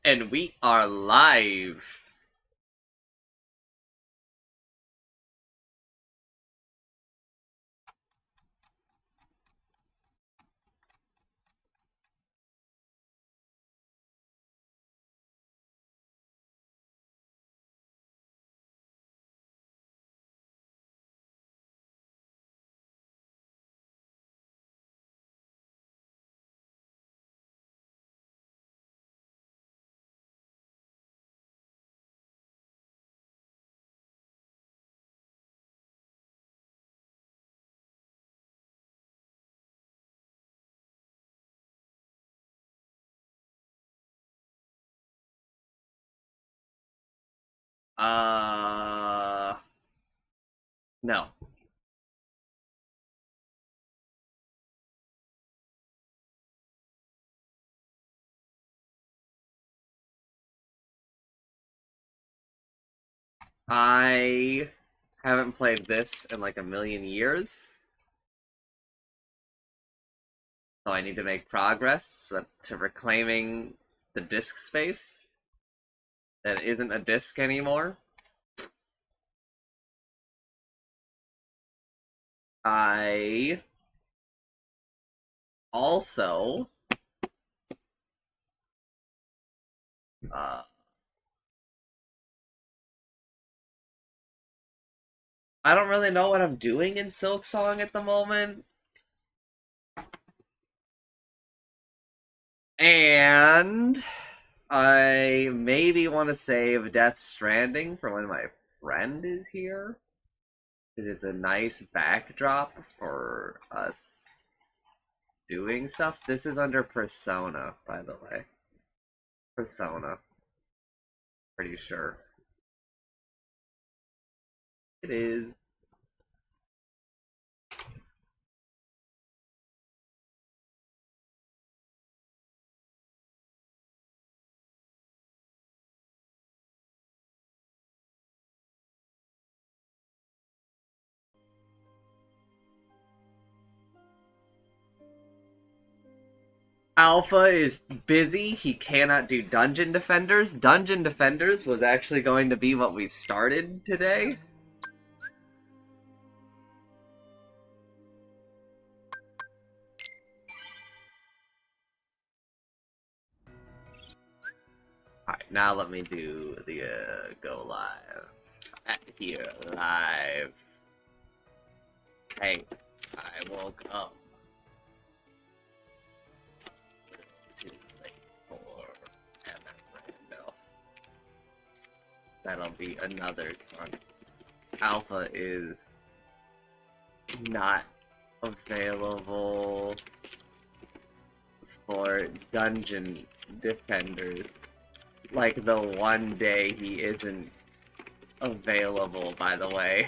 And we are live. Uh, no. I haven't played this in like a million years, so I need to make progress to reclaiming the disk space that isn't a disk anymore. I also uh I don't really know what I'm doing in Silk Song at the moment. And I maybe want to save Death Stranding for when my friend is here. Because it's a nice backdrop for us doing stuff. This is under Persona, by the way. Persona. Pretty sure. It is. Alpha is busy. He cannot do Dungeon Defenders. Dungeon Defenders was actually going to be what we started today. Alright, now let me do the go live. Here, live. Hey, I woke up too late for Rando. That'll be another one. Alpha is not available for Dungeon Defenders. Like the one day he isn't available, by the way.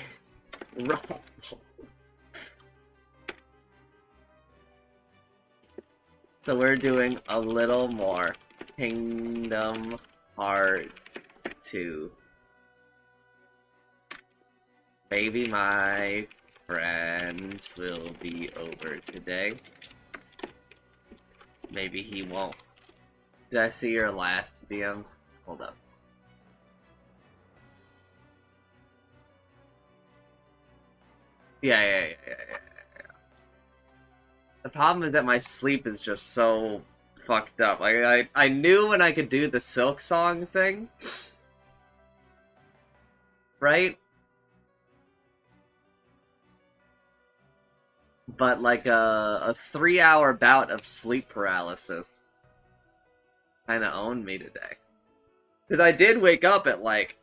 So we're doing a little more Kingdom Hearts 2. Maybe my friend will be over today. Maybe he won't. Did I see your last DMs? Hold up. Yeah. The problem is that my sleep is just so fucked up. Like I knew when I could do the Silk Song thing, right? But like a 3 hour bout of sleep paralysis kind of owned me today. Because I did wake up at like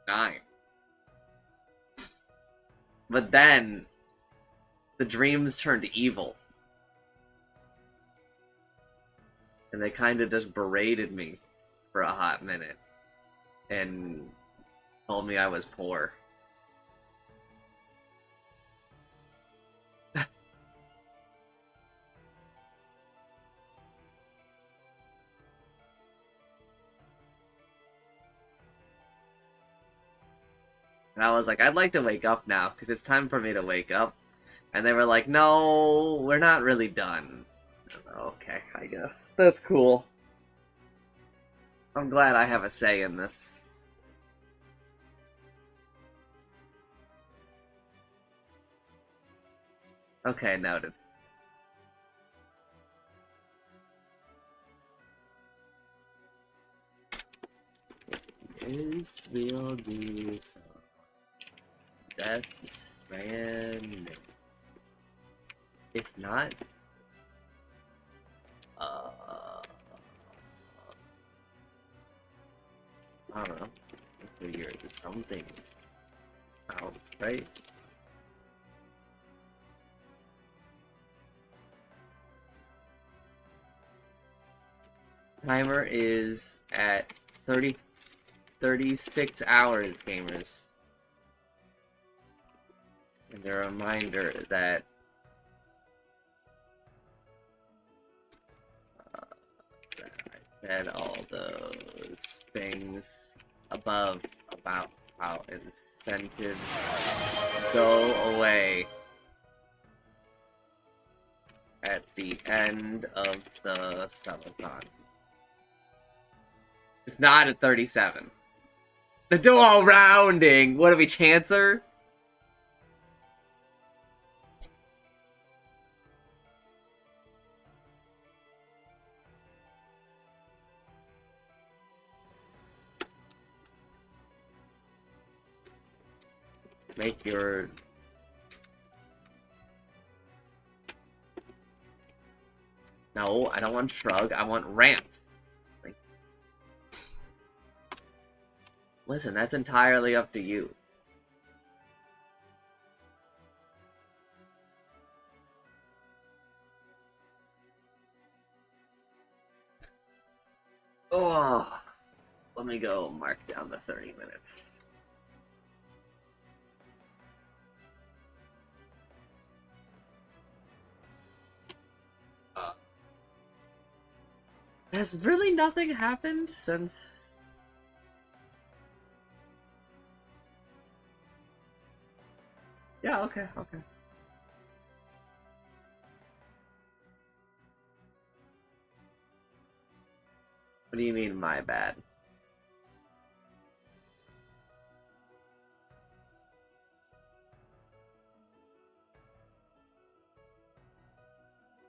9. But then the dreams turned evil. And they kind of just berated me for a hot minute. And told me I was poor. And I was like, I'd like to wake up now, because it's time for me to wake up. And they were like, no, we're not really done. Okay, I guess. That's cool. I'm glad I have a say in this. Okay, noted. Is we'll do some Death Stranding. If not, I don't know. Figure something out, right? Timer is at 36 hours, gamers. And a reminder that I said all those things above about how incentives go away at the end of the subathon. It's not at 37. The dual rounding! What are we, Chancer? Make your... No, I don't want shrug, I want rant. Like... Listen, that's entirely up to you. Oh, let me go mark down the 30 minutes. Has really nothing happened since... Yeah, okay. What do you mean, my bad?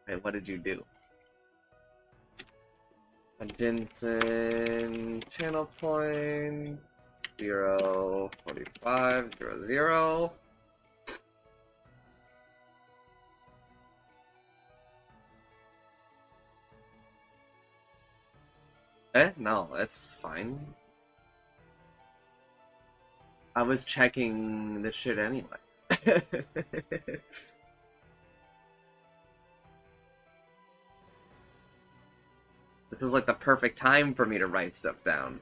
Wait, what did you do? Jensen channel points 0, 45, 0, 0. No, that's fine. I was checking the shit anyway. This is like the perfect time for me to write stuff down.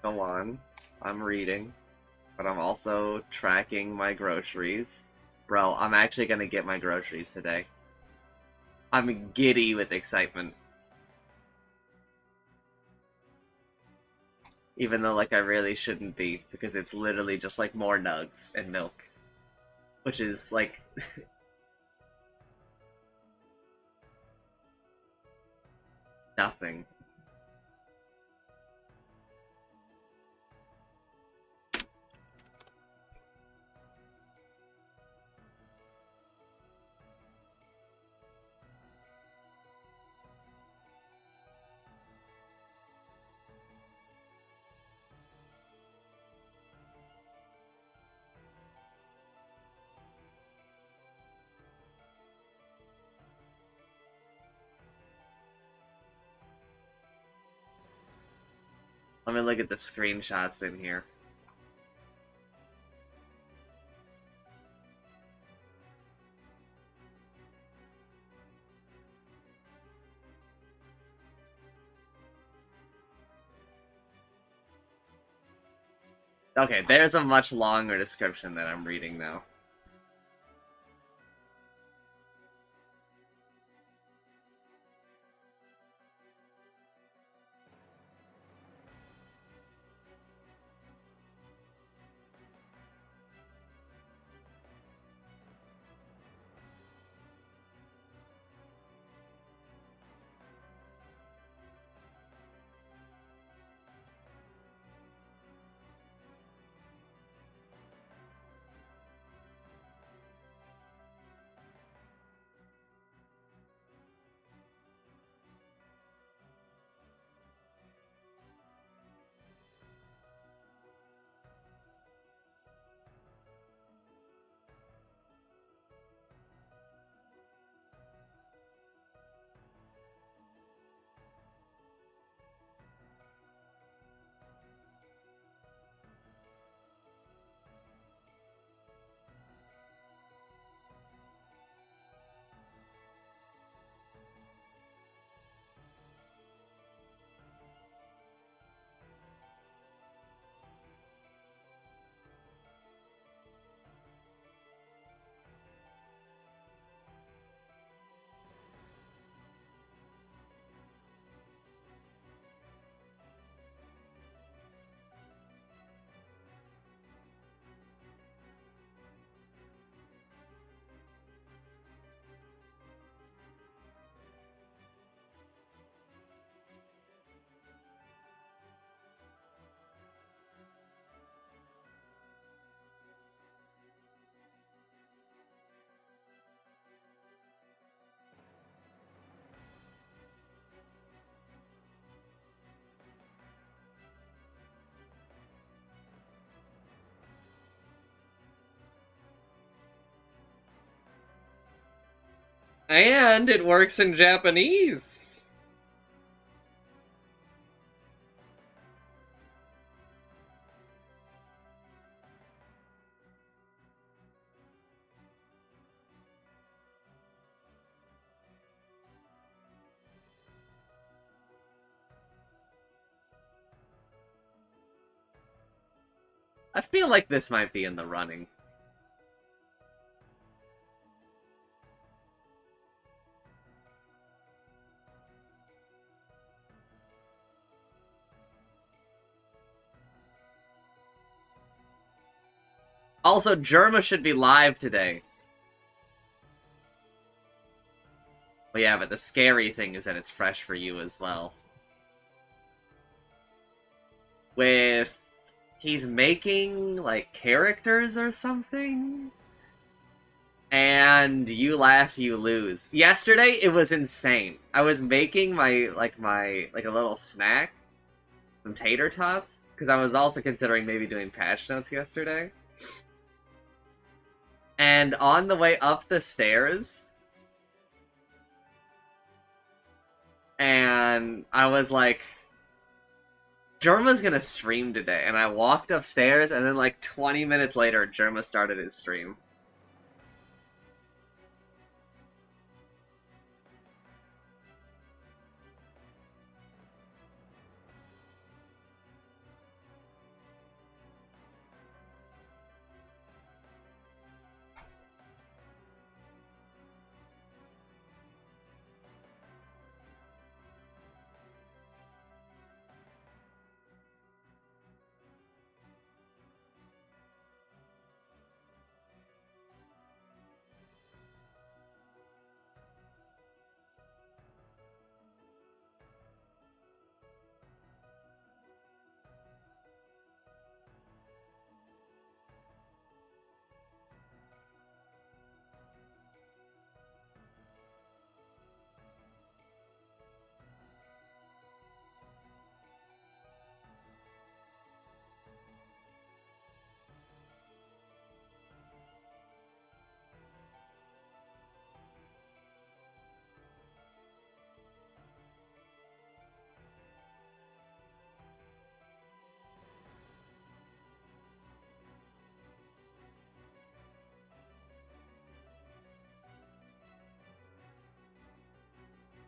Go on. I'm reading, but I'm also tracking my groceries. Bro, I'm actually gonna get my groceries today. I'm giddy with excitement. Even though, like, I really shouldn't be, because it's literally just, like, more nugs and milk. Which is, like... nothing. Let me look at the screenshots in here. Okay, there's a much longer description that I'm reading now. And it works in Japanese. I feel like this might be in the running. Also, Germa should be live today. But yeah, but the scary thing is that it's fresh for you as well. With he's making like characters or something, and you laugh, you lose. Yesterday it was insane. I was making my a little snack, some tater tots, because I was also considering maybe doing patch notes yesterday. And on the way up the stairs, and I was like, Germa's gonna stream today. And I walked upstairs, and then like 20 minutes later, Germa started his stream.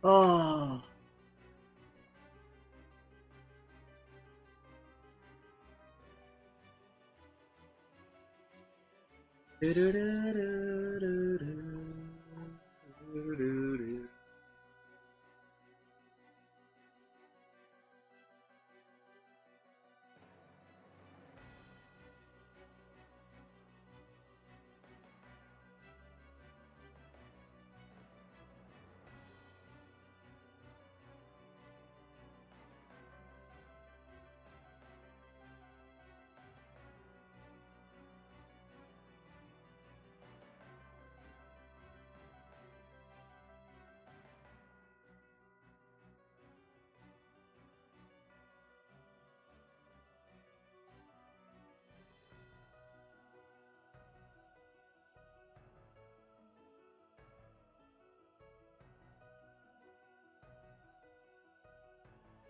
Oh.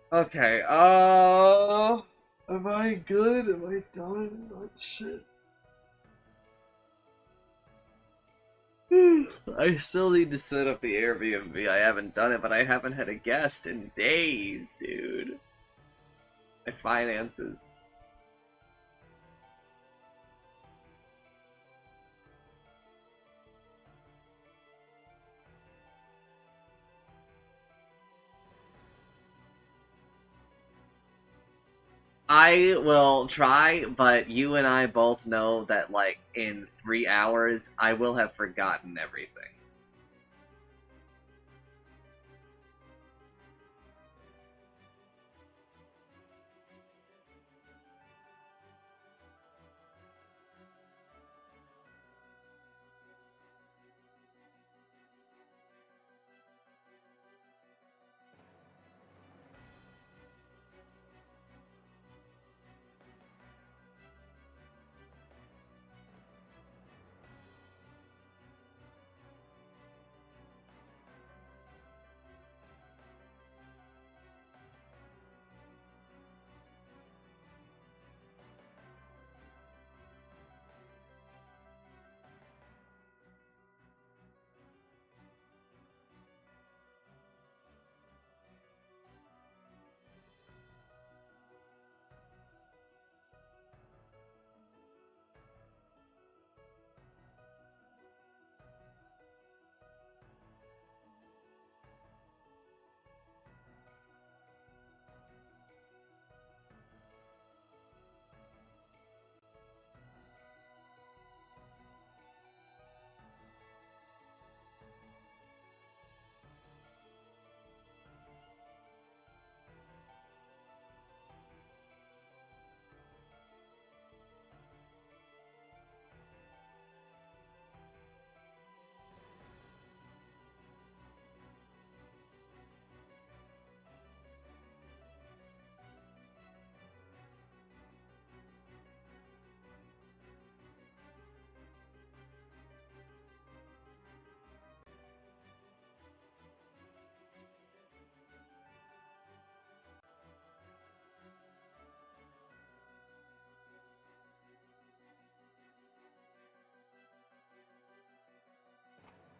Okay, am I good? Am I done? What shit? I still need to set up the Airbnb. I haven't done it, but I haven't had a guest in days, dude. My finances. I will try, but you and I both know that, like, in 3 hours, I will have forgotten everything.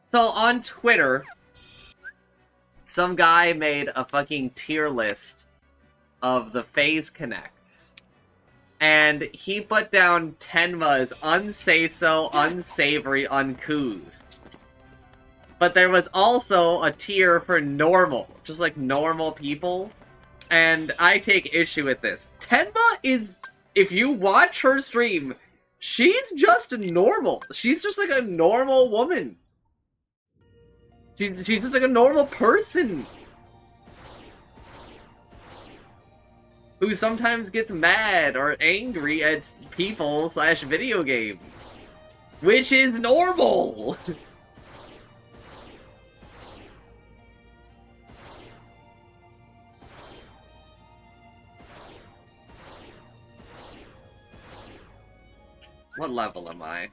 So on Twitter, some guy made a fucking tier list of the phase connects. And he put down Tenma's unsay-so, unsavory, uncouth. But there was also a tier for normal, just like normal people. And I take issue with this. Tenma is, if you watch her stream, she's just normal. She's just like a normal woman. She's just like a normal person. Who sometimes gets mad or angry at people / video games. Which is normal! What level am I?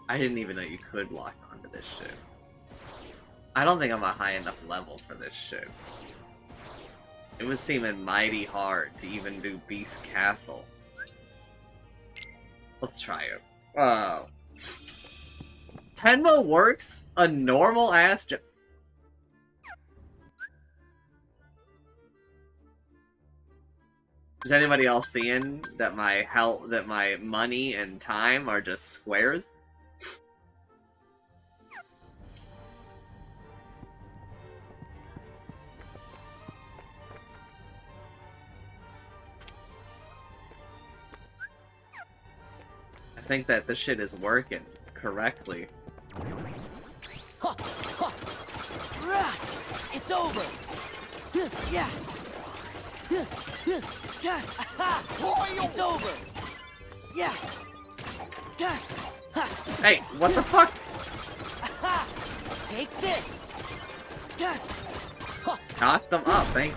I didn't even know you could lock onto this ship. I don't think I'm a high enough level for this ship. It was seeming mighty hard to even do Beast Castle. Let's try it. Tenma works a normal-ass job. Is anybody else seeing that my health, that my money and time are just squares? I think that this shit is working correctly. It's over. Yeah. It's over. Yeah. Hey, what the fuck? Take this. Knock them up, thank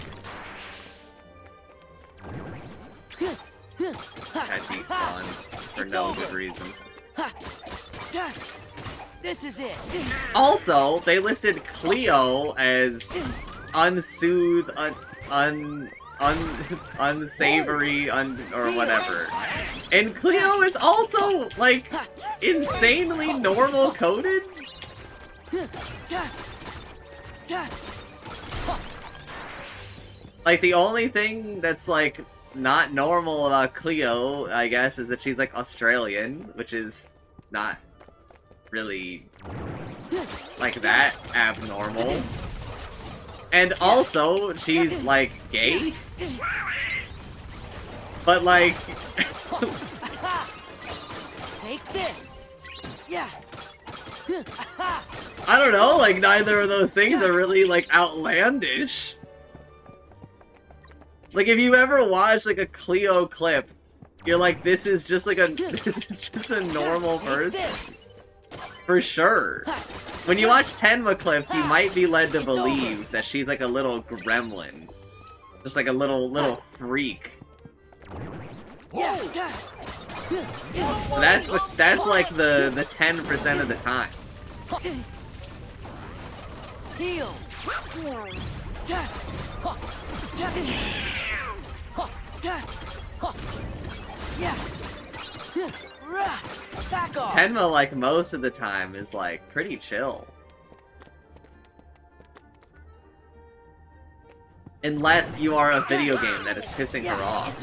you. Got despawned for no good reason. This is it. Also, they listed Cleo as unsoothed, unsavory, or whatever. And Cleo is also, like, insanely normal coded? Like, the only thing that's, like, not normal about Cleo, I guess, is that she's, like, Australian, which is not really, like, that abnormal. And also, she's, like, gay? But, like... Take this. Yeah. I don't know, like, neither of those things are really, like, outlandish. Like, if you ever watch, like, a Cleo clip, you're like, this is just, like, this is just a normal person. For sure. When you watch Tenma clips, you might be led to believe that she's, like, a little gremlin. Just, like, a little freak. That's like, the 10% of the time. Heal. Back off. Tenma, like, most of the time is, like, pretty chill. Unless you are a video game that is pissing her off.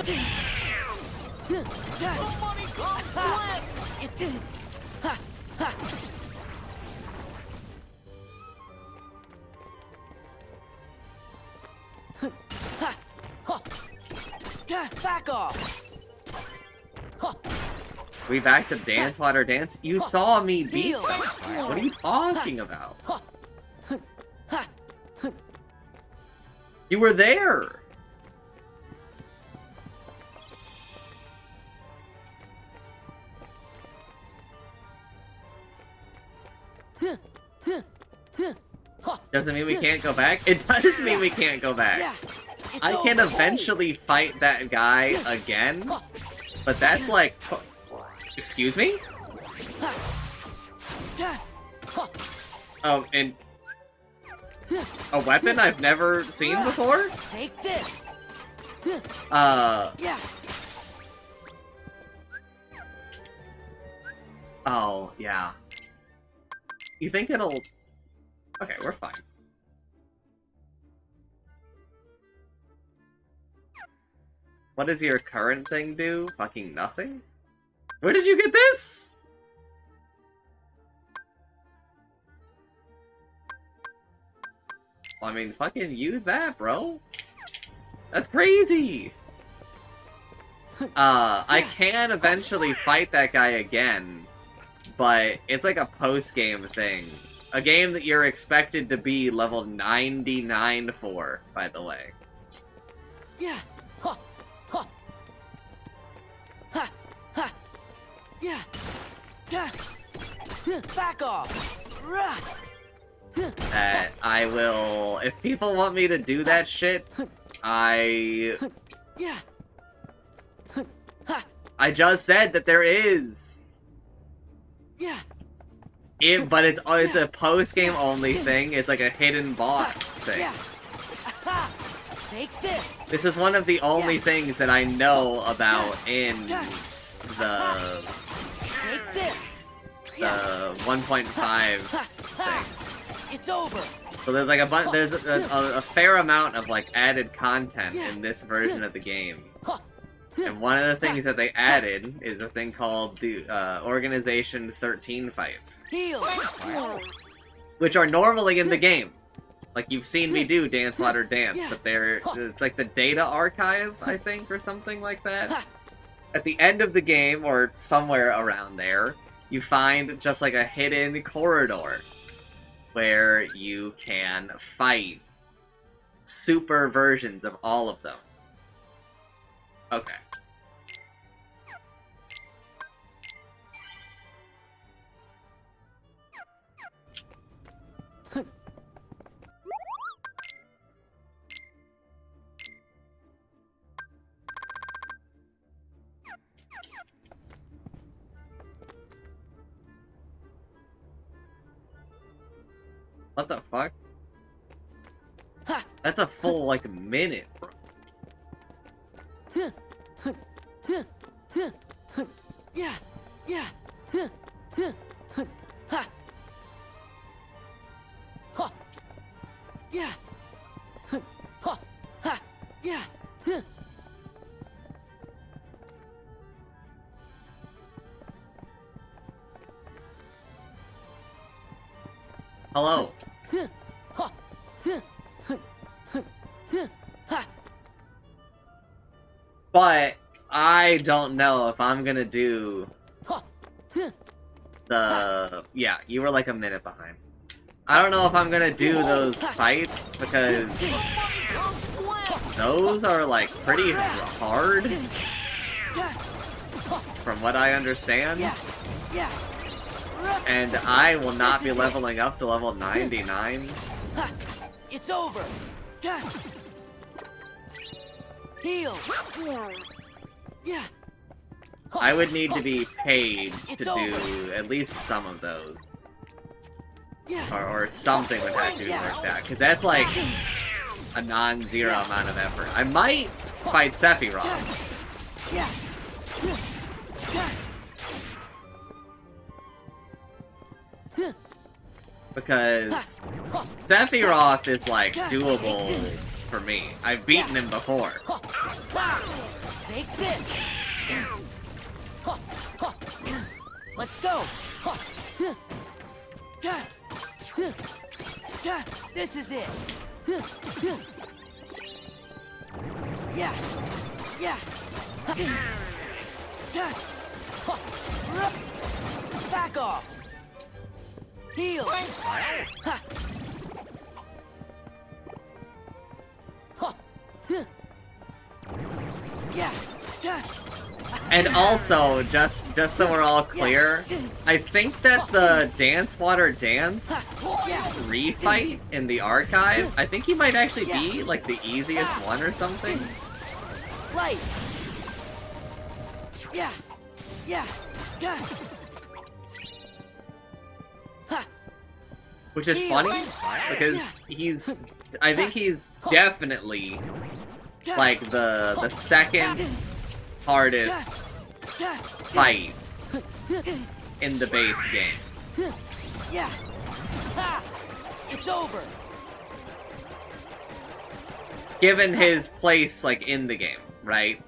Back off. We back to Dance Water Dance? You saw me beat them. What are you talking about? You were there! Doesn't mean we can't go back? It does mean we can't go back. I can eventually fight that guy again, but that's like... Excuse me? Oh, and... A weapon I've never seen before? Take this. Oh, yeah. You think it'll... Okay, we're fine. What does your current thing do? Fucking nothing? Where did you get this? Well, I mean, fucking use that, bro. That's crazy! I can eventually fight that guy again, but it's like a post-game thing. A game that you're expected to be level 99 for, by the way. Yeah. Yeah. Back off. That I will... If people want me to do that shit, I just said that there is. Yeah. But it's a post-game only thing. It's like a hidden boss thing. Take this. This is one of the only things that I know about in the 1.5 thing. It's over. So there's like a fair amount of like added content in this version of the game. And one of the things that they added is a thing called the Organization 13 fights, Heal. which are normally in the game. Like, you've seen me do Dance Water Dance, but it's like the data archive, I think, or something like that. At the end of the game, or somewhere around there, you find just like a hidden corridor where you can fight super versions of all of them. Okay. What the fuck? That's a full, like, minute. Yeah. Yeah. Ha. Ha. Yeah. Ha. Ha. Yeah. Hello. But I don't know if I'm gonna do the... Yeah, you were like a minute behind. I don't know if I'm gonna do those fights, because those are like pretty hard, from what I understand. Yeah. And I will not be leveling up to level 99. It's over. Heal. Yeah. I would need to be paid to It's do over. at least some of those. Yeah. Or something would have to be like that. Because that's like a non-zero amount of effort. I might fight Sephiroth. Yeah. Because Sephiroth is like doable for me. I've beaten him before. Take this. Let's go. This is it. Yeah. Yeah. Back off. Heal. Yeah. And also, just so we're all clear, I think that the Dance Water Dance refight in the archive, I think he might actually be like the easiest one or something. Light. Yeah. Yeah. Which is funny, because I think he's definitely like the second hardest fight in the base game. Yeah. Ha! It's over. Given his place like in the game, right?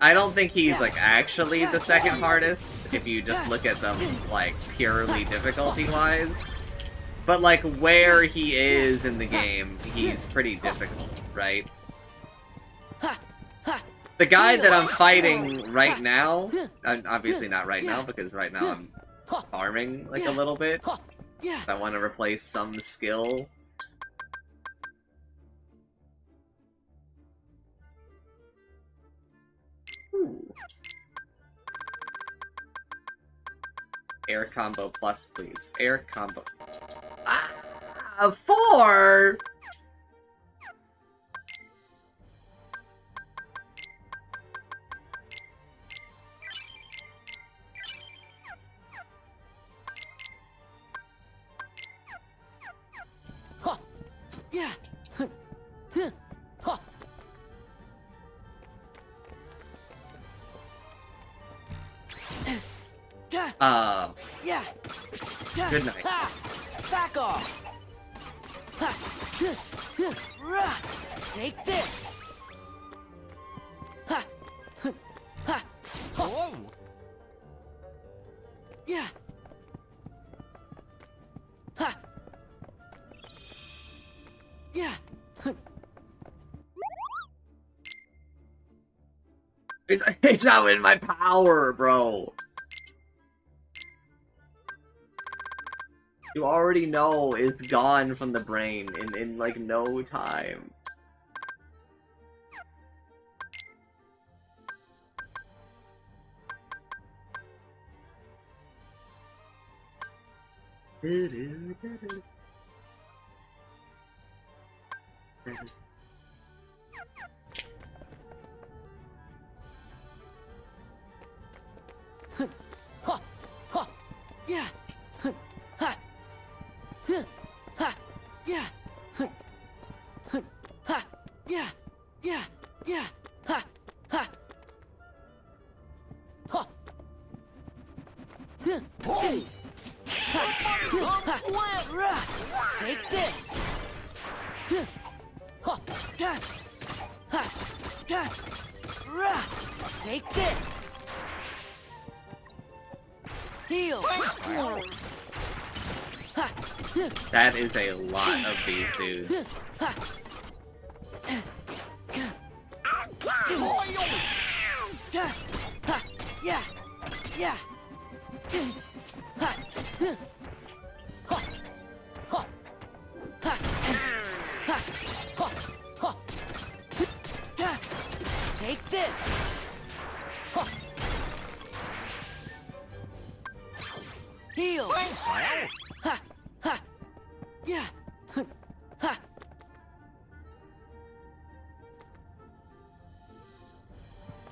I don't think he's like actually the second hardest if you just look at them like purely difficulty-wise. But like where he is in the game, he's pretty difficult, right? The guy that I'm fighting right now, obviously not right now, because right now I'm farming like a little bit. I want to replace some skill. Ooh. Air combo plus, please. Air combo. 4! Yeah. Yeah. Good night. Ha! Back off. Ha! Take this. Ha! Whoa! Yeah. Ha. Yeah. It's not in my power, bro. You already know it's gone from the brain in like no time. Ha. Ha. Yeah. Ha. Ha. Yeah. Ha. Yeah. Yeah. Yeah. Ha. Ha. Ha. Oh! Take this. Ha. Ta. Ha. Ta. Ra. Take this. Heal. Ha. That is a lot of these dudes. Ha. Ta. Ha. Yeah. Yeah. Ha. Ha. Ha. Ha. Ha. Ha. Ha. Ta. Take this. Ha. Heal. Ha. Ha. Yeah. Ha. Ha.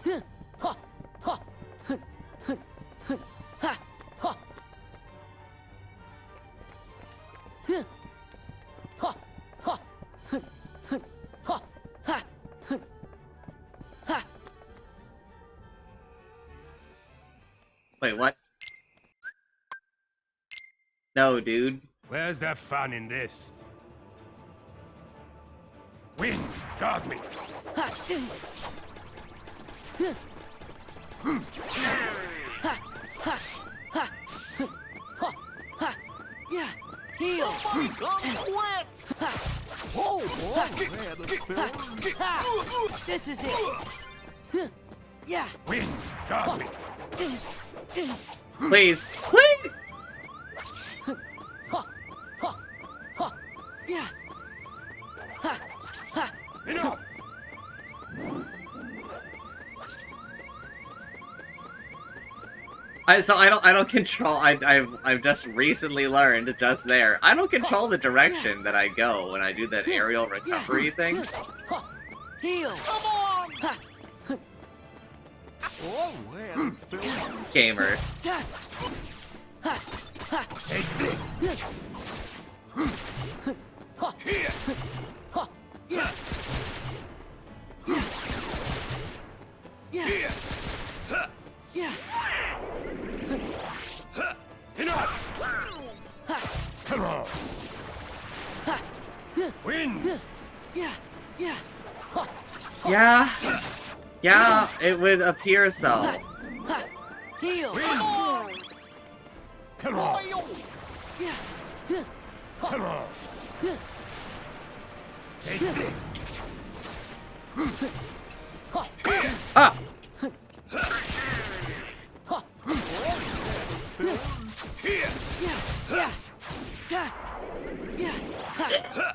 Ha. Ha. Ha. Ha. Ha. Ha. Ha. Ha. Wait, what? No, dude. Where's the fun in this? Wind, guard me. Ha. Ha. Ha. Ha. Ha. Ha. Yeah. Heal. Ha. Ha. This is it. Yeah. Wind, guard me. Please, please! Ha. Ha. Ha. Yeah. Ha. Ha. Enough! I don't control. I've just recently learned just there. I don't control the direction that I go when I do that aerial recovery thing. Ha. Heal. Come on. Ha. Oh, well, Gamer. Ha. Ha. Ha. take this. Ha. Here. Ha. Yeah. Yeah. Yeah. Here. Huh. Yeah. Huh. Enough! Ha. Come on. Ha. Wind. Yeah. Yeah. Ha. Yeah. Yeah, it would appear so. Ha. Heal. Come on. Yeah. Come on. Take this. Ah! Here. Yeah. Yeah. Yeah. Yeah. Ha.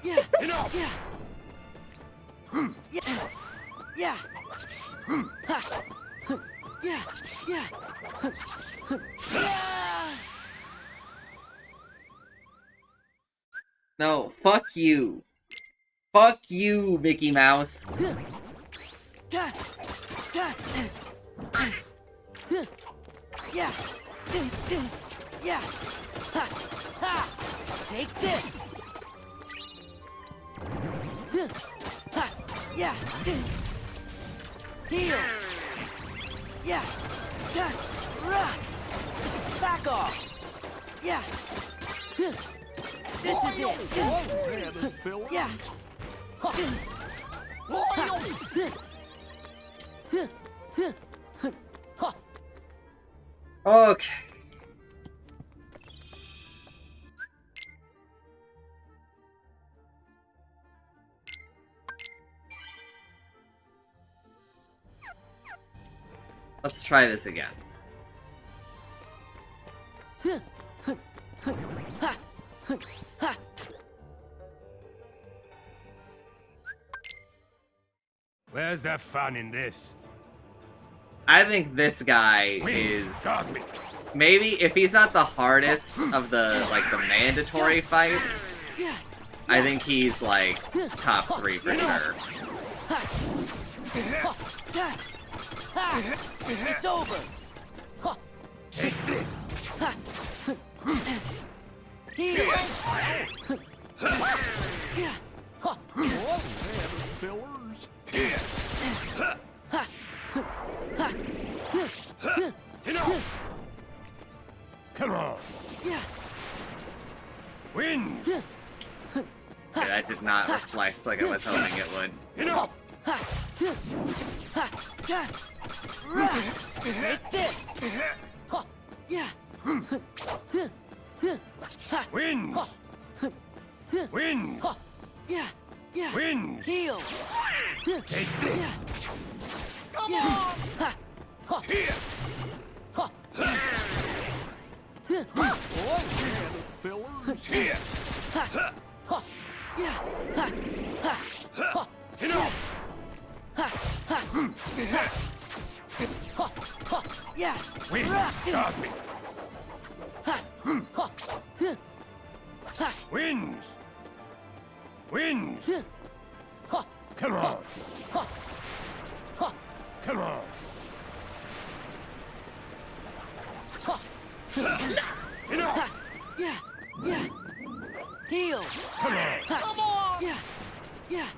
Yeah. Enough. Yeah. Yeah. Yeah. Ha. Yeah. Yeah. Yeah. No, fuck you. Fuck you, Mickey Mouse. Da. Da. Yeah. Yeah. Ha. Ha. Take this. Ha. Yeah. Heal. Yeah. Da. Ra. Back off. Yeah. This is it. Yeah. Ha. Ha. Okay. Let's try this again. Where's the fun in this? I think this guy is maybe if he's not the hardest of the the mandatory fights, I think he's like top 3 for sure. It's over. Take this. Here. Fillers. Come on. Wins. Okay, that did not reflect like I was hoping it would. Enough. Take this. Wins. Wins. Wins. Heal. Take this. Come on. Here. Fillers. Here. Enough. Yeah. Wins. Got me. Wins. Wins. Come on. Come on. Enough. Yeah. Heal. Come on. Come on. Yeah.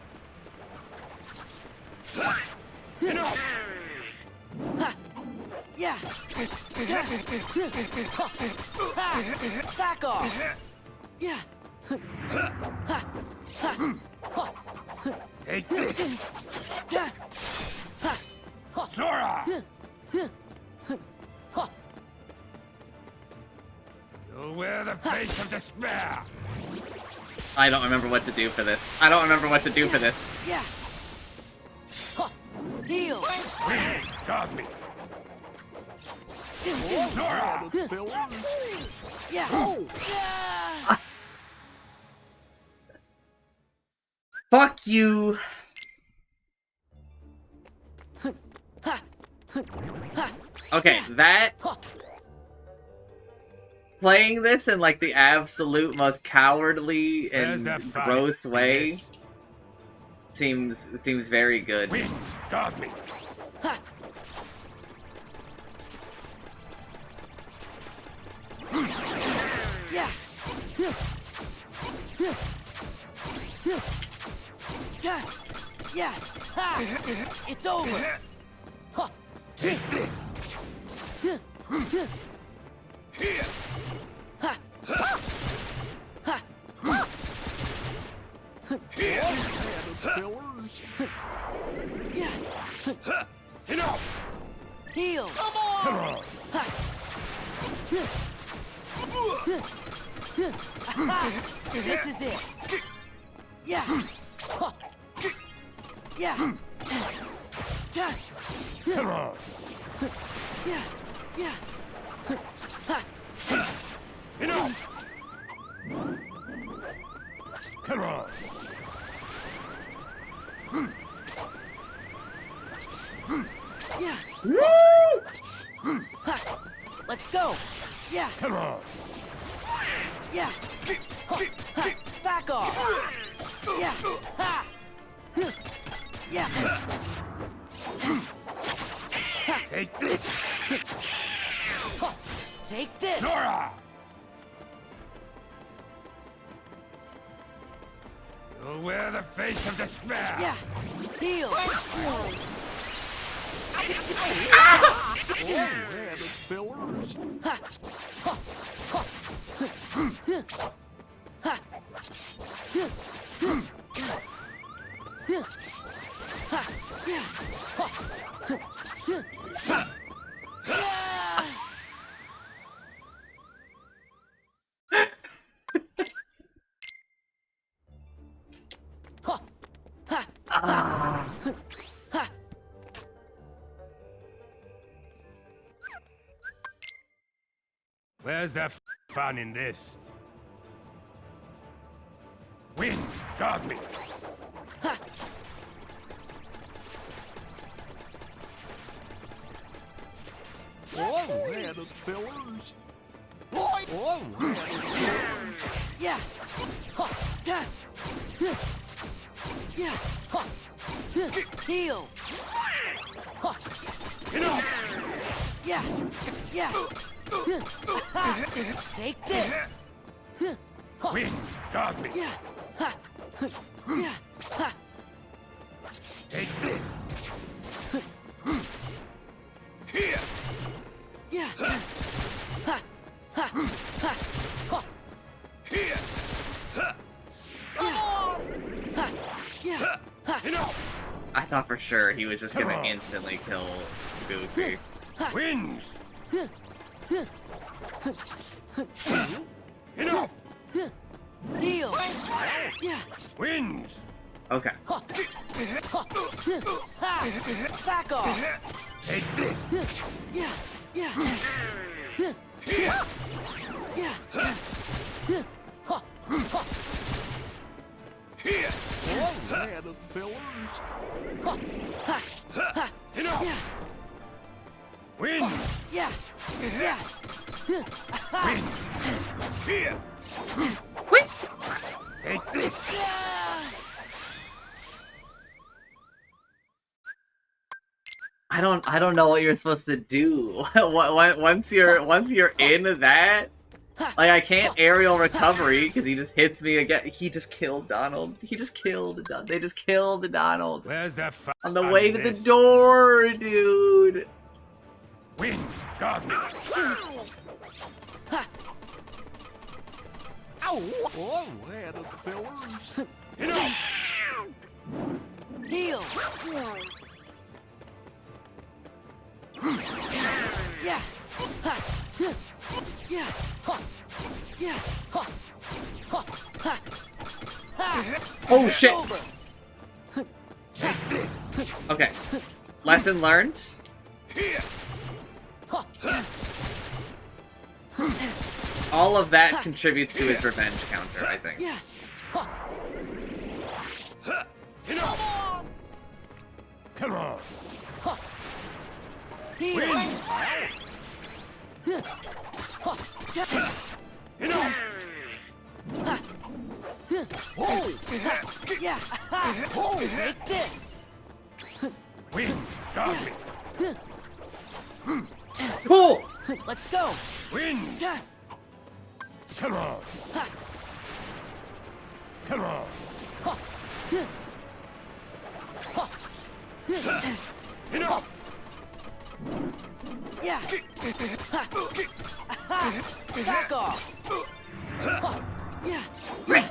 Enough. Yeah. Back off. Yeah. Take this. Zora. You'll wear the face of despair. I don't remember what to do for this. I don't remember what to do for this. Yeah. Heal. Wins. Got me. Zora. Yeah. Yeah. Fuck you. Okay, that playing this in like the absolute most cowardly Where's and that fight? gross way Yes. seems very good. Wins. Got me. Yeah. Yeah. Ha. It's over. Take this. Here. Here. Yeah. Enough. Heal. Come on. This is it. Yeah. Yeah. Come on. Yeah. Enough. Come on. Yeah. Woo! Let's go. Yeah. Come on. Yeah. Back off. Yeah. Ha. Yeah. Take this. Take this. Zora. You'll wear the face of despair. Yeah. Heal. Fillers. Ah. Where's the fun in this? Wind, guard me. Oh, man, the fillers. Oh, man, the fillers. Yeah. Yeah. Yeah. Heal. Yeah. Yeah. Take this. Wind, guard me. Yeah. Yeah. Take this. Yeah. Here. Yeah. Enough. I thought for sure he was just gonna instantly kill Goofy. Wind. Enough. Heal. Yeah. Wind. Okay. Back off. Take this. Yeah. Yeah. Here. Yeah. Here. Oh, man, the fillers. Enough. Yeah. Wind. Yeah. Yeah. Wind. Here. Wait. Take this. I don't know what you're supposed to do. Once you're in that, like I can't aerial recovery because he just hits me again. He just killed Donald. He just killed Donald. They just killed Donald Where's the fun on the way to the this? door, dude. Wind, guard me. Ow. Oh, man, the fillers. Enough. Heal. Yeah. Yeah. Yeah. Oh shit. Over. Take this. Okay. Lesson learned. Here. All of that contributes to his revenge counter, I think. Yeah. Enough. Come on. Heal. Wind. Enough. Oh. Yeah. Oh, take this. Wind, guard me. Cool. Let's go. Wind. Yeah. Come on. Come on. Enough. Yeah. Back off. Yeah. Yeah.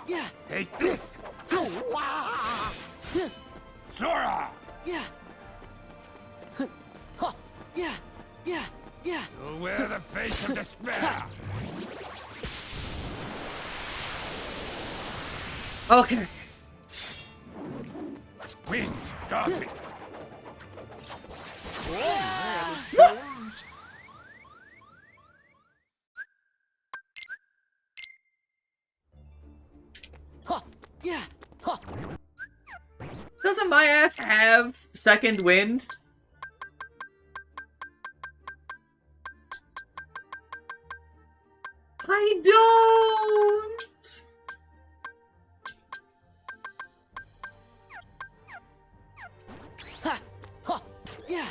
Yeah. Take this. Sora. Yeah. Yeah. Yeah. Yeah. You'll wear the face of despair. Okay. Wind, guard me. Yeah. Doesn't my ass have second wind? I don't. Yeah.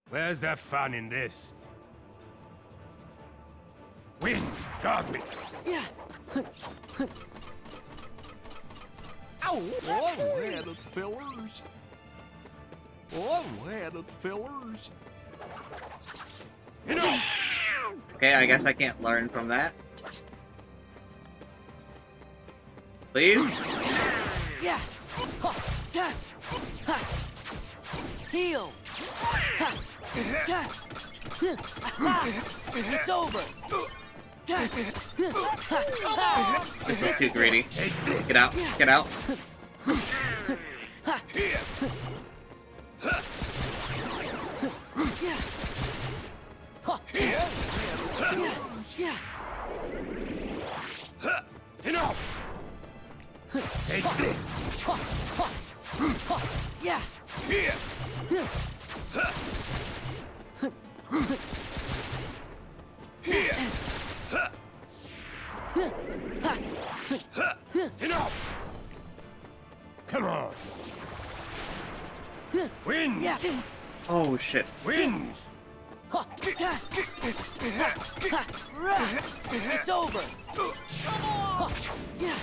Where's the fun in this? Wind, guard me. Yeah. Ow. Oh, man, the fillers. Oh, man, the fillers. Enough. Okay, I guess I can't learn from that. Please? Yeah. Yeah. Heal. Yeah. It's over. This is too greedy. Get out. Get out. Enough! Take this! Yeah. Here! Here! Enough! Come on! Wins! Yeah. Oh shit. Wins! It's over. Yeah.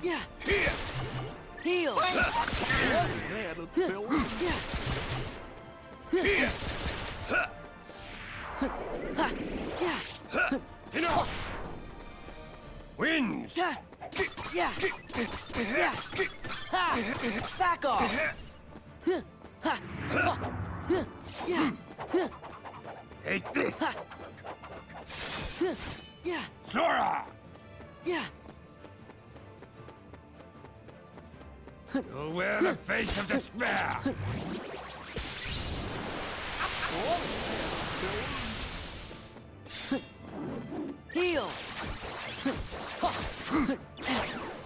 Yeah. Here! Heal. Yeah. Here! Yeah. Enough! Wins! Yeah. Yeah. Ha. Back off. Ha. Yeah. Take this! Yeah. Zora! Yeah. You'll wear the face of despair! Heal.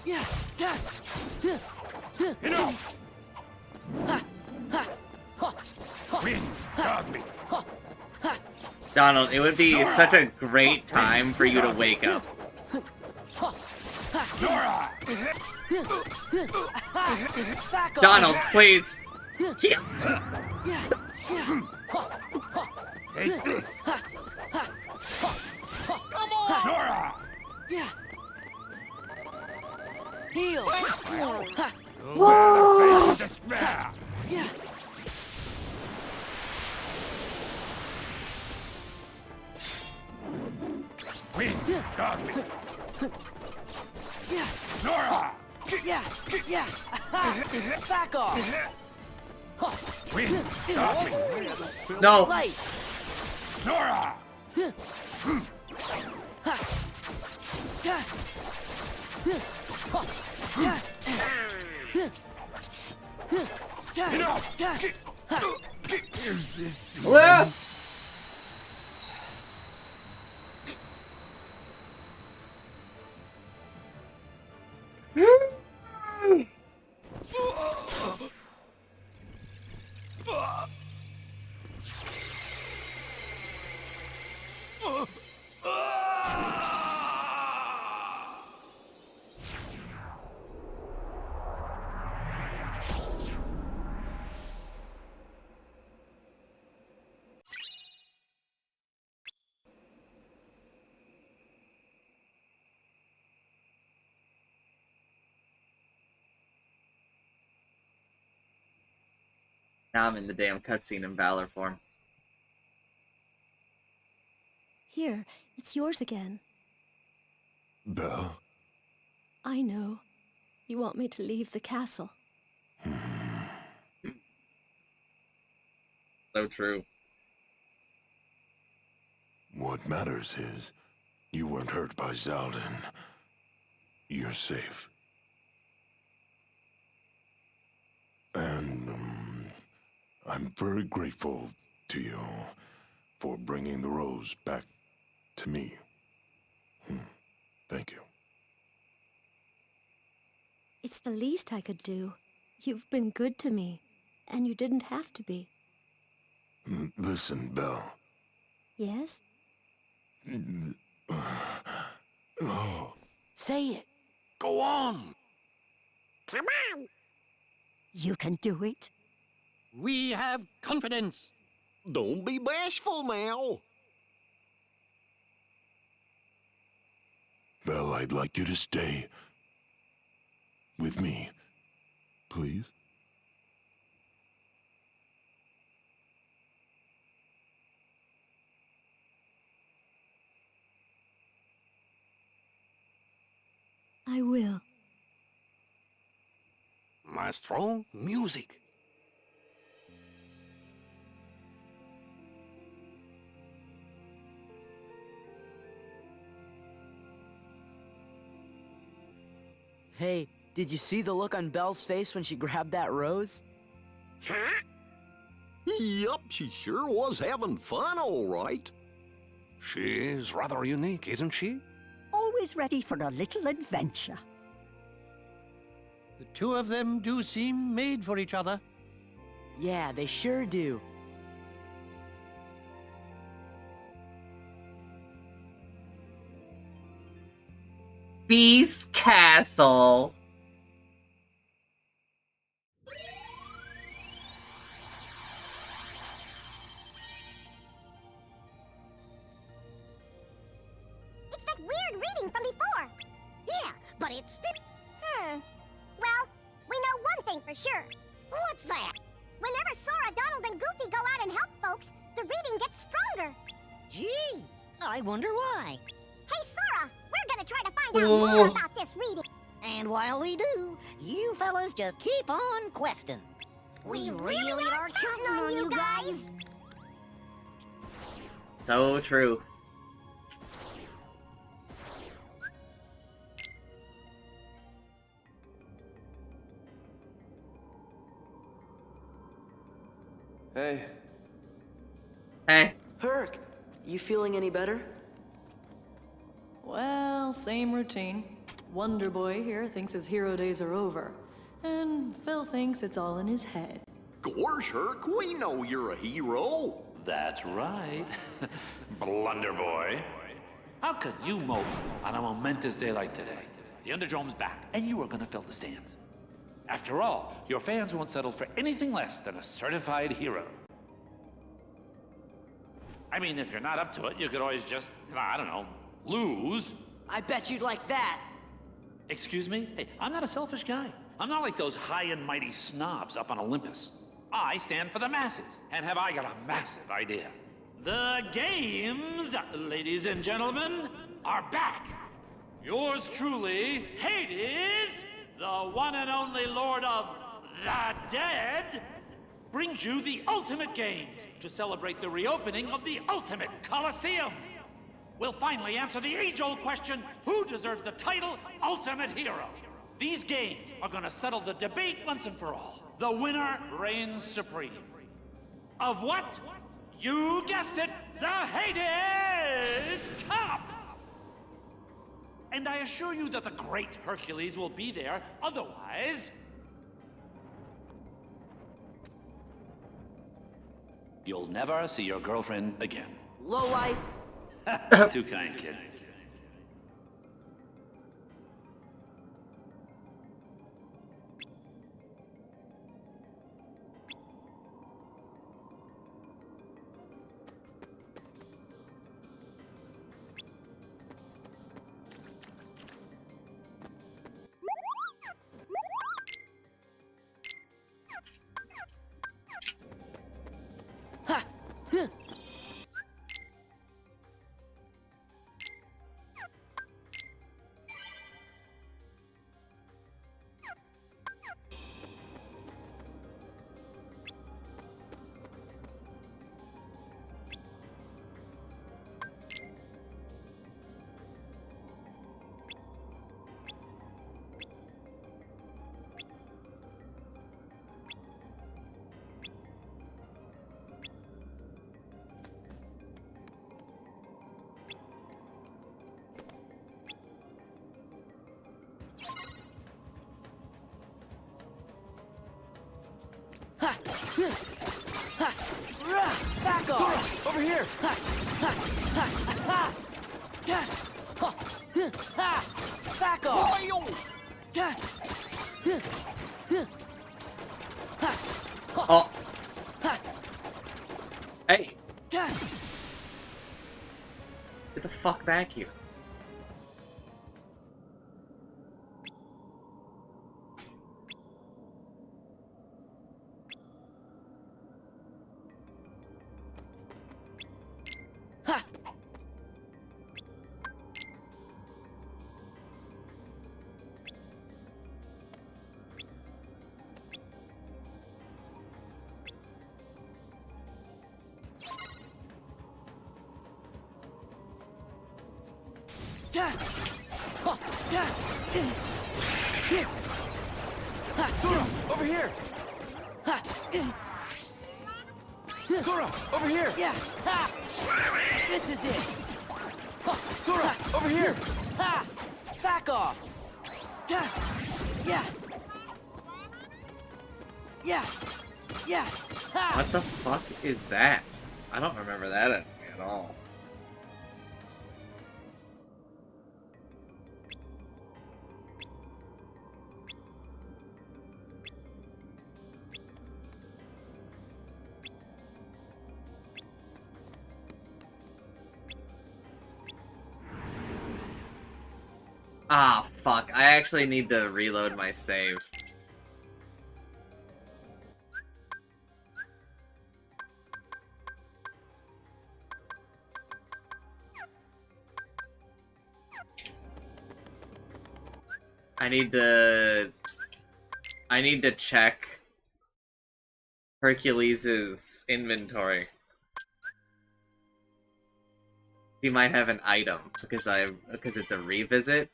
Yeah. Enough! Wins! Got me! Donald, it would be such a great time for you to wake up. Zora! Back off. Donald, please. Yeah. Yeah. Yeah. Take this! Come on. Zora! Yeah. Heal. Ha. You'll wear the face of despair! Yeah. Wins! Got me! Yeah. Zora! Yeah. Yeah. Back off. Wins! Got me! No. Light. Zora! Yeah. Yeah. Enough! Yeah. Is this... Yes. Now I'm in the damn cutscene in Valor form. Here, it's yours again. Belle? I know. You want me to leave the castle. So true. What matters is, you weren't hurt by Zaldin. You're safe. And, I'm very grateful to you for bringing the rose back to me. Thank you. It's the least I could do. You've been good to me, and you didn't have to be. Listen, Belle. Yes? Oh. Say it. Go on. Come on! You can do it. We have confidence. Don't be bashful, Mal. Belle, I'd like you to stay with me, please. I will. Maestro, music. Hey, did you see the look on Belle's face when she grabbed that rose? Huh? Yup, she sure was having fun, all right. She is rather unique, isn't she? Always ready for a little adventure. The two of them do seem made for each other. Yeah, they sure do. Beast Castle. It's that weird reading from before. Yeah, but it's still... Well, we know one thing for sure. What's that? Whenever Sora, Donald, and Goofy go out and help folks, the reading gets stronger. Gee, I wonder why. Hey, Sora, we're gonna try to find out more about this reading. And while we do, you fellas just keep on questing. We really are counting on you guys. So true. Hey. Hey. Herc, you feeling any better? Well, same routine. Wonder Boy here thinks his hero days are over. And Phil thinks it's all in his head. Gosh, Herc, we know you're a hero. That's right. Blunder Boy. How could you mope on a momentous day like today? The Underdrome's back, and you are gonna fill the stands. After all, your fans won't settle for anything less than a certified hero. I mean, if you're not up to it, you could always just, I don't know, lose. I bet you'd like that. Excuse me? Hey, I'm not a selfish guy. I'm not like those high and mighty snobs up on Olympus. I stand for the masses, and have I got a massive idea. The games, ladies and gentlemen, are back. Yours truly, Hades, the one and only Lord of the Dead, brings you the Ultimate Games to celebrate the reopening of the Ultimate Coliseum. We'll finally answer the age-old question, who deserves the title Ultimate Hero? These games are gonna settle the debate once and for all. The winner reigns supreme. Of what? You guessed it, the Hades Cup! And I assure you that the great Hercules will be there, otherwise... you'll never see your girlfriend again. Lowlife. Too kind, kid. Back off! Over here! Back off! Oh. Hey. Get the fuck back here. Sora, over here! Sora, over here! Yeah! Ha! This is it! Sora, over here! Ha! Back off! Yeah! Yeah! Yeah! Ha! What the fuck is that? I don't remember that at all. Ah, fuck. I actually need to reload my save. I need to check Hercules' inventory. He might have an item because it's a revisit.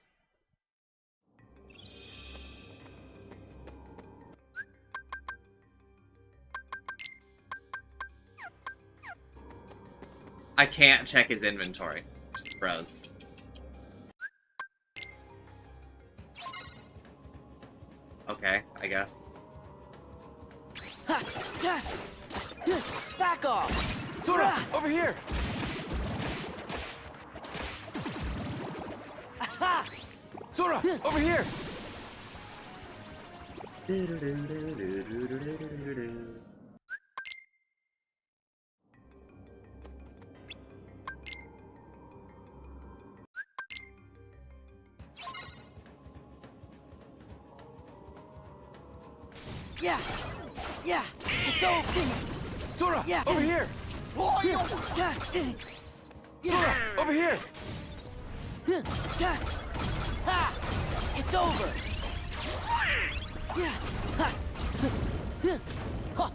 I can't check his inventory, bros. Okay, I guess. Back off! Sora, over here! Sora, over here! Yeah! Yeah! It's over! Sora! Yeah. Over here! Sora! Over here! Ha! It's over! Yeah! Ha! Ha!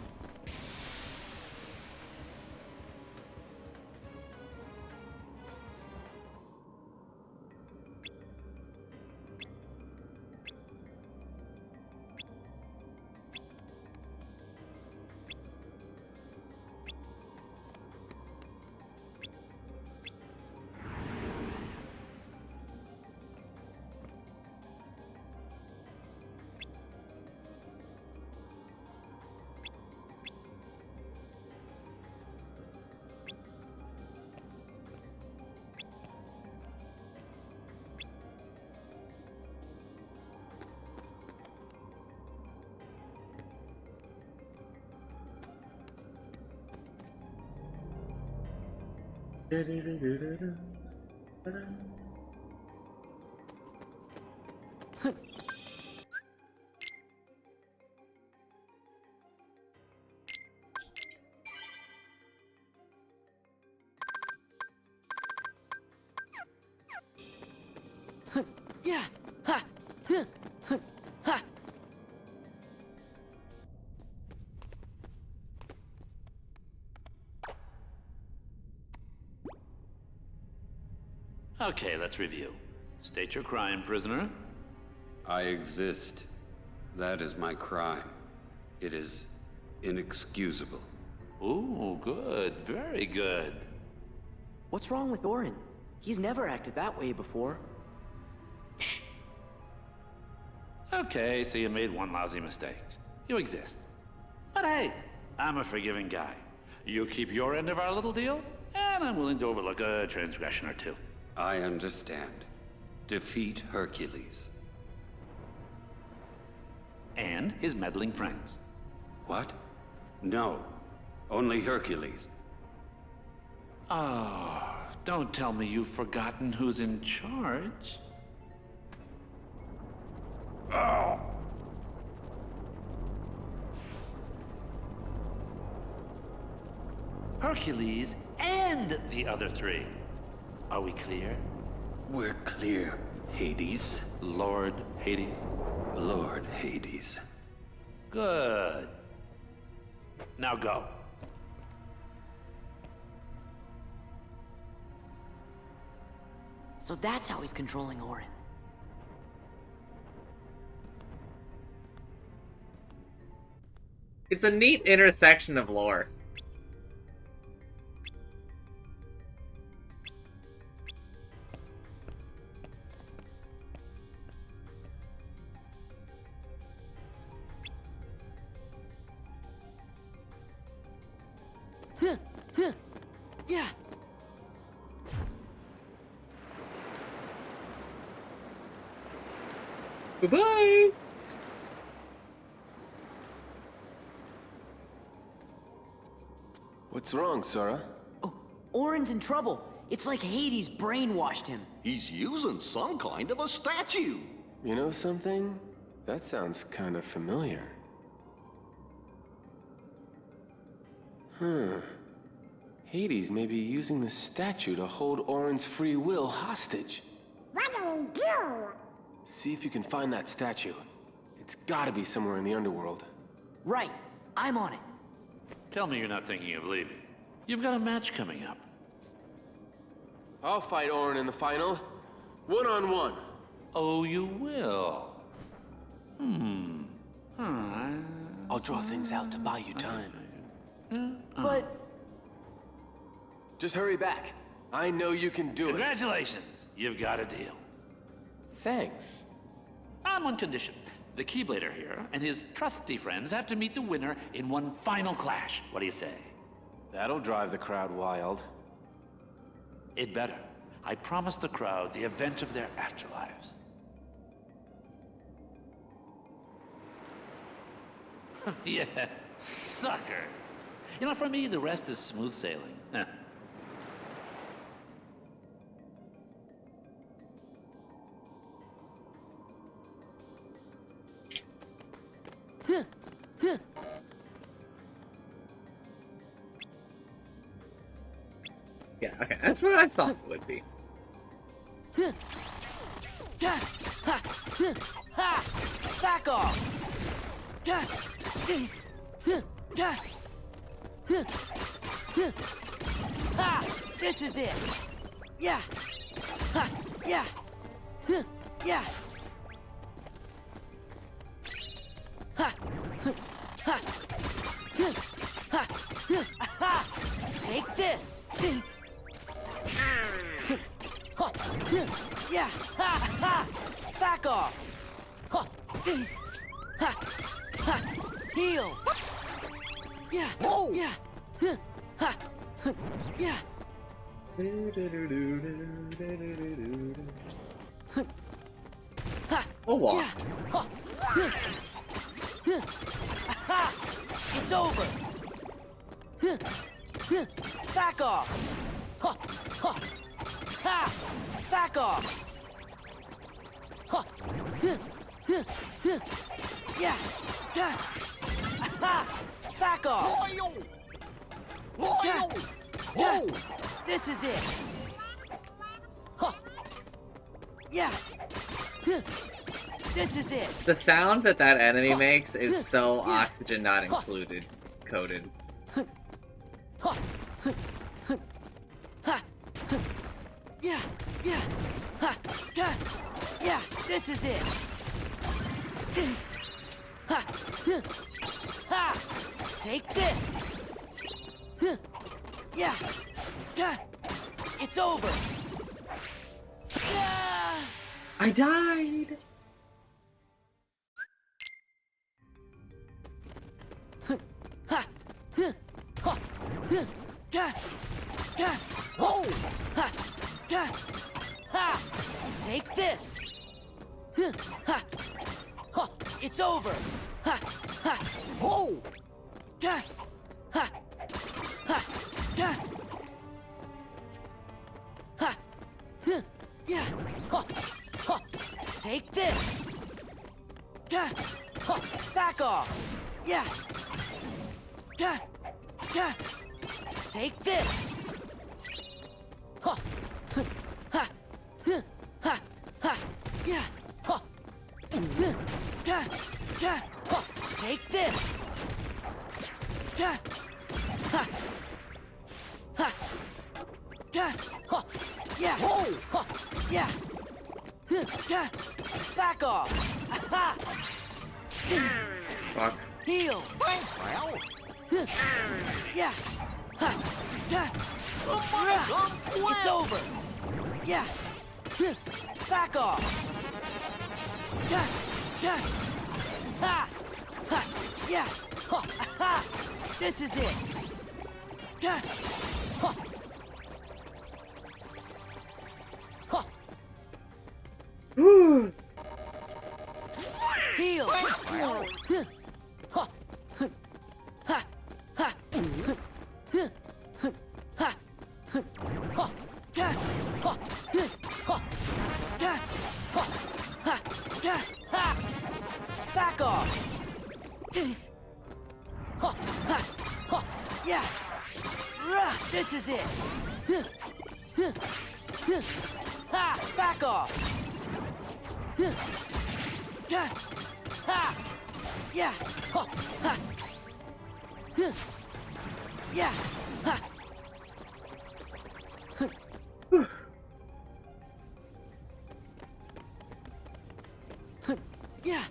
Yeah! Ha! Ha! Okay, let's review. State your crime, prisoner. I exist. That is my crime. It is inexcusable. Ooh, good. Very good. What's wrong with Orin? He's never acted that way before. Shh. Okay, so you made one lousy mistake. You exist. But hey, I'm a forgiving guy. You keep your end of our little deal, and I'm willing to overlook a transgression or two. I understand. Defeat Hercules. And his meddling friends. What? No. Only Hercules. Oh, don't tell me you've forgotten who's in charge. Oh. Hercules and the other three. Are we clear? We're clear, Hades. Lord Hades? Lord Hades. Good. Now go. So that's how he's controlling Orin. It's a neat intersection of lore. Yeah. Goodbye. What's wrong, Sora? Oh, Orin's in trouble. It's like Hades brainwashed him. He's using some kind of a statue. You know something? That sounds kind of familiar. Hades may be using the statue to hold Orin's free will hostage. What do we do? See if you can find that statue. It's gotta be somewhere in the underworld. Right. I'm on it. Tell me you're not thinking of leaving. You've got a match coming up. I'll fight Orin in the final. One-on-one. Oh, you will? I'll draw things out to buy you time. But... Just hurry back. I know you can do it. Congratulations. You've got a deal. Thanks. On one condition. The Keyblader here and his trusty friends have to meet the winner in one final clash. What do you say? That'll drive the crowd wild. It better. I promised the crowd the event of their afterlives. Yeah, sucker. You know, for me, the rest is smooth sailing. Yeah, okay, that's what I thought it would be. Back off! This is it! Yeah! Yeah! Yeah! Take this! Yeah! Back off! Heal! Yeah! Yeah! Yeah! Oh, wow. It's over! Back off! Back off! Yeah! Back off! This is it! Yeah! This is it! The sound that that enemy makes is so oxygen not included coded. Yeah! Yeah! Yeah! This is it! Take this! Yeah! It's over! I died! Take this! It's over! Oh! Yeah! Take this! Back off! Yeah! Take this! Yeah! Take this! Yeah! Yeah! Back off! Fuck. Heal. Thanks, pal. Yeah. It's over. Yeah. Back off. Ha. Yeah. This is it. Heal. Back off. Yeah. This is it. Ha! Back off. Ha! Yeah. Ha! Yeah. Ha! Yeah.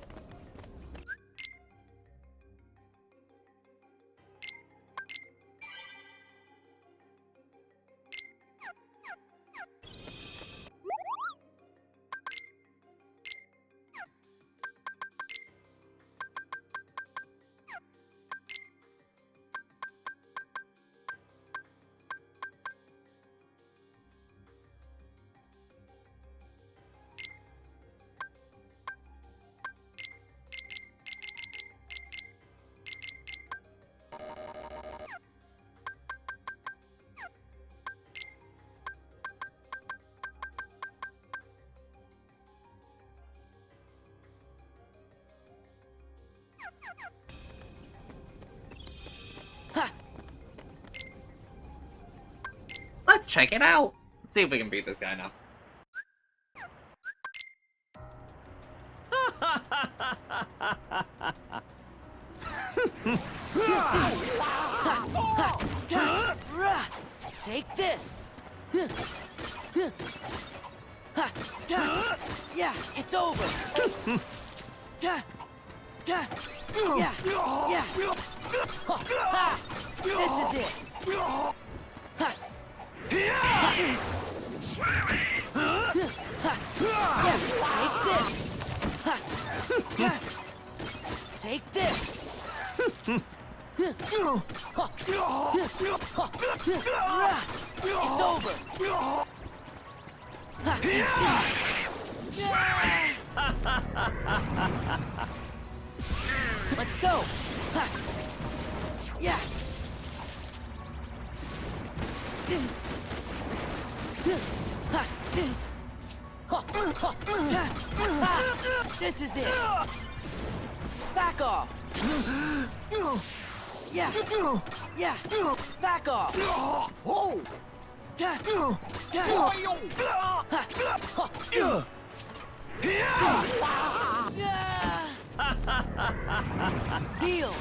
Let's check it out. Let's see if we can beat this guy now. Take this. Yeah, it's over. Yeah. This is it. Yeah, take this. Take this. It's over. Let's go. Yeah. This is it. Back off. Yeah. Yeah. Back off. Oh. Heal.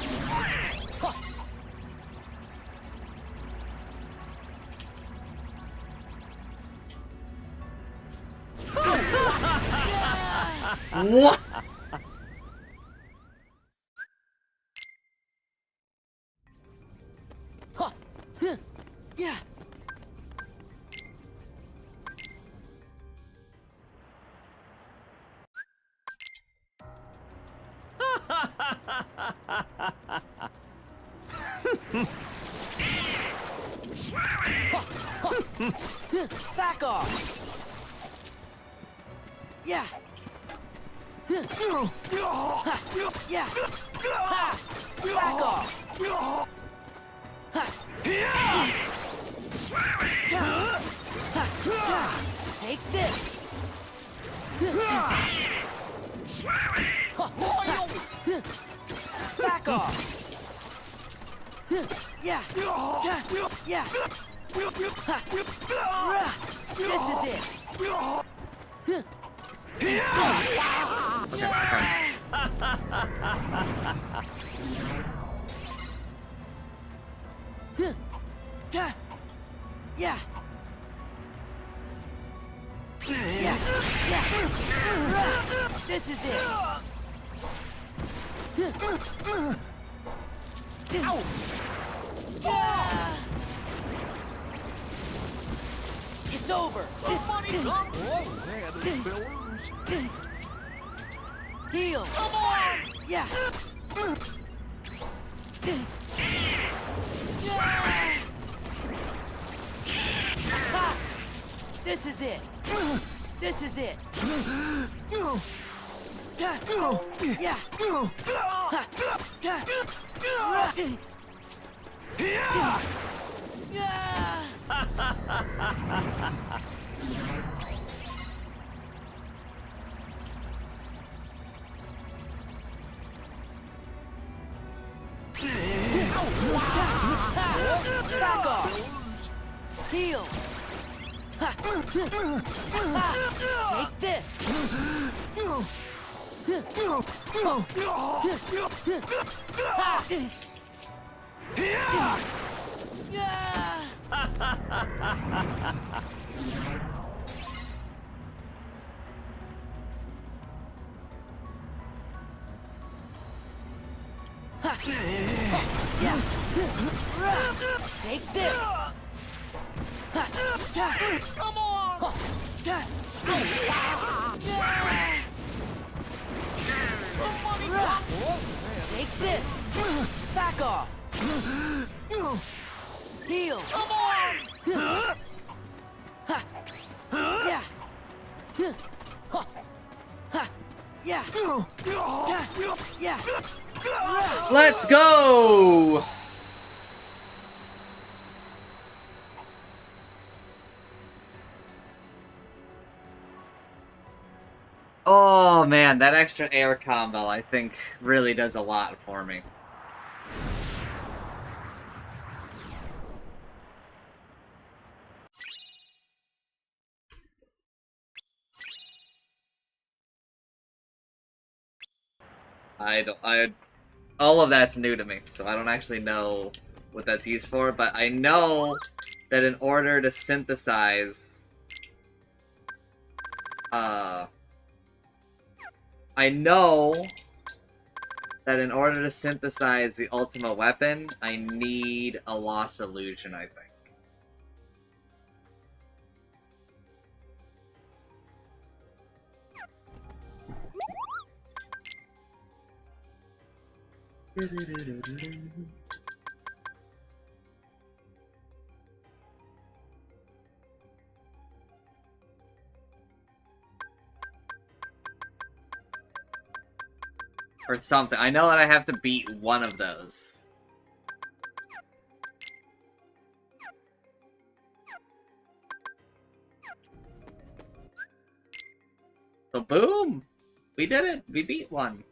What? Yeah. Back off. Yeah. Yeah. Back off. Take this. Back off. Yeah. Yeah. This is it. Yeah. Yeah. Yeah. This is it. Ow! Yeah! It's over. Somebody come on, man, fellers. Heal. Come on. Yeah. Ha! This is it. This is it. Yeah. Back off. Heal. Take this. Take this. Come on. Take this. Back off. Heal. Come on. Yeah. Yeah. Yeah. Let's go! Oh man, that extra air combo I think really does a lot for me. All of that's new to me, so I don't actually know what that's used for, but I know that in order to synthesize, I know that in order to synthesize the Ultima weapon, I need a Lost Illusion, I think. Or something. I know that I have to beat one of those. So boom! We did it! We beat one.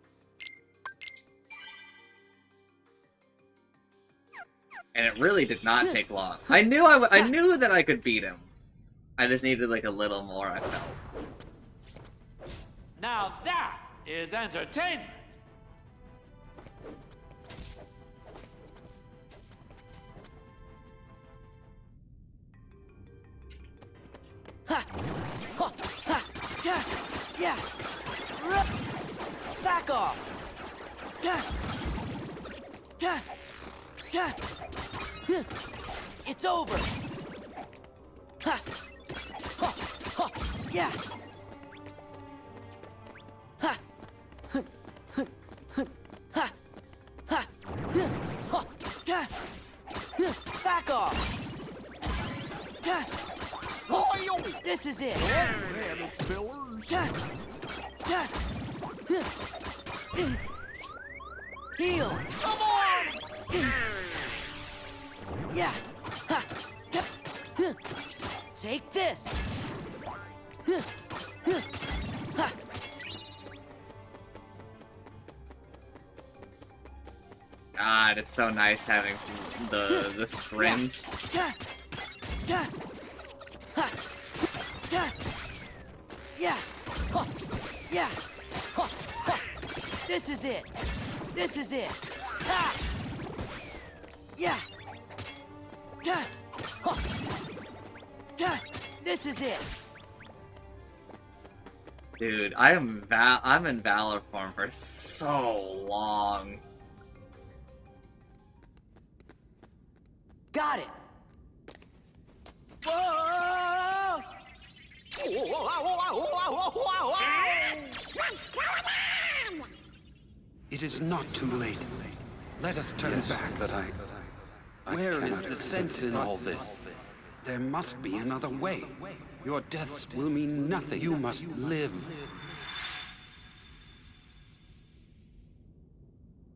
And it really did not take long. I knew that I could beat him. I just needed like a little more, I felt. Now that is entertainment. Yeah. Back off. It's over. Yeah. Back off. This is it. Heal. Come on. Yeah. Take this. God, it's so nice having the sprint. Yeah. Yeah. This is it. This is it. Ha! Yeah. This is it. Dude, I'm in Valor form for so long. Got it. Whoa! What's going on? It is not too late. Let us turn back. But where is the sense in all this? There must be another way. Your deaths will mean nothing. You must live.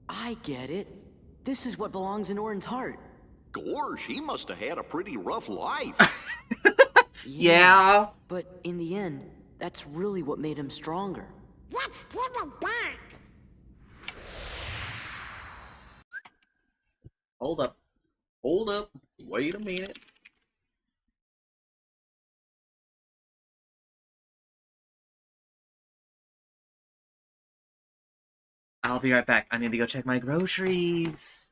I get it. This is what belongs in Orin's heart. Gosh, he must have had a pretty rough life. Yeah. But in the end, that's really what made him stronger. Let's give it back. Hold up. Hold up. Wait a minute. I'll be right back. I need to go check my groceries.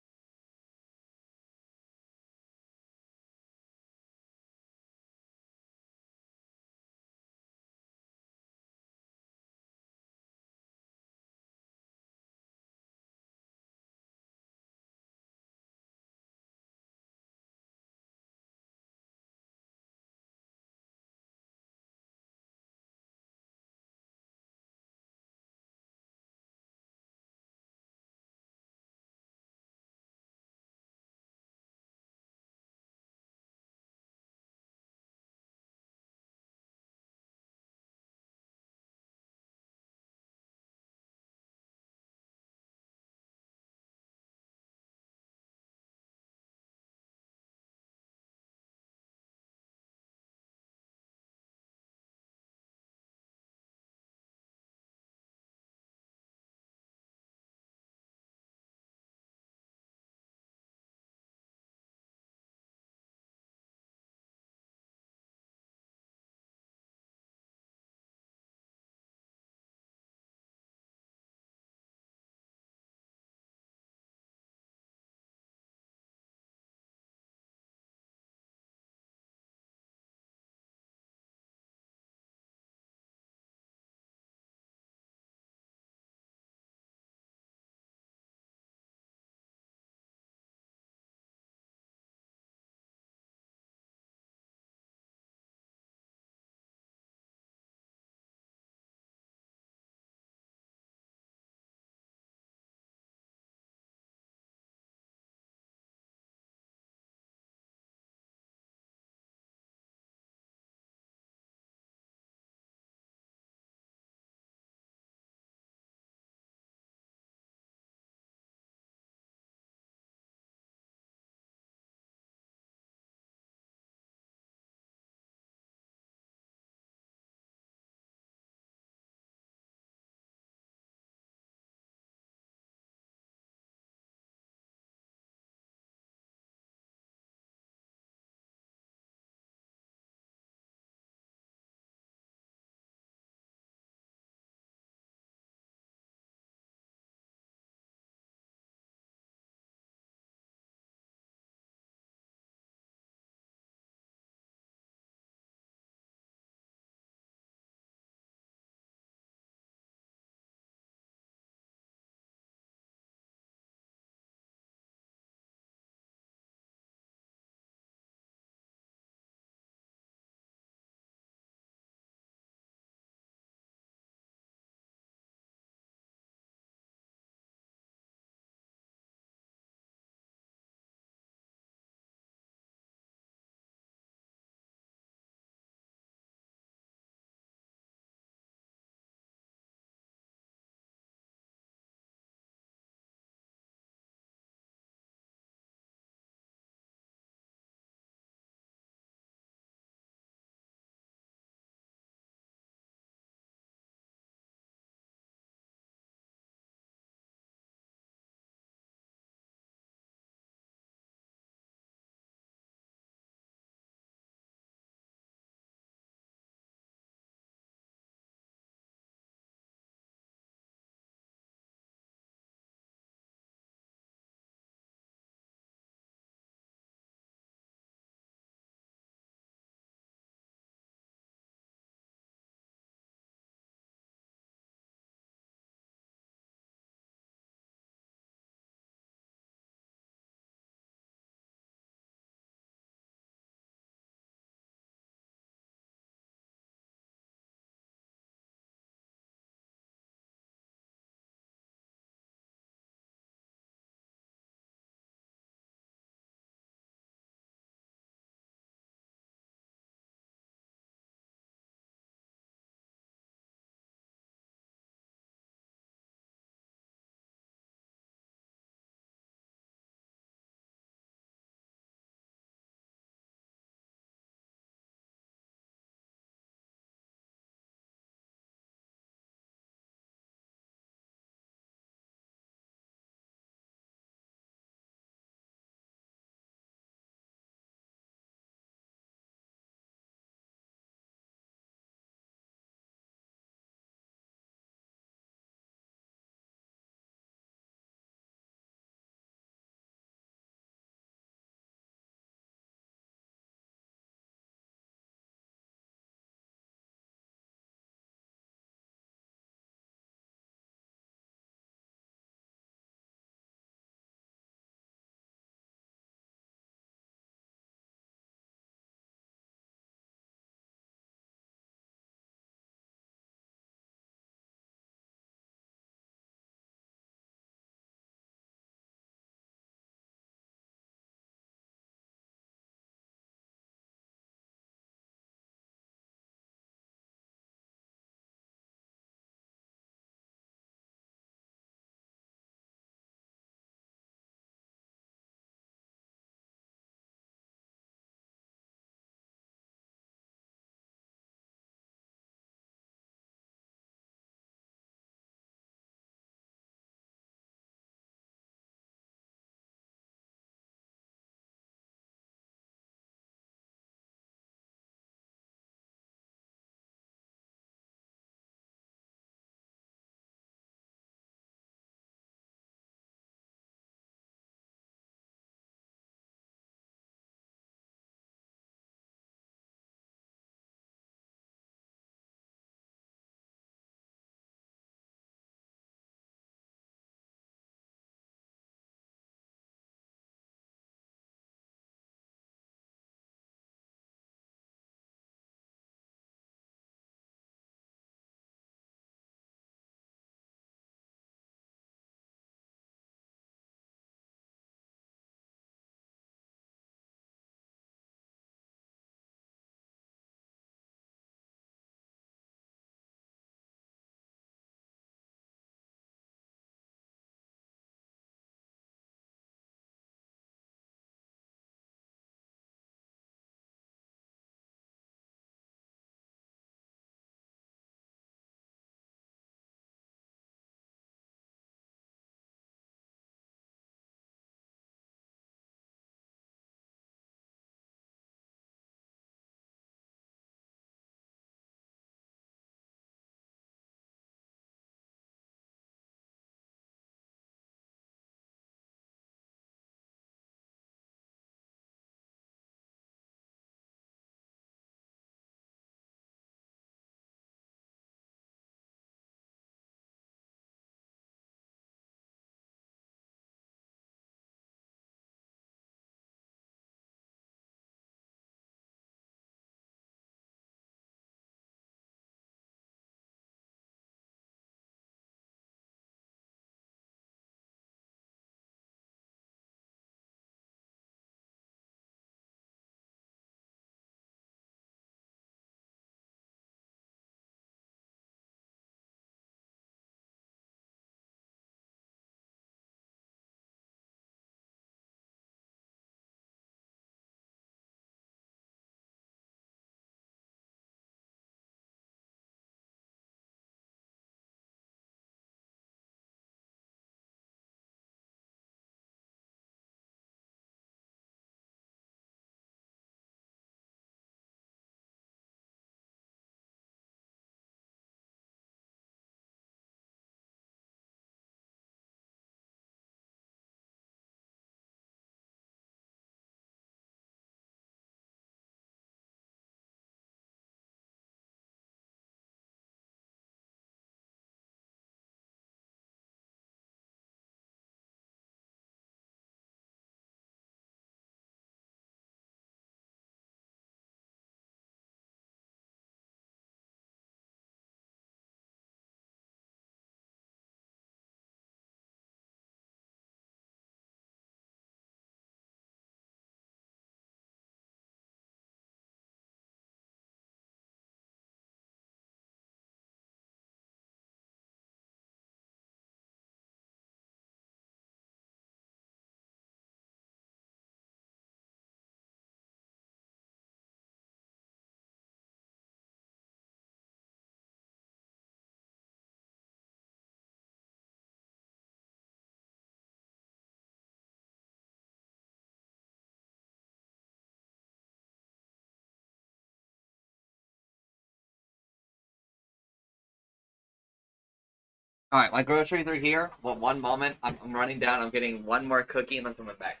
All right, my groceries are here. Well, one moment. I'm running down. I'm getting one more cookie and then coming back.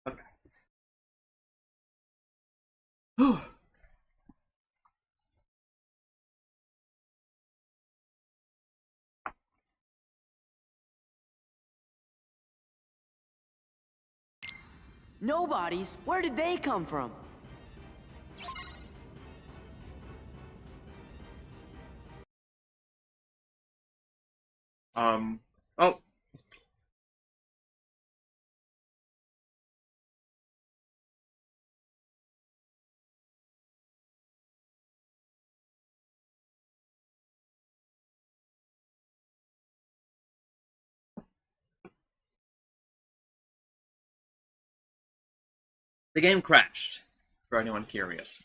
Okay. Nobodies? Where did they come from? Oh. The game crashed, for anyone curious.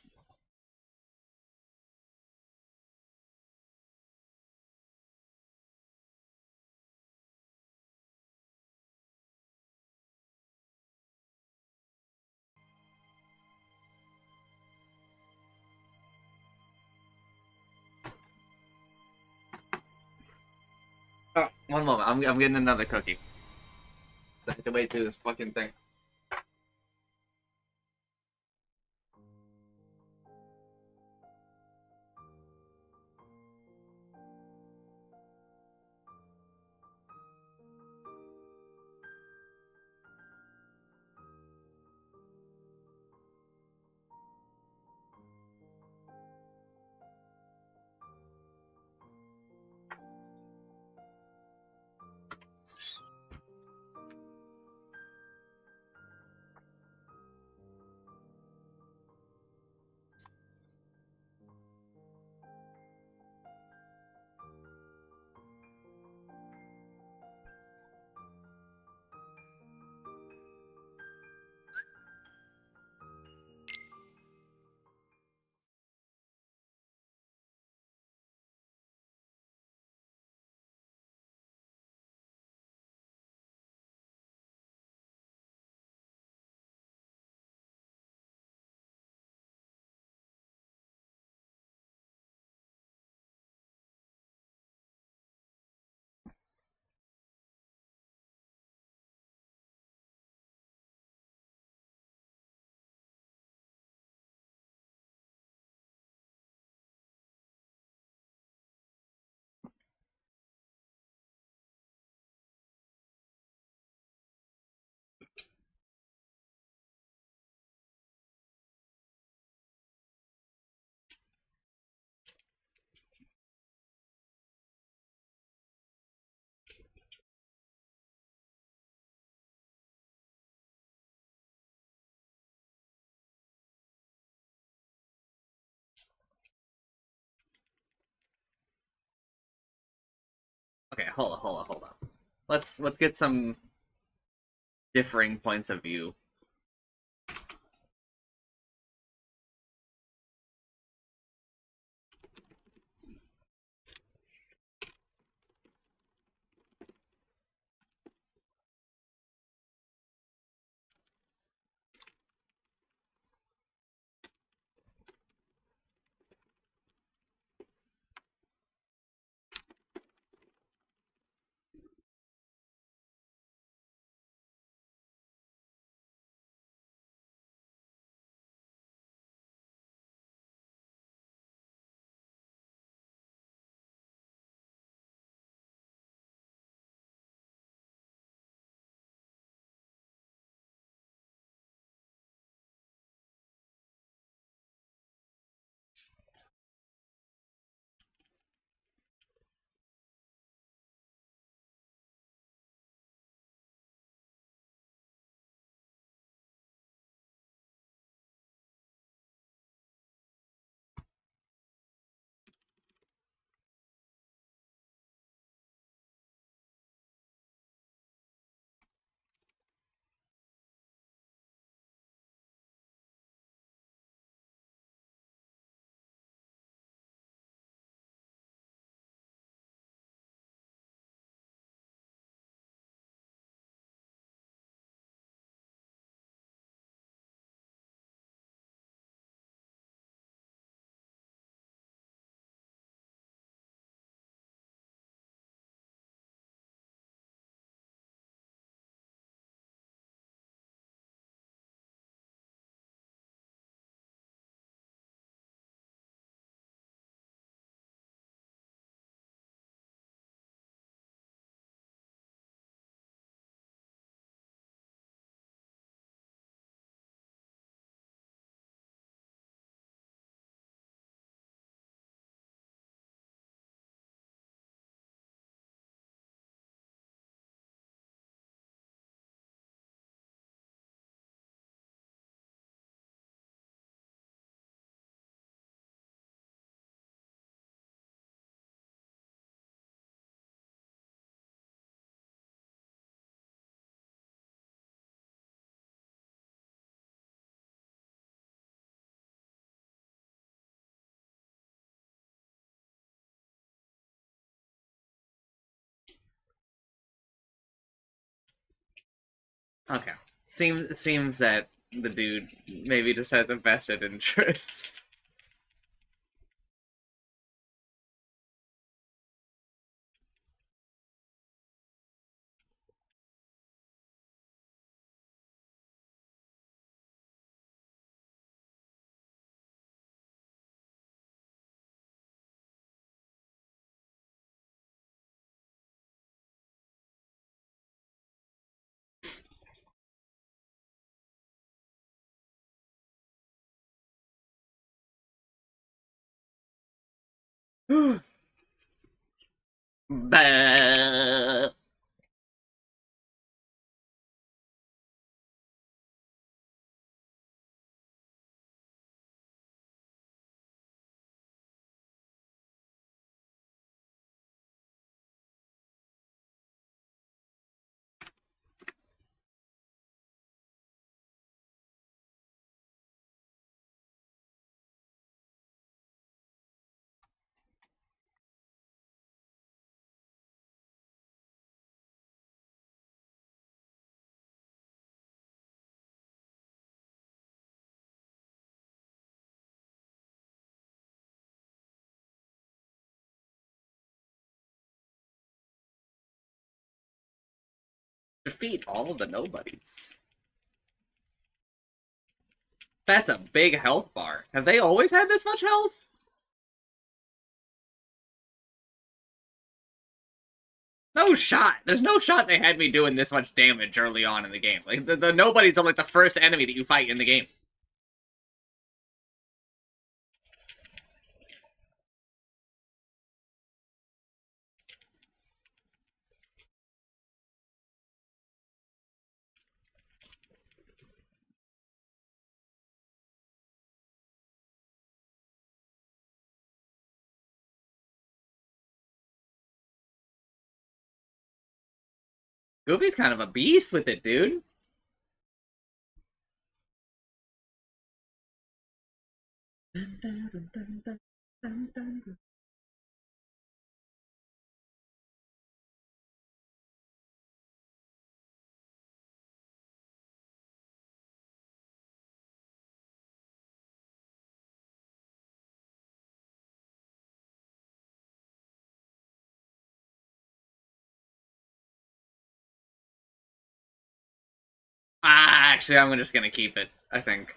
Oh, one moment. I'm getting another cookie. I have to wait through this fucking thing. Okay, hold on. Let's get some differing points of view. Okay. Seems that the dude maybe just has a vested interest. Bah. Defeat all of the nobodies. That's a big health bar. Have they always had this much health? No shot. There's no shot they had me doing this much damage early on in the game. Like, the nobodies are like the first enemy that you fight in the game. Goofy's kind of a beast with it, dude. Actually, I'm just gonna keep it, I think.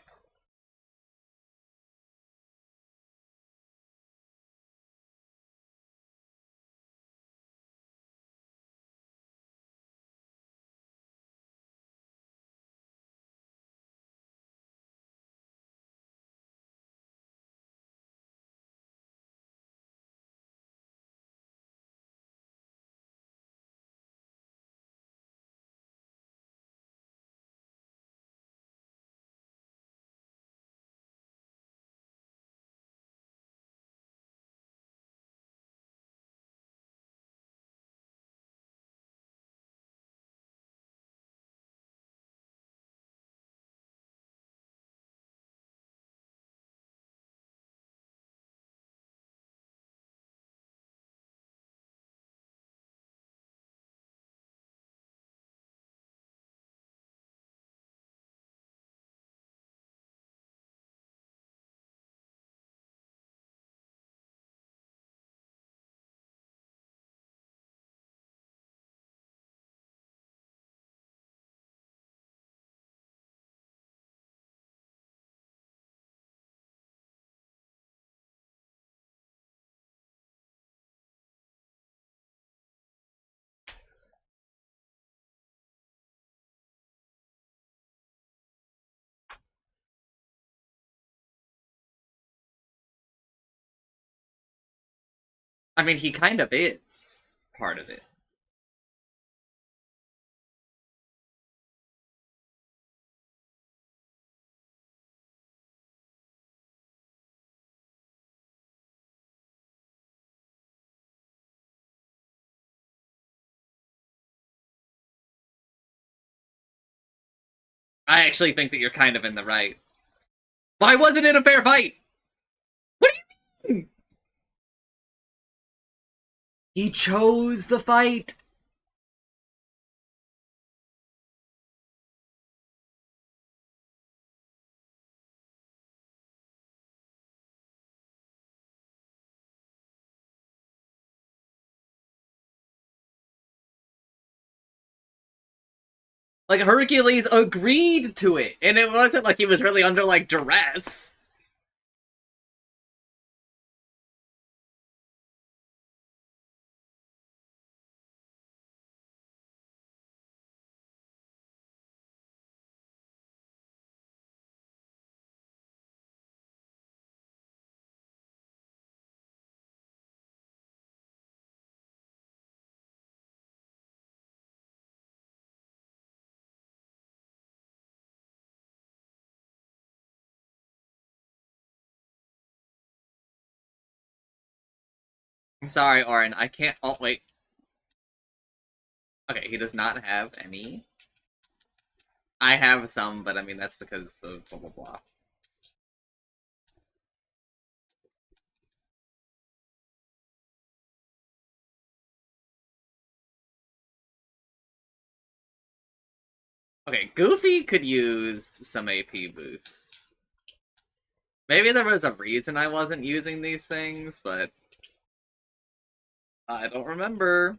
I mean, he kind of is part of it. I actually think that you're kind of in the right. Why wasn't it a fair fight? What do you mean? He chose the fight. Like, Hercules agreed to it, and it wasn't like he was really under, like, duress. I'm sorry, Orin, I can't. Oh, wait. Okay, he does not have any. I have some, but I mean, that's because of blah blah blah. Okay, Goofy could use some AP boosts. Maybe there was a reason I wasn't using these things, but I don't remember.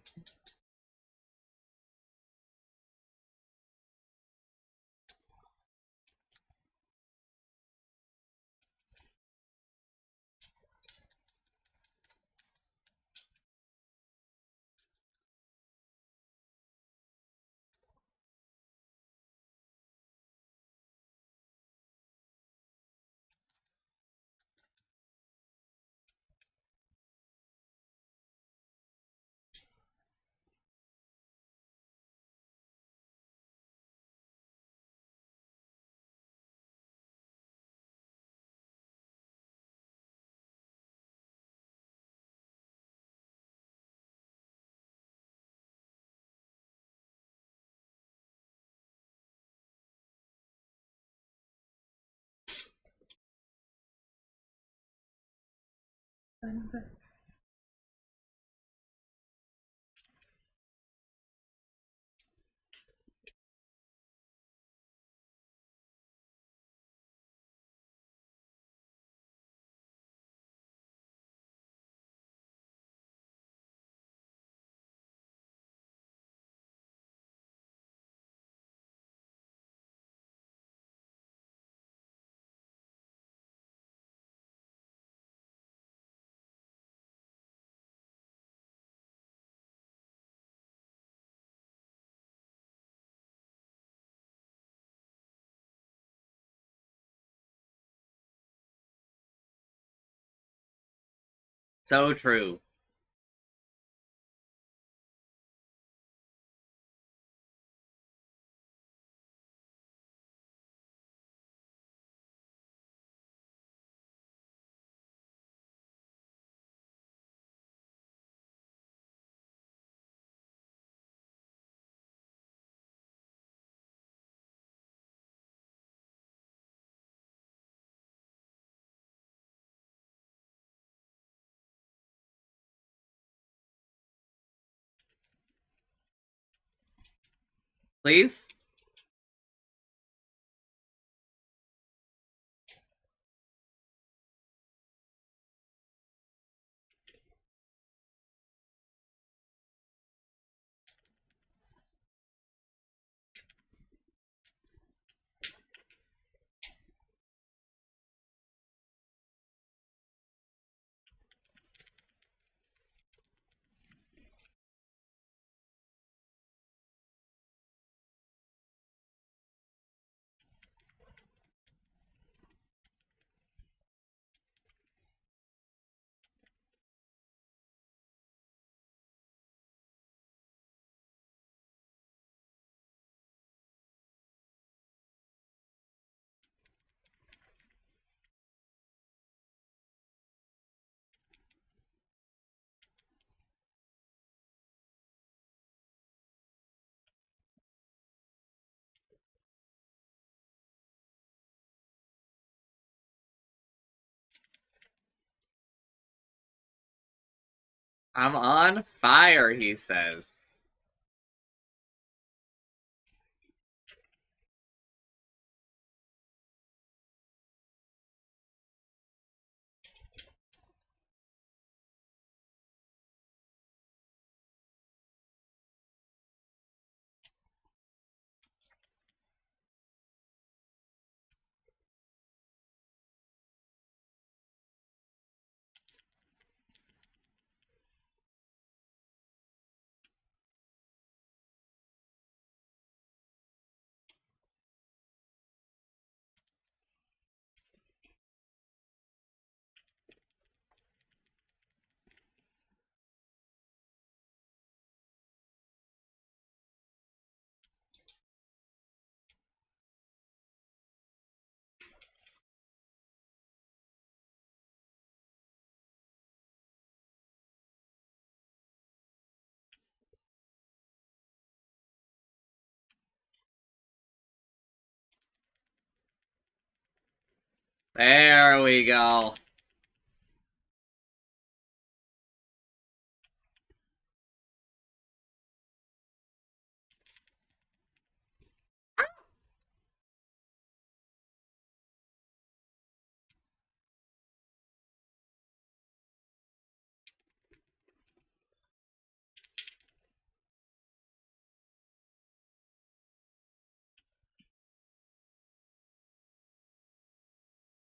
So true. Please? I'm on fire, he says. There we go.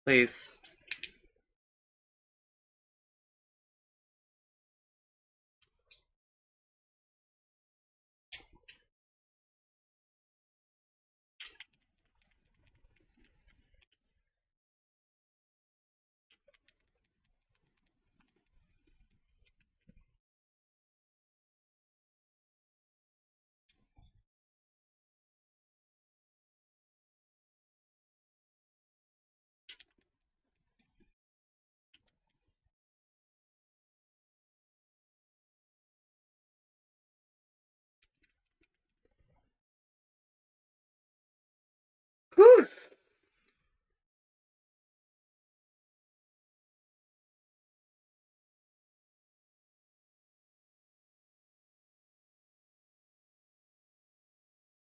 Please. Whew.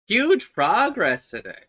Huge progress today.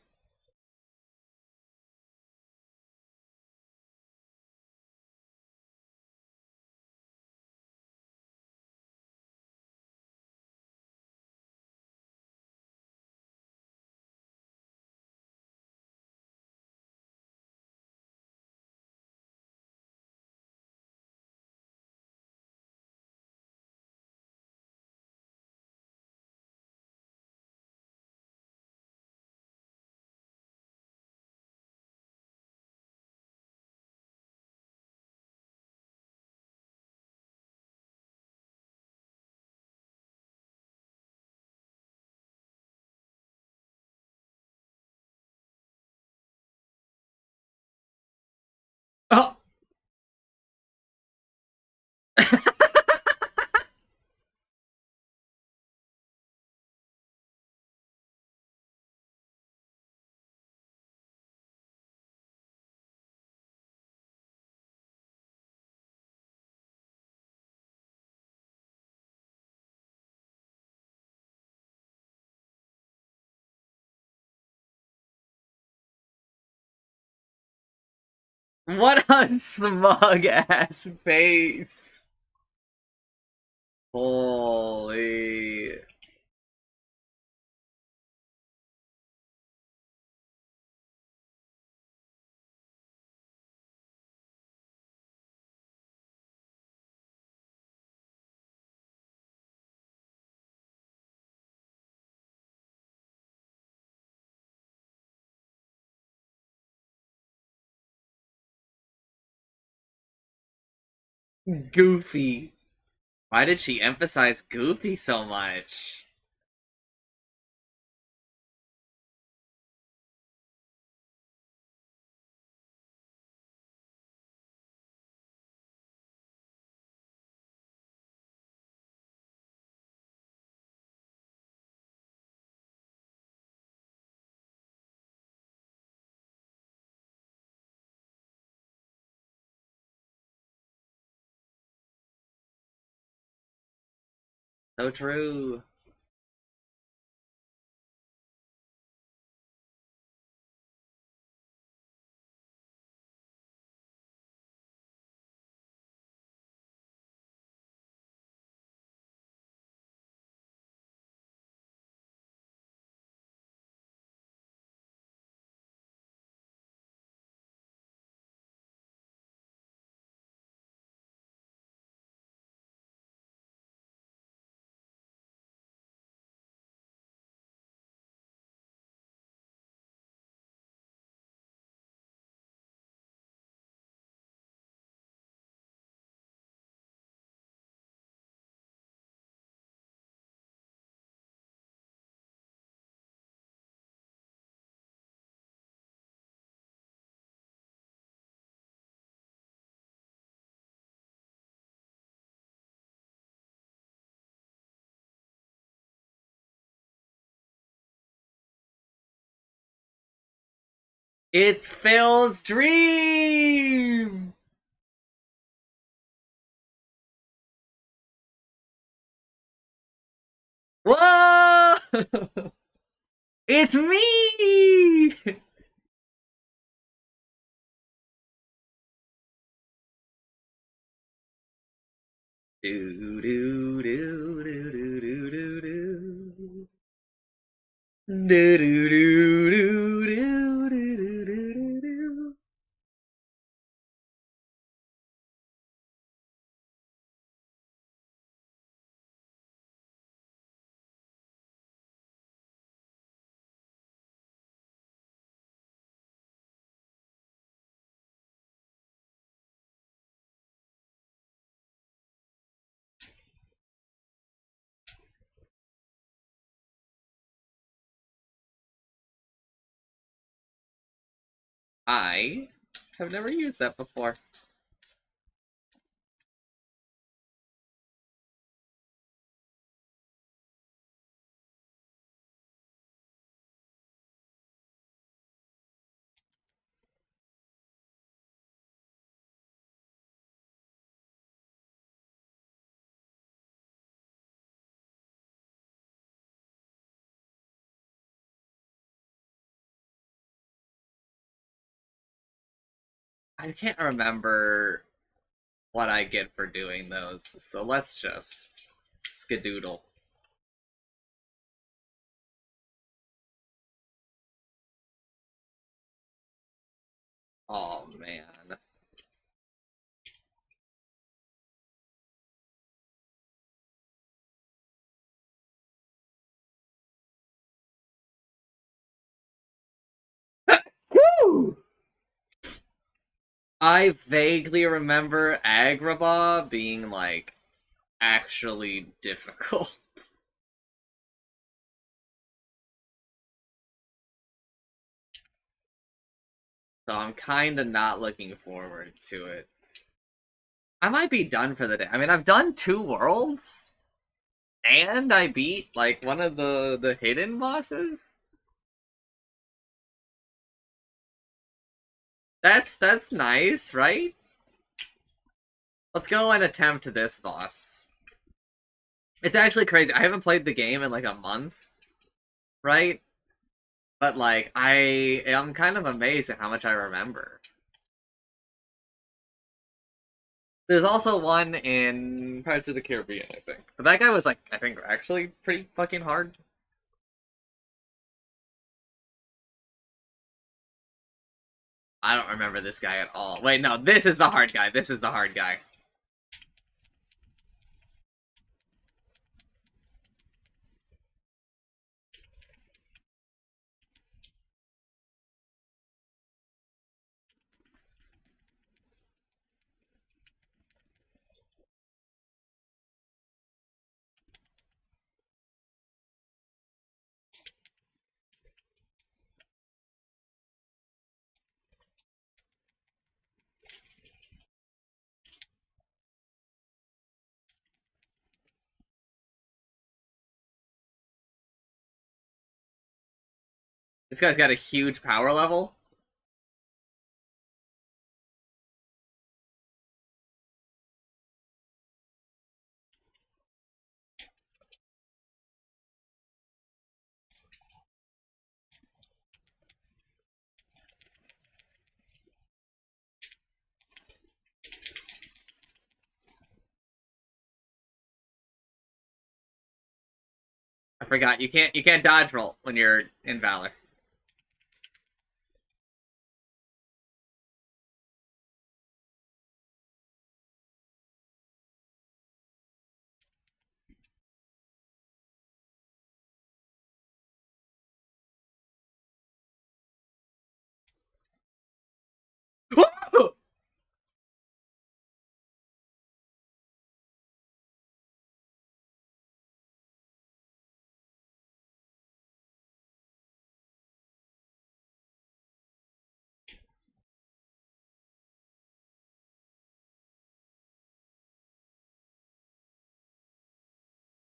Oh. What a smug ass face. Holy. Goofy. Why did she emphasize Goofy so much? So true. It's Phil's dream! Whoa! It's me! Do do do do do do do do. Do do do do do do do do. I have never used that before. I can't remember what I get for doing those, so let's just skedoodle. Oh man. Woo! I vaguely remember Agrabah being like actually difficult. So I'm kind of not looking forward to it. I might be done for the day. I mean, I've done 2 worlds, and I beat like one of the hidden bosses. That's nice, right? Let's go and attempt this boss. It's actually crazy. I haven't played the game in like a month, right? But like I am kind of amazed at how much I remember. There's also one in Pirates of the Caribbean, I think. But that guy was like, I think, actually pretty fucking hard. I don't remember this guy at all. Wait, no, this is the hard guy. This is the hard guy. This guy's got a huge power level. I forgot, you can't dodge roll when you're in Valor.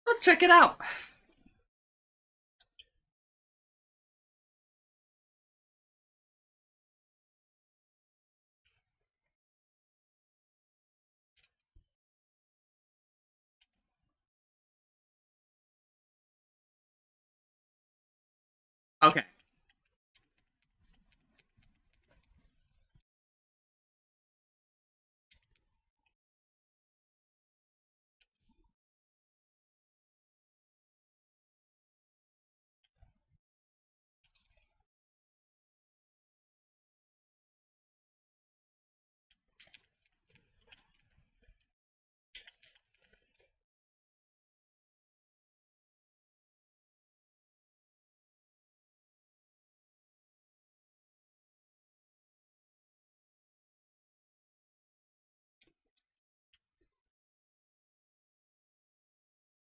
Let's check it out. Okay.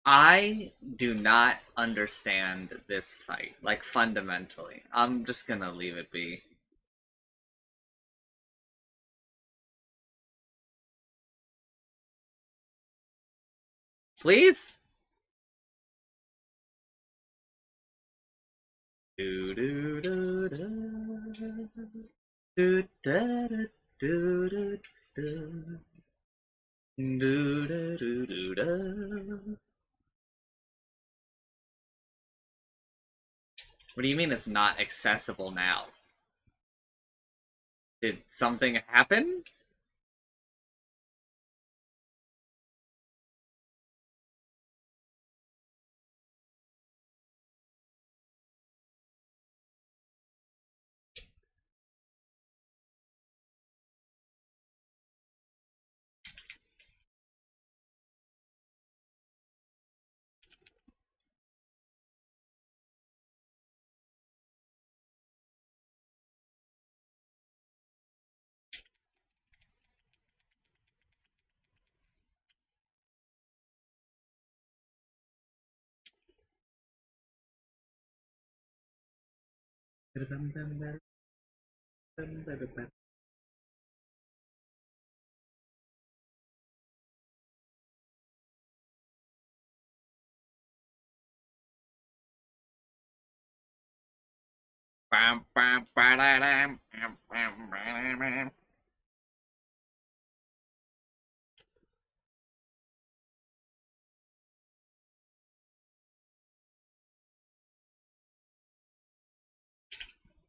I do not understand this fight, like fundamentally. I'm just gonna leave it be. Please? Do do do do do do do do do do do do do do. What do you mean it's not accessible now? Did something happen?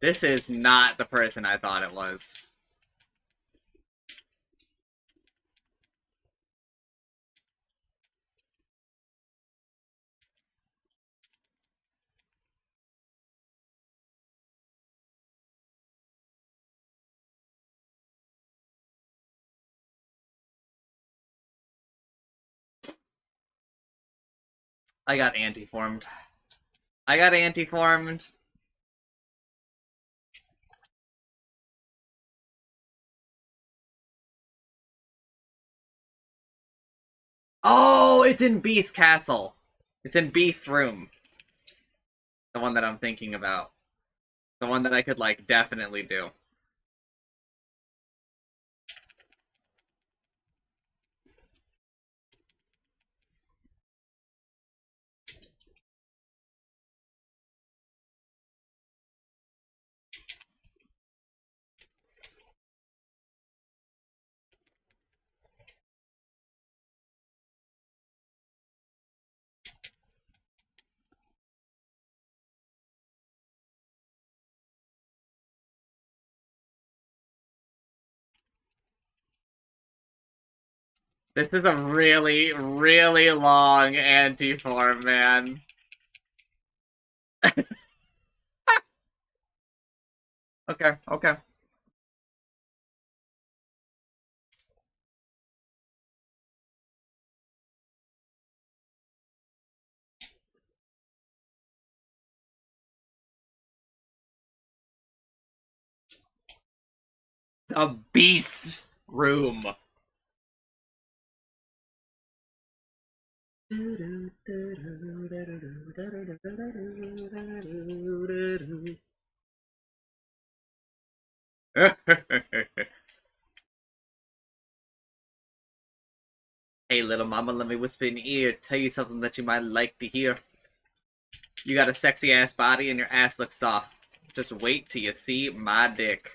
This is not the person I thought it was. I got anti-formed. I got anti-formed. Oh, it's in Beast's castle. It's in Beast's room. The one that I'm thinking about. The one that I could, like, definitely do. This is a really, really long anti-form, man. Okay, okay. A Beast's room. Hey, little mama, let me whisper in your ear, tell you something that you might like to hear. You got a sexy ass body and your ass looks soft. Just wait till you see my dick.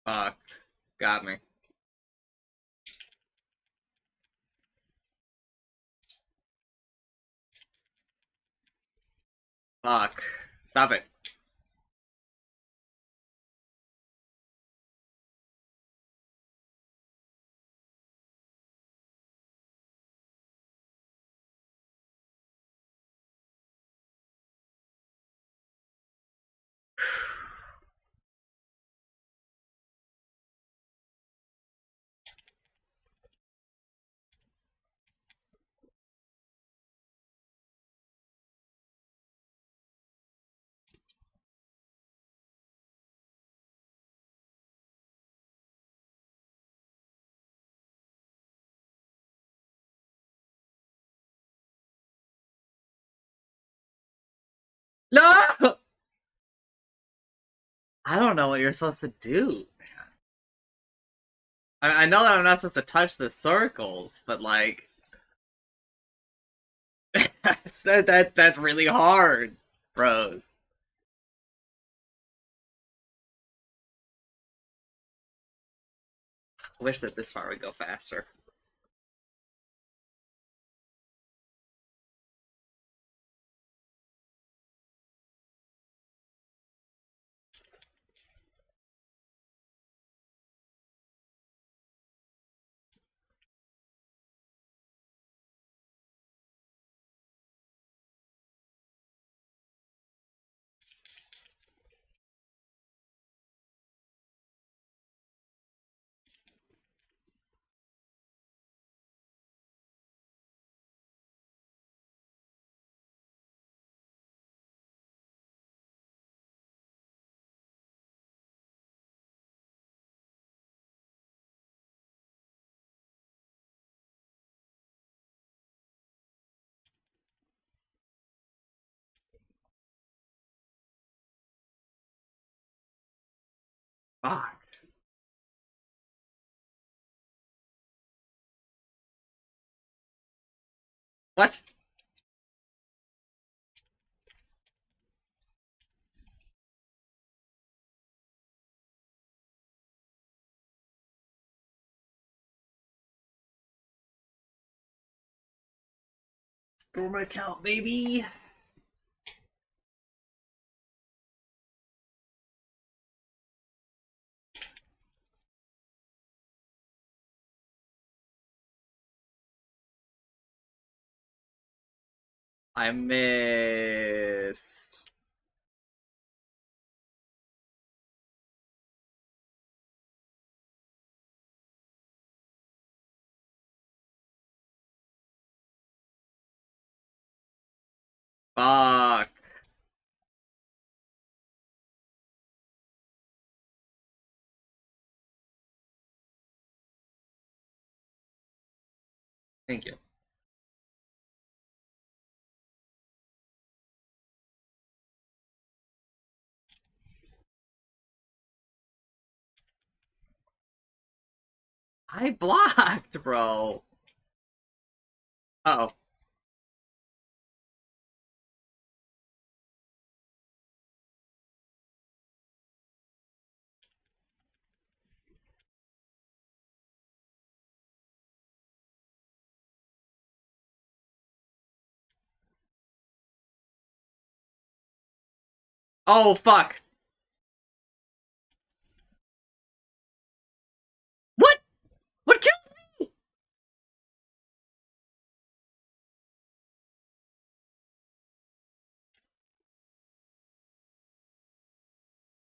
Fuck. Got me. Fuck. Stop it. No! I don't know what you're supposed to do. I know that I'm not supposed to touch the circles, but like that's really hard, bros. I wish that this far would go faster. Fuck. What? Store my account, baby. I missed. Fuck. Thank you. I blocked, bro. Uh oh. Oh, fuck. What? What killed me?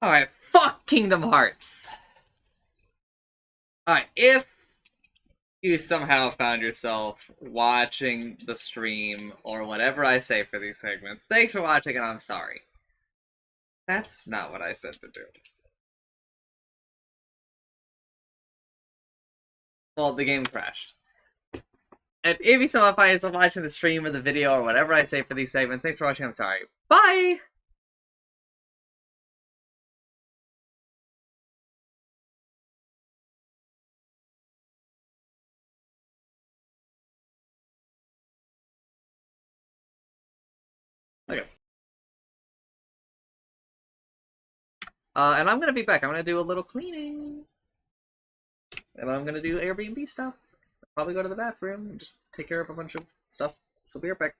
Alright, fuck Kingdom Hearts. Alright, if you somehow found yourself watching the stream or whatever I say for these segments, thanks for watching and I'm sorry. That's not what I said to do. Well, the game crashed. And if you somehow find yourself watching the stream or the video or whatever I say for these segments, thanks for watching, I'm sorry. Bye! And I'm gonna be back. I'm gonna do a little cleaning. And I'm gonna do Airbnb stuff. Probably go to the bathroom and just take care of a bunch of stuff. So be right back.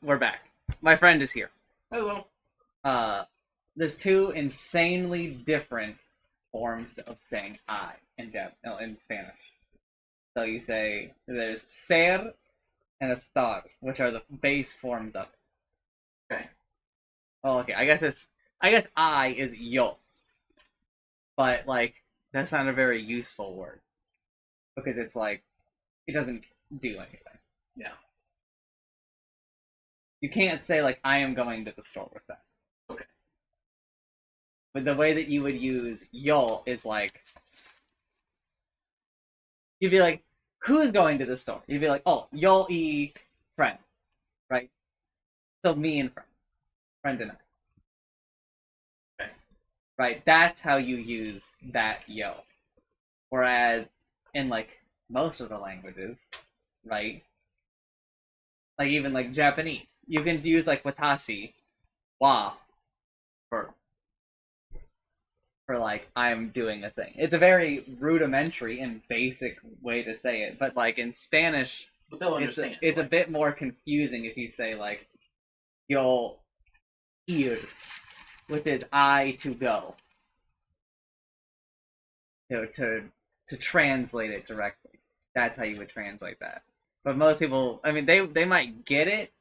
we're back. My friend is here. Hello. There's two insanely different forms of saying I in Spanish. So you say there's ser and estar, which are the base forms of it. Okay. Oh, okay. I guess I is yo, but like that's not a very useful word because it's like it doesn't do anything. Yeah. You can't say like I am going to the store with that. Okay. But the way that you would use yo is like you'd be like, who's going to the store? You'd be like, oh, yo y friend, right? So me and friend and I. Okay. Right, that's how you use that yo. Whereas in like most of the languages, right? Like even like Japanese, you can use like watashi, wa, for like I'm doing a thing. It's a very rudimentary and basic way to say it, but like in Spanish, but they'll understand. It's a bit more confusing if you say like yo ir, which is I to go. To translate it directly. That's how you would translate that. But most people, I mean, they might get it,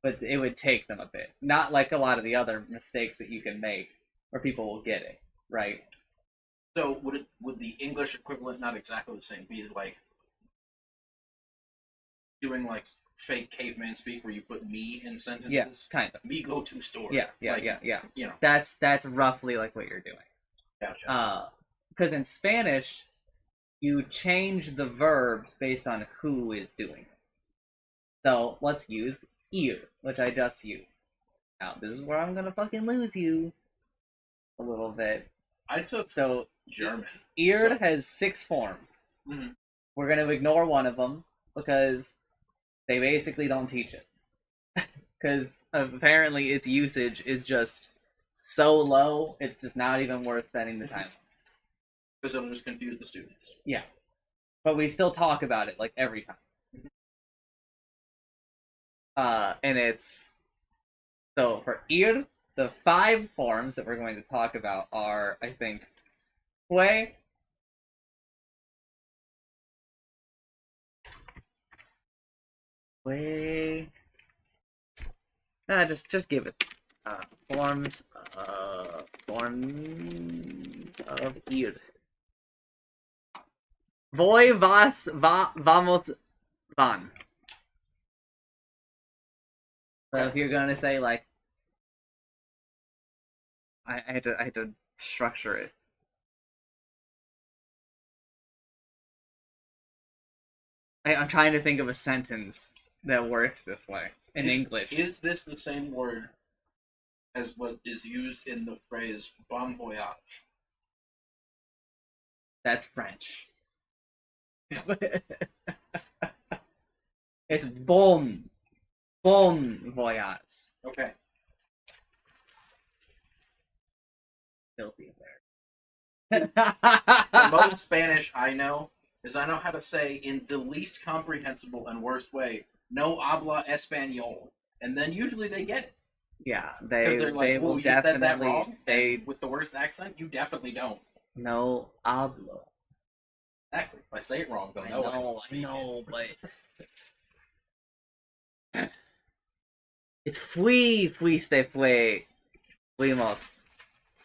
but it would take them a bit. Not like a lot of the other mistakes that you can make, where people will get it, right? So would the English equivalent, not exactly the same, be like doing like fake caveman speak where you put me in sentences? Yeah, kind of. Me go to store. Yeah. You know. That's roughly like what you're doing. Gotcha. Because in Spanish, you change the verbs based on who is doing it. So let's use ir, which I just used. Now this is where I'm gonna fucking lose you a little bit. I took German. Ir has 6 forms. Mm-hmm. We're gonna ignore one of them because they basically don't teach it. Because apparently its usage is just so low, it's just not even worth spending the time on. Because it'll just confuse the students. Yeah. But we still talk about it, like, every time. And it's... So, for ir, the 5 forms that we're going to talk about are, I think, fue, just give it. Forms of ir. Voy, vas, vamos, van. So if you're gonna say like, I had to structure it. I'm trying to think of a sentence that works this way in English. Is this the same word as what is used in the phrase bon voyage? That's French. It's bon voyage. Okay. Filthy there. The most Spanish I know is I know how to say in the least comprehensible and worst way, no habla español. And then usually they get it. Yeah, they like, will you said that definitely wrong? And with the worst accent, you definitely don't. No hablo. Exactly. If I say it wrong, they'll I know. know, but it's fuiste, fue, fuimos,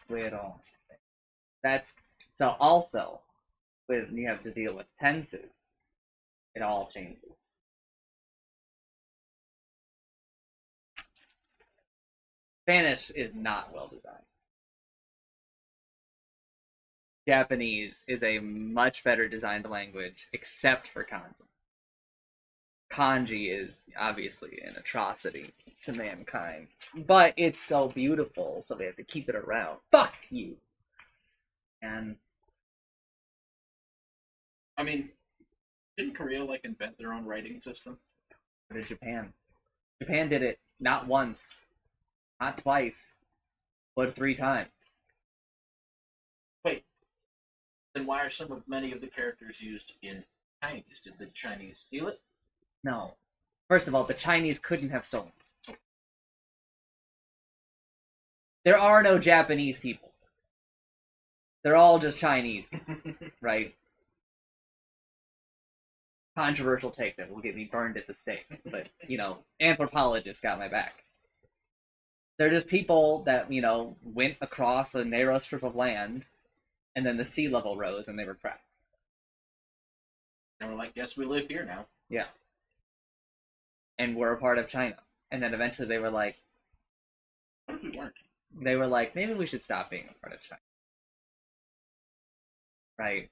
fueron. That's so. Also, when you have to deal with tenses, it all changes. Spanish is not well designed. Japanese is a much better designed language, except for kanji. Kanji is obviously an atrocity to mankind, but it's so beautiful, so they have to keep it around. Fuck you! And I mean, didn't Korea like invent their own writing system? So did Japan. Japan did it not once, not twice, but 3 times. Wait, then why are many of the characters used in Chinese? Did the Chinese steal it? No. First of all, the Chinese couldn't have stolen. There are no Japanese people. They're all just Chinese, right? Controversial take that will get me burned at the stake, but anthropologists got my back. They're just people that went across a narrow strip of land, and then the sea level rose, and they were trapped. And we're like, guess we live here now. Yeah. And we're a part of China. And then eventually they were like, what if we weren't? They were like, maybe we should stop being a part of China. Right?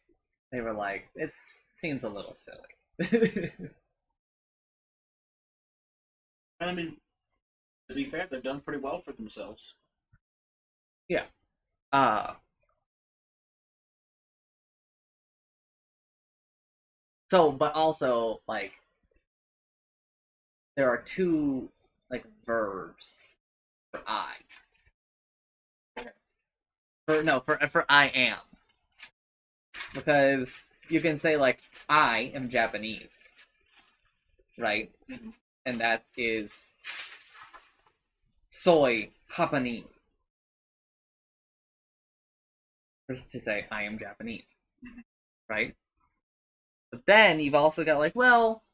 They were like, it seems a little silly. I mean, to be fair, they've done pretty well for themselves. Yeah. So, but also, like, there are two, like, verbs for I. For I am. Because you can say, like, I am Japanese. Right? Mm-hmm. And that is soy Japanese. First to say, I am Japanese. Mm-hmm. Right? But then you've also got, like, well,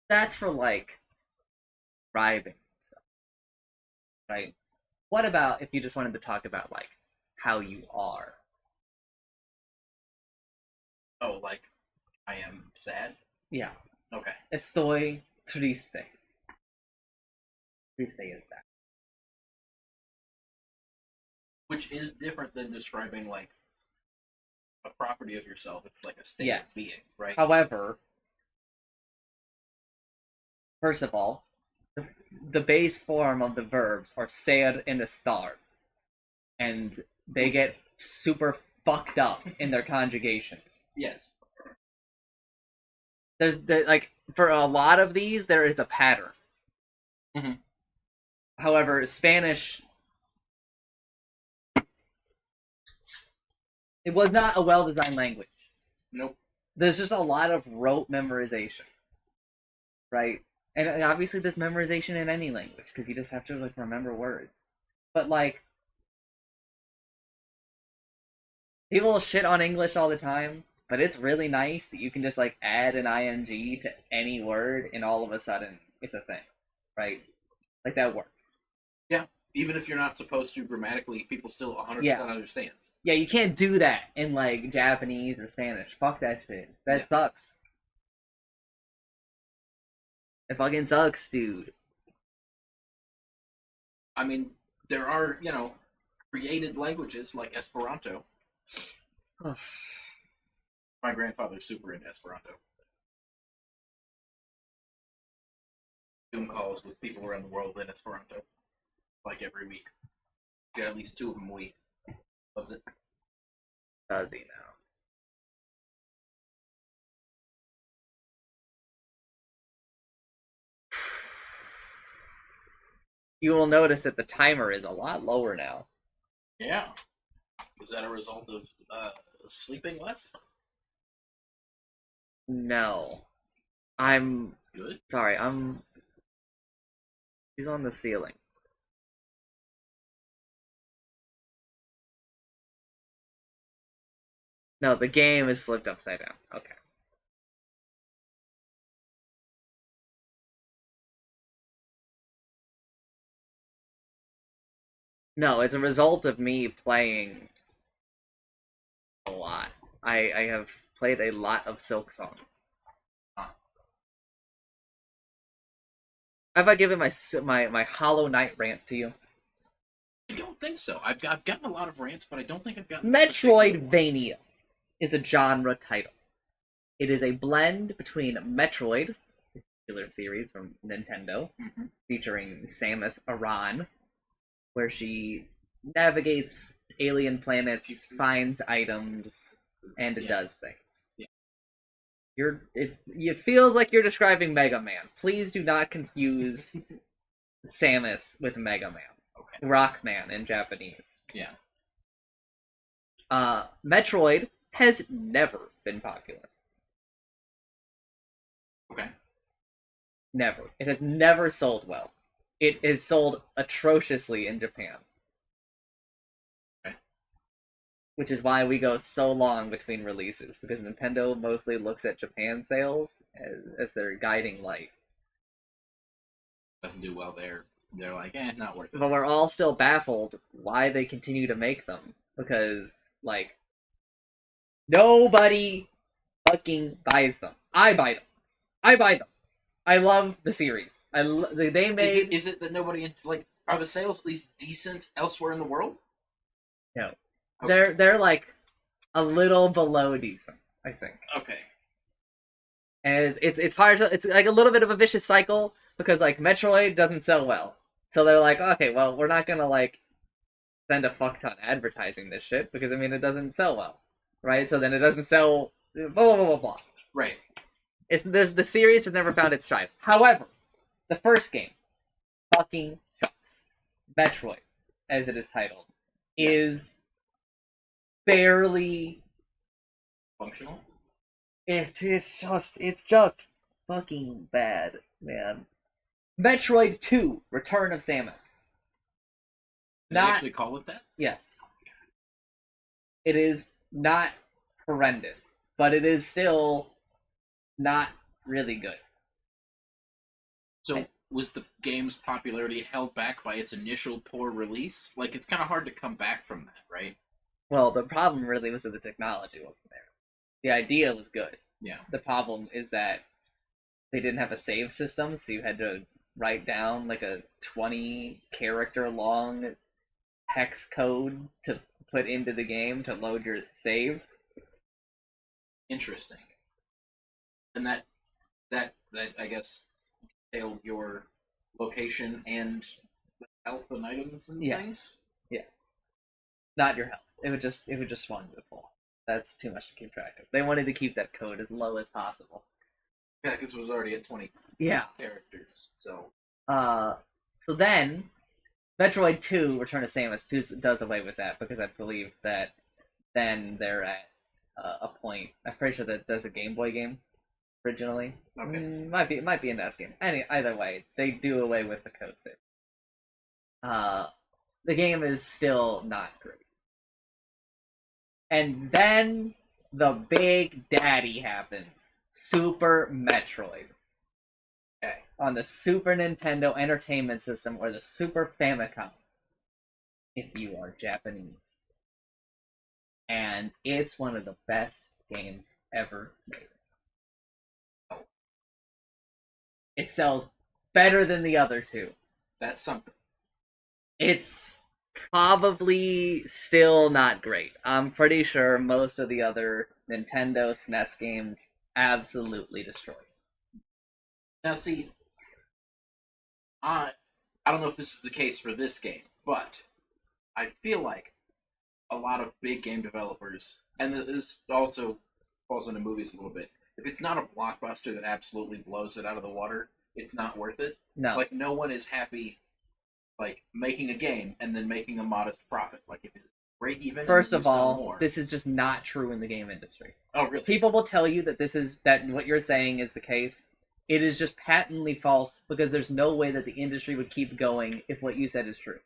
that's for, like, driving stuff. Right? What about if you just wanted to talk about, like, how you are? Oh, like, I am sad? Yeah. Okay. Estoy triste. Triste is sad. Which is different than describing, like, a property of yourself. It's like a state Yes. of being, right? However, first of all, the base form of the verbs are ser and estar. And they get super fucked up in their conjugations. Yes. Like, for a lot of these, there is a pattern. Mm-hmm. However, Spanish, it was not a well-designed language. Nope. There's just a lot of rote memorization, right? And obviously there's memorization in any language, because you just have to, like, remember words. But, like, people shit on English all the time, but it's really nice that you can just, like, add an ing to any word, and all of a sudden, it's a thing, right? Like, that works. Yeah, even if you're not supposed to grammatically, people still 100% understand. Yeah, you can't do that in, like, Japanese or Spanish. Fuck that shit. That sucks. It fucking sucks, dude. I mean, there are, created languages like Esperanto. My grandfather's super into Esperanto. Zoom calls with people around the world in Esperanto, like every week. Yeah, at least 2 of them a week. Loves it. Does he now? You will notice that the timer is a lot lower now. Yeah. Is that a result of sleeping less? No. I'm... Good. Sorry, He's on the ceiling. No, the game is flipped upside down. Okay. No, it's a result of me playing a lot. I have played a lot of Silk Song. Have I given my Hollow Knight rant to you? I don't think so. I've gotten a lot of rants, but I don't think I've gotten Metroidvania is a genre title. It is a blend between Metroid, the popular series from Nintendo, featuring Samus Aran, where she navigates alien planets, finds items, and does things. Yeah. It feels like you're describing Mega Man. Please do not confuse Samus with Mega Man. Okay. Rockman in Japanese. Yeah. Metroid has never been popular. Okay. Never. It has never sold well. It is sold atrociously in Japan. which is why we go so long between releases, because Nintendo mostly looks at Japan sales as their guiding light. Doesn't do well there. They're like, not worth it. But we're all still baffled why they continue to make them, because, like, nobody fucking buys them. I buy them. I love the series. They made... Is it that nobody, like, are the sales at least decent elsewhere in the world? No. Okay. They're like a little below decent, I think. Okay. And it's partial. It's like a little bit of a vicious cycle because like Metroid doesn't sell well, so they're like, okay, well, we're not gonna like spend a fuck ton advertising this shit because I mean it doesn't sell well, right? So then it doesn't sell. Blah blah blah blah blah. Right. The series has never found its stride. However, the first game fucking sucks. Metroid, as it is titled, is barely functional. It's just fucking bad, man. Metroid 2: Return of Samus. Did they actually call it that? Yes. It is not horrendous, but it is still not really good. So was the game's popularity held back by its initial poor release? Like, it's kind of hard to come back from that, right? Well, the problem really was that the technology wasn't there. The idea was good. Yeah. The problem is that they didn't have a save system, so you had to write down like a 20-character long hex code to put into the game to load your save. Interesting. And that I guess detailed your location and health and items and things? Yes. Not your health. It would just spawn you to full. That's too much to keep track of. They wanted to keep that code as low as possible. Yeah, because it was already at 20 characters. So then Metroid 2: Return of Samus does away with that because I believe that then they're at a point. I'm pretty sure that there's a Game Boy game originally. Okay. It might be a NES game. Either way, they do away with the code save. The game is still not great. And then the big daddy happens. Super Metroid. Okay. On the Super Nintendo Entertainment System or the Super Famicom, if you are Japanese. And it's one of the best games ever made. It sells better than the other two. That's something. It's probably still not great. I'm pretty sure most of the other Nintendo SNES games absolutely destroyed. Now, see, I don't know if this is the case for this game, but I feel like a lot of big game developers, and this also falls into movies a little bit, if it's not a blockbuster that absolutely blows it out of the water, it's not worth it. No. Like, no one is happy, like, making a game and then making a modest profit. Like, if it's break even, First and of you sell all, more. this is just not true in the game industry. Oh, really? People will tell you that what you're saying is the case. It is just patently false because there's no way that the industry would keep going if what you said is true.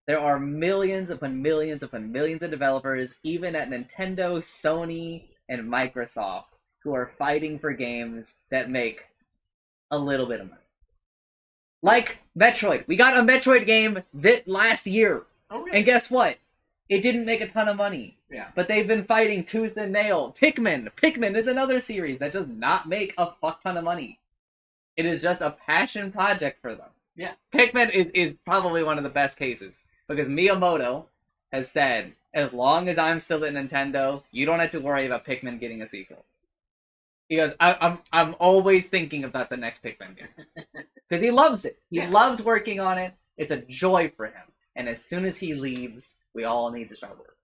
There are millions upon millions upon millions of developers, even at Nintendo, Sony, and Microsoft, who are fighting for games that make a little bit of money. Like Metroid. We got a Metroid game last year. Oh, really? And guess what? It didn't make a ton of money. Yeah. But they've been fighting tooth and nail. Pikmin is another series that does not make a fuck ton of money. It is just a passion project for them. Yeah. Pikmin is probably one of the best cases. Because Miyamoto has said, as long as I'm still at Nintendo, you don't have to worry about Pikmin getting a sequel. He goes, I'm always thinking about the next Pikmin game. Because he loves it. He loves working on it. It's a joy for him. And as soon as he leaves, we all need to start work.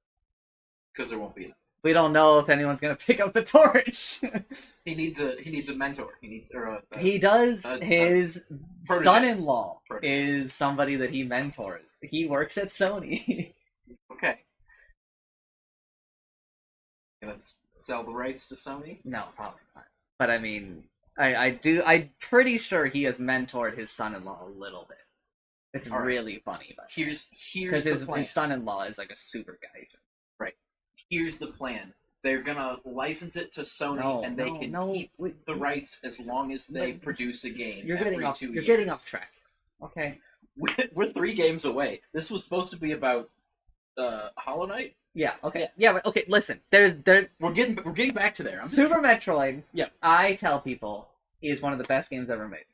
Because there won't be enough. We don't know if anyone's going to pick up the torch. He needs a mentor. He does. His protege. son-in-law is somebody that he mentors. He works at Sony. Okay. Gonna sell the rights to Sony? No, probably not. But I mean, I'm pretty sure he has mentored his son-in-law a little bit. It's really funny. Here's because the plan. his son-in-law is like a super guy. Right. here's the plan. They're gonna license it to Sony, and they can keep the rights as long as they produce a game. You're every getting off. 2 You're years. getting off track. Okay. We're 3 games away. This was supposed to be about Hollow Knight. Yeah. Okay. Yeah. But okay. Listen. We're getting back to there. Super Metroid. Yeah. I tell people is one of the best games ever made.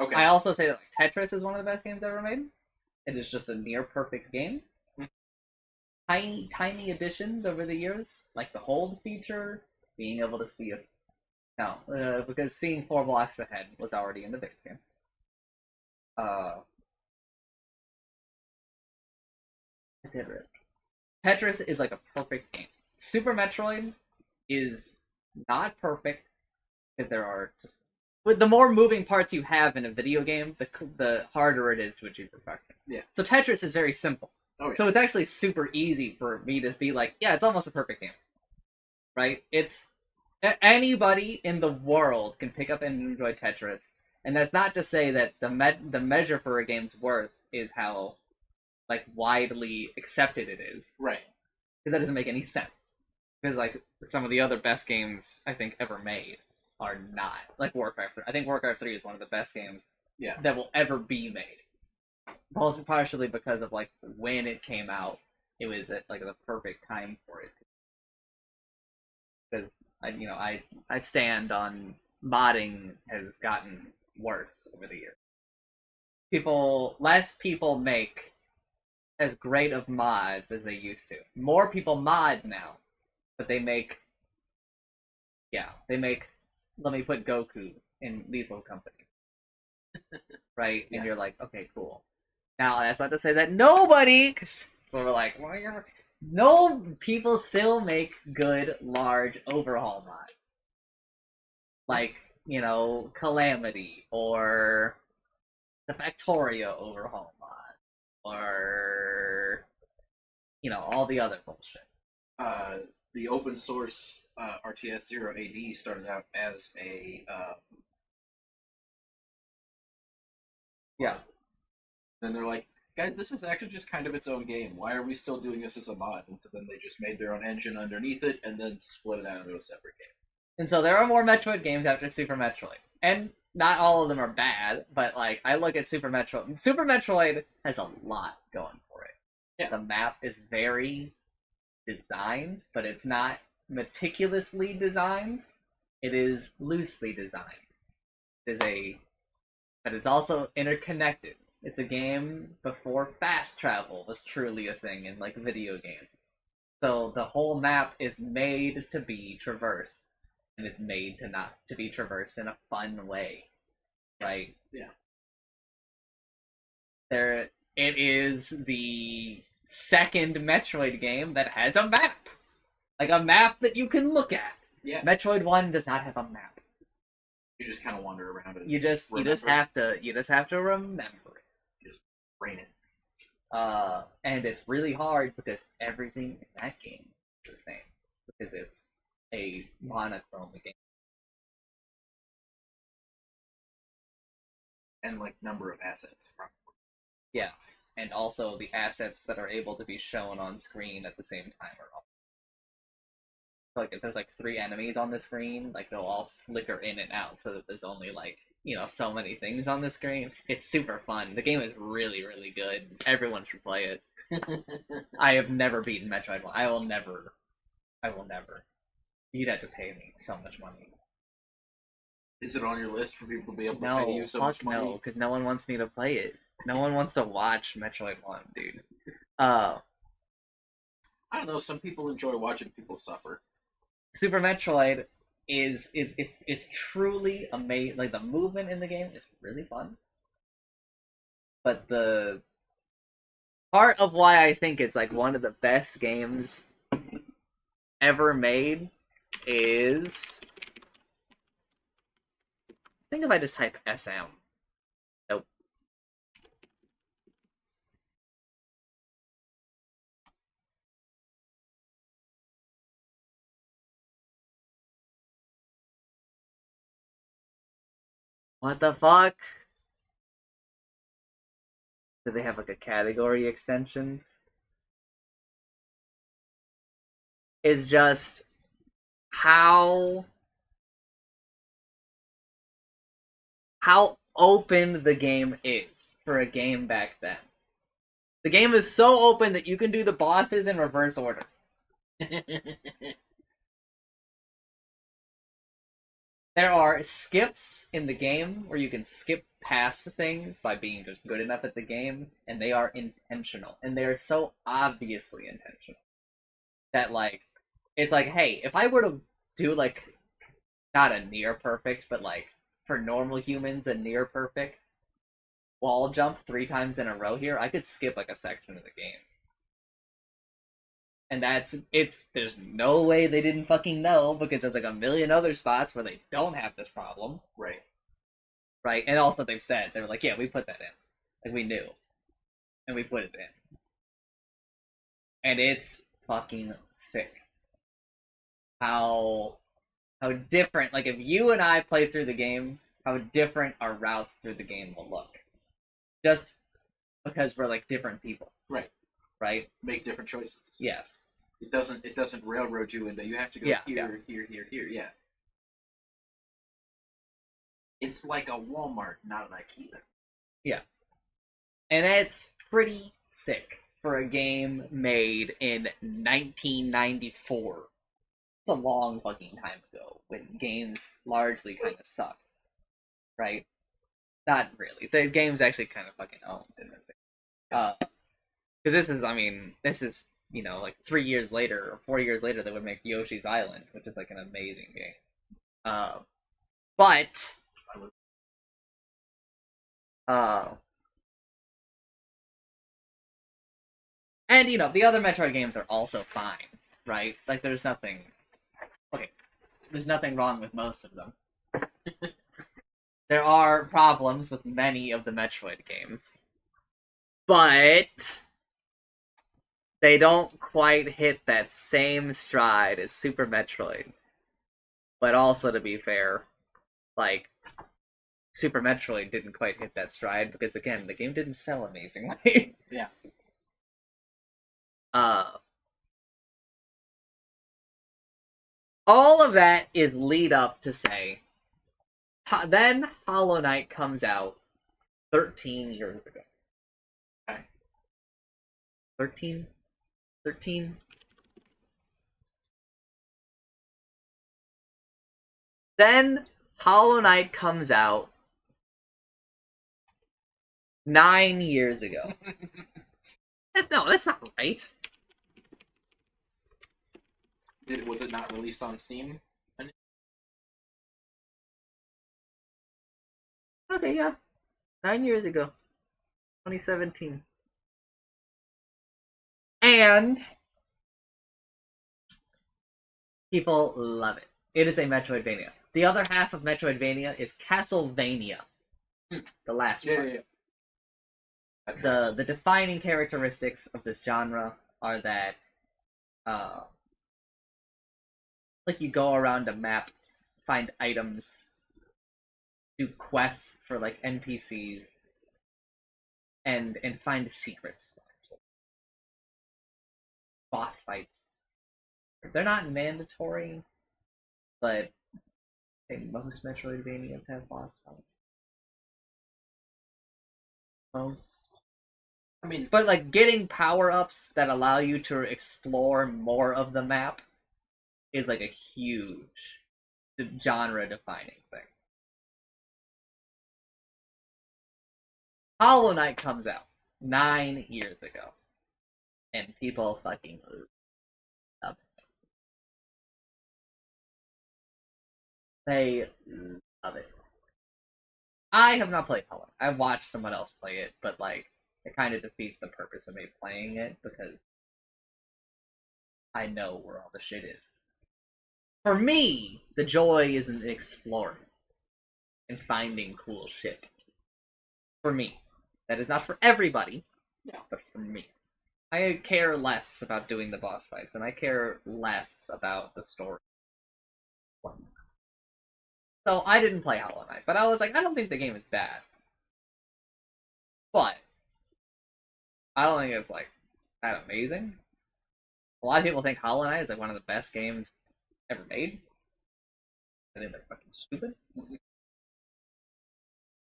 Okay. I also say that Tetris is one of the best games ever made. It is just a near perfect game. Tiny additions over the years, like the hold feature, being able to see it. No, because seeing 4 blocks ahead was already in the base game. That's it, really. Tetris is like a perfect game. Super Metroid is not perfect because there are just the more moving parts you have in a video game, the harder it is to achieve perfection. Yeah. So Tetris is very simple. Oh, yeah. So it's actually super easy for me to be like, yeah, it's almost a perfect game. Right? It's anybody in the world can pick up and enjoy Tetris, and that's not to say that the measure for a game's worth is how like widely accepted it is. Right. Because that doesn't make any sense. Because like some of the other best games I think ever made are not like Warcraft 3. I think Warcraft 3 is one of the best games that will ever be made. Also partially because of like when it came out, it was at like the perfect time for it. Because I stand on modding has gotten worse over the years. Less people make as great of mods as they used to. More people mod now, but they make let me put Goku in Lethal Company. Right? And you're like, okay, cool. Now, that's not to say that nobody, because we're like, no, people still make good, large overhaul mods. Like, Calamity, or the Factorio overhaul mod, or, all the other bullshit. The open source RTS 0 AD started out as a yeah. And they're like, guys, this is actually just kind of its own game. Why are we still doing this as a mod? And so then they just made their own engine underneath it and then split it out into a separate game. And so there are more Metroid games after Super Metroid. And not all of them are bad, but like I look at Super Metroid. Super Metroid has a lot going for it. Yeah. The map is very designed, but it's not meticulously designed. It is loosely designed. But it's also interconnected. It's a game before fast travel was truly a thing in like video games. So the whole map is made to be traversed, and it's made to be traversed in a fun way, right? Yeah. It is the second Metroid game that has a map, like a map that you can look at. Yeah. Metroid 1 does not have a map. You just kind of wander around it. You just have to remember it. Just brain it. And it's really hard because everything in that game is the same because it's a monochrome game. And like number of assets, probably. Yes, and also the assets that are able to be shown on screen at the same time are all. Like if there's like 3 enemies on the screen, like they'll all flicker in and out so that there's only like, so many things on the screen. It's super fun. The game is really, really good. Everyone should play it. I have never beaten Metroid 1. I will never. You'd have to pay me so much money. Is it on your list for people to be able to pay you so much money? No, because no one wants me to play it. No one wants to watch Metroid 1, dude. I don't know, some people enjoy watching people suffer. Super Metroid it's truly amazing. Like the movement in the game is really fun. But the part of why I think it's like one of the best games ever made is I think if I just type SM. Nope. What the fuck? Do they have like a category extensions? is just how open the game is for a game back then. The game is so open that you can do the bosses in reverse order. There are skips in the game where you can skip past things by being just good enough at the game, and they are intentional. And they are so obviously intentional that, like, it's like, hey, if I were to do, like, not a near perfect, but, like, for normal humans, a near perfect wall jump 3 times in a row here, I could skip, like, a section of the game. And there's no way they didn't fucking know, because there's like a million other spots where they don't have this problem. Right. Right? And also they've said, they were like, yeah, we put that in. Like, we knew. And we put it in. And it's fucking sick. How different, like, if you and I play through the game, how different our routes through the game will look. Just because we're, like, different people. Right. Right? Make different choices. Yes. It doesn't railroad you into you have to go here. Yeah. It's like a Walmart, not an IKEA. Yeah. And it's pretty sick for a game made in 1994. It's a long fucking time ago when games largely kind of sucked. Right? Not really. The game's actually kind of fucking owned in this. Because this is, you know, like 3 years later or 4 years later, they would make Yoshi's Island, which is like an amazing game. But and you know, the other Metroid games are also fine, right? Like there's nothing wrong with most of them. There are problems with many of the Metroid games, but they don't quite hit that same stride as Super Metroid. But also, to be fair, like, Super Metroid didn't quite hit that stride because, again, the game didn't sell amazingly. Yeah. All of that is lead up to say, then Hollow Knight comes out 13 years ago. Okay. 13? Then Hollow Knight comes out 9 years ago. No, that's not right. Was it not released on Steam? Okay, yeah. 9 years ago. 2017. And people love it. It is a Metroidvania. The other half of Metroidvania is Castlevania. The last part. Yeah. The defining characteristics of this genre are that like you go around a map, find items, do quests for like NPCs, and find secrets. Boss fights. They're not mandatory, but I think most Metroidvanias have boss fights. Most. I mean, but like getting power-ups that allow you to explore more of the map is like a huge genre-defining thing. Hollow Knight comes out 9 years ago, and people fucking love it. They love it. I have not played Hollow Knight. I've watched someone else play it, but like it kind of defeats the purpose of me playing it because I know where all the shit is. For me, the joy is in exploring and finding cool shit. For me. That is not for everybody, but for me. I care less about doing the boss fights, and I care less about the story. So I didn't play Hollow Knight, but I was like, I don't think the game is bad. But I don't think it's like that amazing. A lot of people think Hollow Knight is like one of the best games ever made. I think they're fucking stupid.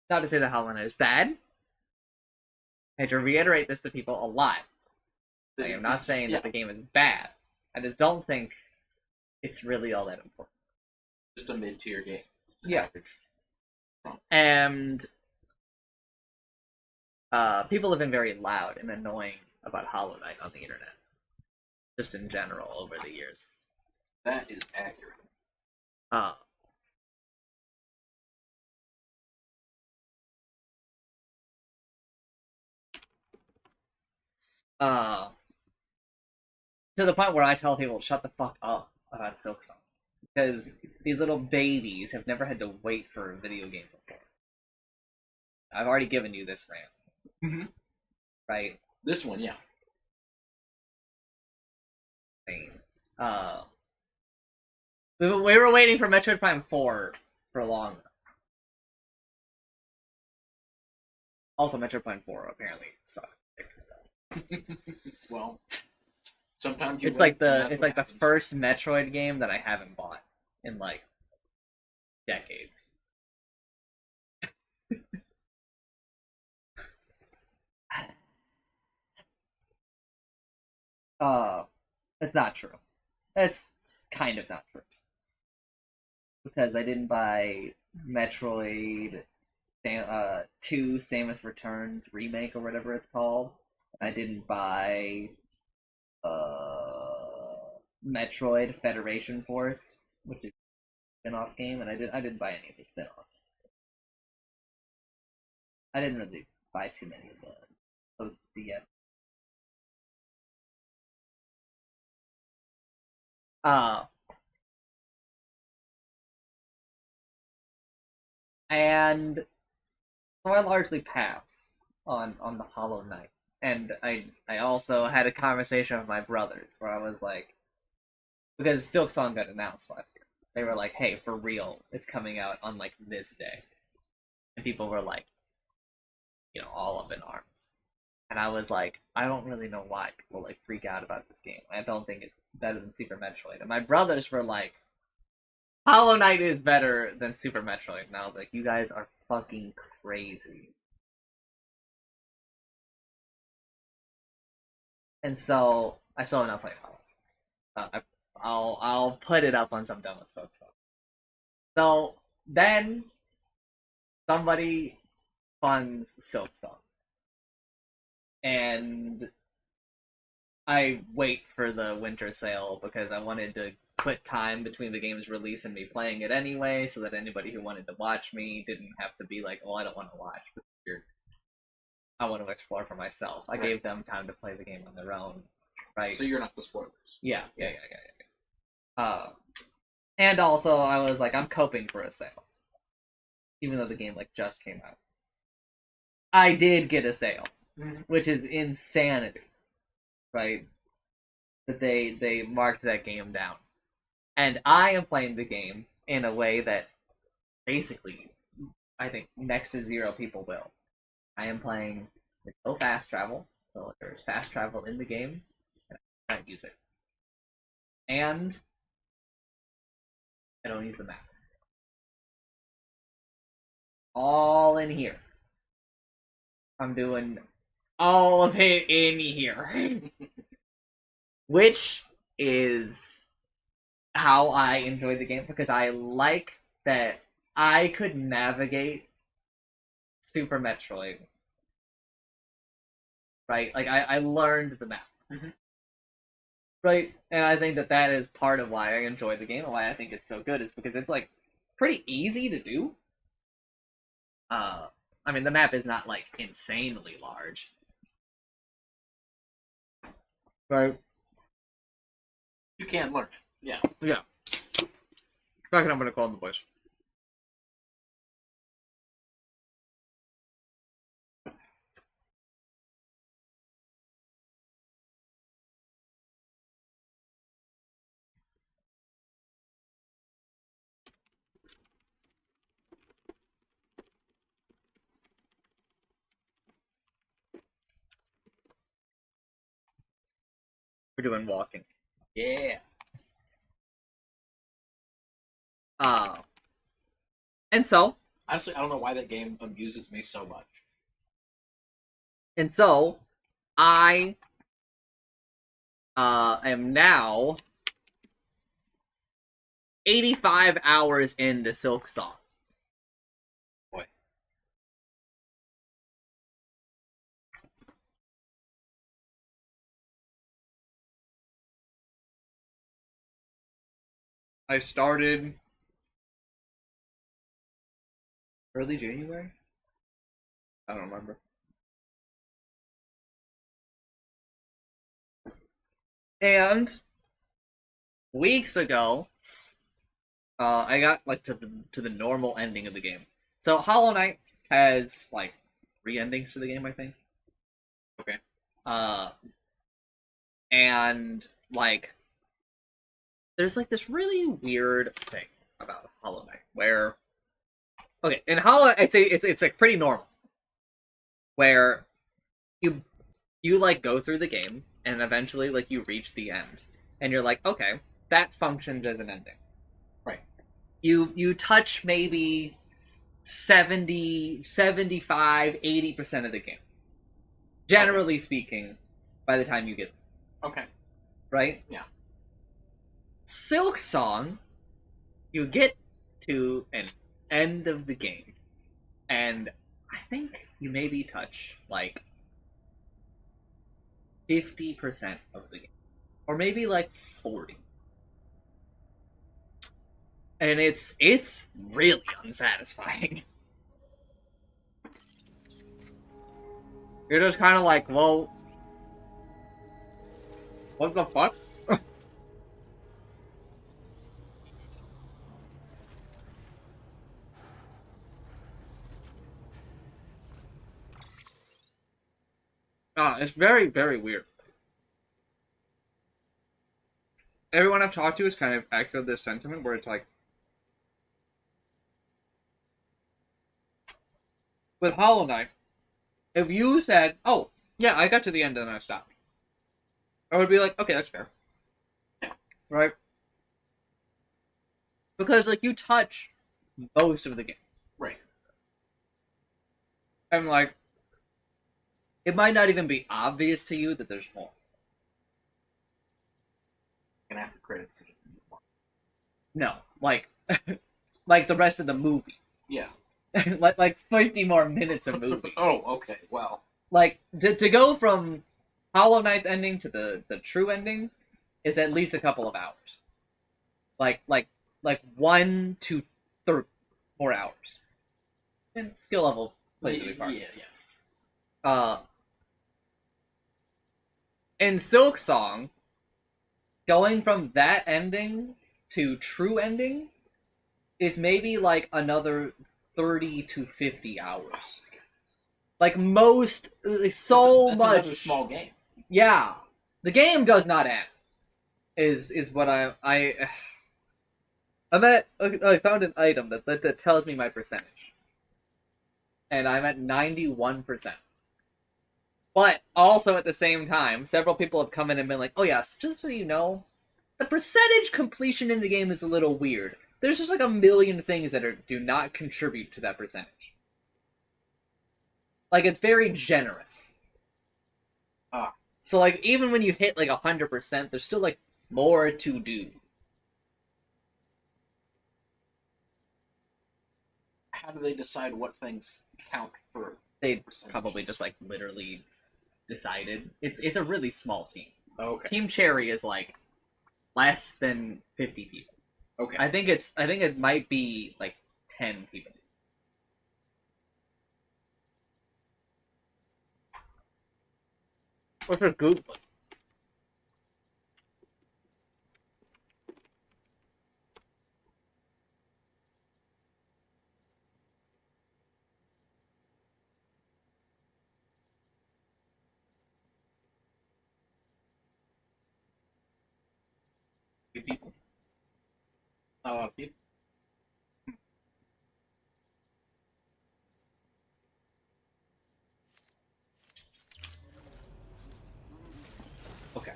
Not to say that Hollow Knight is bad. I have to reiterate this to people a lot. I am not saying that the game is bad. I just don't think it's really all that important. Just a mid-tier game. Yeah. And people have been very loud and annoying about Hollow Knight on the internet. Just in general over the years. That is accurate. To the point where I tell people, shut the fuck up about Silksong. Because these little babies have never had to wait for a video game before. I've already given you this rant. Mm-hmm. Right? This one, yeah. We were waiting for Metroid Prime 4 for long enough. Also, Metroid Prime 4 apparently sucks. So. Well, sometimes it's like the first Metroid game that I haven't bought in like decades. It's not true. That's kind of not true. Because I didn't buy Metroid 2 Samus Returns remake or whatever it's called. I didn't buy Metroid Federation Force, which is a spin-off game, and I didn't buy any of the spin-offs. I didn't really buy too many of those DS. And so I largely pass on the Hollow Knight. And I also had a conversation with my brothers where I was like, because Silksong got announced last year. They were like, hey, for real, it's coming out on like this day. And people were like, all up in arms. And I was like, I don't really know why people like freak out about this game. I don't think it's better than Super Metroid. And my brothers were like, Hollow Knight is better than Super Metroid. And I was like, you guys are fucking crazy. And so I still have not played Hollow. I'll put it up on some demo. So then somebody funds Silksong, and I wait for the winter sale because I wanted to put time between the game's release and me playing it anyway, so that anybody who wanted to watch me didn't have to be like, oh, I don't want to watch. I want to explore for myself. I gave them time to play the game on their own, right? So you're not the spoilers. Yeah. And also, I was like, I'm coping for a sale, even though the game like just came out. I did get a sale, which is insanity, right? That they marked that game down, and I am playing the game in a way that basically, I think next to zero people will. I am playing with no fast travel, so there's fast travel in the game, and I can't use it. And I don't use the map. All in here. I'm doing all of it in here. Which is how I enjoyed the game, because I like that I could navigate Super Metroid. Right? Like, I learned the map. Right? And I think that is part of why I enjoy the game and why I think it's so good, is because it's, like, pretty easy to do. I mean, the map is not, like, insanely large. Right? You can learn it. Yeah. Yeah. Back, I'm gonna call him the boys. We're doing walking. Yeah. And so Honestly, I don't know why that game amuses me so much. I am now 85 hours into Silk Song. Boy. I started early January? I don't remember. And weeks ago, I got like to the normal ending of the game. So Hollow Knight has like 3 endings to the game, I think. Okay. And like there's like this really weird thing about Hollow Knight where okay, in Hollow I'd say it's like pretty normal. Where you like go through the game and eventually like you reach the end and you're like, okay, that functions as an ending. Right. You touch maybe 70, 75, 80% of the game. Generally speaking, by the time you get okay. Right? Yeah. Silk Song, you get to an end of the game, and I think you maybe touch like 50% of the game. Or maybe like 40. And it's really unsatisfying. You're just kind of like, well, what the fuck? It's very, very weird. Everyone I've talked to has kind of echoed this sentiment where it's like, with Hollow Knight, if you said, oh, yeah, I got to the end and then I stopped, I would be like, okay, that's fair. Right? Because, like, you touch most of the game. Right. And, like, it might not even be obvious to you that there's more. And after credits scene. No. Like, like the rest of the movie. Yeah. like 50 more minutes of movie. Oh, okay, well. Like, to go from Hollow Knight's ending to the true ending is at least a couple of hours. Like 1 to 4 hours. And skill level plays a big part. Yeah. In Silk Song, going from that ending to true ending is maybe like another 30 to 50 hours. Like most, like so that's much. Another small game. Yeah, the game does not end. Is what I found an item that tells me my percentage, and I'm at 91%. But also at the same time, several people have come in and been like, "Oh yes, just so you know, the percentage completion in the game is a little weird. There's just like a million things that do not contribute to that percentage. Like it's very generous. So like even when you hit like 100%, there's still like more to do." How do they decide what things count for? They probably just like literally decided. It's a really small team. Okay. Team Cherry is like less than 50 people. Okay. I think it might be like 10 people. What's a good one? People. People. Okay.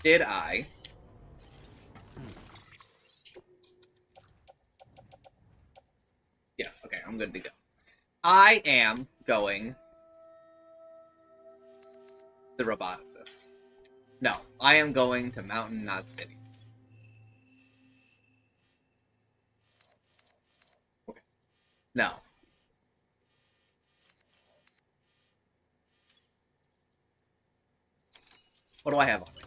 Did I? Yes, okay, I'm good to go. I am going the roboticist. No, I am going to mountain, not city. Okay. No. What do I have on me?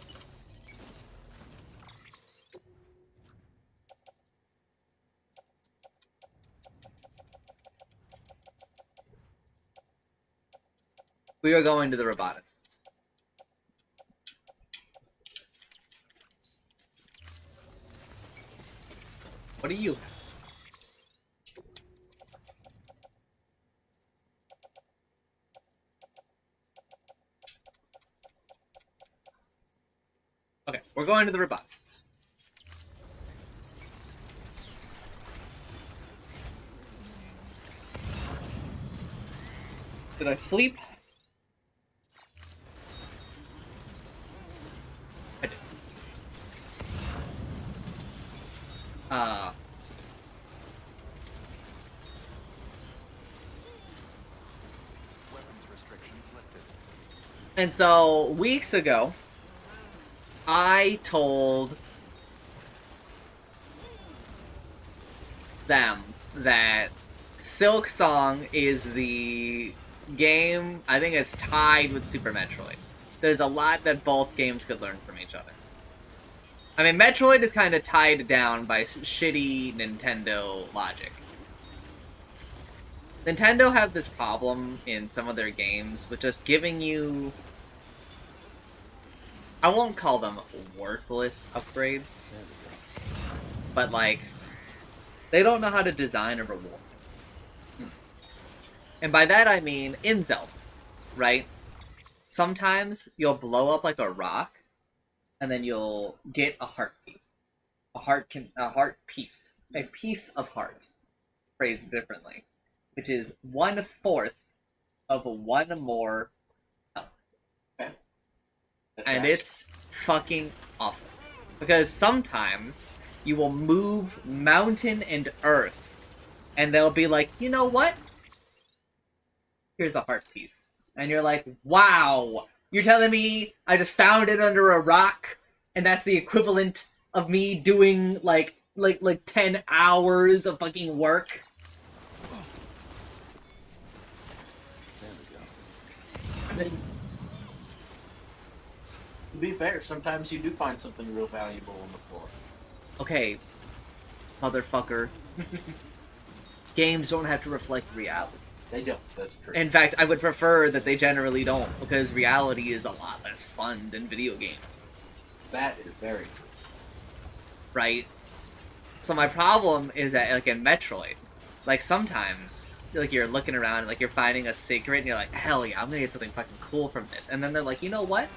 We are going to the roboticist. What do you have? Okay, we're going to the robotics. Did I sleep? I did. And so, weeks ago, I told them that Silk Song is the game, I think it's tied with Super Metroid. There's a lot that both games could learn from each other. I mean, Metroid is kind of tied down by shitty Nintendo logic. Nintendo have this problem in some of their games with just giving you... I won't call them worthless upgrades, but like, they don't know how to design a reward. And by that I mean, in Zelda, right? Sometimes you'll blow up like a rock, and then you'll get a heart piece. A piece of heart, phrased differently, which is 1/4 of one more health. Okay. And it's fucking awful. Because sometimes you will move mountain and earth, and they'll be like, you know what? Here's a heart piece. And you're like, wow! You're telling me I just found it under a rock, and that's the equivalent of me doing, like 10 hours of fucking work? I mean, to be fair, sometimes you do find something real valuable on the floor. Okay, motherfucker. Games don't have to reflect reality. They don't, that's true. In fact, I would prefer that they generally don't, because reality is a lot less fun than video games. That is very true. Right? So my problem is that, like, in Metroid, like, sometimes, like, you're looking around, and, like, you're finding a secret, and you're like, hell yeah, I'm gonna get something fucking cool from this. And then they're like, you know what?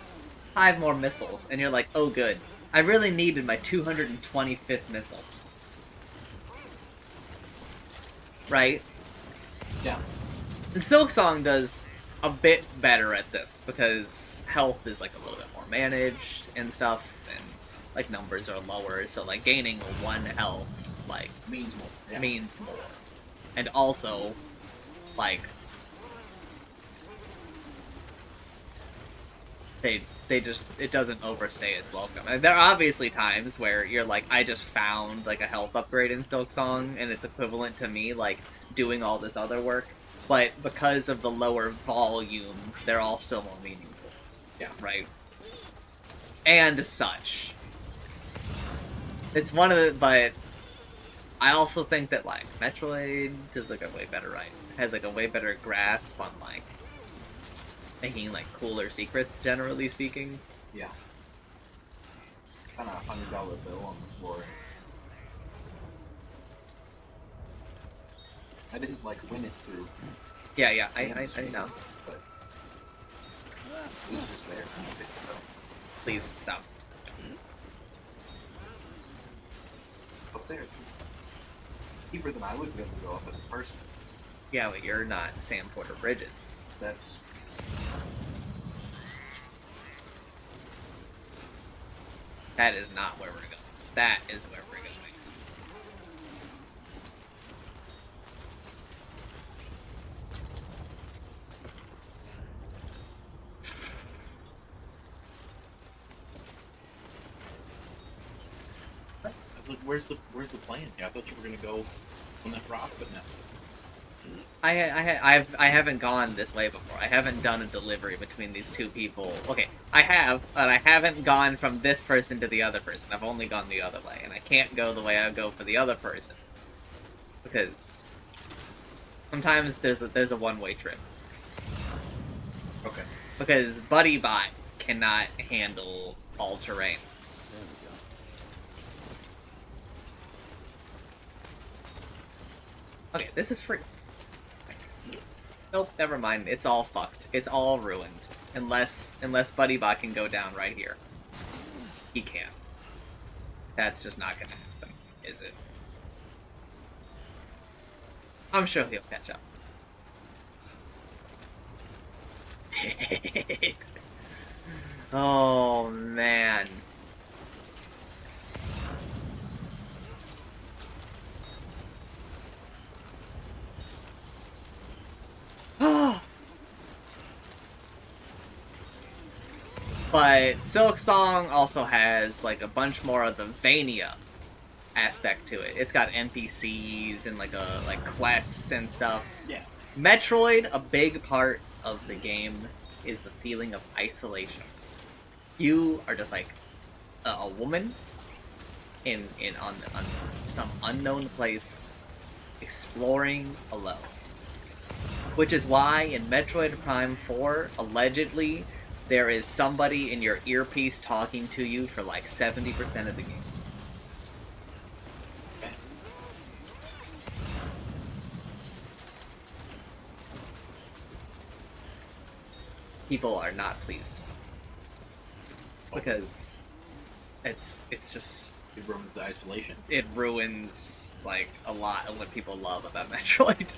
5 more missiles. And you're like, oh good. I really needed my 225th missile. Right? Yeah. And Silksong does a bit better at this, because health is, like, a little bit more managed and stuff, and, like, numbers are lower, so, like, gaining 1 health, like, means more. Yeah. Means more. And also, like, they just, it doesn't overstay its welcome. And there are obviously times where you're like, I just found, like, a health upgrade in Silksong, and it's equivalent to me, like, doing all this other work. But because of the lower volume, they're all still more meaningful. Yeah. Right? And such. It's one of the, but I also think that, like, Metroid does, like, a way better, right? Has, like, a way better grasp on, like, making, like, cooler secrets, generally speaking. Yeah. Kind of a $100 bill on the floor. I didn't, like, win it through. Yeah, I know. But it was just there. Please, stop. Up there, it's deeper than I would be able to go up as a person. Yeah, but you're not Sam Porter Bridges. That's... That is not where we're going. That is where we're going. Like, where's the plan? Yeah, I thought you were gonna go on that rock, but no. I haven't gone this way before. I haven't done a delivery between these two people. Okay, I have, but I haven't gone from this person to the other person. I've only gone the other way, and I can't go the way I go for the other person because sometimes there's a one-way trip. Okay. Because Buddy Bot cannot handle all terrain. Okay, this is free. Nope, never mind. It's all fucked. It's all ruined. Unless BuddyBot can go down right here. He can't. That's just not gonna happen, is it? I'm sure he'll catch up. Oh, man. But Silk Song also has like a bunch more of the Vania aspect to it. It's got NPCs and like quests and stuff. Yeah. Metroid, a big part of the game is the feeling of isolation. You are just like a woman on some unknown place, exploring alone. Which is why in Metroid Prime 4, allegedly, there is somebody in your earpiece talking to you for like 70% of the game. Okay. People are not pleased. Because it's just... It ruins the isolation. It ruins, like, a lot of what people love about Metroid.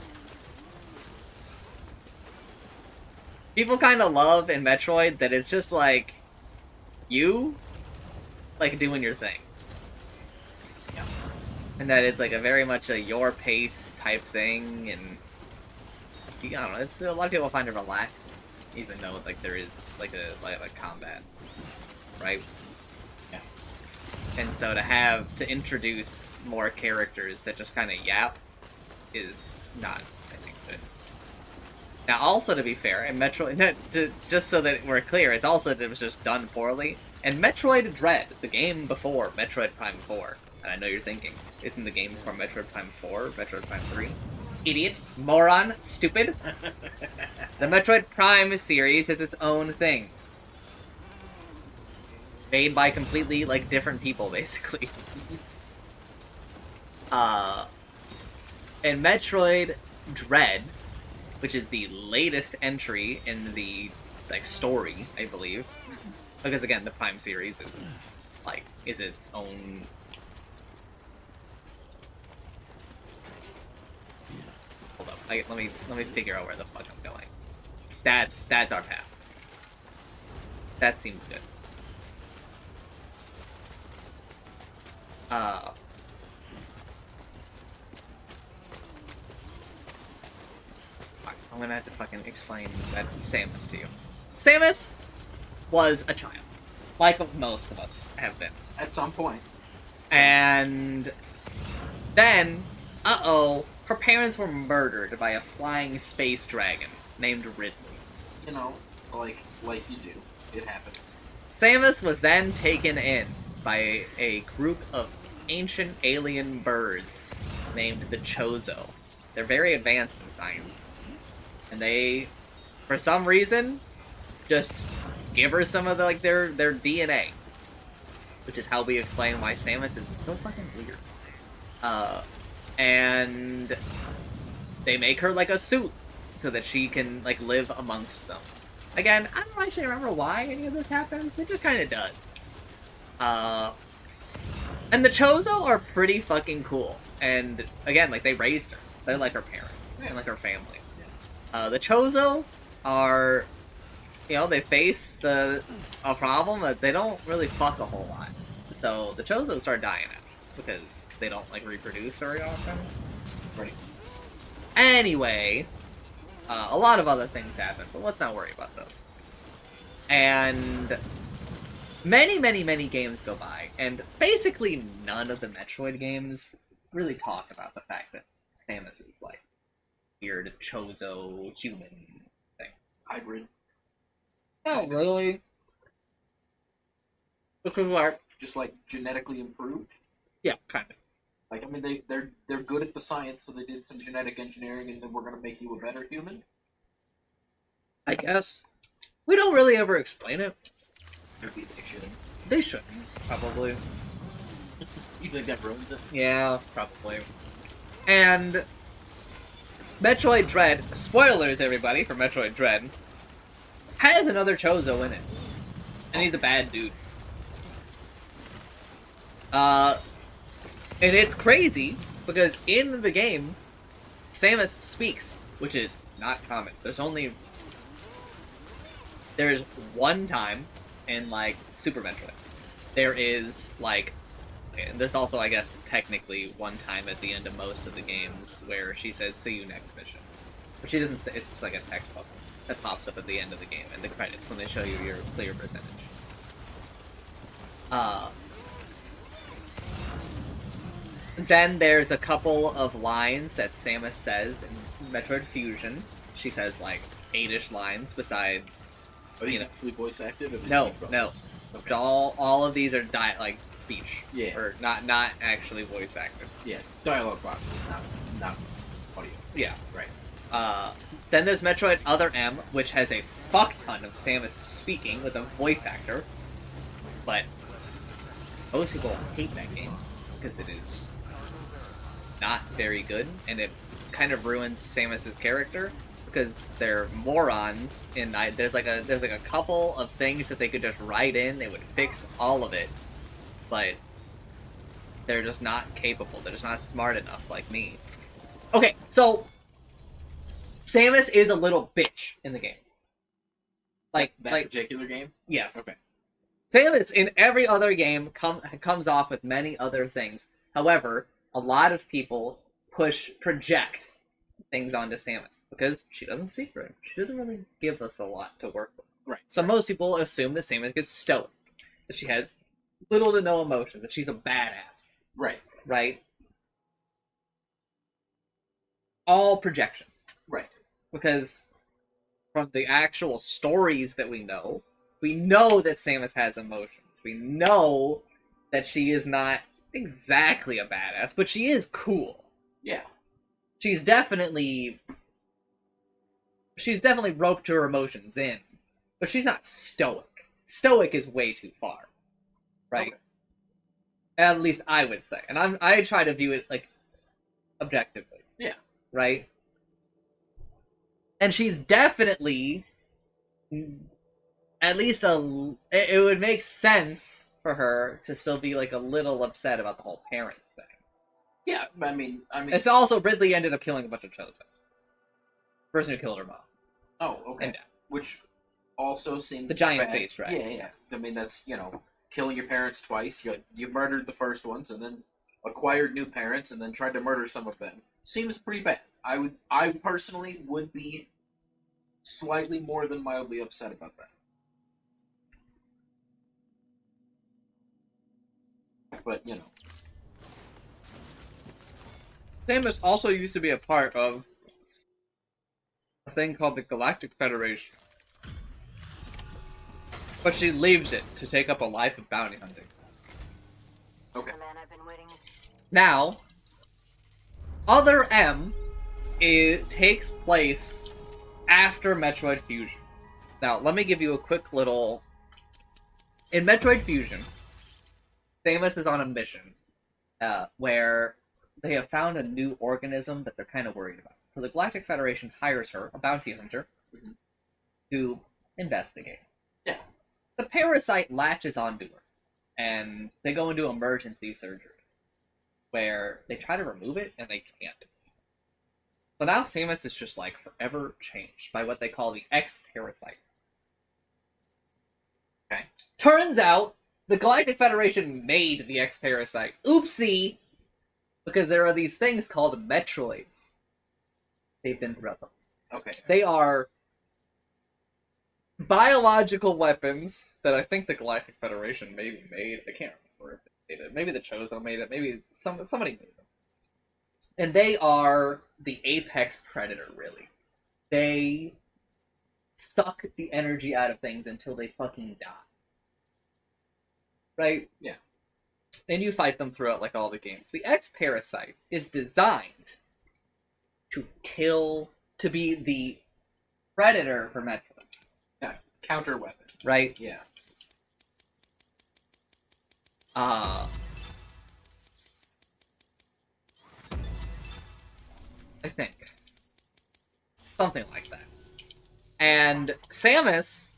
People kind of love in Metroid that it's just like you like doing your thing. Yeah. And that it's like a very much a your pace type thing, and I don't know, it's a lot of people find it relaxing, even though like there is like a combat, right? Yeah. And so to introduce more characters that just kind of yap is not, I think, good. Now, also to be fair, in Metroid, just so that we're clear, it's also that it was just done poorly. And Metroid Dread, the game before Metroid Prime 4, and I know you're thinking, isn't the game before Metroid Prime 4, Metroid Prime 3? Idiot, moron, stupid. The Metroid Prime series is its own thing. Made by completely, like, different people, basically. In Metroid Dread, which is the latest entry in the, like, story, I believe. Because, again, the Prime series is, like, is its own... Hold up, let me figure out where the fuck I'm going. That's our path. That seems good. I'm gonna have to fucking explain that Samus to you. Samus was a child, like most of us have been. At some point. And then, her parents were murdered by a flying space dragon named Ridley. You know, like you do. It happens. Samus was then taken in by a group of ancient alien birds named the Chozo. They're very advanced in science. And they, for some reason, just give her some of the, like, their DNA. Which is how we explain why Samus is so fucking weird. And they make her, like, a suit so that she can, like, live amongst them. Again, I don't actually remember why any of this happens. It just kind of does. And the Chozo are pretty fucking cool. And, again, like, they raised her. They're like her parents. And like her family. The Chozo are, you know, they face a problem that they don't really fuck a whole lot. So the Chozo start dying out because they don't like reproduce very often. Right. Anyway, a lot of other things happen, but let's not worry about those. And many games go by, and basically none of the Metroid games really talk about the fact that Samus is like weird Chozo human thing. Hybrid. Not really. Because like just like genetically improved. Yeah, kind of. Like, I mean, they're good at the science, so they did some genetic engineering, and then we're gonna make you a better human. I guess we don't really ever explain it. Maybe they should. They shouldn't, probably. You think that ruins it? Yeah, probably. And Metroid Dread, spoilers everybody for Metroid Dread, has another Chozo in it. And he's a bad dude. And it's crazy, because in the game, Samus speaks, which is not common. There's one time in, like, Super Metroid. There is, like, and there's also, I guess, technically one time at the end of most of the games where she says, "See you next mission." But she doesn't say, it's just like a text bubble that pops up at the end of the game, and the credits when they show you your clear percentage. Then there's a couple of lines that Samus says in Metroid Fusion. She says, like, 8-ish lines besides... Are these actually voice active? No. Okay. All of these are speech. Yeah. Or not actually voice active. Yeah, dialogue boxes, not audio. Yeah. Right. Then there's Metroid Other M, which has a fuck ton of Samus speaking with a voice actor. But most people hate that game because it is not very good, and it kind of ruins Samus's character because they're morons. And there's like a couple of things that they could just write in, they would fix all of it, but they're just not capable. They're just not smart enough like me. Okay, so Samus is a little bitch in the game. Like particular game? Yes. Okay. Samus in every other game comes off with many other things. However, a lot of people project things onto Samus because she doesn't speak very much. She doesn't really give us a lot to work with. Right. So most people assume that Samus is stoic, that she has little to no emotion, that she's a badass. Right. Right? All projections. Right. Because from the actual stories that we know that Samus has emotions. We know that she is not exactly a badass, but she is cool. Yeah. She's definitely roped her emotions in, but she's not stoic. Stoic is way too far, right? Okay. At least I would say, and I try to view it like objectively. Yeah. Right. And she's definitely, at least it would make sense for her to still be like a little upset about the whole parents thing. Yeah, I mean, it's also Ridley ended up killing a bunch of Chozo. Person who killed her mom. Oh, okay. And which also seems the giant bad. face, right? Yeah. I mean, that's killing your parents twice. You murdered the first ones, and then acquired new parents, and then tried to murder some of them. Seems pretty bad. I personally would be slightly more than mildly upset about that. But, Samus also used to be a part of a thing called the Galactic Federation. But she leaves it to take up a life of bounty hunting. Okay. Now, Other M takes place after Metroid Fusion. Now, let me give you a quick little... In Metroid Fusion, Samus is on a mission where they have found a new organism that they're kind of worried about. So the Galactic Federation hires her, a bounty hunter, to investigate. Yeah. The parasite latches onto her, and they go into emergency surgery, where they try to remove it, and they can't. So now Samus is just, like, forever changed by what they call the X-Parasite. Okay. Turns out the Galactic Federation made the X-Parasite. Oopsie! Because there are these things called Metroids. They've been throughout the... Okay. They are biological weapons that I think the Galactic Federation maybe made. I can't remember if they made it. Maybe the Chozo made it. Maybe somebody made them. And they are the apex predator, really. They suck the energy out of things until they fucking die. Right? Yeah. And you fight them throughout, like, all the games. The X-Parasite is designed to kill, to be the predator for Metroid. Yeah, counter weapon. Right? Yeah. I think. Something like that. And Samus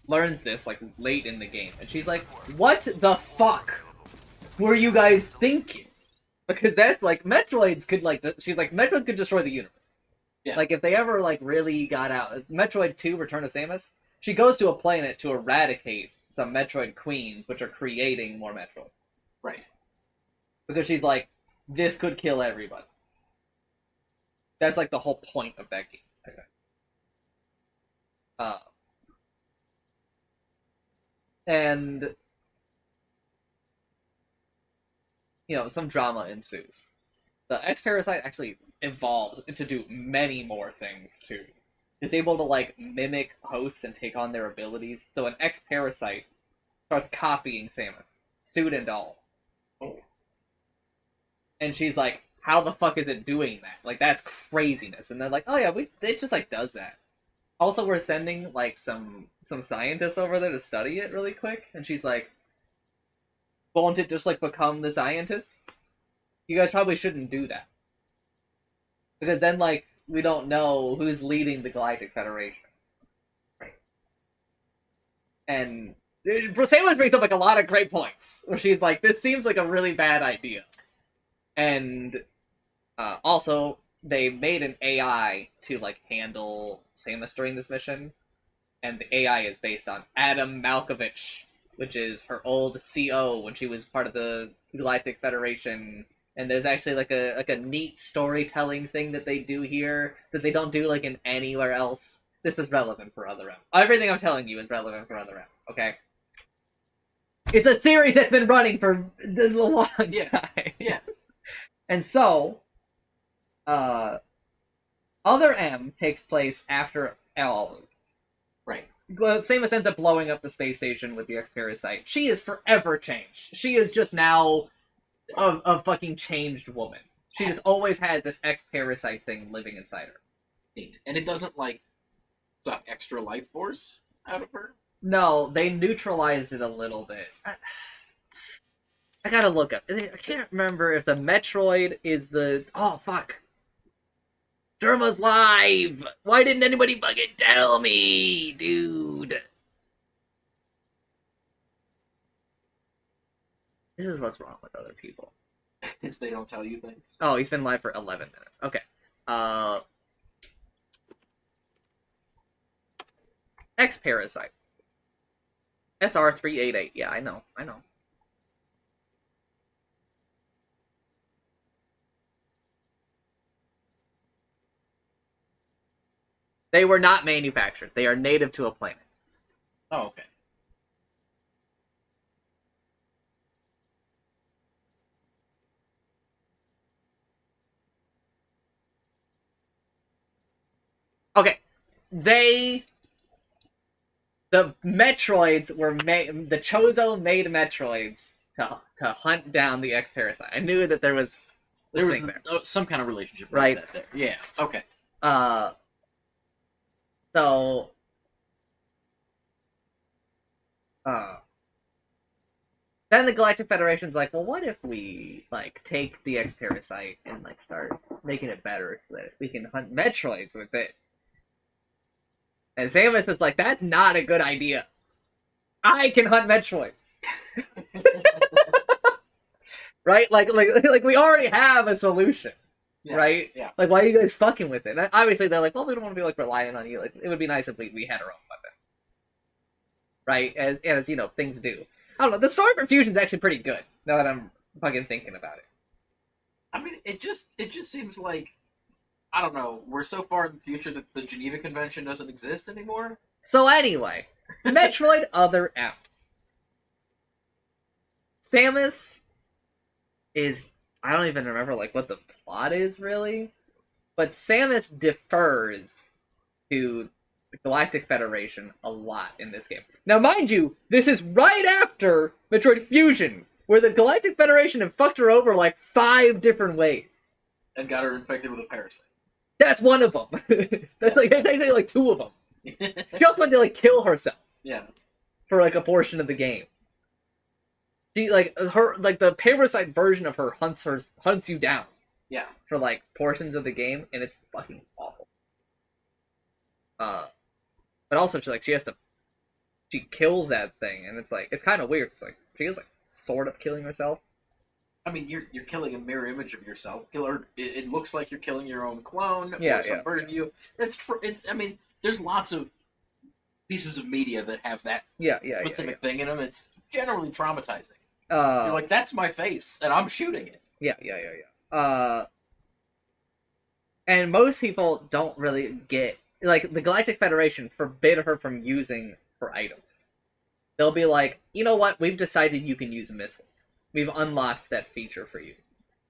learns this, like, late in the game. And she's like, what the fuck were you guys thinking? Because that's, like, Metroids could, like, she's like, Metroid could destroy the universe. Yeah. Like, if they ever, like, really got out... Metroid 2, Return of Samus, she goes to a planet to eradicate some Metroid queens, which are creating more Metroids. Right. Because she's like, this could kill everybody. That's, like, the whole point of that game. Okay. And, you know, some drama ensues. The X-Parasite actually evolves to do many more things, too. It's able to, like, mimic hosts and take on their abilities. So an X-Parasite starts copying Samus, suit and all. Oh. And she's like, how the fuck is it doing that? Like, that's craziness. And they're like, oh yeah, it just, like, does that. Also, we're sending, like, some scientists over there to study it really quick. And she's like, won't it just, like, become the scientists? You guys probably shouldn't do that. Because then, like, we don't know who's leading the Galactic Federation. Right. And Samus brings up, like, a lot of great points. Where she's like, this seems like a really bad idea. And also, they made an AI to, like, handle Samus during this mission. And the AI is based on Adam Malkovich, which is her old CO when she was part of the Galactic Federation. And there's actually, like a neat storytelling thing that they do here that they don't do, like, in anywhere else. This is relevant for Other M. Everything I'm telling you is relevant for Other M, okay? It's a series that's been running for a long time. Yeah. And so, Other M takes place after all of it. Right. Samus ends up blowing up the space station with the X-Parasite. She is forever changed. She is just now a fucking changed woman. She just always had this X-Parasite thing living inside her. Neat. And it doesn't, like, suck extra life force out of her? No, they neutralized it a little bit. I gotta look up. I can't remember if the Metroid is the... Oh, fuck. Derma's live! Why didn't anybody fucking tell me, dude? This is what's wrong with other people. Is they don't tell you things? Oh, he's been live for 11 minutes. Okay. X-Parasite. SR388. Yeah, I know. They were not manufactured. They are native to a planet. Oh, okay. Okay. The Metroids were made... The Chozo made Metroids to hunt down the X-Parasite. I knew that there was some kind of relationship right that there. Yeah, okay. So... Then the Galactic Federation's like, well, what if we, like, take the X-Parasite and, like, start making it better so that we can hunt Metroids with it? And Samus is like, that's not a good idea. I can hunt Metroids. Right? Like we already have a solution. Yeah, right? Yeah. Like, why are you guys fucking with it? And obviously, they're like, well, we don't want to be, like, relying on you. Like, it would be nice if we had our own weapon. Right? As you know, things do. I don't know. The story for Fusion's actually pretty good. Now that I'm fucking thinking about it. I mean, it just seems like, I don't know, we're so far in the future that the Geneva Convention doesn't exist anymore. So anyway, Metroid Other M. Samus is, I don't even remember like what the plot is really, but Samus defers to the Galactic Federation a lot in this game. Now, mind you, this is right after Metroid Fusion, where the Galactic Federation have fucked her over like 5 different ways. And got her infected with a parasite. That's one of them. That's actually like 2 of them. She also wanted to like kill herself. Yeah. For like a portion of the game. She like the parasite version of her hunts you down. Yeah. For like portions of the game, and it's fucking awful. But also she kills that thing, and it's kind of weird. It's like she is like sort of killing herself. I mean, you're killing a mirror image of yourself. It looks like you're killing your own clone Yeah, or some version of you. I mean, there's lots of pieces of media that have that specific thing in them. It's generally traumatizing. You're like, that's my face, and I'm shooting it. Yeah. And most people don't really get, like, the Galactic Federation forbid her from using her items. They'll be like, you know what, we've decided you can use missiles. We've unlocked that feature for you.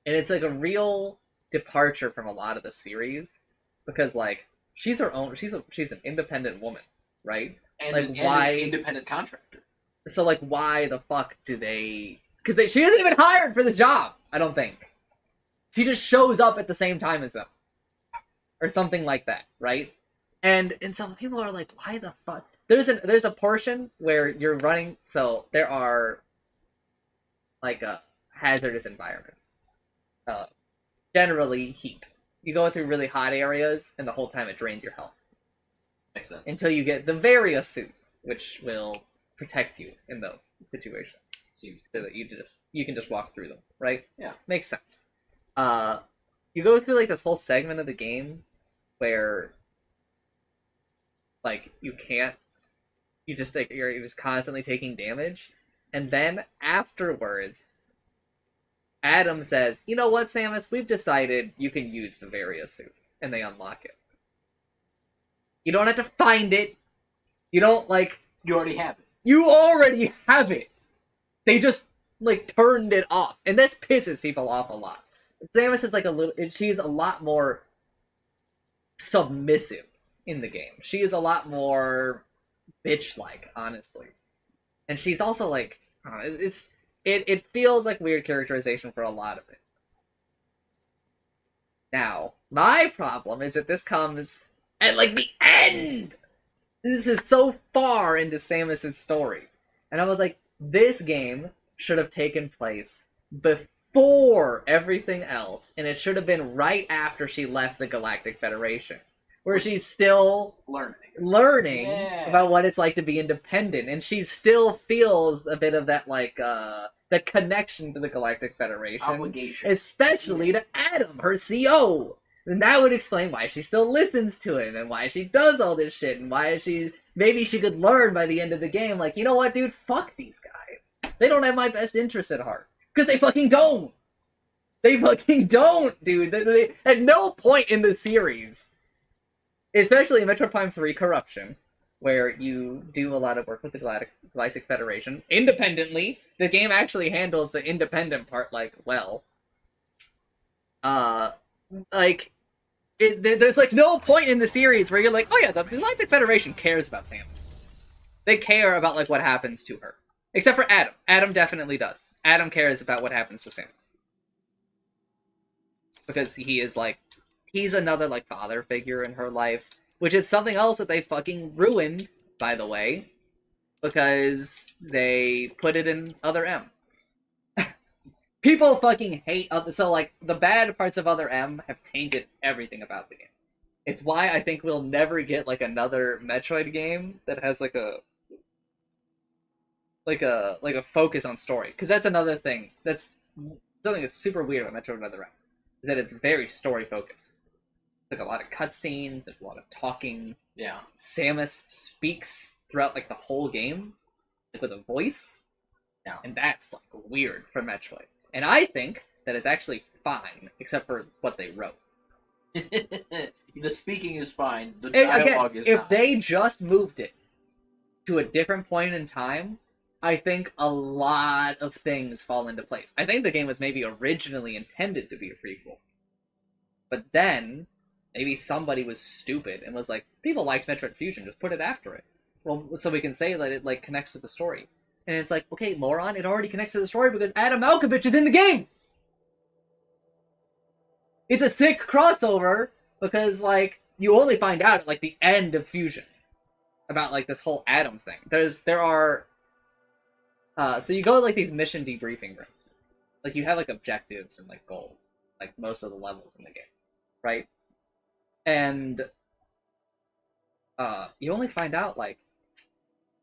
And it's like a real departure from a lot of the series, because like she's her own, she's an independent woman, right? And like an independent contractor. So like why the fuck do they? Because she isn't even hired for this job. I don't think. She just shows up at the same time as them, or something like that, right? And so people are like, why the fuck? There's a portion where you're running. So there are like hazardous environments. Generally heat. You go through really hot areas, and the whole time it drains your health. Makes sense. Until you get the Varia suit, which will protect you in those situations. Seems so that you can just walk through them, right? Yeah. Makes sense. You go through like this whole segment of the game where like you're just constantly taking damage, and then afterwards Adam says, you know what, Samus, we've decided you can use the Varia suit, and they unlock it. You don't have to find it. You don't like you already have it. You already have it. They just like turned it off, and this pisses people off a lot. Samus is she's a lot more submissive in the game. She is a lot more bitch-like, honestly. And she's also like, it feels like weird characterization for a lot of it. Now, my problem is that this comes at like the end. This is so far into Samus's story, and I was like, this game should have taken place before everything else, and it should have been right after she left the Galactic Federation, where she's still learning about what it's like to be independent, and she still feels a bit of that like the connection to the Galactic Federation, obligation, especially to Adam, her CO. And that would explain why she still listens to it, and why she does all this shit, and why maybe she could learn by the end of the game, like, you know what, dude, fuck these guys. They don't have my best interest at heart. Because they fucking don't! They fucking don't, dude! They, at no point in the series, especially in Metroid Prime 3 Corruption, where you do a lot of work with the Galactic Federation, independently, the game actually handles the independent part, like, well. There's like no point in the series where you're like, oh yeah, the Galactic Federation cares about Samus. They care about like what happens to her. Except for Adam. Adam definitely does. Adam cares about what happens to Samus. Because he's another like father figure in her life, which is something else that they fucking ruined, by the way, because they put it in Other M. People fucking hate so like the bad parts of Other M have tainted everything about the game. It's why I think we'll never get like another Metroid game that has like a focus on story, because that's another thing that's something that's super weird about Metroid Other M, is that it's very story focused. Like a lot of cutscenes, there's a lot of talking. Yeah. Samus speaks throughout like the whole game, like with a voice. Yeah. And that's like weird for Metroid. And I think that it's actually fine, except for what they wrote. The speaking is fine. The And dialogue again, is if not. they just moved it to a different point in time, I think a lot of things fall into place. I think the game was maybe originally intended to be a prequel. But then, maybe somebody was stupid and was like, people liked Metroid Fusion, just put it after it. Well, so we can say that it like connects to the story. And it's like, okay, moron, it already connects to the story because Adam Malkovich is in the game! It's a sick crossover because, like, you only find out at, like, the end of Fusion about, like, this whole Adam thing. There are... so you go to, like, these mission debriefing rooms. Like, you have, like, objectives and, like, goals. Like, most of the levels in the game. Right? And... you only find out, like,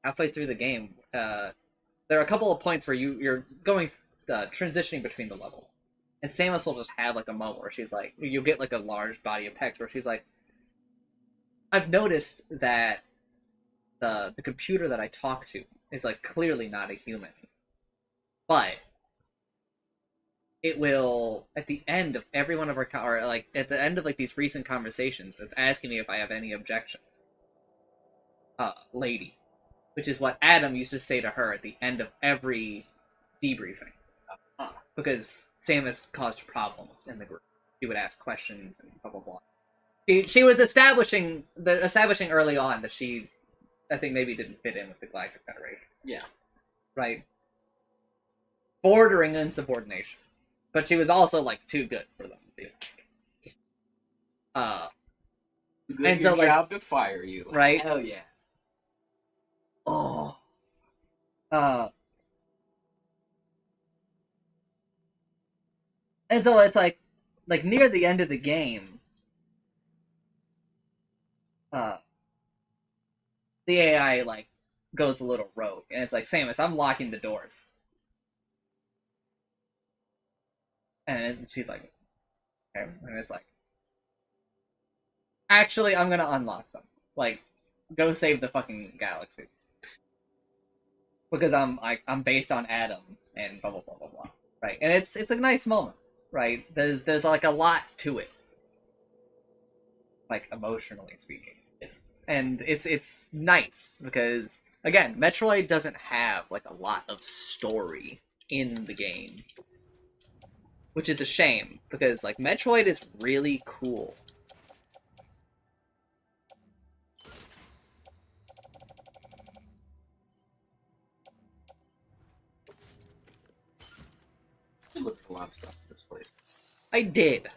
halfway through the game, there are a couple of points where you're going, transitioning between the levels. And Samus will just have, like, a moment where she's like, you'll get, like, a large body of text where she's like, I've noticed that the computer that I talk to is, like, clearly not a human. But it will, at the end of every one of our, or, like, at the end of, like, these recent conversations, it's asking me if I have any objections. Lady. Which is what Adam used to say to her at the end of every debriefing. Because Samus caused problems in the group. She would ask questions and blah blah blah. She was establishing early on that she, I think, maybe didn't fit in with the Galactic Federation. Yeah. Right? Bordering insubordination. But she was also, like, too good for them. Just, Good and your so, like, job to fire you. Right? Hell yeah. Oh. And so it's like near the end of the game, the AI, like, goes a little rogue, and it's like, Samus, I'm locking the doors. And she's like, okay, and it's like, actually, I'm gonna unlock them. Like, go save the fucking galaxy. Because I'm based on Adam and blah blah blah blah blah. Right? And it's a nice moment, right? There's like a lot to it. Like, emotionally speaking. And it's nice because, again, Metroid doesn't have, like, a lot of story in the game. Which is a shame, because, like, Metroid is really cool. You looked at a lot of stuff in this place. I did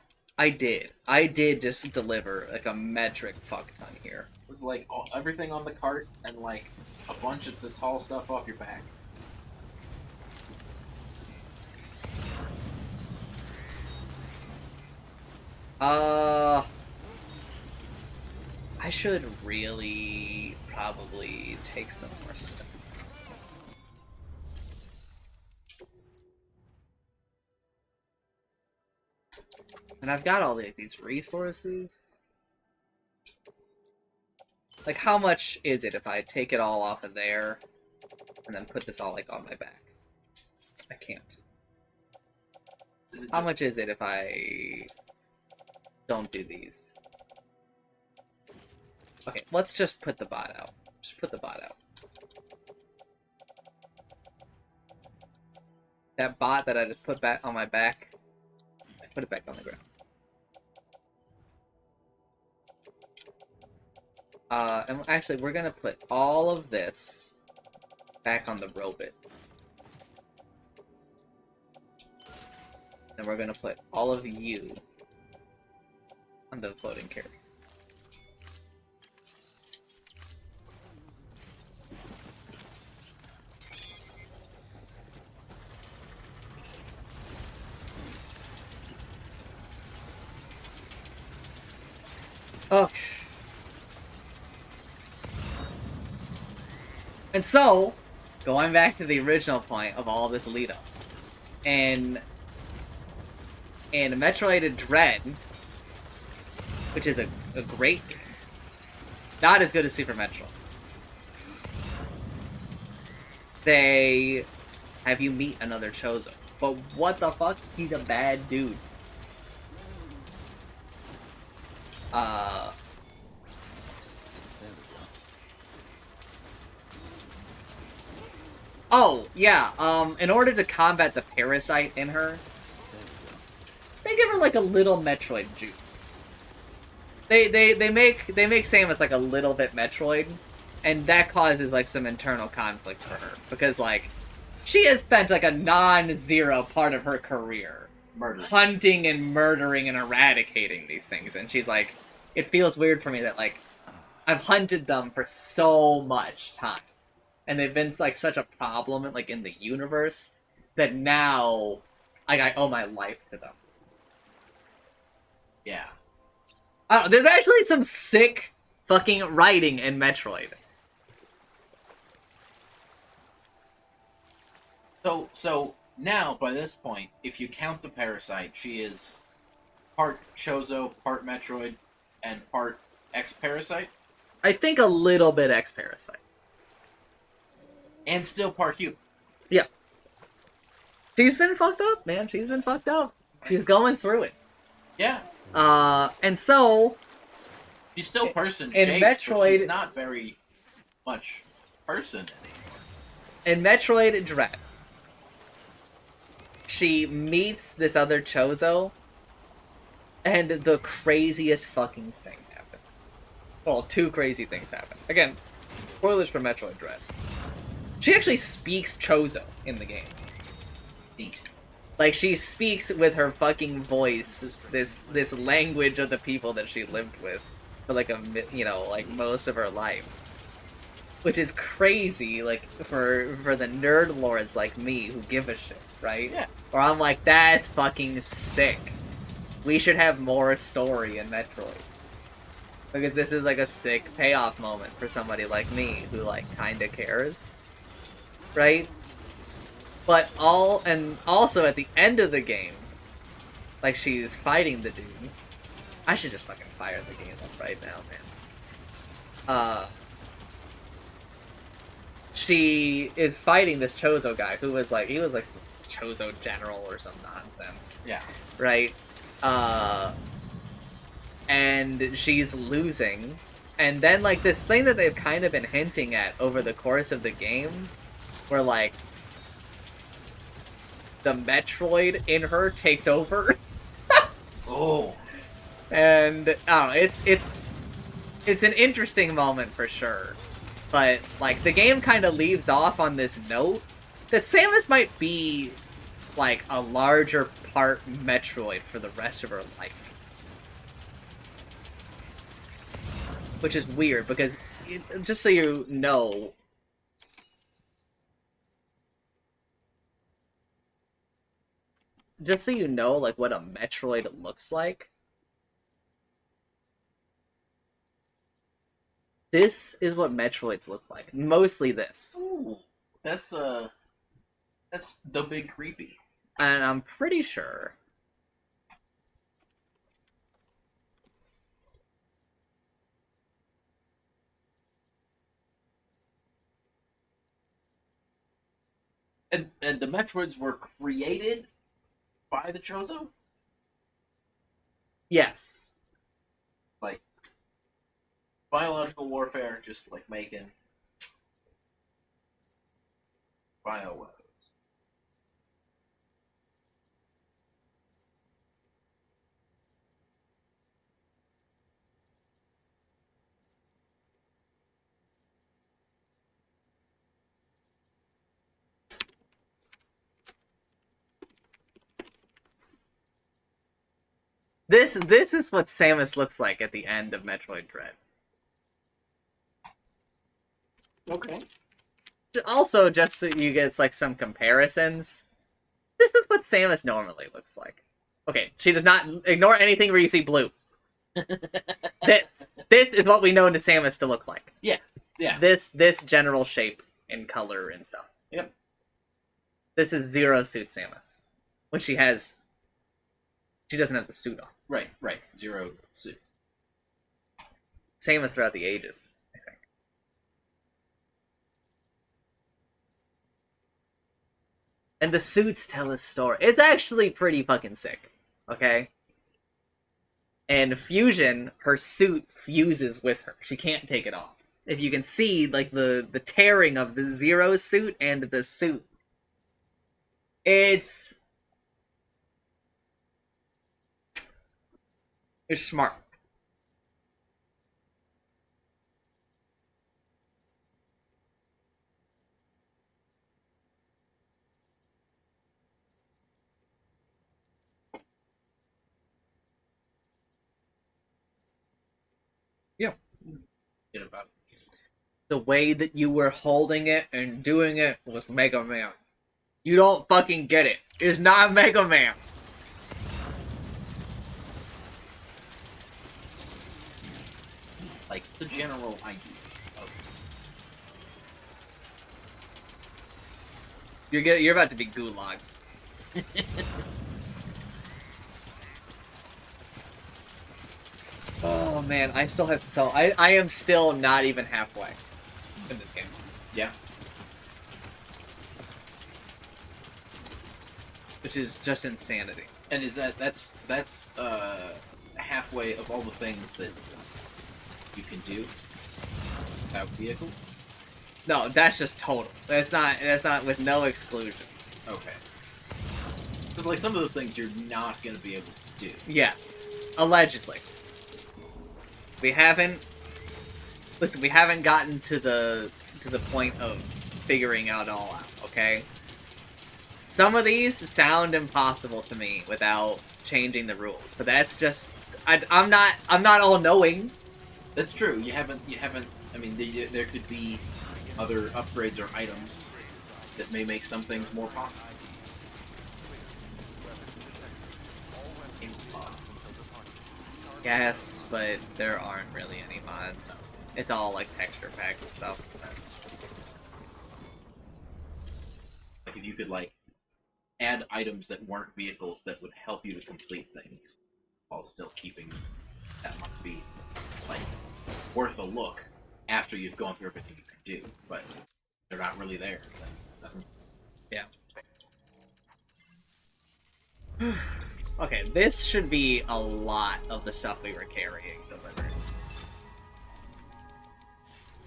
just deliver, like, a metric fuck ton here. It was like everything on the cart and, like, a bunch of the tall stuff off your back. I should really probably take some more stuff. And I've got all these resources. Like, how much is it if I take it all off of there and then put this all, like, on my back? I can't. How much is it if I don't do these? Okay, let's just put the bot out. Just put the bot out. That bot that I just put back on my back, I put it back on the ground. And actually, we're gonna put all of this back on the robot. And we're gonna put all of you on the floating carrier. Okay. And so, going back to the original point of all this lead up, in Metroid Dread, which is a great game, not as good as Super Metroid, they have you meet another Chozo. But what the fuck? He's a bad dude. Oh, yeah, in order to combat the parasite in her, they give her, like, a little Metroid juice. They make Samus, like, a little bit Metroid, and that causes, like, some internal conflict for her. Because, like, she has spent, like, a non-zero part of her career hunting and murdering and eradicating these things, and she's like, it feels weird for me that, like, I've hunted them for so much time. And they've been, like, such a problem, like, in the universe, that now, like, I owe my life to them. Yeah. I don't know, there's actually some sick fucking writing in Metroid. So now, by this point, if you count the parasite, she is part Chozo, part Metroid, and part X-Parasite? I think a little bit X-Parasite. And still part human. Yeah. She's been fucked up, man. She's been fucked up. She's going through it. Yeah. And so... She's still person in shaped, Metroid, but she's not very much person anymore. In Metroid Dread, she meets this other Chozo, and the craziest fucking thing happens. Well, two crazy things happen. Again, spoilers for Metroid Dread. She actually speaks Chozo in the game. Like, she speaks with her fucking voice, this language of the people that she lived with for, like, like, most of her life. Which is crazy, like, for the nerd lords like me who give a shit, right? Yeah. Or I'm like, that's fucking sick. We should have more story in Metroid. Because this is, like, a sick payoff moment for somebody like me who, like, kinda cares. Right? But also at the end of the game, like, she's fighting the dude. I should just fucking fire the game up right now, man. She is fighting this Chozo guy who was like, he was like Chozo general or some nonsense. Yeah. Right? And she's losing. And then, like, this thing that they've kind of been hinting at over the course of the game, where, like, the Metroid in her takes over. Oh. And, I don't know, it's an interesting moment for sure. But, like, the game kind of leaves off on this note that Samus might be, like, a larger part Metroid for the rest of her life. Which is weird, because, just so you know, like, what a Metroid looks like, this is what Metroids look like. Mostly this. Ooh, that's the big creepy. And I'm pretty sure... And the Metroids were created by the Chozo? Yes. Like, biological warfare, just like making bioweapons. This is what Samus looks like at the end of Metroid Dread. Okay. Also, just so you get, like, some comparisons, this is what Samus normally looks like. Okay, she does not ignore anything where you see blue. This is what we know Samus to look like. Yeah, yeah. This general shape and color and stuff. Yep. This is Zero Suit Samus. When she doesn't have the suit on. Right. Zero suit. Samus throughout the ages, I think. And the suits tell a story. It's actually pretty fucking sick. Okay? And Fusion, her suit fuses with her. She can't take it off. If you can see, like, the tearing of the Zero suit and the suit. It's smart. Yeah. Get about it. The way that you were holding it and doing it was Mega Man. You don't fucking get it. It's not Mega Man. Like the general idea of You're about to be gulagged. Oh man, I still have I am still not even halfway in this game. Yeah. Which is just insanity. And is that's halfway of all the things that you can do without vehicles? No, that's just total. That's not with no exclusions. Okay. Because like some of those things you're not gonna be able to do. Yes. Allegedly. We haven't gotten to the point of figuring it all out, okay? Some of these sound impossible to me without changing the rules, but that's just I'm not all knowing. That's true. You haven't. I mean, there could be other upgrades or items that may make some things more possible. Yes, but there aren't really any mods. It's all like texture pack stuff. Like if you could like add items that weren't vehicles that would help you to complete things, while still keeping that might be like worth a look after you've gone through everything you can do, but they're not really there. Yeah. Okay, this should be a lot of the stuff we were carrying delivered.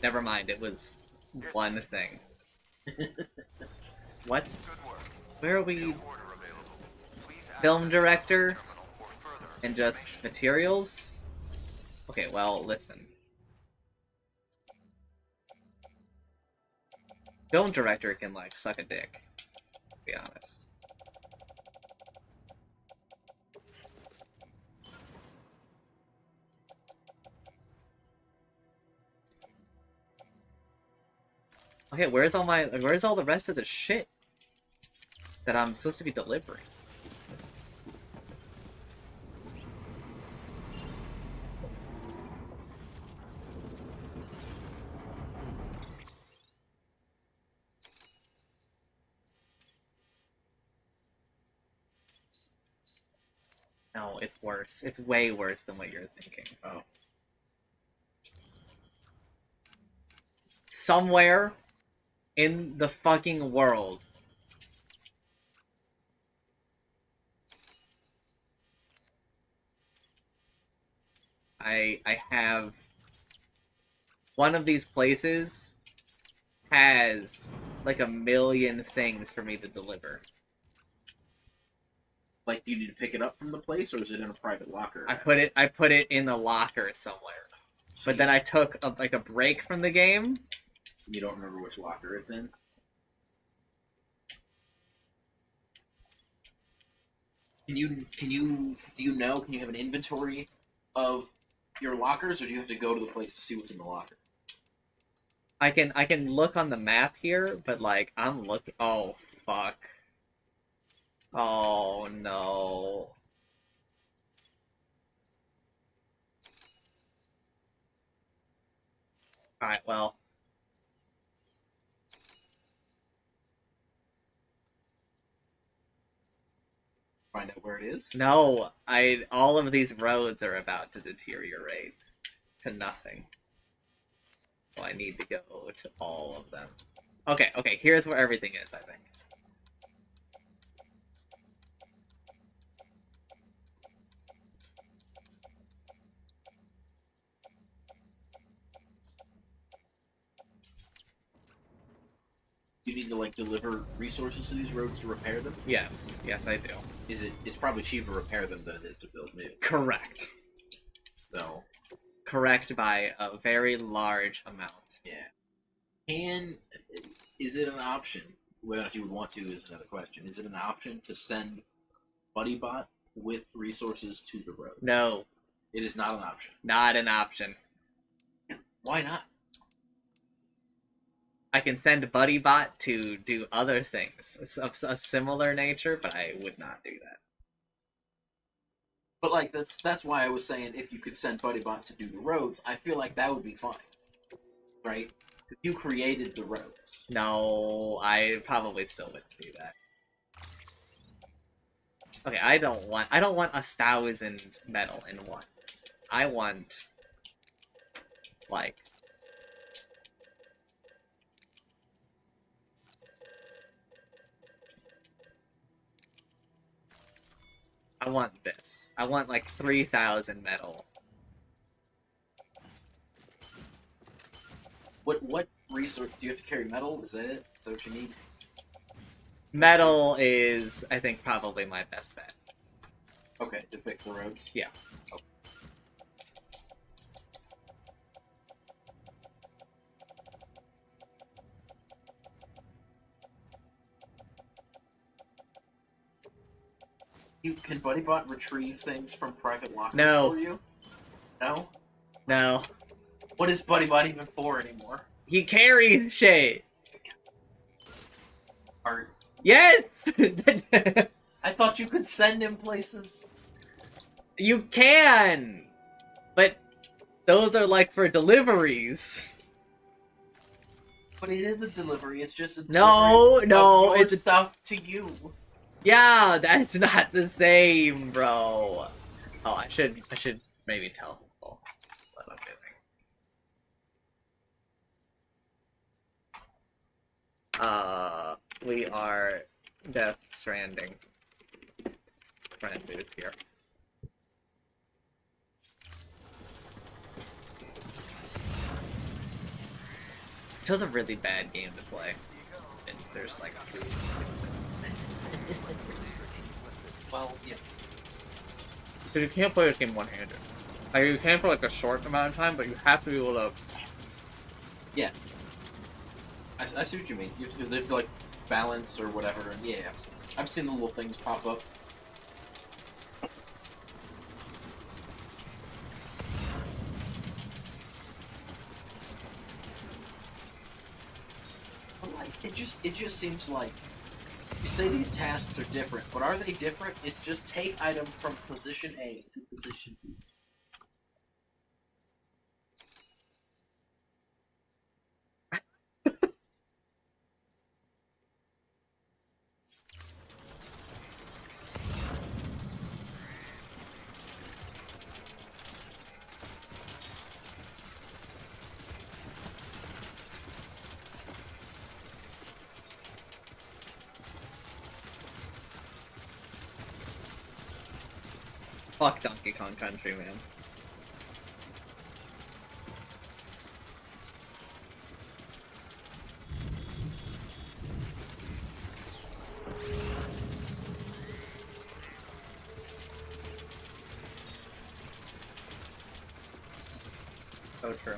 Never mind, it was one thing. What? Where are we? Film director? And just materials? Okay, well, listen. Film director can, like, suck a dick. To be honest. Okay, where's all the rest of the shit that I'm supposed to be delivering? No, it's worse. It's way worse than what you're thinking. Oh. Somewhere in the fucking world, I have one of these places has like a million things for me to deliver. Like, do you need to pick it up from the place, or is it in a private locker? I put it in a locker somewhere. So but then I took a break from the game. You don't remember which locker it's in? Do you have an inventory of your lockers, or do you have to go to the place to see what's in the locker? I can look on the map here, but like I'm looking. Oh fuck. Oh no. Alright, well. Find out where it is? No, all of these roads are about to deteriorate to nothing. So I need to go to all of them. Okay, here's where everything is, I think. you need to like deliver resources to these roads to repair them? Yes, yes, I do. It's probably cheaper to repair them than it is to build new. Correct. So. Correct by a very large amount. Yeah. Is it an option? Whether or not you would want to is another question. Is it an option to send BuddyBot with resources to the road? No. It is not an option. Not an option. Why not? I can send BuddyBot to do other things of a similar nature, but I would not do that. But like that's why I was saying if you could send BuddyBot to do the roads, I feel like that would be fine, right? You created the roads. No, I probably still wouldn't do that. Okay, I don't want 1,000 metal in one. I want like I want this. I want like 3,000 metal. What resource do you have to carry? Metal? Is that it? Is that what you need? Metal is, I think, probably my best bet. Okay, to fix the roads? Yeah. Okay. Can BuddyBot retrieve things from private lockers for you? No? No. What is BuddyBot even for anymore? He carries shit! Art. Yes! I thought you could send him places. You can! But those are like for deliveries. But it is a delivery, it's just a No, no, it's stuff to you. Yeah, that's not the same, bro. Oh, I should maybe tell people what I'm doing. We are Death Stranding. Friend is here. It was a really bad game to play. And there's like food. Well, yeah. So you can't play this game one-handed. Like, you can for like a short amount of time, but you have to be able to... Yeah. I see what you mean. Because they have to, like, balance or whatever, and yeah. I've seen the little things pop up. But, like, it just seems like you say these tasks are different, but are they different? It's just take item from position A to position B. Fuck Donkey Kong Country, man. So true.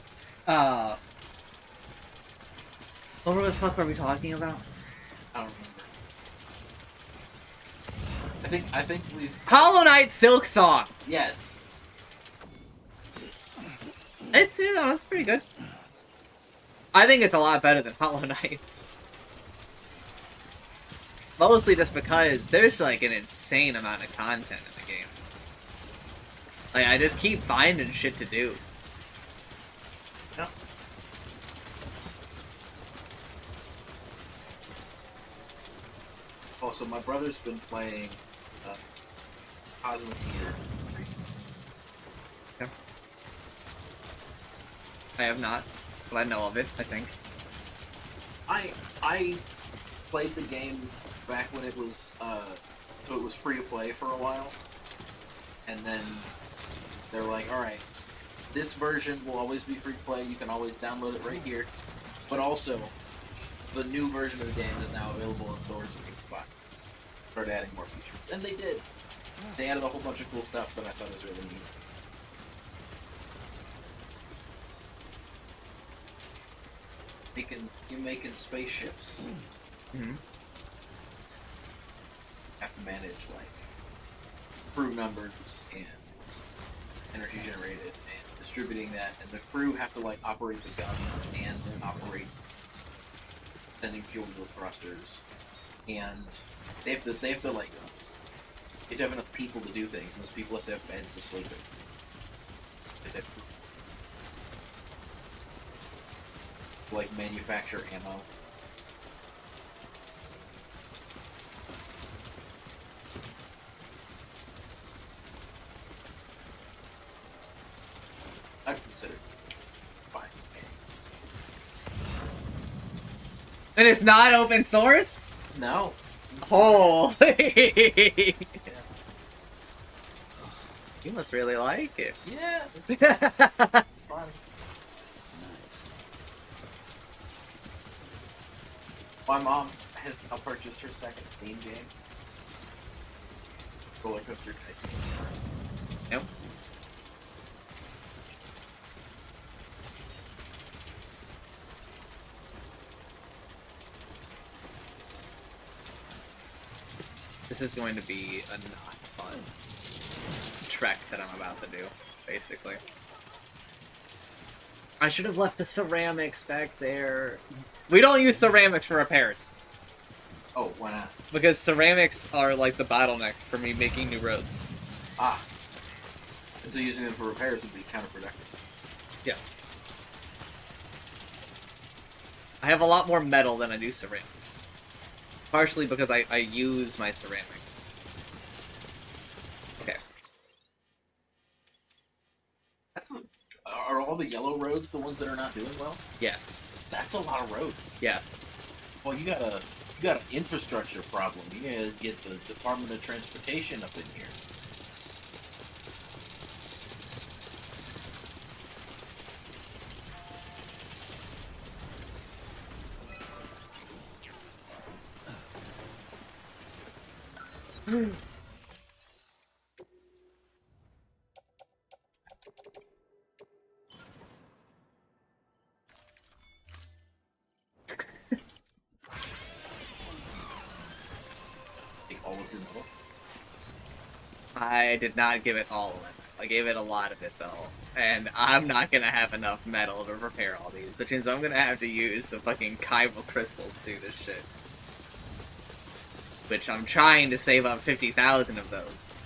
What the fuck are we talking about? I don't remember. I think we've... Hollow Knight Silk Song! Yes. It's, you know, it's pretty good. I think it's a lot better than Hollow Knight. Mostly just because there's, like, an insane amount of content in the game. Like, I just keep finding shit to do. Yep. Oh, so my brother's been playing Cosmos Eater. Okay. I have not, but I know of it, I think. I played the game back when it was so it was free to play for a while, and then they're like, all right, this version will always be free to play. You can always download it right here, but also the new version of the game is now available in stores, you can buy. Start adding more features, and they did. They added a whole bunch of cool stuff that I thought was really neat. You're making spaceships. Mm-hmm. Have to manage like crew numbers and energy generated and distributing that, and the crew have to like operate the guns and operate sending fuel to the thrusters, and they have to like you have to have enough people to do things. Those people have to have beds to sleep in. They have to, like, manufacture ammo. I'd consider buying the game. And it's not open source? No. Holy! You must really like it. Yeah, it's fun. My mom has now purchased her second Steam game. Roller Coaster Tycoon. Nope. This is going to be a not fun trek that I'm about to do, basically. I should have left the ceramics back there. We don't use ceramics for repairs. Oh, why not? Because ceramics are like the bottleneck for me making new roads. Ah. And so using them for repairs would be counterproductive. Yes. I have a lot more metal than I do ceramics. Partially because I use my ceramics. Okay. Are all the yellow roads the ones that are not doing well? Yes. That's a lot of roads. Yes. Well, you got an infrastructure problem. You gotta get the Department of Transportation up in here. Take all of your metal. I did not give it all of it. I gave it a lot of it, though. And I'm not gonna have enough metal to repair all these, which means I'm gonna have to use the fucking Kyber crystals to do this shit. Which I'm trying to save up 50,000 of those.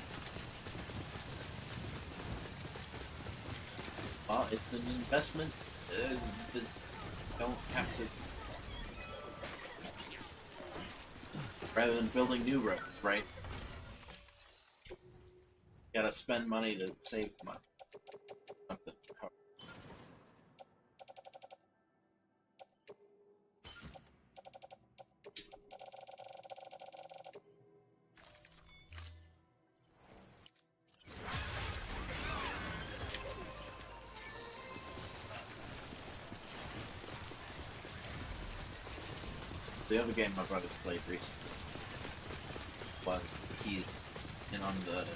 Well, it's an investment that don't have to... Rather than building new roads, right? You gotta spend money to save money. Something. The other game my brother played recently was he's in on the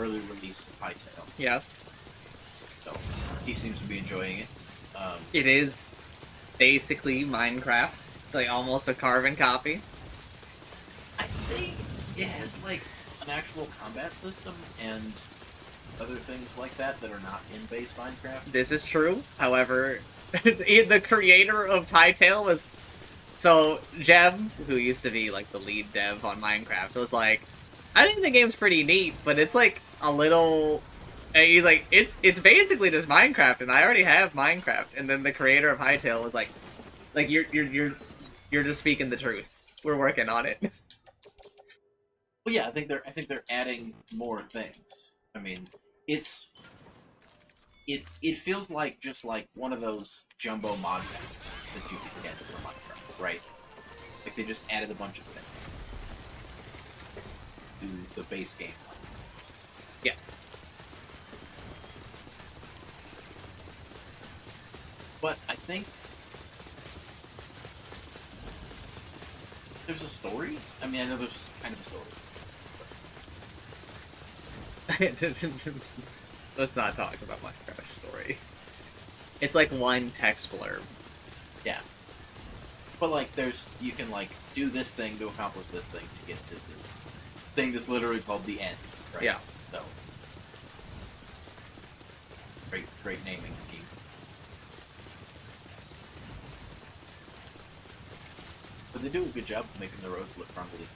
early release of Hytale. Yes. So he seems to be enjoying it. It is basically Minecraft, like almost a carbon copy. I think it has like an actual combat system and other things like that that are not in base Minecraft. This is true. However, the creator of Hytale was... So, Jeb, who used to be, like, the lead dev on Minecraft, was like, I think the game's pretty neat, but it's, like, a little... And he's like, it's basically just Minecraft, and I already have Minecraft. And then the creator of Hytale was like, you're just speaking the truth. We're working on it. Well, yeah, I think they're adding more things. I mean, it feels like just like one of those jumbo mod packs that you can get for Minecraft, right? Like they just added a bunch of things to the base game. Yeah. But I think There's a story? I mean, I know there's kind of a story. Let's not talk about Minecraft's story. It's like one text blurb. Yeah. But, like, you can, like, do this thing to accomplish this thing to get to this thing that's literally called the end, right? Yeah. So. Great naming scheme. But they do a good job of making the roads look crumbly.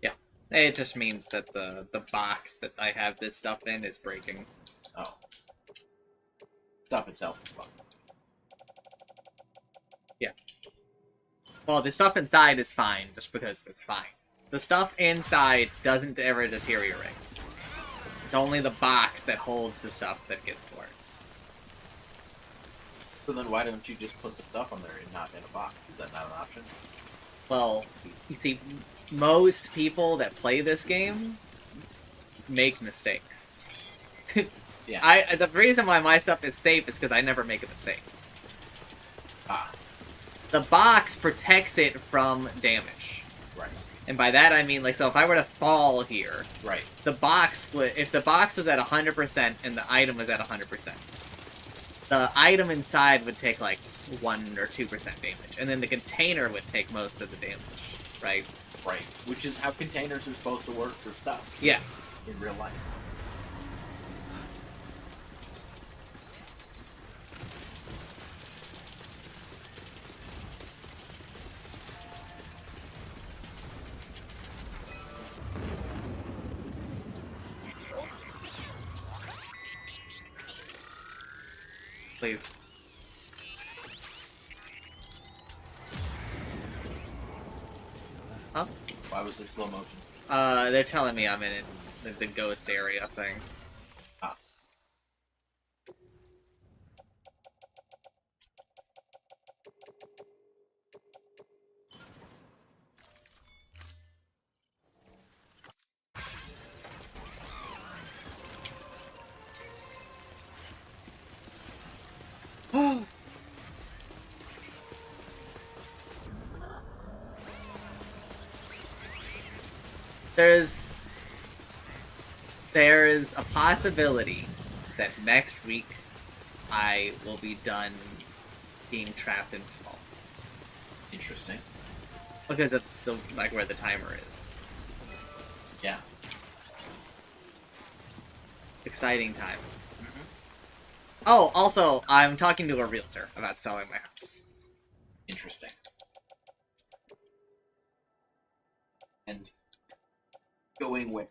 Yeah. It just means that the box that I have this stuff in is breaking. Oh. Stuff itself is fun. Yeah. Well, the stuff inside is fine, just because it's fine. The stuff inside doesn't ever deteriorate. It's only the box that holds the stuff that gets worse. So then why don't you just put the stuff on there and not in a box? Is that not an option? Well, you see, most people that play this game make mistakes. Yeah. The reason why my stuff is safe is because I never make a mistake. Ah. The box protects it from damage. Right. And by that I mean, like, so if I were to fall here, right, the box would, if the box was at 100% and the item was at 100%, the item inside would take, like, 1 or 2% damage. And then the container would take most of the damage, right? Right. Which is how containers are supposed to work for stuff. Yes. In real life. Please. Huh? Why was it slow motion? They're telling me I'm in the ghost area thing. Ah. There's a possibility that next week I will be done being trapped in fall. Interesting. Because of the, like, where the timer is. Yeah. Exciting times. Oh, also, I'm talking to a realtor about selling my house. Interesting. And going where?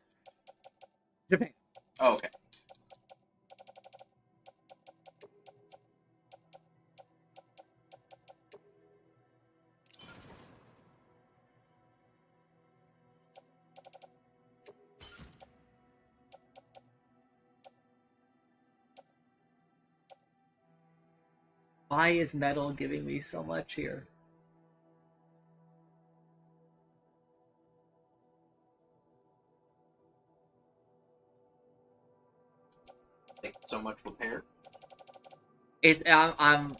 Japan. Oh, okay. Why is metal giving me so much here? Like, so much repair? It's, I'm...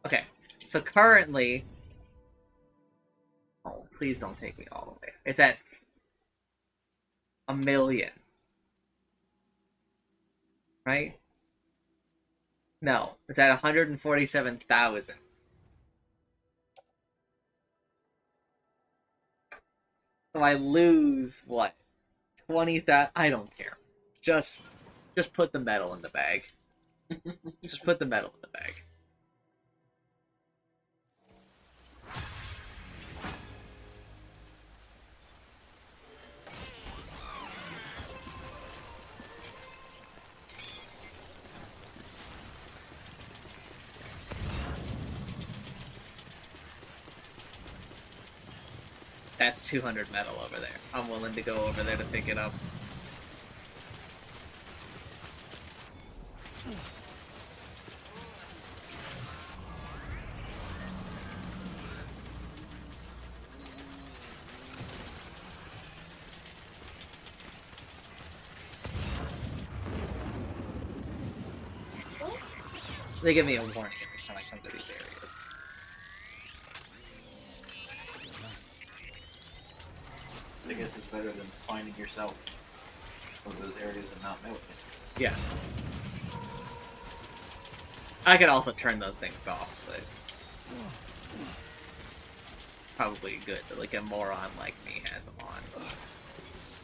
Okay, so currently... Oh, please don't take me all the way. It's at 1 million. Right? No, it's at 147,000. So I lose, what? 20,000? I don't care. Just put the metal in the bag. Just put the metal in the bag. That's 200 metal over there. I'm willing to go over there to pick it up. They give me a warning every time I come to these areas. I guess it's better than finding yourself in those areas and not knowing it. Yes. I could also turn those things off, but probably good that like a moron like me has them on.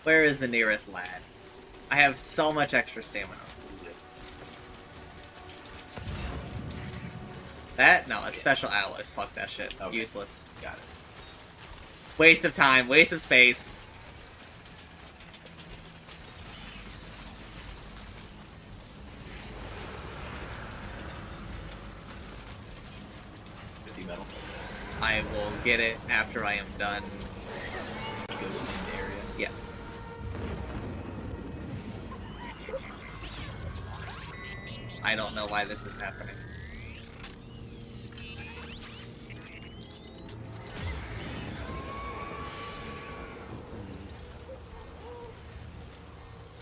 Where is the nearest lad? I have so much extra stamina. That? No, it's special alloys. Fuck that shit. Okay. Useless. Got it. Waste of time, waste of space. Metal. I will get it after I am done. You go to the area. Yes. I don't know why this is happening.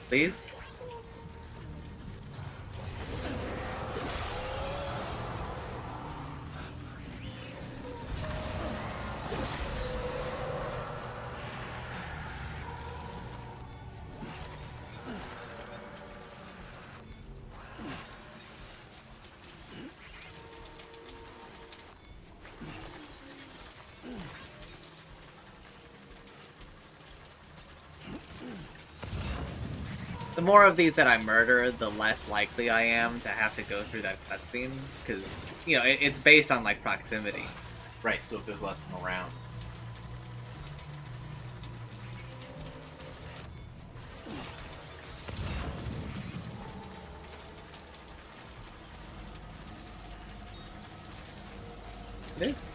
Please? The more of these that I murder, the less likely I am to have to go through that cutscene, because, you know, it's based on, like, proximity. Right, so if there's less of them around. This?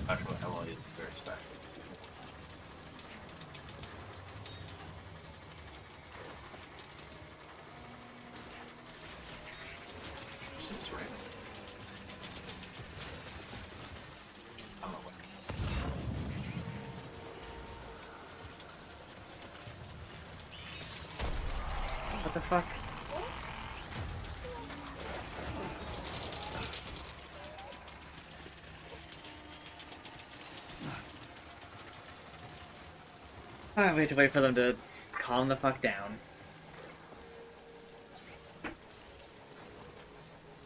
Actually, alloy is very special. Seems random. I don't know what. What the fuck? I wait to wait for them to calm the fuck down.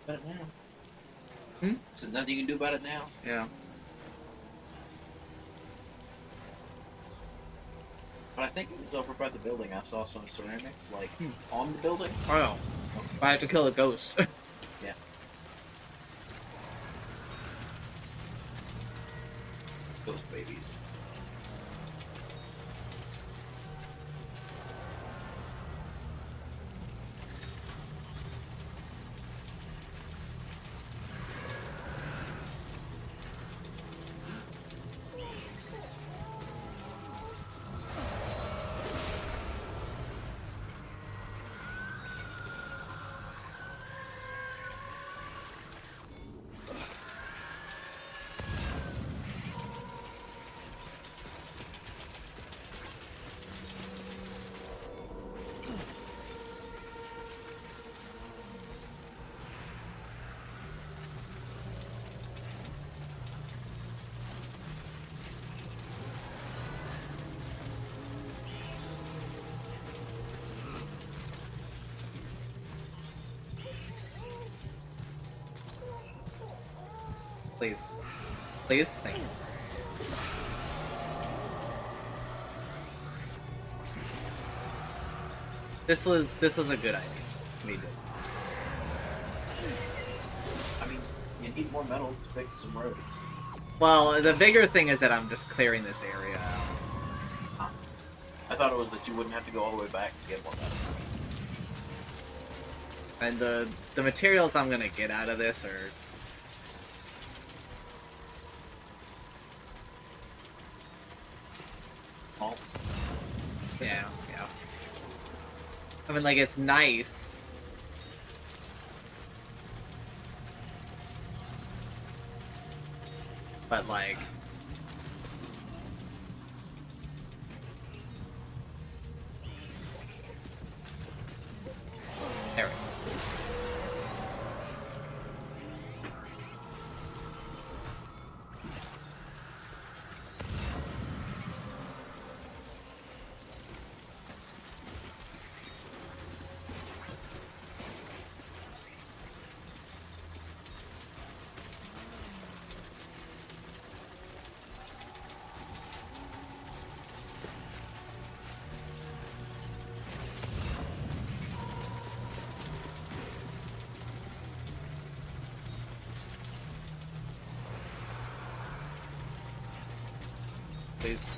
About it now. So nothing you can do about it now? Yeah. But I think it was over by the building. I saw some ceramics, like, on the building. Oh. I have to kill a ghost. Yeah. Ghost babies. Please. Please? Thank you. This was a good idea. We did this. I mean, you need more metals to fix some roads. Well, the bigger thing is that I'm just clearing this area out. thought it was that you wouldn't have to go all the way back to get one. And the materials I'm gonna get out of this are... Oh. Yeah. I mean, like, it's nice. But, like... There we go. Please.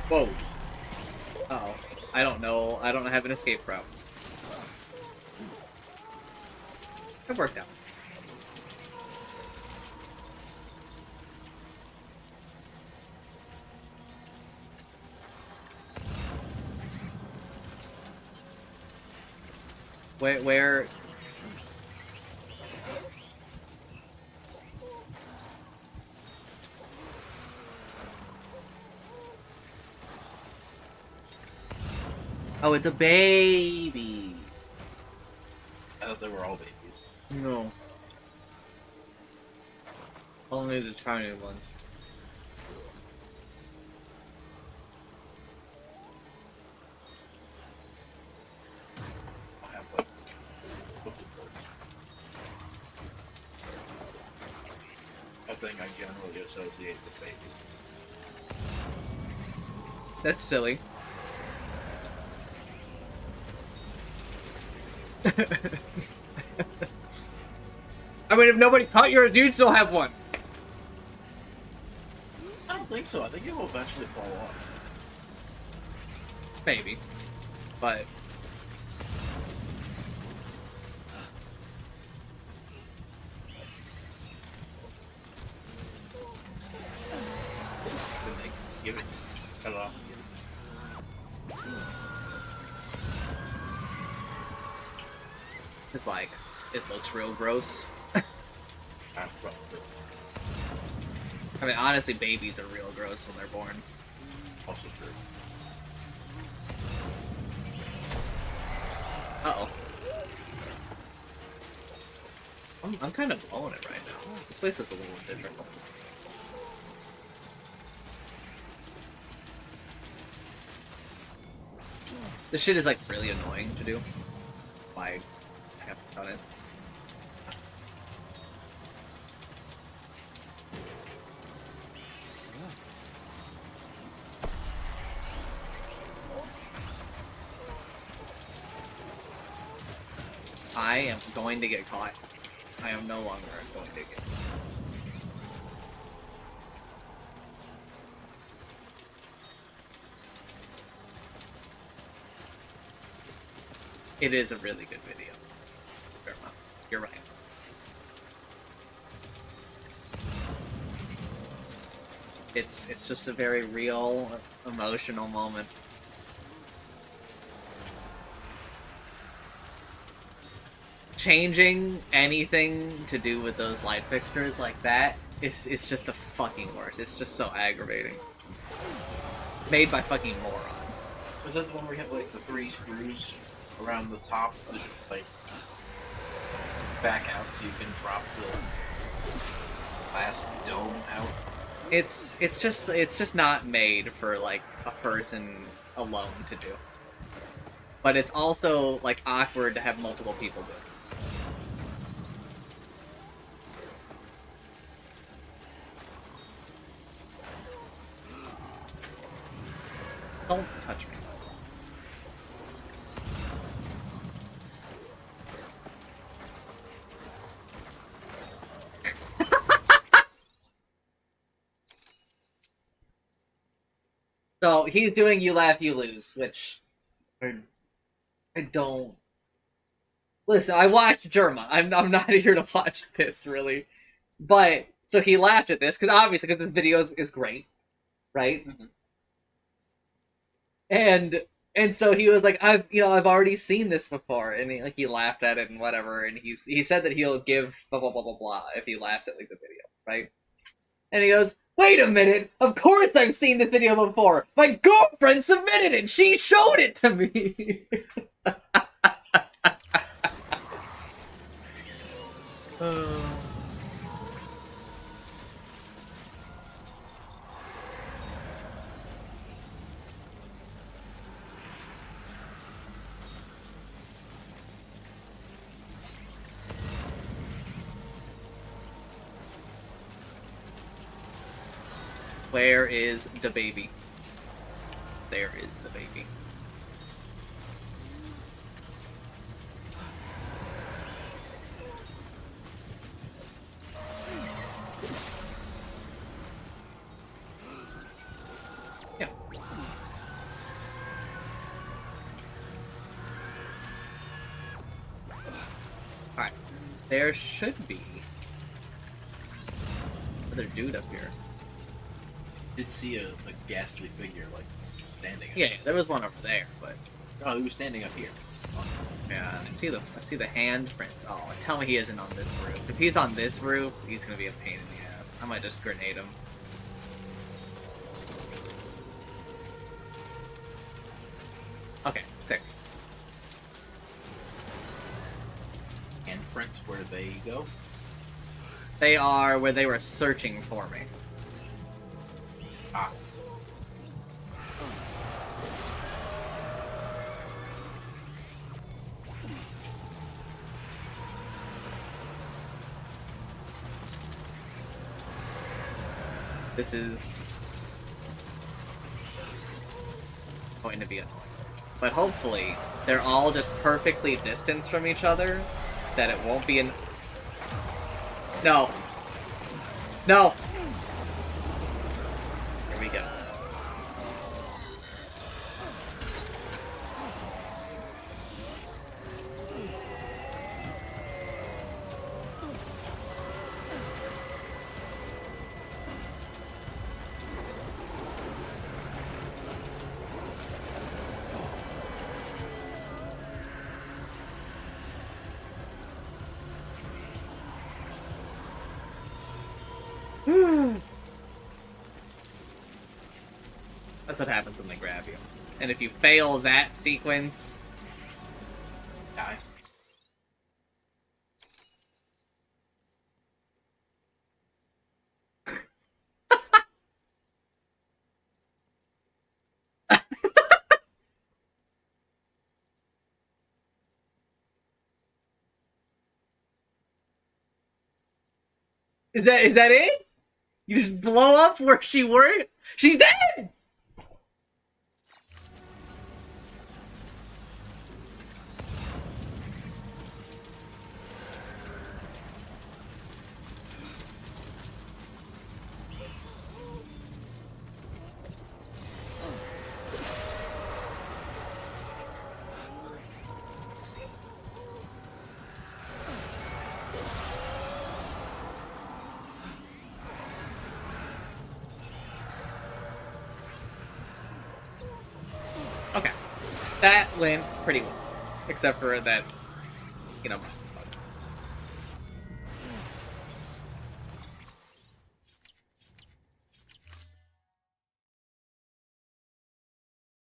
Whoa. Uh-oh. I don't know. I don't have an escape route. It worked out. Where... Oh, it's a baby! I thought they were all babies. No. Only the tiny one. A thing I generally associate with babies. That's silly. I mean, if nobody caught yours, you'd still have one. I don't think so. I think it will eventually fall off. Maybe. But... Give it hello. It's like, it looks real gross. I mean, honestly, babies are real gross when they're born. Also true. Uh-oh. I'm kind of blowing it right now. This place is a little difficult. This shit is, like, really annoying to do. Why I haven't done it. I am going to get caught. I am no longer going to get caught. It is a really good video. Fair enough. You're right. It's just a very real, emotional moment. Changing anything to do with those light fixtures like that, it's just the fucking worst. It's just so aggravating. Made by fucking morons. Is that the one where you have like the 3 screws around the top that just like back out so you can drop the glass dome out? It's just not made for like a person alone to do. But it's also like awkward to have multiple people do it. Don't touch me. So he's doing You Laugh, You Lose, which I don't. Listen, I watched Germa. I'm not here to watch this really, but so he laughed at this because obviously because this video is great, right? Mm-hmm. And so he was like, I've already seen this before, and he laughed at it and whatever, and he said that he'll give blah blah blah blah blah if he laughs at like the video, right? And he goes, wait a minute, of course I've seen this video before. My girlfriend submitted it. She showed it to me. Where is the baby? There is the baby. Yeah. Alright. There should be another dude up here. Did see a ghastly figure like standing. Yeah, there was one over there, but oh, he was standing up here. yeah, I see the handprints. Oh, tell me he isn't on this roof. If he's on this roof, he's gonna be a pain in the ass. I might just grenade him. Okay, sick. Handprints, where they go? They are where they were searching for me. Ah. This is going to be annoying. But hopefully, they're all just perfectly distanced from each other, that it won't be an... No. No! Here we go. That's what happens when they grab you. And if you fail that sequence... Die. Is that it? You just blow up where she were? She's dead! Okay. That went pretty well. Except for that, you know...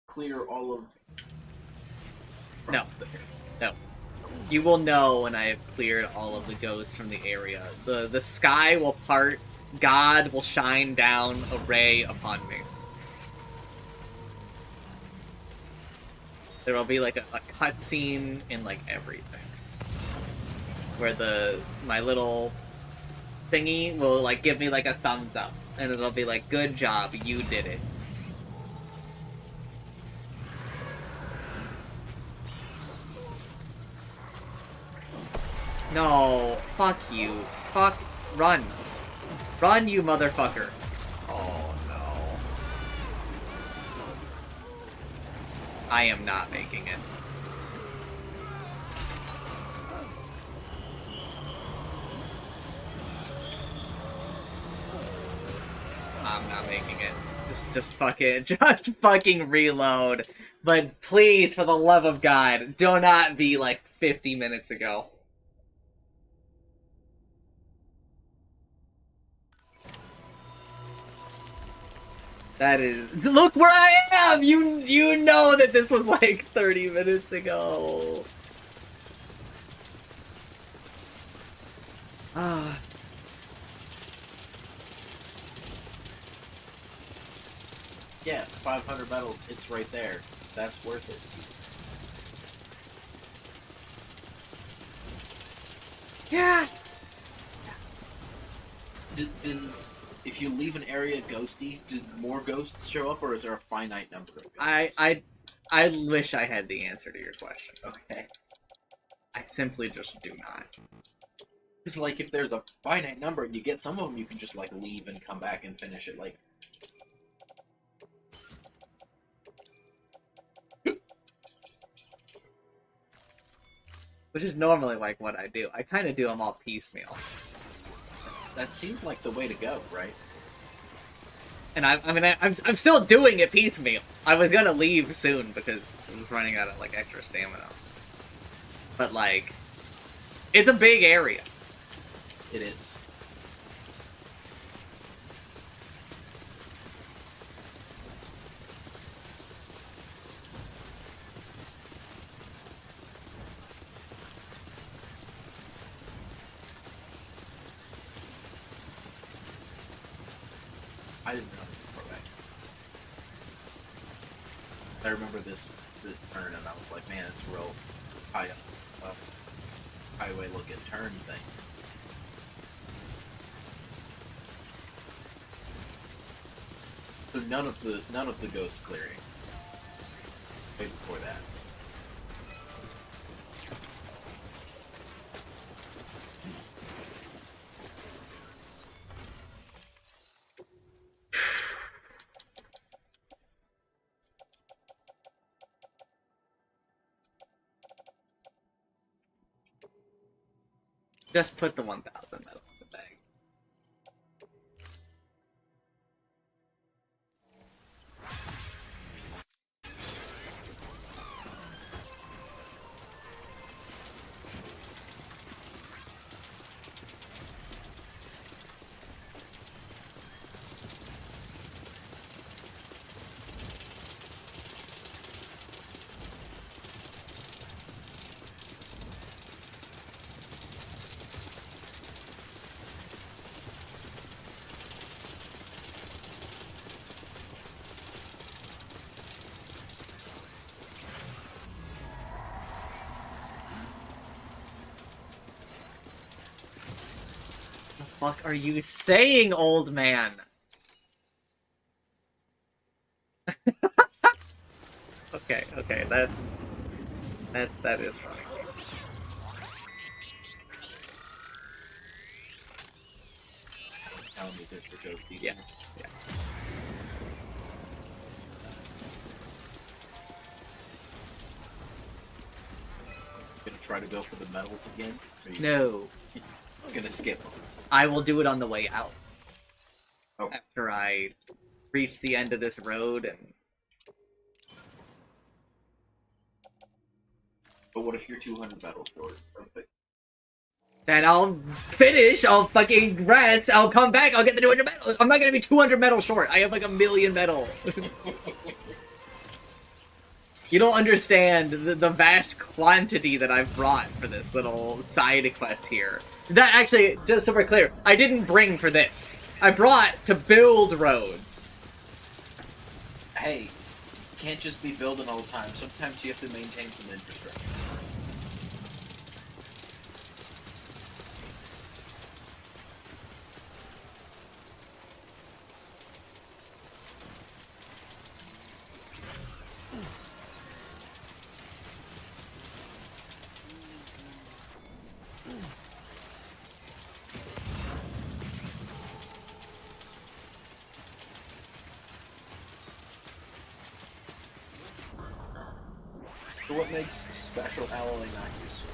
Clear all of... No. No. You will know when I have cleared all of the ghosts from the area. The sky will part, God will shine down a ray upon me. There will be like a cutscene in like everything. Where my little thingy will like give me like a thumbs up. And it'll be like, good job, you did it. No, fuck you. Fuck. Run. Run, you motherfucker. Oh, no. I am not making it. I'm not making it. Just fucking reload. But please, for the love of God, do not be like 50 minutes ago. That is... Look where I am! You know that this was like 30 minutes ago. Ah. Yeah, 500 medals, it's right there. That's worth it. Yeah! Does if you leave an area ghosty, do more ghosts show up, or is there a finite number of ghosts? I wish I had the answer to your question. Okay. I simply just do not. Because, like, if there's a finite number, you get some of them, you can just, like, leave and come back and finish it, like... Which is normally, like, what I do. I kind of do them all piecemeal. That seems like the way to go, right? And I'm still doing it piecemeal. I was gonna leave soon because I was running out of, like, extra stamina. But, like, it's a big area. It is. I didn't know before that. I remember this turn, and I was like, man, it's real high up, highway looking turn thing. So none of the ghost clearing. Way before that. Just put the 1,000 medal in the bag. What the fuck are you saying, old man? Okay, that is funny. Telling me this for ghosty. Yes, yeah. Gonna try to go for the medals again? No. It's gonna skip them. I will do it on the way out. Oh. After I reach the end of this road and... But what if you're 200 medals short? Perfect. Then I'll finish, I'll fucking rest, I'll come back, I'll get the 200 medal. I'm not gonna be 200 medals short. I have like 1,000,000 medal. You don't understand the vast quantity that I've brought for this little side quest here. That actually, just so we're clear, I didn't bring for this. I brought to build roads. Hey, you can't just be building all the time. Sometimes you have to maintain some infrastructure. So what makes special alloy not useful?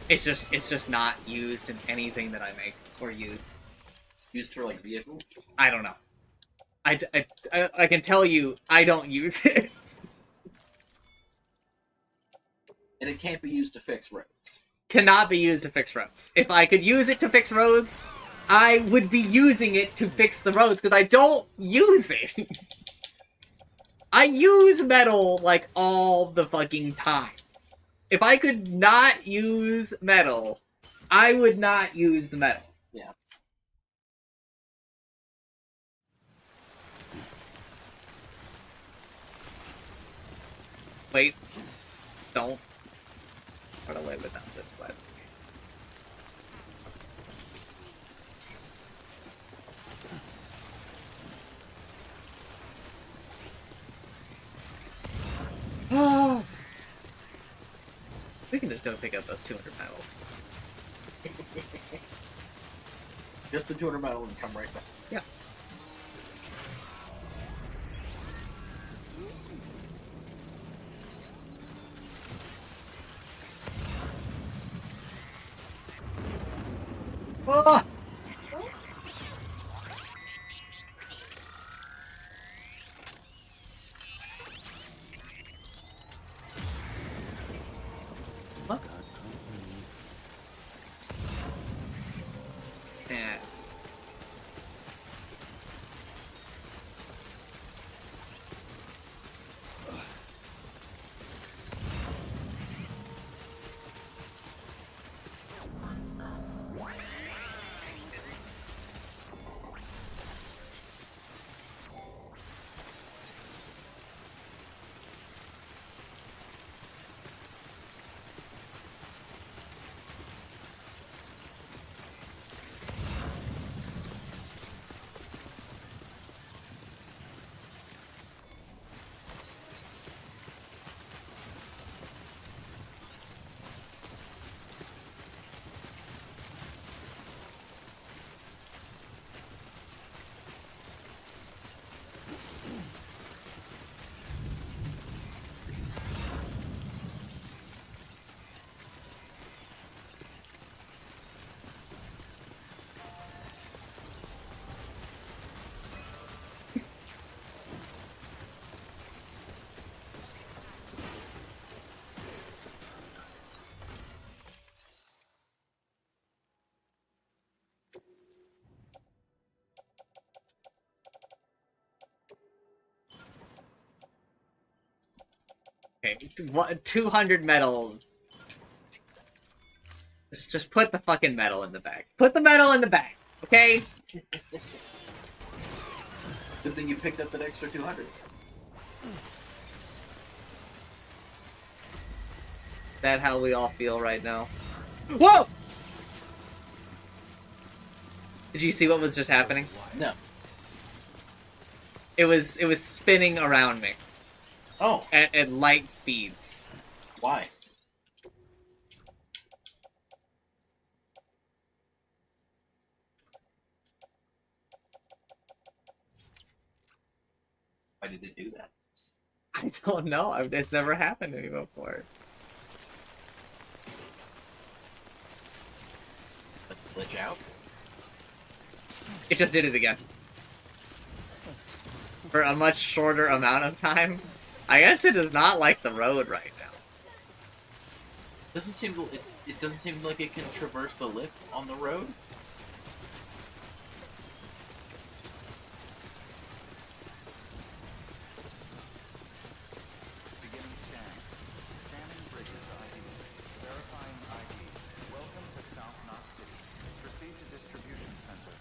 It's just not used in anything that I make or use. Used for like vehicles? I don't know. I can tell you I don't use it. And it can't be used to fix roads. Cannot be used to fix roads. If I could use it to fix roads, I would be using it to fix the roads because I don't use it. I use metal like all the fucking time. If I could not use metal, I would not use the metal. Yeah. Wait. Don't run away without this weapon. Oh. We can just go pick up those 200 medals. Just the 200 metal and come right back. Yeah. Oh! What? Yes. Okay, 200 medals. Just put the fucking metal in the bag. Put the metal in the bag, okay? Good thing you picked up that extra 200. That how we all feel right now. Whoa! Did you see what was just happening? No. It was spinning around me. Oh. At light speeds. Why? Why did it do that? I don't know. It's never happened to me before. Let's glitch out. It just did it again. For a much shorter amount of time. I guess it is not like the road right now. Doesn't seem to, it doesn't seem like it can traverse the lip on the road. Beginning scan. Scanning bridges ID. Verifying ID. Welcome to South Knot City. Proceed to distribution center.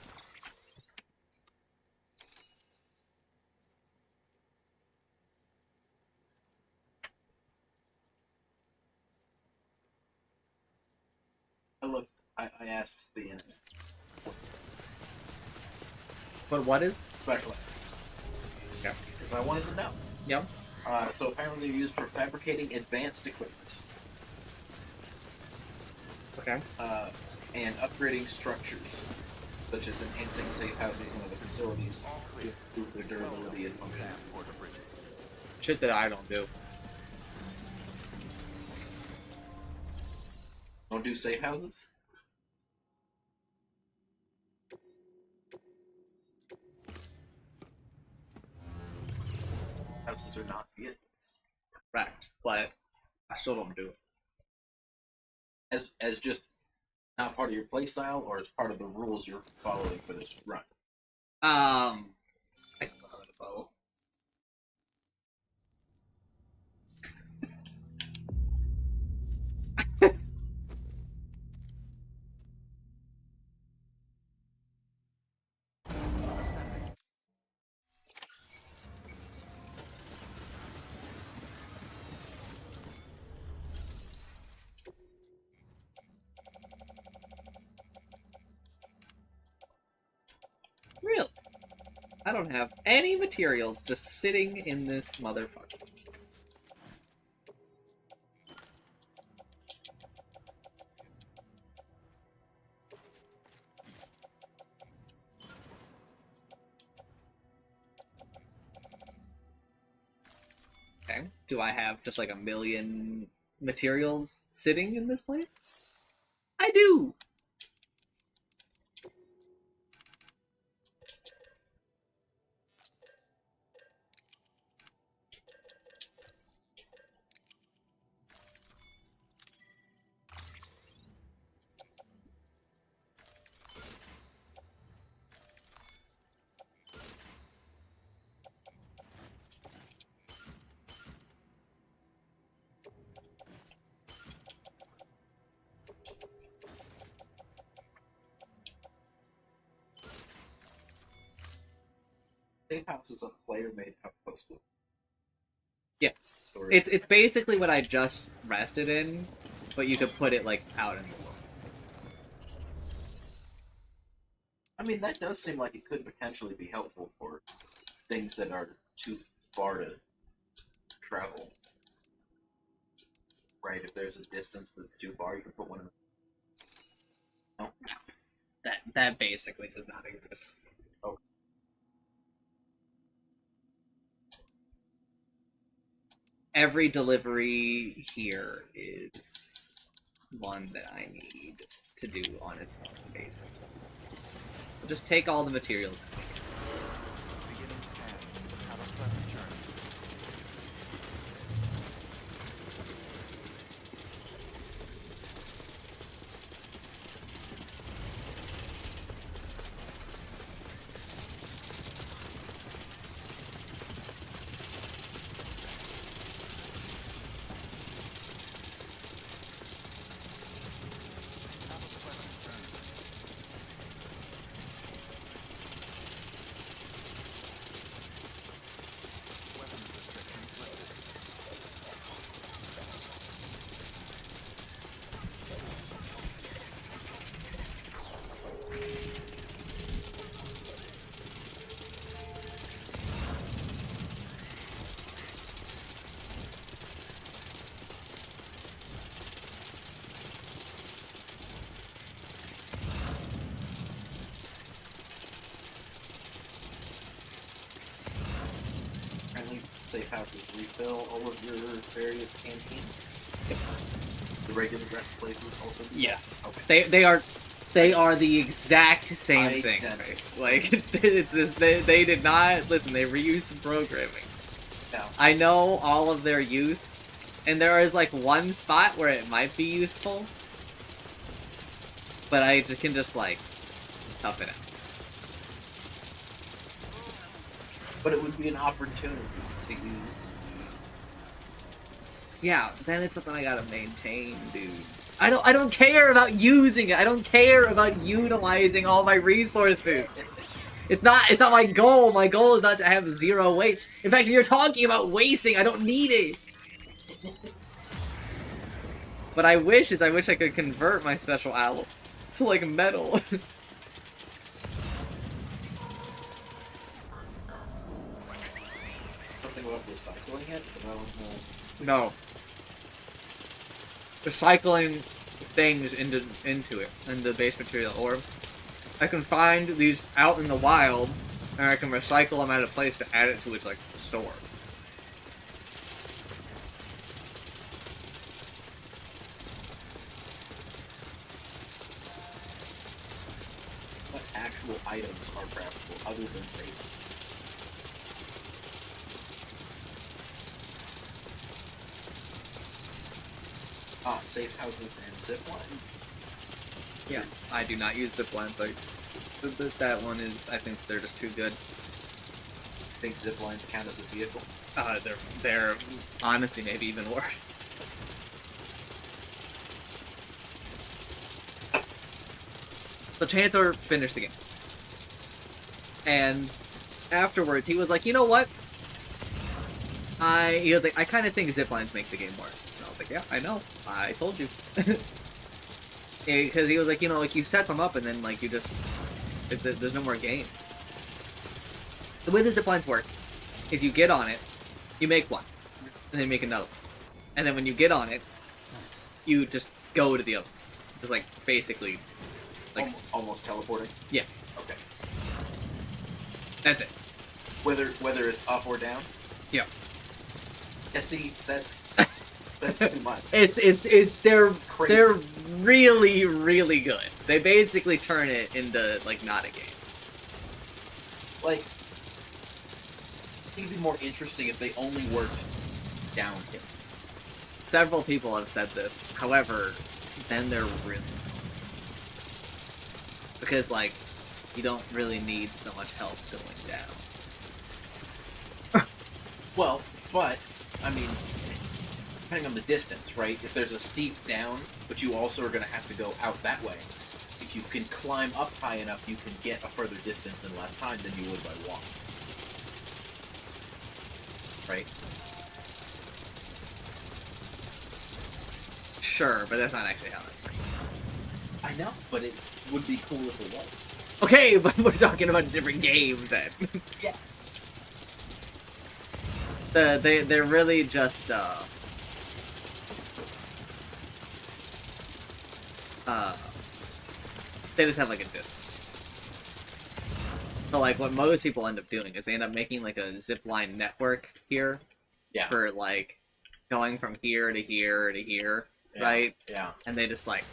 I asked the internet. But what is? Specialized. Yeah. Because I wanted to know. Yep. So apparently they're used for fabricating advanced equipment. Okay. And upgrading structures, such as enhancing safe houses and other facilities to improve their durability and function. Shit that I don't do. Don't do safe houses? Houses are not vehicles. Correct, but I still don't do it. As just not part of your playstyle, or as part of the rules you're following for this run? I can love it both. Really? I don't have any materials just sitting in this motherfucker. Okay. Do I have just like a million materials sitting in this place? I do! Safe houses on the player made outpost. Yeah. It's basically what I just rested in, but you could put it like out in the world. I mean, that does seem like it could potentially be helpful for things that are too far to travel. Right, if there's a distance that's too far, you can put one in. No. That basically does not exist. Oh. Every delivery here is one that I need to do on its own, basically. Just take all the materials. Beginning scan. Have a pleasant journey. Safe houses refill all of your various canteens. Yep. The regular rest places also. Yes. Okay. They are the exact same thing. Like it's this. They did not listen. They reused some programming. No. I know all of their use, and there is like one spot where it might be useful, but I can just like tough it out. But it would be an opportunity to use. Yeah, then it's something I gotta maintain, dude. I don't care about using it. I don't care about utilizing all my resources. It's not my goal. My goal is not to have zero waste. In fact, if you're talking about wasting, I don't need it. What I wish I could convert my special alloy to like metal. Something about recycling it? But I don't know. No. Recycling things into it, into base material, or I can find these out in the wild, and I can recycle them at a place to add it to its like store. actual items are craftable other than safe. Safe houses and zip lines. Yeah, I do not use zip lines. That one is, I think they're just too good. I think zip lines count as a vehicle. They're honestly maybe even worse. So Chancellor finished the game. And afterwards, he was like, you know what? He was like, I kind of think ziplines make the game worse. And I was like, yeah, I know. I told you. Because he was like, you know, like, you set them up and then, like, you just... There's no more game. The way the ziplines work is you get on it, you make one, and then you make another one. And then when you get on it, you just go to the other one. It's like, basically... like almost teleporting? Yeah. Okay. That's it. Whether it's up or down? Yeah. Yeah, see, that's too much. They're really, really good. They basically turn it into, like, not a game. Like, I think it'd be more interesting if they only worked downhill. Several people have said this. However, then they're really... because, like, you don't really need so much help going down. Well, but, I mean, depending on the distance, right? If there's a steep down, but you also are going to have to go out that way, if you can climb up high enough, you can get a further distance in less time than you would by walk. Right? Sure, but that's not actually how it works. I know, but it would be cool if it was. Okay, but we're talking about a different game then. Yeah. They're really just they just have like a distance. So like what most people end up doing is they end up making like a zipline network here. Yeah. For like going from here to here to here, yeah. right? Yeah. And they just like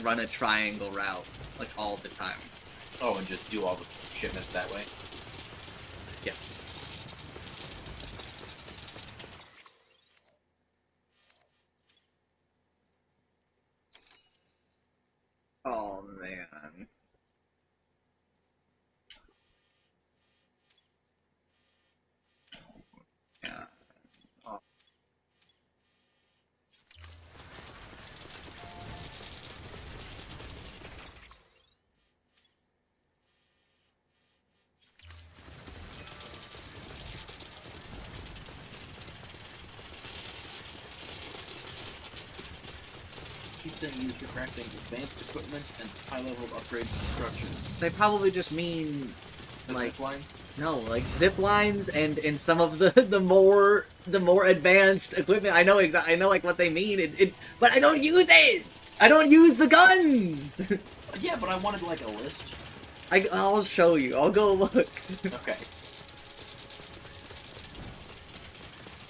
run a triangle route like all the time. Oh, and just do all the shipments that way? Yeah. Oh, man. Yeah. Oh. Keep saying used for crafting advanced equipment and high-level upgrades to structures. They probably just mean like zip lines? No, like zip lines and some of the more advanced equipment. I know I know like what they mean. But I don't use it. I don't use the guns. Yeah, but I wanted like a list. I'll show you. I'll go look. Okay.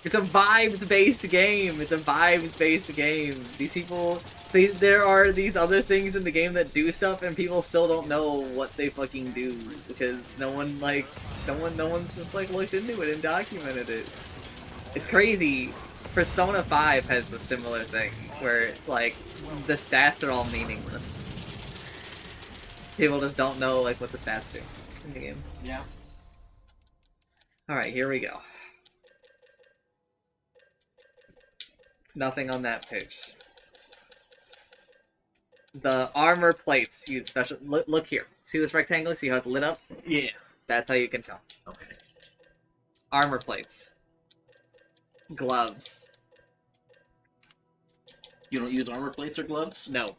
It's a vibes-based game. It's a vibes-based game. These people, there are these other things in the game that do stuff, and people still don't know what they fucking do because no one's just like looked into it and documented it. It's crazy. Persona 5 has a similar thing where like the stats are all meaningless. People just don't know like what the stats do in the game. Yeah. All right, here we go. Nothing on that page. The armor plates use special... Look here. See this rectangle? See how it's lit up? Yeah. That's how you can tell. Okay. Armor plates. Gloves. You don't use armor plates or gloves? No.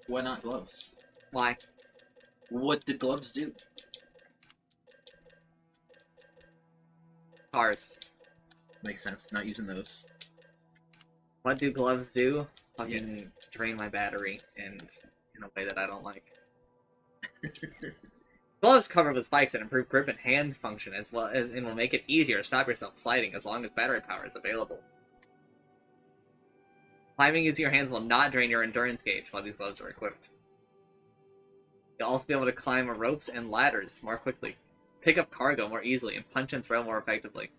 Why not gloves? Why? What do gloves do? Cars. Makes sense. Not using those. What do gloves do? Fucking drain my battery in a way that I don't like. Gloves covered with spikes that improve grip and hand function as well, and will make it easier to stop yourself sliding as long as battery power is available. Climbing using your hands will not drain your endurance gauge while these gloves are equipped. You'll also be able to climb ropes and ladders more quickly, pick up cargo more easily, and punch and throw more effectively.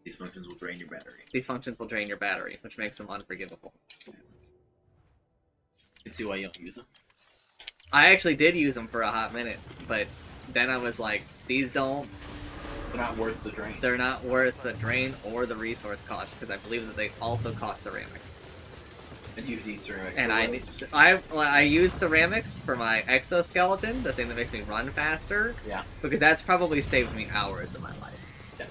These functions will drain your battery. These functions will drain your battery, which makes them unforgivable. You can see why you don't use them. I actually did use them for a hot minute, but then I was like, these don't... They're not worth the drain. They're not worth the drain or the resource cost, because I believe that they also cost ceramics. And you need ceramics. And I use ceramics for my exoskeleton, the thing that makes me run faster. Yeah. Because that's probably saved me hours of my life. Yeah.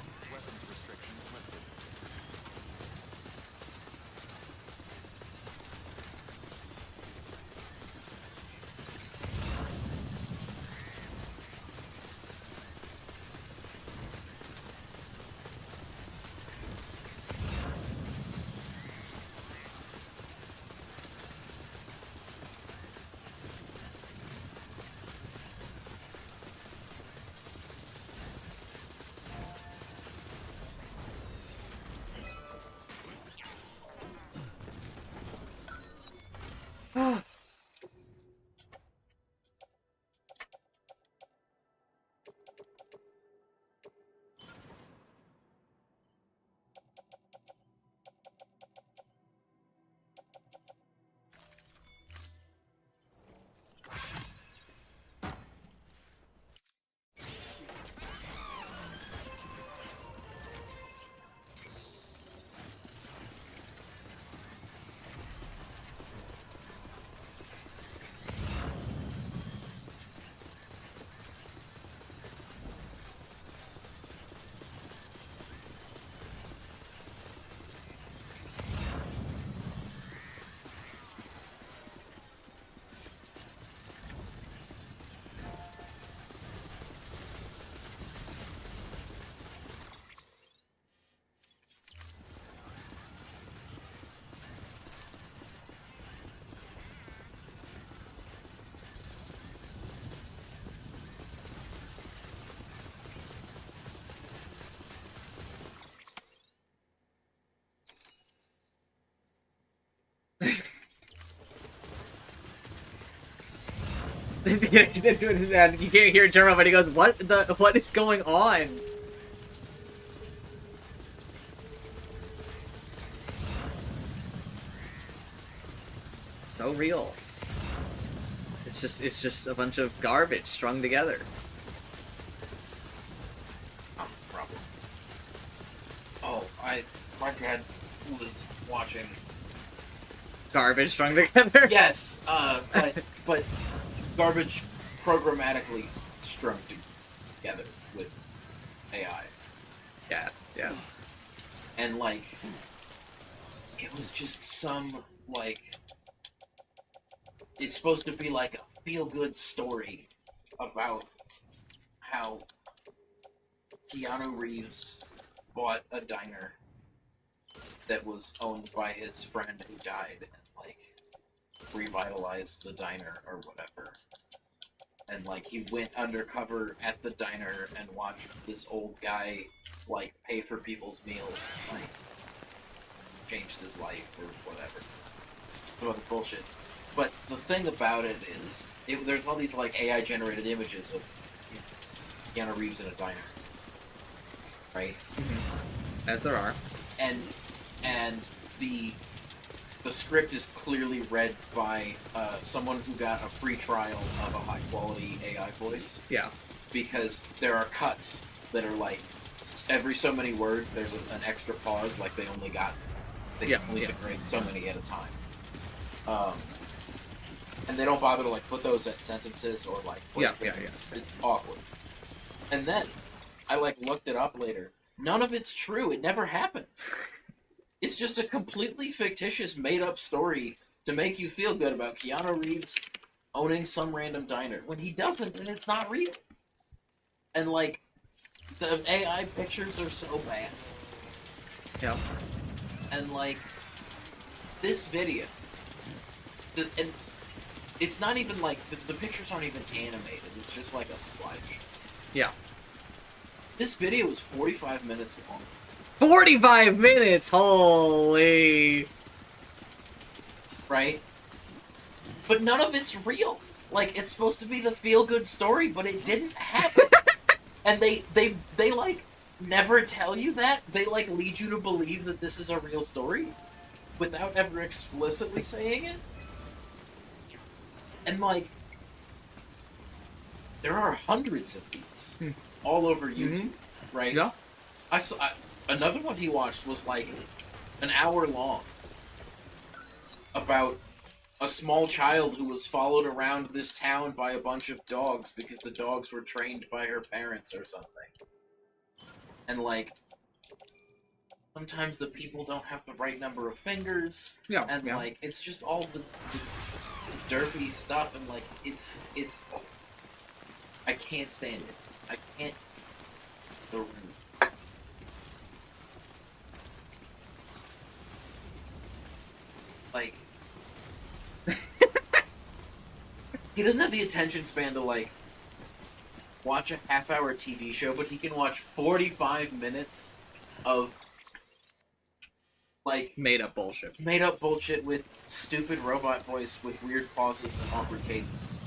You can't hear Jerome, but he goes, what is going on? So real. It's just a bunch of garbage strung together. Problem. Oh, my dad was watching Garbage strung together? Yes, but garbage programmatically strung together with AI. Yes, yes. And like, it was just some like, it's supposed to be like a feel-good story about how Keanu Reeves bought a diner that was owned by his friend who died and like revitalized the diner or whatever. And like he went undercover at the diner and watched this old guy like pay for people's meals and like changed his life or whatever. Some other bullshit. But the thing about it is, there's all these like AI generated images of Keanu Reeves in a diner, right? Mm-hmm. As there are. And the script is clearly read by someone who got a free trial of a high quality AI voice. Yeah. Because there are cuts that are like every so many words there's an extra pause, like they only generate so many at a time. And they don't bother to like put those at sentences or like it's awkward. And then I like looked it up later. None of it's true. It never happened. It's just a completely fictitious, made-up story to make you feel good about Keanu Reeves owning some random diner when he doesn't, and it's not real. And like, the AI pictures are so bad. Yeah. And like, this video, and it's not even like the pictures aren't even animated. It's just like a slideshow. Yeah. This video is 45 minutes long. 45 minutes! Holy... Right? But none of it's real. Like, it's supposed to be the feel-good story, but it didn't happen. And they like, never tell you that. They, like, lead you to believe that this is a real story without ever explicitly saying it. And, like, there are hundreds of these all over YouTube, right? Yeah. Another one he watched was, like, an hour long about a small child who was followed around this town by a bunch of dogs because the dogs were trained by her parents or something. And, like, sometimes the people don't have the right number of fingers. Yeah. And, like, it's just all the derpy stuff, and, like, it's... I can't stand it. I can't... The... Like... He doesn't have the attention span to, like, watch a half-hour TV show, but he can watch 45 minutes of, like... Made-up bullshit. Made-up bullshit with stupid robot voice with weird pauses and awkward cadence.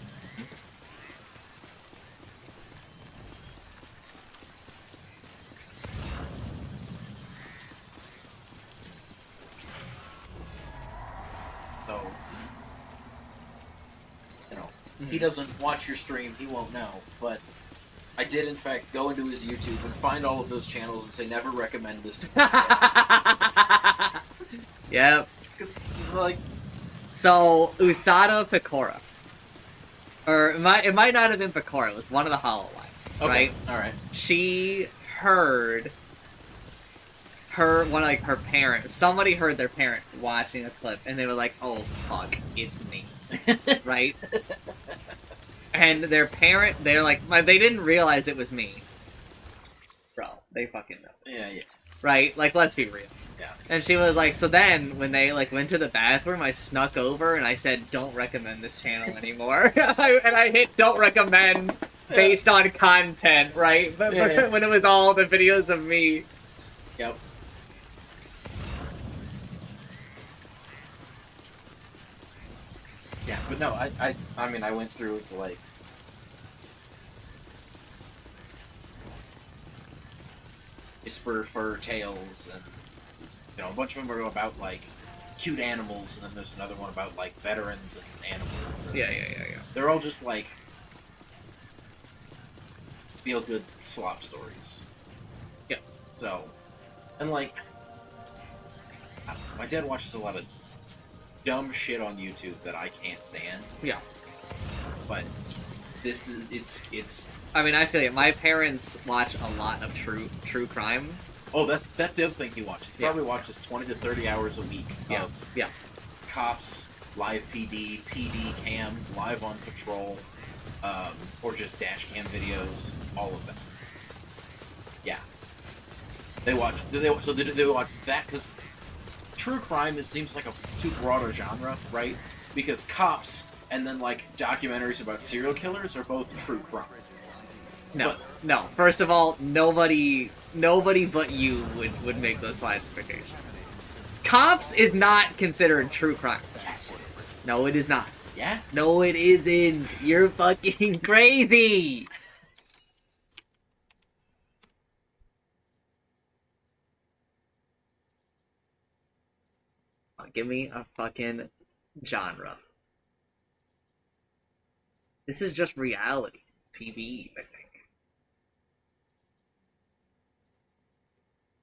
So... He doesn't watch your stream, he won't know, but I did in fact go into his YouTube and find all of those channels and say never recommend this to me. Yep. Like, so Usada Picora, or it might not have been Picora. It was one of the Hololives, right? All right. She heard her parent. Somebody heard their parent watching a clip, and they were like, "Oh fuck, it's me." Right? And their parent, they're like, they didn't realize it was me. Bro, they fucking know. Yeah. Right? Like, let's be real. Yeah. And she was like, so then, when they, like, went to the bathroom, I snuck over and I said, don't recommend this channel anymore. And I hit don't recommend based on content, right? But when it was all the videos of me. Yep. Yeah, but no, I mean, I went through it, like... Whisper Fur Tales, and, you know, a bunch of them are about, like, cute animals, and then there's another one about, like, veterans and animals. And Yeah. they're all just, like, feel-good slop stories. Yeah. So, and, like, my dad watches a lot of dumb shit on YouTube that I can't stand. Yeah. But this is it's I mean, I feel like my parents watch a lot of true crime. Oh, that's the other thing he watches. He probably watches 20 to 30 hours a week. Yeah. Yeah. Cops, live PD, PD cam, live on patrol, or just dash cam videos, all of that. Yeah. They watch they watch that because true crime, it seems like a too broad a genre, right? Because cops and then, like, documentaries about serial killers are both true crime. No. First of all, nobody but you would make those classifications. Cops is not considered true crime. Yes, it is. No, it is not. Yeah? No, it isn't. You're fucking crazy. Give me a fucking genre. This is just reality TV, I think.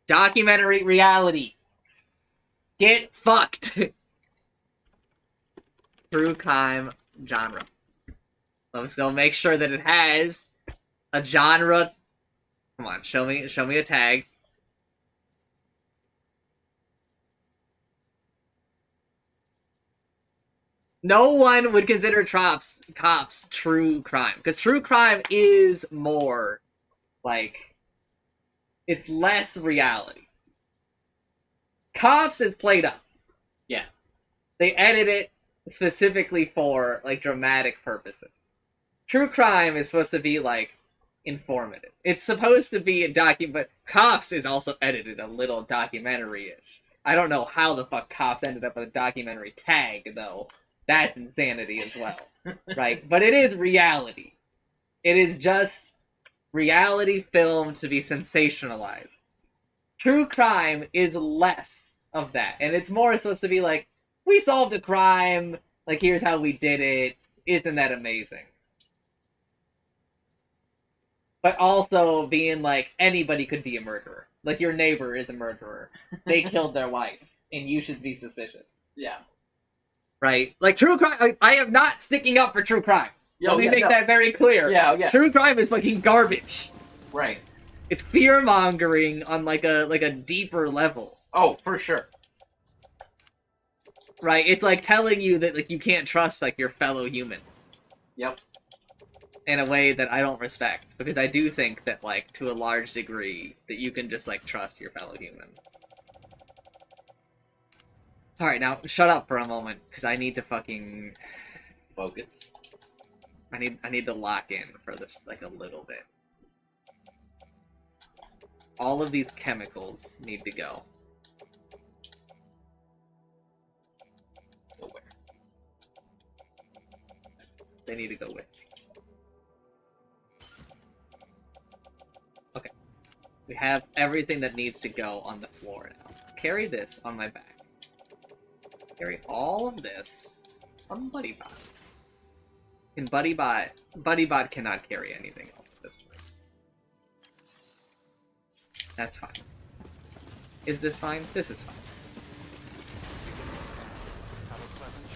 Documentary reality. Get fucked. True crime genre. Let's go make sure that it has a genre. Come on, show me a tag. No one would consider cops true crime. Because true crime is more, like, it's less reality. Cops is played up. Yeah. They edit it specifically for, like, dramatic purposes. True crime is supposed to be, like, informative. It's supposed to be a but Cops is also edited a little documentary-ish. I don't know how the fuck Cops ended up with a documentary tag, though. That's insanity as well, right? But it is reality. It is just reality film to be sensationalized. True crime is less of that, and it's more supposed to be like, we solved a crime, like, here's how we did it, isn't that amazing? But also being like, anybody could be a murderer. Like, your neighbor is a murderer. They killed their wife, and you should be suspicious. Yeah. Right? Like, true crime, I am not sticking up for true crime. Yo, Let me yeah, make no. that very clear. Yeah, yeah. True crime is fucking garbage. Right. It's fear-mongering on like a deeper level. Oh, for sure. Right? It's like telling you that like you can't trust like your fellow human. Yep. In a way that I don't respect, because I do think that like to a large degree that you can just like trust your fellow human. Alright, now shut up for a moment, because I need to fucking focus. I need to lock in for this like a little bit. All of these chemicals need to go. Nowhere. They need to go with me. Okay. We have everything that needs to go on the floor now. Carry this on my back. Carry all of this on BuddyBot. And BuddyBot cannot carry anything else at this point. That's fine. Is this fine? This is fine. Have a pleasant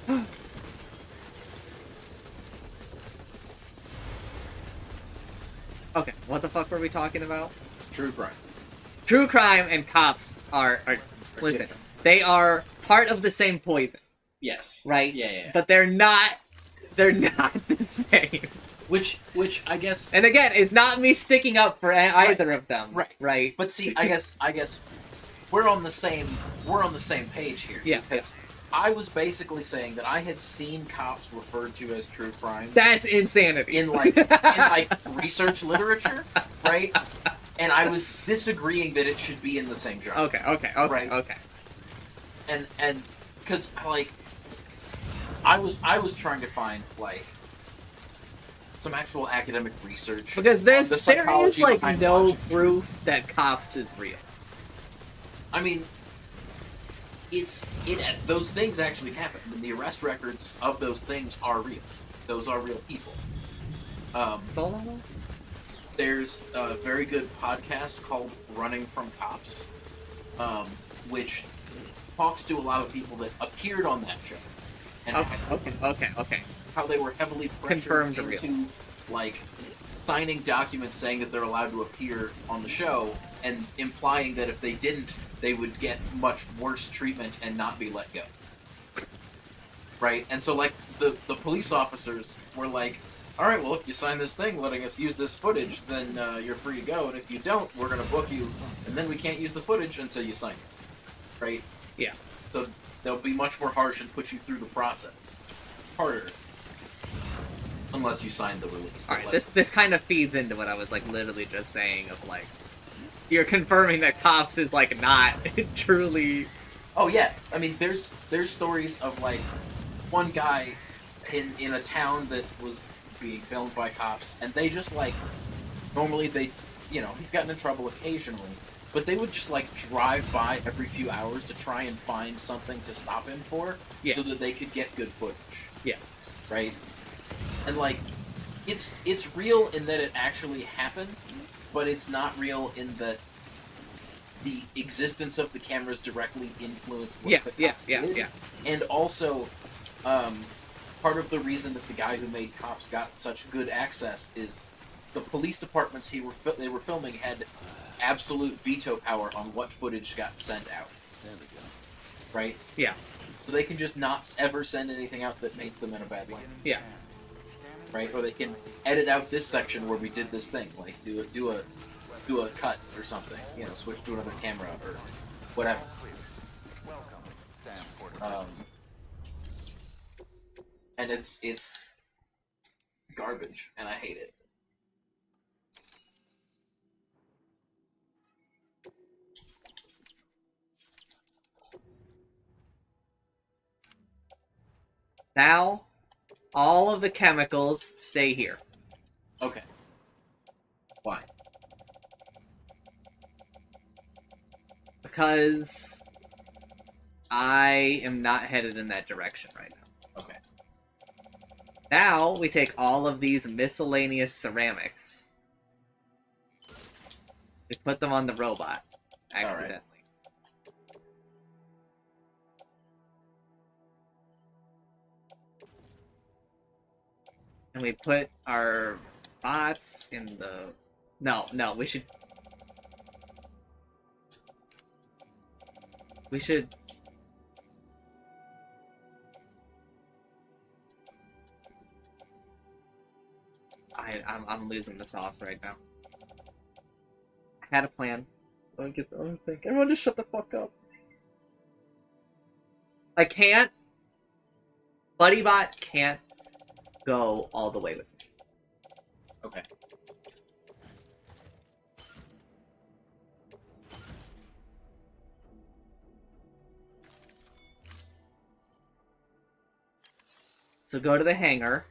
journey. Okay, what the fuck were we talking about? True crime. True crime and cops are listen, different. they are part of the same poison. Yes. Right? Yeah. But they're not the same. Which I guess. And again, it's not me sticking up for either of them. Right. But see, I guess we're on the same page here. Yeah. Because I was basically saying that I had seen cops referred to as true crime. That's insanity. In like research literature, right? And I was disagreeing that it should be in the same genre. Okay. Right? Okay. And because like I was trying to find like some actual academic research Because there is psychology like behind no watching. proof that cops is real. I mean, those things actually happen. And the arrest records of those things are real. Those are real people. Solo? There's a very good podcast called Running from Cops, which talks to a lot of people that appeared on that show. And Okay. how they were heavily pressured Confirmed into like signing documents saying that they're allowed to appear on the show, and implying that if they didn't, they would get much worse treatment and not be let go. Right? And so like the police officers were like, all right, well, if you sign this thing letting us use this footage, then you're free to go, and if you don't, we're going to book you, and then we can't use the footage until you sign it. Right? Yeah. So they'll be much more harsh and put you through the process. Harder. Unless you sign the release. Alright, this kind of feeds into what I was like literally just saying of like, you're confirming that cops is like not truly. Oh yeah, I mean there's stories of like one guy in a town that was being filmed by cops, and they just like normally they, he's gotten in trouble occasionally, but they would just like drive by every few hours to try and find something to stop him for, so that they could get good footage. Yeah. Right? And like it's real in that it actually happened, but it's not real in that the existence of the cameras directly influenced what the cops did. And also, part of the reason that the guy who made Cops got such good access is the police departments they were filming had absolute veto power on what footage got sent out. There we go. Right? Yeah. So they can just not ever send anything out that makes them in a bad light. Yeah. Right? Or they can edit out this section where we did this thing, like do a cut or something, switch to another camera or whatever. And it's garbage, and I hate it. Now, all of the chemicals stay here. Okay. Why? Because I am not headed in that direction right now. Okay. Now, we take all of these miscellaneous ceramics. We put them on the robot, accidentally. And we put our bots in the... No, we should... I'm losing the sauce right now. I had a plan. Let me think. Everyone just shut the fuck up. I can't. BuddyBot can't go all the way with me. Okay. So go to the hangar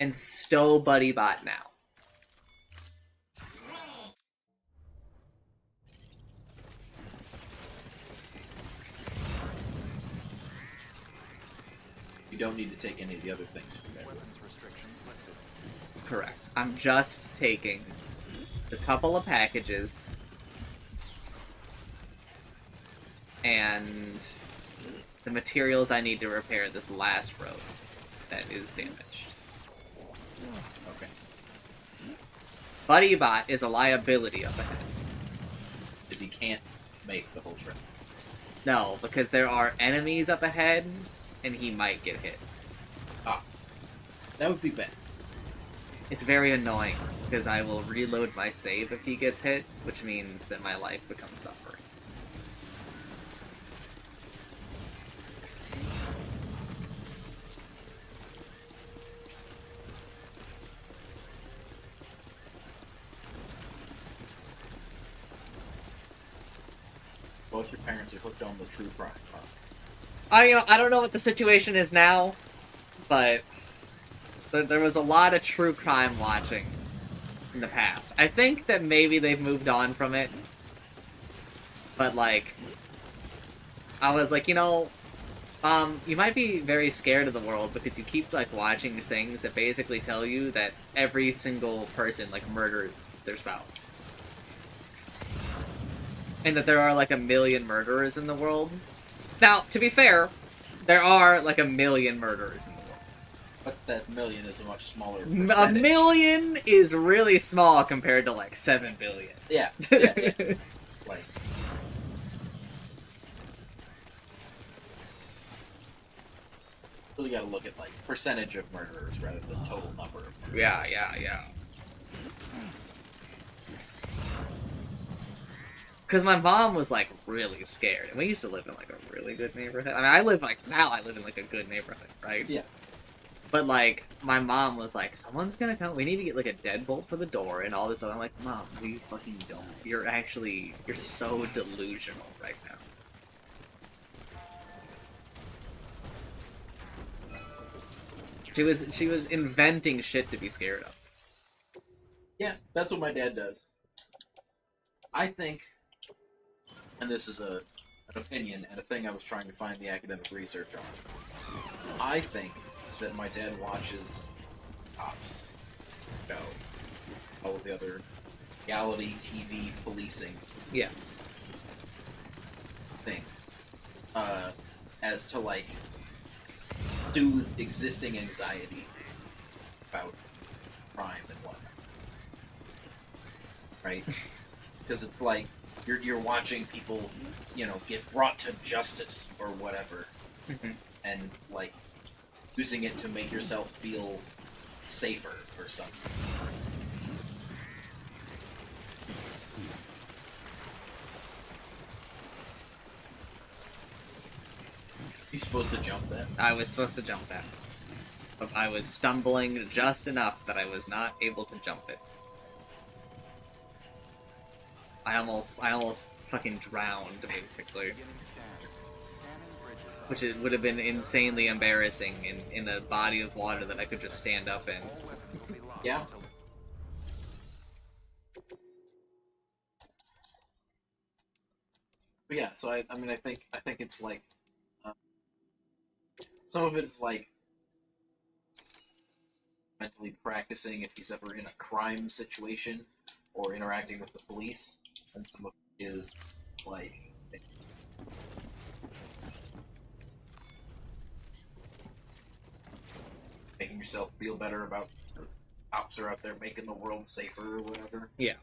and stow BuddyBot now. You don't need to take any of the other things from there. Weapons restrictions lifted. Correct. I'm just taking the couple of packages and the materials I need to repair this last road that is damaged. Okay. BuddyBot is a liability up ahead. Because he can't make the whole trip. No, because there are enemies up ahead, and he might get hit. Ah. That would be bad. It's very annoying, because I will reload my save if he gets hit, which means that my life becomes suffering. Both your parents are hooked on the true crime. Huh? I don't know what the situation is now, but there was a lot of true crime watching in the past. I think that maybe they've moved on from it, but like, I was like, you might be very scared of the world because you keep like watching things that basically tell you that every single person like murders their spouse. And that there are like 1 million murderers in the world. Now, to be fair, there are like 1 million murderers in the world. But that million is a much smaller A percentage. million is really small compared to like 7 billion. Yeah. Like, really gotta look at like percentage of murderers rather than total number of murderers. Yeah. Because my mom was like really scared, and we used to live in like a really good neighborhood. I mean, I live in like a good neighborhood, right? Yeah. But like, my mom was like, "Someone's gonna come. We need to get like a deadbolt for the door and all this other." I'm like, "Mom, we fucking don't. You're so delusional right now." She was inventing shit to be scared of. Yeah, that's what my dad does. I think, and this is an opinion and a thing I was trying to find the academic research on. I think that my dad watches Cops show, all of the other reality TV policing Yes. things, as to like soothe existing anxiety about crime and whatnot, right? Because it's like you're watching people, get brought to justice or whatever, and like using it to make yourself feel safer or something. You supposed to jump that? I was supposed to jump that. But I was stumbling just enough that I was not able to jump it. I almost fucking drowned, basically. Beginning scan. Scanning bridges which it would have been insanely embarrassing in a body of water that I could just stand up in. Yeah. But yeah, so I mean, I think it's like some of it is like mentally practicing if he's ever in a crime situation or interacting with the police, and some of it is like making yourself feel better about the cops are out there making the world safer or whatever. Yeah.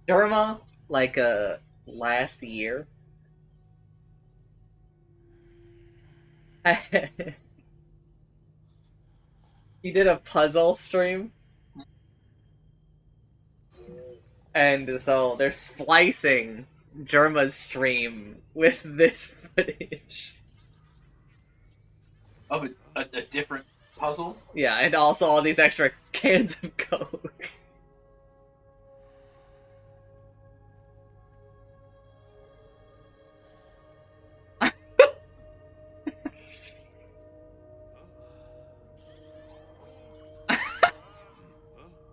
Durma, like last year. He did a puzzle stream. And so they're splicing Jerma's stream with this footage. Of a different puzzle? Yeah, and also all these extra cans of Coke.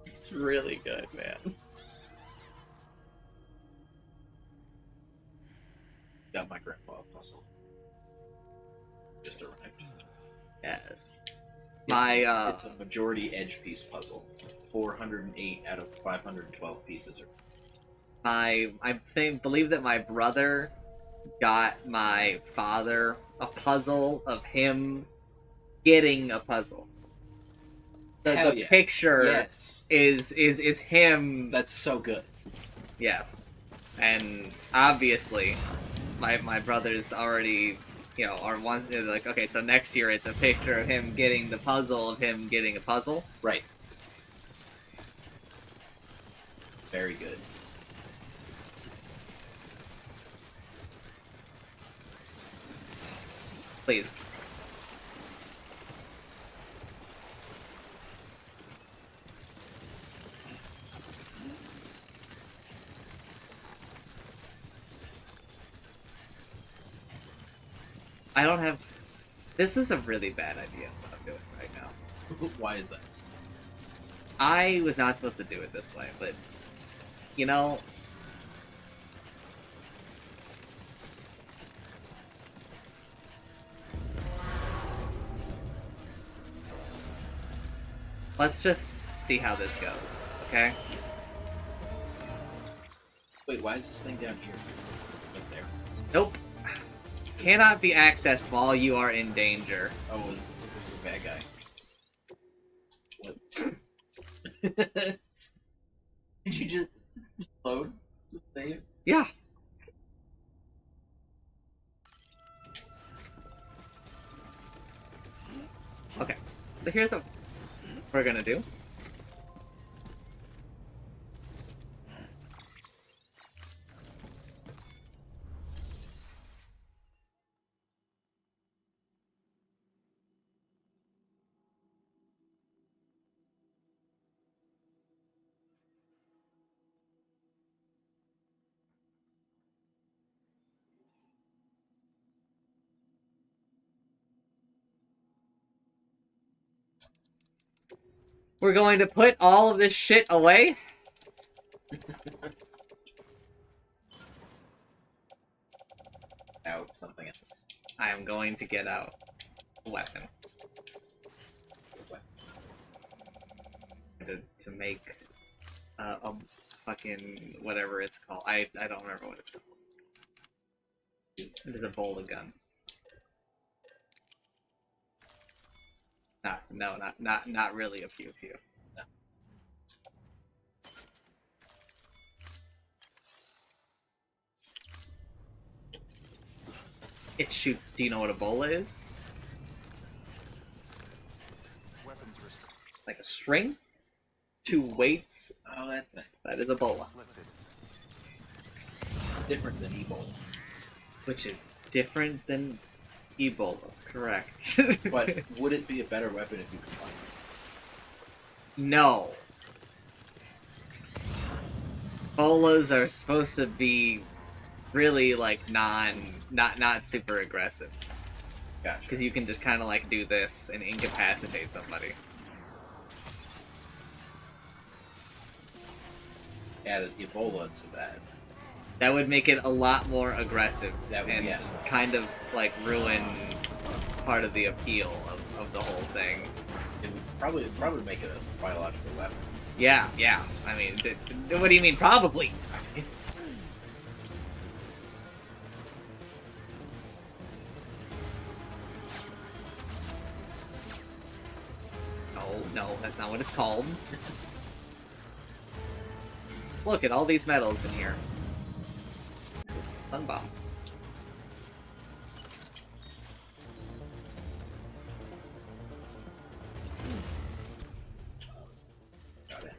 It's really good, man. Got my grandpa puzzle. Just arrived. Yes. It's a majority edge piece puzzle. 408 out of 512 pieces are. I believe that my brother got my father a puzzle of him getting a puzzle. The Yeah. picture Yes. is him. That's so good. Yes. And obviously my brother's already, you know, are ones like, okay, so next year it's a picture of him getting the puzzle of him getting a puzzle. Right. Very good. Please. I don't have... This is a really bad idea what I'm doing right now. Why is that? I was not supposed to do it this way, but... You know... Let's just see how this goes, okay? Wait, why is this thing down here? Right there. Nope. Cannot be accessed while you are in danger. Oh, this is a bad guy. What? Did you just load? Just save? Yeah. Okay, so here's what we're gonna do. We're going to put all of this shit away. Out something else. I am going to get out a weapon. To make a fucking whatever it's called. I don't remember what it's called. It is a bowl of gun. Not really a pew pew. No. It shoots. Do you know what a bola is? like a string, 2 weights. Oh, that thing. That is a bola. Different than Ebola. Which is different than Ebola, correct. But would it be a better weapon if you combine it? No. Bolas are supposed to be really like not super aggressive. Gotcha. Because you can just kind of like do this and incapacitate somebody. Added Ebola to that. That would make it a lot more aggressive That would, and yeah. kind of like ruin part of the appeal of the whole thing. It would probably make it a biological weapon. Yeah. I mean, what do you mean probably? No, that's not what it's called. Look at all these metals in here. Sunbomb. Got it.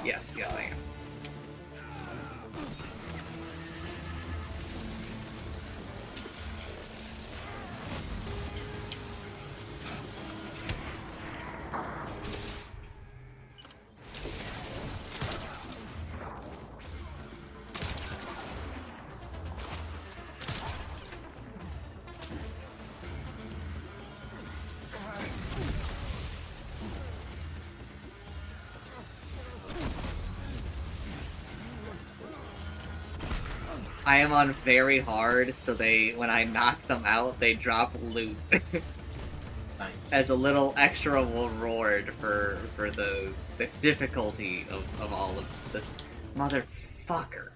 Yes, I am. I am on very hard, so when I knock them out, they drop loot. Nice. As a little extra reward for the difficulty of all of this. Motherfucker.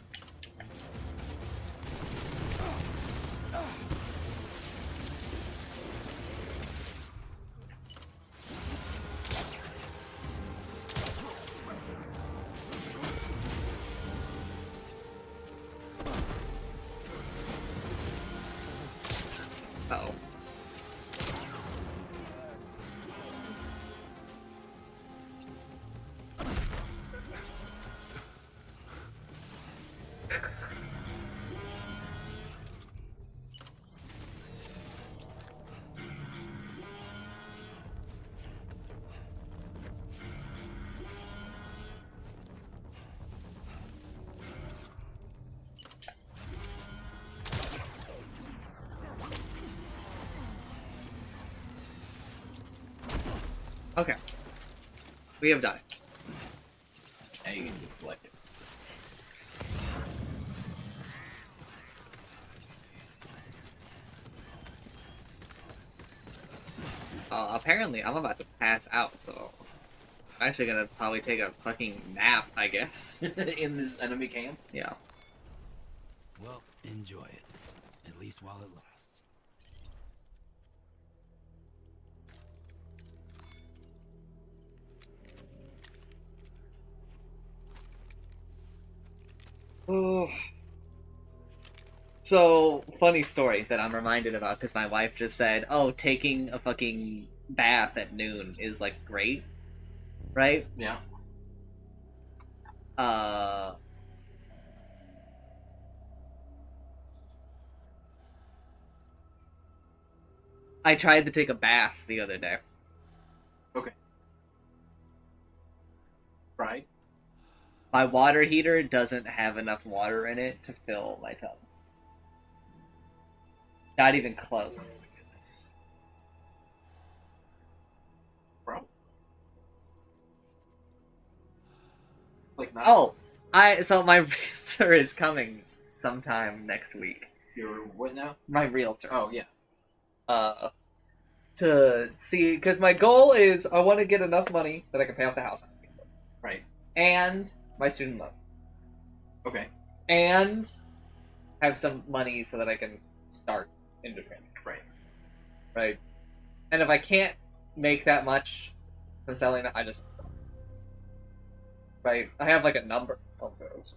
Uh-oh. Okay. We have done it. Now you can deflect it. Apparently, I'm about to pass out, so I'm actually gonna probably take a fucking nap, I guess. In this enemy camp? Yeah. Well, enjoy it. At least while it lasts. Oh. So, funny story that I'm reminded about because my wife just said, oh, taking a fucking bath at noon is, like, great. Right? Yeah. I tried to take a bath the other day. Okay. Right. My water heater doesn't have enough water in it to fill my tub. Not even close. Oh my goodness. Bro. Like not. Oh, so my realtor is coming sometime next week. You're what now? My realtor. Oh yeah. To see, because my goal is I want to get enough money that I can pay off the house. Right. And my student loans. Okay. And have some money so that I can start independent. Right. Right. And if I can't make that much from selling it, I just won't sell it. Right. I have like a number of those.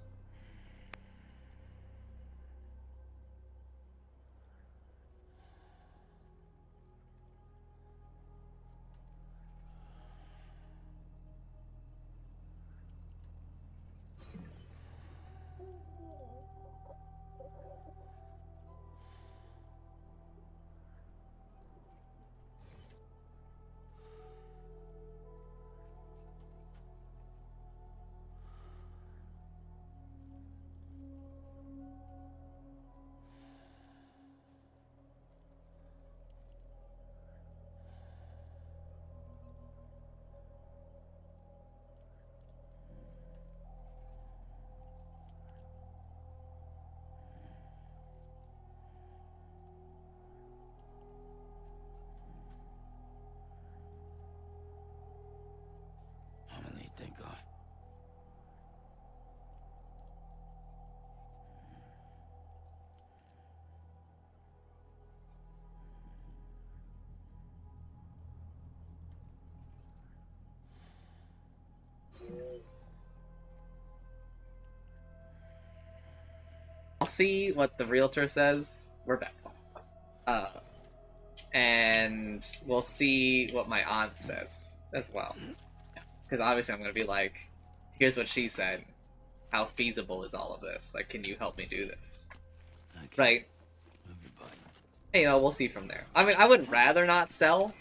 I'll see what the realtor says. We're back. And we'll see what my aunt says as well. Because obviously I'm going to be like, here's what she said. How feasible is all of this? Like, can you help me do this? Right? Hey, you know, we'll see from there. I mean, I would rather not sell,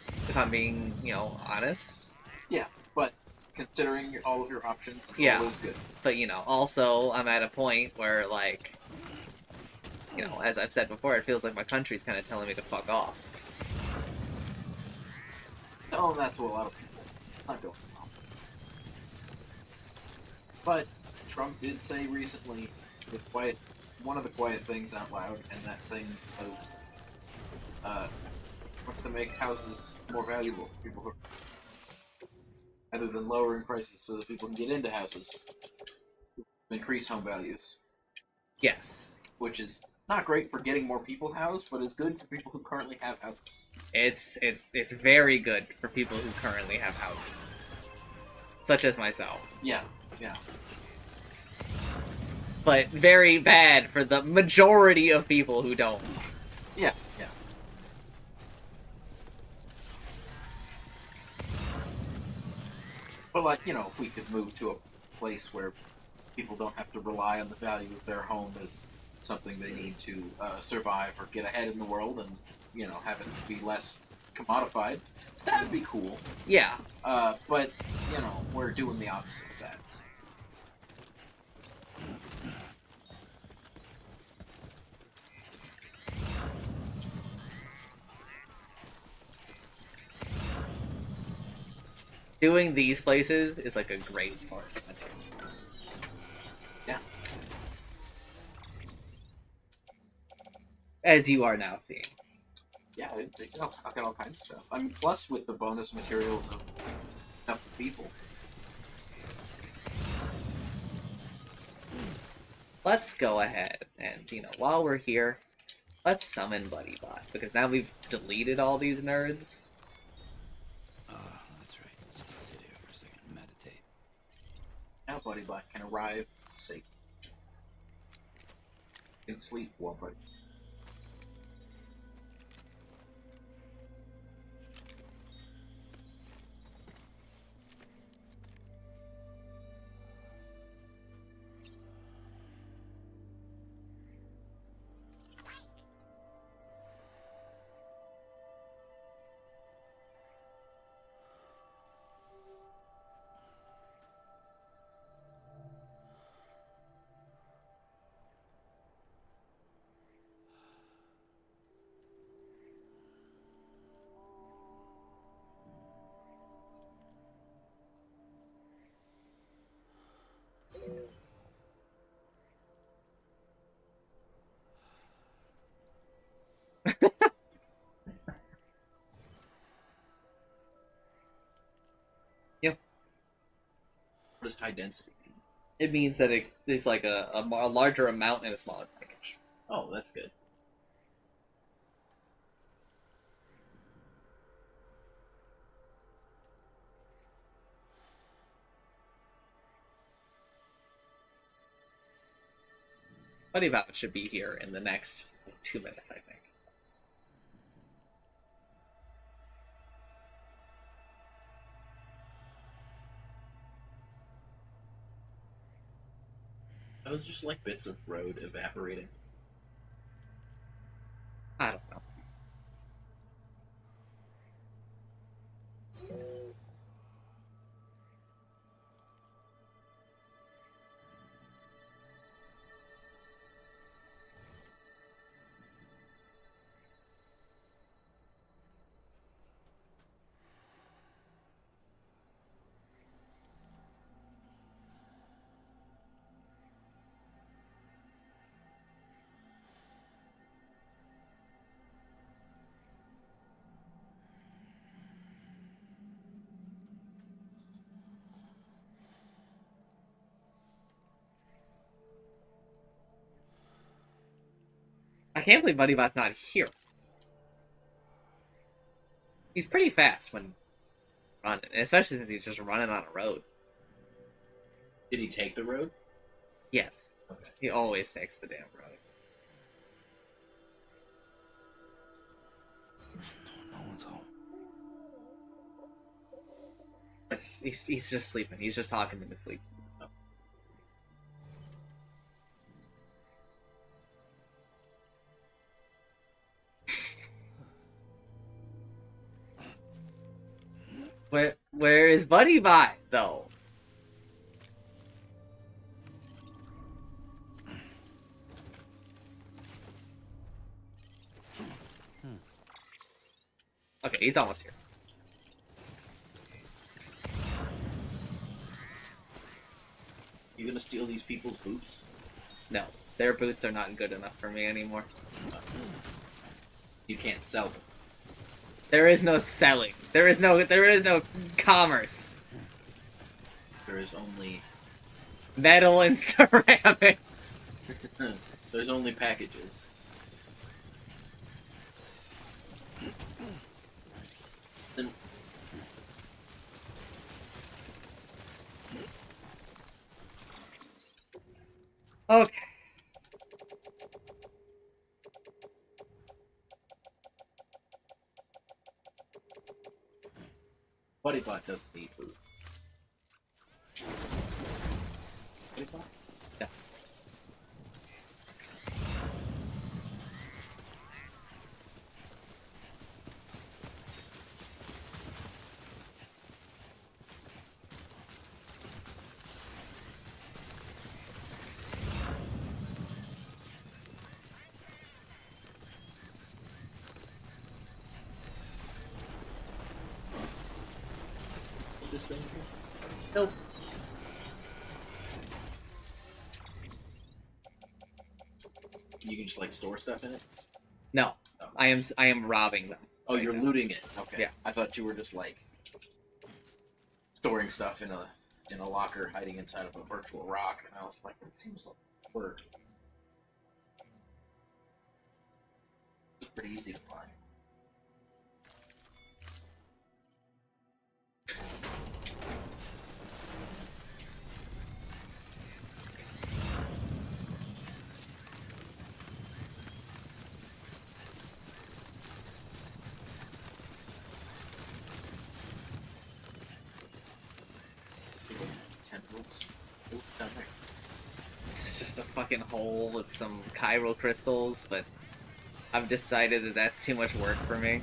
if I'm being, you know, honest. Yeah, but considering all of your options, it's Yeah. always good. But, you know, also, I'm at a point where, like, you know, as I've said before, it feels like my country's kind of telling me to fuck off. Oh, that's what a lot of people not going wrong. But Trump did say recently one of the quiet things out loud, and that thing was wants to make houses more valuable for people who, rather than lowering prices so that people can get into houses, increase home values. Yes. Which is not great for getting more people housed, but is good for people who currently have houses. It's very good for people who currently have houses. Such as myself. Yeah, yeah. But very bad for the majority of people who don't. Yeah, yeah. But, like, you know, if we could move to a place where people don't have to rely on the value of their home as something they need to survive or get ahead in the world, and, you know, have it be less commodified, that would be cool. Yeah. But, you know, we're doing the opposite of that. Doing these places is like a great source of materials. Yeah. As you are now seeing. Yeah, I've got all kinds of stuff. I mean, plus with the bonus materials of enough people. Let's go ahead and, you know, while we're here, let's summon BuddyBot, because now we've deleted all these nerds. That's right. Let's just sit here for a second and meditate. Now BuddyBot can arrive safe. In sleep while Buddy. Yep. What does high density mean? It means that it is like a larger amount in a smaller package. Oh, that's good. BuddyBot should be here in the next 2 minutes, I think. Those just like bits of road evaporating. I don't know. I can't believe BuddyBot's not here. He's pretty fast when running, especially since he's just running on a road. Did he take the road? Yes. He always takes the damn road. No one's home. He's just sleeping. He's just talking in his sleep. Where is Buddy Bot, though? Okay, he's almost here. You gonna steal these people's boots? No, their boots are not good enough for me anymore. You can't sell them. There is no selling. There is no commerce. There is only metal and ceramics. There's only packages. Then okay. BuddyBot doesn't need food. BuddyBot? Yeah. This thing here? Nope. You can just like store stuff in it? No. Oh. I am robbing them. Oh, you're now. looting it. Okay. Yeah. I thought you were just like storing stuff in a locker hiding inside of a virtual rock, and I was like, it seems like we're it's pretty easy to find. Tentacles. Ooh, down there. It's just a fucking hole with some chiral crystals, but I've decided that that's too much work for me.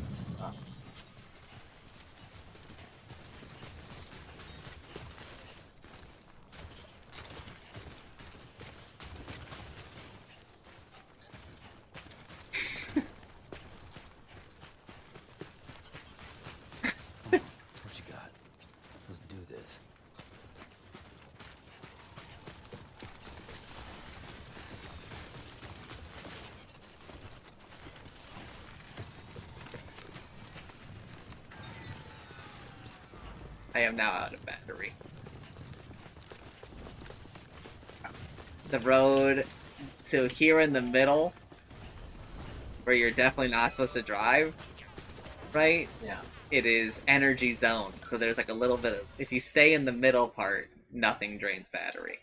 What you got? Let's do this. I am now out of battery. The road to here in the middle, where you're definitely not supposed to drive, right? Yeah. It is energy zone, so there's like a little bit of, if you stay in the middle part, nothing drains battery.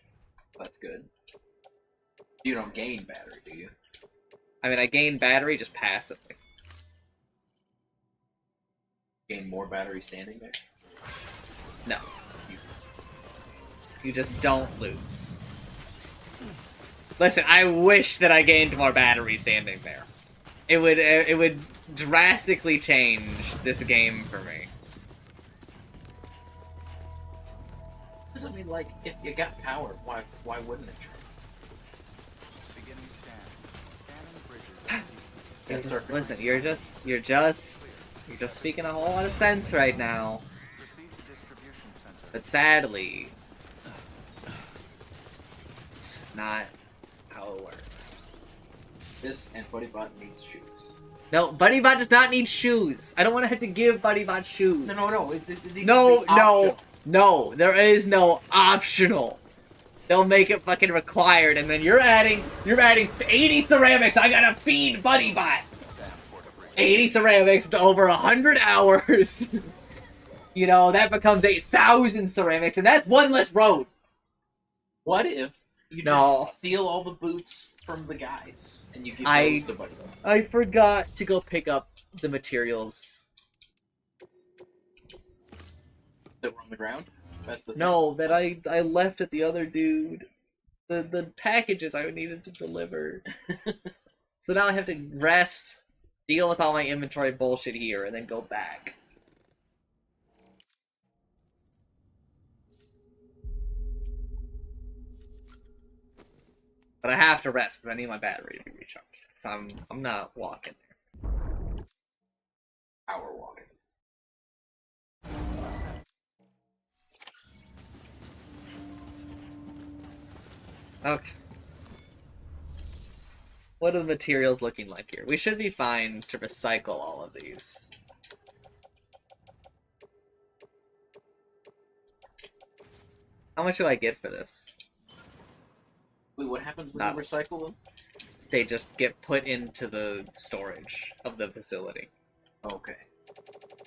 That's good. You don't gain battery, do you? I mean, I gain battery just passively. Gain more battery standing there? No. You just don't lose. Listen, I wish that I gained more battery standing there. It would drastically change this game for me. Because I mean, like, if you got power, why wouldn't it charge? Beginning scan. Scanning bridges. Listen, you're just speaking a whole lot of sense right now. Proceed to distribution center. But sadly, it's just not how it works. This and BuddyBot needs shoes. No, BuddyBot does not need shoes. I don't want to have to give BuddyBot shoes. No. No. There is no optional. They'll make it fucking required, and then you're adding 80 ceramics. I gotta feed BuddyBot. 80 ceramics over 100 hours. You know, that becomes 8,000 ceramics, and that's one less road. What if You No. just steal all the boots from the guys, and you give I- those to Buddy. I forgot to go pick up the materials. That were on the ground? That's the No, that I left at the other dude. The packages I needed to deliver. So now I have to rest, deal with all my inventory bullshit here, and then go back. But I have to rest because I need my battery to be recharged. So I'm not walking there. Power walking. Okay. What are the materials looking like here? We should be fine to recycle all of these. How much do I get for this? Wait, what happens when Not- you recycle them? They just get put into the storage of the facility. Okay.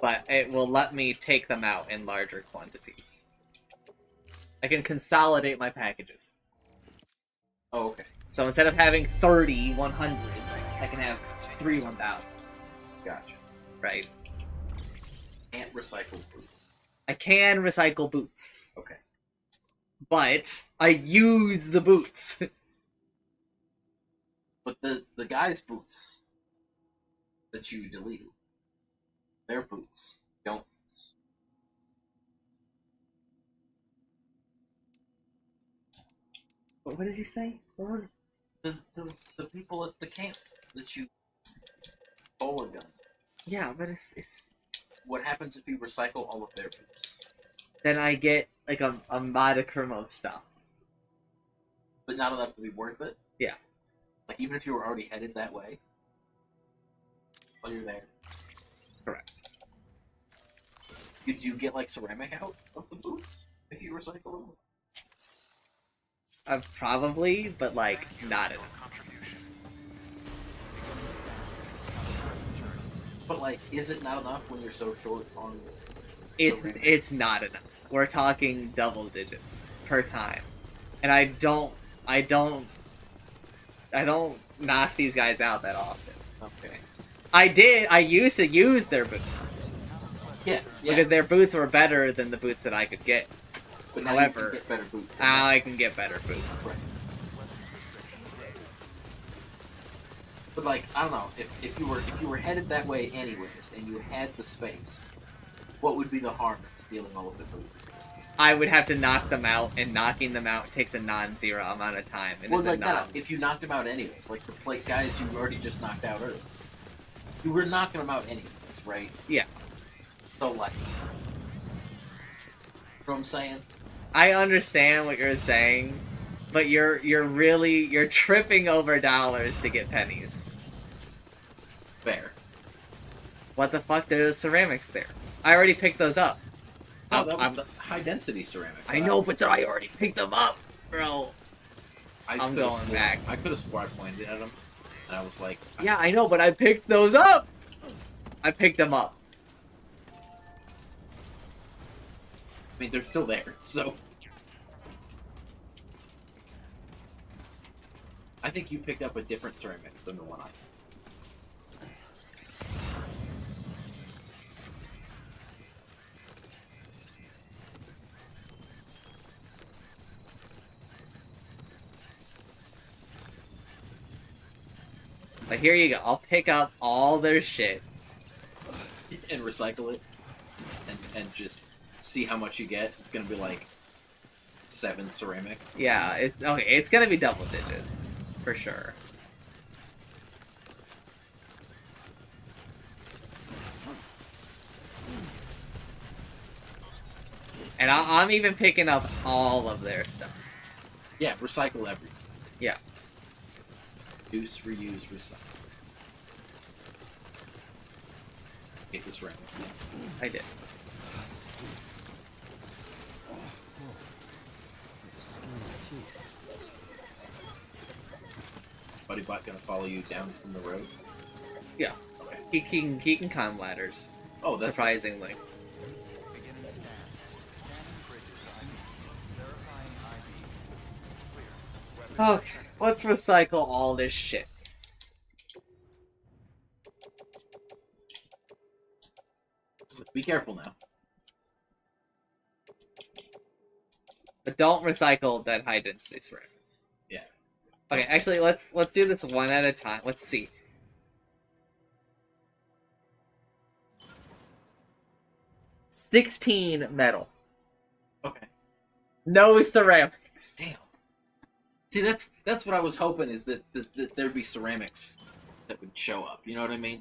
But it will let me take them out in larger quantities. I can consolidate my packages. Oh, okay. So instead of having 30 100s, I can have 3 1000s. Gotcha. Right? Can't recycle boots. I can recycle boots. Okay. But I use the boots. But the guy's boots that you deleted, their boots don't use. What did you say? What was The people at the camp that you stole a gun. Yeah, but it's What happens if you recycle all of their boots? then I get like a modicum of stuff. But not enough to be worth it? Yeah. Like, even if you were already headed that way? While you're there? Correct. Could you get, like, ceramic out of the boots if you recycle them? Probably, but like not enough. But, like, is it not enough when you're so short on ceramics? It's not enough. We're talking double digits per time. And I don't knock these guys out that often. Okay. I used to use their boots. Yeah. Because their boots were better than the boots that I could get. But now However, you can get better boots. now I can get better boots. Right. But like, I don't know, if you were headed that way anyways, and you had the space, what would be the harm in stealing all of the boots? I would have to knock them out, and knocking them out takes a non-zero amount of time. And Well, is like, a no, if you knocked them out anyways, like the guys you already just knocked out earlier. You were knocking them out anyways, right? Yeah. So, like, you know what I'm saying? I understand what you're saying, but you're tripping over dollars to get pennies. Fair. What the fuck? There's ceramics there. I already picked those up. Oh, that was the high density ceramics. I know, but I already picked them up, bro. I'm going back. I could have swore I pointed at them, and I was like, Yeah, I know, but I picked those up. I picked them up. I mean, they're still there, so. I think you picked up a different ceramics than the one I saw. But here you go. I'll pick up all their shit. And recycle it. And just see how much you get. It's gonna be like 7 ceramic. Yeah, it's gonna be double digits for sure. And I'm even picking up all of their stuff. Yeah, recycle everything. Yeah. Reduce, reuse, recycle. Get this ceramic. I did. Buddy Bot gonna follow you down from the road? Yeah. Okay. He can climb ladders. Oh, that's surprisingly. Beginning scan. Scanning bridges ID. Verifying ID. Clear. Okay, let's recycle all this shit. So be careful now. But don't recycle that high density ceramics. Yeah. Okay, actually, let's do this one at a time. Let's see. $16 metal. Okay. No ceramics. Damn. See, that's what I was hoping, is that there'd be ceramics that would show up. You know what I mean?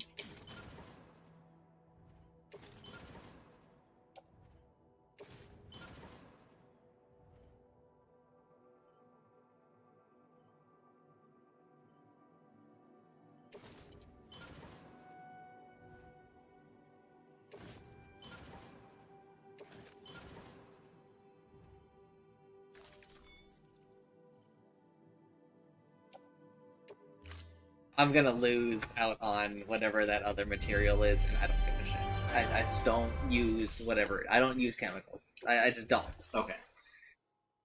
I'm gonna lose out on whatever that other material is, and I don't give a shit. I just don't use whatever. I don't use chemicals. I just don't. Okay.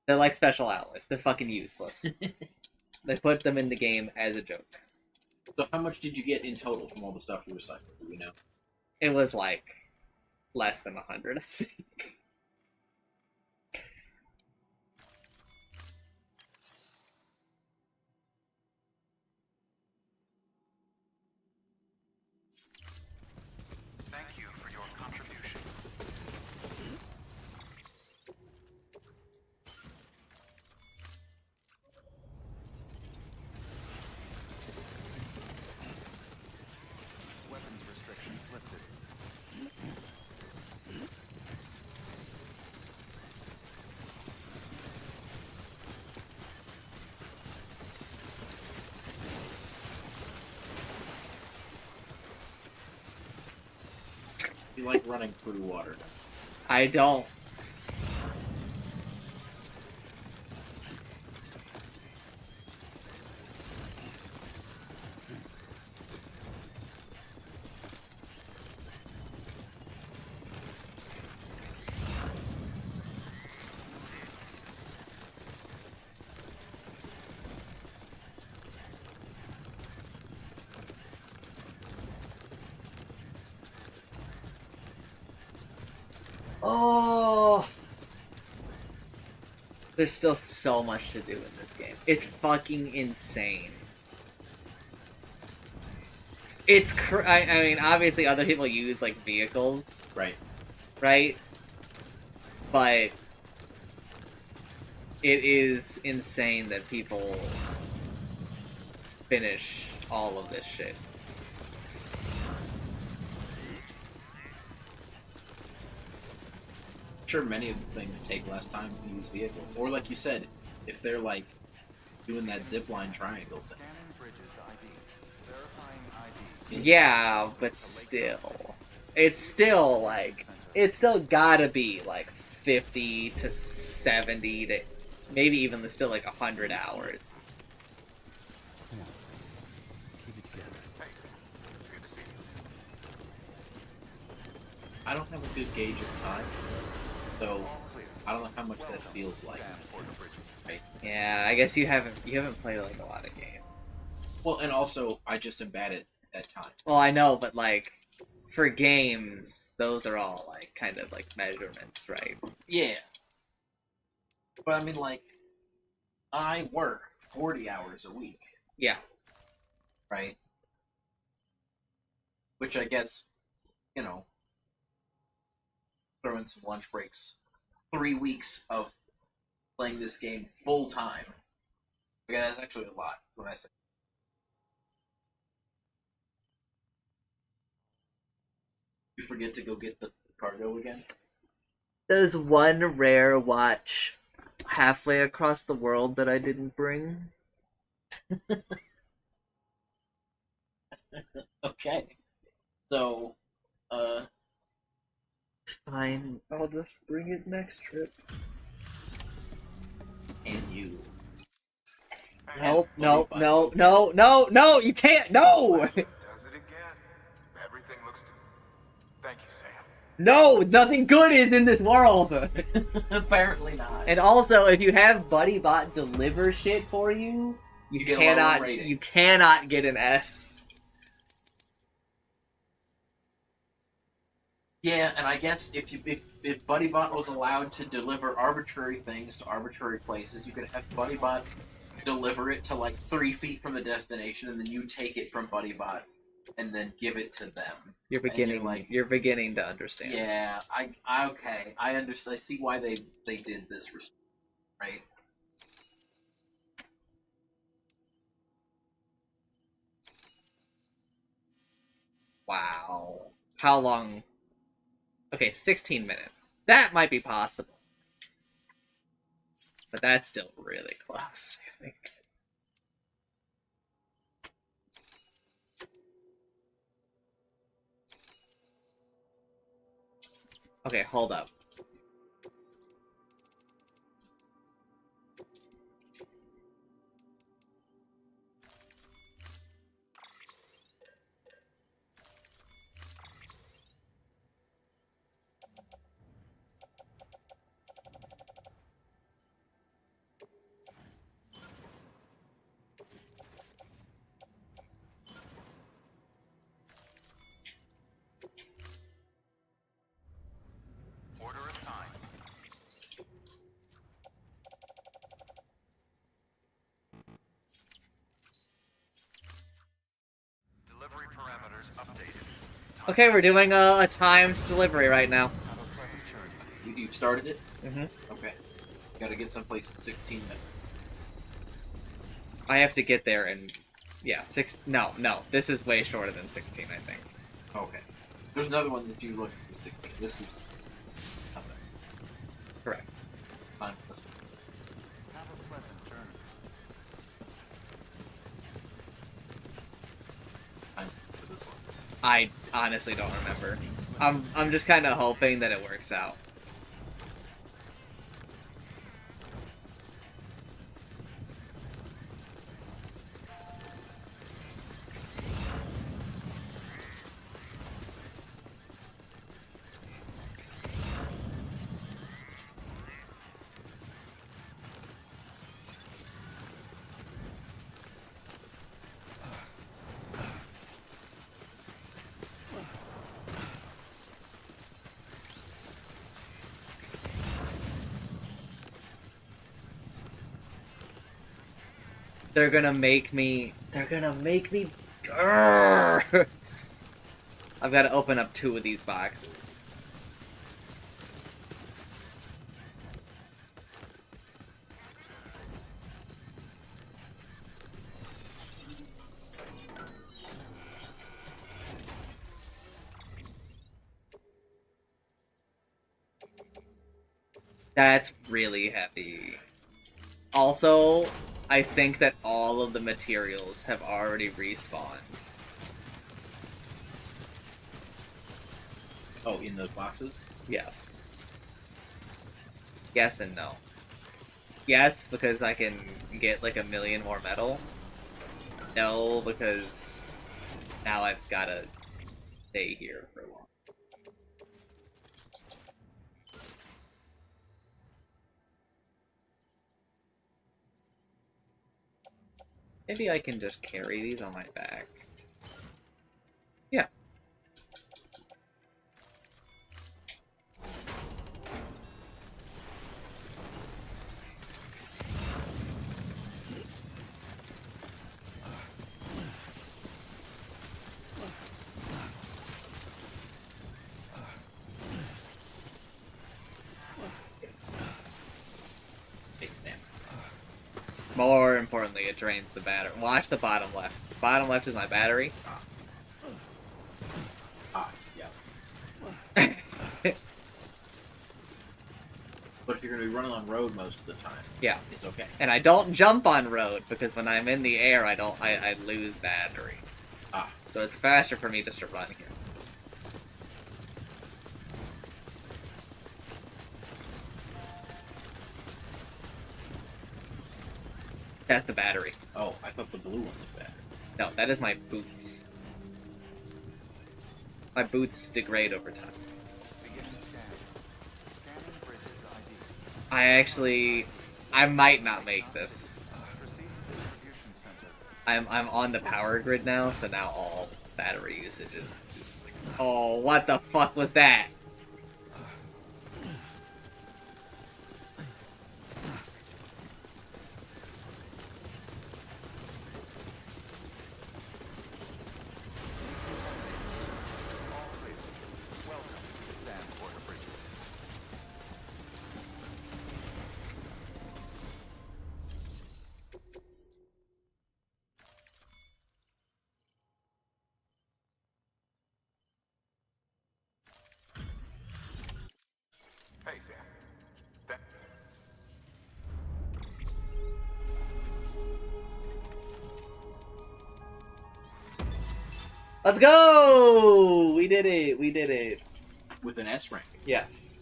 They're like special alloys. They're fucking useless. They put them in the game as a joke. So how much did you get in total from all the stuff you recycled? Do we know? It was like less than 100, I think. Thank you for your contribution. Weapons restrictions lifted. You like running through water. I don't. Oh, there's still so much to do in this game. It's fucking insane. It's I mean, obviously other people use like vehicles, Right. right? But it is insane that people finish all of this shit. Sure, many of the things take less time to use vehicles. Or like you said, if they're like doing that zipline triangle thing. Scanning bridges ID. Verifying ID. Yeah, but still. It's still like, it's still gotta be like 50 to 70 to maybe even still like 100 hours. Keep it together. Hey, good to see you. I don't have a good gauge of time, so I don't know how much that feels like. Right? Yeah, I guess you haven't played like a lot of games. Well, and also I just am bad at time. Well, I know, but like for games, those are all like kind of like measurements, right? Yeah. But I mean, like, I work 40 hours a week. Yeah. Right? Which I guess, you know, throw in some lunch breaks. 3 weeks of playing this game full time. Yeah, that's actually a lot when I say. You forget to go get the cargo again? There's one rare watch halfway across the world that I didn't bring. Okay. So, Fine, I'll just bring it next trip. and you. Nope, no, no, no, no, no, you can't, no! Does it again. Everything looks to... Thank you, Sam. No, nothing good is in this world. Apparently not. And also, if you have BuddyBot deliver shit for you, You get a lower cannot rating. you cannot get an S. Yeah, and I guess if BuddyBot was allowed to deliver arbitrary things to arbitrary places, you could have BuddyBot deliver it to like 3 feet from the destination, and then you take it from BuddyBot and then give it to them. You're beginning to understand. Yeah, okay. I understand. I see why they did this, right? Wow. How long? Okay, 16 minutes. That might be possible. But that's still really close, I think. Okay, hold up. Order assigned. Delivery parameters updated. Okay, we're doing a timed delivery right now. You started it? Mm-hmm. Okay. Gotta get someplace in 16 minutes. I have to get there in... Yeah, No, this is way shorter than 16, I think. Okay. There's another one that you look at 16. This is... Okay. Correct. Fine. That's fine. Have a pleasant journey. Fine for this one. I honestly don't remember. I'm just kind of hoping that it works out. They're gonna make me... Grrr! I've got to open up 2 of these boxes. That's really heavy. Also, I think that all of the materials have already respawned. Oh, in those boxes? Yes. Yes and no. Yes, because I can get like 1 million more metal. No, because now I've gotta stay here for a while. Maybe I can just carry these on my back. Yeah. Yes. Big snap. More importantly, it drains the battery. Watch the bottom left. The bottom left is my battery. Yeah. But if you're going to be running on road most of the time, Yeah. it's okay. And I don't jump on road, because when I'm in the air, I lose battery. So it's faster for me just to run here. That's the battery. Oh, I thought the blue one was bad. No, that is my boots. My boots degrade over time. I might not make this. I'm on the power grid now, so now all battery usage is... Oh, what the fuck was that? Hey, Sam. Let's go! We did it. We did it. With an S rank. Yes.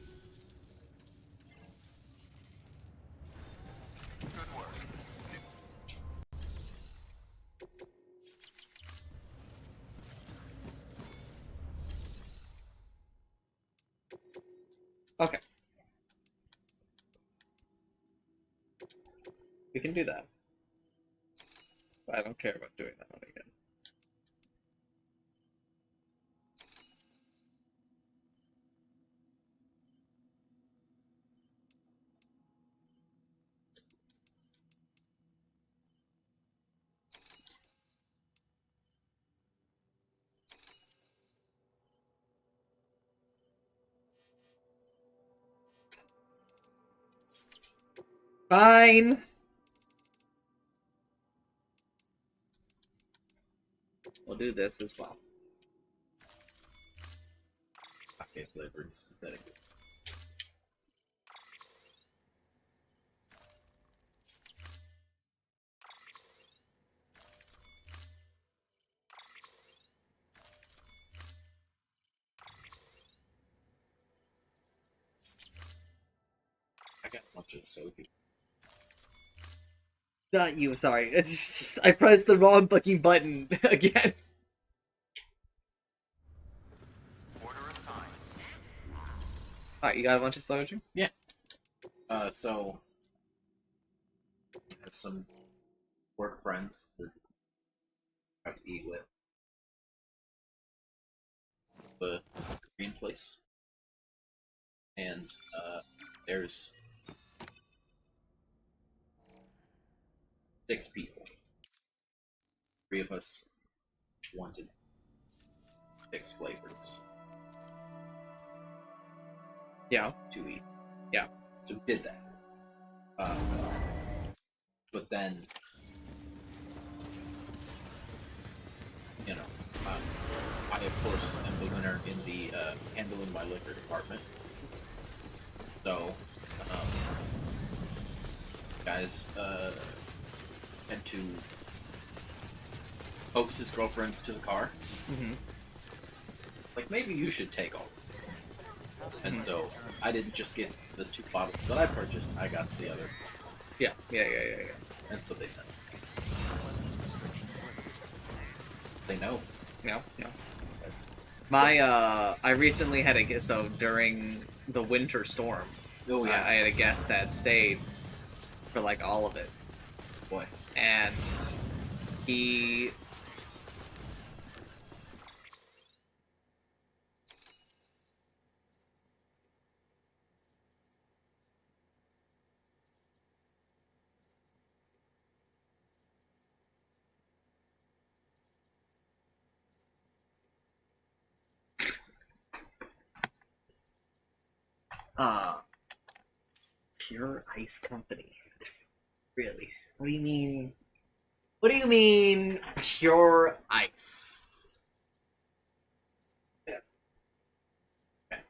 Okay. We can do that. But I don't care about doing that one again. Fine. We'll do this as well. Okay, flavored synthetic. I got a bunch of soapy. Not you, sorry. It's just, I pressed the wrong fucking button again. Alright, you got a bunch of soju? Yeah. So I have some work friends that I have to eat with. The Korean place. And there's 6 people. 3 of us wanted 6 flavors. Yeah. To eat. Yeah. So we did that. But then, you know, I of course am the winner in the handling my liquor department. So, guys tend to coax his girlfriend to the car. Mm-hmm. Like, maybe you should take all of this. And so, I didn't just get the 2 bottles that I purchased, I got the other. Yeah. That's what they said. They know. Yeah. My, I recently had a guest, so during the winter storm, oh, yeah. I had a guest that stayed for, like, all of it. Boy. And he... Pure Ice Company. Really? What do you mean? What do you mean, pure ice? Yeah. Okay.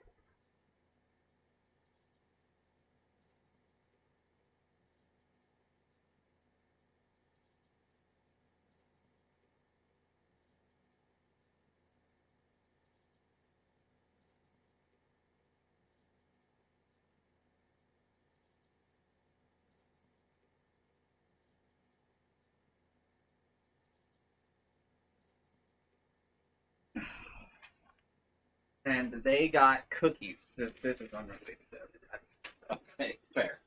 And they got cookies. This is unrelated to everything. Okay, fair.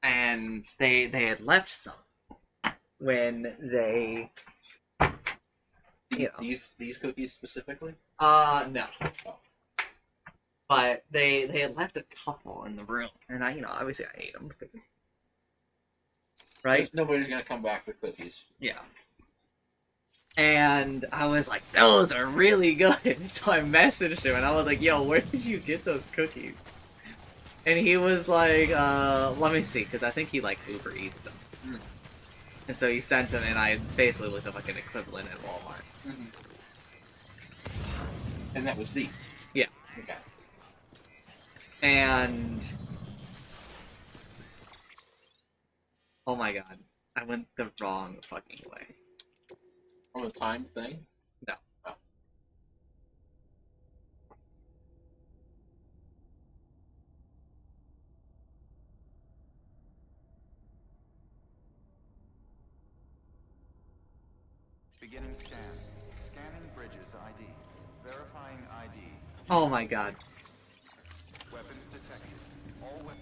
And they had left some when they, you know, These cookies specifically? no. But they had left a couple in the room, and obviously I ate them because, right? Nobody's gonna come back with cookies. Yeah. And I was like, those are really good. So I messaged him and I was like, yo, where did you get those cookies? And he was like, let me see, because I think he like Uber Eats them. Mm. And so he sent them, and I basically looked up like an equivalent at Walmart. Mm-hmm. And that was these? Yeah. Okay. And oh my god, I went the wrong fucking way. On the time thing? No. Oh. Beginning scan. Scanning Bridges ID. Verifying ID. Oh my god. Weapons detected. All weapons.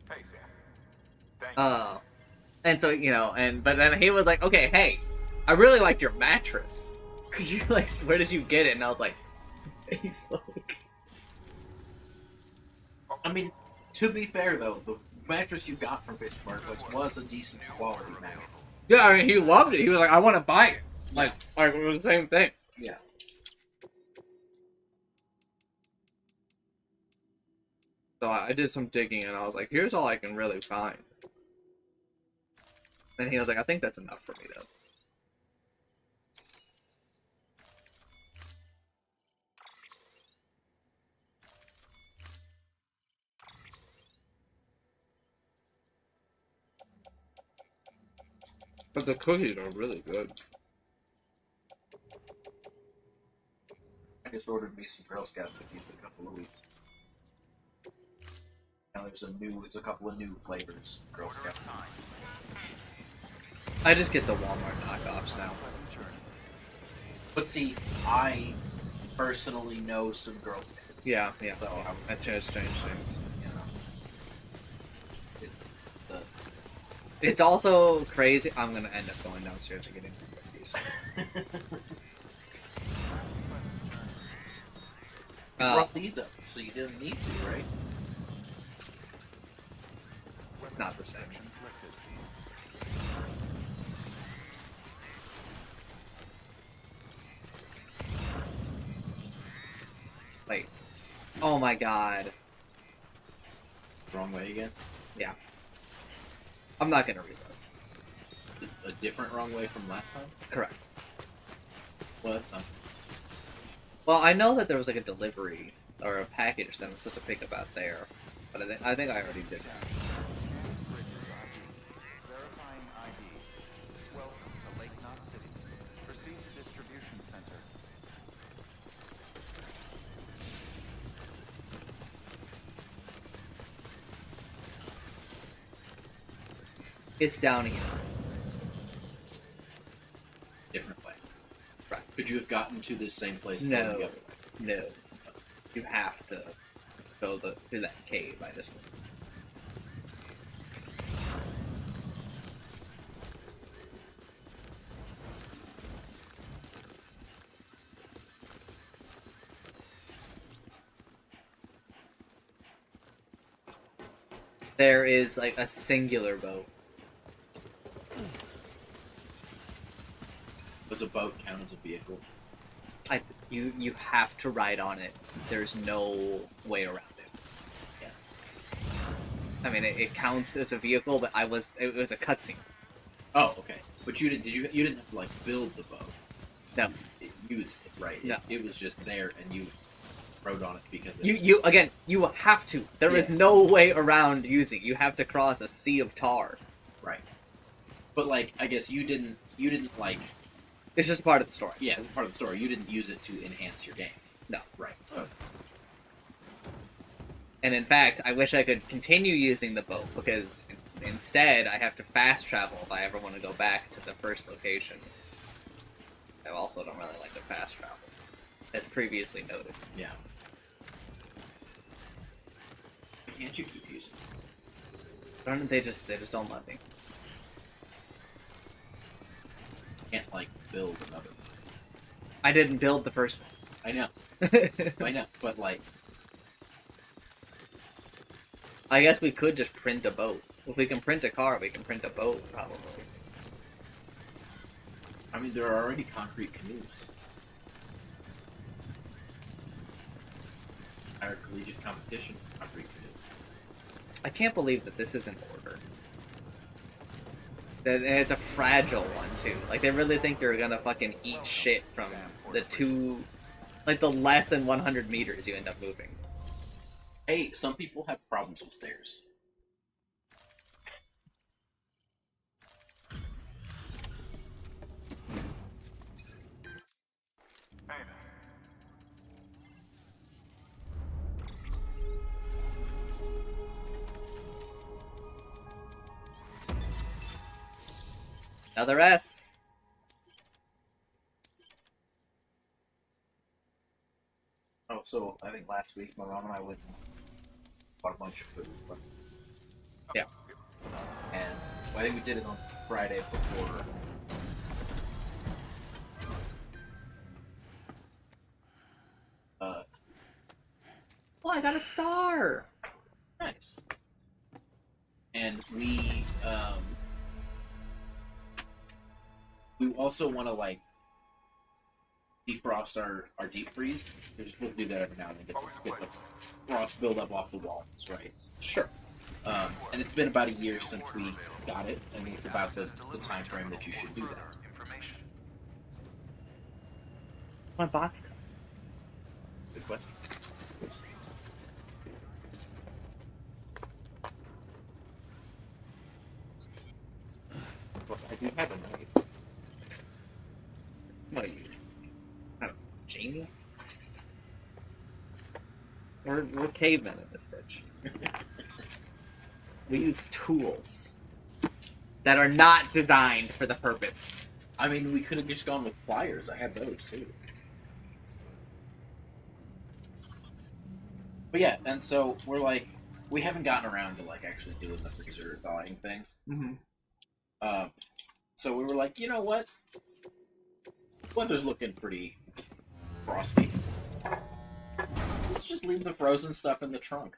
Hey, Sam. Thank Oh. And so, but then he was like, okay, hey, I really liked your mattress. Could you, where did you get it? And I was like, Facebook. I mean, to be fair though, the mattress you got from Pittsburgh was a decent quality mattress. Yeah, I mean, he loved it. He was like, I want to buy it. Like it was the same thing. Yeah. So I did some digging and I was like, here's all I can really find. And he was like, I think that's enough for me though. But the cookies are really good. I just ordered me some Girl Scout cookies in a couple of weeks. Now there's a couple of new flavors of Girl Scout. I just get the Walmart knockoffs now. But see, I personally know some Girl Scouts. Yeah. So That changed things. It's also crazy. I'm gonna end up going downstairs and getting cookies. You brought these up, so you didn't need to, right? Not the same. Wait. Oh my god. Wrong way again? Yeah. I'm not gonna reload. A different wrong way from last time? Correct. Well, that's something. Well, I know that there was like a delivery or a package that I'm supposed to pick up out there, but I think I already did that. Verifying ID. Welcome to Lake Knot City. Proceed to distribution center. It's down here. Different way. Right. Could you have gotten to this same place? No. Going the other way? No. You have to go through that cave by this one. There is like a singular boat. Does a boat count as a vehicle? You have to ride on it. There's no way around it. Yeah. I mean, it counts as a vehicle, but it was a cutscene. Oh, okay. But you didn't have to like build the boat? No. Use it, right? No. It was just there, and you rode on it because You have to. There is no way around using. You have to cross a sea of tar. Right. But like, I guess you didn't like. It's just part of the story. Yeah, it's part of the story. You didn't use it to enhance your game. No. Right. So it's. And in fact, I wish I could continue using the boat, because instead I have to fast travel if I ever want to go back to the first location. I also don't really like to fast travel, as previously noted. Yeah. Why can't you keep using it? They just don't let me. Can't, like, build another one. I didn't build the first one. I know. I know, but, like... I guess we could just print a boat. If we can print a car, we can print a boat, probably. I mean, there are already concrete canoes. Our collegiate competition, concrete canoes. I can't believe that this is in order. And it's a fragile one, too. Like, they really think you're gonna fucking eat shit from the two... Like, the less than 100 meters you end up moving. Hey, some people have problems with stairs. Another S. Oh, so I think last week my mom and I went and bought a bunch of food. But... Yeah. And I think we did it on Friday before. Oh, I got a star! Nice. And we also want to, like, defrost our deep freeze. We're just supposed to do that every now and then, get the frost build up off the walls, right? Sure. And it's been about a year since we got it, and it's about the time frame that you should do that. My box. Good question. Well, I do have a knife. What are you? I don't know, genius? We're cavemen in this bitch. We use tools that are not designed for the purpose. I mean, we could have just gone with pliers. I have those too. But yeah, and so we're like, we haven't gotten around to like actually doing the freezer thawing thing. Mm-hmm. So we were like, you know what? Weather's looking pretty frosty. Let's just leave the frozen stuff in the trunk.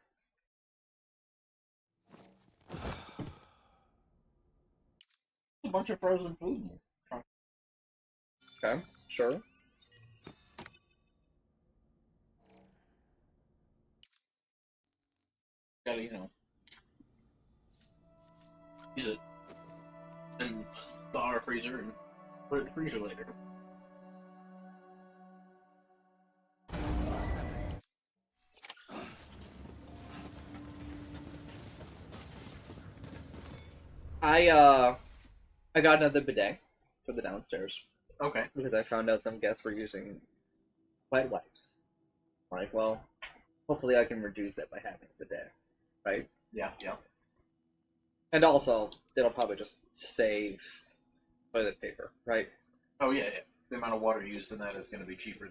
A bunch of frozen food in the trunk. Okay, sure. Gotta, you know, use it. And thaw our freezer and put it in the freezer later. I got another bidet for the downstairs. Okay. Because I found out some guests were using wet wipes. Like, well, hopefully I can reduce that by having a bidet, right? Yeah, yeah. And also, it'll probably just save toilet paper, right? Oh yeah, yeah. The amount of water used in that is going to be cheaper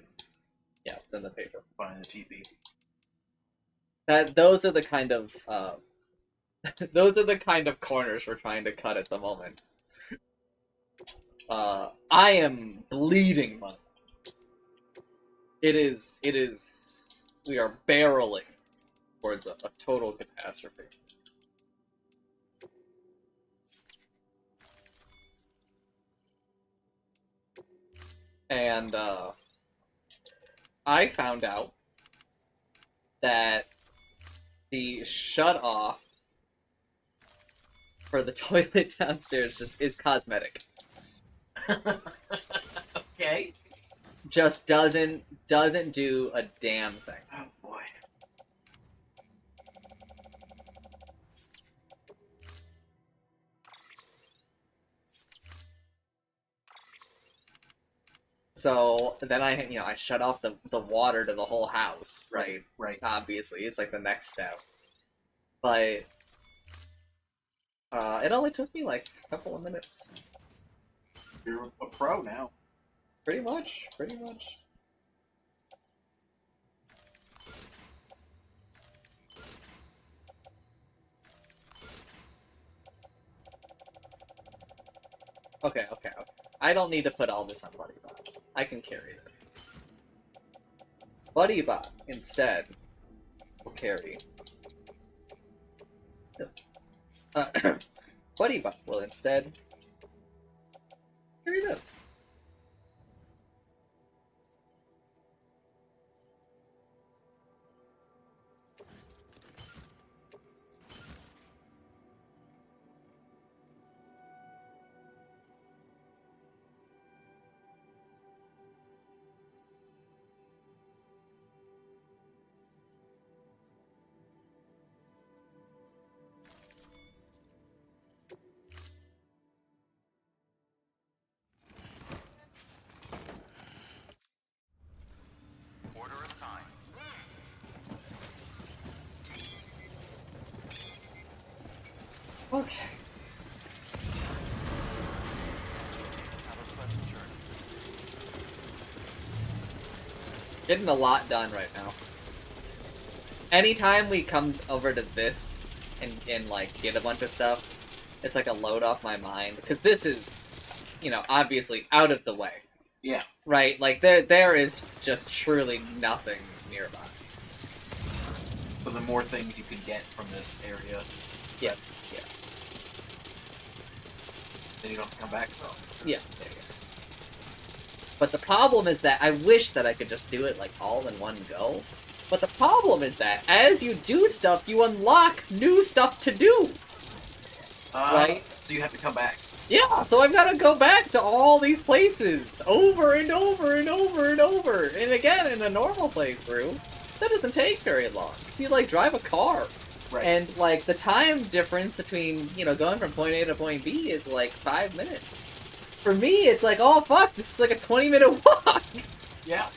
than the paper. Buying the TP. Those are the kind of those are the kind of corners we're trying to cut at the moment. I am bleeding money. It is. We are barreling towards a total catastrophe. And I found out that the shut off for the toilet downstairs just is cosmetic. Okay. Just doesn't do a damn thing. Oh boy. So then I shut off the water to the whole house, right? Right. Obviously, it's like the next step. But it only took me like a couple of minutes. You're a pro now. Pretty much. Pretty much. Okay. I don't need to put all this on Buddy Bot. I can carry this. Buddy Bot, instead, will carry this. Buddy Bot will instead carry this. Order assigned. Okay. Have a pleasant journey. Getting a lot done right now. Anytime we come over to this and like get a bunch of stuff, it's like a load off my mind because this is, obviously out of the way. Yeah. Right? Like there is just truly nothing nearby. So the more things you can get from this area, Yeah. then you don't have to come back though. Yeah. But the problem is that I wish that I could just do it like all in one go. But the problem is that as you do stuff, you unlock new stuff to do. Right? So you have to come back. Yeah, so I've got to go back to all these places over and over and over and over. And again, in a normal playthrough, that doesn't take very long. So you, like, drive a car. Right. And, like, the time difference between, going from point A to point B is, like, 5 minutes. For me, it's like, oh, fuck, this is like a 20-minute walk. Yeah.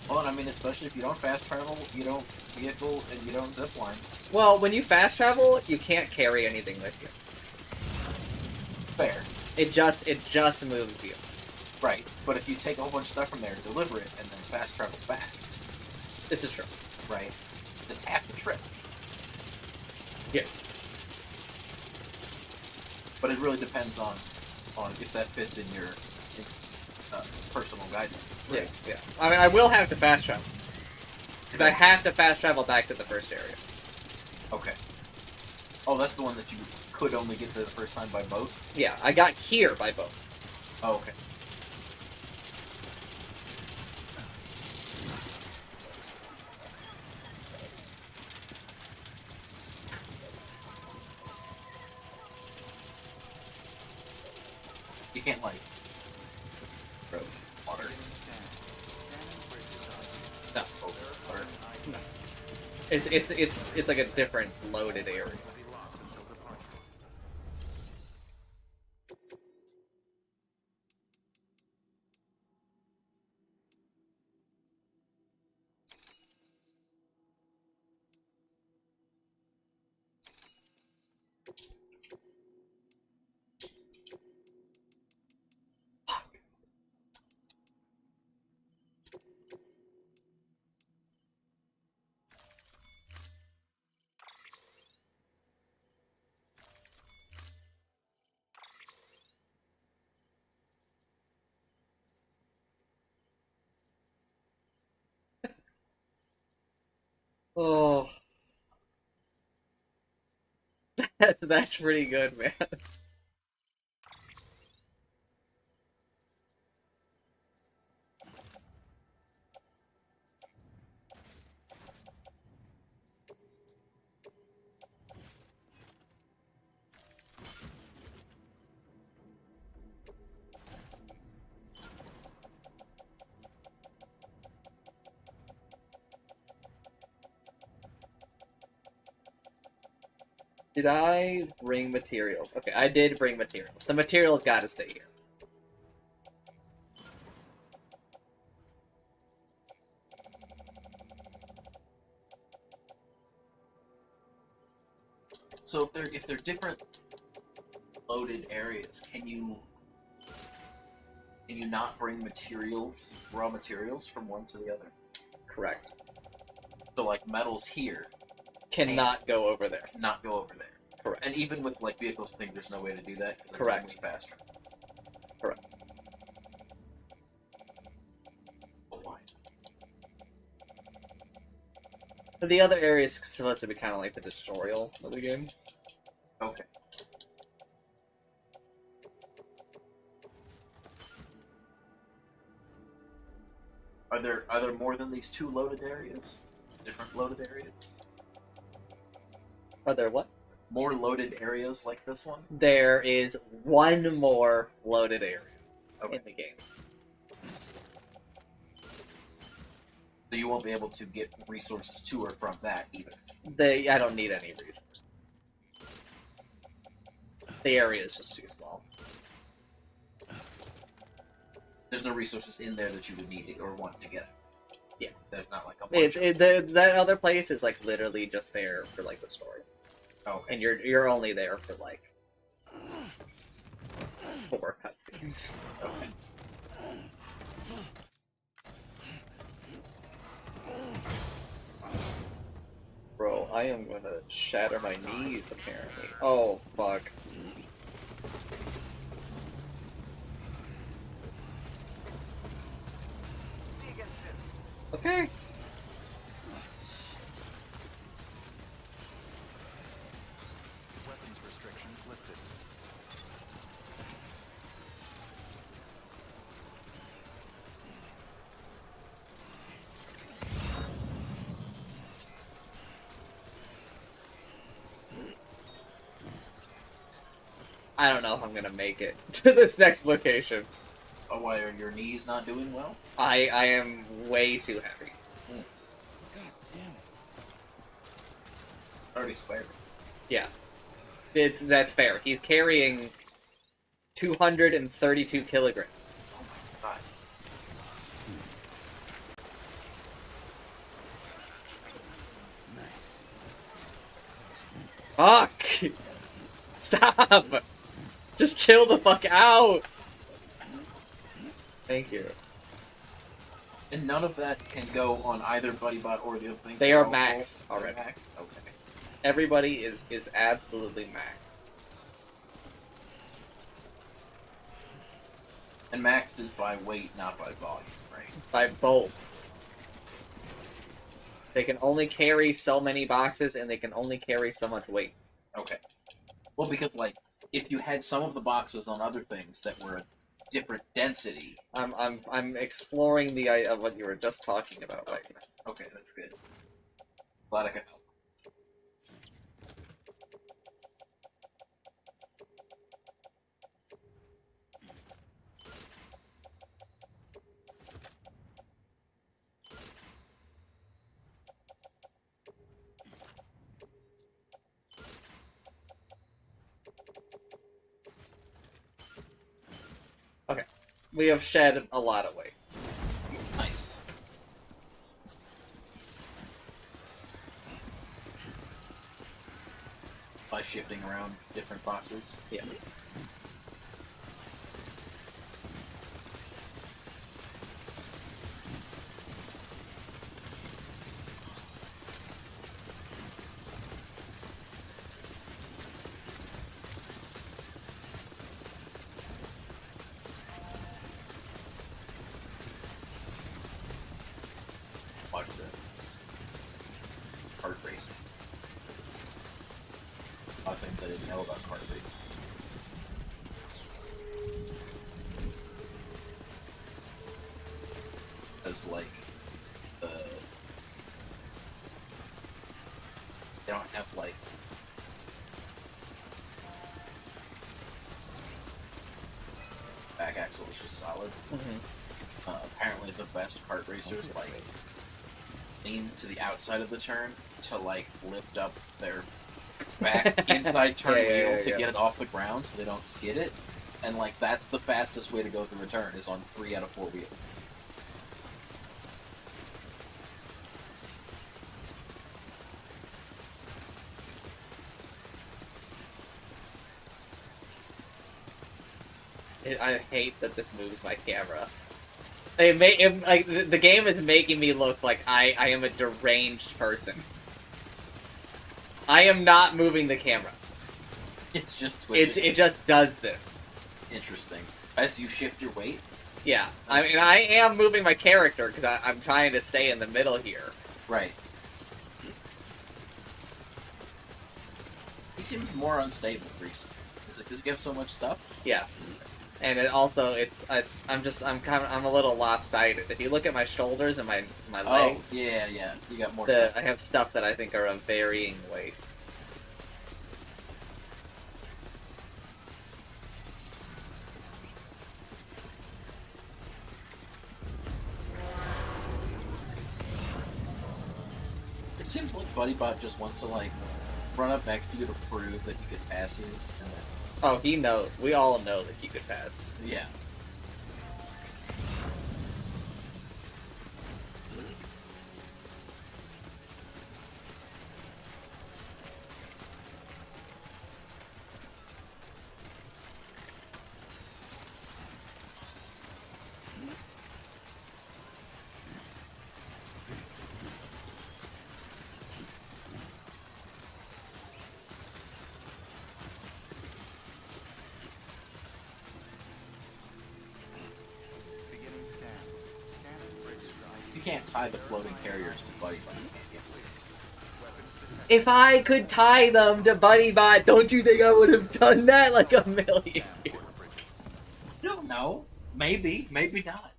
Well, and I mean, especially if you don't fast travel, you don't vehicle, and you don't zip line. Well, when you fast travel, you can't carry anything with you. Fair. It just moves you. Right. But if you take a whole bunch of stuff from there, deliver it, and then fast travel back. This is true. Right. It's half the trip. Yes. But it really depends on if that fits in your personal guidelines. Right? Yeah. I mean, I will have to fast travel. Because I have to fast travel back to the first area. Okay. Oh, that's the one that you could only get to the first time by boat? Yeah, I got here by boat. Oh, okay. You can't, like, throw water. No, water. No. It's like a different loaded area. Oh. That's pretty good, man. Did I bring materials? Okay, I did bring materials. The materials gotta stay here. So if they're different loaded areas, can you not bring materials, raw materials, from one to the other? Correct. So like metals here cannot go over there. Not go over there. Correct. And even with like vehicles, I think there's no way to do that. Correct. Move faster. Correct. But why? The other area is supposed to be kind of like the tutorial of the game. Okay. Are there more than these two loaded areas? Different loaded areas? Are there what? More loaded areas like this one? There is one more loaded area in the game. So you won't be able to get resources to or from that either. I don't need any resources. The area is just too small. There's no resources in there that you would need or want to get. Yeah. There's not like a bunch that other place is like literally just there for like the story. Okay. And you're only there for like 4 cutscenes. Okay. Bro, I am gonna shatter my knees apparently. Oh fuck. See you again soon. Okay. Weapons restrictions lifted. I don't know if I'm gonna make it to this next location. Oh, why are your knees not doing well? I am way too heavy. God damn it. Already spared. Yes. That's fair. He's carrying 232 kilograms. Oh my god. Fuck! Stop! Just chill the fuck out! Thank you. And none of that can go on either BuddyBot or the other thing. They are maxed already. Maxed? Okay. Everybody is absolutely maxed. And maxed is by weight, not by volume, right? By both. They can only carry so many boxes, and they can only carry so much weight. Okay. Well, because, like, if you had some of the boxes on other things that were a different density... I'm exploring the idea of what you were just talking about right now. Okay, that's good. Glad I could help. Okay. We have shed a lot of weight. Nice. By shifting around different boxes? Yes. Watch the kart racing. A lot of things I didn't know about kart racing. Because, like, they don't have, like, back axle is just solid. Apparently the best kart racers, like, lean to the outside of the turn to, like, lift up their back inside turn Yeah, wheel to yeah. get it off the ground so they don't skid it. And like that's the fastest way to go to return is on 3 out of 4 wheels. I hate that this moves my camera. Like the game is making me look like I am a deranged person. I am not moving the camera. It's just twitching. It just does this. Interesting. As you shift your weight? Yeah. I mean, I am moving my character because I'm trying to stay in the middle here. Right. He seems more unstable recently. Is it because you have so much stuff? Yes. And it also, I'm a little lopsided. If you look at my shoulders and my legs, Oh, yeah, you got more stuff. I have stuff that I think are of varying weights. It seems like BuddyBot just wants to like run up next to you to prove that he could pass you. And then... Oh, he knows. We all know that he could pass. Yeah. You can't tie the floating carriers to BuddyBot, can you? If I could tie them to BuddyBot, don't you think I would have done that like a million years? I don't know. Maybe. Maybe not.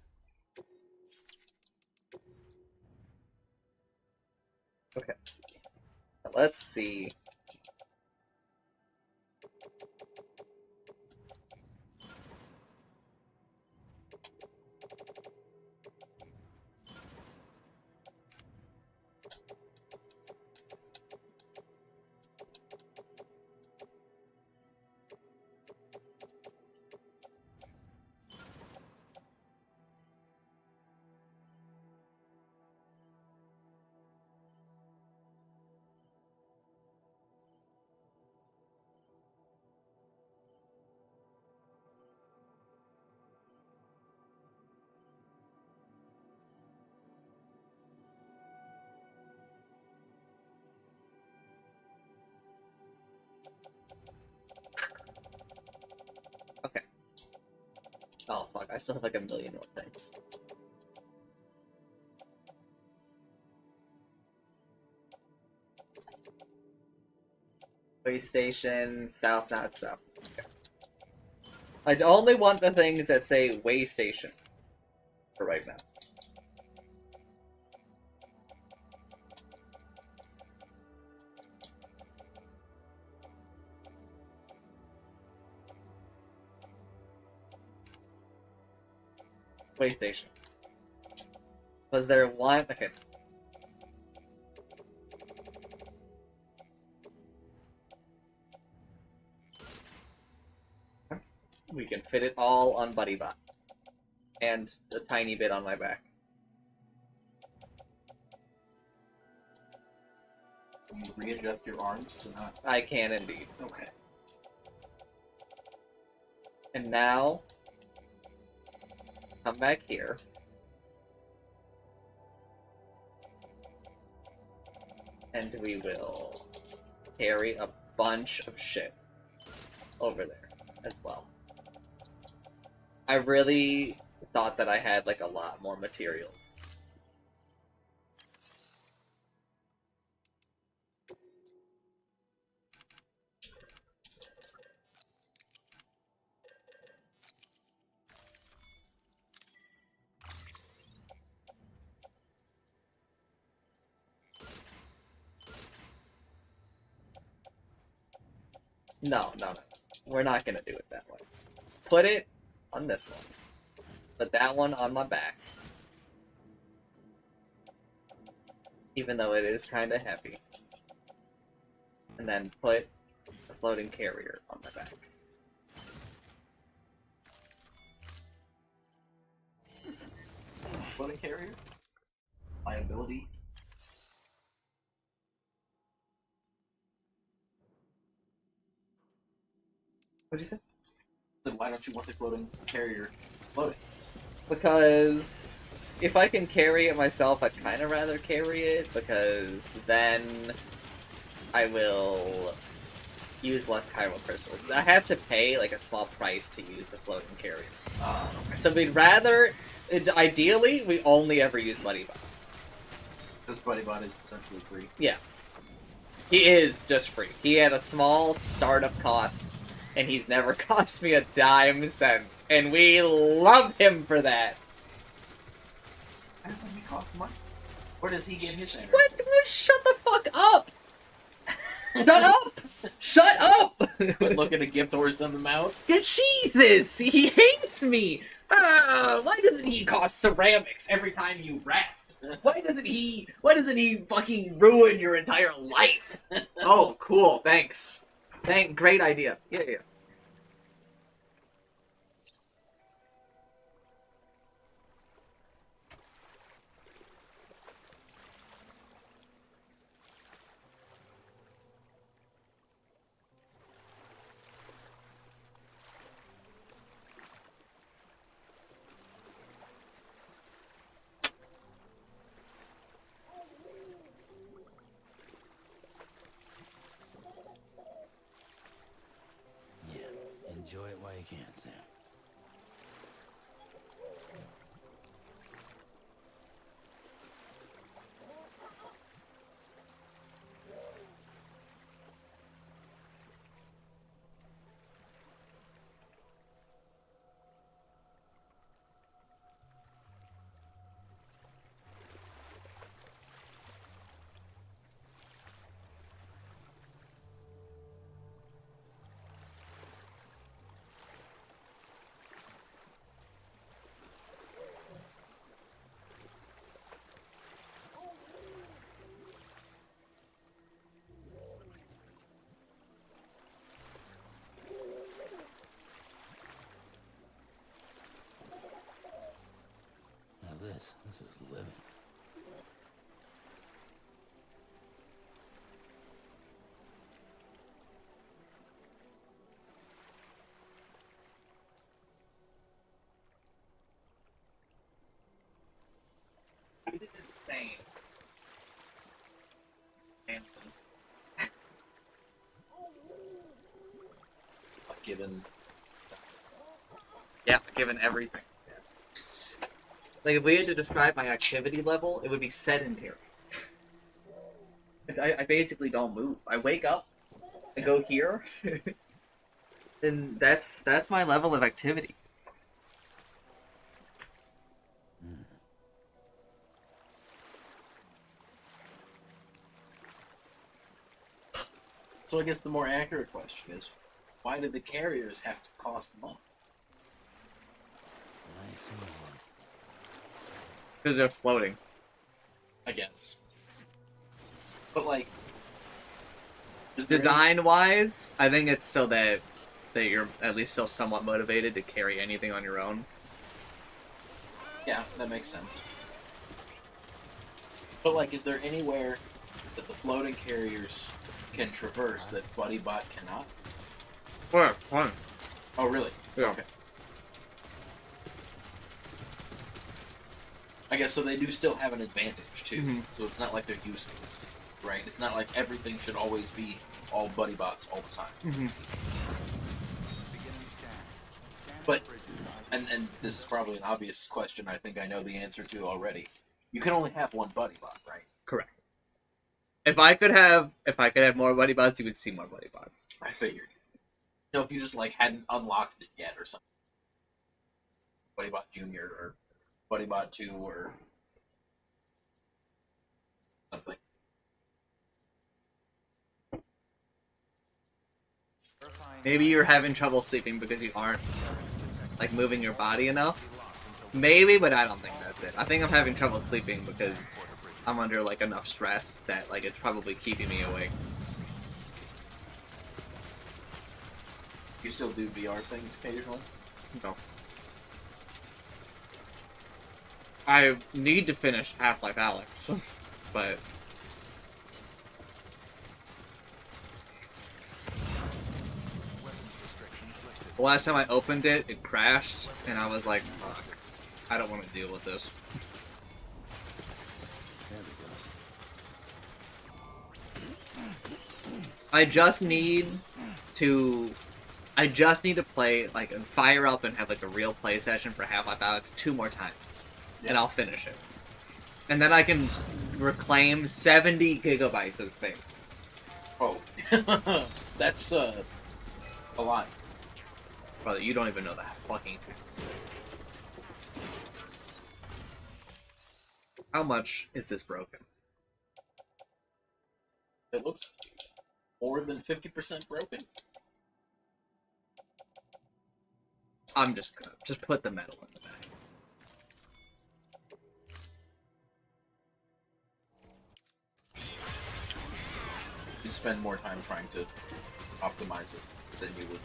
Okay. Let's see. Okay. Oh, fuck. I still have like a million more things. Way station, south, not south. Okay. I only want the things that say way station for right now. Way station. Was there one? Okay. We can fit it all on BuddyBot. And a tiny bit on my back. Can you readjust your arms to not... I can indeed. Okay. And now... come back here. And we will carry a bunch of shit over there as well. I really thought that I had like a lot more materials. No. We're not gonna do it that way. Put it on this one. Put that one on my back. Even though it is kinda heavy. and then put the floating carrier on my back. Floating carrier? Liability? What'd you say? Then why don't you want the floating carrier floating? Because if I can carry it myself, I'd kind of rather carry it, because then I will use less Chiral Crystals. I have to pay like a small price to use the floating carrier. So we'd rather, ideally, we only ever use Buddy Bot. Because Buddy Bot is essentially free. Yes. He is just free. He had a small startup cost, and he's never cost me a dime since. And we love him for that. That doesn't he cost money. Where does he get his energy? What? Shut the fuck up! Shut up! Shut up! Looking to gift horse them out? Jesus! He hates me! Why doesn't he cost ceramics every time you rest? Why doesn't he fucking ruin your entire life? Oh, cool, thanks. Great idea. Yeah. Enjoy it while you can, Sam. This is living. This is insane. Given everything. Like, if we had to describe my activity level, it would be sedentary. I basically don't move. I wake up, I go here, and that's my level of activity. So I guess the more accurate question is, why did the carriers have to cost money? Because they're floating. I guess. But like, design-wise, I think it's so that you're at least still somewhat motivated to carry anything on your own. Yeah, that makes sense. But like, is there anywhere that the floating carriers can traverse that Buddy Bot cannot? Where? Oh, really? Yeah. Okay. I guess so. They do still have an advantage too. Mm-hmm. So it's not like they're useless, right? It's not like everything should always be all Buddy Bots all the time. Mm-hmm. But, and this is probably an obvious question. I think I know the answer to already. You can only have one Buddy Bot, right? Correct. If I could have more Buddy Bots, you would see more Buddy Bots. I figured. You know, if you just like hadn't unlocked it yet or something, Buddy Bot Junior or Buddy Bot 2 or something. Maybe you're having trouble sleeping because you aren't like moving your body enough. Maybe, but I don't think that's it. I think I'm having trouble sleeping because I'm under like enough stress that like it's probably keeping me awake. You still do VR things occasionally? No. I need to finish Half-Life Alyx, but... The last time I opened it, it crashed, and I was like, fuck, I don't want to deal with this. I just need to play, like, and fire up and have, like, a real play session for Half-Life Alyx 2 more times. Yeah. And I'll finish it. And then I can reclaim 70 gigabytes of space. Oh. That's, a lot. Brother, you don't even know that. Fucking. How much is this broken? It looks more than 50% broken. I'm just gonna put the metal in the bag. You spend more time trying to optimize it than you would.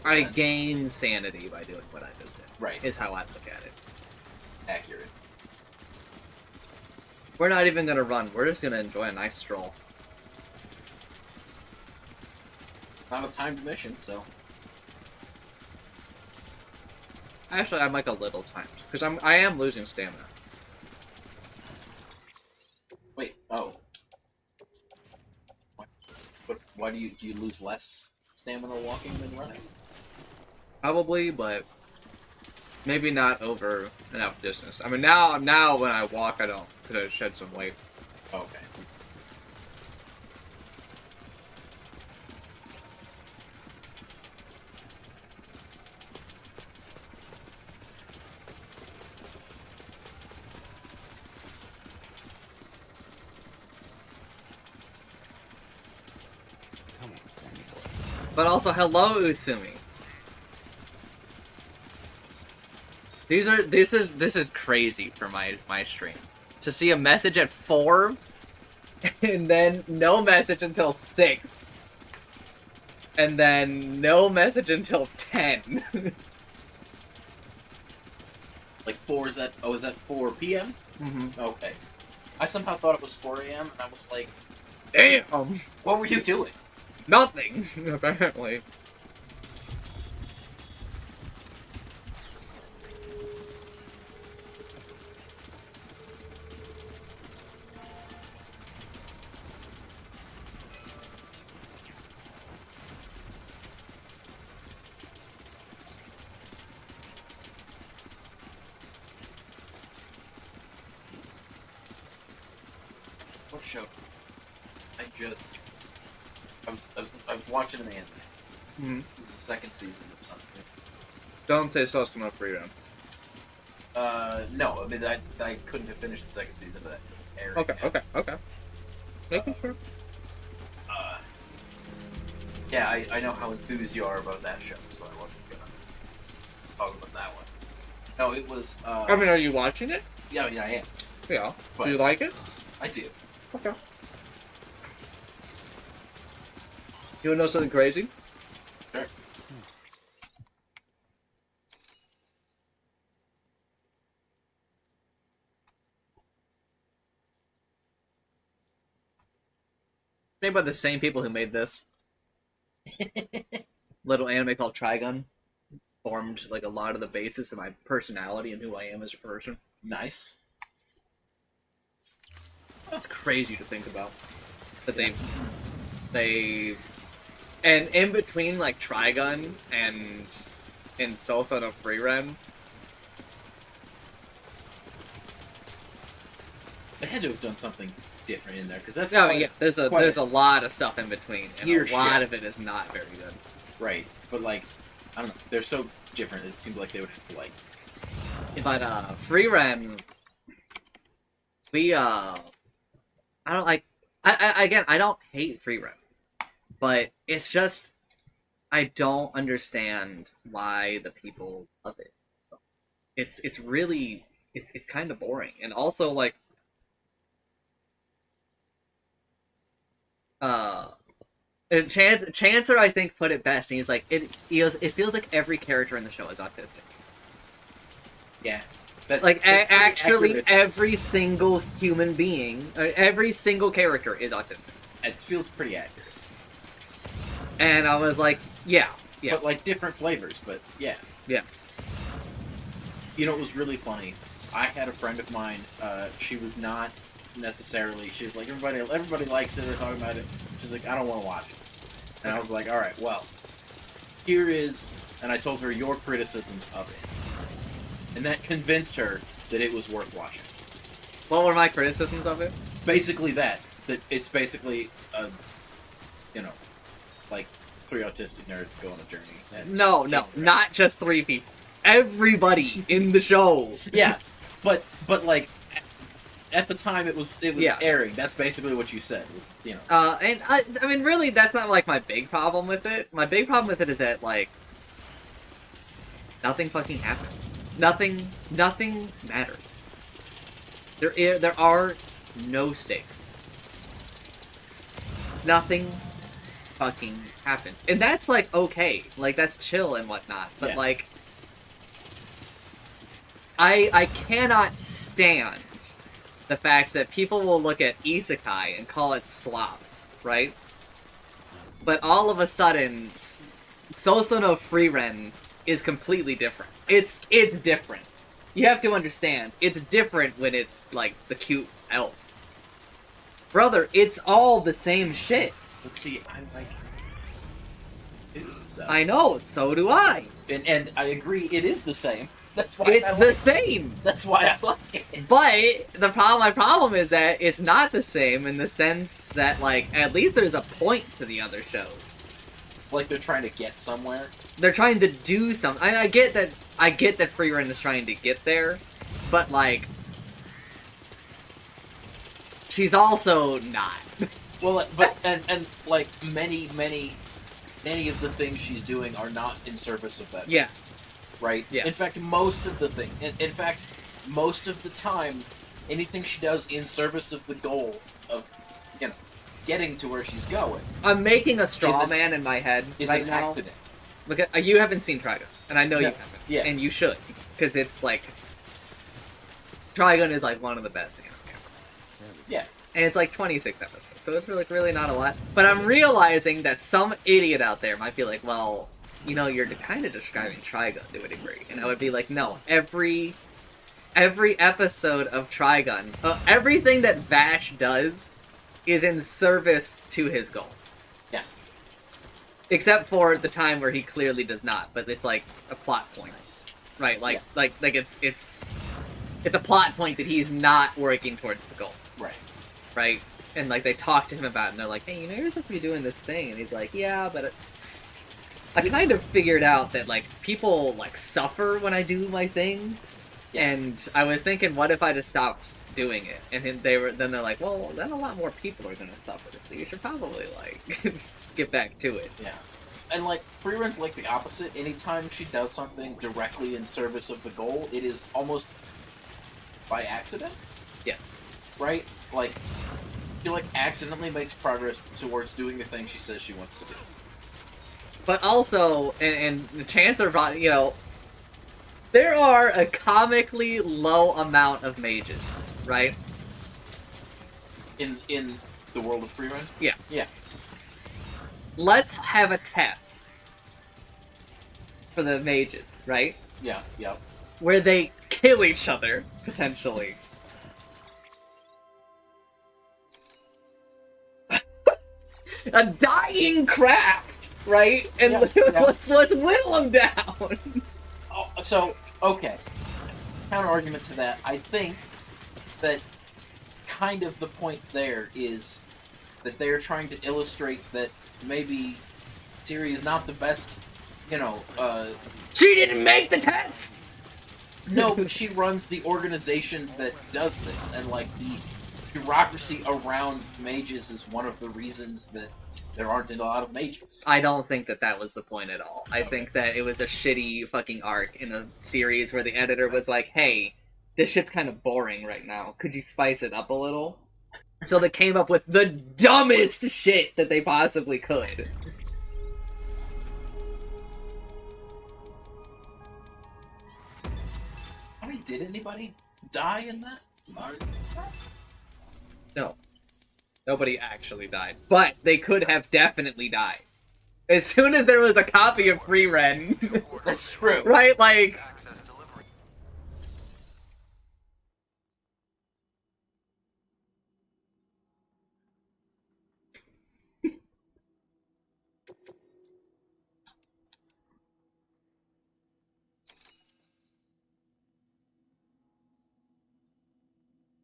I gain sanity by doing what I just did. Right. Is how I look at it. Accurate. We're not even gonna run. We're just gonna enjoy a nice stroll. Not a timed mission, so. Actually, I'm like a little timed because I am losing stamina. Wait. Oh. But why do you lose less stamina walking than running? Probably, but maybe not over enough distance. I mean, now when I walk, I don't, because I shed some weight. Okay. But also, hello, Utsumi. This is crazy for my stream. To see a message at 4, and then no message until 6, and then no message until 10. Like 4 is that? Oh, is that 4 p.m.? Mm-hmm. Okay. I somehow thought it was 4 a.m. and I was like, damn. What were you doing? Nothing, apparently. What show? I was watching an anime. Mm-hmm. It was the second season of something. Don't say Sosama Freedom. No, I mean, I couldn't have finished the second season of that airing. Okay. Making sure. Yeah, I know how enthused you are about that show, so I wasn't gonna talk about that one. No, it was, I mean, are you watching it? Yeah, I am. Yeah. But do you like it? I do. Okay. You wanna know something crazy? Sure. Made by the same people who made this. Little anime called Trigun. Formed like a lot of the basis of my personality and who I am as a person. Nice. That's crazy to think about. That they and in between like Trigun and Salsa no Freerun. They had to have done something different in there because that's there's a lot of stuff in between, and a lot of it is not very good. Right, but like I don't know, they're so different. It seemed like they would have to like. But Freerun, we I don't like. I don't hate Freerun, but it's just I don't understand why the people love it. So it's really it's kind of boring, and also like Chancer, I think, put it best, and he's like, it feels like every character in the show is autistic. Yeah. That's like, actually, accurate. every single human being, every single character is autistic. It feels pretty accurate. And I was like, yeah. But, like, different flavors, but yeah. Yeah. You know, it was really funny. I had a friend of mine, she was not necessarily, she was like, everybody likes it, they're talking about it. She's like, I don't want to watch it. And I was like, alright, well, here is, and I told her your criticisms of it. And that convinced her that it was worth watching. What were my criticisms of it? Basically that it's basically, you know, like 3 autistic nerds go on a journey. And No, not just 3 people. Everybody in the show. Yeah, but like, at the time it was Yeah. airing. That's basically what you said. Was, you know. And I mean, really, that's not like my big problem with it. My big problem with it is that like nothing fucking happens. Nothing matters. There are no stakes. Nothing fucking happens, and that's like okay, like that's chill and whatnot. But like, I cannot stand the fact that people will look at isekai and call it slop, right? But all of a sudden, Soso no Frieren is completely different. It's different. You have to understand, it's different when it's like the cute elf. Brother, it's all the same shit. Let's see, I like it. I know, so do I. And I agree, it is the same. That's why it's the same. That's why I like it. But my problem is that it's not the same in the sense that like at least there's a point to the other shows. Like they're trying to get somewhere. They're trying to do something. I get that Frieren is trying to get there, but like she's also not. Well, but and like many of the things she's doing are not in service of that. Yes. Right? Yes. In fact, most of the thing. In fact, most of the time, anything she does in service of the goal of, you know, getting to where she's going. I'm making a straw man in my head right now. Accident. Look at you haven't seen Trigun, and I know you haven't. Yeah. And you should, because it's like Trigun is like one of the best anime. Yeah. And it's like 26 episodes, so it's really not a lot. But I'm realizing that some idiot out there might be like, well, you know, you're kind of describing Trigun to a degree. And I would be like, no, every episode of Trigun, everything that Vash does is in service to his goal. Yeah. Except for the time where he clearly does not, but it's like a plot point. Right, like it's a plot point that he's not working towards the goal. Right. Right? And like they talk to him about it and they're like, hey, you know you're supposed to be doing this thing, and he's like, yeah, but I kind of figured out that like people like suffer when I do my thing. Yeah. And I was thinking, what if I just stopped doing it? And then they're like, well, then a lot more people are gonna suffer, so you should probably like get back to it. Yeah. And like Freeren's like the opposite. Anytime she does something directly in service of the goal, it is almost by accident. Yes. Right? Like she like accidentally makes progress towards doing the thing she says she wants to do. But also, and the Chancellor brought, you know, there are a comically low amount of mages, right? In the world of Freeren? Yeah. Yeah. Let's have a test for the mages, right? Yeah, yeah. Where they kill each other, potentially. A dying craft, right? And let's whittle them down. Oh, so, okay. Counter argument to that, I think that kind of the point there is that they're trying to illustrate that maybe Siri is not the best, you know, She didn't make the test! No, but she runs the organization that does this, and like the bureaucracy around mages is one of the reasons that there aren't a lot of mages. I don't think that was the point at all. I think that it was a shitty fucking arc in a series where the editor was like, hey, this shit's kind of boring right now. Could you spice it up a little? So they came up with the dumbest shit that they possibly could. I mean, did anybody die in that? No. Nobody actually died. But they could have definitely died. As soon as there was a copy of Free Ren. That's true. Right? Like...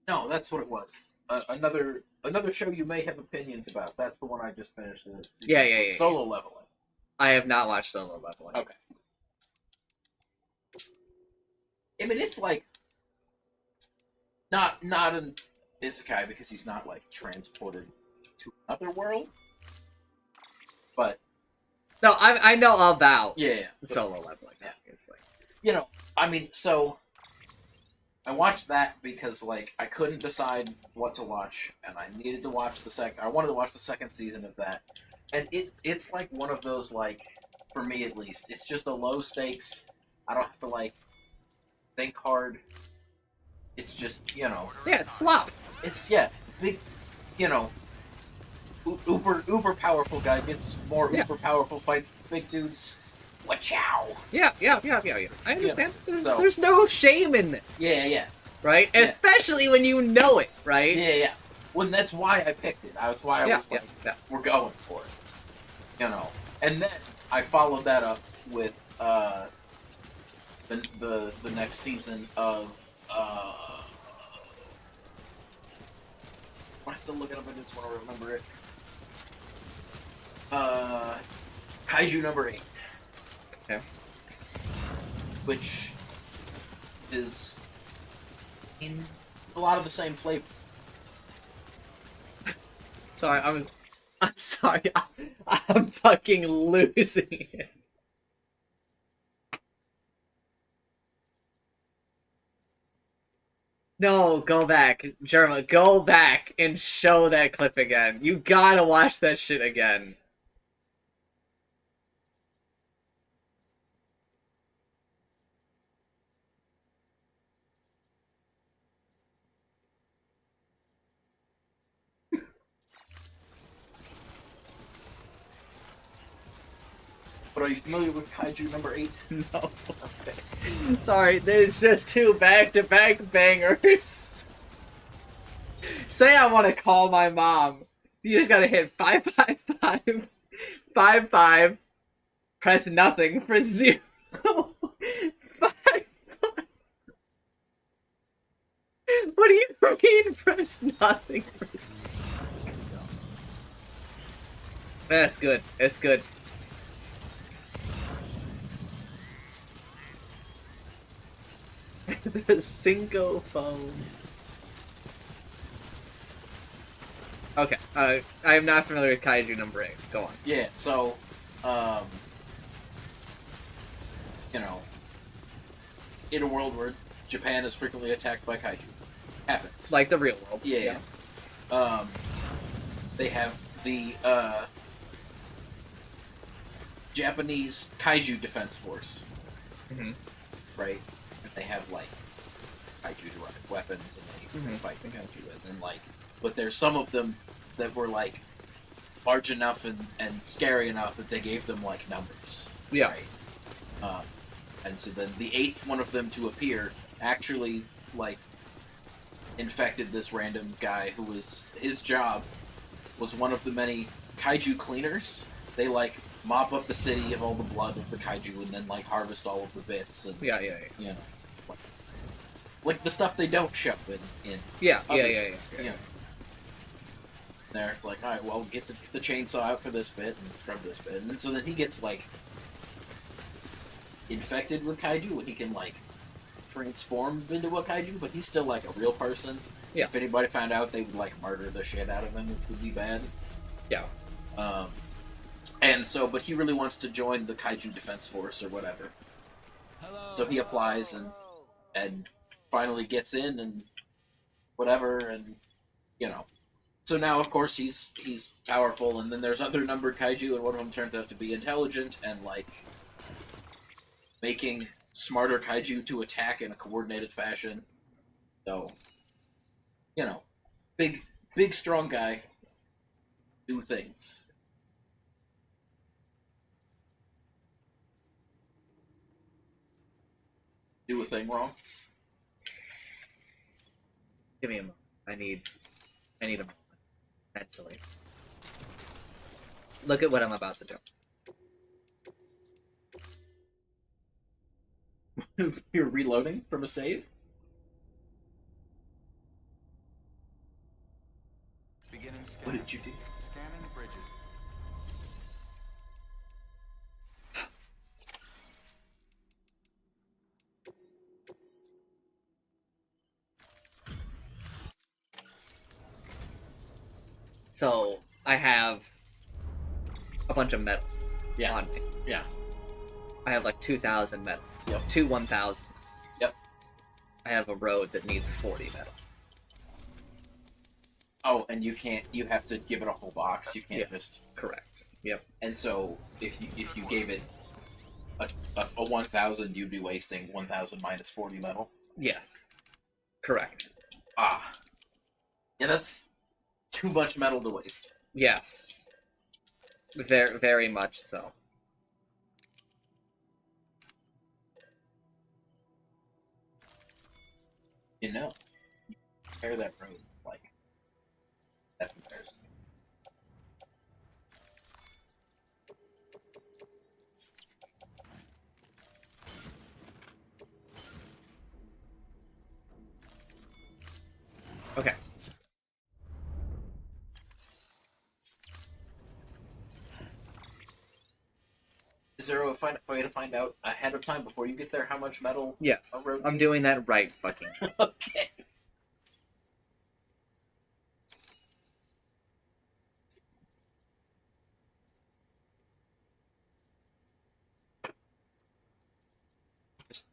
No, that's what it was. Another show you may have opinions about. That's the one I just finished. Yeah. Solo Leveling. I have not watched Solo Leveling. Okay. I mean, it's like not an isekai because he's not like transported to another world, but no, I know about Solo Leveling. Obviously, you know, I mean, so I watched that because like I couldn't decide what to watch, and I needed to watch I wanted to watch the second season of that, and it's like one of those, like, for me at least, it's just a low stakes. I don't have to like think hard. It's just, you know. Yeah, it's slop. It's big, you know. Uber powerful guy gets more uber powerful fights. Big dudes. Wachow. Yeah. I understand. So, there's no shame in this. Yeah. Right? Yeah. Especially when you know it, right? Yeah. Well, that's why I picked it. That's why I was like, we're going for it. You know. And then I followed that up with the next season of I have to look it up. I just want to remember it. Kaiju number 8. Okay. Which is in a lot of the same flavor. Sorry, I'm sorry. I'm fucking losing it. No, go back. Jerma, go back and show that clip again. You gotta watch that shit again. But are you familiar with Kaiju number 8? No. Okay. Sorry, there's just 2 back-to-back bangers. Say I want to call my mom. You just gotta hit 555 55. Press nothing for 0. 5. What do you mean press nothing for 0? That's good. That's good. The Cinco phone. Okay, I am not familiar with Kaiju number 8. Go on. Yeah, so, you know, in a world where Japan is frequently attacked by kaiju. Happens. Like the real world. Yeah. They have the, Japanese Kaiju Defense Force. Mm-hmm. Right? They have, like, kaiju-derived weapons, and they fight the kaiju with, and, like, but there's some of them that were, like, large enough and scary enough that they gave them, like, numbers. Yeah. Right? And so then the 8th one of them to appear actually, like, infected this random guy who was, his job was one of the many kaiju cleaners. They, like, mop up the city of all the blood of the kaiju and then, like, harvest all of the bits. And, Yeah. you know. Like the stuff they don't show in Yeah. There, it's like, alright, well, get the chainsaw out for this bit and scrub this bit. And then, so then he gets, like, infected with kaiju and he can, like, transform into a kaiju, but he's still, like, a real person. Yeah. If anybody found out, they would, like, murder the shit out of him, which would be bad. Yeah. And so, but he really wants to join the Kaiju Defense Force or whatever. So he applies and finally gets in and whatever, and, you know, So now, of course, he's powerful, and then there's other numbered kaiju, and one of them turns out to be intelligent and like making smarter kaiju to attack in a coordinated fashion. So, big strong guy do things. Do a thing wrong. Give me a moment. I need a moment. Mentally. Look at what I'm about to do. You're reloading from a save? Beginning scan. What did you do? Scanning bridges. So, I have a bunch of metal on me. Yeah. I have like 2,000 metal. Yep. 2 1,000s. Yep. I have a road that needs 40 metal. Oh, and you have to give it a whole box. You can't just... Correct. Yep. And so, if you gave it a 1,000, you'd be wasting 1,000 minus 40 metal? Yes. Correct. Ah. Yeah, that's too much metal to waste. Yes. Very, very much so. Compare that road, like, that comparison. Okay. Is there a way to find out ahead of time before you get there how much metal Yes. a road I'm needs? doing that right fucking. Okay.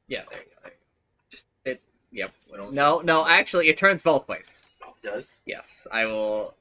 Yeah. There you go. Just it. Yep. No. Actually, it turns both ways. Oh, it does? Yes. I will.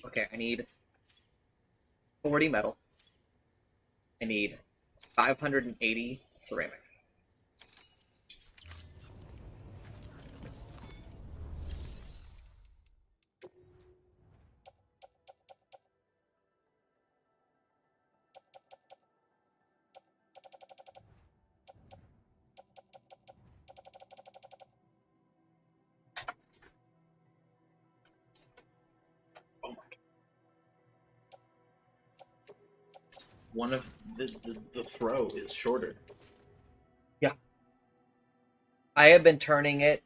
Okay, I need 40 metal. I need 580 ceramics. One of the throw is shorter. Yeah. I have been turning it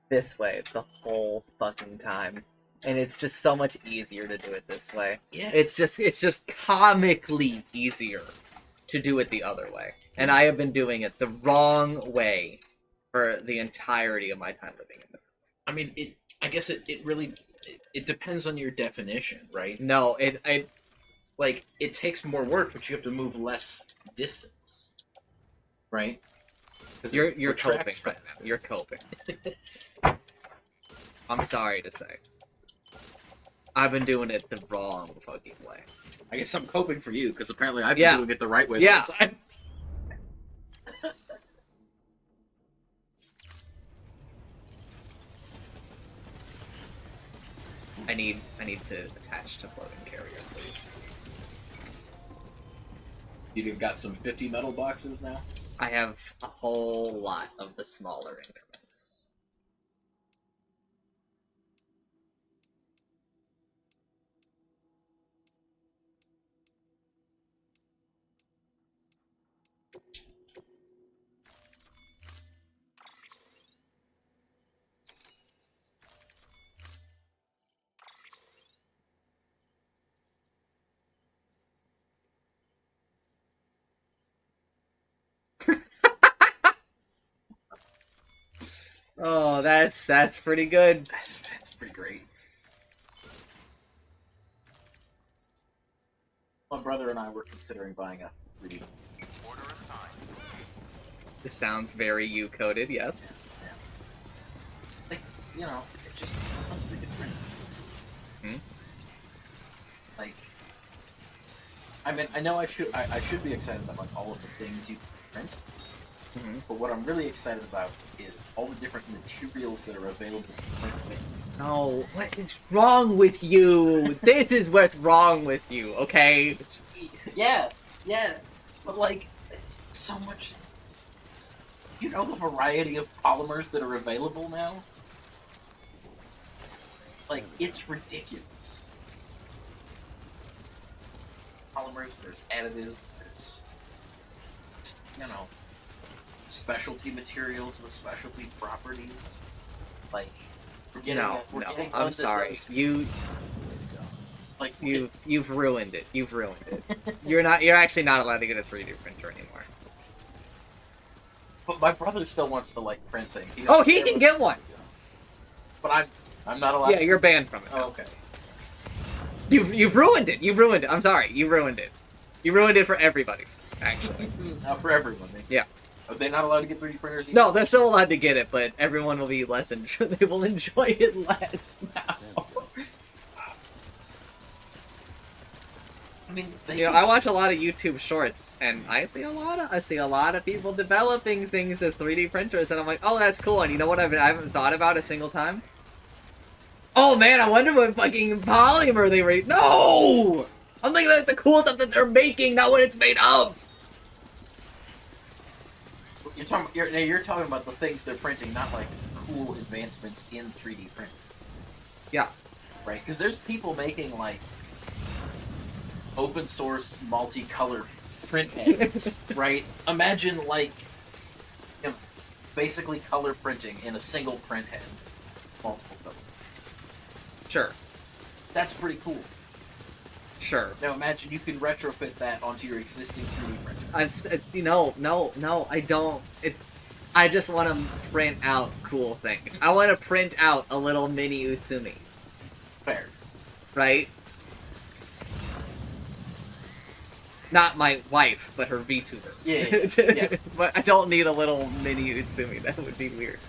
this way the whole fucking time. And it's just so much easier to do it this way. Yeah. It's just comically easier to do it the other way. And I have been doing it the wrong way for the entirety of my time living in this house. I mean, I guess it really depends on your definition, right? No, like, it takes more work, but you have to move less distance, right? You're coping right now. You're coping. I'm sorry to say. I've been doing it the wrong fucking way. I guess I'm coping for you, because apparently I've been doing it the right way the whole time. I need to attach to floating carrier, please. You've got some 50 metal boxes now? I have a whole lot of the smaller increments. Oh, that's pretty good. That's pretty great. My brother and I were considering buying a 3D. Order assigned. This sounds very U-coded, yes. Like, you know, it just something different. Hmm? Like, I mean, I know I should be excited about like all of the things you can print. But what I'm really excited about is all the different materials that are available to print with. No, what is wrong with you? This is what's wrong with you, okay? Yeah, but like, it's so much. You know the variety of polymers that are available now? Like, it's ridiculous. Polymers, there's additives, there's, you know, specialty materials with specialty properties. Like, we're getting I'm sorry. You've ruined it. You've ruined it. You're actually not allowed to get a 3D printer anymore. But my brother still wants to like print things. He can get one. But I'm not allowed. Yeah, you're banned from it. Oh, okay. You've ruined it. You've ruined it. I'm sorry. You ruined it. You ruined it for everybody. Actually. For everyone. Yeah. Are they not allowed to get 3D printers? Either? No, they're still allowed to get it, but everyone will be less. They will enjoy it less now. I mean, I watch a lot of YouTube shorts, and I see a lot of people developing things with 3D printers, and I'm like, oh, that's cool. And you know what? I haven't thought about a single time. Oh man, I wonder what fucking polymer they rate. No, I'm thinking like the cool stuff that they're making, not what it's made of. You're talking about the things they're printing, not like cool advancements in 3D printing. Yeah. Right? Because there's people making like open source multicolor print heads, right? Imagine like basically color printing in a single print head. Multiple colors. Sure. That's pretty cool. Sure. Now imagine you can retrofit that onto your existing 3D printer. No, I don't. I just want to print out cool things. I want to print out a little mini Utsumi. Fair. Right? Not my wife, but her VTuber. Yeah. But I don't need a little mini Utsumi. That would be weird.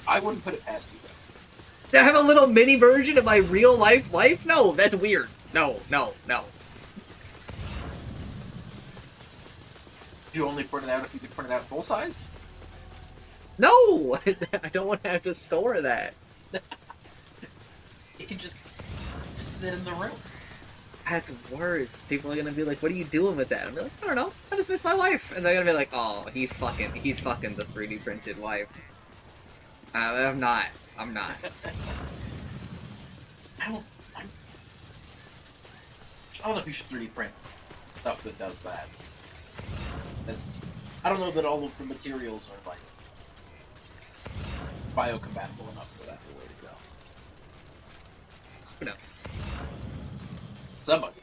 I wouldn't put it past you. To have a little mini version of my real life? No, that's weird. No. Did you only print it out if you could print it out full size? No! I don't want to have to store that. It can just sit in the room. That's worse. People are gonna be like, what are you doing with that? I'm like, I don't know. I just miss my wife. And they're gonna be like, oh, he's fucking the 3D printed wife. I'm not. I don't know if you should 3D print stuff that does that. I don't know that all of the materials are like biocompatible enough for that the way to go. Who knows? Somebody.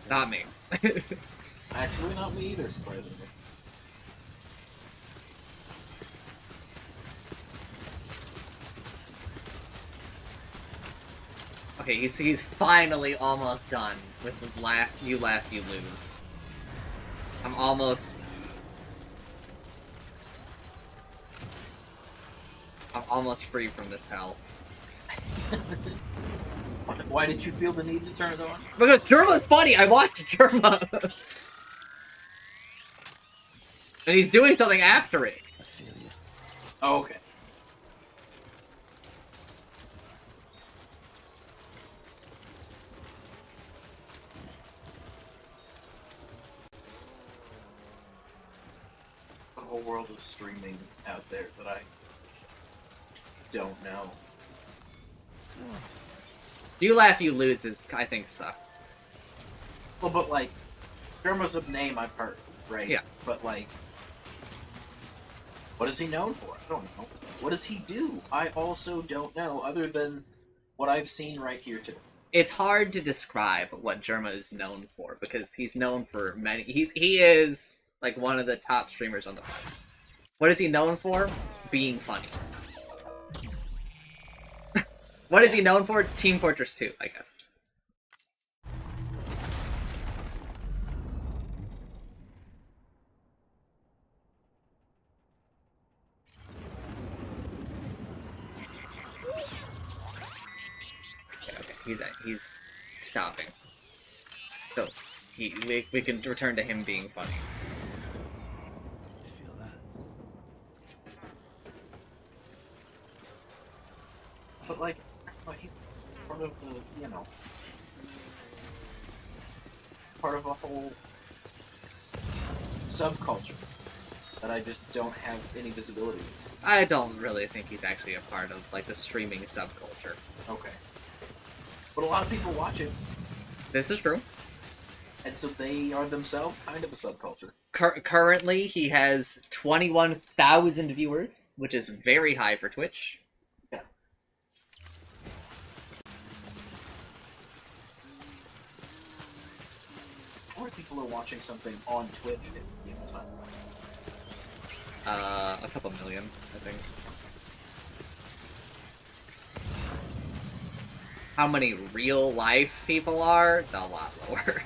Not me. Actually, not me either, surprisingly. Okay, he's finally almost done with the laugh, you lose. I'm almost free from this hell. Why did you feel the need to turn it on? Because Germa's funny! I watched Germa! And he's doing something after it. Oh, okay. whole world of streaming out there that I don't know. You Laugh, You Lose is, I think, suck. Well, but like, Derma's a name I've heard, right? Yeah. But like, what is he known for? I don't know. What does he do? I also don't know, other than what I've seen right here today. It's hard to describe what Germa is known for, because he's known for many... He is, like, one of the top streamers on the planet. What is he known for? Being funny. What is he known for? Team Fortress 2, I guess. Okay, he's stopping. So we can return to him being funny. Feel that? But like he's part of the, you know, part of a whole subculture that I just don't have any visibility into. I don't really think he's actually a part of, like, the streaming subculture. Okay. But a lot of people watch it. This is true. And so they are themselves kind of a subculture. Currently, he has 21,000 viewers, which is very high for Twitch. Yeah. How many people are watching something on Twitch at the same time? A couple million, I think. How many real life people are? A lot lower.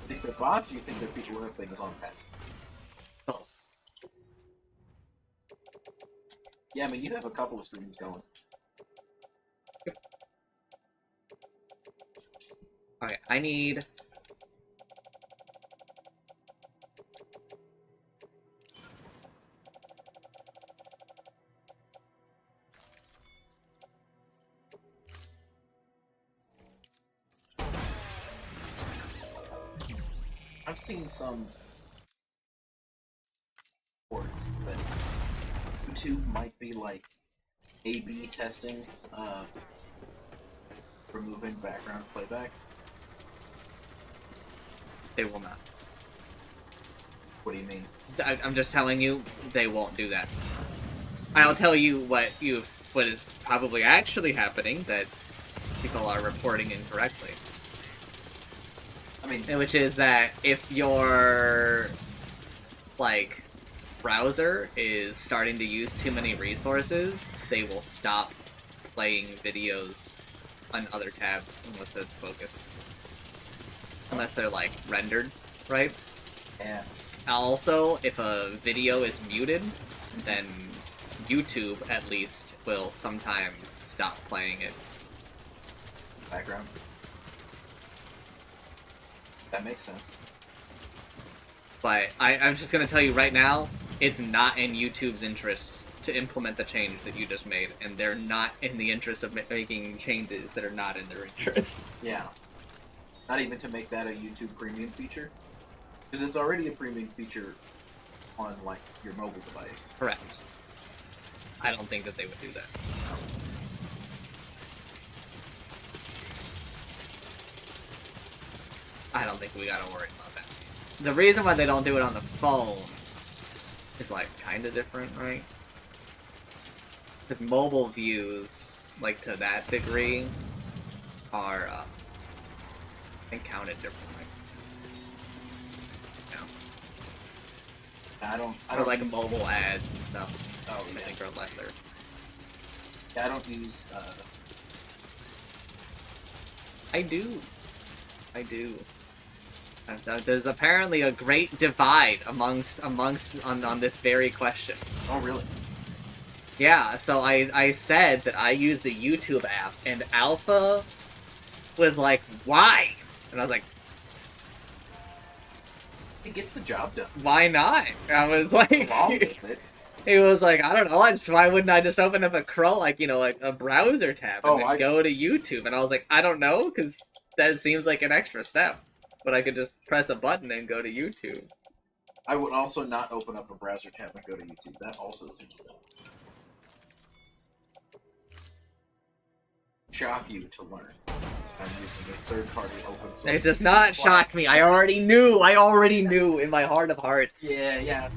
You think they're bots, or you think they're people who have things on passive? Both. Yeah, I mean, you have a couple of streams going. Okay, I need... I've seen some reports that YouTube might be like A/B testing, removing background playback. They will not. What do you mean? I'm just telling you, they won't do that. I'll tell you what is probably actually happening that people are reporting incorrectly. I mean, which is that if your, like, browser is starting to use too many resources, they will stop playing videos on other tabs unless they're focused. Unless they're, like, rendered, right? Yeah. Also, if a video is muted, then YouTube, at least, will sometimes stop playing it. Background. That makes sense. But I'm just going to tell you right now, it's not in YouTube's interest to implement the change that you just made, and they're not in the interest of making changes that are not in their interest. Yeah. Not even to make that a YouTube premium feature? Because it's already a premium feature on, like, your mobile device. Correct. I don't think that they would do that. I don't think we gotta worry about that. The reason why they don't do it on the phone is, like, kinda different, right? Because mobile views, like, to that degree, are, I think, counted differently. You know? I don't Or, like, mobile ads and stuff. Oh, I think are lesser. Yeah, I don't use, I do. There's apparently a great divide amongst on this very question. Oh, really? Yeah, so I said that I use the YouTube app, and Alpha was like, why? And I was like, it gets the job done. Why not? I was like, he was like, I don't know, why wouldn't I just open up a Chrome, like, you know, like a browser tab and then go to YouTube? And I was like, I don't know, because that seems like an extra step. But I could just press a button and go to YouTube. I would also not open up a browser tab and go to YouTube. That also seems dumb. Shock you to learn. I'm using a third-party open source. It does not shock me. I already knew in my heart of hearts. Yeah.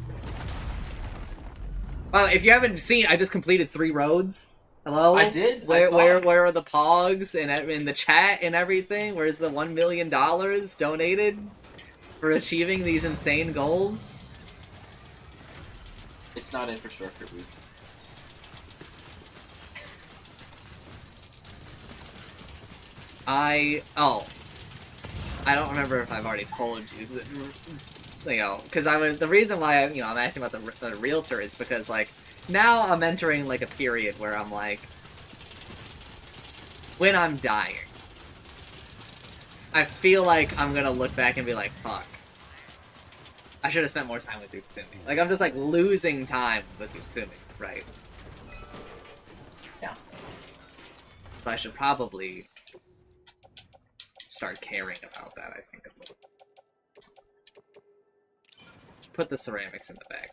Well, if you haven't seen, I just completed 3 roads. Hello? I did. Where are the pogs and in the chat and everything? Where's the $1 million donated for achieving these insane goals? It's not infrastructure, dude. I don't remember if I've already told you, because the reason why I'm asking about the realtor is because like now I'm entering like a period where I'm like, when I'm dying, I feel like I'm gonna look back and be like, fuck, I should have spent more time with Utsumi. Like I'm just like losing time with Utsumi, right? Yeah. But I should probably start caring about that, I think, a little. Just put the ceramics in the bag.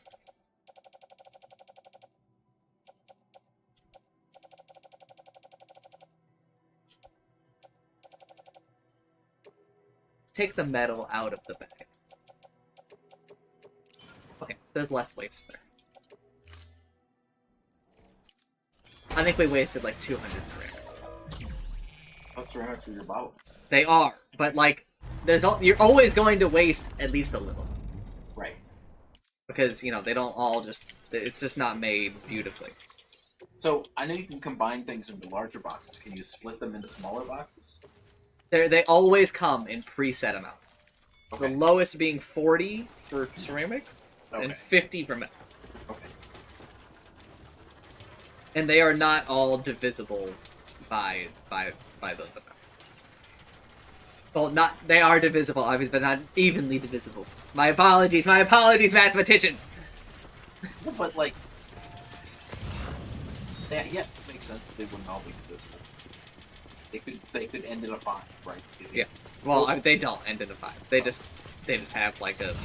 Take the metal out of the bag. Okay, there's less waste there. I think we wasted like 200 ceramics. That's ceramics for your bottle. They are, but like, you're always going to waste at least a little. Right. Because, they don't all just, it's just not made beautifully. So, I know you can combine things into larger boxes. Can you split them into smaller boxes? They always come in preset amounts. Okay. The lowest being 40 for ceramics, and 50 for metal. Okay. And they are not all divisible by those amounts. Well, they are divisible, obviously, but not evenly divisible. My apologies, mathematicians! But, like... Yeah, it makes sense that they wouldn't all be divisible. They could end in a 5, right? Yeah. Well, they don't end in a 5. They just have, like, a...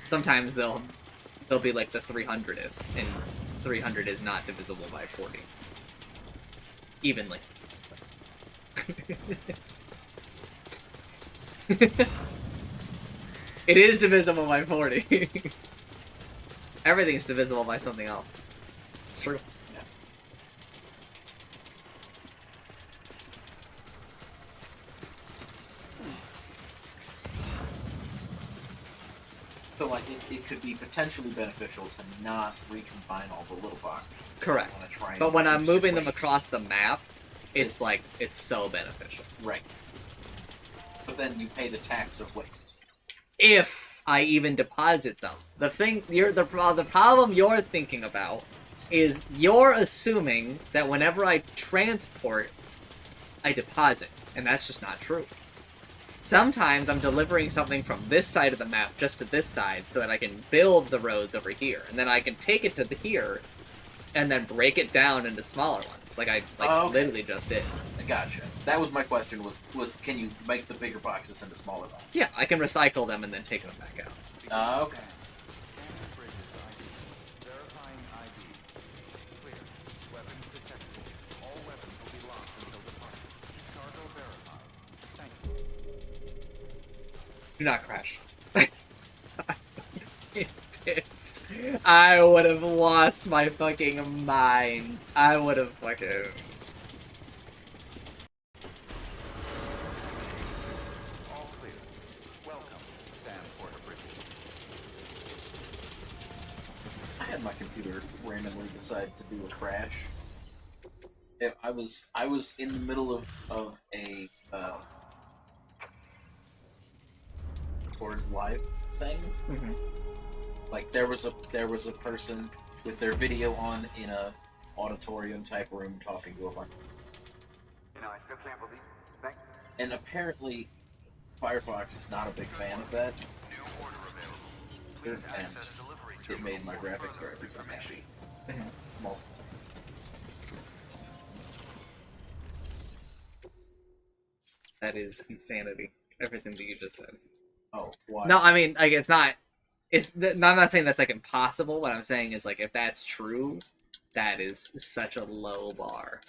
Sometimes they'll be, like, the 300th, and 300 is not divisible by 40. Evenly. It is divisible by 40. Everything's divisible by something else. It's true. Yeah. So, like, it could be potentially beneficial to not recombine all the little boxes. Correct. But when I'm moving them across the map, it's like, it's so beneficial. Right. But then you pay the tax of waste. If I even deposit them. The problem you're thinking about is you're assuming that whenever I transport, I deposit. And that's just not true. Sometimes I'm delivering something from this side of the map just to this side so that I can build the roads over here. And then I can take it to here and then break it down into smaller ones. Like I literally just did. I gotcha. That was my question, was can you make the bigger boxes into smaller boxes? Yeah, I can recycle them and then take them back out. Okay. Verifying ID. Clear. Weapons detected. All weapons will be locked until departure. Cargo verified. Thank you. Do not crash. I'm pissed. I would have lost my fucking mind. I would have fucking... All clear. Welcome, Sam Porter Bridges. I had my computer randomly decide to do a crash. I was in the middle of a recorded live thing. Mm-hmm. Like there was a person with their video on in a auditorium type room talking to a bunch. And apparently, Firefox is not a big fan of that. And it made my graphics very unhappy. Multiple. That is insanity. Everything that you just said. Oh, why? No, I mean, like, it's not I'm not saying that's like impossible. What I'm saying is like if that's true, that is such a low bar,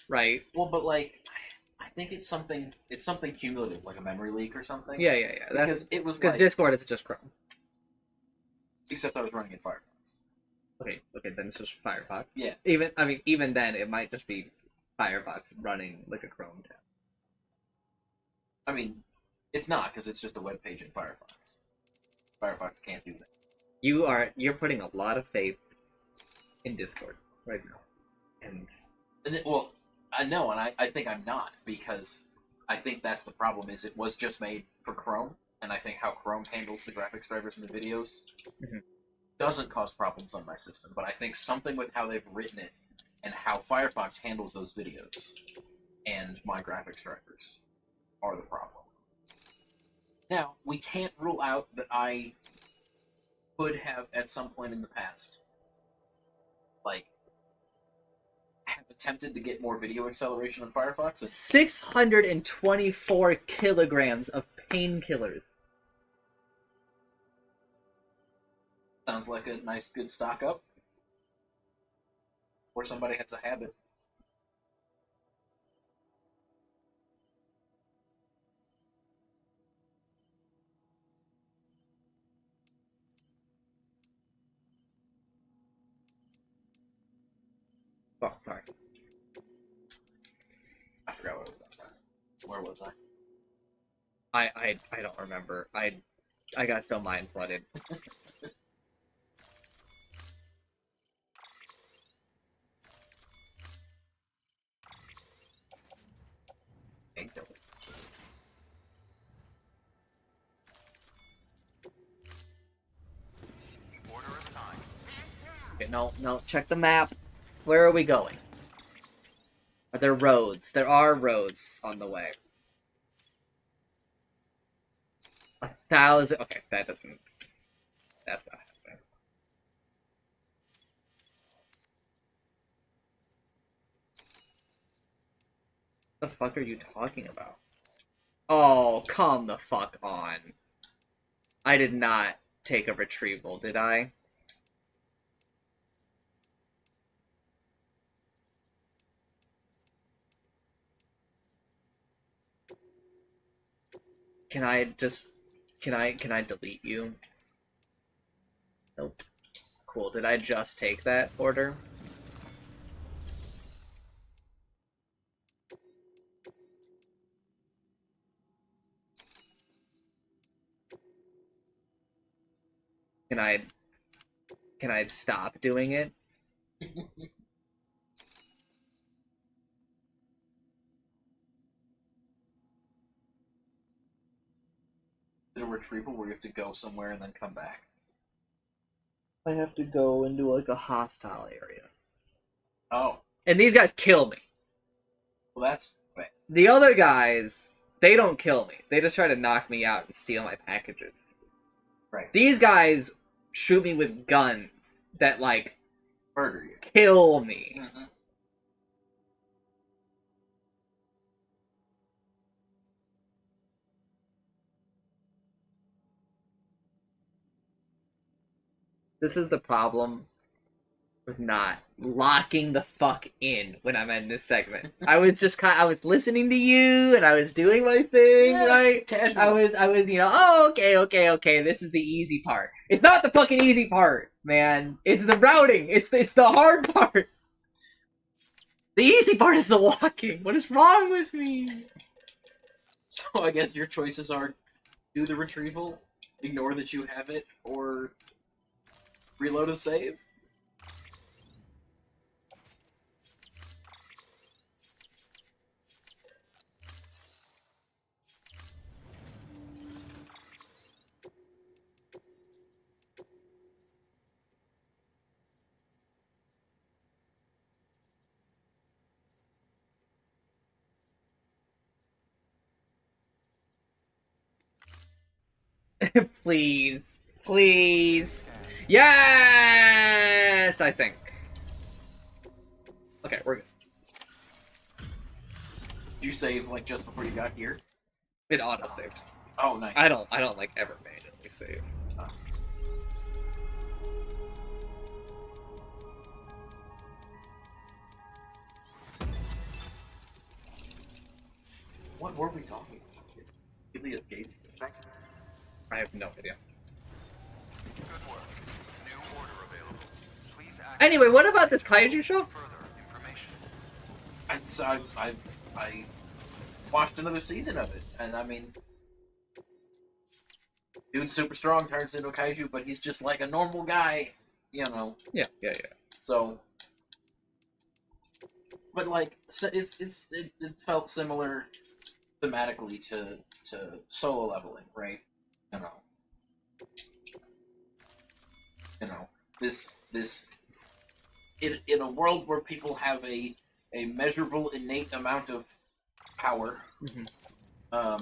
right? Well, but like, I think it's something cumulative, like a memory leak or something. Yeah. Because it was because like, Discord is just Chrome. except I was running in Firefox. Okay, then it's just Firefox. Yeah. Even then, it might just be Firefox running like a Chrome tab. I mean, it's not because it's just a web page in Firefox. Firefox can't do that. You're putting a lot of faith in Discord right now, well, I know, and I think I'm not, because I think that's the problem. Is it was just made for Chrome, and I think how Chrome handles the graphics drivers in the videos doesn't cause problems on my system. But I think something with how they've written it and how Firefox handles those videos and my graphics drivers are the problem. Now, we can't rule out that I could have, at some point in the past, like, have attempted to get more video acceleration on Firefox. 624 kilograms of painkillers. Sounds like a nice, good stock up. Or somebody has a habit. Oh, sorry. I forgot what I was about. Where was I? I don't remember. I got so mind flooded. Okay, no, check the map. Where are we going? Are there roads? There are roads on the way. 1,000. Okay, that doesn't. That's not happening. What the fuck are you talking about? Oh, come the fuck on. I did not take a retrieval, did I? Can I delete you? Nope. Cool. Did I just take that order? Can I stop doing it? Is it a retrieval where you have to go somewhere and then come back? I have to go into like a hostile area. Oh. And these guys kill me. Well, that's right. The other guys, they don't kill me. They just try to knock me out and steal my packages. Right. These guys shoot me with guns that, like, murder you. Kill me. Mm-hmm. This is the problem with not locking the fuck in when I'm in this segment. I was just I was listening to you and I was doing my thing, right? Casual. I was, oh, okay, this is the easy part. It's not the fucking easy part, man. It's the routing. It's the hard part. The easy part is the walking. What is wrong with me? So I guess your choices are do the retrieval, ignore that you have it, or reload a save. Please. Please. Yes! I think. Okay, we're good. Did you save, like, just before you got here? It auto-saved. Oh, nice. I don't like, ever manually save. What were we talking about? It's completely escaped. Thank you. I have no idea. Good work. New order available. Please act. Anyway, what about this kaiju show? I watched another season of it, and I mean, dude's super strong, turns into a kaiju, but he's just like a normal guy, you know. Yeah. So, but like, it felt similar thematically to Solo Leveling, right? You know, this in a world where people have a measurable innate amount of power, in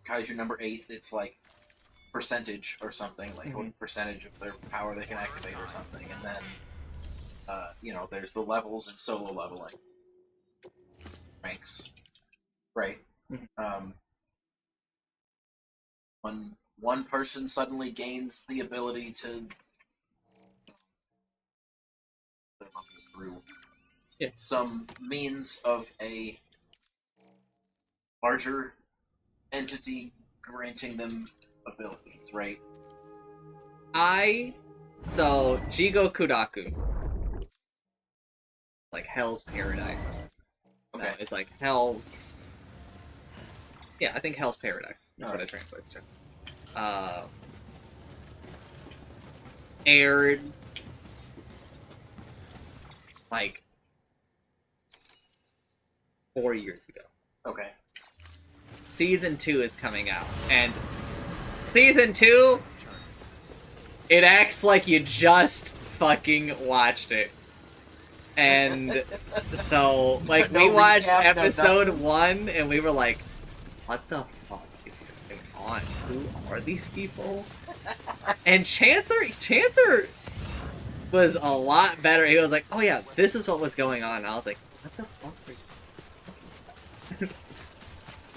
Kaiju number 8, it's like percentage or something, like what percentage of their power they can activate or something, and then you know, there's the levels in Solo Leveling ranks, right? When one person suddenly gains the ability to through some means of a larger entity granting them abilities, right? So Jigo Kudaku, like Hell's Paradise. Okay. No, it's like Hell's. Yeah, I think Hell's Paradise. That's what it translates to. Aired like 4 years ago. Okay. Season 2 is coming out, and Season 2, it acts like you just fucking watched it. And so, like, we watched episode 1, and we were like, what the fuck is going on? Who are these people? And Chancer was a lot better. He was like, oh yeah, this is what was going on. And I was like, what the fuck are you...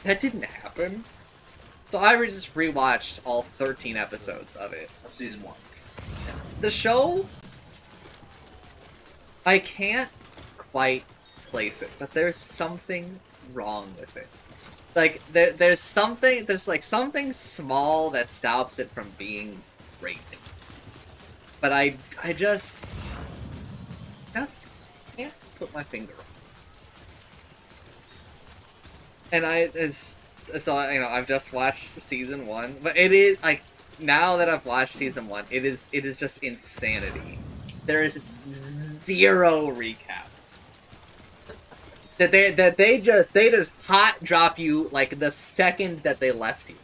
That didn't happen. So I just rewatched all 13 episodes of it. Of season 1. The show, I can't quite place it, but there's something wrong with it. Like, there's something small that stops it from being great. But I just can't put my finger on it. And I've just watched season 1, but it is, like, now that I've watched season 1, it is just insanity. There is zero recap. That they just hot drop you like the second that they left you.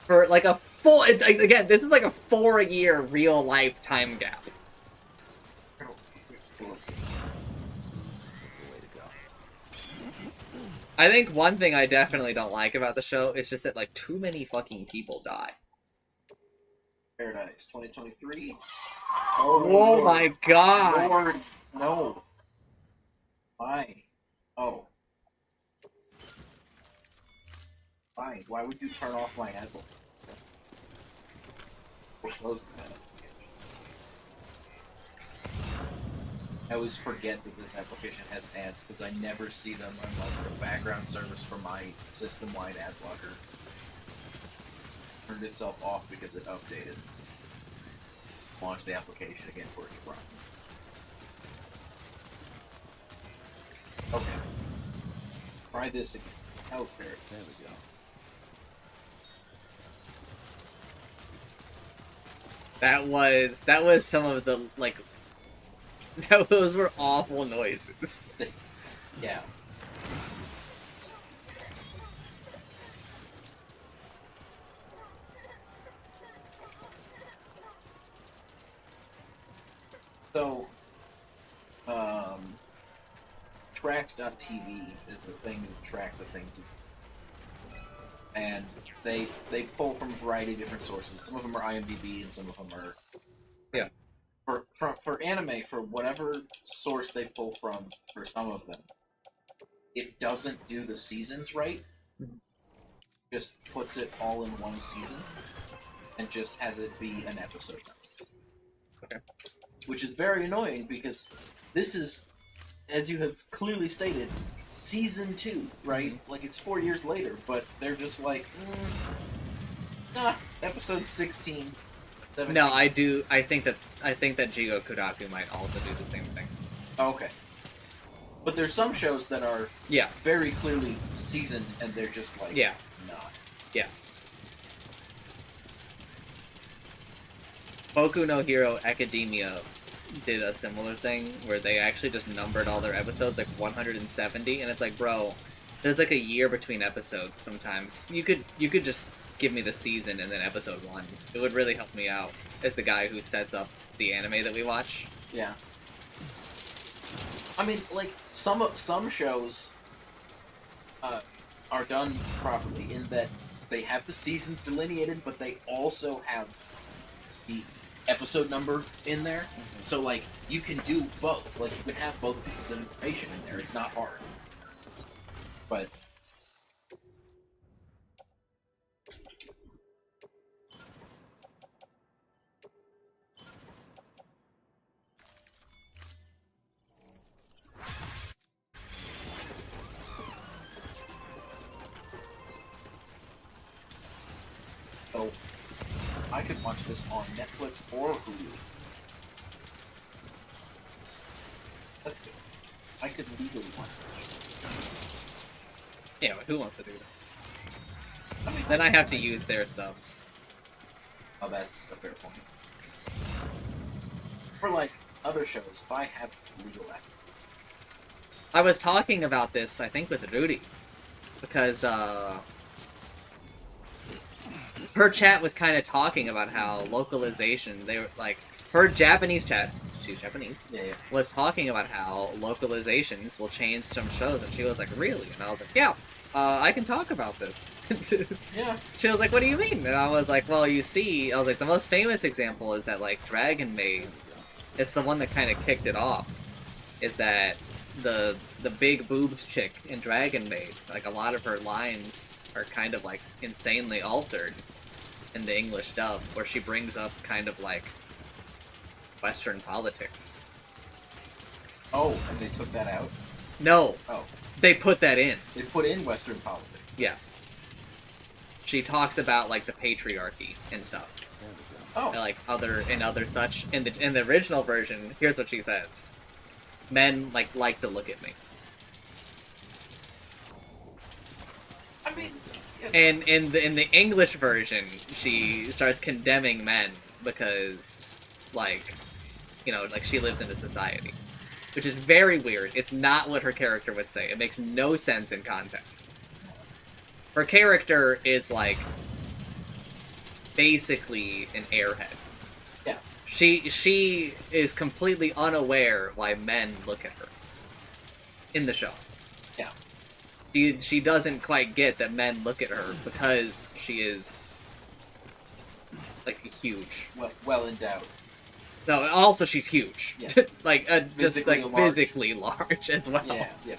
For like a full, again, this is like a 4-year real life time gap. I think one thing I definitely don't like about the show is just that like too many fucking people die. Paradise 2023. Oh my god! Lord, no. Why? Oh. Fine. Why would you turn off my ad block? We're closing that. I always forget that this application has ads because I never see them unless the background service for my system-wide ad blocker turned itself off because it updated. Launch the application again for it to run. Okay. Try this again. Hell's Paradise. There we go. That was some of the, like, those were awful noises. Yeah. So, Track.tv is the thing to track the things. And they pull from a variety of different sources. Some of them are IMDb and some of them are... Yeah. For anime, for whatever source they pull from, for some of them, it doesn't do the seasons right. Just puts it all in one season and just has it be an episode. Okay. Which is very annoying because this is as you have clearly stated, season 2, right? Like, it's 4 years later, but they're just like, episode 16, 17. No, I do. I think that Jigo Kudaku might also do the same thing. Oh, okay. But there's some shows that are very clearly seasoned, and they're just like, not. Yes. Boku no Hero Academia did a similar thing where they actually just numbered all their episodes like 170, and it's like, bro, there's like a year between episodes sometimes. You could just give me the season and then episode 1. It would really help me out as the guy who sets up the anime that we watch. Yeah. I mean, like, some shows are done properly in that they have the seasons delineated, but they also have the episode number in there. So, like, you can do both. Like, you can have both pieces of information in there. It's not hard. But... So, I could watch this on Netflix or Hulu. That's good. I could legally watch it. Yeah, but who wants to do that? I mean, then I have to use their subs. Oh, that's a fair point. For, like, other shows, if I have legal access. I was talking about this, I think, with Rudy. Because, her chat was kind of talking about how localization, they were like, her Japanese chat, she's Japanese, was talking about how localizations will change some shows, and she was like, really? And I was like, yeah, I can talk about this. Yeah. She was like, what do you mean? And I was like, well, you see, I was like, the most famous example is that, like, Dragon Maid, it's the one that kind of kicked it off, is that the big boobed chick in Dragon Maid, like, a lot of her lines are kind of, like, insanely altered in the English dub, where she brings up kind of, like, Western politics. Oh, and they took that out? No. Oh. They put that in. They put in Western politics. Yes. She talks about, like, the patriarchy and stuff. Oh. And, like, other such. In the original version, here's what she says. Men, like to look at me. I mean... And in the English version, she starts condemning men because, like, you know, like, she lives in a society. Which is very weird. It's not what her character would say. It makes no sense in context. Her character is, like, basically an airhead. Yeah. She is completely unaware why men look at her. In the show. Yeah. She doesn't quite get that men look at her because she is, like, huge. Well endowed. No, also she's huge. Yeah. Like, just, like, physically large as well. Yeah, yeah.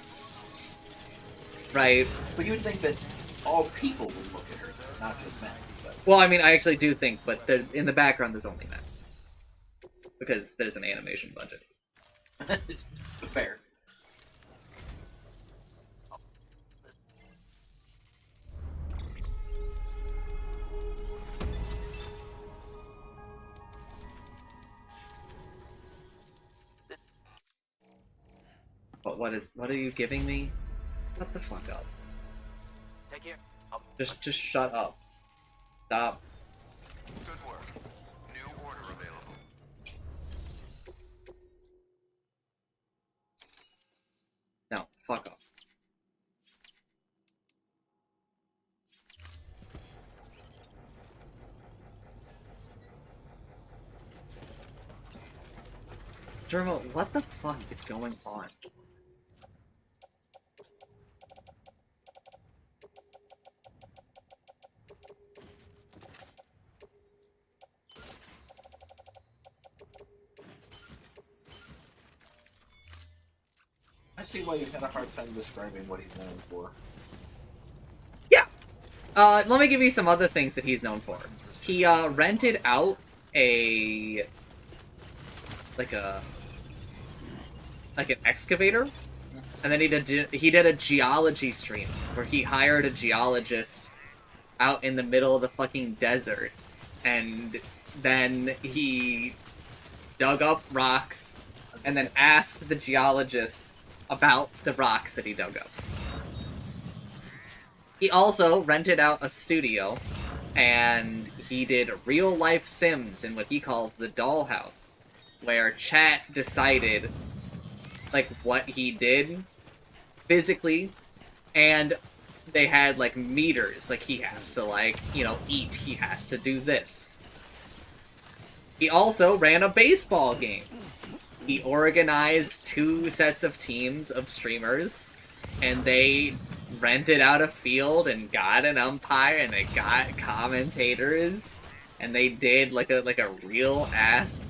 Right? But you would think that all people would look at her, not just men. But... Well, I mean, I actually do think, but in the background there's only men. Because there's an animation budget. It's fair. What are you giving me? Shut the fuck up. Take care. Just shut up. Stop. Good work. New order available. No, fuck off. Jermo, what the fuck is going on? I see why you had a hard time describing what he's known for. Yeah! Let me give you some other things that he's known for. He, rented out a like an excavator, and then he did a geology stream where he hired a geologist out in the middle of the fucking desert, and then he dug up rocks and then asked the geologist about the rocks that he dug up. He also rented out a studio, and he did real-life Sims in what he calls the dollhouse, where chat decided, like, what he did physically, and they had, like, meters, like, he has to, like, you know, eat, he has to do this. He also ran a baseball game. He organized 2 sets of teams of streamers, and they rented out a field and got an umpire, and they got commentators, and they did, like a real-ass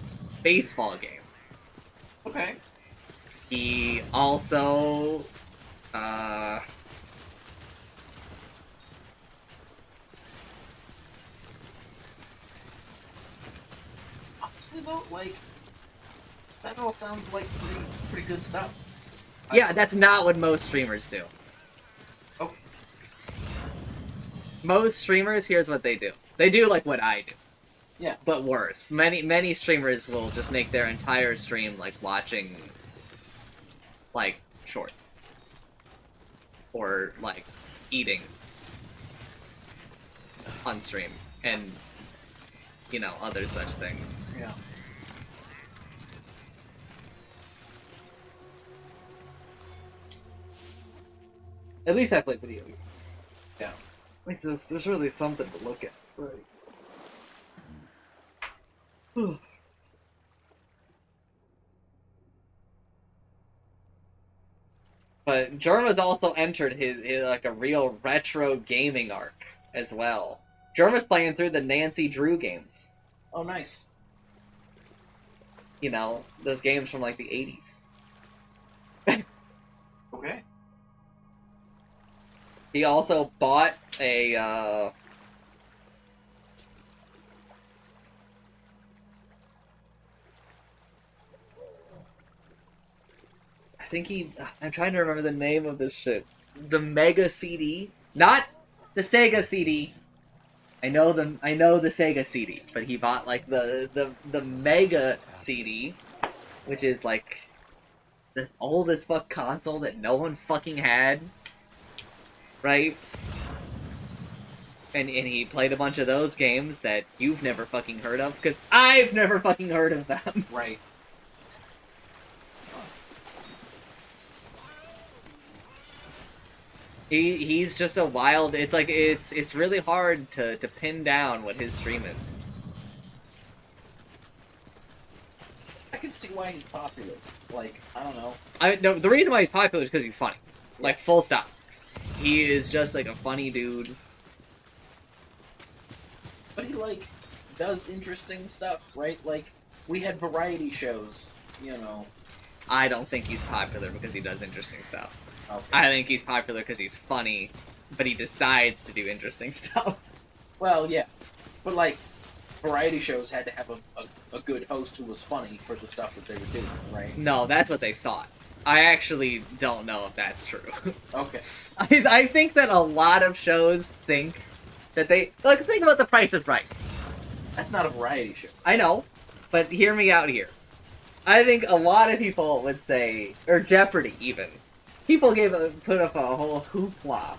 baseball game. Okay. He also, honestly though, like, that all sounds like pretty good stuff. yeah, that's not what most streamers do. Oh. Most streamers, here's what they do. They do like what I do. Yeah. But worse. Many streamers will just make their entire stream like watching, like, shorts. Or, like, eating on stream. And, you know, other such things. Yeah. At least I play video games. Yeah. Like, there's really something to look at. Right. But Jerma's also entered his like a real retro gaming arc as well. Jerma's playing through the Nancy Drew games. Oh, nice. You know, those games from like the 80s. Okay. He also bought a I'm trying to remember the name of this shit. The Mega CD, not the Sega CD. I know the Sega CD, but he bought like the Mega CD, which is like the oldest fuck console that no one fucking had, right? And he played a bunch of those games that you've never fucking heard of, because I've never fucking heard of them. Right. He's just a wild. It's like it's really hard to pin down what his stream is. I can see why he's popular. Like, I don't know. No, the reason why he's popular is because he's funny. Like, full stop. He is just like a funny dude. But he, like, does interesting stuff, right? Like, we had variety shows, you know. I don't think he's popular because he does interesting stuff. Okay. I think he's popular because he's funny, but he decides to do interesting stuff. Well, yeah. But, like, variety shows had to have a good host who was funny for the stuff that they were doing, right? No, that's what they thought. I actually don't know if that's true. Okay. I think that a lot of shows think that they... Like, think about The Price is Right. That's not a variety show. I know, but hear me out here. I think a lot of people would say... Or Jeopardy, even. People put up a whole hoopla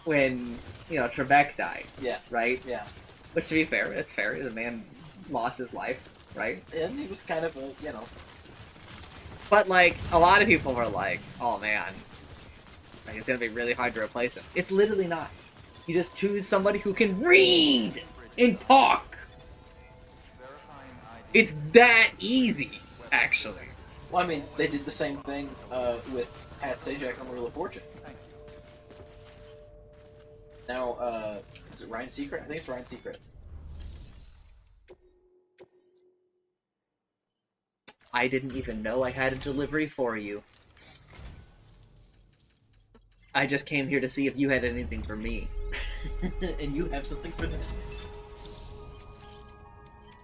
when, you know, Trebek died. Yeah. Right? Yeah. Which, to be fair, it's fair. The man lost his life, right? And he was kind of a, you know... But, like, a lot of people were like, oh, man. Like, it's gonna be really hard to replace him. It's literally not. You just choose somebody who can read and talk. It's that easy, actually. Well, I mean, they did the same thing with Pat Sajak on Wheel of Fortune. Now, is it Ryan Seacrest? I think it's Ryan Seacrest. I didn't even know I had a delivery for you. I just came here to see if you had anything for me. And you have something for them.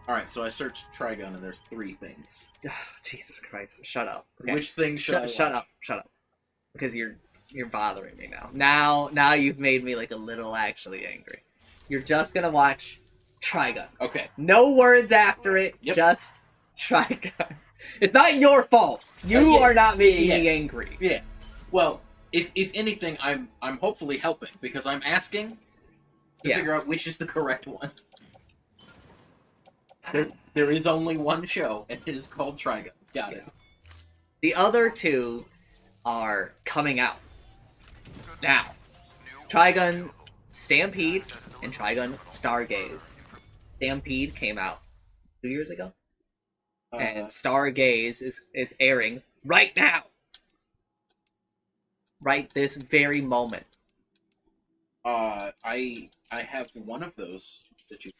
Alright, so I searched Trigun and there's 3 things. Jesus Christ! Shut up. Okay. Which thing should I shut watch? up? Shut up. Because you're bothering me now. Now you've made me like a little actually angry. You're just gonna watch Trigun. Okay. No words after it. Yep. Just Trigun. It's not your fault. You Yeah, are not making yeah. me angry. Yeah. Well, if anything, I'm hopefully helping because I'm asking to figure out which is the correct one. There is only one show, and it is called Trigun. Got it. The other 2 are coming out now. Trigun Stampede and Trigun Stargaze. Stampede came out 2 years ago, and Stargaze is airing right now. Right this very moment. I have one of those that you.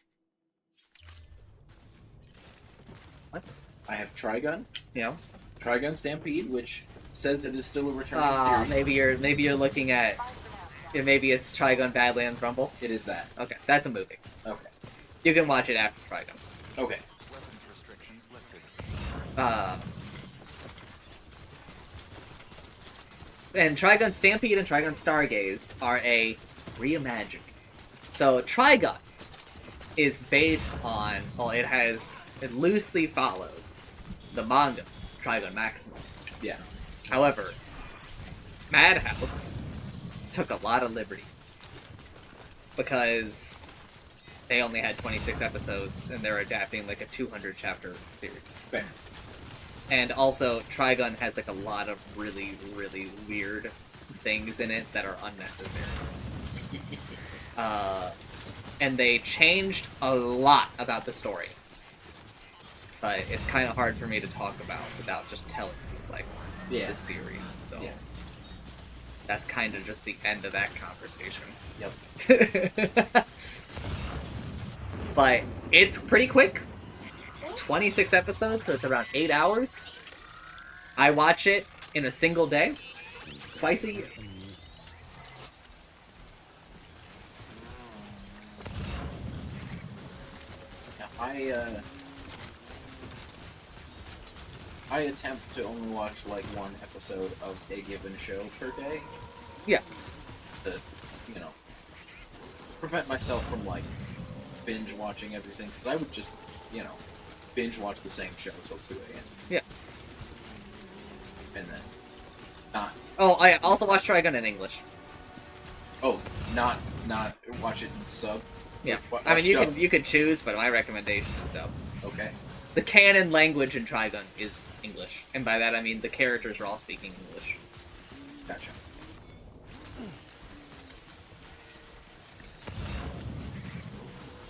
What? I have Trigun. Yeah. Trigun Stampede, which says it is still a return to theory. Maybe you're looking at. Maybe it's Trigun Badlands Rumble. It is that. Okay, that's a movie. Okay. You can watch it after Trigun. Okay. And Trigun Stampede and Trigun Stargaze are a reimagining. So Trigun is based on, well, it loosely follows the manga Trigun Maximum. Yeah. However, Madhouse took a lot of liberties because they only had 26 episodes and they're adapting like a 200 chapter series. Fair. And also, Trigun has like a lot of really, really weird things in it that are unnecessary. And they changed a lot about the story. But it's kind of hard for me to talk about without just telling you, like, the series. So that's kind of just the end of that conversation. Yep. But it's pretty quick. 26 episodes, so it's around 8 hours. I watch it in a single day, twice a year. I attempt to only watch like one episode of a given show per day. Yeah. To, prevent myself from like binge watching everything, because I would just, binge watch the same show till 2 a.m. Yeah. And then not. Oh, I also watch Trigun in English. Oh, not watch it in sub. Yeah. Watch I mean, dub. you could choose, but my recommendation is dub. Okay. The canon language in Trigun is English, and by that I mean the characters are all speaking English. Gotcha.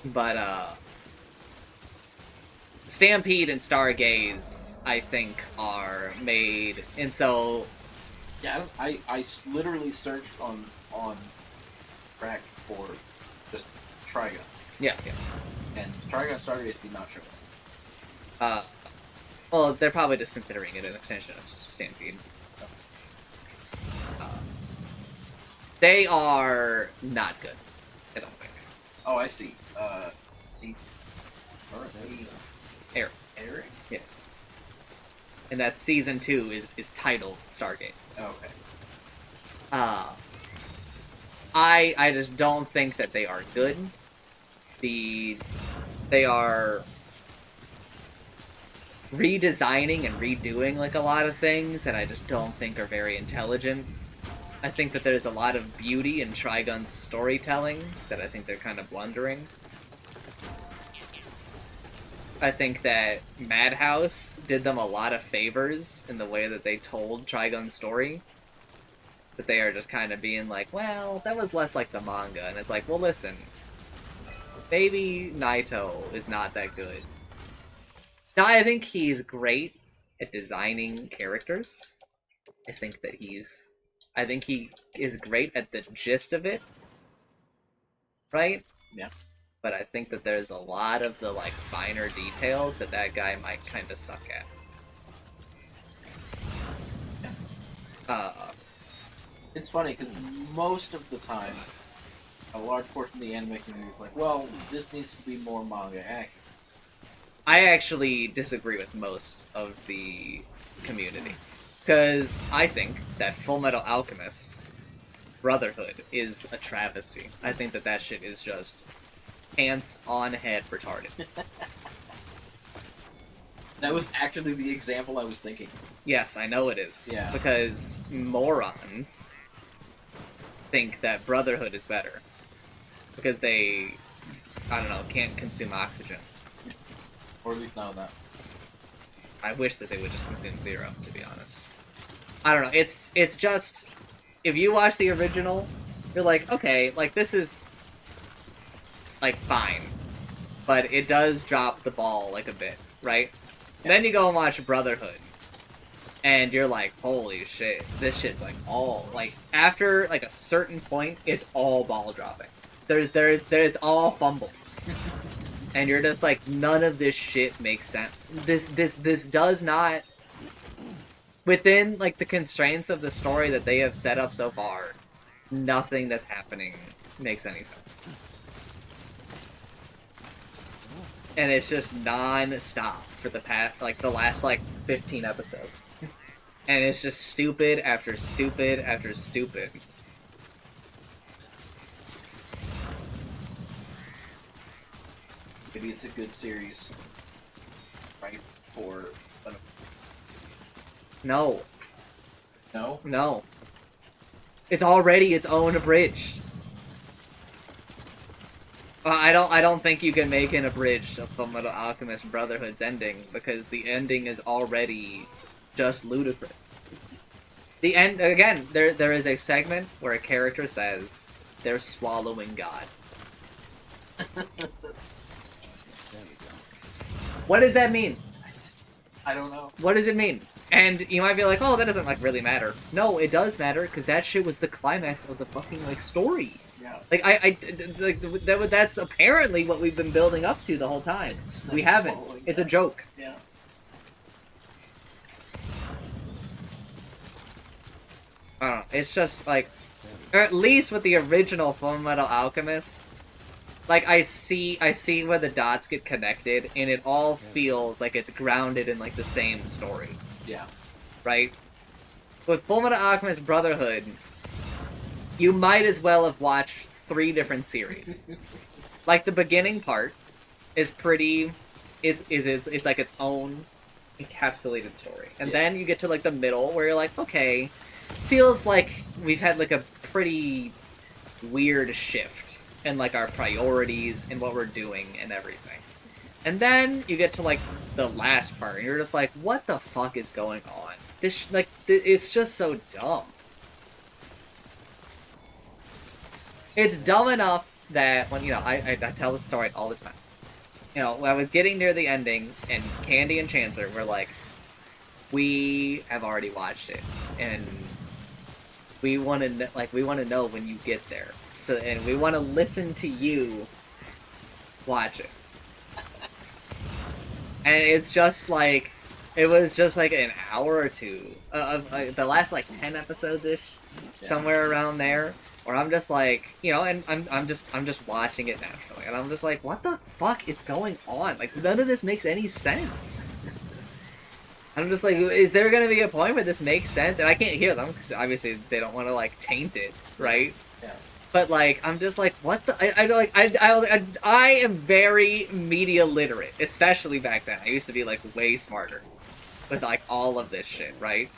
But Stampede and Stargaze, I think, are made, and so Yeah, I literally searched on Crack for just Trigun. Yeah. And Trigun Stargaze did not show up. Well, they're probably just considering it an extension of Stampede. They are not good, I don't think. Oh, I see. See, are they airing? Yes. And that season 2 is titled Stargaze. Okay. I just don't think that they are good. They are redesigning and redoing like a lot of things that I just don't think are very intelligent. I think that there's a lot of beauty in Trigun's storytelling that I think they're kind of blundering. I think that Madhouse did them a lot of favors in the way that they told Trigun's story. That they are just kind of being like, well, that was less like the manga. And it's like, well, listen, maybe Naito is not that good. Now, I think he's great at designing characters. I think he is great at the gist of it. Right? Yeah. But I think that there's a lot of the, like, finer details that guy might kind of suck at. It's funny, because most of the time, a large portion of the anime community is like, well, this needs to be more manga accurate. I actually disagree with most of the community. Because I think that Full Metal Alchemist Brotherhood is a travesty. I think that shit is just pants on head retarded. That was actually the example I was thinking. Yes, I know it is. Yeah. Because morons think that Brotherhood is better. Because they, I don't know, can't consume oxygen. Or at least not that. I wish that they would just consume zero, to be honest. I don't know, it's just, if you watch the original, you're like, okay, like, this is, like, fine. But it does drop the ball, like, a bit, right? Yeah. Then you go and watch Brotherhood, and you're like, holy shit, this shit's, like, all, like, after, like, a certain point, it's all ball dropping. It's all fumbles. And you're just like, none of this shit makes sense. This does not, within, like, the constraints of the story that they have set up so far, nothing that's happening makes any sense. And it's just non-stop for the past, like, the last, like, 15 episodes. And it's just stupid after stupid after stupid. Maybe it's a good series, right? For no. No? No. It's already its own abridged. I don't think you can make an abridged of Fullmetal Alchemist Brotherhood's ending, because the ending is already just ludicrous. The end, again, there is a segment where a character says, they're swallowing God. What does that mean? I don't know. What does it mean? And you might be like, oh, that doesn't, like, really matter. No, it does matter, because that shit was the climax of the fucking, like, story. Yeah. Like, that's apparently what we've been building up to the whole time. We haven't. It's a joke. Yeah. I don't know. It's just, like, or at least with the original Fullmetal Alchemist, like, I see where the dots get connected, and it all feels like it's grounded in, like, the same story. Yeah. Right? With Fullmetal Alchemist Brotherhood, you might as well have watched 3 different series. Like, the beginning part is pretty, it's like its own encapsulated story. And then you get to, like, the middle, where you're like, okay, feels like we've had, like, a pretty weird shift and, like, our priorities and what we're doing and everything. And then you get to, like, the last part, and you're just like, what the fuck is going on? This, like, it's just so dumb. It's dumb enough that when, you know, I tell the story all the time. You know, when I was getting near the ending, and Candy and Chancellor were like, we have already watched it, and we want to know when you get there. So, and we want to listen to you watch it. And it's just like, it was just like an hour or two of the last, like, 10 episodes-ish, somewhere around there, where I'm just like, you know, and I'm just watching it naturally, and I'm just like, what the fuck is going on? Like, none of this makes any sense. I'm just like, is there gonna be a point where this makes sense? And I can't hear them, because obviously they don't want to, like, taint it, right? Yeah. But, like, I'm just like, what the? I am very media literate, especially back then. I used to be, like, way smarter with, like, all of this shit, right?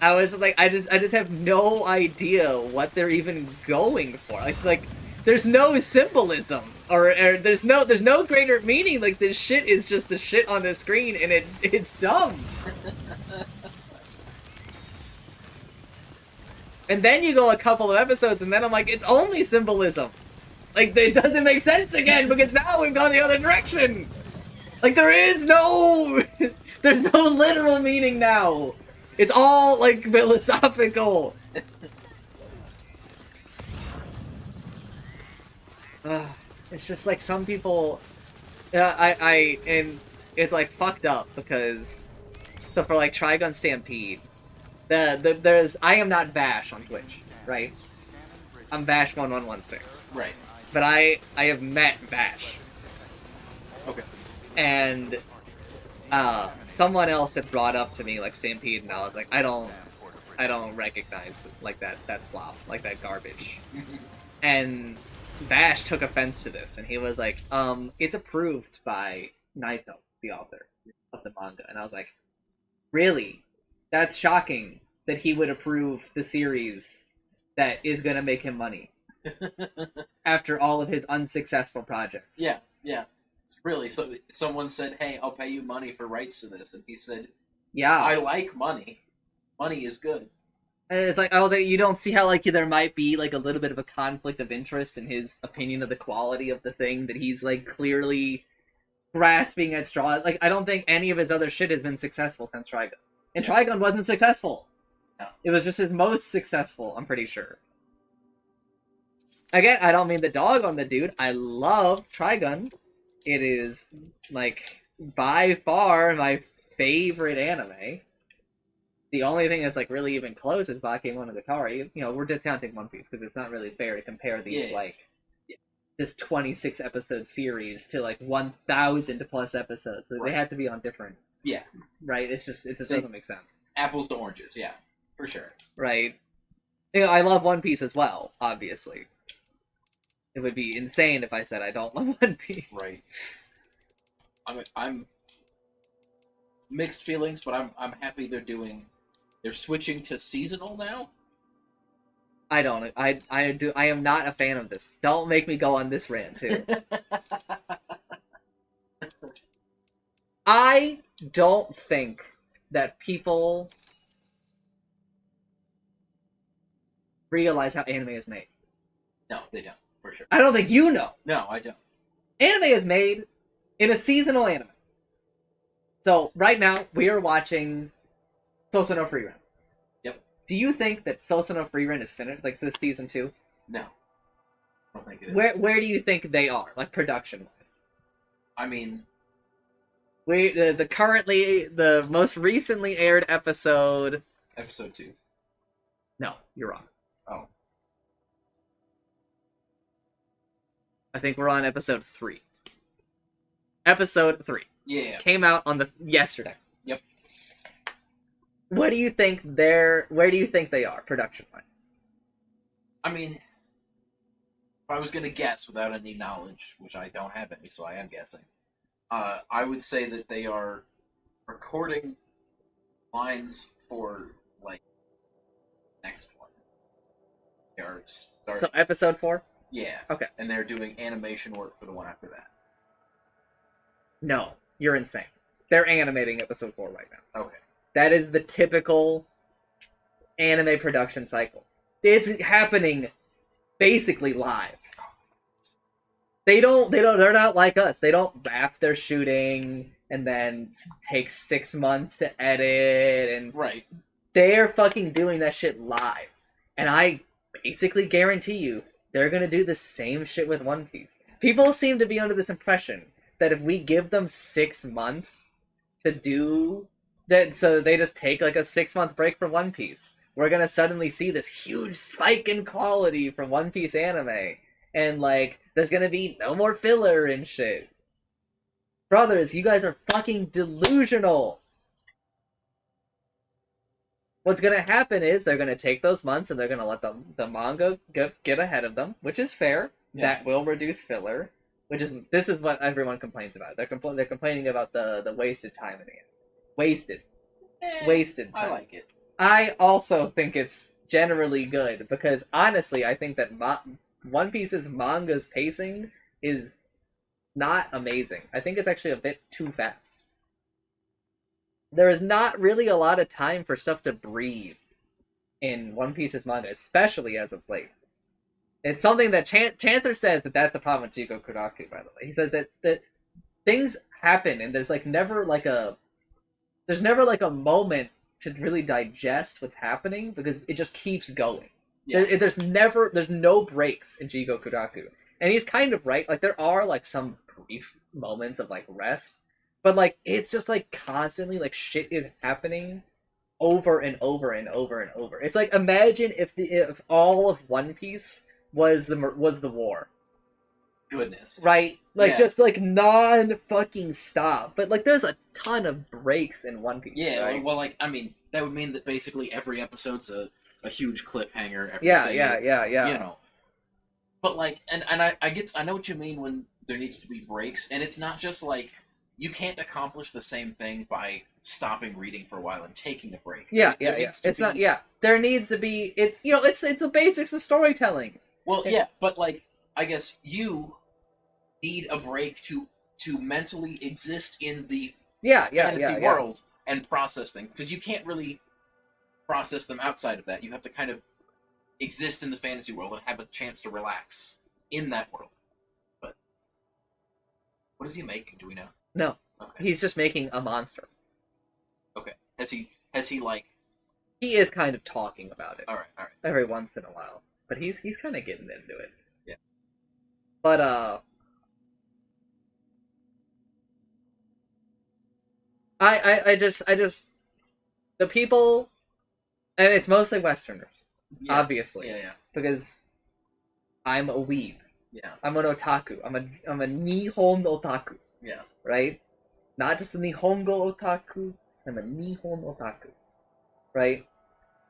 I was like, I just have no idea what they're even going for. Like, there's no symbolism, or there's no greater meaning. Like, this shit is just the shit on the screen, and it's dumb. And then you go a couple of episodes, and then I'm like, it's only symbolism. Like, it doesn't make sense again, because now we've gone the other direction. Like, there's no literal meaning now. It's all, like, philosophical. It's just like some people, and it's like fucked up because, so for like Trigun Stampede, there's I am not Vash on Twitch, right? I'm Vash1116. Right. But I have met Vash. Okay. and someone else had brought up to me like Stampede, and I was like, I don't recognize like that slop, like that garbage. And Vash took offense to this, and he was like, it's approved by Naito, the author of the manga. And I was like, really? That's shocking that he would approve the series that is going to make him money after all of his unsuccessful projects. Yeah. Really, so someone said, hey, I'll pay you money for rights to this. And he said, yeah, I like money. Money is good. And it's like, I was like, you don't see how like there might be like a little bit of a conflict of interest in his opinion of the quality of the thing that he's like clearly grasping at straws. Like, I don't think any of his other shit has been successful since Trigun. And Trigun wasn't successful. No. It was just his most successful, I'm pretty sure. Again, I don't mean the dog on the dude. I love Trigun. It is, like, by far my favorite anime. The only thing that's, like, really even close is Bakemonogatari. You know, we're discounting One Piece, because it's not really fair to compare these, this 26-episode series to, like, 1,000 plus episodes. So they have to be on different... Yeah. Right? It just doesn't make sense. Apples to oranges, yeah. For sure. Right. You know, I love One Piece as well, obviously. It would be insane if I said I don't love One Piece. Right. I'm mixed feelings, but I'm happy they're switching to seasonal now. I don't. I am not a fan of this. Don't make me go on this rant too. I don't think that people realize how anime is made. No, they don't. For sure. I don't think you know. No, I don't. Anime is made in a seasonal anime. So, right now, we are watching Sosono Freerun. Yep. Do you think that Sosono Freerun is finished, like this season 2? No. I don't think it is. Where do you think they are, like production-wise? I mean... the most recently aired episode... Episode 2. No, you're wrong. Oh. I think we're on episode 3. Episode 3. Yeah. Came out on yesterday. Yep. What do you think where do you think they are, production-wise? I mean, if I was going to guess without any knowledge, which I don't have any, so I am guessing, I would say that they are recording lines for, like, next one. They are starting... So, episode 4? Yeah. Okay. And they're doing animation work for the one after that. No, you're insane. They're animating episode 4 right now. Okay. That is the typical anime production cycle. It's happening basically live. They're not like us. They don't wrap their shooting and then take 6 months to edit and... Right. They're fucking doing that shit live. And I basically guarantee you they're gonna do the same shit with One Piece. People seem to be under this impression that if we give them 6 months to do that, so they just take like a 6-month break from One Piece, we're gonna suddenly see this huge spike in quality from One Piece anime, and like there's gonna be no more filler and shit. Brothers, you guys are fucking delusional. What's gonna happen is they're gonna take those months and they're gonna let the manga get ahead of them, which is fair. Yeah. That will reduce filler, this is what everyone complains about. They're complaining about the wasted time in the end. Wasted time. I like it. I also think it's generally good because honestly, I think that One Piece's manga's pacing is not amazing. I think it's actually a bit too fast. There is not really a lot of time for stuff to breathe in One Piece's manga, especially as of late. It's something that Chancer says that's the problem with Jigo Kuraku, by the way. He says that things happen and there's never a moment to really digest what's happening because it just keeps going. Yeah. There's no breaks in Jigo Kuraku. And he's kind of right. Like there are like some brief moments of like rest, but like it's just like constantly like shit is happening over and over and over and over. It's like imagine if all of One Piece was the war. Goodness. Right? Like, Yeah. just, like, non-fucking stop. But, like, there's a ton of breaks in One Piece, Yeah, right? well, like, I mean, that would mean that basically every episode's a huge cliffhanger. Yeah, everything yeah. You know. But, like, and I know what you mean when there needs to be breaks, and it's not just, like, you can't accomplish the same thing by stopping reading for a while and taking a break. Yeah. There needs to It's be- not, yeah. There needs to be, it's the basics of storytelling. Well, yeah, but, like, I guess you need a break to mentally exist in the fantasy world and process things, because you can't really process them outside of that. You have to kind of exist in the fantasy world and have a chance to relax in that world. But what is he making? Do we know? No. Okay. He's just making a monster. Okay. Has he like? He is kind of talking about it. All right. Every once in a while, but he's kind of getting into it. Yeah. But I just the people, and it's mostly Westerners, obviously. Yeah. Because I'm a weeb. Yeah. I'm an otaku. I'm a Nihon otaku. Yeah. Right? Not just a Nihongo otaku. I'm a Nihon otaku. Right?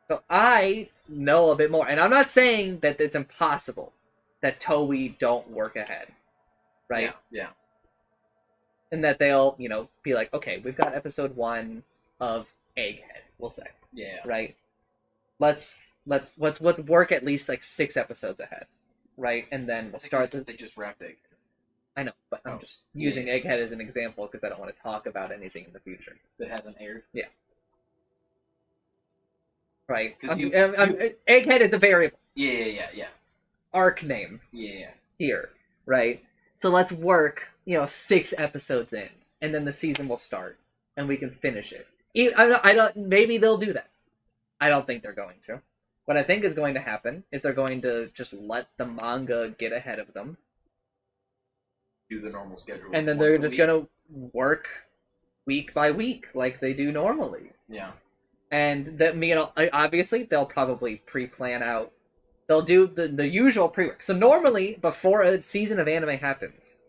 So I know a bit more, and I'm not saying that it's impossible that Toei don't work ahead. Right? Yeah. And that they'll, be like, okay, we've got episode 1 of Egghead, we'll say. Yeah. Right? Let's work at least like 6 episodes ahead. Right? And then we'll start They just wrapped Egghead. I know, but I'm just using Egghead as an example because I don't want to talk about anything in the future. That hasn't aired? Yeah. Right? 'Cause Egghead is a variable. Yeah. Arc name. Yeah. Here. Right? So let's work, 6 episodes in, and then the season will start, and we can finish it. I don't. Maybe they'll do that. I don't think they're going to. What I think is going to happen is they're going to just let the manga get ahead of them, Do the normal schedule. and then they're just going to work week by week like they do normally. Yeah. And that, obviously they'll probably pre-plan out. They'll do the usual pre-work. So normally, before a season of anime happens,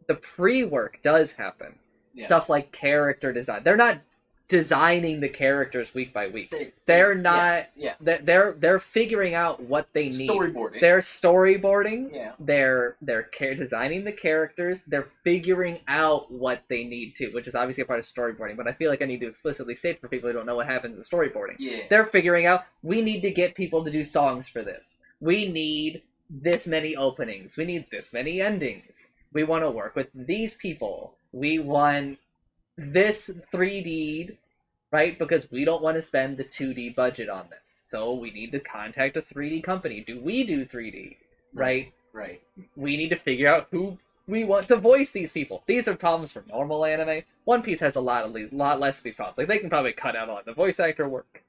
the pre-work does happen. Yeah. Stuff like character design. They're not designing the characters week by week. They're not. Yeah. They're figuring out what they need. Storyboarding. They're storyboarding. Yeah. They're designing the characters. They're figuring out what they need to, which is obviously a part of storyboarding. But I feel like I need to explicitly state for people who don't know what happens in storyboarding. Yeah. They're figuring out, we need to get people to do songs for this. We need this many openings. We need this many endings. We want to work with these people. We want this 3D, right? Because we don't want to spend the 2D budget on this. So we need to contact a 3D company. Do we do 3D? Right? Right. We need to figure out who we want to voice these people. These are problems for normal anime. One Piece has a lot less of these problems. Like, they can probably cut out a lot of the voice actor work.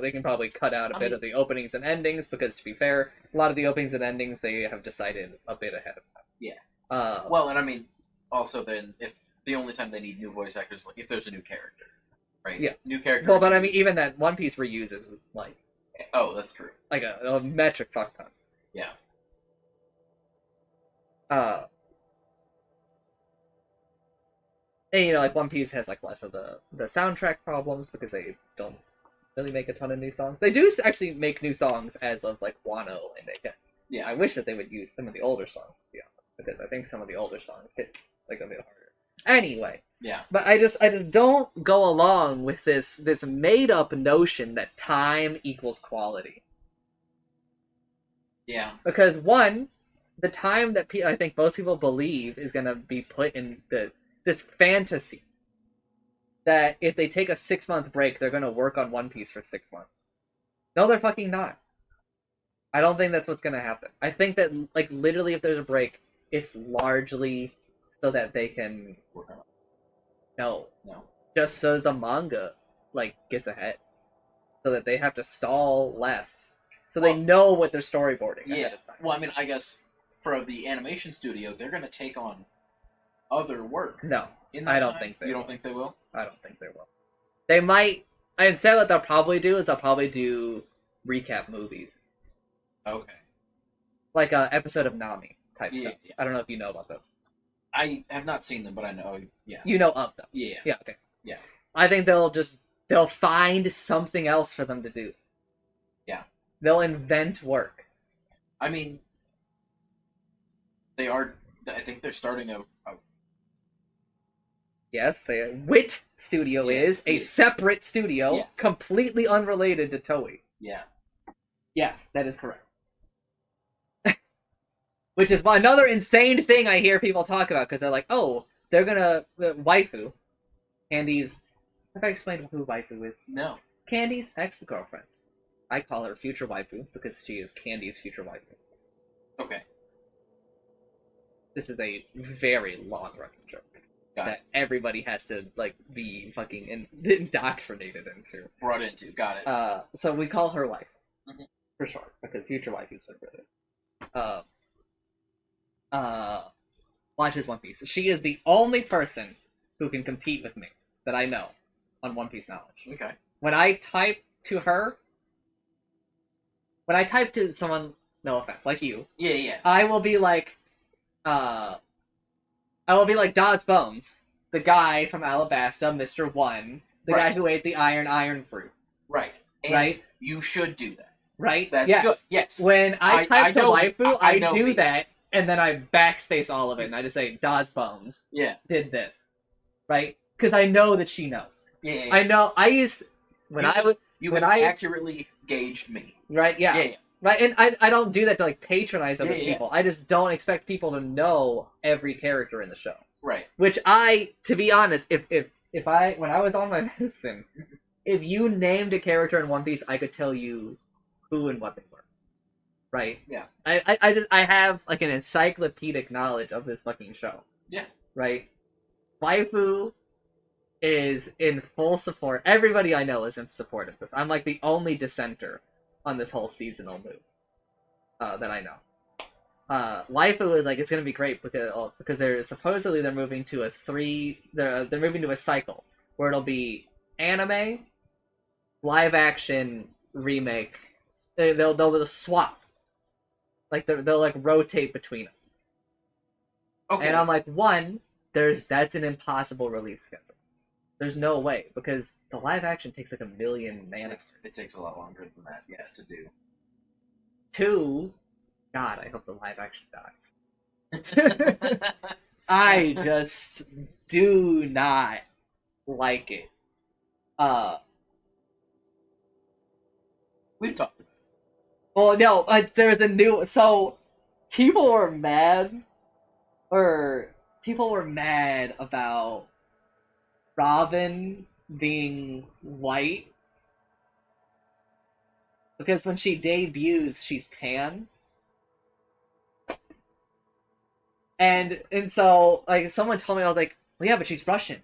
They can probably cut out a bit of the openings and endings, because, to be fair, a lot of the openings and endings they have decided a bit ahead of time. Yeah. Well, and I mean, also then, if the only time they need new voice actors, like if there's a new character, right? Yeah. New character. Well, but I mean, even that One Piece reuses, like... Oh, that's true. Like a metric fuck ton. Yeah. And, like, One Piece has, like, less of the soundtrack problems, because they don't really make a ton of new songs. They do actually make new songs as of, like, Wano and Egghead. Yeah. I wish that they would use some of the older songs, to be honest, because I think some of the older songs hit, like, a bit harder. Anyway. Yeah. But I just don't go along with this made-up notion that time equals quality. Yeah. Because, one, the time that I think most people believe is going to be put in this fantasy that if they take a 6-month break, they're going to work on One Piece for 6 months. No, they're fucking not. I don't think that's what's going to happen. I think that, like, literally if there's a break, it's largely so that they can... No. Just so the manga, like, gets ahead. So that they have to stall less. So they know what they're storyboarding ahead of time. Well, I mean, I guess for the animation studio, they're going to take on other work. No, I don't think they will. You don't think they will? I don't think they will. They might... Instead, what they'll probably do is they'll probably do recap movies. Okay. Like an episode of Nami type Yeah, stuff. yeah. I don't know if you know about those. I have not seen them, but I know. Yeah. You know of them. Yeah. Yeah. Okay. Yeah. I think they'll find something else for them to do. Yeah. They'll invent work. I mean, they are. I think they're starting a Yes, the Wit Studio is a separate studio, completely unrelated to Toei. Yeah. Yes, that is correct. Which is another insane thing I hear people talk about, because they're like, oh, they're gonna... waifu. Candy's... Have I explained who waifu is? No. Candy's ex-girlfriend. I call her future waifu, because she is Candy's future waifu. Okay. This is a very long-running joke. That everybody has to, like, be fucking indoctrinated into. Brought into, got it. So we call her wife. For sure, because future wife is like watches One Piece. She is the only person who can compete with me that I know on One Piece knowledge. Okay. When I type to someone, no offense, like you, yeah, I will be like, Daz Bones, the guy from Alabasta, Mr. One, the guy who ate the iron fruit. Right. And right? You should do that. Right? That's yes. good. Yes. When I type to waifu, I do me. that, and then I backspace all of it, and I just say, Daz Bones did this. Right? Because I know that she knows. Yeah. I know, I used... You accurately gauged me. Right, yeah. Yeah. Right, and I don't do that to, like, patronize other people. I just don't expect people to know every character in the show. Right. Which to be honest, when I was on my medicine, if you named a character in One Piece, I could tell you who and what they were. Right? Yeah. I have, like, an encyclopedic knowledge of this fucking show. Yeah. Right? Waifu is in full support. Everybody I know is in support of this. I'm, like, the only dissenter on this whole seasonal move that I know. Waifu is like, it's gonna be great because they're moving to they're moving to a cycle where it'll be anime, live action, remake. They'll swap, like they'll like rotate between them. Okay. And I'm like, that's an impossible release schedule. There's no way, because the live action takes like 1 million minutes. It takes a lot longer than that, to do. 2, God, I hope the live action dies. I just do not like it. We've talked about it. Well, no, there's a new... So, people were mad about Robin being white, because when she debuts, she's tan. And so, like, someone told me, I was like, well, yeah, but she's Russian.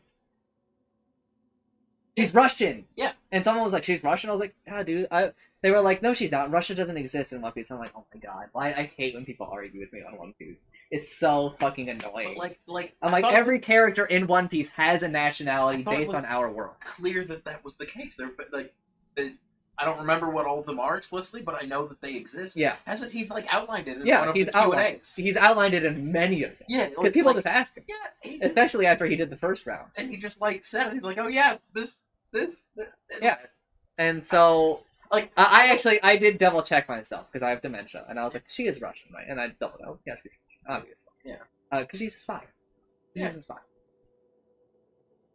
She's Russian! Yeah. And someone was like, she's Russian? I was like, yeah, dude. They were like, no, she's not. Russia doesn't exist in One Piece. I'm like, oh my god. I hate when people argue with me on One Piece. It's so fucking annoying. But I'm like, every character in One Piece has a nationality based on our world. Clear that was the case. I don't remember what all of them are explicitly, but I know that they exist. Yeah. He's like outlined it in one of the Q&As. He's outlined it in many of them. Yeah. Because people just ask him. Yeah. Especially after he did the first round. And he just like said it. He's like, oh yeah, this. Yeah. And so... Like, I did double check myself, because I have dementia, and I was like, she is Russian, right? And I doubled it. I was like, yeah, she's Russian, obviously. Yeah. Because she's a spy. She's a spy.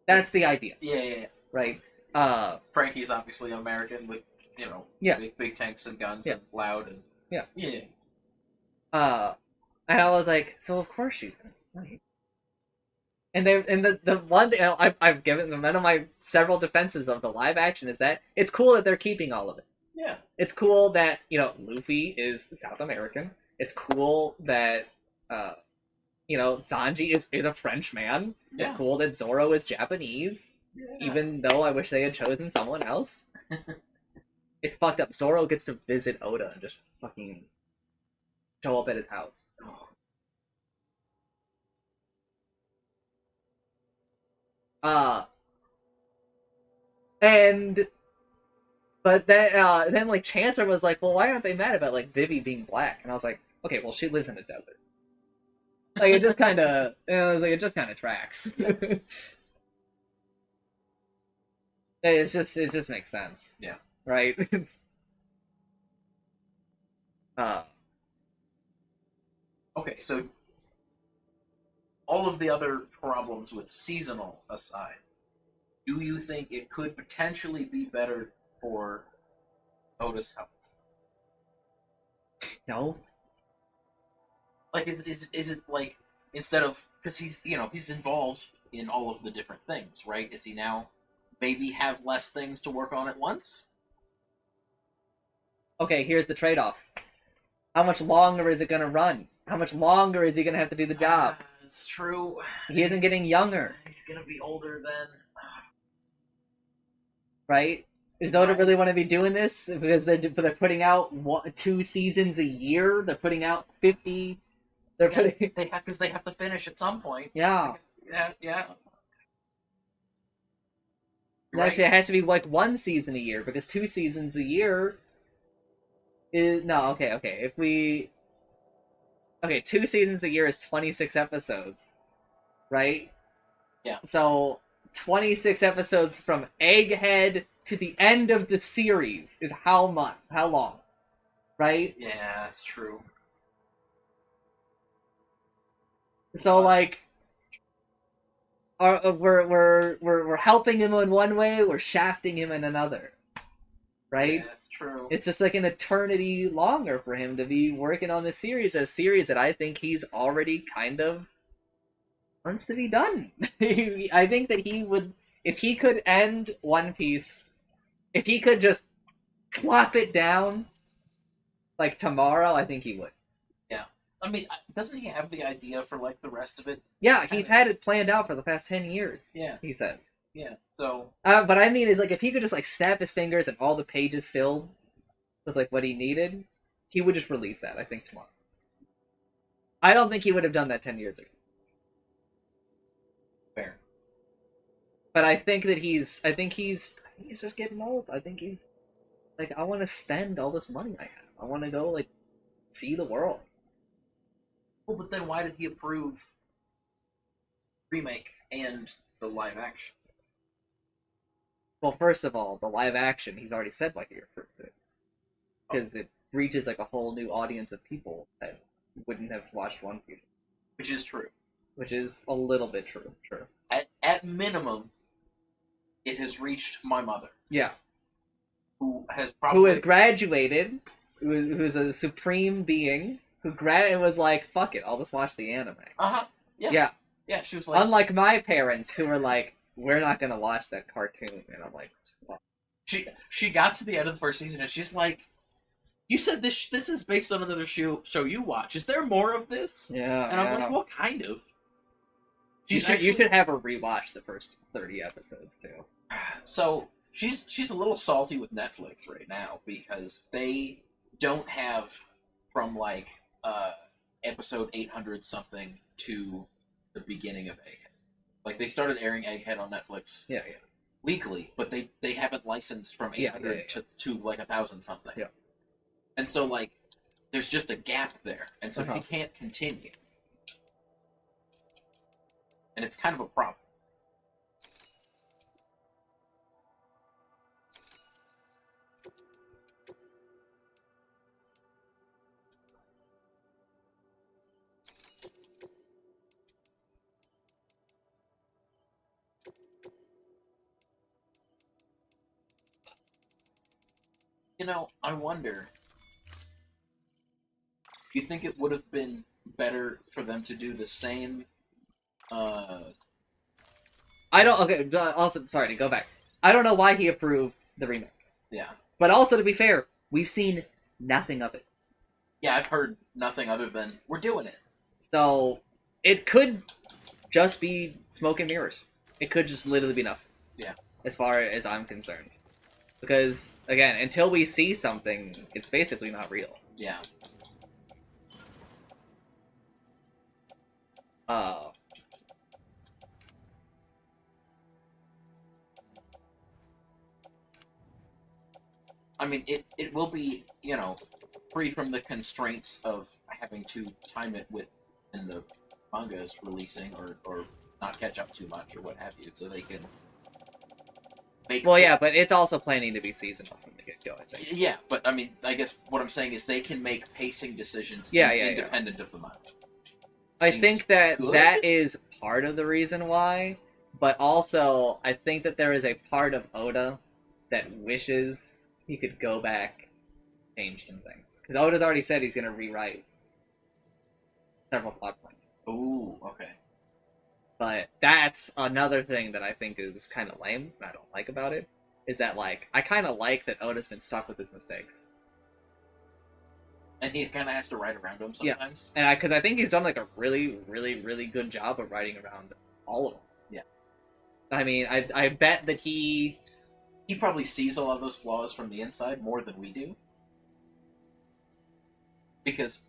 That's the idea. Yeah. Right? Frankie's obviously American with, big tanks and guns and loud and... Yeah. Yeah. And I was like, so of course she's right. And the one thing I've given them, one of my several defenses of the live action is that it's cool that they're keeping all of it. Yeah. It's cool that, Luffy is South American. It's cool that, Sanji is a French man. Yeah. It's cool that Zoro is Japanese. Yeah. Even though I wish they had chosen someone else. It's fucked up. Zoro gets to visit Oda and just fucking show up at his house. But then like Chancellor was like, well, why aren't they mad about like Vivi being black? And I was like, okay, well, she lives in a desert. Like it just kind of, it just kind of tracks. It just makes sense. Yeah. Right. uh, Okay, so all of the other problems with seasonal aside, do you think it could potentially be better for Otis' health? No. Like, is it like, instead of, because he's involved in all of the different things, right? Is he now maybe have less things to work on at once? Okay, here's the trade-off. How much longer is it gonna run? How much longer is he gonna have to do the job? It's true. He isn't getting younger. He's gonna be older then. Right? Does Oda really want to be doing this? Because they're putting out 2 seasons a year. They're putting out 50. They're putting. They have to finish at some point. Yeah. Yeah. Actually, it has to be like 1 season a year because 2 seasons a year is okay. If we 2 seasons a year is 26 episodes, right? Yeah. So 26 episodes from Egghead to the end of the series is how much? How long? Right? Yeah, that's true. So like, we're helping him in one way, we're shafting him in another, right? Yeah, that's true. It's just like an eternity longer for him to be working on this series, a series that I think he's already kind of wants to be done. I think that he would, if he could end One Piece, if he could just plop it down like tomorrow, I think he would. Yeah. I mean, doesn't he have the idea for like the rest of it? Yeah, he's had it planned out for the past 10 years. Yeah. He says. Yeah. So. But I mean, is like if he could just like snap his fingers and all the pages filled with like what he needed, he would just release that. I think tomorrow. I don't think he would have done that 10 years ago. Fair. But I think that he's just getting old. I think he's like, I want to spend all this money I have. I want to go like see the world. Well, but then why did he approve remake and the live action? Well, first of all, the live action, he's already said why he approved it. Because it reaches like a whole new audience of people that wouldn't have watched One Piece. Which is true. Which is a little bit true, sure. At minimum, it has reached my mother. Yeah. Who has graduated, who is a supreme being, who was like, fuck it, I'll just watch the anime. Uh-huh. Yeah. Yeah. Yeah, she was like... Unlike my parents, who were like, we're not gonna watch that cartoon. And I'm like, what? She got to the end of the first season, and she's like, you said this is based on another show you watch. Is there more of this? Yeah. And I'm like, well, kind of. You should have her rewatch the first 30 episodes, too. So, she's a little salty with Netflix right now, because they don't have from, like, episode 800-something to the beginning of Egghead. Like, they started airing Egghead on Netflix legally, but they haven't licensed from 800 to like 1,000-something. Yeah. And so, like, there's just a gap there, and so he can't continue. And it's kind of a problem. You know, I wonder, do you think it would have been better for them to do the same, also, sorry, to go back. I don't know why he approved the remake. Yeah. But also, to be fair, we've seen nothing of it. Yeah, I've heard nothing other than, we're doing it. So, it could just be smoke and mirrors. It could just literally be nothing. Yeah. As far as I'm concerned. Because, again, until we see something, it's basically not real. Yeah. I mean, it will be, free from the constraints of having to time it with in the manga is releasing, or not catch up too much, or what have you, so they can make. Well, yeah, but it's also planning to be seasonal from the get-go, I think. Yeah, but I mean, I guess what I'm saying is they can make pacing decisions independent of the manga. I think that good? that is part of the reason why, but also I think that there is a part of Oda that wishes he could go back, change some things. Because Oda's already said he's going to rewrite several plot points. Ooh, okay. But that's another thing that I think is kind of lame, and I don't like about it, is that, like, I kind of like that Oda's been stuck with his mistakes. And he kind of has to ride around them sometimes. Yeah, and because I think he's done, like, a really, really, really good job of riding around all of them. Yeah. I mean, I bet that he probably sees a lot of those flaws from the inside more than we do. Because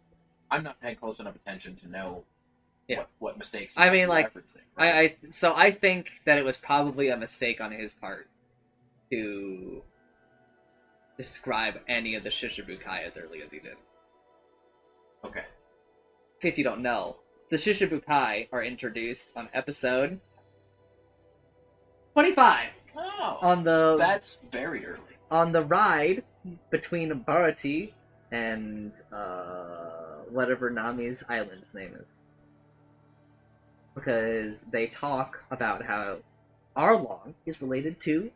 I'm not paying close enough attention to know what mistakes I mean, like, referencing, right? So I think that it was probably a mistake on his part to describe any of the Shishibukai as early as he did. Okay. In case you don't know, the Shishibukai are introduced on episode 25. Oh, that's very early. On the ride between Barati and whatever Nami's island's name is. Because they talk about how Arlong is related to...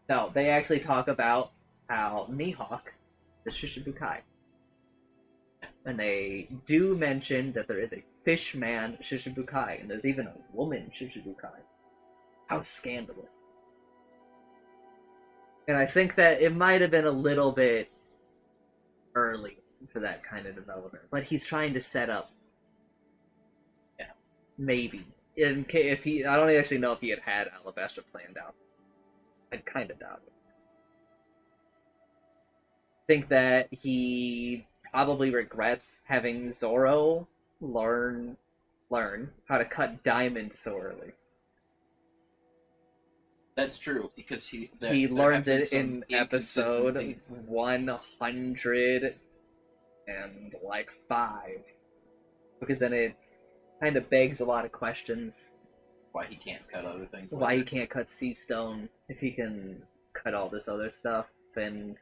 No, they actually talk about how Mihawk is Shishibukai. And they do mention that there is a fishman Shishibukai, and there's even a woman Shishibukai. How scandalous. And I think that it might have been a little bit early for that kind of development. But he's trying to set up... Yeah. Maybe. If he... I don't actually know if he had Alabasta planned out. I'd kind of doubt it. I think that he probably regrets having Zoro learn how to cut diamond so early. That's true, because he learns it in episode 105. Because then it kind of begs a lot of questions. Why he can't cut other things. Why he can't cut sea stone if he can cut all this other stuff. And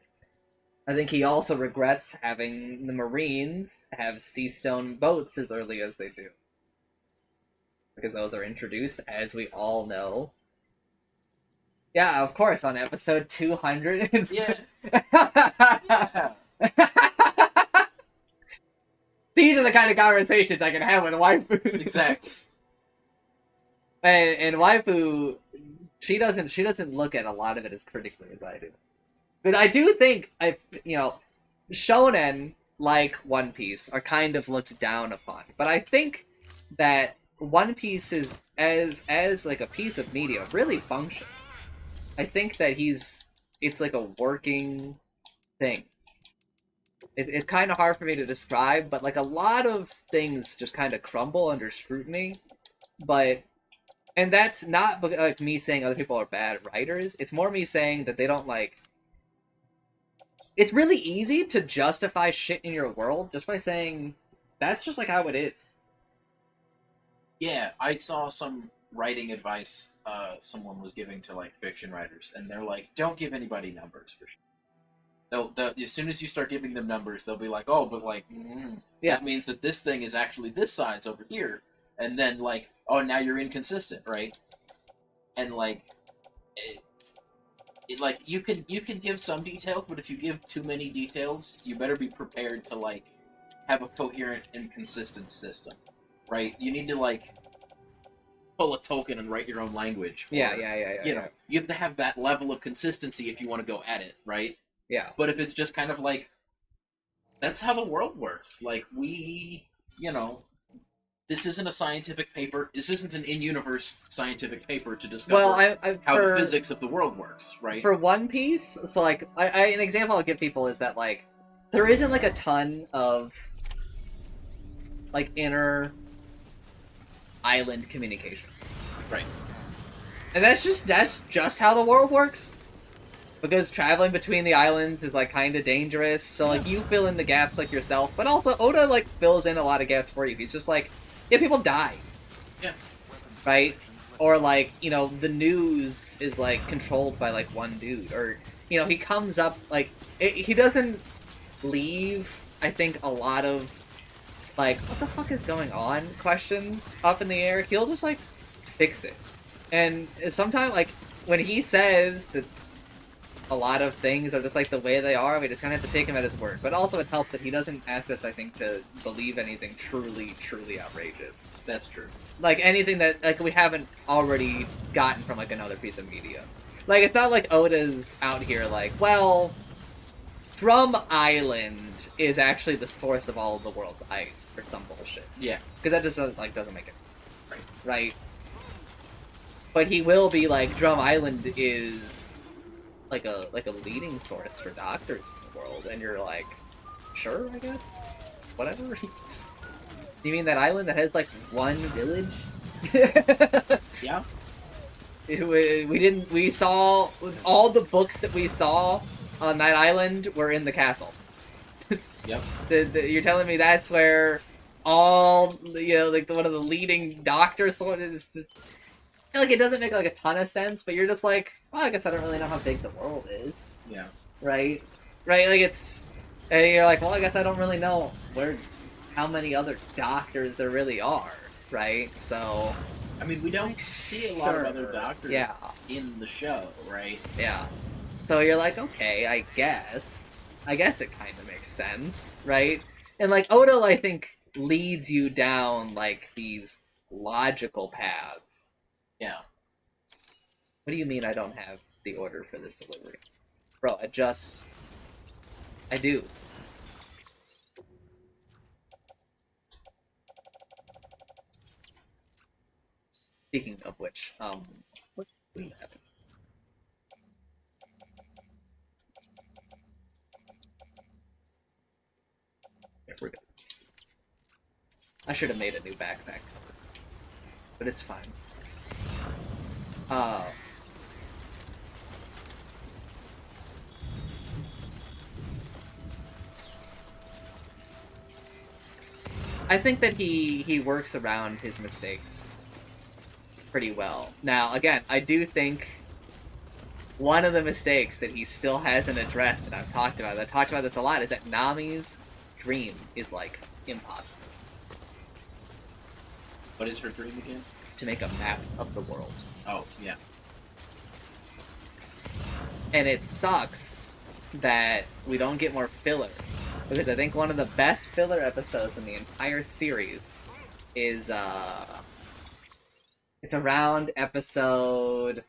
I think he also regrets having the Marines have sea stone boats as early as they do. Because those are introduced, as we all know. Yeah, of course, on episode 200. Yeah. Yeah. These are the kind of conversations I can have with waifu. Exactly. And waifu, she doesn't look at a lot of it as critically as I do. But I do think shonen like One Piece are kind of looked down upon. But I think that One Piece is as like a piece of media really functions. I think that it's like a working thing. It's kind of hard for me to describe, but like a lot of things just kind of crumble under scrutiny. And that's not like me saying other people are bad writers. It's more me saying that they don't like... It's really easy to justify shit in your world just by saying, that's just like how it is. Yeah, I saw some writing advice someone was giving to like fiction writers, and they're like, don't give anybody numbers for sure. They'll as soon as you start giving them numbers, they'll be like, oh, but like, that means that this thing is actually this side's over here, and then like, oh, now you're inconsistent, right? And like, like you can give some details, but if you give too many details, you better be prepared to like have a coherent and consistent system, right? You need to like pull a token and write your own language. Or, Yeah. You know, you have to have that level of consistency if you want to go at it, right? Yeah. But if it's just kind of like, that's how the world works. Like, this isn't a scientific paper. This isn't an in-universe scientific paper to discover how the physics of the world works, right? For One Piece, so like, an example I'll give people is that like, there isn't like a ton of like inner island communication. Right. And that's just how the world works. because traveling between the islands is like kind of dangerous. So like you fill in the gaps like yourself, but also Oda like fills in a lot of gaps for you. He's just like, yeah, people die, Yeah. right? Or like, you know, the news is like controlled by like one dude, or you know, he comes up like he doesn't leave. I think a lot of like, what the fuck is going on questions up in the air. He'll just like fix it, and sometimes like when he says that a lot of things are just like the way they are, we just kind of have to take him at his word. But also it helps that he doesn't ask us, I think, to believe anything truly outrageous. That's true. Like anything that like we haven't already gotten from like another piece of media. Like it's not like Oda's out here like, well, Drum Island is actually the source of all of the world's ice or some bullshit. Yeah. Because that just doesn't make it right. But he will be like, Drum Island is like a leading source for doctors in the world, and you're like, sure, I guess, whatever. You mean that island that has like one village? Yeah. We saw all the books that we saw on that island were in the castle. Yep. You're telling me that's where all, you know, like one of the leading doctors is. Like it doesn't make like a ton of sense, but you're just like, well, I guess I don't really know how big the world is. Yeah. Right? Like it's, and you're like, well, I guess I don't really know how many other doctors there really are, right? So, I mean, we don't see a lot of other doctors in the show, right? Yeah. So you're like, okay, I guess it kind of makes sense, right? And like Oda, I think, leads you down like these logical paths. Yeah. What do you mean I don't have the order for this delivery? Bro, I do. Speaking of which, what do you have? Yeah, we're good. I should have made a new backpack cover, but it's fine. I think that he works around his mistakes pretty well. Now, again, I do think one of the mistakes that he still hasn't addressed, and I've talked about this a lot, is that Nami's dream is, like, impossible. What is her dream again? To make a map of the world. Oh, yeah. And it sucks that we don't get more filler, because I think one of the best filler episodes in the entire series is, it's around episode...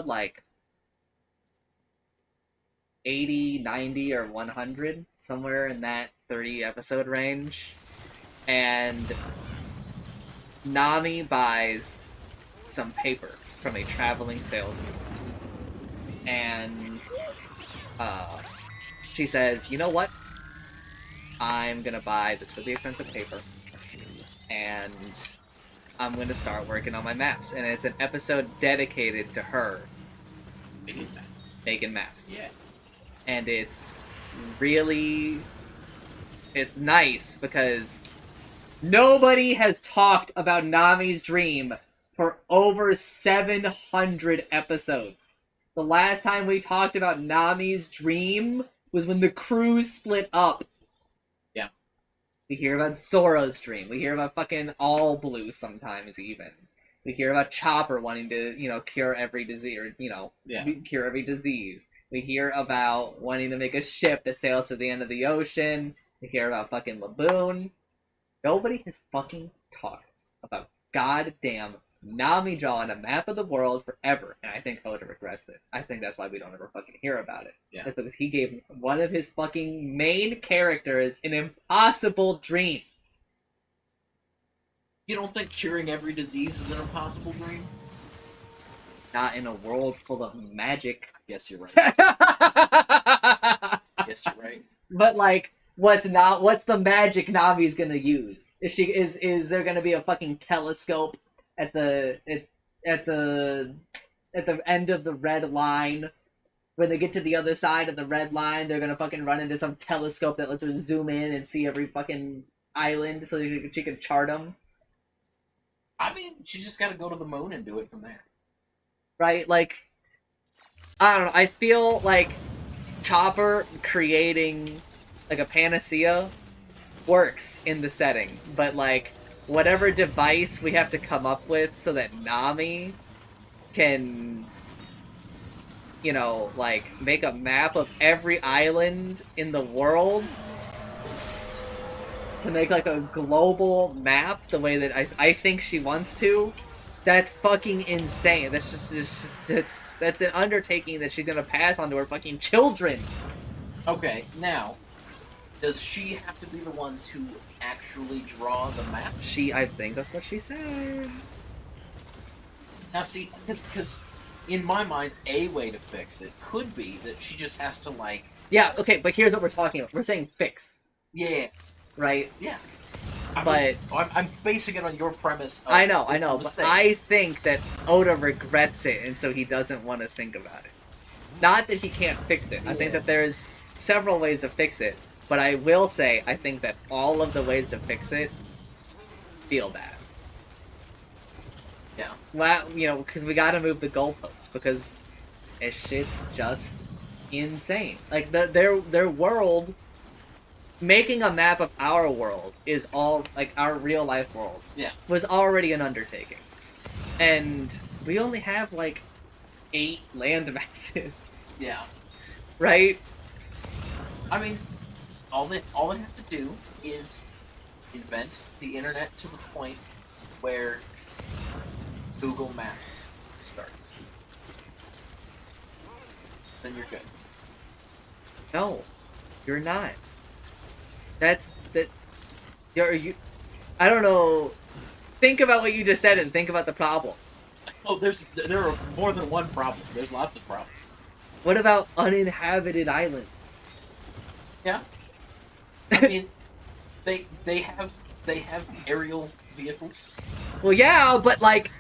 like 80, 90, or 100, somewhere in that 30 episode range. And Nami buys some paper from a traveling salesman. And she says, you know what? I'm gonna buy this really expensive paper. And I'm gonna start working on my maps. And it's an episode dedicated to her making maps. Yeah. And it's really... it's nice because nobody has talked about Nami's dream for over 700 episodes. The last time we talked about Nami's dream was when the crew split up. Yeah. We hear about Sora's dream. We hear about fucking All Blue sometimes even. We hear about Chopper wanting to, you know, cure every disease, or, you know, cure every disease. We hear about wanting to make a ship that sails to the end of the ocean. We hear about fucking Laboon. Nobody has fucking talked about goddamn Nami drawing a map of the world forever, and I think Oda regrets it. I think that's why we don't ever fucking hear about it. Yeah. That's because he gave one of his fucking main characters an impossible dream. You don't think curing every disease is an impossible dream? Not in a world full of magic. Yes, you're right. Yes, you're right. But, like, what's the magic Nami's gonna use? Is there gonna be a fucking telescope at the end of the red line? When they get to the other side of the red line, they're gonna fucking run into some telescope that lets her zoom in and see every fucking island so she can chart them. I mean, she just gotta go to the moon and do it from there. Right? Like, I don't know. I feel like Chopper creating like a panacea works in the setting, but like whatever device we have to come up with so that Nami can, you know, like make a map of every island in the world to make like a global map the way that I think she wants to. That's fucking insane. That's an undertaking that she's gonna pass on to her fucking children. Okay, now, does she have to be the one to actually draw the map? I think that's what she said. Now see, because in my mind, a way to fix it could be that she just has to, like... Yeah, okay, but here's what we're talking about. We're saying fix. Yeah. Right? Yeah. I'm basing it on your premise. I know, but I think that Oda regrets it, and so he doesn't want to think about it. Not that he can't fix it. I think that there's several ways to fix it, but I will say I think that all of the ways to fix it feel bad. Yeah. Well, you know, because we gotta move the goalposts, because this shit's just insane. Like, their world... Making a map of our world is all, like, our real-life world. Yeah. Was already an undertaking. And we only have, like, 8 land masses. Yeah. Right? I mean, all they have to do is invent the internet to the point where Google Maps starts. Then you're good. No. You're not. I don't know. Think about what you just said and think about the problem. Oh, there are more than one problem. There's lots of problems. What about uninhabited islands? Yeah. I mean, they have aerial vehicles. Well, yeah, but like,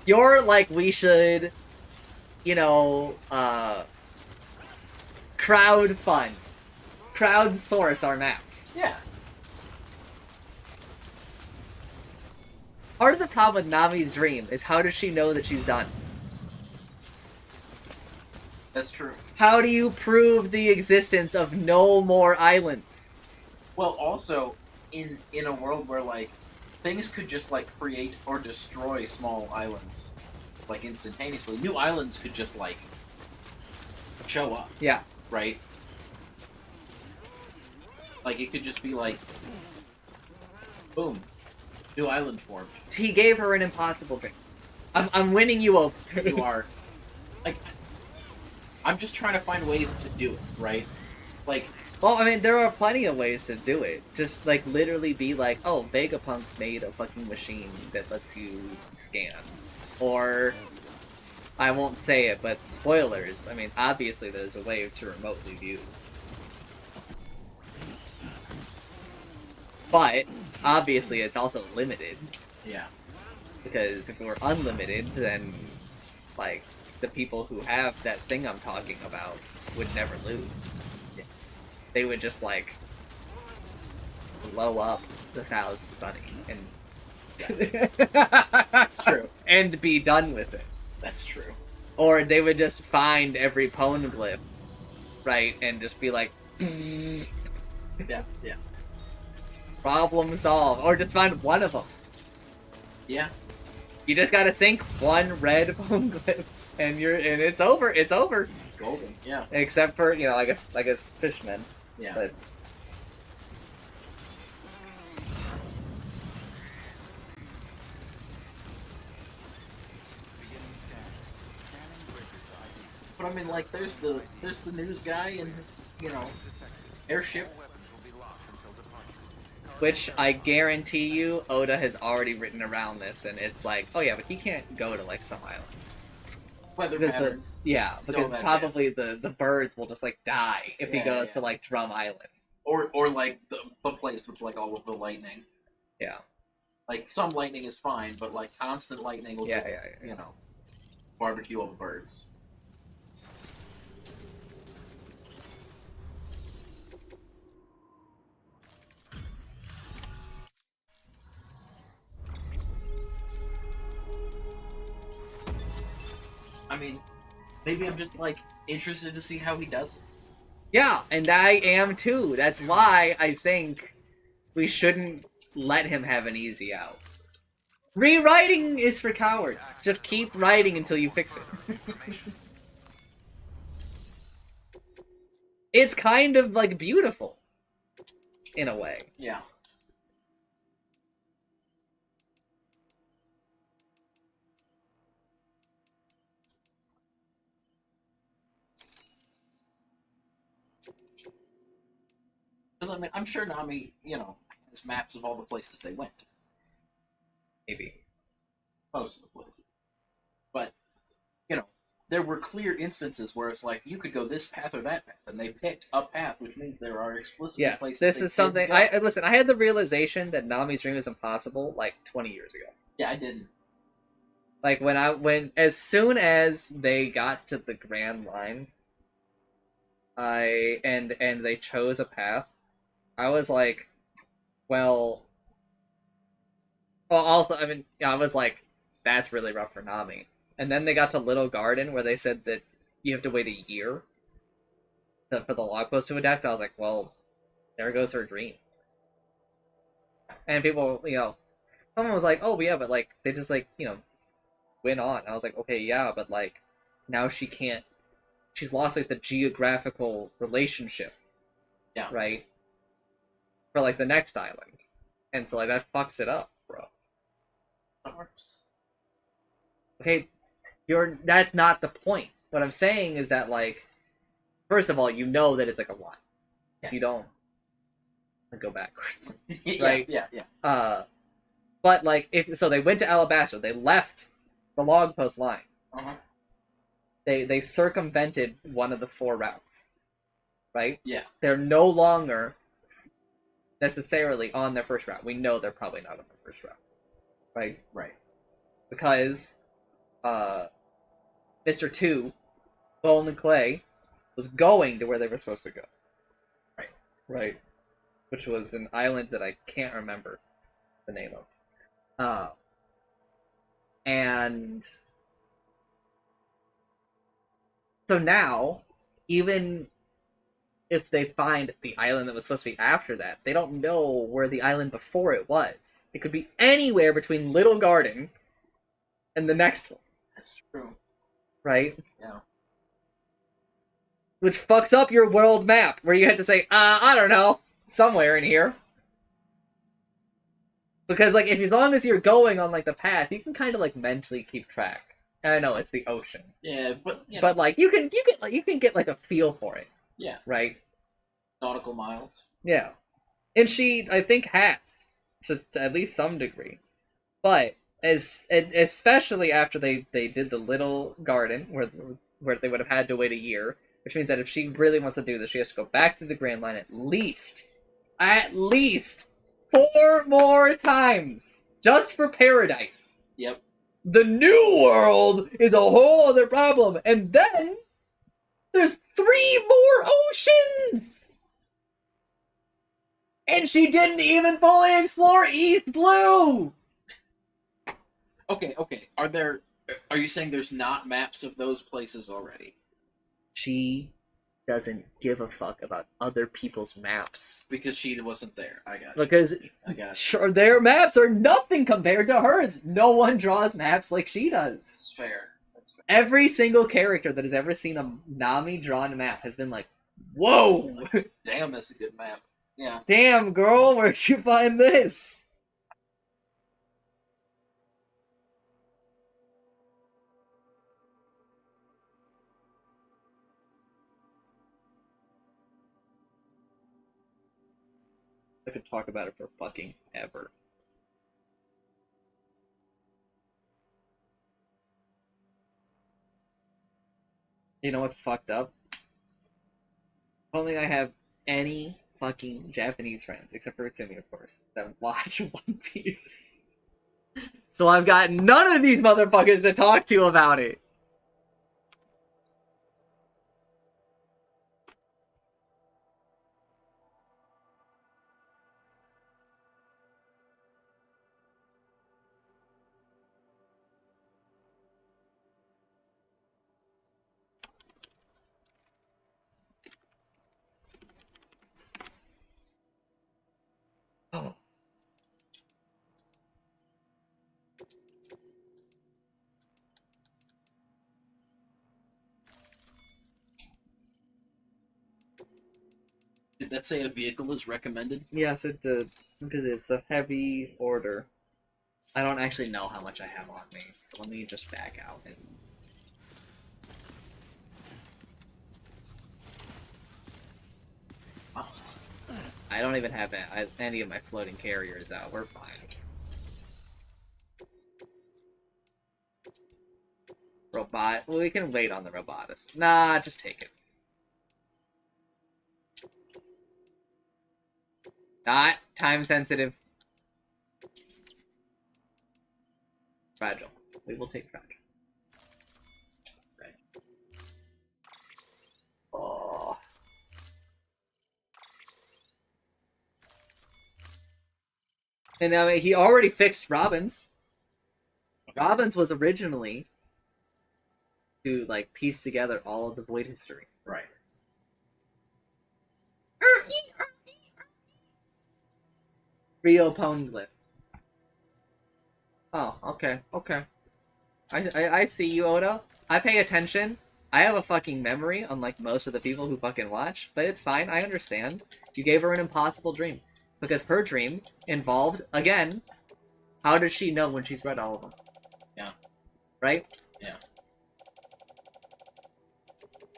you're like, we should, you know, crowdsource our maps. Yeah. Part of the problem with Nami's dream is how does she know that she's done? That's true. How do you prove the existence of no more islands? Well, also, in a world where, like, things could just, like, create or destroy small islands, like, instantaneously, new islands could just, like, show up. Yeah. Right? Like, it could just be like, boom, new island formed. He gave her an impossible dream. I'm winning you over. You are. Like, I'm just trying to find ways to do it, right? Like... Well, I mean, there are plenty of ways to do it. Just, like, literally be like, oh, Vegapunk made a fucking machine that lets you scan. Or, I won't say it, but spoilers. I mean, obviously there's a way to remotely view. But, obviously, it's also limited. Yeah. Because if it were unlimited, then, like, the people who have that thing I'm talking about would never lose. Yeah. They would just, like, blow up the Thousand Sunny and... Yeah. That's true. And be done with it. That's true. Or they would just find every poneglyph, right, and just be like... Yeah, yeah. Problem solved. Or just find one of them. Yeah. You just gotta sink one red poneglyph, and it's over. It's over. Golden. Yeah. Except for, you know, I guess fishmen. Yeah. But I mean, like, there's the news guy and his, you know, airship. Which I guarantee you, Oda has already written around this, and it's like, oh yeah, but he can't go to, like, some islands. weather because patterns. because probably the birds will just like die if he goes to like Drum Island. Or like the place with like all of the lightning. Yeah. Like some lightning is fine, but like constant lightning will just, you know, barbecue all the birds. I mean, maybe I'm just like interested to see how he does it. Yeah, and I am too. That's why I think we shouldn't let him have an easy out. Rewriting is for cowards. Just keep writing until you fix it. It's kind of like beautiful in a way. Yeah. Because I mean, I'm sure Nami, you know, has maps of all the places they went. Maybe. Most of the places. But, you know, there were clear instances where it's like, you could go this path or that path, and they picked a path, which means there are explicitly places this is something, listen, I had the realization that Nami's dream is impossible, like, 20 years ago. Yeah, I didn't. Like, as soon as they got to the Grand Line, and they chose a path, I was like, well, also, I mean, I was like, that's really rough for Nami. And then they got to Little Garden, where they said that you have to wait a year for the log post to adapt. I was like, well, there goes her dream. And people, you know, someone was like, oh, yeah, but, like, they just, like, you know, went on. I was like, okay, yeah, but, like, now she can't, she's lost, like, the geographical relationship. Yeah. Right? For, like, the next island. And so, like, that fucks it up, bro. Of course. Okay, that's not the point. What I'm saying is that, like, first of all, you know that it's, like, a lot. So you don't go backwards. Right? Yeah. But, like, so they went to Alabasta, they left the log post line. Uh-huh. They circumvented one of the 4 routes. Right? Yeah. They're no longer necessarily on their first route. We know they're probably not on their first route. Right? Right. Because Mr. 2, Bone and Clay, was going to where they were supposed to go. Right. Right. Which was an island that I can't remember the name of. And so now, even if they find the island that was supposed to be after that, they don't know where the island before it was. It could be anywhere between Little Garden and the next one. That's true. Right? Yeah. Which fucks up your world map, where you had to say, I don't know, somewhere in here. Because, like, as long as you're going on, like, the path, you can kind of, like, mentally keep track. And I know it's the ocean. Yeah, but you know, but like you can get like a feel for it. Yeah. Right. Nautical miles. Yeah, and she I think has to at least some degree, but especially after they did the Little Garden where they would have had to wait a year, which means that if she really wants to do this, she has to go back to the Grand Line at least 4 more times just for Paradise. Yep. The New World is a whole other problem. And then there's 3 more oceans! And she didn't even fully explore East Blue! Okay. Are you saying there's not maps of those places already? She doesn't give a fuck about other people's maps. Because she wasn't there. I got it. Because sure, their maps are nothing compared to hers. No one draws maps like she does. That's fair. Every single character that has ever seen a Nami drawn map has been like, whoa! Damn, that's a good map. Yeah. Damn, girl, where'd you find this? I could talk about it for fucking ever. You know what's fucked up? I don't think I have any fucking Japanese friends, except for Timmy, of course, that watch One Piece. So I've got none of these motherfuckers to talk to about it. Oh. Did that say a vehicle is recommended? Yes, it did. Because it's a heavy order. I don't actually know how much I have on me, so let me just back out and... I don't even have any of my floating carriers out. We're fine. Robot. Well, we can wait on the robotist. Nah, just take it. Not time sensitive. Fragile. We will take fragile. Right. Oh. And I mean, he already fixed Robbins. Robbins was originally to like piece together all of the Void history. Right. Rio Poneglyph. Oh, okay, okay. I see you, Oda. I pay attention. I have a fucking memory, unlike most of the people who fucking watch, but it's fine, I understand. You gave her an impossible dream. Because her dream involved, again, how does she know when she's read all of them? Yeah. Right? Yeah.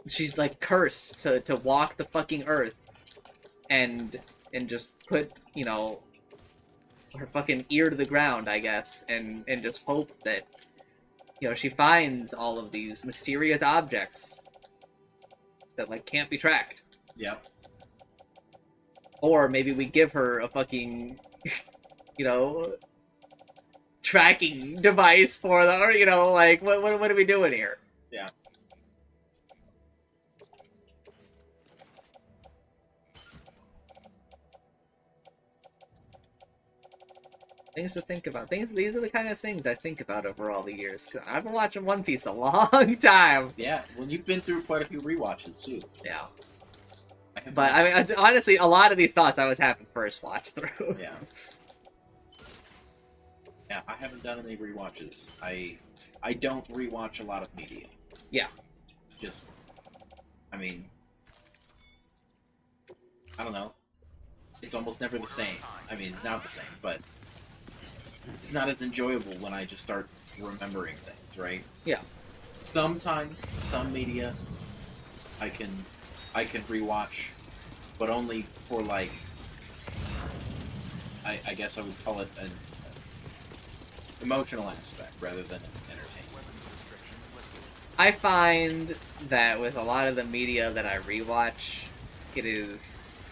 She's like cursed to walk the fucking earth and just put, you know, her fucking ear to the ground, I guess, and just hope that, you know, she finds all of these mysterious objects that, like, can't be tracked. Yep. Or maybe we give her a fucking, you know, tracking device for the, or, you know, like, what are we doing here? Yeah. Things to think about. These are the kind of things I think about over all the years. Cause I've been watching One Piece a long time. Yeah, well, you've been through quite a few rewatches, too. Yeah. But, I mean, honestly, a lot of these thoughts I was having first watch through. Yeah. Yeah, I haven't done any rewatches. I don't rewatch a lot of media. Yeah. Just, I mean, I don't know. It's almost never the same. I mean, it's not the same, but it's not as enjoyable when I just start remembering things, right? Yeah. Sometimes, some media, I can rewatch, but only for, like, I guess I would call it an emotional aspect rather than entertainment. I find that with a lot of the media that I rewatch, there's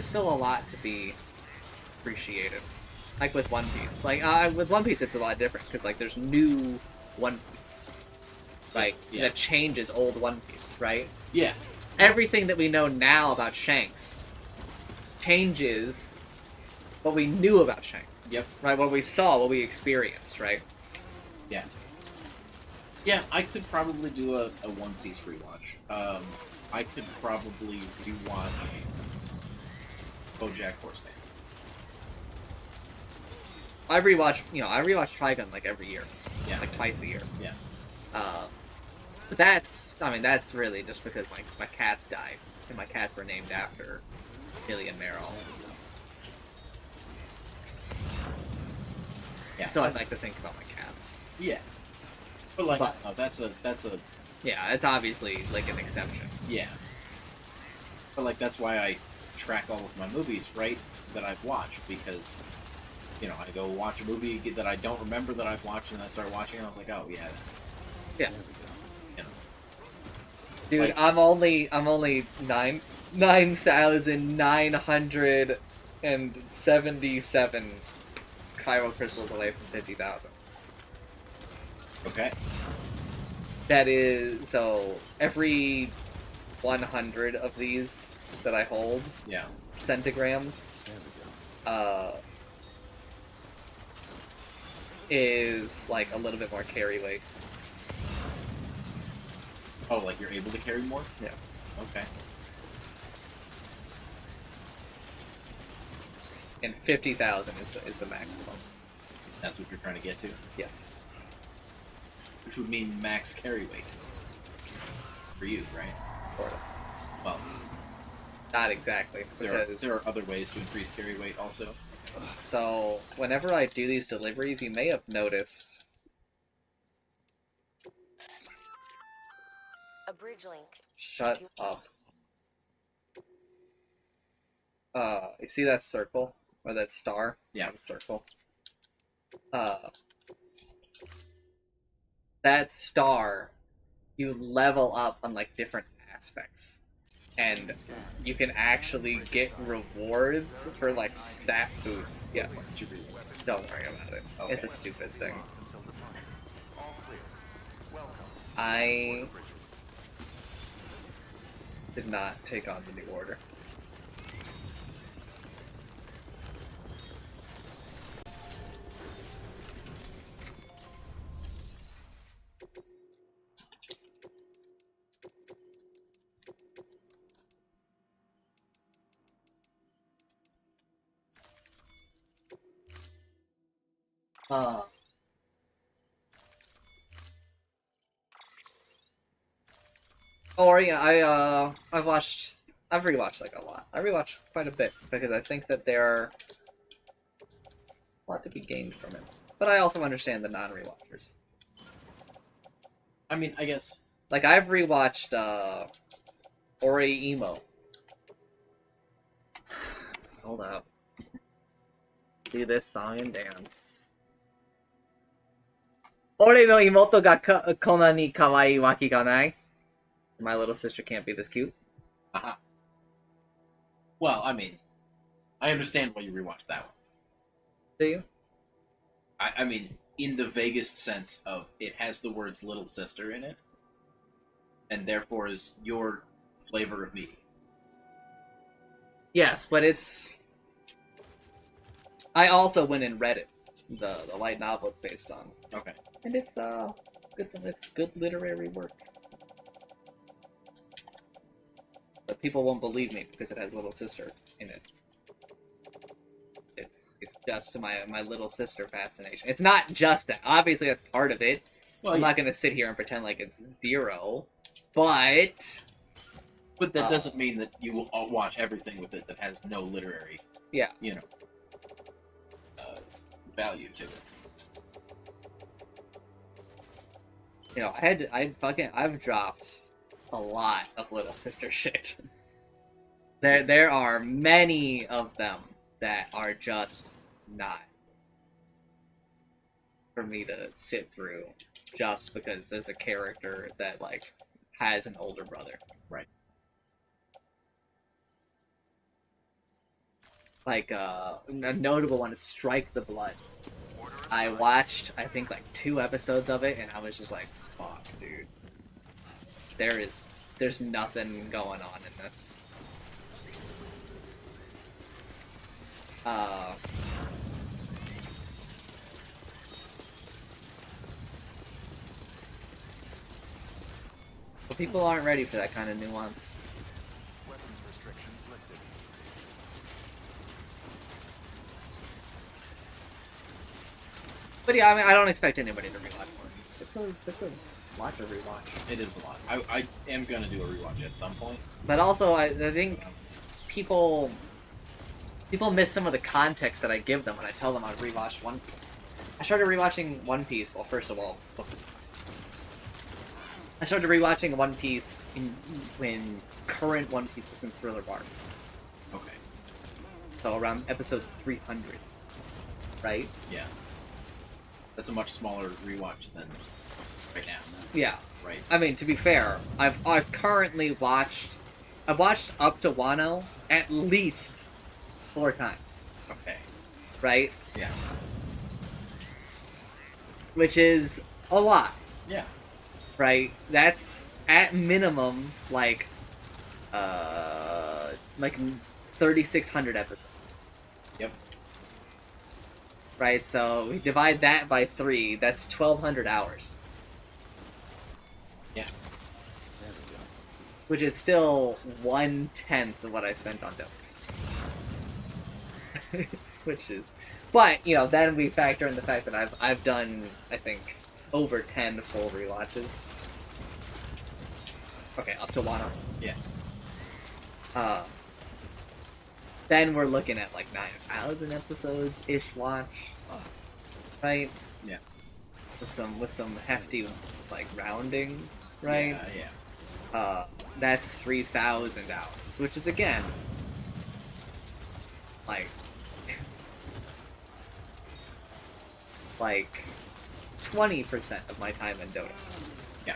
still a lot to be appreciated. Like with One Piece. Like, with One Piece it's a lot different, because, like, there's new One Piece. Like, that changes old One Piece, right? Yeah. Everything that we know now about Shanks changes what we knew about Shanks. Yep. Right? What we saw, what we experienced, right? Yeah. Yeah, I could probably do a One Piece rewatch. I could probably rewatch BoJack Horseman. I rewatch Trigun like every year. Yeah. Like twice a year. Yeah. But that's really just because my cats died, and my cats were named after Billy and Meryl. Yeah. So I like to think about my cats. Yeah. But like, no, that's a. Yeah, it's obviously like an exception. Yeah. But like, that's why I track all of my movies, right? That I've watched, because, you know, I go watch a movie that I don't remember that I've watched, and I start watching it, and I'm like, oh yeah. Yeah. You know. Dude, Like, I'm only 9,977 Chiral crystals away from 50,000. okay. That is, so every 100 of these that I hold, Yeah. centigrams, is like a little bit more carry weight. Oh, like you're able to carry more? Yeah. Okay. And 50,000 is the maximum. That's what you're trying to get to? Yes. Which would mean max carry weight. For you, right? Sort of. Well, not exactly. There are other ways to increase carry weight also. So, whenever I do these deliveries, you may have noticed... A bridge link. Shut up. You see that circle? Or that star? Yeah. The circle. That star, you level up on, like, different aspects. And you can actually get rewards for, like, stat boosts. Yes. Don't worry about it. Okay. It's a stupid thing. I did not take on the new order. Or yeah, I've rewatched like a lot. I rewatched quite a bit because I think that there are a lot to be gained from it. But I also understand the non-rewatchers. I mean, I guess like I've rewatched Ori Emo. Hold up. Do this song and dance. Ore no imoto ga kona ni kawaii waki ga nai. My little sister can't be this cute. Uh-huh. Well, I mean, I understand why you rewatched that one. Do you? I mean, in the vaguest sense of it has the words little sister in it, and therefore is your flavor of media. Yes, but it's... I also went and read it, the light novel it's based on. Okay. And it's good literary work. But people won't believe me because it has little sister in it. It's just my little sister fascination. It's not just that. Obviously, that's part of it. Well, I'm not going to sit here and pretend like it's zero, but... But that doesn't mean that you will watch everything with it that has no literary, value to it. You know, I've dropped a lot of little sister shit. There are many of them that are just not for me to sit through just because there's a character that like has an older brother. Right. Like a notable one is Strike the Blood. I watched I think like 2 episodes of it and I was just like, fuck, dude. There's nothing going on in this. But people aren't ready for that kind of nuance. Weapons restrictions lifted. But yeah, I mean, I don't expect anybody to rewatch more. It's a lot to rewatch. It is a lot. I am gonna do a rewatch at some point. But also, I think people miss some of the context that I give them when I tell them I rewatched One Piece. I started rewatching One Piece. Well, first of all, I started rewatching One Piece when current One Piece was in Thriller Bark. Okay. So around episode 300, right? Yeah. That's a much smaller rewatch than right now. Yeah. Right. I mean, to be fair, I've currently watched up to Wano at least 4 times. Okay. Right? Yeah. Which is a lot. Yeah. Right? That's at minimum like 3,600 episodes. Yep. Right, so we divide that by 3, that's 1,200 hours. Yeah. Which is still 1/10 of what I spent on Dope. Which is... But, you know, then we factor in the fact that I've done, I think, over 10 full rewatches. Okay, up to Wano. Yeah. Then we're looking at like 9,000 episodes ish watch, right? Yeah. With some hefty like rounding, right? Yeah. That's 3,000 hours, which is again like 20% of my time in Dota. Yeah.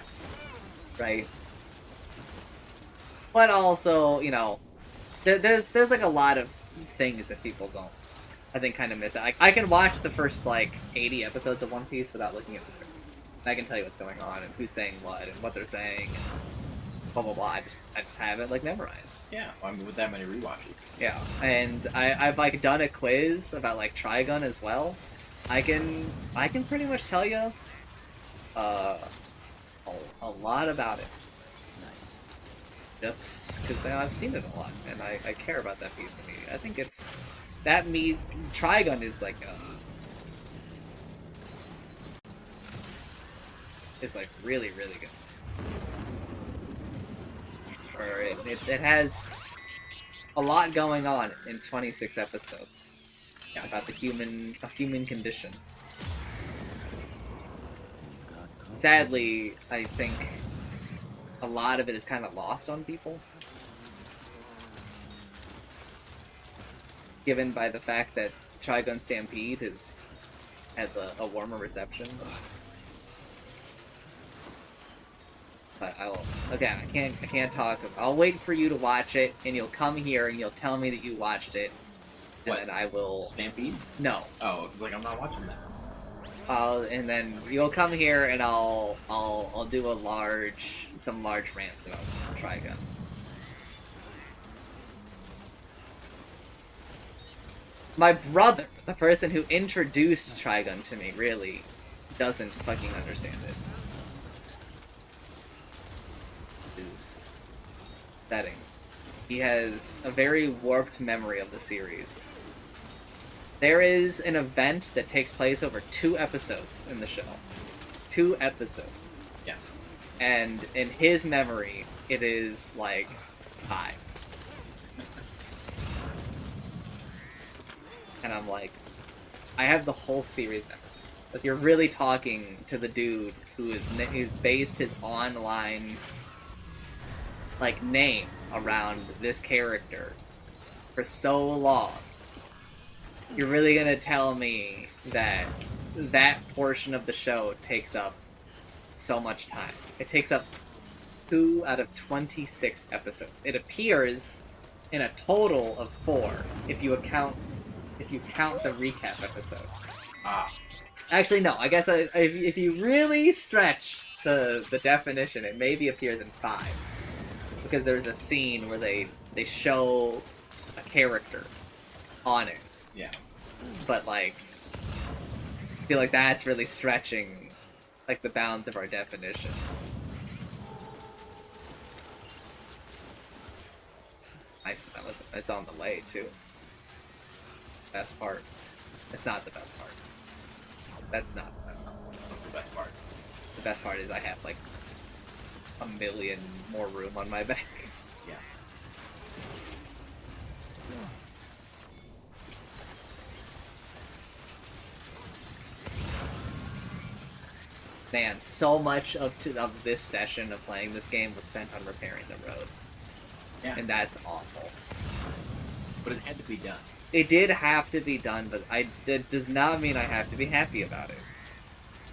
Right. But also, you know, there's like a lot of things that people don't, I think, kind of miss. Like, I can watch the first like 80 episodes of One Piece without looking at the script. I can tell you what's going on and who's saying what and what they're saying and blah blah blah. I just have it like memorized. Yeah. Well, I mean, with that many rewatches. Yeah, and I've like done a quiz about like Trigun as well. I can pretty much tell you a lot about it. Just because I've seen it a lot, and I care about that piece of media. I think it's... Trigun is like is like really, really good. Or it has a lot going on in 26 episodes about the human condition. Sadly, I think a lot of it is kind of lost on people, given by the fact that Trigun Stampede has had a warmer reception. But I can't talk. I'll wait for you to watch it, and you'll come here and you'll tell me that you watched it, and then I will... Stampede? No. Oh, it's like I'm not watching that. And then you'll come here and I'll do some large rants about Trigun. My brother, the person who introduced Trigun to me, really doesn't fucking understand it. His setting. He has a very warped memory of the series. There is an event that takes place over 2 episodes in the show. 2 episodes. Yeah. And in his memory, it is like 5. And I'm like, I have the whole series memory. Like, you're really talking to the dude who's based his online like name around this character for so long. You're really gonna tell me that that portion of the show takes up so much time? It takes up 2 out of 26 episodes. It appears in a total of 4 if you count the recap episode. Actually, no. I guess if you really stretch the definition, it maybe appears in 5, because there's a scene where they show a character on it. Yeah. But, like, I feel like that's really stretching, like, the bounds of our definition. It's on the way, too. Best part. It's not the best part. That's not the best part. What's the best part? The best part is I have, like, 1 million more room on my back. Yeah. Man, so much of this session of playing this game was spent on repairing the roads. Yeah. And that's awful. But it had to be done. It did have to be done, but that does not mean I have to be happy about it.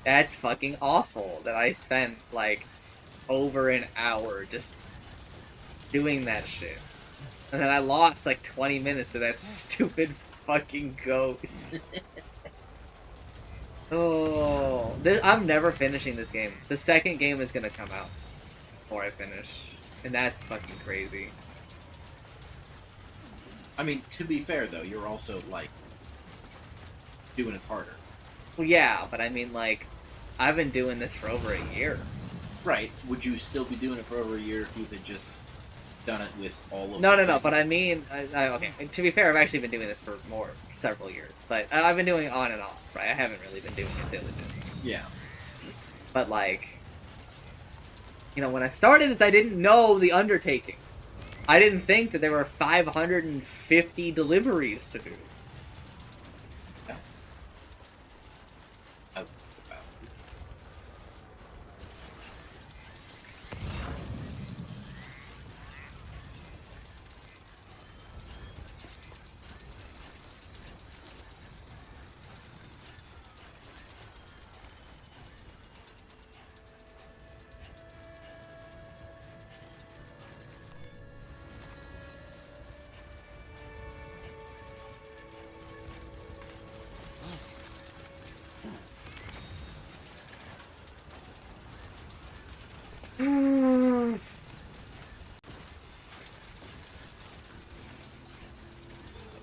That's fucking awful that I spent, like, over an hour just doing that shit. And then I lost, like, 20 minutes to that stupid fucking ghost. Oh, I'm never finishing this game. The second game is gonna come out before I finish. And that's fucking crazy. I mean, to be fair, though, you're also, like, doing it harder. Well, yeah, but I mean, like, I've been doing this for over a year. Right. Would you still be doing it for over a year if you had just done it with all of No, but I mean, okay, to be fair, I've actually been doing this for several years. But I've been doing it on and off, right? I haven't really been doing it diligently. Yeah. But, like, you know, when I started this, I didn't know the undertaking. I didn't think that there were 550 deliveries to do.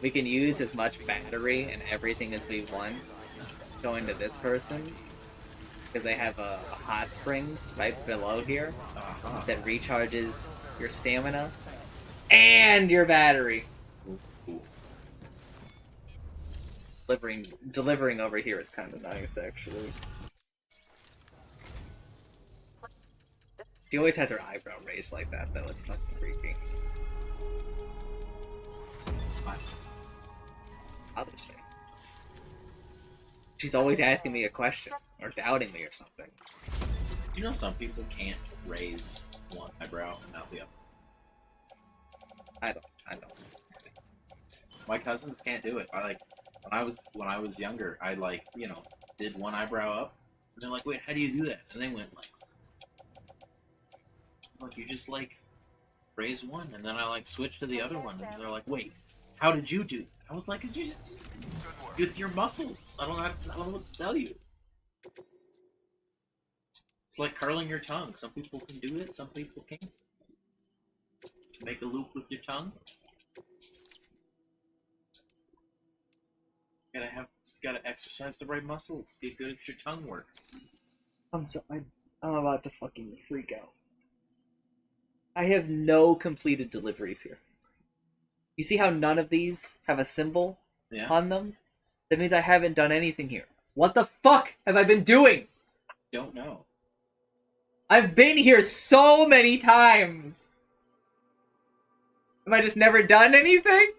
We can use as much battery and everything as we want going to this person, because they have a hot spring right below here that recharges your stamina and your battery. Delivering over here is kind of nice, actually. She always has her eyebrow raised like that, though. It's fucking creepy. Father's Day. She's always asking me a question, or doubting me or something. You know some people can't raise one eyebrow and not the other? I don't. My cousins can't do it. When I was younger, I, like, you know, did one eyebrow up, and they're like, wait, how do you do that? And they went like, you just, like, raise one, and then I, like, switch to the other one, and they're like, wait, how did you do that? I was like, you just with your muscles. I don't know what to tell you. It's like curling your tongue. Some people can do it, some people can't. Make a loop with your tongue. Gotta exercise the right muscles. Get good at your tongue work. I'm about to fucking freak out. I have no completed deliveries here. You see how none of these have a symbol on them? That means I haven't done anything here. What the fuck have I been doing? Don't know. I've been here so many times. Have I just never done anything?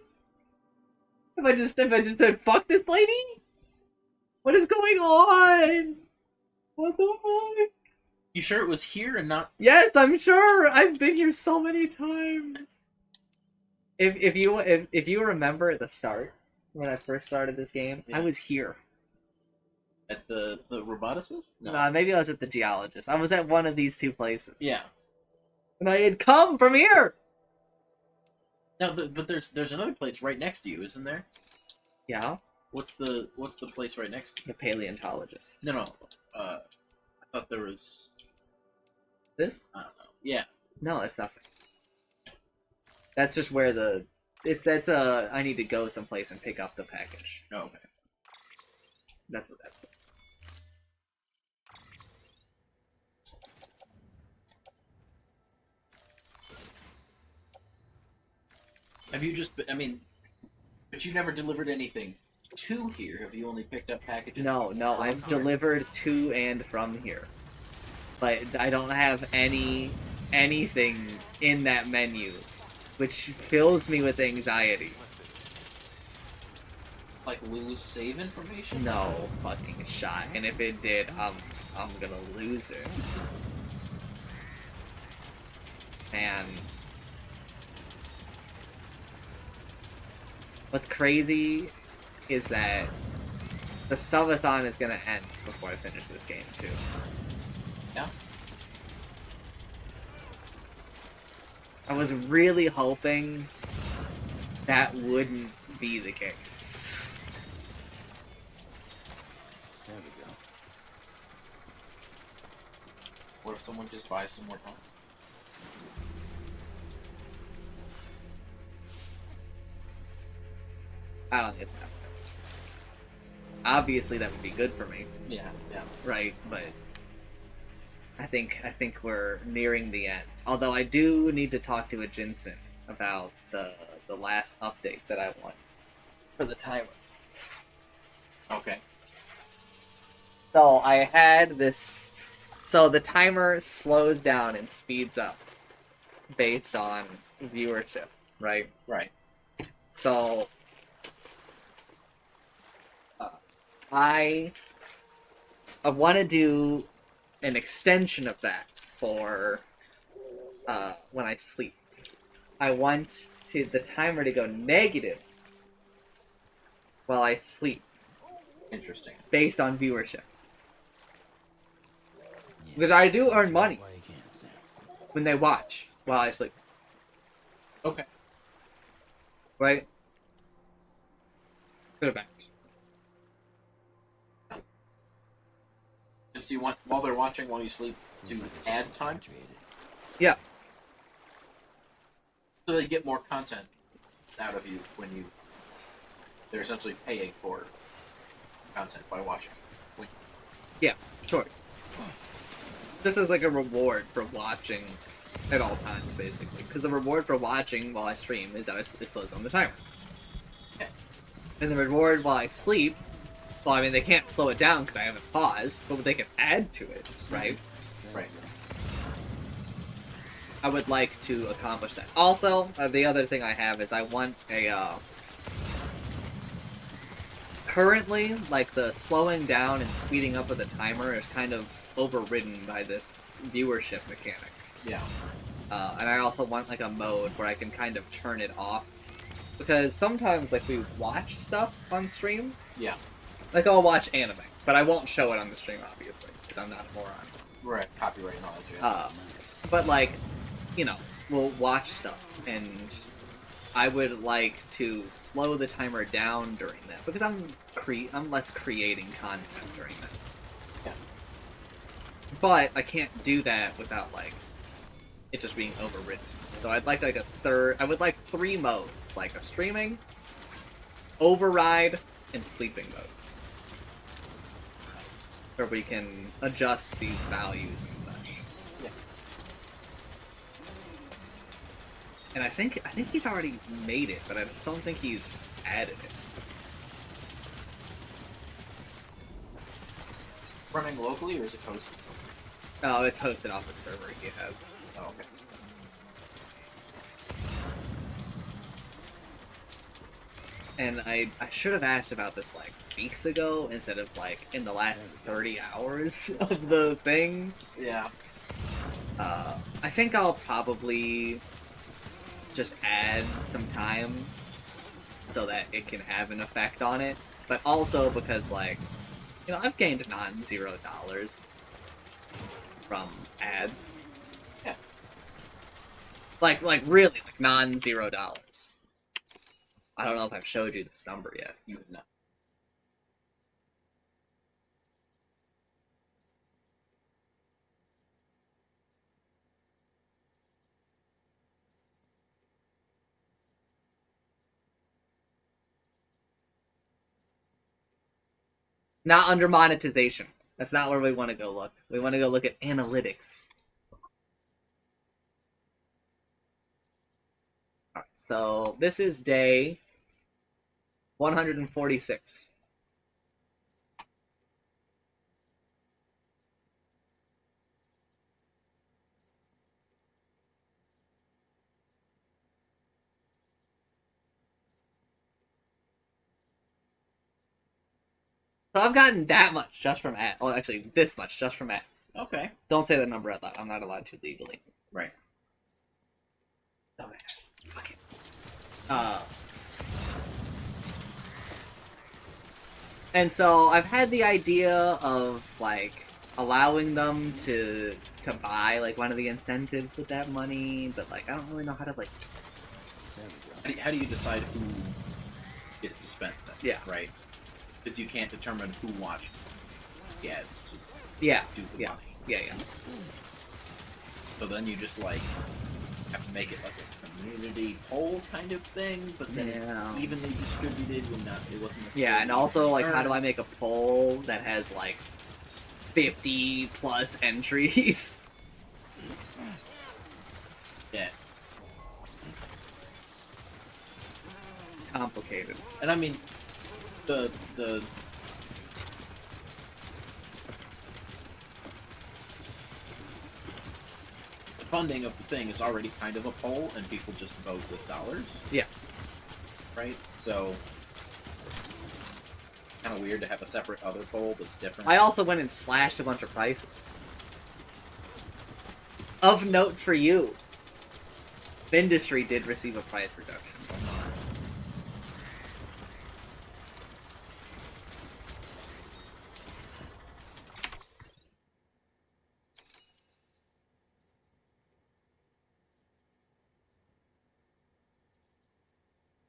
Have I just said fuck this lady? What is going on? What the fuck? You sure it was here and not? Yes, I'm sure. I've been here so many times. If you remember at the start, when I first started this game, I was here. At the roboticist? No, maybe I was at the geologist. I was at one of these two places. Yeah. And I had come from here. No, but there's another place right next to you, isn't there? Yeah. What's the place right next to you? The paleontologist. No. I thought there was. This? I don't know. Yeah. No, that's nothing. That's just where I need to go someplace and pick up the package. Oh, okay. That's what that's. Have you just? I mean, but you never delivered anything to here. Have you only picked up packages? No, I've delivered to and from here, but I don't have anything in that menu, which fills me with anxiety. Like lose save information? No fucking shot. And if it did, I'm gonna lose it. Man. What's crazy is that the subathon is gonna end before I finish this game too. Yeah. I was really hoping that wouldn't be the case. There we go. What if someone just buys some more time? I don't think it's happening. Obviously, that would be good for me. Yeah, yeah. Right, but I think we're nearing the end. Although I do need to talk to a Jinsen about the last update that I want for the timer. Okay. So I had this. So the timer slows down and speeds up based on viewership, right? Right. So I want to do an extension of that for when I sleep. I want the timer to go negative while I sleep. Interesting. Based on viewership. Because I do earn money when they watch while I sleep. Okay. Right? Go back. And so you want, while they're watching while you sleep, to add time? Yeah. So they get more content out of you when they're essentially paying for content by watching. Yeah, sort of. This is like a reward for watching at all times, basically. Because the reward for watching while I stream is that it slows down the timer. Okay. And the reward while I sleep, well, I mean, they can't slow it down because I haven't paused, but they can add to it, right? Right. I would like to accomplish that. Also, the other thing I have is I want a, currently, like, the slowing down and speeding up of the timer is kind of overridden by this viewership mechanic. Yeah. And I also want, like, a mode where I can kind of turn it off. Because sometimes, like, we watch stuff on stream. Yeah. Like, I'll watch anime, but I won't show it on the stream, obviously, because I'm not a moron. Right, copyright knowledge. But, like, you know, we'll watch stuff, and I would like to slow the timer down during that, because I'm less creating content during that. Yeah. But I can't do that without, like, it just being overridden. So I'd like I would like 3 modes, like a streaming, override, and sleeping mode. Where we can adjust these values and such. Yeah. And I think he's already made it, but I just don't think he's added it. Running locally, or is it hosted? Oh, it's hosted off the server he has. Oh, okay. And I should have asked about this, like, weeks ago, instead of, like, in the last 30 hours of the thing. Yeah. I think I'll probably just add some time so that it can have an effect on it. But also because, like, you know, I've gained $0 from ads. Yeah. Like really, like, $0. I don't know if I've showed you this number yet. You would know. Not under monetization. That's not where we want to go look. We want to go look at analytics. Alright, so this is day 146. So I've gotten that much just from ads. Well, actually, this much just from ads. Okay. Don't say that number out loud. I'm not allowed to legally. Right. Oh, just fuck it. And so I've had the idea of like allowing them to buy like one of the incentives with that money, but like I don't really know how to like. How do you decide who gets to spend that? Yeah. Right. Because you can't determine who watched the ads to do the money. Yeah. So then you just like have to make it like a community poll kind of thing, but then it's evenly distributed when it wasn't. Yeah, and also like how do I make a poll that has like 50 plus entries? Yeah. Complicated. And I mean, the funding of the thing is already kind of a poll, and people just vote with dollars. Yeah. Right? So, kind of weird to have a separate other poll that's different. I also went and slashed a bunch of prices. Of note for you, Industry did receive a price reduction.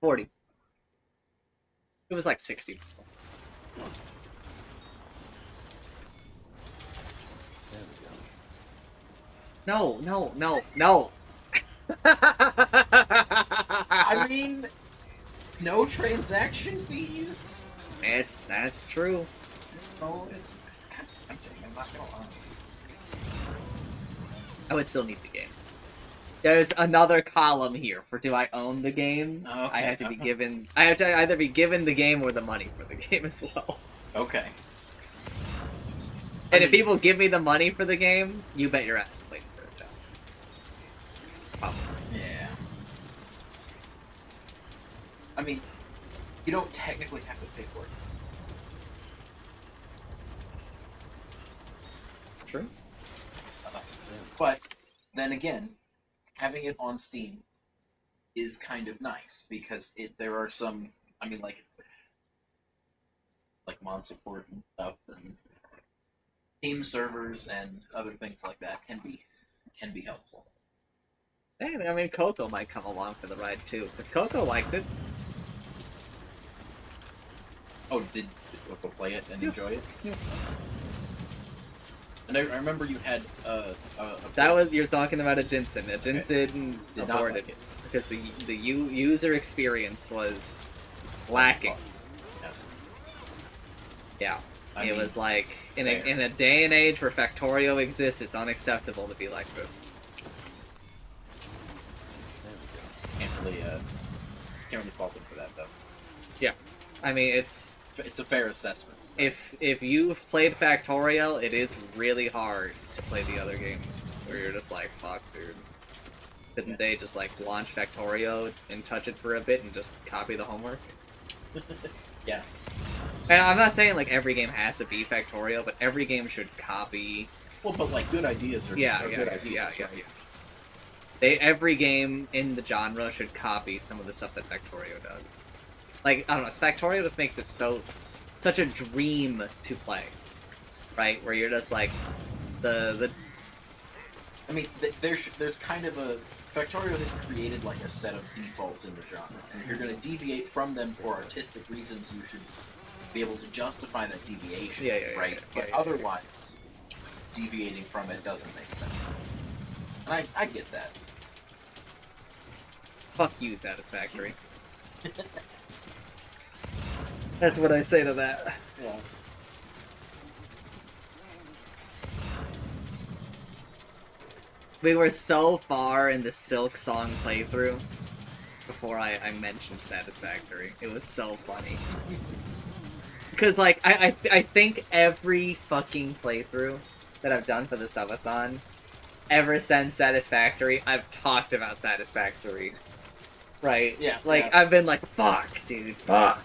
$40. It was like $60. No. I mean, no transaction fees. That's true. Oh, it's kind of tempting. I'm not gonna lie. I would still need the game. There's another column here for do I own the game? Okay. I have to be given. I have to either be given the game or the money for the game as well. Okay. And if people give me the money for the game, you bet your ass I'm waiting for a sale. Yeah. I mean, you don't technically have to pay for it. True. But then again, having it on Steam is kind of nice because there are some, I mean, like mod support and stuff, and Steam servers and other things like that can be helpful. Hey, I mean, Coco might come along for the ride too, because Coco liked it. Oh, did Coco play it and enjoy it? Yeah. And I remember you had You're talking about a Jinsen. A Jinsen did not aborted like it because the user experience was lacking. Yeah. It was like in a day and age where Factorio exists, it's unacceptable to be like this. Can't really fault them for that though. Yeah, I mean it's a fair assessment. If you've played Factorio, it is really hard to play the other games where you're just like, fuck, dude. Couldn't they just like launch Factorio and touch it for a bit and just copy the homework? Yeah. And I'm not saying like every game has to be Factorio, but every game should copy. Well, but like good ideas are good ideas. Yeah. Every game in the genre should copy some of the stuff that Factorio does. Like, I don't know, Factorio just makes it such a dream to play, right? Where you're just like, I mean, there's kind of a... Factorio has created like a set of defaults in the genre, and if you're going to deviate from them for artistic reasons, you should be able to justify that deviation, right? But otherwise, deviating from it doesn't make sense. And I get that. Fuck you, Satisfactory. That's what I say to that. Yeah. We were so far in the Silk Song playthrough before I mentioned Satisfactory. It was so funny. Because, like, I think every fucking playthrough that I've done for the subathon, ever since Satisfactory, I've talked about Satisfactory. Right? Yeah. Like, yeah. I've been like, fuck, dude, fuck.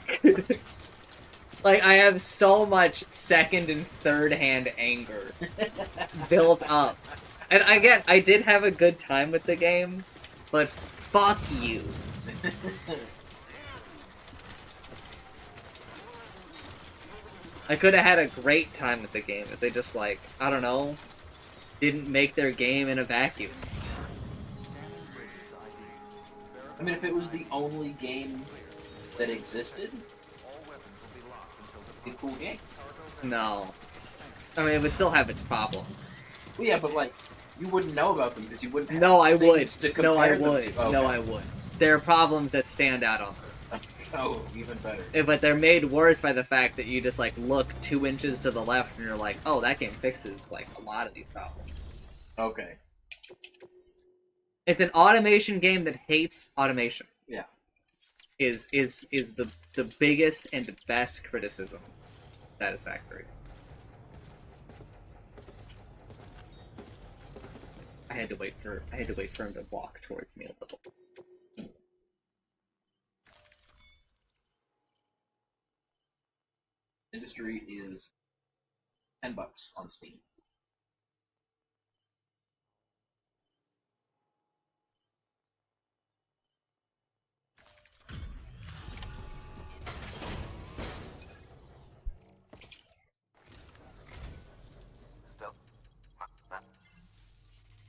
Like, I have so much second and third hand anger built up. And again, I did have a good time with the game, but fuck you. I could have had a great time with the game if they just, like, I don't know, didn't make their game in a vacuum. I mean, if it was the only game that existed, it'd be a cool game. No. I mean, it would still have its problems. Well, yeah, but, like, you wouldn't know about them because you wouldn't have No, I would. things to No, I compare them would. to. Okay. No, I would. There are problems that stand out on them. Oh, even better. But they're made worse by the fact that you just, like, look 2 inches to the left and you're like, oh, that game fixes, like, a lot of these problems. Okay. It's an automation game that hates automation. Yeah. Is the biggest and best criticism. Satisfactory. I had to wait for him to walk towards me a little. Industry is $10 on Steam.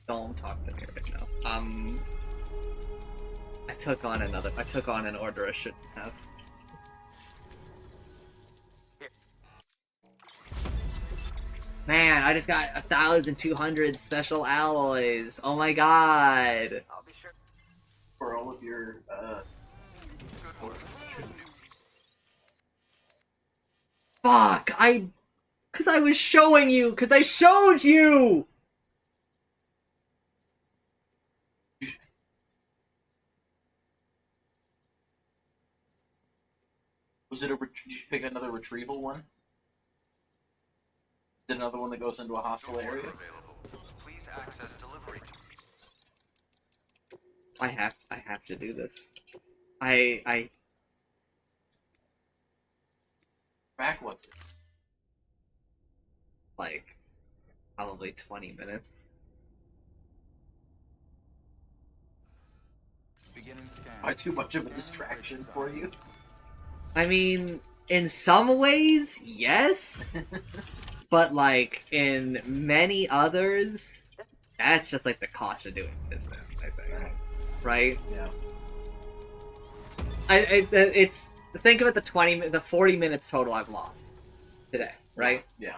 Don't talk to me right now. I took on an order I shouldn't have. Man, I just got 1,200 special alloys. Oh my god. I'll be sure. For all of your, Fuck, cause I was showing you, cause I showed you! Was it did you pick another retrieval one? Did another one that goes into a hostile area? Please access delivery. I have to do this. I Back was it? like probably 20 minutes. Beginning scan. Why too much of a distraction for you? I mean, in some ways, yes. But like in many others, that's just like the cost of doing business, I think. Right? Yeah. It's think of it, the 40 minutes total I've lost today, right? Yeah.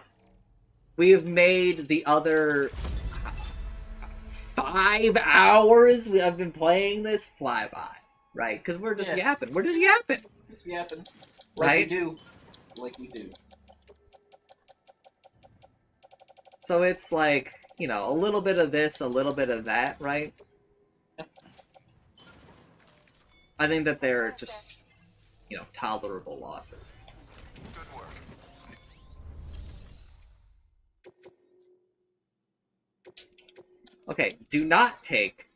We have made the other 5 hours I've been playing this fly by, right? Because we're just yapping. We're just yapping. Just yapping. Right? Like we do. So it's like, you know, a little bit of this, a little bit of that, right? I think that they're just, you know, tolerable losses. Okay, do not take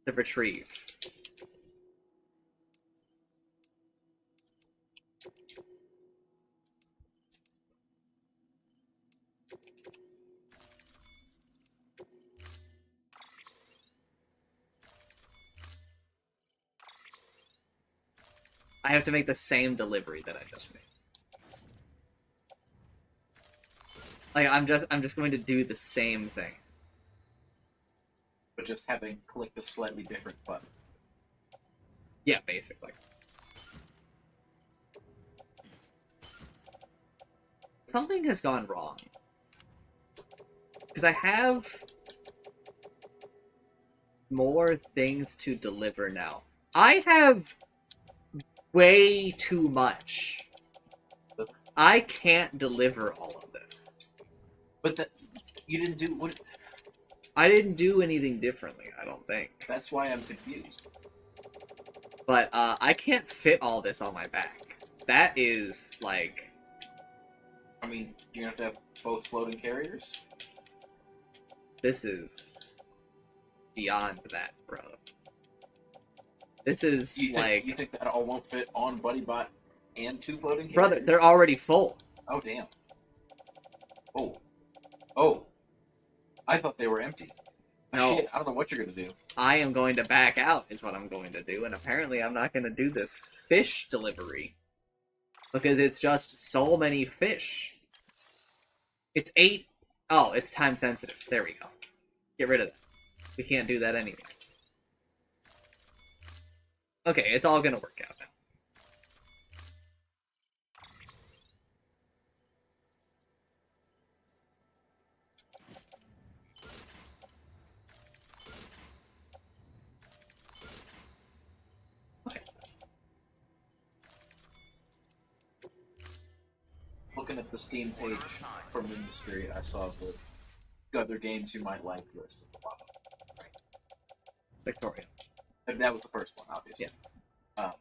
the retrieve. I have to make the same delivery that I just made. Like I'm just going to do the same thing. But just having clicked a slightly different button. Yeah, basically. Something has gone wrong. Because I have more things to deliver now. I have way too much. I can't deliver all of this. But you didn't do what? I didn't do anything differently, I don't think. That's why I'm confused. But I can't fit all this on my back. That is like, I mean, you're gonna have to have both floating carriers? This is beyond that, bro. This is you think that all won't fit on BuddyBot and 2 floating carriers? Brother, they're already full. Oh, damn. Oh. I thought they were empty. No. Shit, I don't know what you're gonna do. I am going to back out, is what I'm going to do, and apparently I'm not going to do this fish delivery. Because it's just so many fish. It's 8. Oh, it's time sensitive. There we go. Get rid of that. We can't do that anyway. Okay, it's all gonna work out now. Looking at the Steam page from Industry, I saw the other games you might like listed. Victoria. And that was the first one, obviously. Yeah.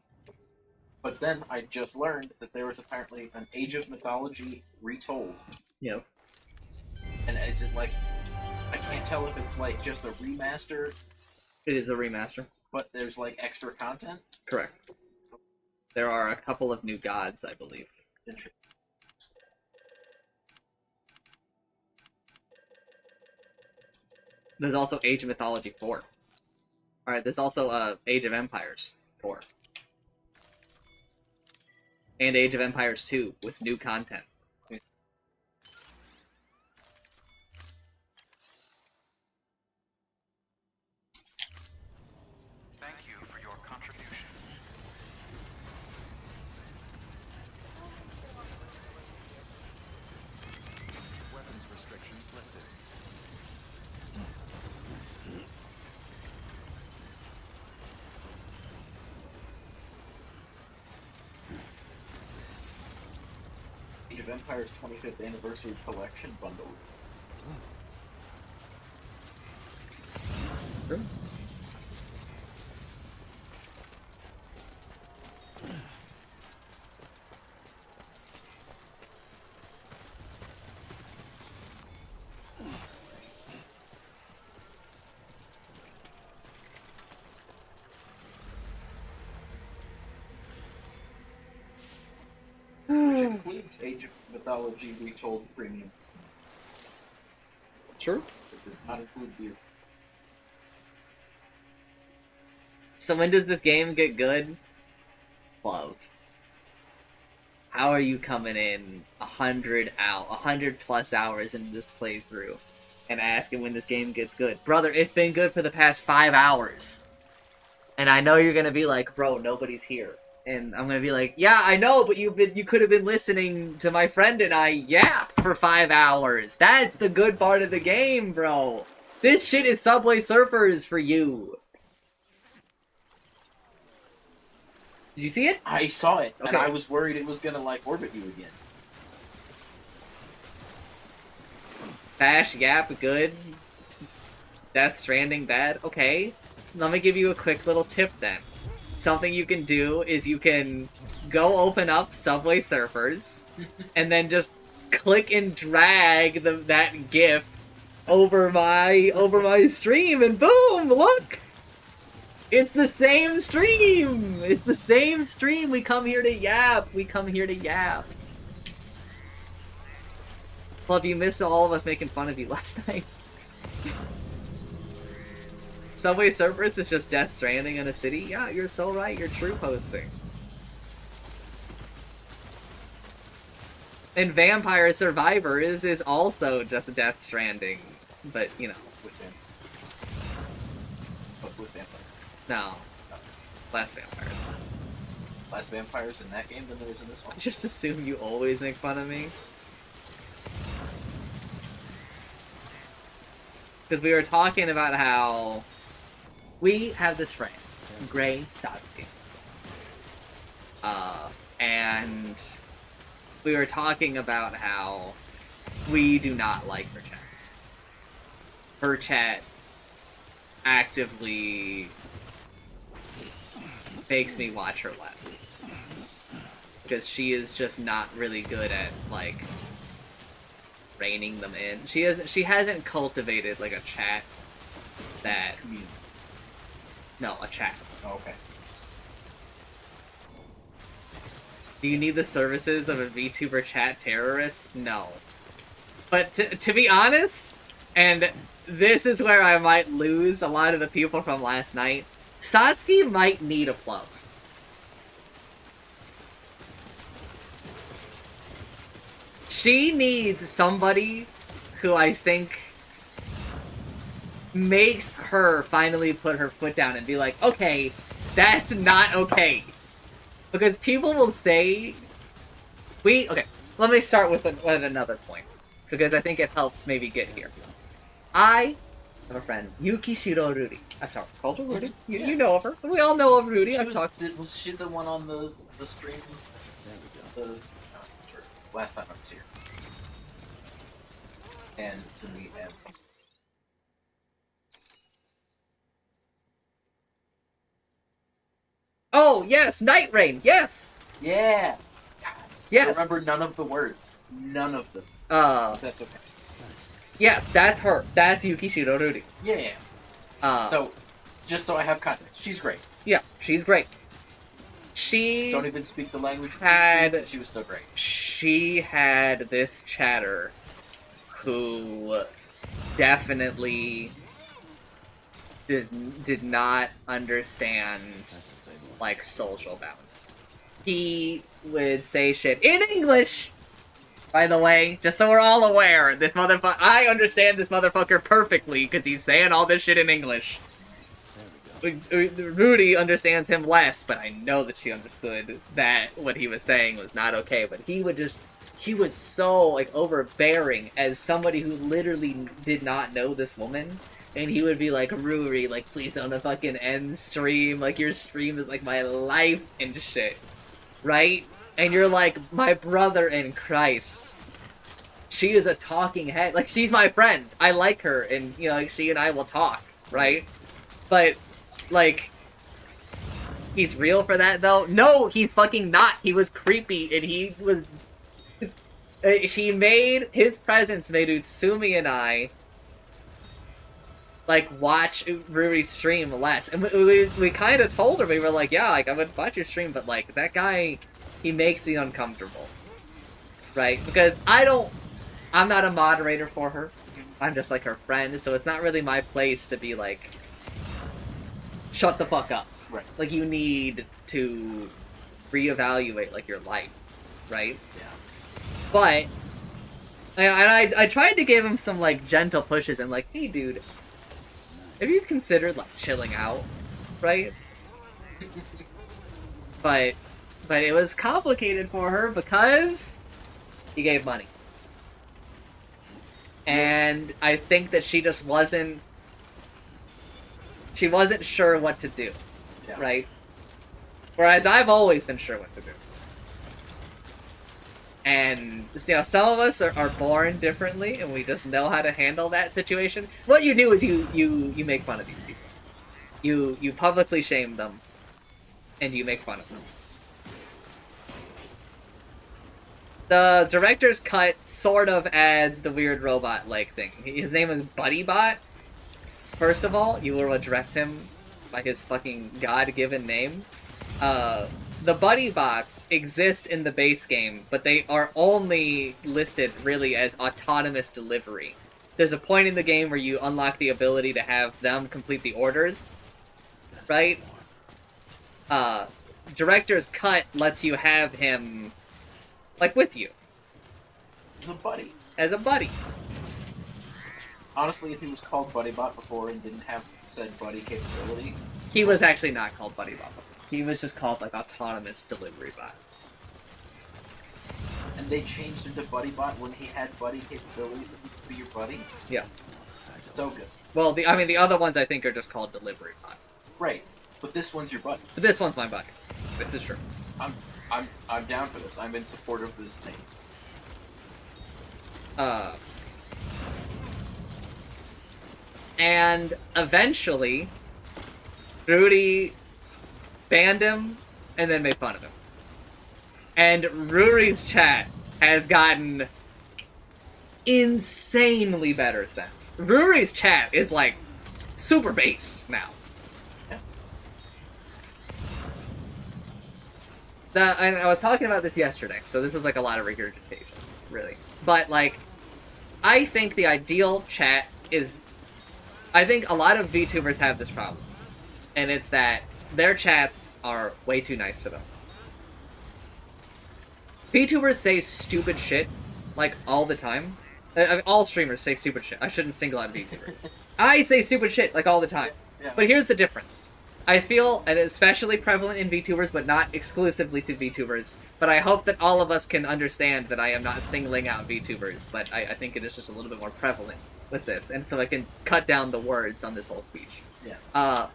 But then I just learned that there was apparently an Age of Mythology retold. Yes. And is it like, I can't tell if it's like just a remaster. It is a remaster. But there's like extra content? Correct. There are a couple of new gods, I believe. Interesting. There's also Age of Mythology 4. Alright, there's also Age of Empires 4. And Age of Empires 2 with new content. Thank you for your contribution. Weapons restrictions lifted. Age of Empires 25th Anniversary Collection bundle. Sure. Which includes Age of Mythology Retold Premium. Sure. It does not include beer. So when does this game get good? Love. How are you coming in 100 plus hours into this playthrough and asking when this game gets good? Brother, it's been good for the past 5 hours. And I know you're gonna be like, bro, nobody's here. And I'm gonna be like, yeah, I know, but you could have been listening to my friend and I yap for 5 hours. That's the good part of the game, bro. This shit is Subway Surfers for you. Did you see it? I saw it, Okay. and I was worried it was gonna like orbit you again. Vash, yap, good. Death Stranding, bad. Okay. Let me give you a quick little tip then. Something you can do is you can go open up Subway Surfers and then just click and drag that GIF over my stream and boom, look! It's the same stream! It's the same stream! We come here to yap! We come here to yap! Club, you missed all of us making fun of you last night. Subway Surfers is just Death Stranding in a city? Yeah, you're so right, you're true posting. And Vampire Survivors is also just Death Stranding, but, you know. With Vampires. No. Less Vampires. Less Vampires in that game than there is in this one? Just assume you always make fun of me. Because we were talking about how we have this friend, Gray Satsuki. And we were talking about how we do not like her chat. Her chat actively makes me watch her less. Because she is just not really good at, like, reining them in. She hasn't cultivated, like, a chat that... No, a chat. Oh, okay. Do you need the services of a VTuber chat terrorist? No. But to be honest, and this is where I might lose a lot of the people from last night, Satsuki might need a plug. She needs somebody who I think makes her finally put her foot down and be like, okay, that's not okay. Because people will say, okay, let me start with another point. Because I think it helps maybe get here. I have a friend, Yuki Shiro Rudy. I've called her Rudy. You know of her. We all know of Rudy. Was she the one on the stream? Last time I was here. And for me and something. Oh, yes, Night Rain, yes! Yeah! Yes. I remember none of the words. None of them. That's okay. Yes, that's her. That's Yuki Shiro Rudy. Yeah. So, just so I have context, she's great. Yeah, she's great. She don't even speak the language. She was still great. She had this chatter who definitely did not understand like social boundaries. He would say shit in English. By the way, just so we're all aware, this motherfucker. I understand this motherfucker perfectly because he's saying all this shit in English. Rudy understands him less, but I know that she understood that what he was saying was not okay. But he was so like overbearing as somebody who literally did not know this woman, and he would be like, Rudy, like please don't fucking end stream, like your stream is like my life and shit, right? And you're like, my brother in Christ. She is a talking head. Like, she's my friend. I like her, and, you know, like, she and I will talk, right? But, like, he's real for that, though? No, he's fucking not. He was creepy, and he was... His presence made Utsumi and I, like, watch Rury's stream less. And we kind of told her, we were like, yeah, like, I would watch your stream, but, like, that guy... He makes me uncomfortable, right? Because I'm not a moderator for her. I'm just like her friend, so it's not really my place to be like, shut the fuck up. Right. Like, you need to reevaluate, like, your life, right? Yeah. But, and I tried to give him some, like, gentle pushes and like, hey, dude, have you considered, like, chilling out, right? But it was complicated for her because he gave money. And I think that she just wasn't sure what to do, right? Whereas I've always been sure what to do. And, you know, some of us are born differently, and we just know how to handle that situation. What you do is you make fun of these people. You publicly shame them, and you make fun of them. The director's cut sort of adds the weird robot-like thing. His name is BuddyBot. First of all, you will address him by his fucking god-given name. The BuddyBots exist in the base game, but they are only listed, really, as autonomous delivery. There's a point in the game where you unlock the ability to have them complete the orders, right? Director's cut lets you have him... like, with you. As a buddy. As a buddy. Honestly, if he was called BuddyBot before and didn't have said buddy capability... He was actually not called BuddyBot. He was just called, like, Autonomous Delivery Bot. And they changed him to BuddyBot when he had buddy capabilities so he could be your buddy? Yeah. So good. Well, the other ones I think are just called Delivery Bot. Right. But this one's your buddy. But this one's my buddy. This is true. I'm down for this. I'm in support of this thing. And eventually, Rudy banned him and then made fun of him. And Rury's chat has gotten insanely better since. Rury's chat is like super based now. And I was talking about this yesterday, so this is like a lot of regurgitation, really. But, like, I think the ideal chat is... I think a lot of VTubers have this problem. And it's that their chats are way too nice to them. VTubers say stupid shit like all the time. I mean, all streamers say stupid shit. I shouldn't single out VTubers. I say stupid shit like all the time. Yeah. But here's the difference. I feel, and it's especially prevalent in VTubers, but not exclusively to VTubers. But I hope that all of us can understand that I am not singling out VTubers, but I think it is just a little bit more prevalent with this, and so I can cut down the words on this whole speech. Yeah.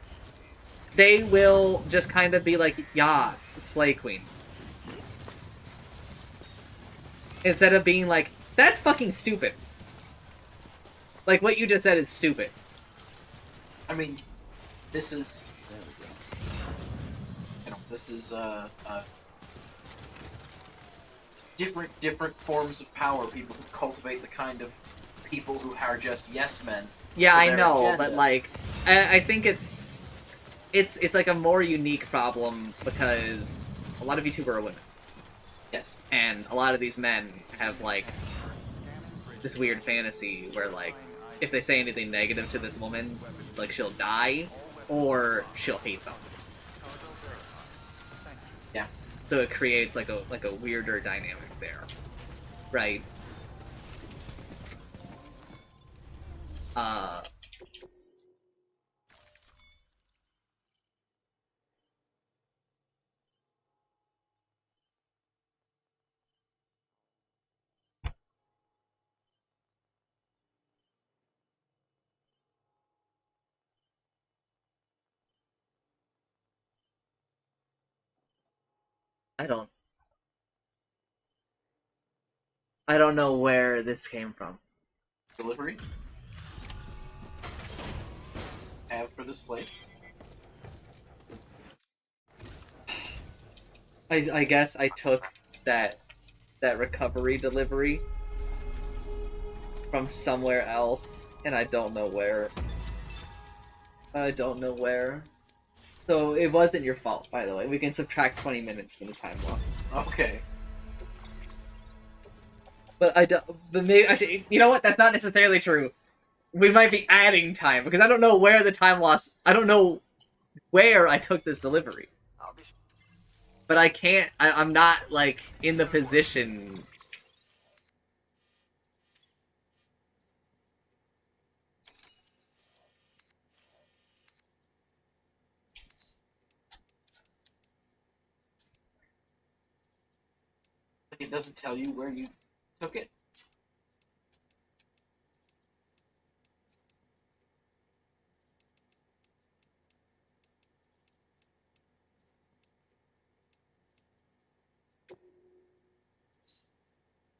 They will just kind of be like, "Yas, Slay Queen," instead of being like, "That's fucking stupid." Like what you just said is stupid. I mean, this is. There we go. You know, this is different forms of power. People who cultivate the kind of people who are just yes men. Yeah, for I their know, agenda. but like, I think it's like a more unique problem because a lot of YouTubers are women. Yes. And a lot of these men have like this weird fantasy where like if they say anything negative to this woman, like she'll die or she'll hate them. Yeah. So it creates like a weirder dynamic there. Right? I don't know where this came from. Delivery. Have for this place. I guess I took that recovery delivery from somewhere else, and I don't know where. I don't know where. So it wasn't your fault, by the way. We can subtract 20 minutes from the time loss. Okay. But I don't. But maybe actually, you know what? That's not necessarily true. We might be adding time because I don't know where the time loss. I don't know where I took this delivery. But I can't. I'm not like in the position. It doesn't tell you where you took it.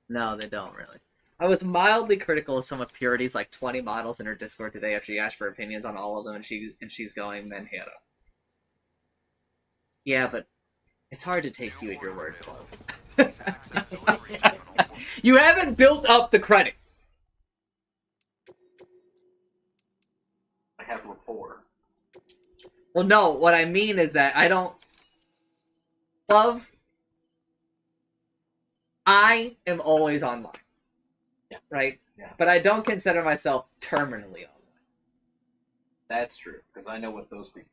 No, they don't really. I was mildly critical of some of Purity's like 20 models in her Discord today after she asked for opinions on all of them, and she's going Manhattan. Yeah, but it's hard to take you at your word, Clove. You haven't built up the credit. I have rapport. Well, no, what I mean is that I don't... Clove, I am always online. Yeah. Right? Yeah. But I don't consider myself terminally online. That's true, because I know what those people.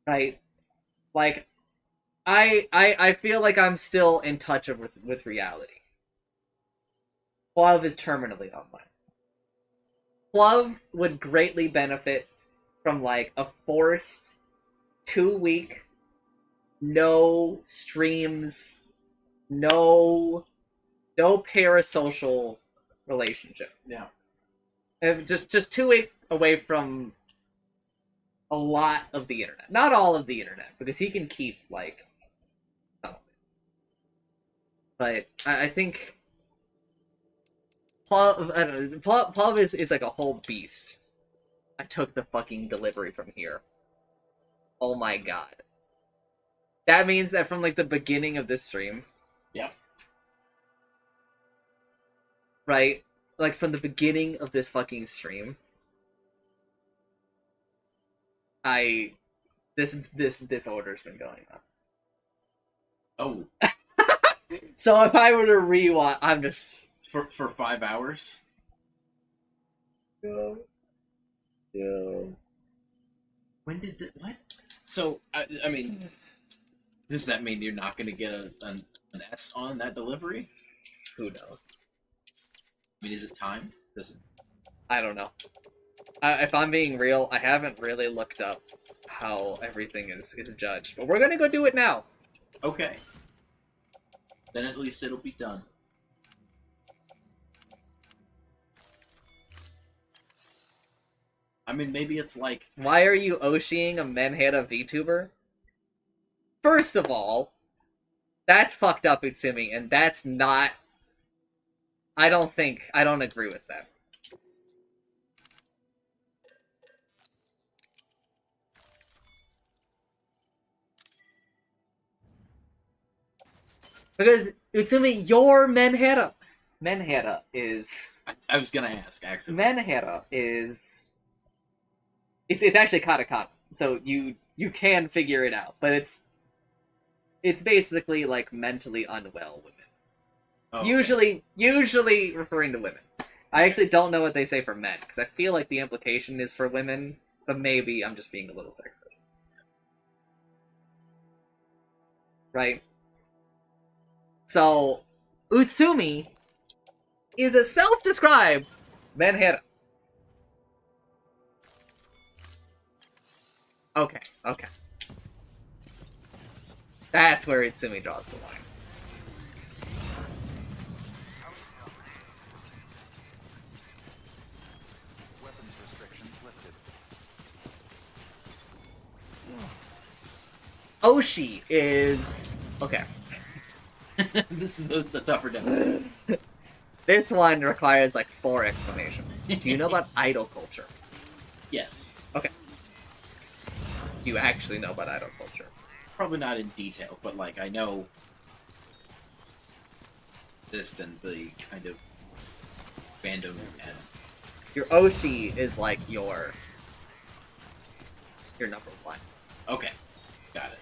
Right? Like, I feel like I'm still in touch with reality. Clove is terminally online. Clove would greatly benefit from like a forced 2-week, no streams, no parasocial relationship. Yeah. And just 2 weeks away from a lot of the internet. Not all of the internet, because he can keep like some of it. But I think Plov is like a whole beast. I took the fucking delivery from here. Oh my god. That means that from like the beginning of this stream. Yep. Right? Like from the beginning of this fucking stream. This order's been going on. Oh. So if I were to rewatch, I'm just for 5 hours. Yeah. When did the what? So I mean, does that mean you're not going to get an S on that delivery? Who knows? I mean, is it timed? Does it... I don't know. If I'm being real, I haven't really looked up how everything is judged, but we're gonna go do it now. Okay. Then at least it'll be done. I mean, maybe it's like... Why are you Oshiing a Menheta VTuber? First of all, that's fucked up, Utsumi, and that's not... I don't agree with that. Because, Utsumi, you're Menheta. Menheta is... I was gonna ask, actually. Menheta is... It's actually katakana, so you can figure it out, but it's basically like mentally unwell women. Oh, okay. Usually referring to women. I actually don't know what they say for men, because I feel like the implication is for women, but maybe I'm just being a little sexist. Right? So, Utsumi is a self-described Menheta. Okay. That's where Utsumi draws the line. Weapons restrictions lifted. Oshi is... Okay. This is the tougher definition. This one requires like 4 explanations. Do you know about idol culture? Yes. Okay. Do you actually know about idol culture? Probably not in detail, but like I know this and the kind of fandom and your Oshi is like your number 1. Okay. Got it.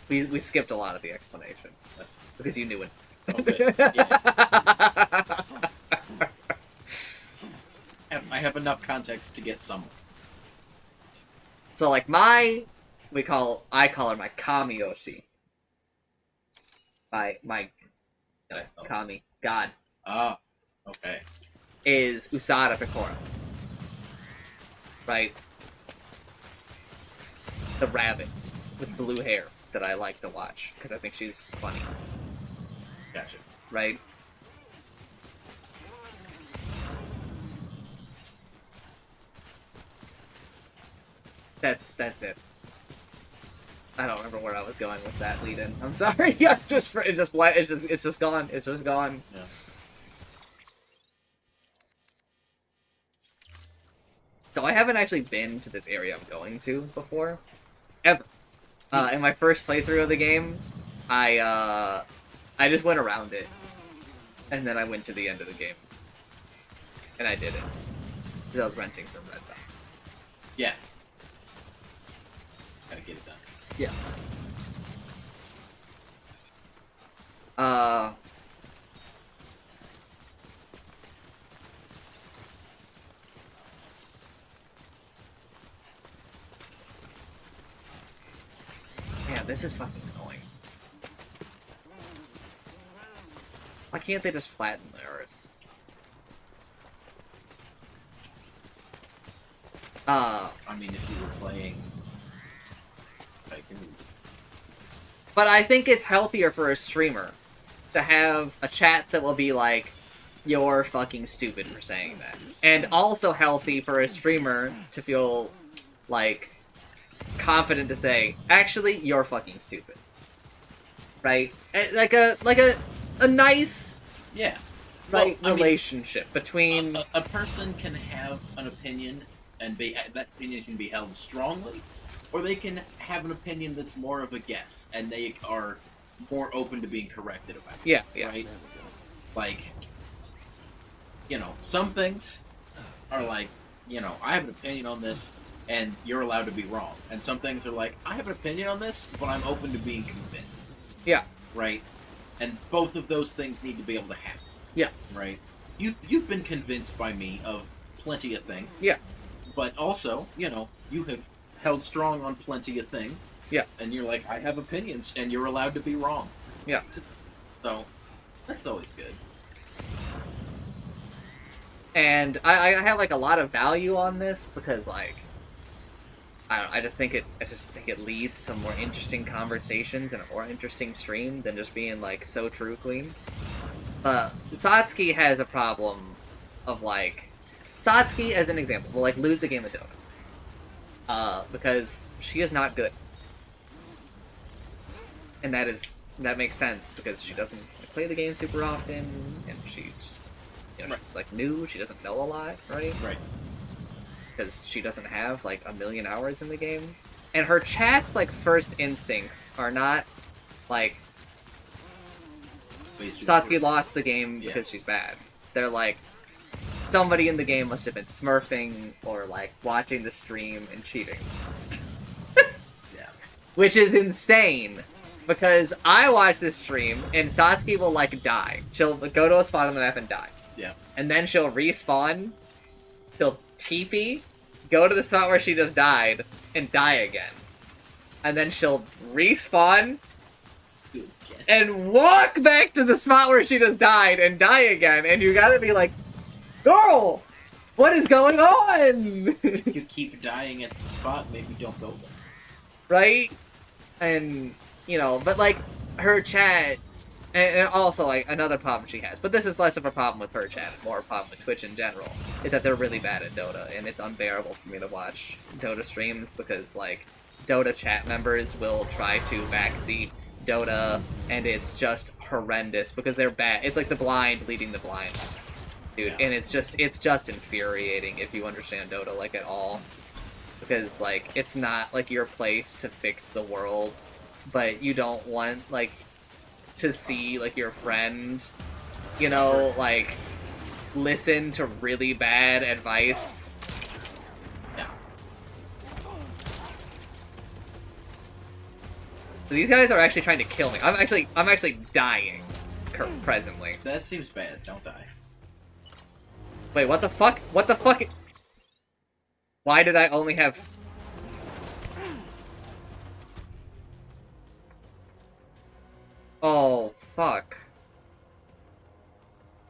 We skipped a lot of the explanation. That's because you knew it. Okay. Yeah. I have enough context to get somewhere. So like I call her my Kami Oshi. My Kami, God. Ah, okay. Is Usada Pecora. Right? The rabbit with blue hair that I like to watch because I think she's funny. Gotcha. Right? That's it. I don't remember where I was going with that lead-in. I'm sorry. It's just gone. It's just gone. Yeah. So I haven't actually been to this area I'm going to before, ever. In my first playthrough of the game, I just went around it, and then I went to the end of the game, and I did it because I was renting from Red Dot. Yeah. Gotta get it done. Yeah. Man, this is fucking annoying. Why can't they just flatten the earth? I mean, if you were playing... But I think it's healthier for a streamer to have a chat that will be like, you're fucking stupid for saying that. And also healthy for a streamer to feel, like, confident to say, actually, you're fucking stupid. Right? Like a nice... Yeah. Right, well, relationship between... A person can have an opinion, and that opinion can be held strongly, or they can have an opinion that's more of a guess, and they are more open to being corrected about it. Yeah. Right? Like, some things are like, I have an opinion on this, and you're allowed to be wrong. And some things are like, I have an opinion on this, but I'm open to being convinced. Yeah. Right? And both of those things need to be able to happen. Yeah. Right? You've been convinced by me of plenty of things. Yeah. But also, you have held strong on plenty of things. Yeah. And you're like, I have opinions, and you're allowed to be wrong. Yeah. So, That's always good. And I have like a lot of value on this because like I don't know, I just think it leads to more interesting conversations and a more interesting stream than just being like so true clean. Satsuki has a problem of like Satsuki as an example will like lose a game of Dota. Because she is not good. And that makes sense because she doesn't play the game super often and she just she's like new, she doesn't know a lot, right? Right. Because she doesn't have like a million hours in the game. And her chat's like first instincts are not like Satsuki lost the game because she's bad. They're like somebody in the game must have been smurfing or like watching the stream and cheating. Yeah. Which is insane. Because I watch this stream and Satsuki will like die. She'll go to a spot on the map and die. Yeah. And then she'll respawn, she'll TP, go to the spot where she just died, and die again. And then she'll respawn, and walk back to the spot where she just died, and die again. And you gotta be like, girl, what is going on? If you keep dying at the spot, maybe don't go there. Right? And, you know, but like, her chat... And also, like, another problem she has, but this is less of a problem with her chat, more a problem with Twitch in general, is that they're really bad at Dota, and it's unbearable for me to watch Dota streams, because, like, Dota chat members will try to backseat Dota, and it's just horrendous, because they're bad. It's like the blind leading the blind, dude, and it's just infuriating if you understand Dota, like, at all, because, like, it's not, like, your place to fix the world, but you don't want, like, to see, like, your friend, you know, like, listen to really bad advice. Yeah. So these guys are actually trying to kill me. I'm actually dying presently. That seems bad. Don't die. Wait, what the fuck? What the fuck? Why did I only have... Oh, fuck.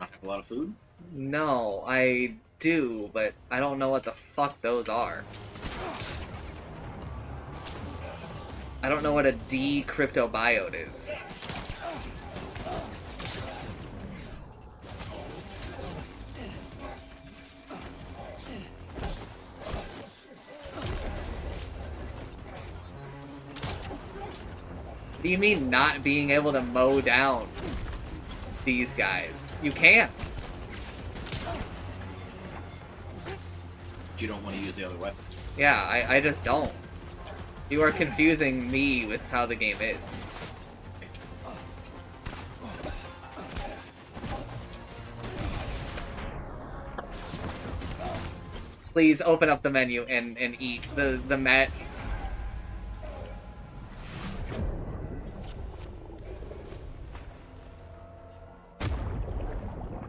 I have a lot of food? No, I do, but I don't know what the fuck those are. I don't know what a decryptobiota is. What do you mean not being able to mow down these guys? You can't. You don't want to use the other weapons. Yeah, I just don't. You are confusing me with how the game is. Please open up the menu and eat the mat.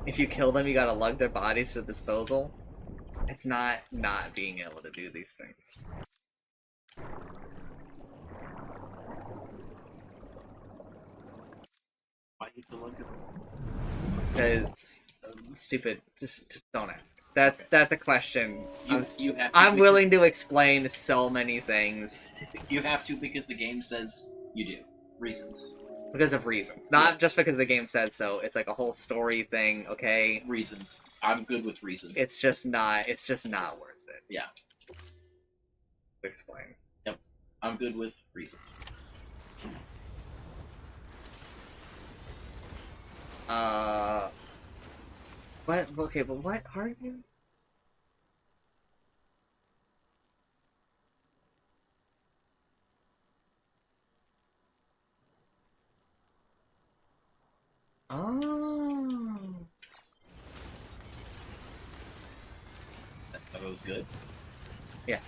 If you kill them, you gotta lug their bodies to disposal. It's not being able to do these things. Why you have to lug them? Because stupid. Just don't ask. That's a question. You have to, I'm willing to explain so many things. You have to because the game says you do. Reasons. Because of reasons. Not just because the game said so. It's like a whole story thing, okay? Reasons. I'm good with reasons. It's just not worth it. Yeah. To explain. Yep. I'm good with reasons. What? Okay, but what are you? Oh. That was good. Yeah.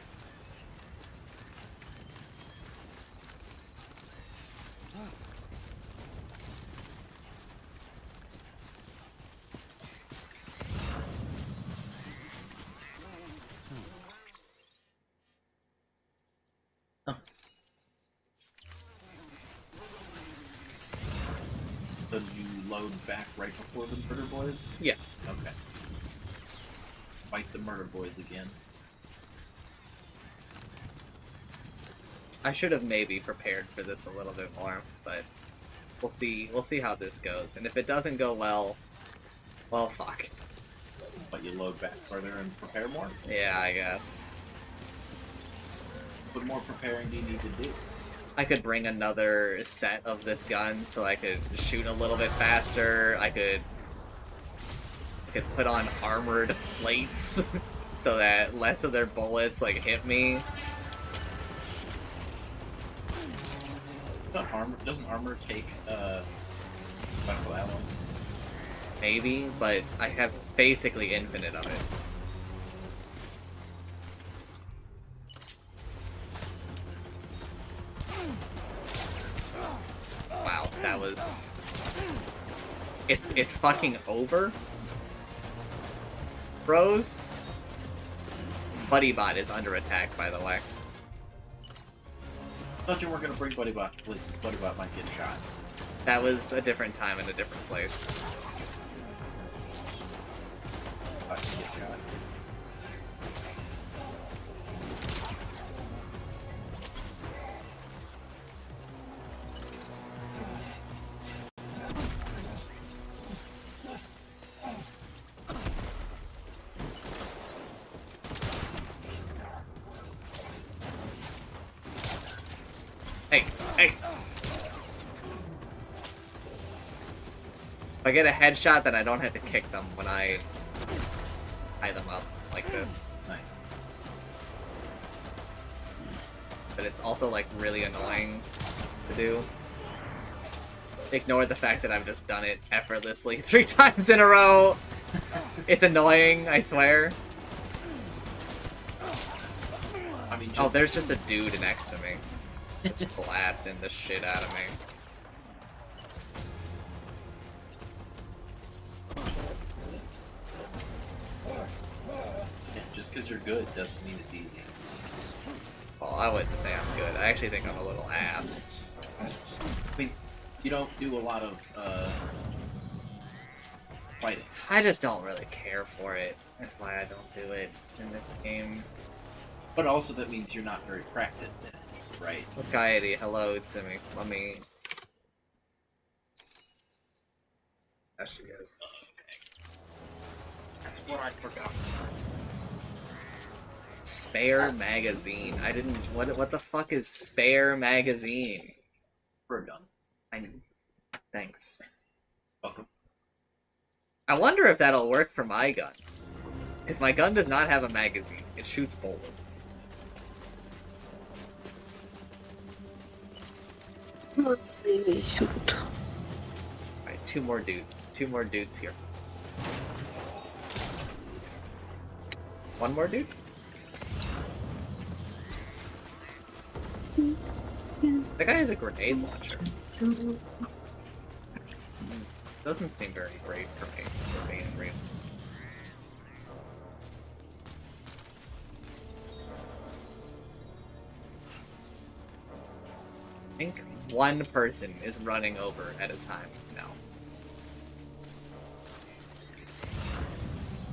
So you load back right before the murder boys? Yeah. Okay. Fight the murder boys again. I should have maybe prepared for this a little bit more, but we'll see. We'll see how this goes. And if it doesn't go well, well, fuck. But you load back further and prepare more? Yeah, I guess. What more preparing do you need to do? I could bring another set of this gun so I could shoot a little bit faster. I could put on armored plates so that less of their bullets like hit me. Doesn't armor take special ammo? Maybe, but I have basically infinite of it. Wow, that was... It's fucking over? Bros? BuddyBot is under attack, by the way. I thought you weren't going to bring BuddyBot to places. BuddyBot might get shot. That was a different time and a different place. Get shot. Hey, hey! If I get a headshot, then I don't have to kick them when I tie them up like this. Nice. But it's also, like, really annoying to do. Ignore the fact that I've just done it effortlessly 3 times in a row! It's annoying, I swear. I mean, oh, there's just a dude next to me. Just blasting the shit out of me. Yeah, just because you're good doesn't mean it's easy. Well, I wouldn't say I'm good. I actually think I'm a little ass. I mean, you don't do a lot of fighting. I just don't really care for it. That's why I don't do it in this game. But also that means you're not very practiced in it, right? Gaiety, hello, it's me. Let me... There she is. Okay. That's what I forgot. Spare magazine. I didn't... What the fuck is spare magazine? For a gun. Thanks. Welcome. I wonder if that'll work for my gun. Because my gun does not have a magazine. It shoots bullets. Shoot. Alright, 2 more dudes. 2 more dudes here. 1 more dude? That guy has a grenade launcher. Doesn't seem very great for me, for being real. I think 1 person is running over at a time now.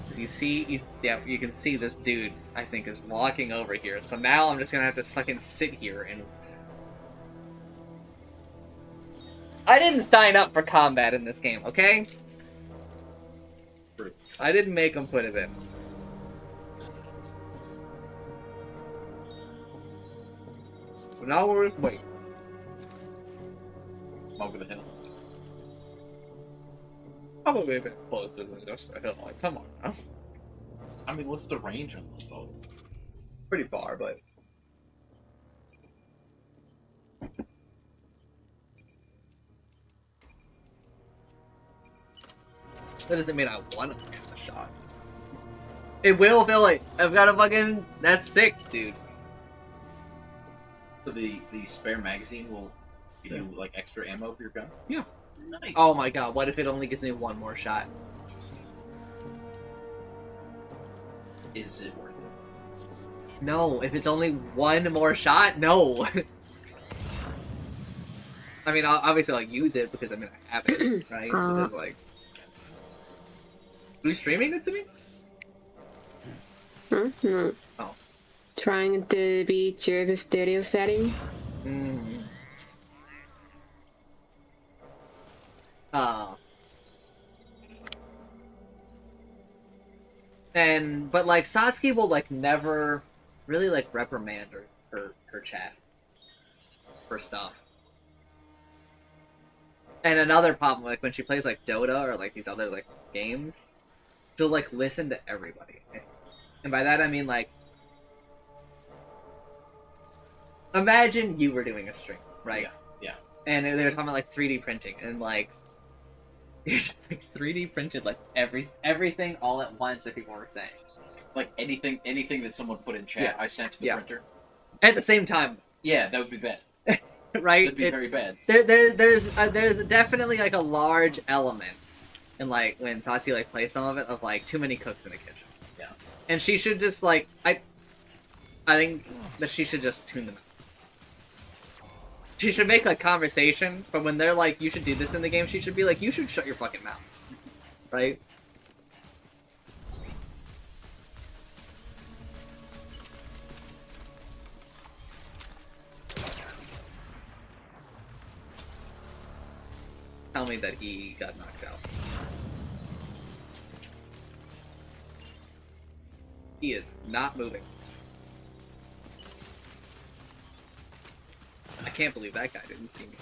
Because you see, you can see this dude, I think, is walking over here. So now I'm just gonna have to fucking sit here and... I didn't sign up for combat in this game, okay? I didn't make him put it in. But now we're... wait. Over the hill. Probably a bit closer than just a hill. Like, come on now. I mean, what's the range on this boat? Pretty far, but... That doesn't mean I want to get the shot. It will, Billy! I've got a fucking... That's sick, dude. So the spare magazine will give you, like, extra ammo for your gun? Yeah. Nice. Oh my god, what if it only gives me 1 more shot? Is it worth it? No, if it's only 1 more shot, no! I mean, obviously I'll use it because I mean I have it, right? Because like, who's streaming it to me? No. Oh. Trying to beat your studio setting. But like Satsuki will like never really like reprimand her chat for stuff. And another problem, like when she plays like Dota or like these other like games, she'll like listen to everybody. And by that I mean like, imagine you were doing a stream, right? Yeah. And they were talking about like 3D printing and like you just like 3D printed like everything all at once that people were saying. Like anything that someone put in chat, I sent to the printer. At the same time. Yeah, that would be bad. Right? That'd be very bad. There's definitely like a large element in like when Satsuki like plays some of it of like too many cooks in the kitchen. Yeah. And she should just like I think that she should just tune them out. She should make like conversation, but when they're like, you should do this in the game, she should be like, you should shut your fucking mouth. Right? Tell me that he got knocked out. He is not moving. I can't believe that guy didn't see me.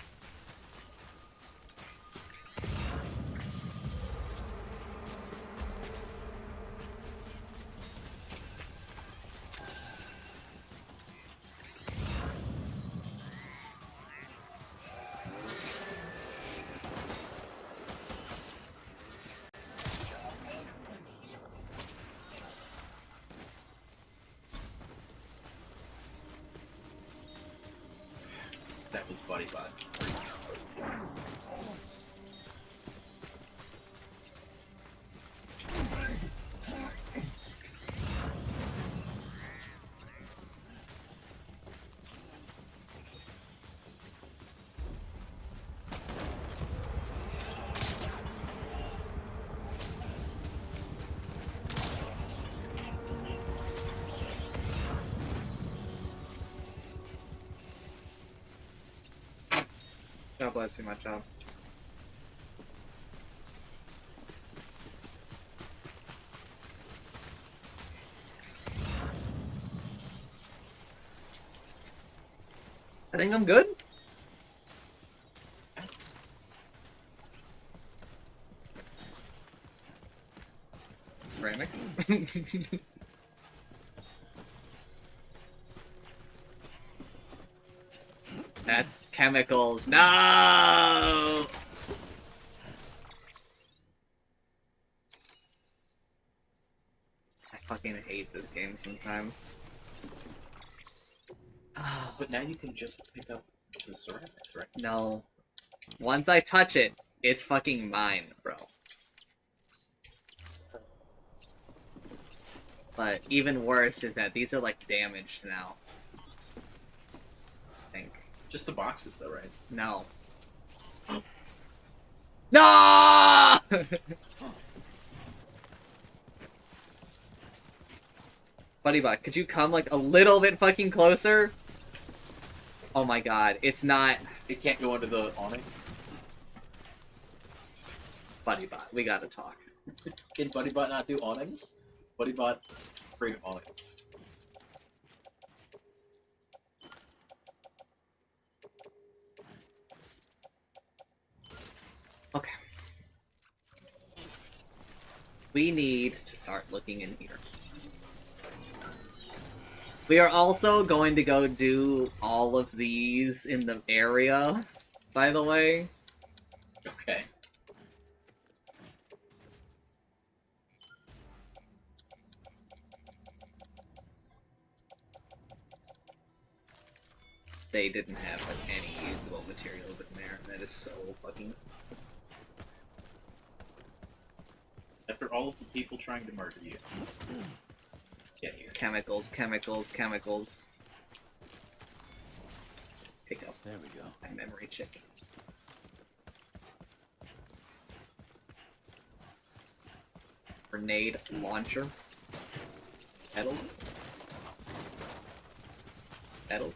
That was Buddy Bot. God bless you, my child. I think I'm good. Ceramics. That's chemicals. No! I fucking hate this game sometimes. But now you can just pick up the ceramics, right? No. Once I touch it, it's fucking mine, bro. But even worse is that these are like damaged now. I think. Just the boxes, though, right? No. No! Buddybot, could you come like a little bit fucking closer? Oh my god, it's not. It can't go under the awning. Buddybot, we gotta talk. Can Buddybot not do awnings? Buddybot, afraid of awnings. Okay. We need to start looking in here. We are also going to go do all of these in the area, by the way. Okay. They didn't have like any usable materials in there. That is so fucking. After all of the people trying to murder you. Get here. Chemicals, chemicals, chemicals. Pick up. There we go. My memory chip. grenade launcher. Petals. Petals.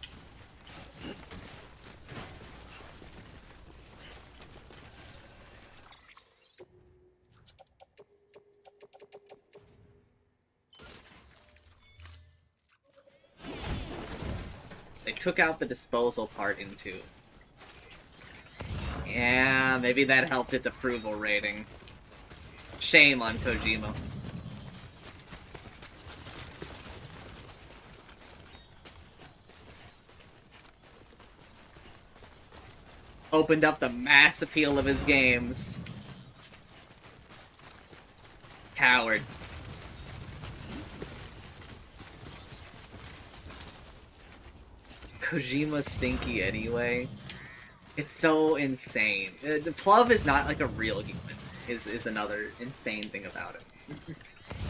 They took out the disposal part in 2. Yeah, maybe that helped its approval rating. Shame on Kojima. Opened up the mass appeal of his games. Coward. Kojima's stinky anyway. It's so insane. The Plov is not like a real human, is another insane thing about it.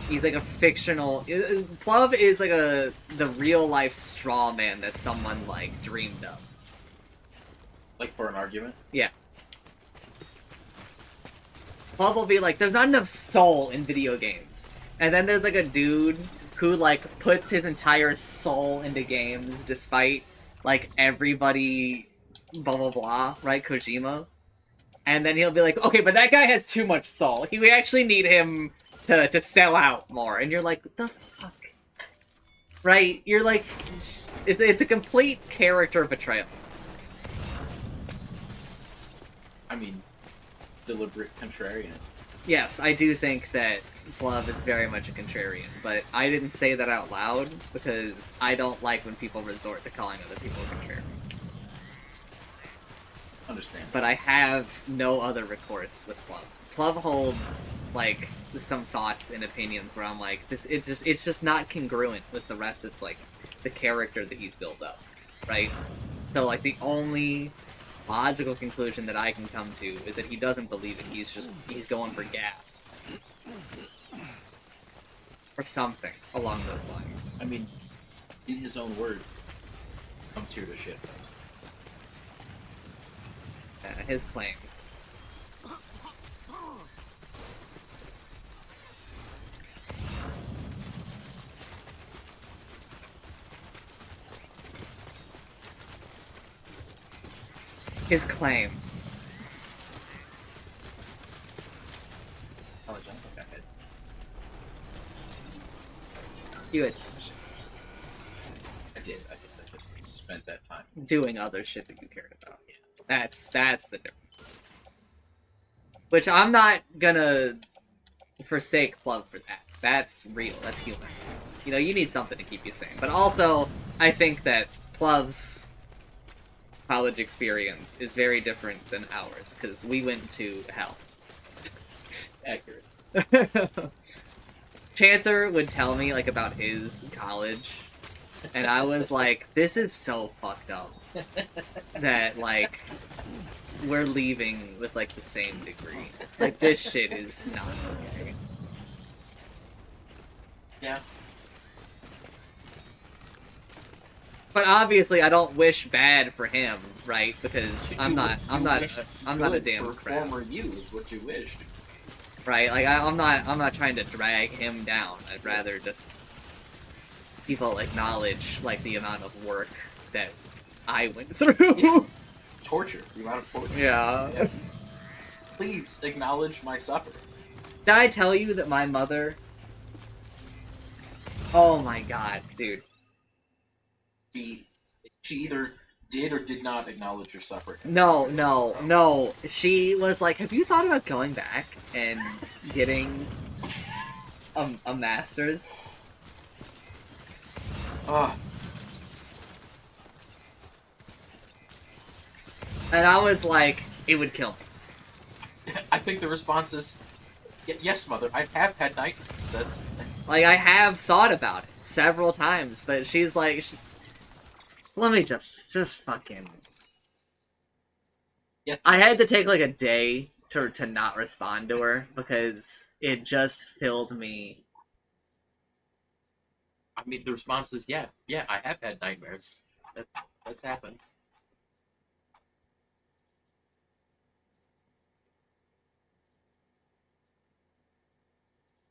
He's like a fictional... Plov is like the real-life straw man that someone, like, dreamed of. Like for an argument? Yeah. Plov will be like, there's not enough soul in video games. And then there's like a dude who, like, puts his entire soul into games despite, like, everybody... blah blah blah, right? Kojima. And then he'll be like, okay, but that guy has too much soul. We actually need him to sell out more. And you're like, what the fuck? Right? You're like, it's a complete character betrayal. I mean, deliberate contrarian. Yes, I do think that Glove is very much a contrarian, but I didn't say that out loud because I don't like when people resort to calling other people contrarian. Understand. But I have no other recourse with Plov. Plov holds, like, some thoughts and opinions where I'm like, it's just not congruent with the rest of, like, the character that he's built up, right? So, like, the only logical conclusion that I can come to is that he doesn't believe it, he's going for gas. Or something along those lines. I mean, in his own words, comes here to shit. His claim. His claim. Oh, John, okay, ahead. You had I did. I just spent that time doing other shit that you cared about. Yeah. That's the difference. Which I'm not gonna forsake Plug for that. That's real. That's human. You know, you need something to keep you sane. But also, I think that Plug's college experience is very different than ours, because we went to hell. Accurate. Chancer would tell me, like, about his college, and I was like, this is so fucked up that, like, we're leaving with, like, the same degree. Like, this shit is not okay. Yeah. But obviously, I don't wish bad for him, right? Because I'm not a damn crap. Former you is what you wished. Right? Like, I'm not trying to drag him down. I'd rather just people acknowledge, like, the amount of work that I went through. Yeah. Torture. The amount of torture. Yeah. Please acknowledge my suffering. Did I tell you that my mother... Oh my god, dude. She either did or did not acknowledge your suffering. No. She was like, have you thought about going back and getting a master's? And I was like, it would kill me. I think the response is, yes, mother, I have had nightmares. That's... Like, I have thought about it several times, but she's like, let me just fucking... Yes. I had to take, like, a day to not respond to her, because it just filled me... I mean, the response is, yeah, I have had nightmares. That's happened.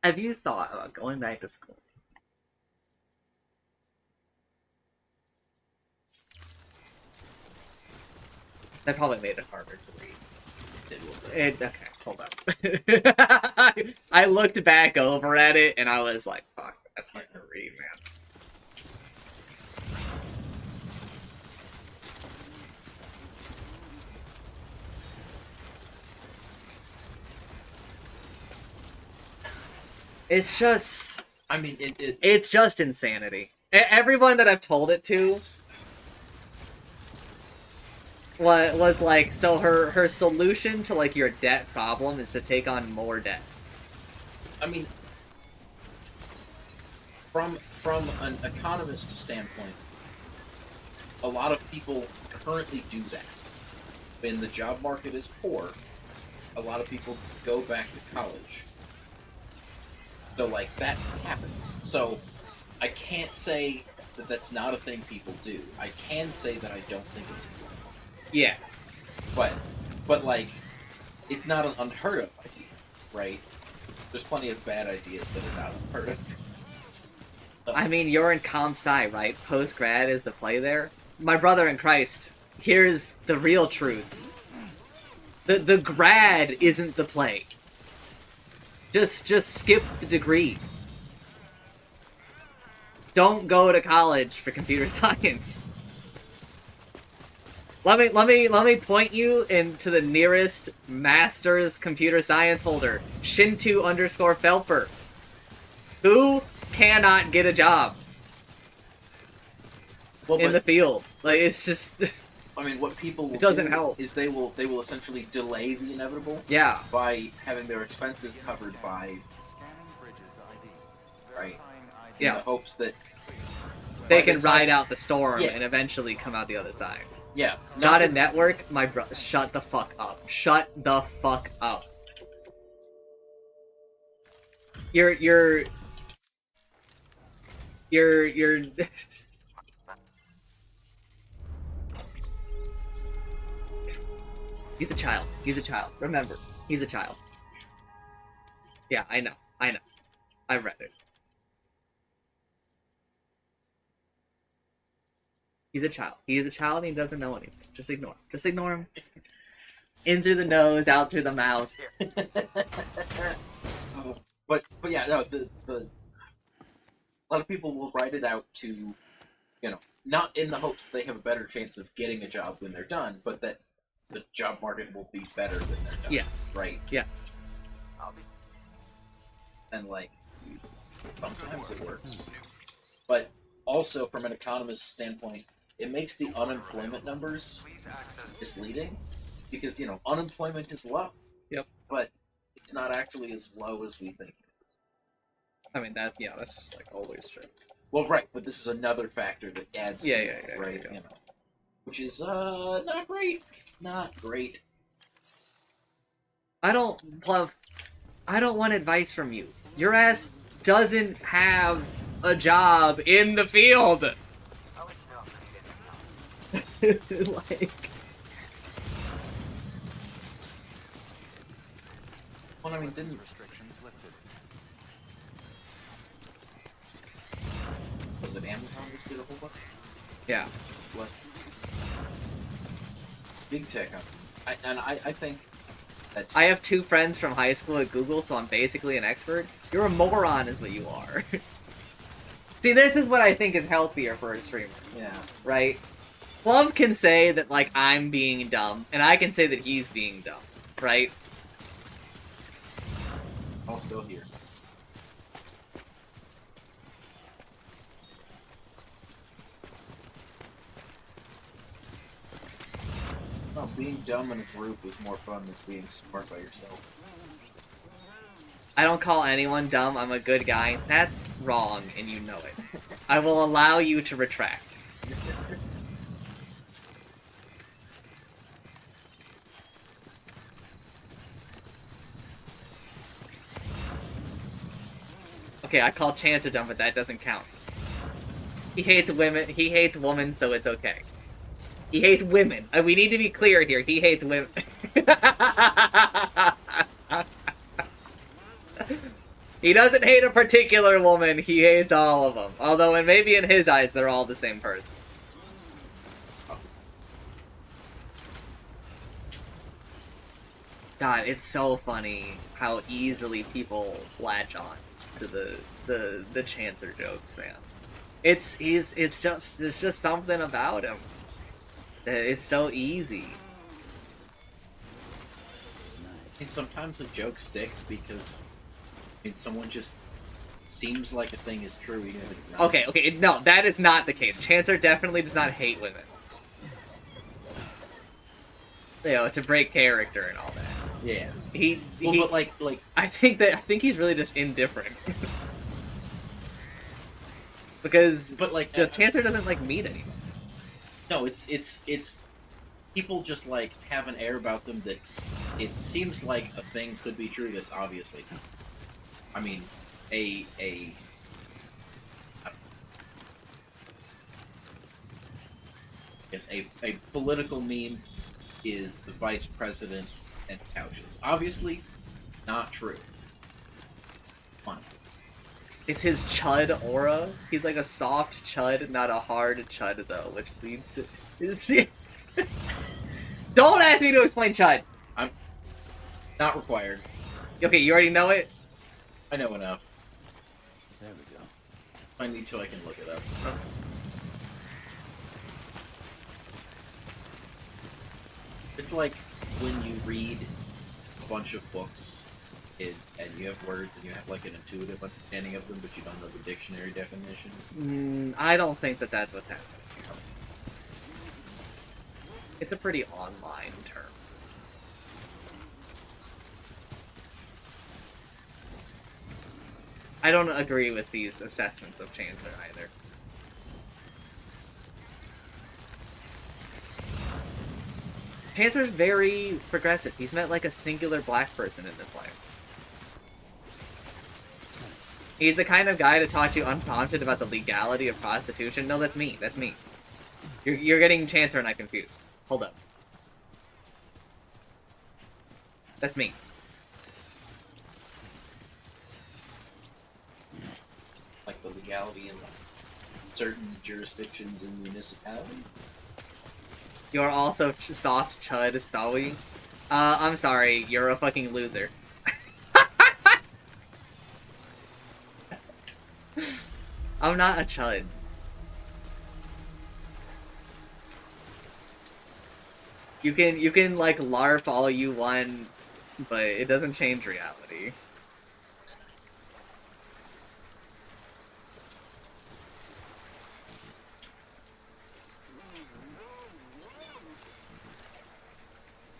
Have you thought about going back to school? That probably made it harder to read. Okay, hold up. I looked back over at it and I was like, fuck, that's hard to read, man. It's just... I mean, it's just insanity. Everyone that I've told it to was like, so her solution to, like, your debt problem is to take on more debt. I mean, from an economist standpoint, a lot of people currently do that. When the job market is poor, a lot of people go back to college. So, like, that happens. So, I can't say that that's not a thing people do. I can say that I don't think it's normal. Yes. But like, it's not an unheard of idea, right? There's plenty of bad ideas that are not unheard of. I mean, you're in comp sci, right? Post-grad is the play there. My brother in Christ, here's the real truth. The grad isn't the play. Just skip the degree. Don't go to college for computer science. Let me point you into the nearest master's computer science holder, Shintu_Felper, who cannot get a job in the field. Like, it's just. I mean, what people will it doesn't do help. is they will essentially delay the inevitable. Yeah. By having their expenses covered by. Right. In Yeah. the hopes that they can ride out the storm and eventually come out the other side. Yeah. Not a network, my brother. Shut the fuck up. Shut the fuck up. You're He's a child. He's a child. Remember, he's a child. Yeah, I know. I read it. He's a child. He is a child and he doesn't know anything. Just ignore him. Just ignore him. In through the nose, out through the mouth. But yeah, no, the a lot of people will write it out to, not in the hopes that they have a better chance of getting a job when they're done, but that the job market will be better when they're done. Yes. Right? Yes. And, like, sometimes it works. But also, from an economist's standpoint, it makes the unemployment numbers misleading. Because, unemployment is low. Yep. But it's not actually as low as we think it is. I mean, that's just, like, always true. Well, right, but this is another factor that adds to it, right? Yeah. Which is, not great. Not great. I don't want advice from you. Your ass doesn't have a job in the field. Like... Well, I mean, didn't... Restrictions lifted. Was it Amazon that did a whole bunch? Yeah. What? Big tech companies. I think that... I have 2 friends from high school at Google, so I'm basically an expert. You're a moron is what you are. See, this is what I think is healthier for a streamer. Yeah. Right? Love can say that, like, I'm being dumb, and I can say that he's being dumb. Right? I'll still here. No, being dumb in a group is more fun than being smart by yourself. I don't call anyone dumb, I'm a good guy. That's wrong, and you know it. I will allow you to retract. Okay, I call Chance a dumb, but that doesn't count. He hates women, so it's okay. He hates women. We need to be clear here, he hates women. He doesn't hate a particular woman, he hates all of them. Although, and maybe in his eyes, they're all the same person. God, it's so funny how easily people latch on to the Chancer jokes, man. It's just something about him. It's so easy. And sometimes a joke sticks because someone just seems like a thing is true even if it's not. Okay, no, that is not the case. Chancer definitely does not hate women. You know, to break character and all that. Yeah. But like I think he's really just indifferent. Because Chancer doesn't like meat anymore. No, it's people just like have an air about them that it seems like a thing could be true that's obviously not. I mean, a political meme is the vice president and couches. Obviously, not true. Fun. It's his chud aura. He's like a soft chud, not a hard chud though, which leads to. Don't ask me to explain chud. I'm not required. Okay, you already know it. I know enough. There we go. If I need to, I can look it up. Oh. It's like when you read a bunch of books and you have words and you have like an intuitive understanding of them, but you don't know the dictionary definition. I don't think that that's what's happening here. It's a pretty online term. I don't agree with these assessments of Chancer either. Chancer's very progressive. He's met like a singular black person in his life. He's the kind of guy to talk to you unprompted about the legality of prostitution. No, that's me. That's me. You're getting Chancer and I confused. Hold up. That's me. Like the legality in certain jurisdictions in municipality. You're also soft chud Sawi. I'm sorry, you're a fucking loser. I'm not a chud. You can like LARP all you want, but it doesn't change reality.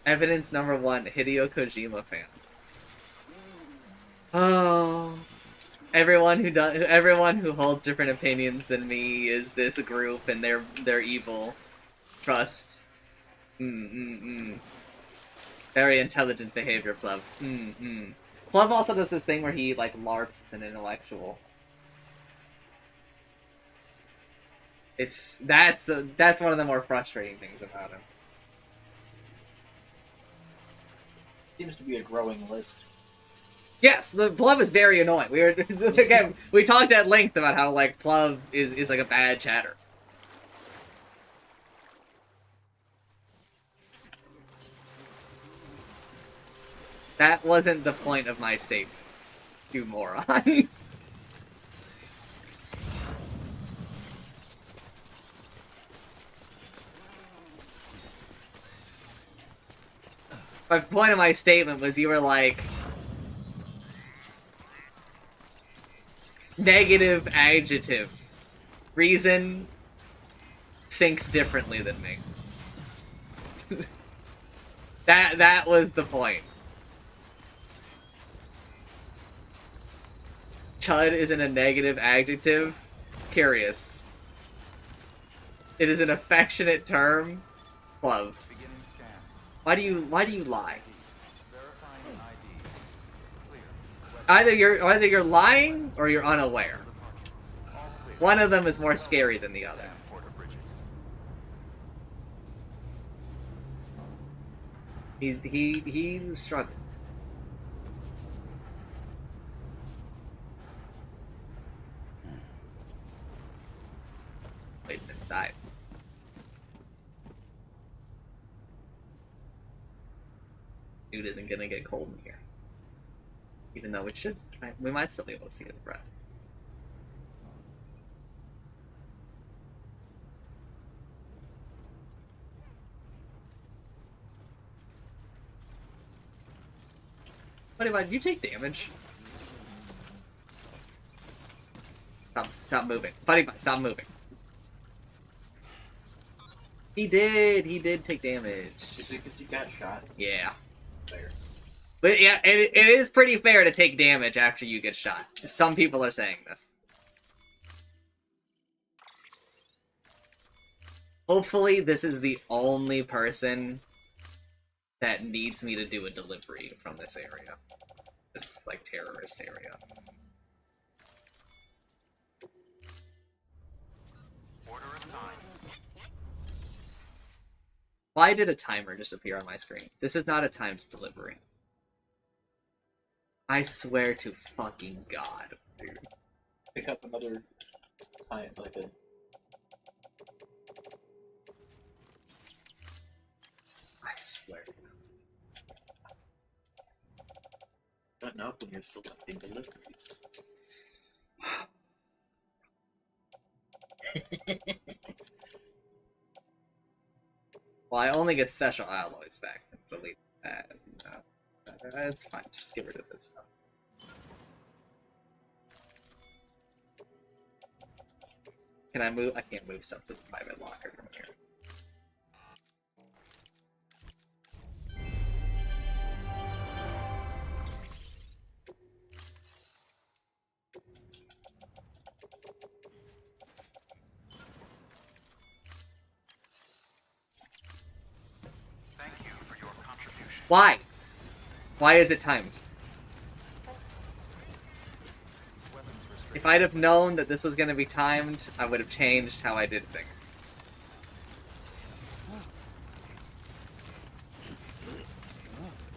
Evidence number 1, Hideo Kojima fan. Oh, everyone who holds different opinions than me is this group, and they're evil. Trust. Very intelligent behavior, Plov. Plov also does this thing where he like LARPs as an intellectual. That's one of the more frustrating things about him. Seems to be a growing list. Yes, the Plov is very annoying. Again, we talked at length about how like Plov is like a bad chatter. That wasn't the point of my statement, you moron. The point of my statement was you were like... Negative adjective. Reason thinks differently than me. That was the point. Chud isn't a negative adjective. Curious. It is an affectionate term. Love. Why do you lie? Either you're lying or you're unaware. One of them is more scary than the other. He's struggling. dude isn't gonna get cold in here. Even though we might still be able to see his breath. Buddy, why did you take damage? Stop moving. Buddy, stop moving. He did take damage. Is it because he got shot? Yeah. Fair. But yeah, it is pretty fair to take damage after you get shot. Some people are saying this. Hopefully, this is the only person that needs me to do a delivery from this area. This, like, terrorist area. Order assigned. Why did a timer just appear on my screen? This is not a timed delivery. I swear to fucking God, dude. Pick up another time, like a... I swear. Button up when you're selecting deliveries. Well, I only get special alloys back. Delete that. It's fine. Just get rid of this stuff. Can I move? I can't move stuff to the private locker from here. Thank you for your contribution. Why? Why is it timed? If I'd have known that this was going to be timed, I would have changed how I did things.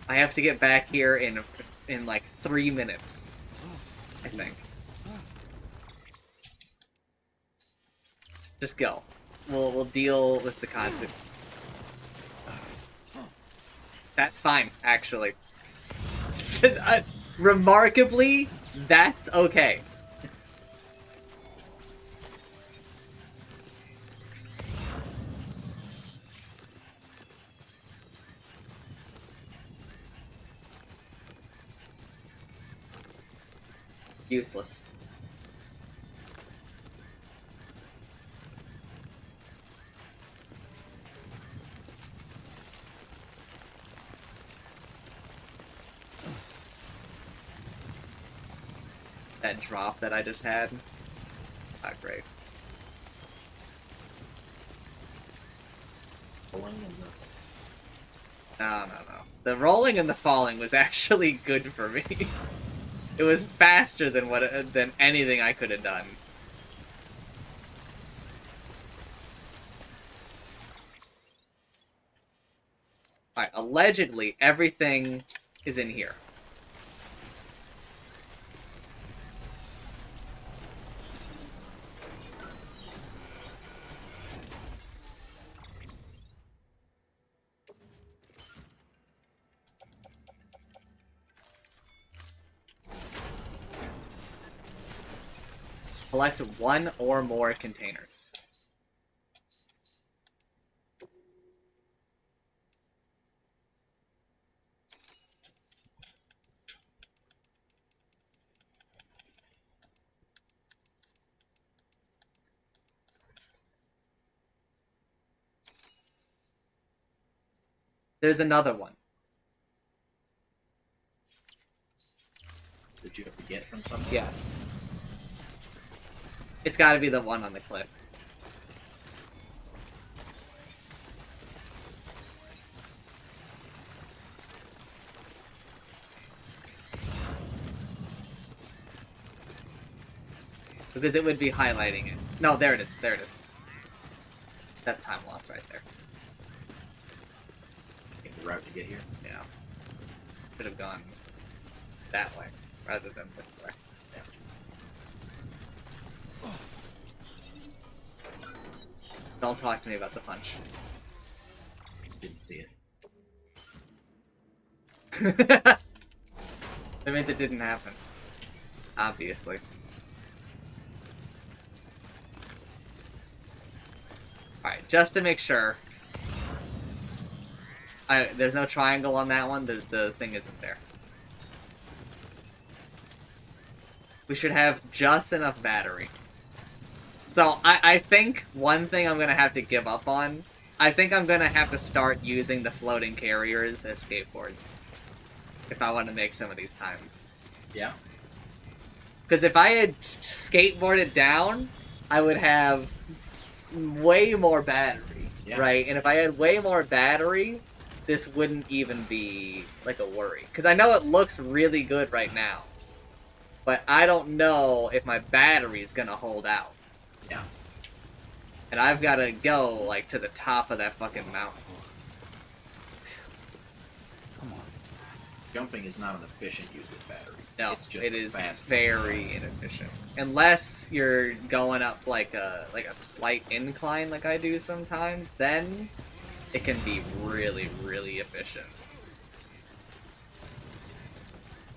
I have to get back here in like 3 minutes, I think. Just go. We'll deal with the concept. That's fine, actually. Remarkably, that's okay. Useless. That drop that I just had. Not great. No. The rolling and the falling was actually good for me. It was faster than anything I could have done. Alright, allegedly everything is in here. Collect 1 or more containers. There's another one. Did you have to get from somewhere? Yes. It's gotta be the one on the cliff. Because it would be highlighting it. No, there it is. There it is. That's time loss right there. Take the route to get here? Yeah. Should have gone that way rather than this way. Yeah. Don't talk to me about the punch. Didn't see it. That means it didn't happen. Obviously. Alright, just to make sure. There's no triangle on that one, the thing isn't there. We should have just enough battery. So, I think one thing I'm gonna have to give up on, I think I'm gonna have to start using the floating carriers as skateboards. If I want to make some of these times. Yeah. Because if I had skateboarded down, I would have way more battery, right? And if I had way more battery, this wouldn't even be, like, a worry. Because I know it looks really good right now. But I don't know if my battery's gonna hold out. Yeah. And I've gotta go, like, to the top of that fucking mountain. Jumping is not an efficient use of battery. No, it's just it is fast. very inefficient. Unless you're going up like a slight incline like I do sometimes, then it can be really, really efficient.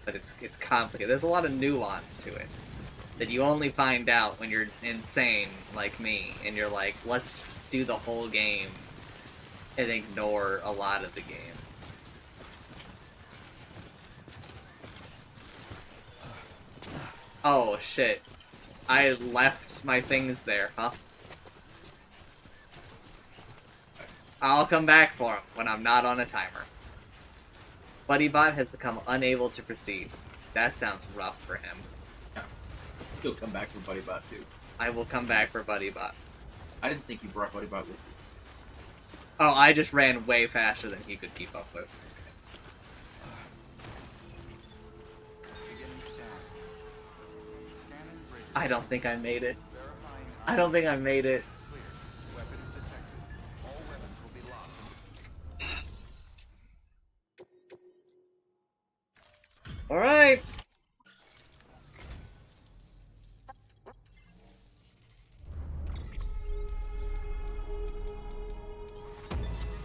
But it's complicated. There's a lot of nuance to it that you only find out when you're insane like me and you're like, let's just do the whole game and ignore a lot of the game. Oh, shit. I left my things there, huh? I'll come back for them when I'm not on a timer. BuddyBot has become unable to proceed. That sounds rough for him. Yeah. He'll come back for BuddyBot too. I will come back for BuddyBot. I didn't think you brought BuddyBot with you. Oh, I just ran way faster than he could keep up with. I don't think I made it. I don't think I made it. Alright.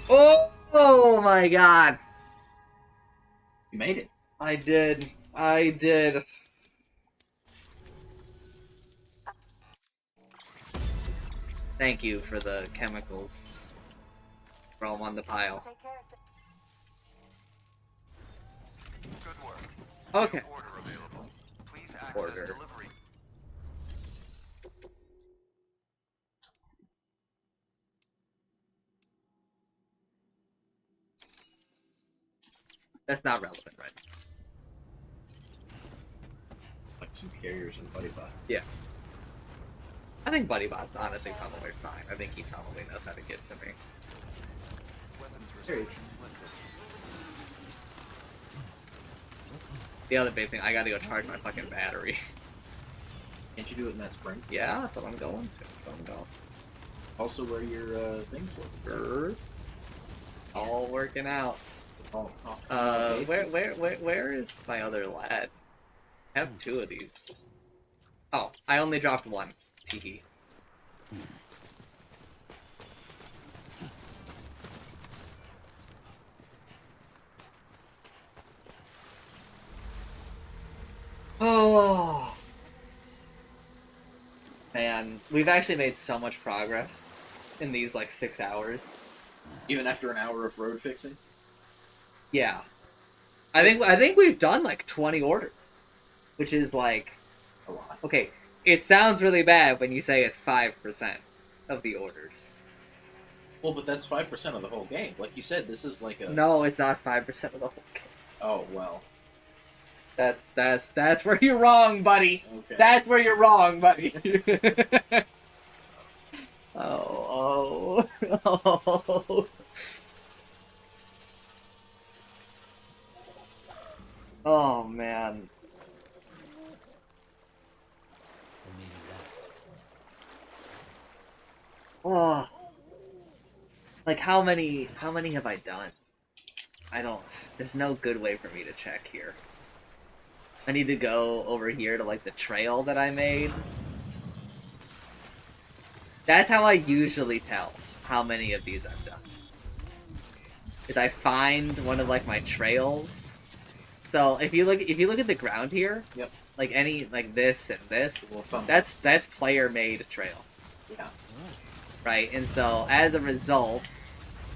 Oh my god. You made it. I did. I did. Thank you for the chemicals. Throw them on the pile. Good work. Okay. Order available. Please access Order. delivery. That's not relevant, right? Like some carriers and BuddyBot. Yeah. I think BuddyBot's honestly probably fine. I think he probably knows how to get to me. The other big thing, I gotta go charge my fucking battery. Can't you do it in that spring? Yeah, that's what I'm going to. That's what I'm going. Also, where your things work. All working out. It's Where is my other lad? I have two of these. Oh, I only dropped one. Teehee. Oh man, we've actually made so much progress in these like 6 hours. Even after an hour of road fixing? Yeah. I think we've done like 20 orders, which is like a lot. Okay, it sounds really bad when you say it's 5% of the orders. Well, but that's 5% of the whole game. Like you said, this is like a... No, it's not 5% of the whole game. Oh, well. That's where you're wrong, buddy. Okay. That's where you're wrong, buddy. Oh. Oh, man. Oh. Like, how many have I done? There's no good way for me to check here. I need to go over here to, like, the trail that I made. That's how I usually tell how many of these I've done. Is I find one of, like, my trails, So if you look at the ground here, yep, like this and this, well, that's player made trail. Yeah. Right, and so as a result,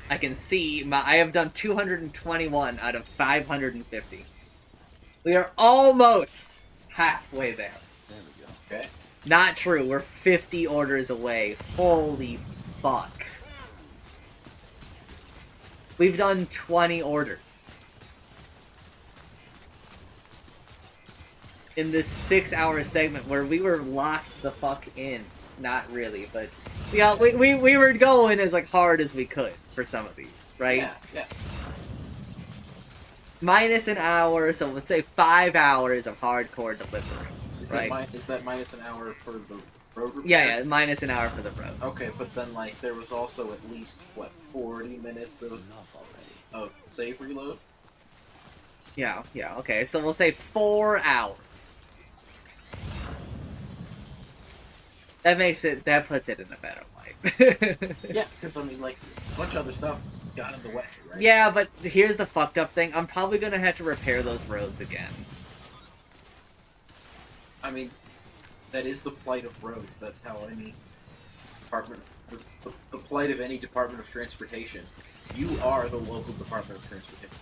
I can see I have done 221 out of 550. We are almost halfway there. There we go. Okay. Not true. We're 50 orders away. Holy fuck. We've done 20 orders. In this 6-hour segment where we were locked the fuck in. Not really, but yeah, we were going as like hard as we could for some of these, right? Yeah, yeah. Minus an hour, so let's say 5 hours of hardcore delivery. Is that minus an hour for the road repair? Yeah, minus an hour for the road. Okay, but then like there was also at least what 40 minutes of save reload. Yeah, okay, so we'll say 4 hours. That puts it in a better light. Yeah, because I mean, like, a bunch of other stuff got in the way, right? Yeah, but here's the fucked up thing. I'm probably gonna have to repair those roads again. I mean, that is the plight of roads. That's how any department, the plight of any Department of Transportation. You are the local Department of Transportation.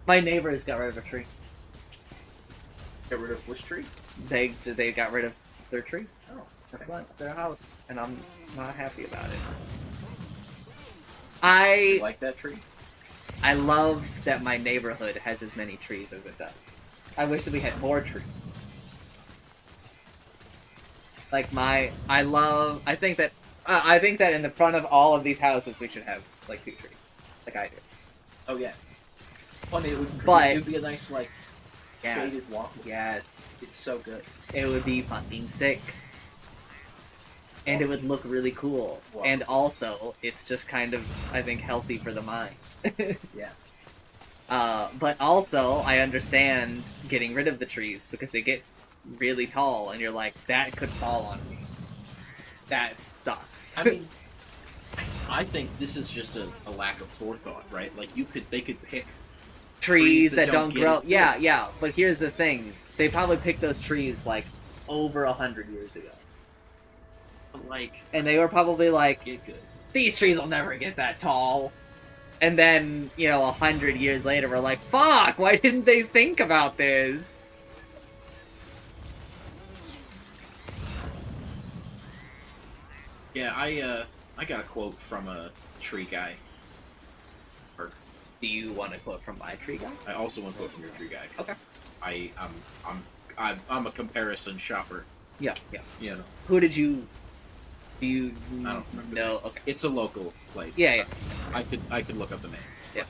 My neighbors got rid of a tree. Get rid of which tree? They got rid of their tree. Oh, okay. Their house, and I'm not happy about it. You like that tree? I love that my neighborhood has as many trees as it does. I wish that we had more trees. Like I think that in the front of all of these houses we should have like 2 trees, like I do. Oh yeah. Well, I mean, it would be a nice like shaded walk. Yes. It's so good. It would be fucking sick. And it would look really cool. Wow. And also, it's just kind of, I think, healthy for the mind. Yeah. But also, I understand getting rid of the trees because they get really tall, and you're like, that could fall on me. That sucks. I mean, I think this is just a lack of forethought, right? Like they could pick trees that don't grow. as big. Yeah. But here's the thing: they probably picked those trees like over 100 years ago. Like, and they were probably like, get good. These trees will never get that tall. And then, 100 years later, we're like, fuck, why didn't they think about this? Yeah, I got a quote from a tree guy. Or do you want a quote from my tree guy? I also want a quote from your tree guy. Okay. I'm a comparison shopper. Yeah. You know. Who did you? Do you I don't remember. know? Okay. It's a local place. Yeah. I could look up the name. Yeah.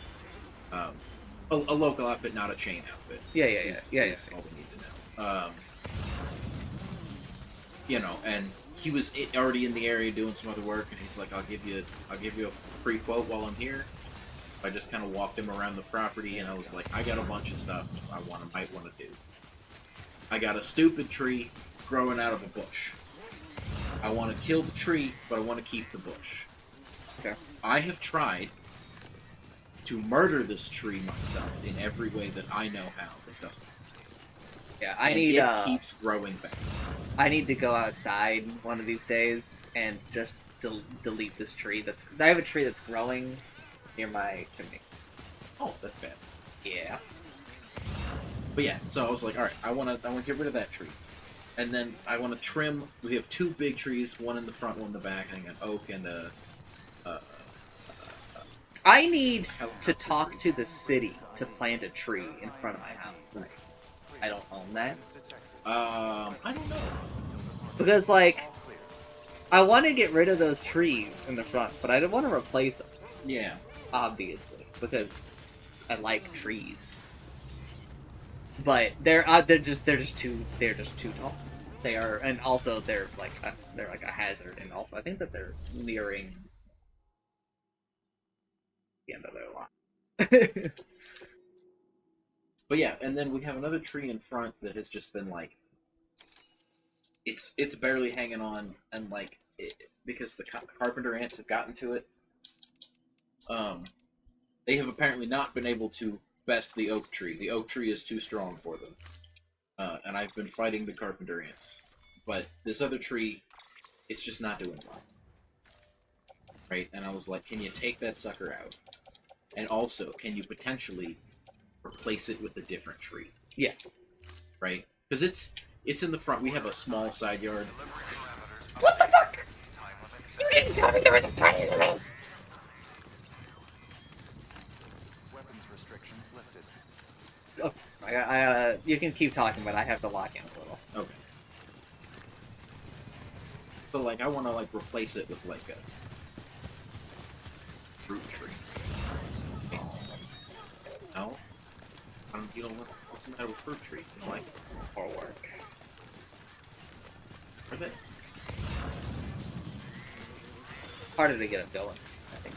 A local outfit, not a chain outfit. Yeah. Is all we need to know. And he was already in the area doing some other work, and he's like, "I'll give you a free quote while I'm here." I just kind of walked him around the property, and I was like, "I got a bunch of stuff might want to do. I got a stupid tree growing out of a bush. I want to kill the tree, but I want to keep the bush. Okay. I have tried to murder this tree myself in every way that I know how. It doesn't. Yeah, it keeps growing back. I need to go outside one of these days and just delete this tree. I have a tree that's growing near my chimney. Oh, that's bad. Yeah. But yeah, so I was like, all right, I want to get rid of that tree. And then I want to trim. We have 2 big trees, one in the front, one in the back, and an oak and a. I need to talk to the city to plant a tree in front of my house. I don't own that. I don't know. Because I want to get rid of those trees in the front, but I don't want to replace them. Yeah. Obviously, because I like trees. But they're just too tall. They are, and also they're like a hazard, and also I think that they're nearing the end of their life. But yeah, and then we have another tree in front that has just been like, it's barely hanging on, and because the carpenter ants have gotten to it, they have apparently not been able to best the oak tree. The oak tree is too strong for them. And I've been fighting the carpenter ants. But this other tree, it's just not doing well. Right? And I was like, can you take that sucker out? And also, can you potentially replace it with a different tree? Yeah. Right? Because it's in the front. We have a small side yard. What the fuck? You didn't tell me there was a tiny little... Weapons restrictions lifted. Oh, I gotta... You can keep talking, but I have to lock in a little. Okay. So, like, I want to, like, replace it with, like, a fruit tree. Okay. No? You don't want... What's the matter with fruit trees? You don't like it? Or work. Are they? Harder to get them going, I think.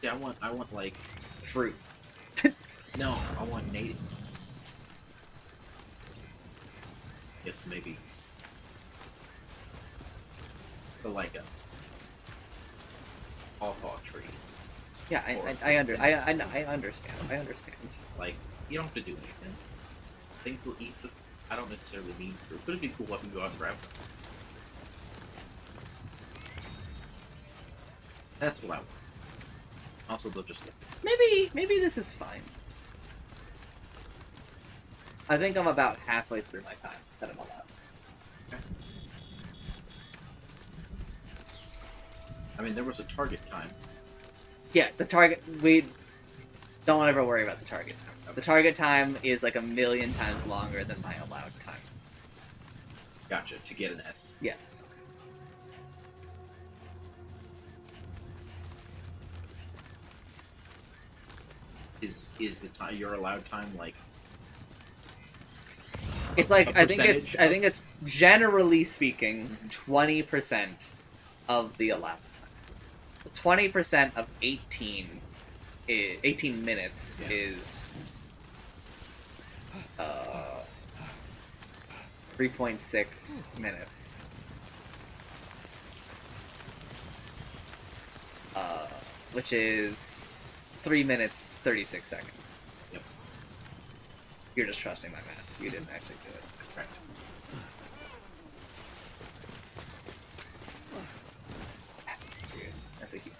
Yeah, I want, like... Fruit. No, I want native. Yes, maybe. So, like a... pawpaw tree. Yeah, I understand. I understand. Like, you don't have to do anything. Things will eat the... I don't necessarily need fruit, but it'd be cool if I can go out and grab them. That's what I want. Also, they'll just... Maybe this is fine. I think I'm about halfway through my time that I'm allowed. Okay. I mean, there was a target time. Yeah, the target... We don't ever worry about the target time. Okay. The target time is like 1,000,000 times longer than my allowed time. Gotcha, to get an S. Yes. Is the time your allowed time like? It's like I think it's generally speaking 20% of the allowed time. 20% of 18 minutes is 3.6 minutes. Which is 3 minutes 36 seconds. Yep. You're just trusting my math. You didn't actually do it. Correct. That's a huge.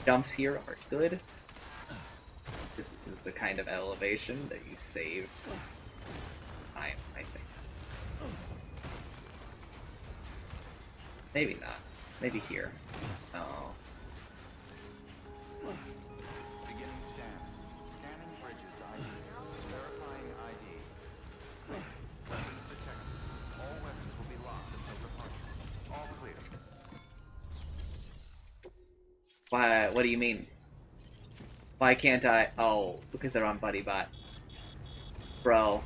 Jumps here are good. This is the kind of elevation that you save time, I think. Maybe not. Maybe here. Oh. Beginning scan. Scanning bridges ID. Verifying ID. Weapons detected. All weapons will be locked until departure. All clear. Why? What do you mean? Why can't I? Oh, because they're on BuddyBot. Bro.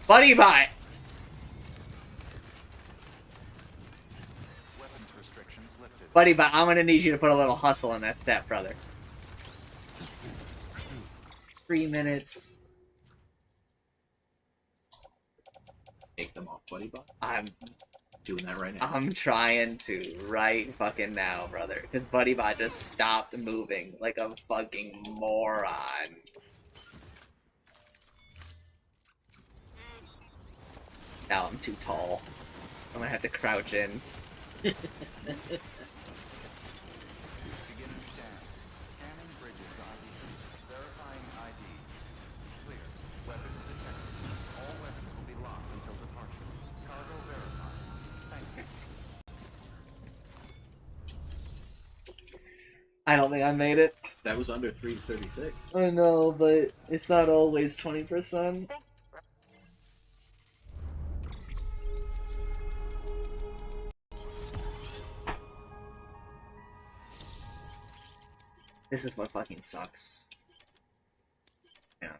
BuddyBot! Weapons restrictions lifted. BuddyBot, I'm gonna need you to put a little hustle in that stat, brother. 3 minutes. Take them off, BuddyBot. I'm doing that right now. I'm trying to right fucking now, brother. Because BuddyBot just stopped moving like a fucking moron. Now I'm too tall. I'm gonna have to crouch in. Beginning scan. Scanning bridges ID. Verifying ID. Clear. Weapons detected. All weapons will be locked until departure. Cargo verified. Thank you. I don't think I made it. That was under 336. I know, but it's not always 20%. This is what fucking sucks. Yeah,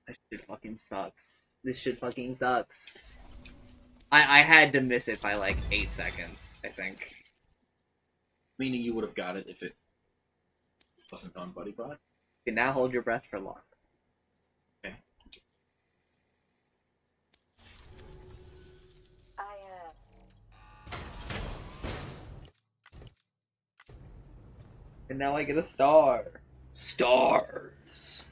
this shit fucking sucks. This shit fucking sucks. I had to miss it by like 8 seconds, I think. Meaning you would have got it if it wasn't on BuddyBot? You can now hold your breath for long. Okay. And now I get a star. Stars.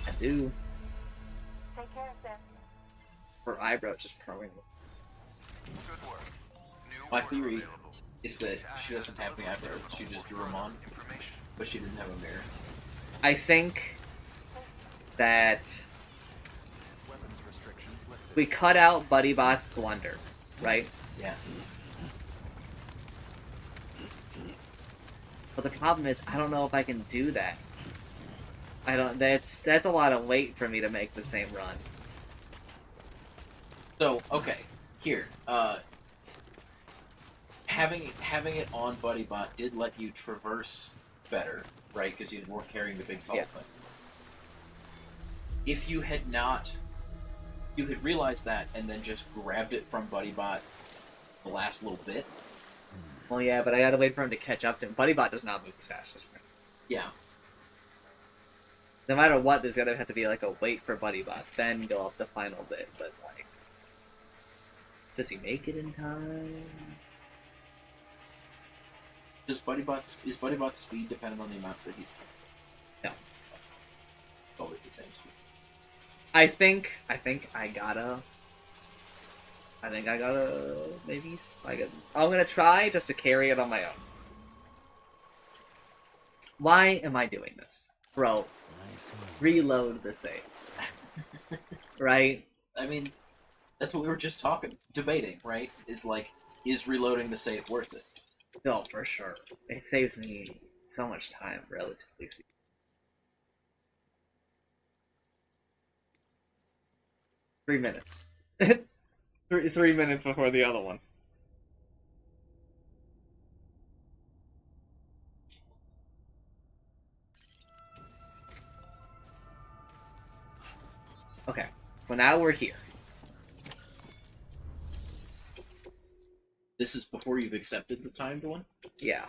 I do. Take care, Seth. Her eyebrows just growing. My theory is that she doesn't have the eyebrows. She just drew them on, but she didn't have a mirror. I think that we cut out BuddyBot's blunder, right? Yeah. But the problem is, I don't know if I can do that. I don't. That's a lot of weight for me to make the same run. So okay, here, having it on BuddyBot did let you traverse better, right? Because you weren't carrying the big tall thing. If you had not, you had realized that and then just grabbed it from BuddyBot the last little bit. Well, yeah, but I gotta wait for him to catch up to him. BuddyBot does not move as fast as me. Yeah. No matter what, there's gonna have to be like a wait for BuddyBot, then go up the final bit. But like, does he make it in time? Is BuddyBot's speed dependent on the amount that he's carrying? No. Always the same speed. I think I gotta. Maybe I'm gonna try just to carry it on my own. Why am I doing this, bro? Reload the save. Right? I mean, that's what we were just debating, right? Is like, is reloading the save worth it? No, for sure. It saves me so much time, relatively speaking. Three minutes. 3 minutes before the other one. Okay, so now we're here. This is before you've accepted the timed one? Yeah.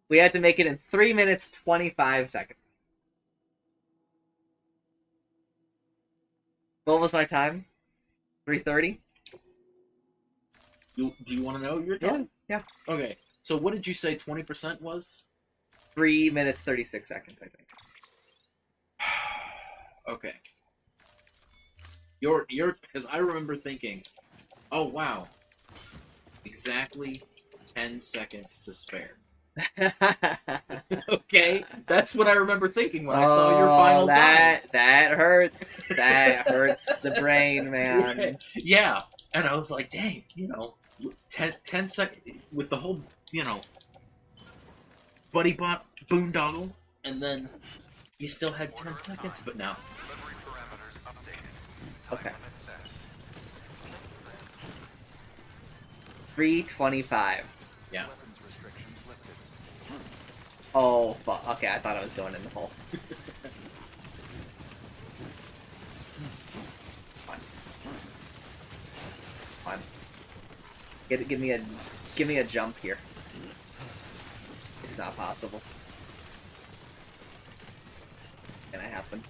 We had to make it in 3 minutes, 25 seconds. What was my time? 3:30? Do you want to know your time? Yeah. Okay, so what did you say 20% was? 3 minutes, 36 seconds, I think. Okay. Because I remember thinking, oh wow, exactly 10 seconds to spare. Okay, that's what I remember thinking when I saw your final time. That hurts. That hurts the brain, man. Yeah, and I was like, dang, 10 seconds with the whole, BuddyBot boondoggle, and then you still had 10 seconds, but now. Okay. 3:25. Yeah. Oh, fuck. Okay, I thought I was going in the hole. Come on. Give me a jump here. It's not possible. Gonna happen.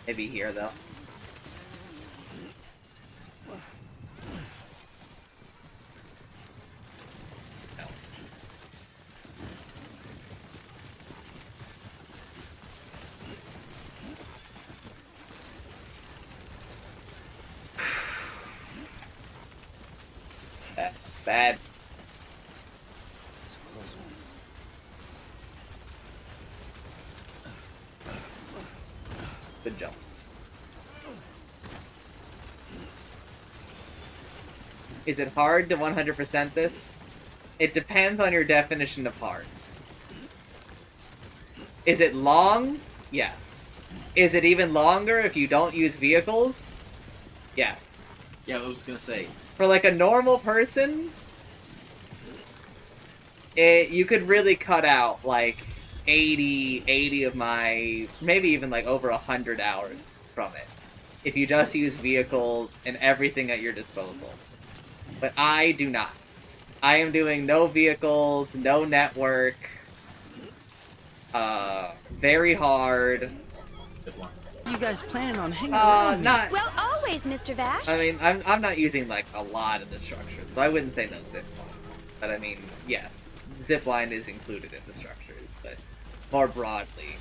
Maybe here though. No. Bad. Good jumps. Is it hard to 100% this? It depends on your definition of hard. Is it long? Yes. Is it even longer if you don't use vehicles? Yes. Yeah, I was gonna say. For like a normal person, you could really cut out like 80 of my, maybe even like over 100 hours from it, if you just use vehicles and everything at your disposal. But I do not. I am doing no vehicles, no network, very hard. You guys planning on hanging around? Not. Well, always, Mr. Vash. I mean, I'm not using like a lot of the structures, so I wouldn't say no zipline. But I mean, yes, zipline is included in the structures, but more broadly.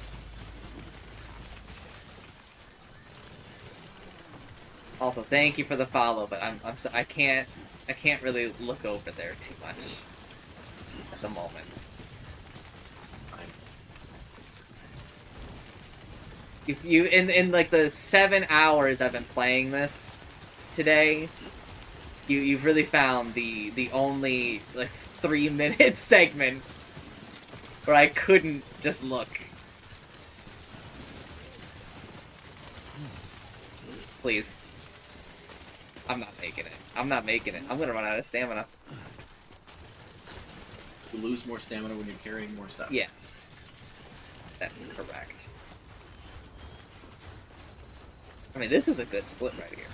Also, thank you for the follow, but I can't really look over there too much at the moment. If you in like the 7 hours I've been playing this today, you've really found the only like 3-minute segment where I couldn't just look. Please. I'm not making it. I'm not making it. I'm gonna run out of stamina. You lose more stamina when you're carrying more stuff. Yes. That's correct. I mean, this is a good split right here.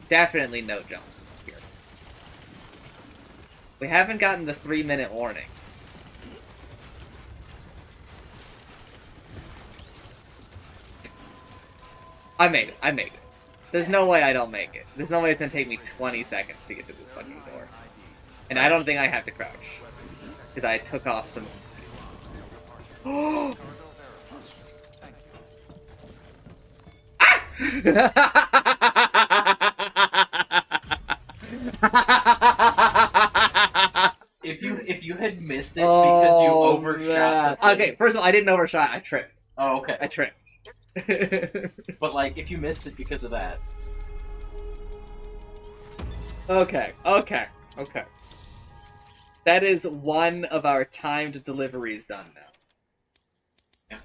Definitely no jumps here. We haven't gotten the 3-minute warning. I made it. I made it. There's no way I don't make it. There's no way it's gonna take me 20 seconds to get to this fucking door. And I don't think I have to crouch. Because I took off some... If you had missed it because you overshot. Okay, first of all, I didn't overshot. I tripped. Oh, okay. I tripped. But like, if you missed it because of that. Okay. That is one of our timed deliveries done now. Yeah.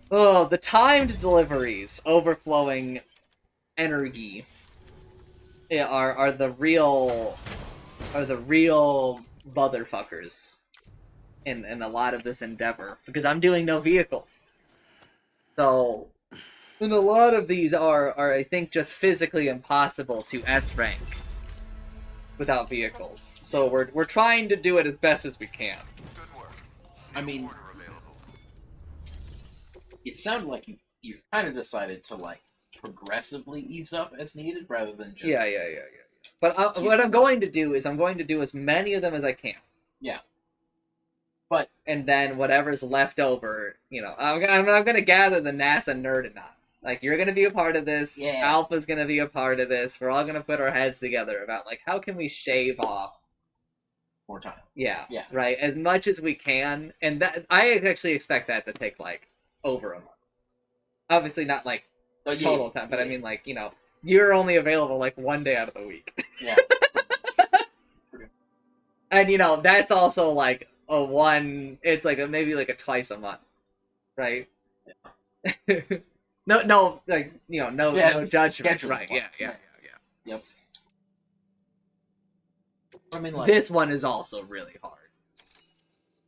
Oh, the timed deliveries, overflowing energy, are the real motherfuckers in a lot of this endeavor, because I'm doing no vehicles. So, and a lot of these are I think just physically impossible to S rank without vehicles. So we're trying to do it as best as we can. I mean, it sounded like you kind of decided to like progressively ease up as needed rather than just Yeah. But what I'm going to do is I'm going to do as many of them as I can. Yeah. And then whatever's left over, you know, I'm gonna gather the NASA nerdonauts. Like, you're gonna be a part of this. Yeah. Alpha's gonna be a part of this. We're all gonna put our heads together about like how can we shave off more time. Yeah. Yeah. Right. As much as we can, and that I actually expect that to take like over a month. Obviously not like total time, but I mean like, you know, you're only available like one day out of the week. Yeah. And you know, that's also like it's like maybe like a twice a month, right? Yeah. no, like, you know, no judgment, right? Yeah. Yep. I mean, like, this one is also really hard.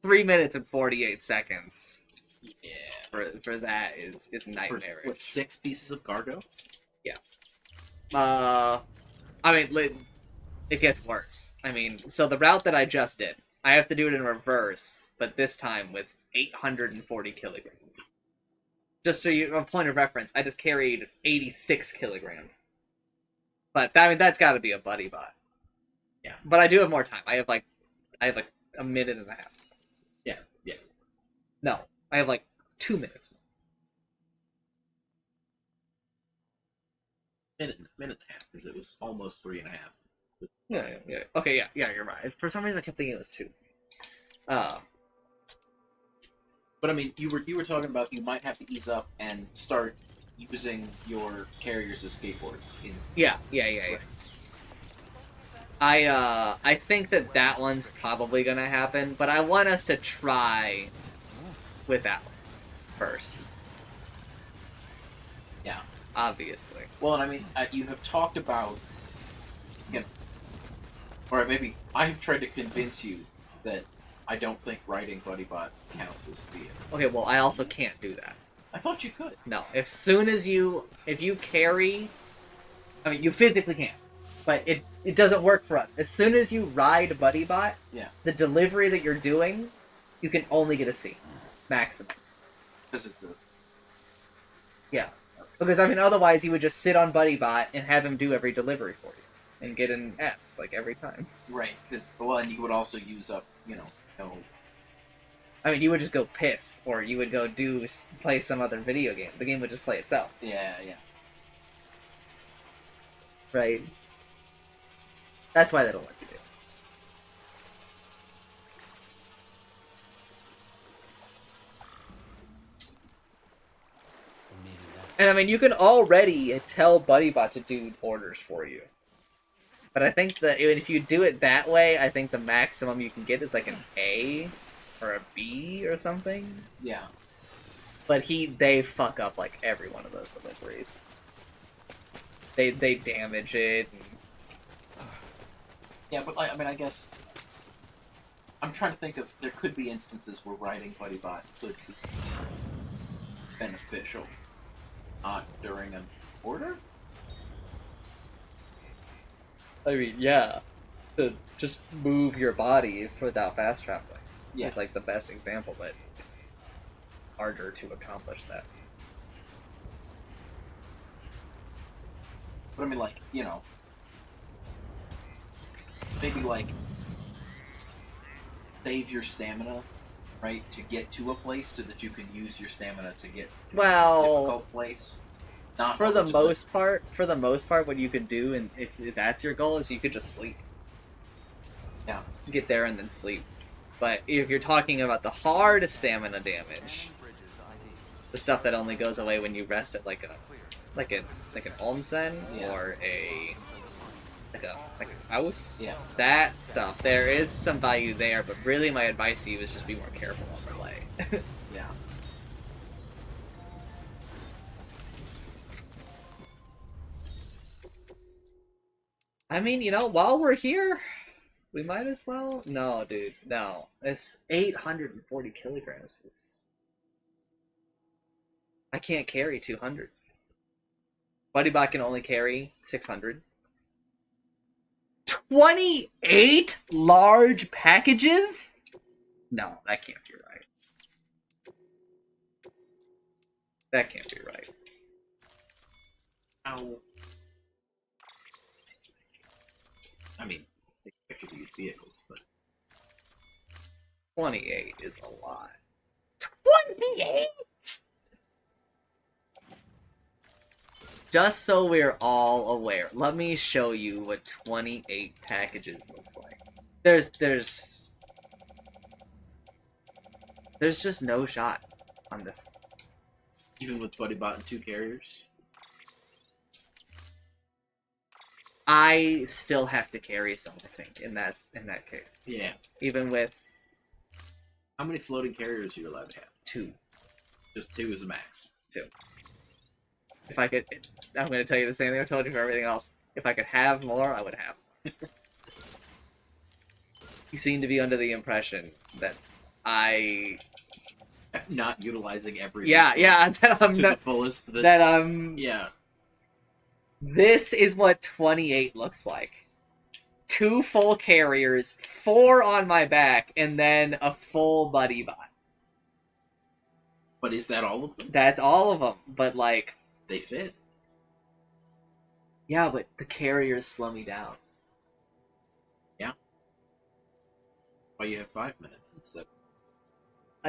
3 minutes and 48 seconds. Yeah. For that is nightmarish. What, 6 pieces of cargo? Yeah. I mean, it gets worse. I mean, so the route that I just did, I have to do it in reverse, but this time with 840 kilograms. Just so you a point of reference, I just carried 86 kilograms. But I mean, that's got to be a buddy bot. Yeah. But I do have more time. I have like a minute and a half. Yeah. No, I have like 2 minutes. Minute and a half, because it was almost 3.5. Yeah. Okay, yeah, you're right. For some reason, I kept thinking it was 2. But I mean, you were talking about you might have to ease up and start using your carriers as skateboards. Yeah. I think that one's probably gonna happen, but I want us to try with that one first. Yeah. Obviously. Well, and I mean, you have talked about, or maybe I have tried to convince you that I don't think writing BuddyBot counts as a vehicle. Okay, well, I also can't do that. I thought you could. No, if you carry, I mean, you physically can, but it doesn't work for us. As soon as you ride BuddyBot, yeah, the delivery that you're doing, you can only get a C, maximum. Because it's a... Yeah. Because, I mean, otherwise you would just sit on BuddyBot and have him do every delivery for you. And get an S, like, every time. Right, because, well, and you would also use up, you know, no... I mean, you would just go piss, or you would go play some other video game. The game would just play itself. Yeah, yeah. Right? That's why they don't let you do it. And I mean, you can already tell BuddyBot to do orders for you. But I think that if you do it that way, I think the maximum you can get is like an A or a B or something. Yeah. But they fuck up like every one of those deliveries. They damage it. And... Yeah, but I mean, I guess I'm trying to think of there could be instances where writing BuddyBot could be beneficial. During an order? I mean, yeah. To just move your body without fast traveling. Yeah. It's like the best example, but harder to accomplish that. But I mean, like, you know, maybe like save your stamina, right, to get to a place so that you can use your stamina to get to a difficult place. Not for the most part, what you could do, and if that's your goal, is you could just sleep. Yeah. Get there and then sleep. But if you're talking about the hard stamina damage, the stuff that only goes away when you rest at like an onsen or like a house, that stuff, there is some value there. But really, my advice to you is just be more careful on the play. Yeah. I mean, you know, while we're here, we might as well... No, dude, no. It's 840 kilograms. I can't carry 200. BuddyBot can only carry 600. 28 large packages? No, that can't be right. That can't be right. Ow. I mean, they expect you to use vehicles, but 28 is a lot. 28? Just so we're all aware, let me show you what 28 packages looks like. There's just no shot on this. Even with BuddyBot and 2 carriers? I still have to carry some, I think, in that case. Yeah. Even with... How many floating carriers are you allowed to have? 2. Just 2 is a max. 2. If I could... I'm going to tell you the same thing I told you for everything else. If I could have more, I would have. You seem to be under the impression that I... Not utilizing every... Yeah, that I'm to not... the fullest. That I'm... Yeah. This is what 28 looks like. 2 full carriers, 4 on my back, and then a full BuddyBot. But is that all of them? That's all of them, but like... They fit. Yeah, but the carriers slow me down. Yeah. Why you have 5 minutes instead?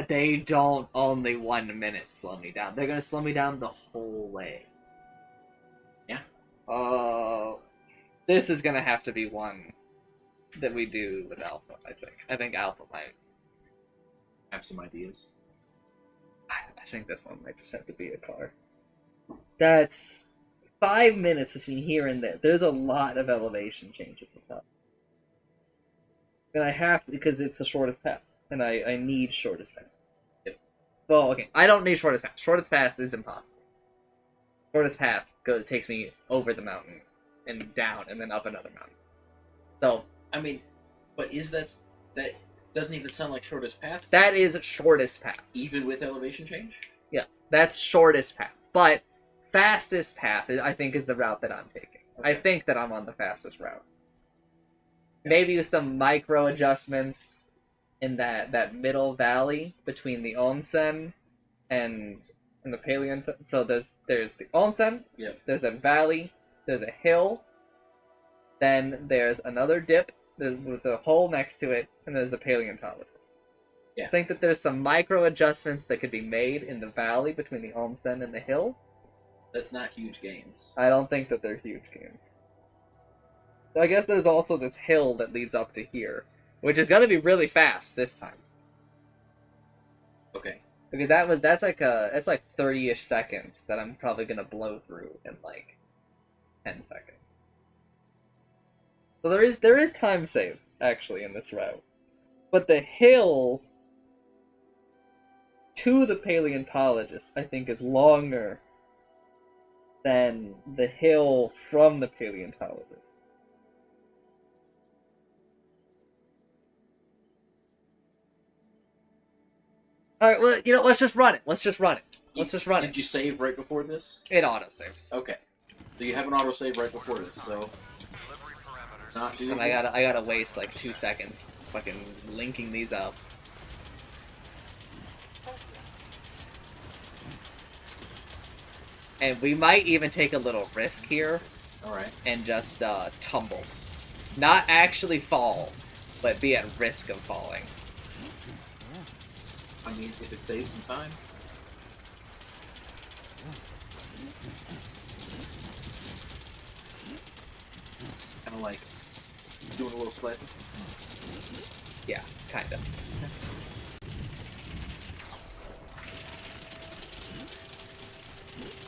They don't only 1 minute slow me down. They're gonna slow me down the whole way. Yeah. This is gonna have to be one that we do with Alpha, I think. I think Alpha might have some ideas. I think this one might just have to be a car. That's 5 minutes between here and there. There's a lot of elevation changes with that. And I have to, because it's the shortest path. And I need shortest path. Yep. Well, okay, I don't need shortest path. Shortest path is impossible. Shortest path takes me over the mountain and down and then up another mountain. So I mean, but that doesn't even sound like shortest path? That is shortest path. Even with elevation change? Yeah, that's shortest path. But fastest path, I think, is the route that I'm taking. Okay. I think that I'm on the fastest route. Maybe with some micro adjustments in that middle valley between the onsen and in the so there's the onsen, Yep. there's a valley, there's a hill, then there's another dip with a hole next to it, and there's the paleontologist. Yeah. I think that there's some micro adjustments that could be made in the valley between the onsen and the hill. That's not huge gains. I don't think that they're huge gains. So I guess there's also this hill that leads up to here, which is gonna be really fast this time. Okay. Because that's like 30-ish seconds that I'm probably gonna blow through in like 10 seconds. So there is time save actually in this route. But the hill to the paleontologist, I think, is longer than the hill from the paleontologist. Alright, well, you know, let's just run it. Let's just run it. Did you save right before this? It auto-saves. Okay. So you have an autosave right before this, so... Not doing And I gotta waste like 2 seconds fucking linking these up. And we might even take a little risk here. Alright. And just tumble. Not actually fall, but be at risk of falling. I mean, if it saves some time. Kind of like doing a little sled. Yeah, kind of.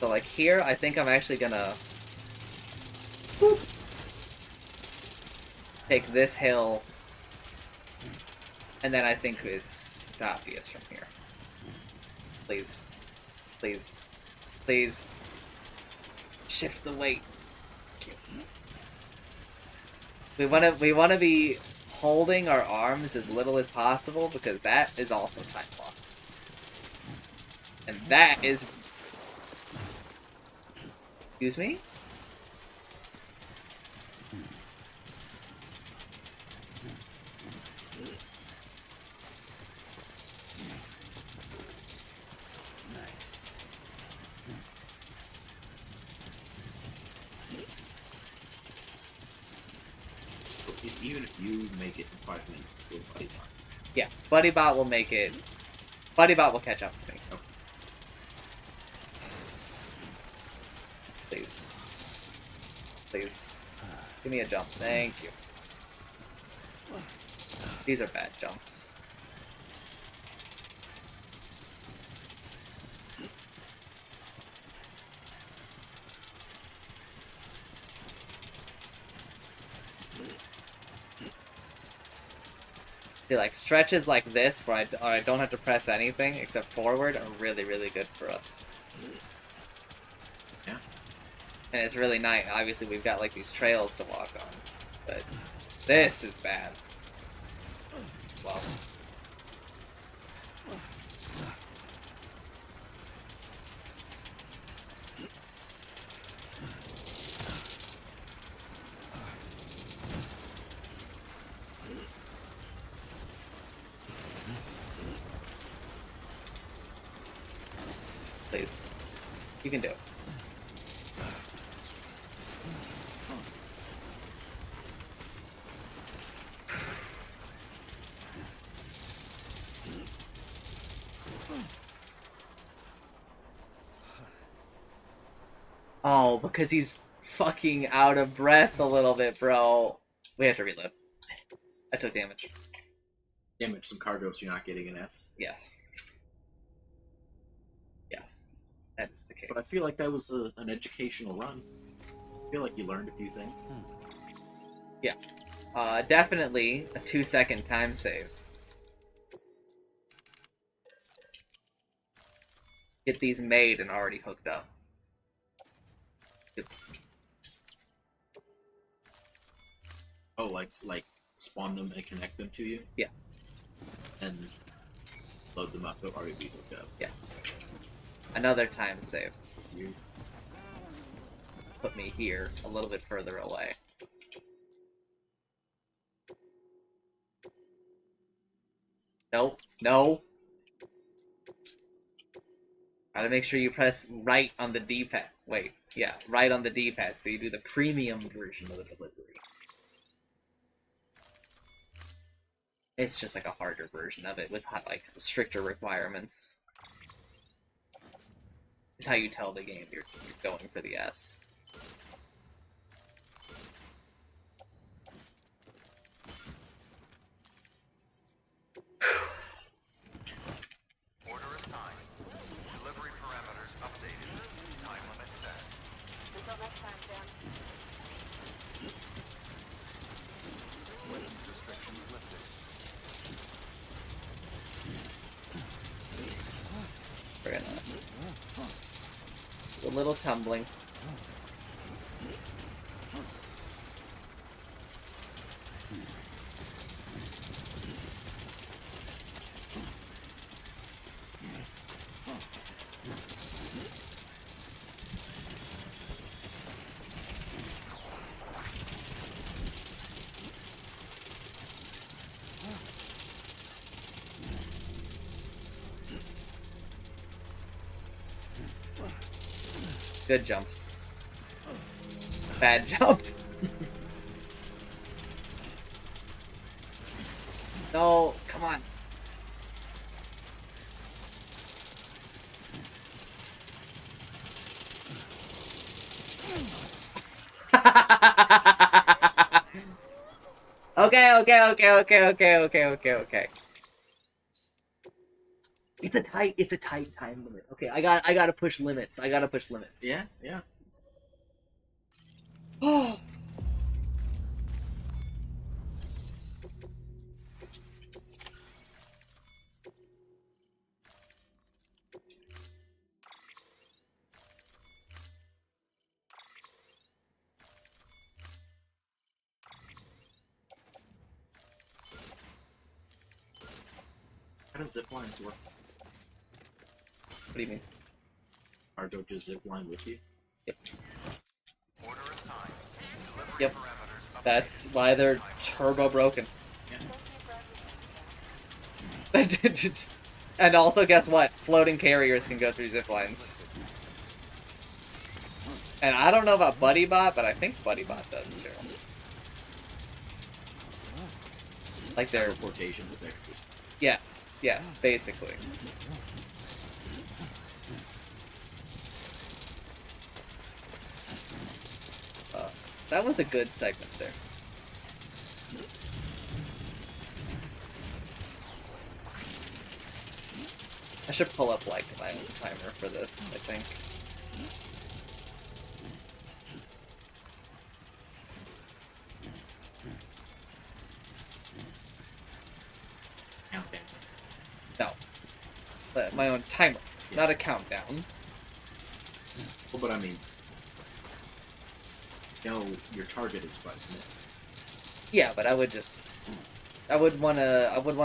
So like here, I think I'm actually gonna boop, take this hill, and then I think it's obvious from here. Please, please, please, shift the weight. We wanna be holding our arms as little as possible because that is also time loss, and that is. Excuse me? Even if you make it in 5 minutes, we'll Buddy Bot. Yeah, Buddy Bot will make it. Buddy Bot will catch up with me. Okay. Please. Please. Give me a jump. Thank you. These are bad jumps. See, like, stretches like this, where I don't have to press anything except forward, are really, really good for us. Yeah. And it's really nice. Obviously, we've got, like, these trails to walk on. But this is bad. Slow. Please. You can do it. Oh, because he's fucking out of breath a little bit, bro. We have to relive. I took damage. Damage some cargo so you're not getting an S. Yes. Yes. That's the case. But I feel like that was an educational run. I feel like you learned a few things. Yeah. Definitely a 2-second time save. Get these made and already hooked up. Oh, like spawn them and connect them to you? Yeah. And load them up to already hooked up. Yeah. Another time save. You put me here, a little bit further away. Nope. No. Gotta make sure you press right on the D-pad. Wait, yeah, right on the D-pad, so you do the premium version of the delivery. It's just like a harder version of it with like stricter requirements. It's how you tell the game you're going for the S. Order assigned. Delivery parameters updated. Time limit set. Until next time, Sam. Weapons restrictions lifted. We're gonna do a little tumbling. Good jumps. Bad jump. No, come on. Okay. It's a tight time limit. Okay, I gotta push limits. Yeah, yeah. Oh. How do zip lines work? What do you mean? Are don't just zip line with you? Yep. Order assigned. Delivery Yep. parameters updated. That's why they're turbo broken. And also, guess what? Floating carriers can go through zip lines. And I don't know about BuddyBot, but I think BuddyBot does too. Like their Teleportation with extras. Yes, basically. That was a good segment there. I should pull up like my own timer for this, I think. Countdown. No. My own timer, not a countdown. Well, but I mean, no, your target is 5 minutes. Yeah, but I would want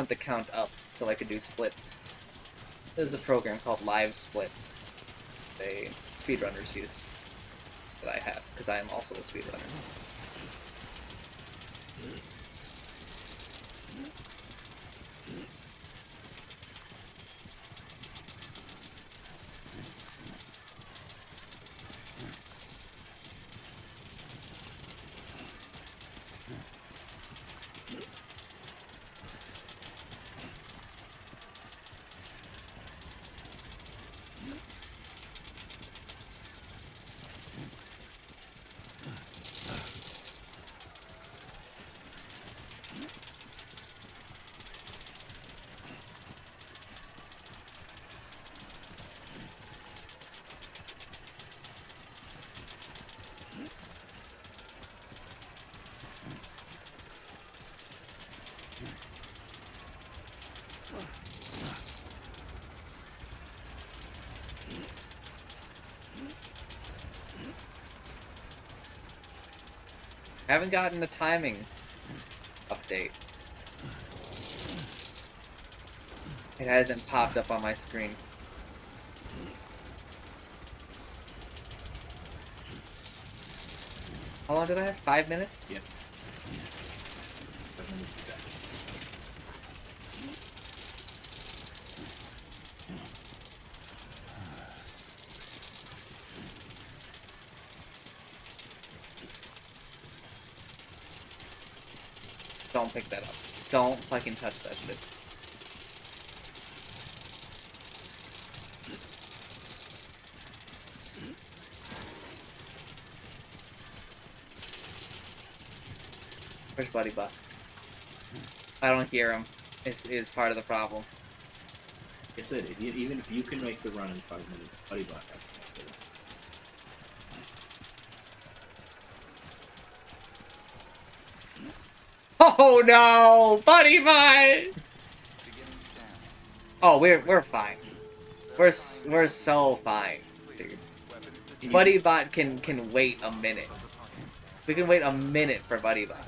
the count up so I could do splits. There's a program called Live Split they speedrunners use that I have, because I am also a speedrunner. I haven't gotten a timing update. It hasn't popped up on my screen. How long did I have? 5 minutes? Yep. 5 minutes exactly. Don't pick that up. Don't fucking touch that shit. Where's Buddy Butt? I don't hear him. Is part of the problem. Like I said, even if you can make the run in 5 minutes, Buddy Butt has to make the run. Oh no, Buddy Butt! Oh, we're fine. We're so fine, dude. Buddy Bot can wait a minute. We can wait a minute for Buddy Bot.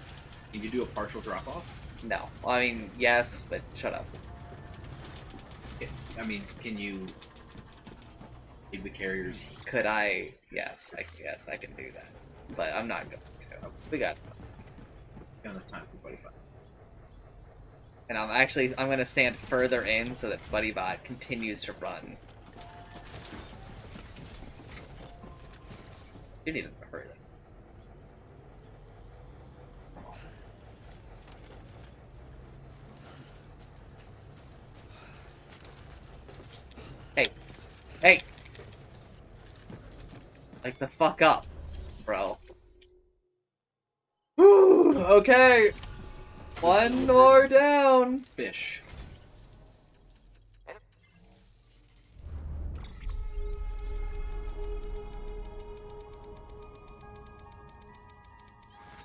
Can you do a partial drop off? No, I mean yes, but shut up. I mean, can you leave the carriers? Could I? Yes, I can do that, but I'm not going to. We got enough time for Buddy Bot. And I'm gonna stand further in so that Buddy Bot continues to run. Didn't even hurt it. Hey. Hey! Like the fuck up, bro. Woo! Okay! One more down! Fish.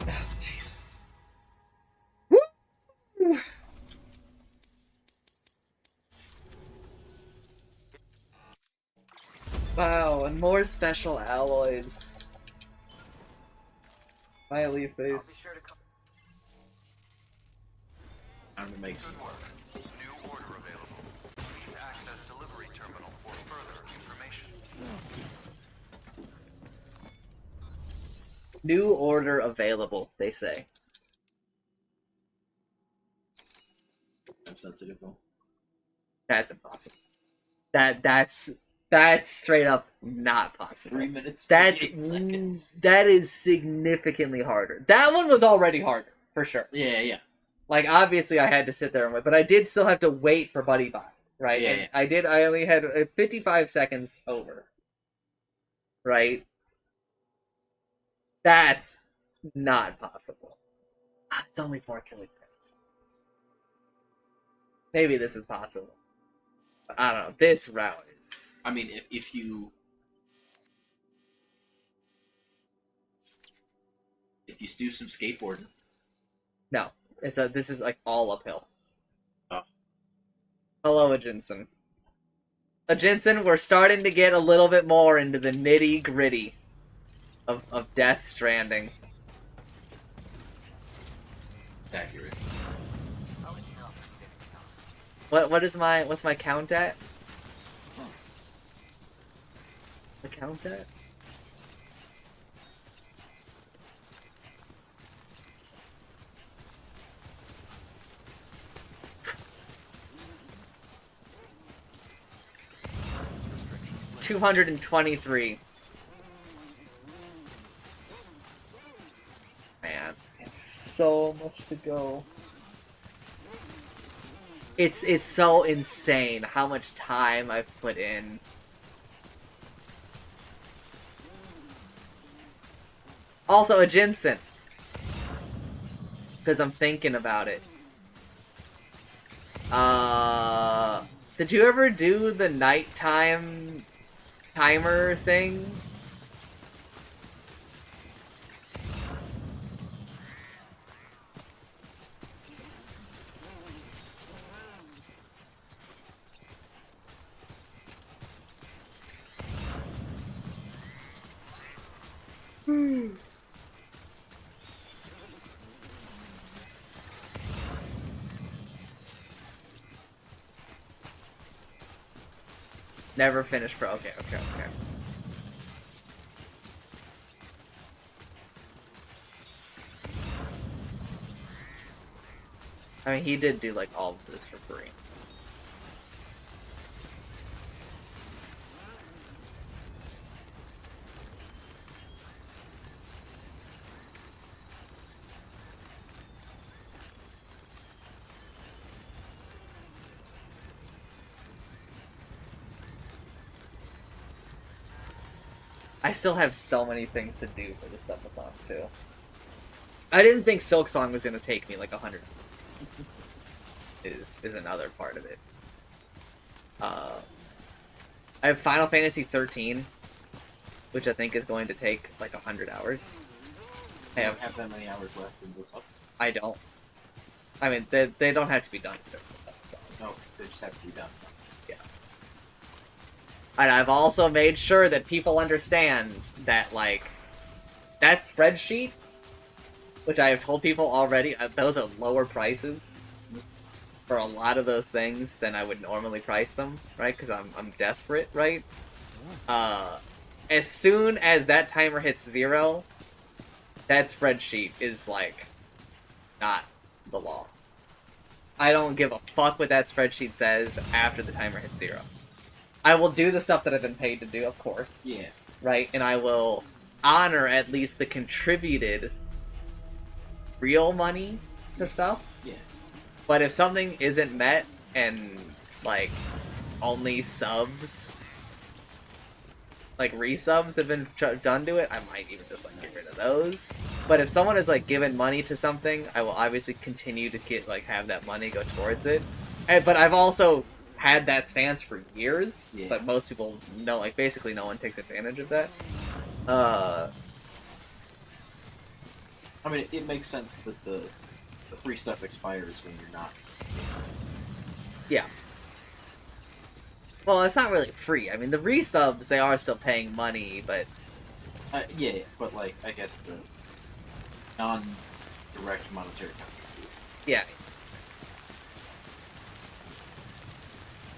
Oh, Jesus. Woo! Wow, and more special alloys. Smiley face. Time to make some work. New order available. Please access delivery terminal for further information. New order available, they say. I'm sensitive though. That's impossible. That's straight up not possible. 3 minutes. That's 48 seconds. that is significantly harder. That one was already harder for sure. Yeah. Like obviously I had to sit there and wait, but I did still have to wait for Buddy Bot, right? Yeah, And yeah. I only had 55 seconds over. Right? That's not possible. It's only 4 kilograms. Maybe this is possible. But I don't know. This route is... I mean, if you do some skateboarding. No. This is like all uphill. Oh. Hello, Ajinsen. Ajinsen, we're starting to get a little bit more into the nitty-gritty of Death Stranding. Accurate. What's my count at? The count at? $223. Man, it's so much to go. It's so insane how much time I've put in. Also, a Jinsen. Because I'm thinking about it. Did you ever do the nighttime timer thing? Never finished pro. Okay. I mean, he did do like all of this for free. I still have so many things to do for the subathon too. I didn't think Silk Song was gonna take me like 100 minutes. is another part of it. I have Final Fantasy 13, which I think is going to take like 100 hours. I don't have that many hours left in this up. I don't. I mean, they don't have to be done during this episode. No, they just have to be done. Yeah. And I've also made sure that people understand that, like, that spreadsheet, which I have told people already, those are lower prices for a lot of those things than I would normally price them, right? Because I'm desperate, right? As soon as that timer hits 0, that spreadsheet is, like, not the law. I don't give a fuck what that spreadsheet says after the timer hits 0. I will do the stuff that I've been paid to do, of course. Yeah. Right? And I will honor at least the contributed real money to stuff. Yeah. But if something isn't met and, like, only subs, like, resubs have been done to it, I might even just, like, get rid of those. But if someone has, like, given money to something, I will obviously continue to get, like, have that money go towards it. But I've also had that stance for years, but most people know, like, basically no one takes advantage of that. I mean, it makes sense that the free stuff expires when you're not. Yeah. Well, it's not really free. I mean, the resubs, they are still paying money, but... Yeah, but, like, I guess the non-direct monetary contribution. Yeah.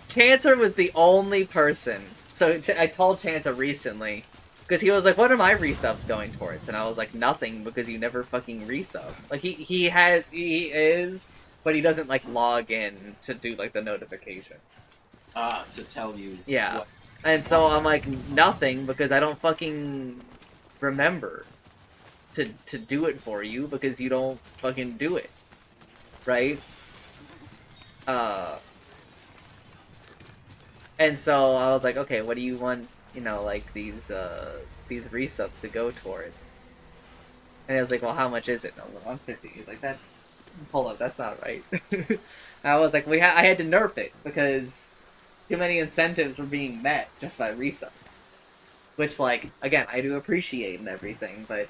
Chancer was the only person. So I told Chancer recently, because he was like, what are my resubs going towards? And I was like, nothing, because you never fucking resub. Like, he is, but he doesn't, like, log in to do, like, the notification. To tell you. Yeah. What... And so I'm like, nothing, because I don't fucking remember to do it for you, because you don't fucking do it. Right? And so I was like, okay, what do you want, you know, like, these resubs to go towards? And I was like, well, how much is it? And I was like, 150. He's like, hold up, that's not right. And I was like, I had to nerf it, because too many incentives were being met just by resubs. Which, like, again, I do appreciate and everything, but...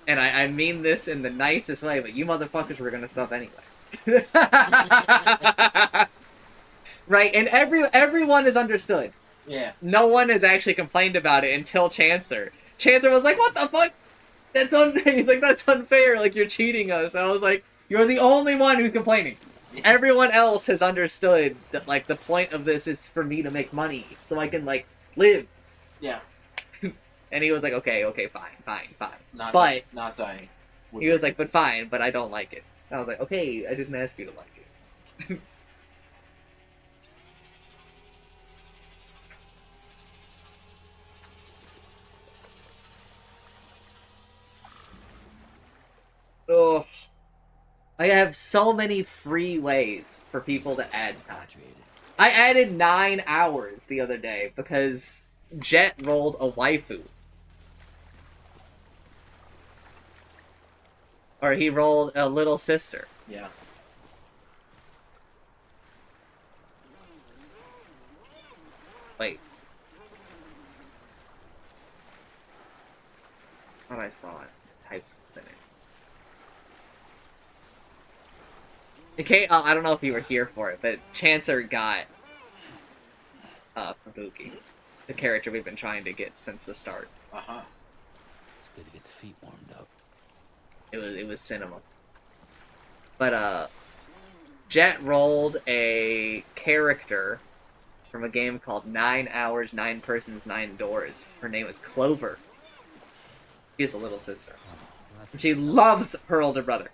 And I mean this in the nicest way, but you motherfuckers were gonna sub anyway. Right, and everyone is understood. Yeah. No one has actually complained about it until Chancer. Chancer was like, what the fuck? That's unfair. He's like, that's unfair, like, you're cheating us. I was like, you're the only one who's complaining. Everyone else has understood that, like, the point of this is for me to make money, so I can, like, live. Yeah. And he was like, okay, fine. Not dying. He was like, but fine, but I don't like it. And I was like, okay, I didn't ask you to like it. Ugh. I have so many free ways for people to add time. I added 9 hours the other day because Jet rolled a waifu. Or he rolled a little sister. Yeah. Wait. I thought I saw it. Type something in. Okay, I don't know if you were here for it, but Chancer got Kabuki, the character we've been trying to get since the start. Uh-huh. It's good to get the feet warmed up. It was cinema. But Jet rolled a character from a game called 9 Hours, 9 Persons, 9 Doors. Her name is Clover. She's a little sister. She loves her older brother.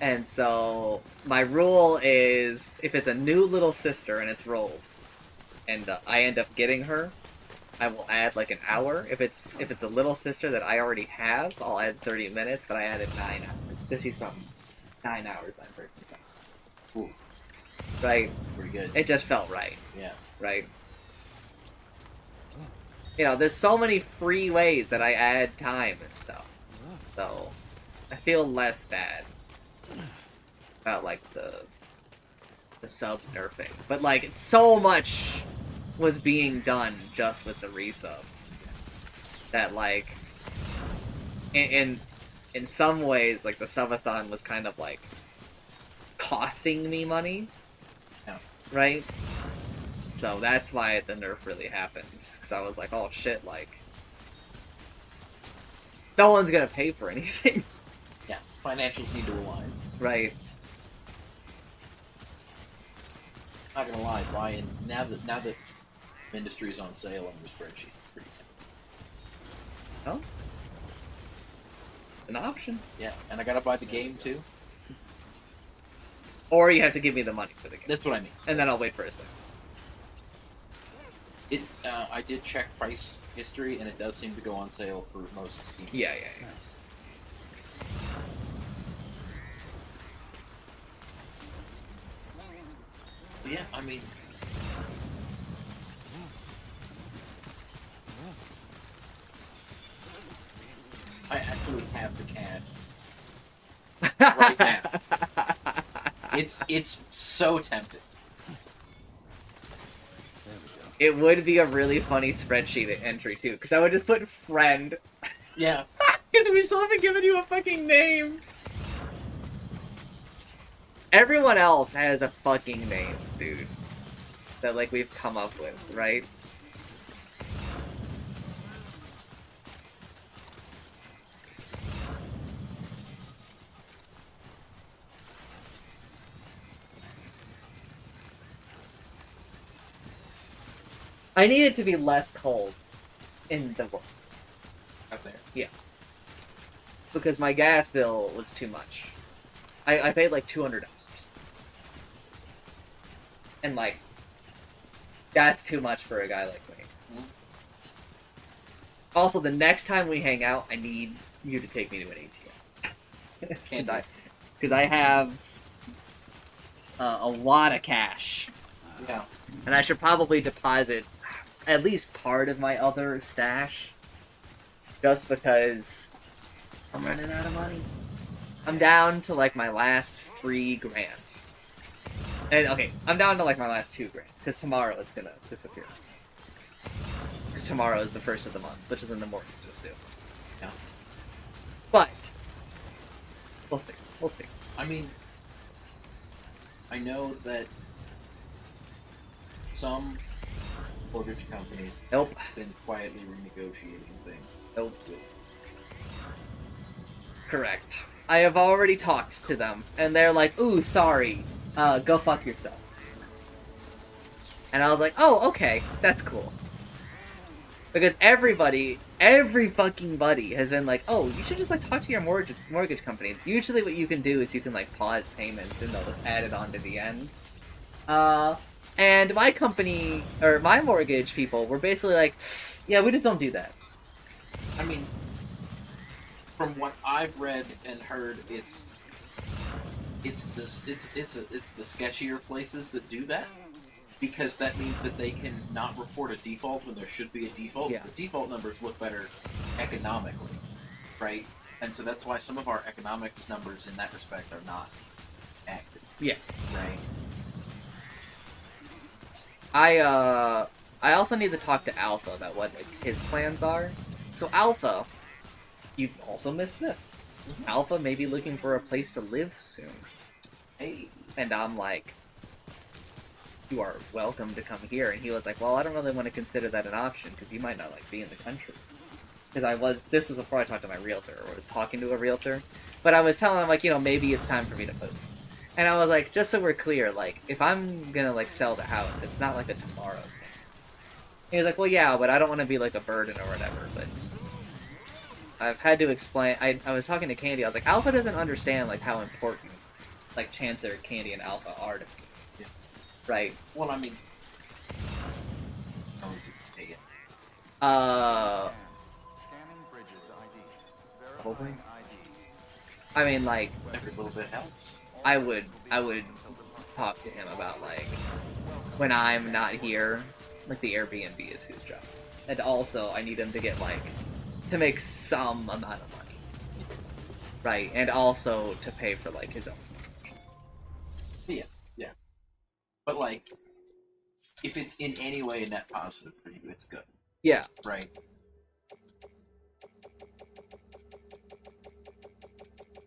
And so my rule is if it's a new little sister and it's rolled, and I end up getting her, I will add like an hour. If it's a little sister that I already have, I'll add 30 minutes. But I added 9 hours because she's from 9 hours. I'm Ooh. Right. Pretty good. It just felt right. Yeah. Right. You know, there's so many free ways that I add time and stuff. So, I feel less bad about, like, the sub nerfing. But, like, so much was being done just with the resubs. That, like, in some ways, like, the subathon was kind of, like, costing me money. Yeah. Right? So that's why the nerf really happened. Because I was like, oh shit, like, no one's gonna pay for anything. Yeah, financials need to align. Right. Not gonna lie, buying now that industry is on sale on your spreadsheet, pretty simple. Oh, an option. Yeah, and I gotta buy the game too. Or you have to give me the money for the game. That's what I mean. And then I'll wait for a second. I did check price history, and it does seem to go on sale for most Steam. Yeah. But yeah, I mean, I actually have the cash right now. It's so tempting. It would be a really funny spreadsheet entry too, because I would just put friend. Yeah. Because we still haven't given you a fucking name. Everyone else has a fucking name, dude. That, like, we've come up with, right? I need it to be less cold in the world. Up there. Yeah. Because my gas bill was too much. I paid like $200. And like, that's too much for a guy like me. Mm-hmm. Also, the next time we hang out, I need you to take me to an ATM. Because I have a lot of cash. Yeah. And I should probably deposit at least part of my other stash. Just because I'm running out of money. I'm down to like my last $3 grand. And okay, I'm down to like my last $2 grand. Because tomorrow it's gonna disappear. Because tomorrow is the first of the month, which is when the mortgage is due. Yeah. But we'll see. We'll see. I mean, I know that some mortgage companies have been quietly renegotiating things. Nope. Correct. I have already talked to them, and they're like, ooh, sorry, go fuck yourself. And I was like, oh, okay, that's cool. Because every fucking buddy has been like, oh, you should just, like, talk to your mortgage company. Usually what you can do is you can, like, pause payments, and they'll just add it on to the end. And my company, or my mortgage people, were basically like, yeah, we just don't do that. I mean, from what I've read and heard, it's the sketchier places that do that, because that means that they can not report a default when there should be a default. Yeah. The default numbers look better economically, right? And so that's why some of our economics numbers in that respect are not accurate. Yes. Right. I also need to talk to Alpha about what, like, his plans are. So Alpha, you've also missed this. Mm-hmm. Alpha may be looking for a place to live soon. Hey. And I'm like, you are welcome to come here. And he was like, well, I don't really want to consider that an option, because you might not, like, be in the country. Because this was before I talked to my realtor, or I was talking to a realtor. But I was telling him, like, you know, maybe it's time for me to move. And I was like, just so we're clear, like, if I'm gonna, like, sell the house, it's not, like, a tomorrow thing. He was like, well, yeah, but I don't want to be, like, a burden or whatever, but I've had to explain. I was talking to Candy, I was like, Alpha doesn't understand, like, how important, like, Chancer, Candy, and Alpha are to me. Yeah. Right? Well, I mean, going to pay it. Scanning bridges ID. Probably. Verifying ID. I mean, like, Every little bit helps. I would talk to him about, like, when I'm not here, like, the Airbnb is his job. And also, I need him to get, like, to make some amount of money. Right, and also to pay for, like, his own. Yeah, yeah. But, like, if it's in any way a net positive for you, it's good. Yeah. Right?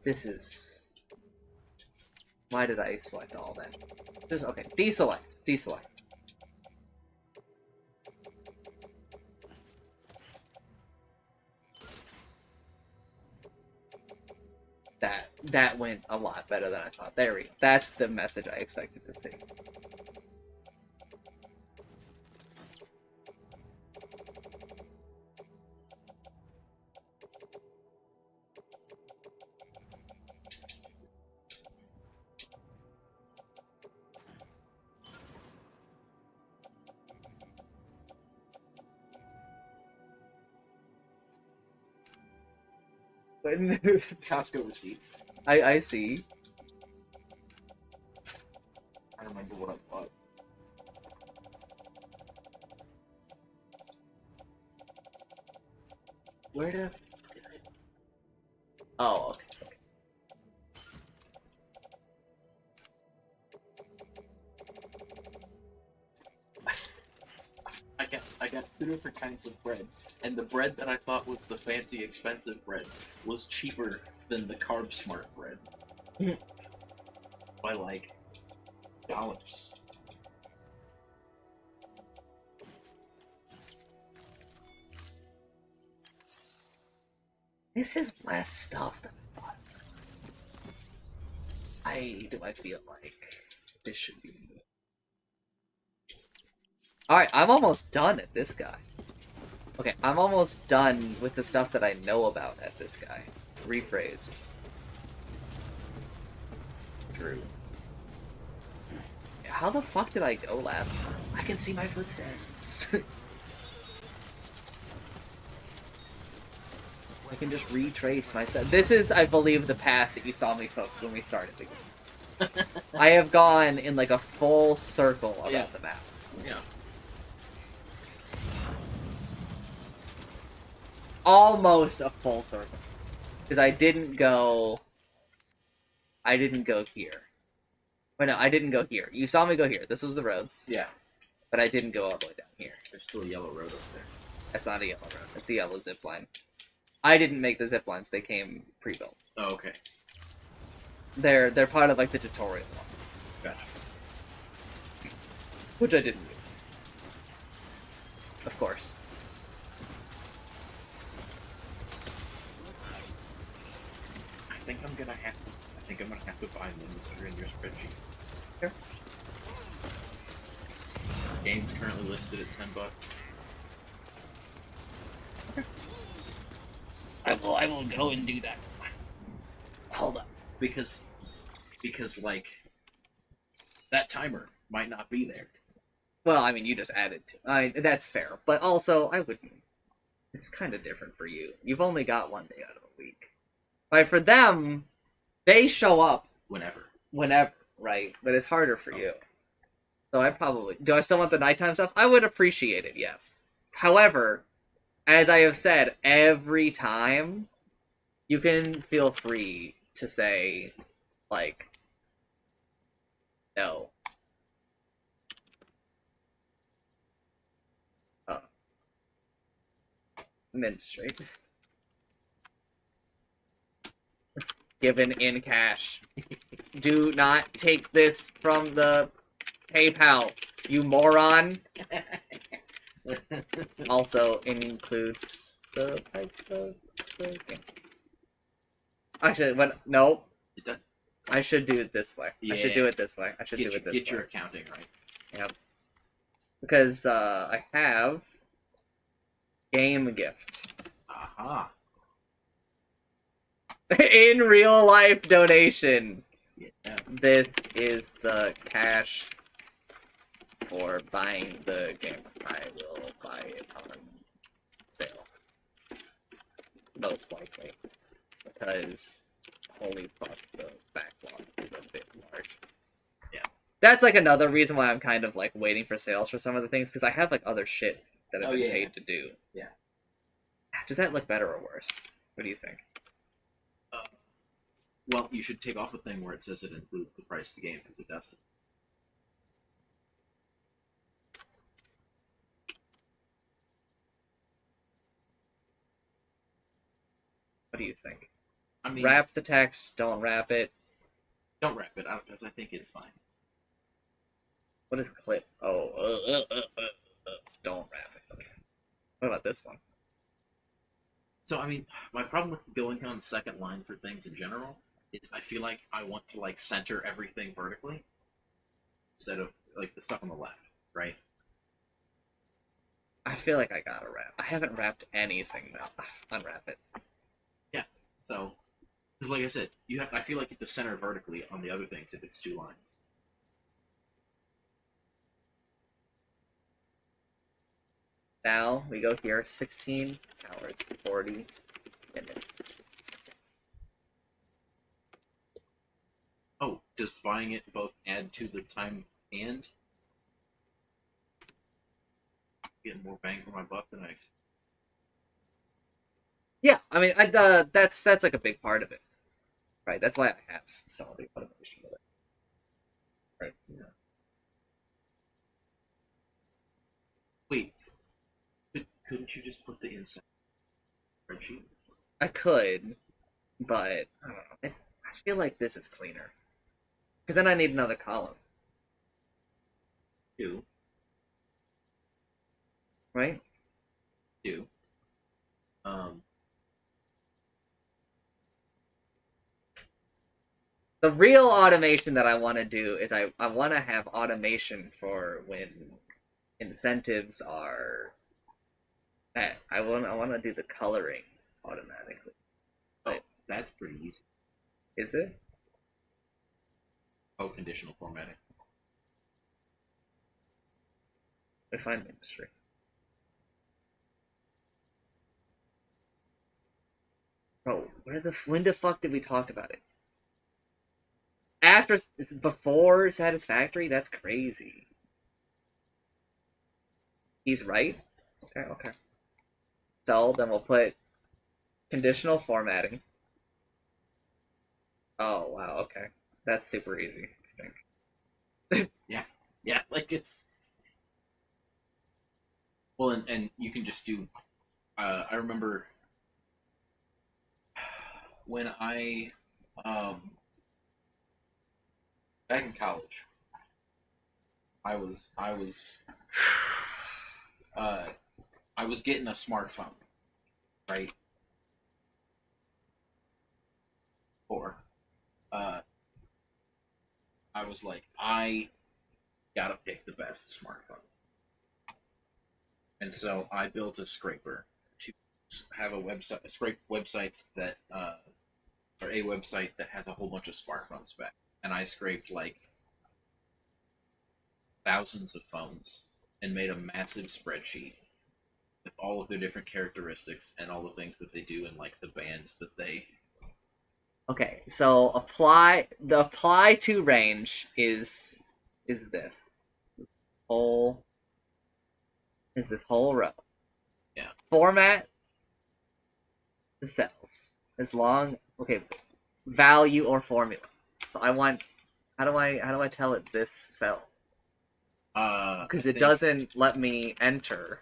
This is... Why did I select all that? Just, okay, deselect. Deselect. That went a lot better than I thought. There we go. That's the message I expected to see. Costco receipts. I see. I remember what I bought. Where did I... Oh, okay. I got 2 different kinds of bread, and the bread that I thought was the fancy, expensive bread was cheaper than the Carb Smart bread. By, like, dollars. This is less stuff than I thought. I feel like this should be... Alright, I'm almost done at this guy. Okay, I'm almost done with the stuff that I know about at this guy. Rephrase. True. How the fuck did I go last time? I can see my footsteps. I can just retrace my steps. This is, I believe, the path that you saw me folks when we started the game. I have gone in like a full circle around the map. Yeah. Almost a full circle. Because I didn't go here. But no, I didn't go here. You saw me go here. This was the roads. Yeah. But I didn't go all the way down here. There's still a yellow road up there. That's not a yellow road. That's a yellow zip line. I didn't make the zip lines. They came pre-built. Oh, okay. They're part of like the tutorial one. Gotcha. Which I didn't use. Of course. I think I'm gonna have to buy them that are in your spreadsheet. Sure. Game's currently listed at $10. Okay. I will go and do that. Hold up. Because like that timer might not be there. Well, I mean, you just added to. That's fair, but also I wouldn't. It's kind of different for you. You've only got one day out of a week. Right? For them, they show up whenever, right? But it's harder for you. So I probably do. I still want the nighttime stuff. I would appreciate it, yes. However, as I have said every time, you can feel free to say, like, no. Administrate. Given in cash. Do not take this from the PayPal, you moron. Also includes the price of the game. Actually, no. I should do it this way. Yeah. I should do it this way. I should do it this way. Get your accounting right. Yep. Because I have game gift. Aha. In real life donation. Yeah. This is the cash for buying the game. I will buy it on sale. Most likely. Because, holy fuck, the backlog is a bit large. Yeah. That's like another reason why I'm kind of like waiting for sales for some of the things, because I have like other shit that have Oh, been yeah. paid to do. Yeah. Does that look better or worse? What do you think? Well, you should take off the thing where it says it includes the price of the game, because it doesn't. What do you think? I mean, Wrap the text, don't wrap it. don't wrap it out, because I think it's fine. What is clip? Oh, don't wrap it. Okay. What about this one? So, I mean, my problem with going on the second line for things in general is I feel like I want to, like, center everything vertically instead of, like, the stuff on the left, right? I feel like I gotta wrap. I haven't wrapped anything though. Unwrap it. Yeah. So, because like I said, I feel like you have to center vertically on the other things if it's two lines. Now we go here, 16 hours, 40 minutes. Oh, does buying it both add to the time and getting more bang for my buck than I expected? Yeah, I mean, that's like a big part of it, right? That's why I have some of the automation with it, right? Yeah. Wait, couldn't you just put the inside spreadsheet? I could, but I don't know. I feel like this is cleaner, because then I need another column. Two. Right? Two. The real automation that I want to do is I want to have automation for when incentives are met. I want to do the coloring automatically. Oh, that's pretty easy. Is it? Oh, conditional formatting. Define industry. Bro, when the fuck did we talk about it? After it's before satisfactory? That's crazy. He's right? Okay, okay. So then we'll put conditional formatting. Oh wow, okay. That's super easy, I think. Yeah, like it's well, and you can just do. I remember when I back in college, I was I was getting a smartphone, right? Or I was like, I gotta pick the best smartphone. And so I built a scraper to have a website, scrape websites that, or a website that has a whole bunch of smartphone specs. And I scraped like thousands of phones and made a massive spreadsheet with all of their different characteristics and all the things that they do and like the bands that they. Okay, so the apply to range is this whole row. Yeah. Format the cells as long value or formula. So I want how do I tell it this cell? Because it doesn't let me enter.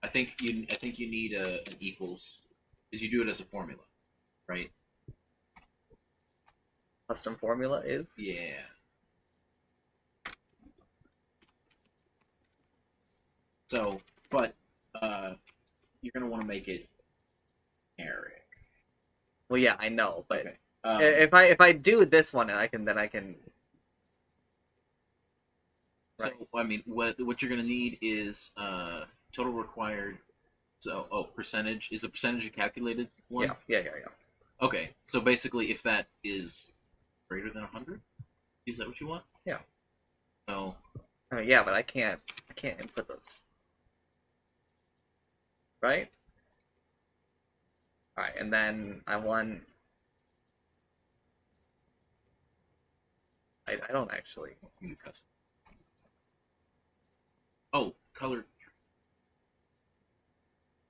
I think you need an equals because you do it as a formula, right? Custom formula is? Yeah. So, but you're gonna want to make it Eric. Well, yeah, I know, but okay. if I do this one, I can. Right. So I mean, what you're gonna need is total required. So percentage is the percentage a calculated one? Yeah. Okay, so basically, if that is greater than 100, is that what you want? Yeah. So. Yeah, but I can't input those. Right? Alright, and then I want... I don't actually... Oh, color...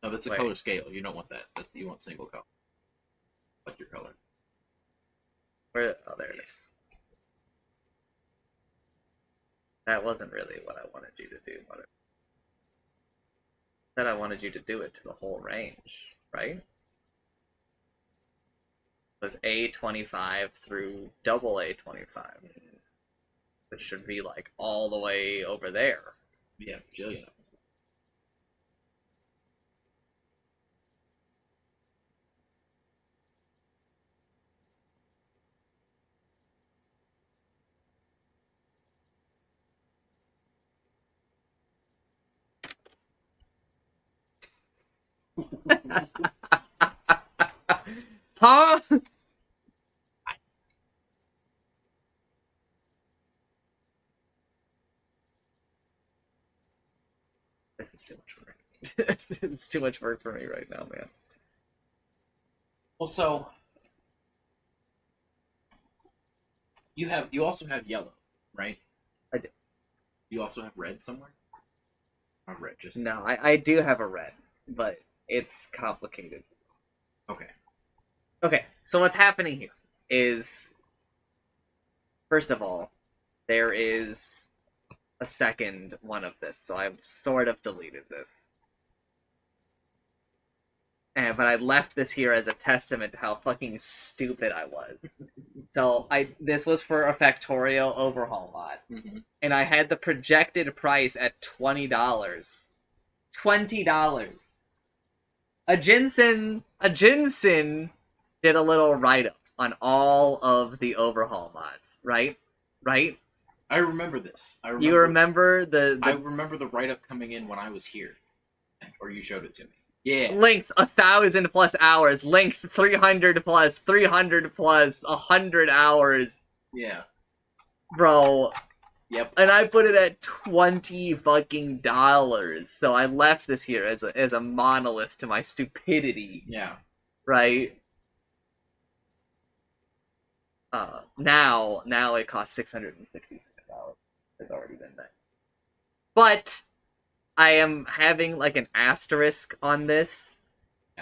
No, that's a color scale. You don't want that. You want single color. Like your color. Where? Oh, there it is. That wasn't really what I wanted you to do. But said I wanted you to do it to the whole range, right? It was A25 through double A25. Which should be like all the way over there. Yeah, bajillion. Huh? This is too much work. It's too much work for me right now, man. Well, so you also have yellow, right? I do. You also have red somewhere? Not red, just No, I do have a red, but it's complicated. Okay. Okay, so what's happening here is, first of all, there is a second one of this, so I've sort of deleted this. But I left this here as a testament to how fucking stupid I was. So this was for a Factorio overhaul mod, and I had the projected price at $20. $20. A Jinsen did a little write-up on all of the overhaul mods, right? Right? I remember this. You remember I remember the write-up coming in when I was here, or you showed it to me. Yeah. Length 1,000 plus hours. Length 300 plus. 300 plus. 100 hours. Yeah. Bro. Yep. And I put it at $20 fucking dollars. So I left this here as a monolith to my stupidity. Yeah. Right. Now it costs $666. It's already been that. But I am having like an asterisk on this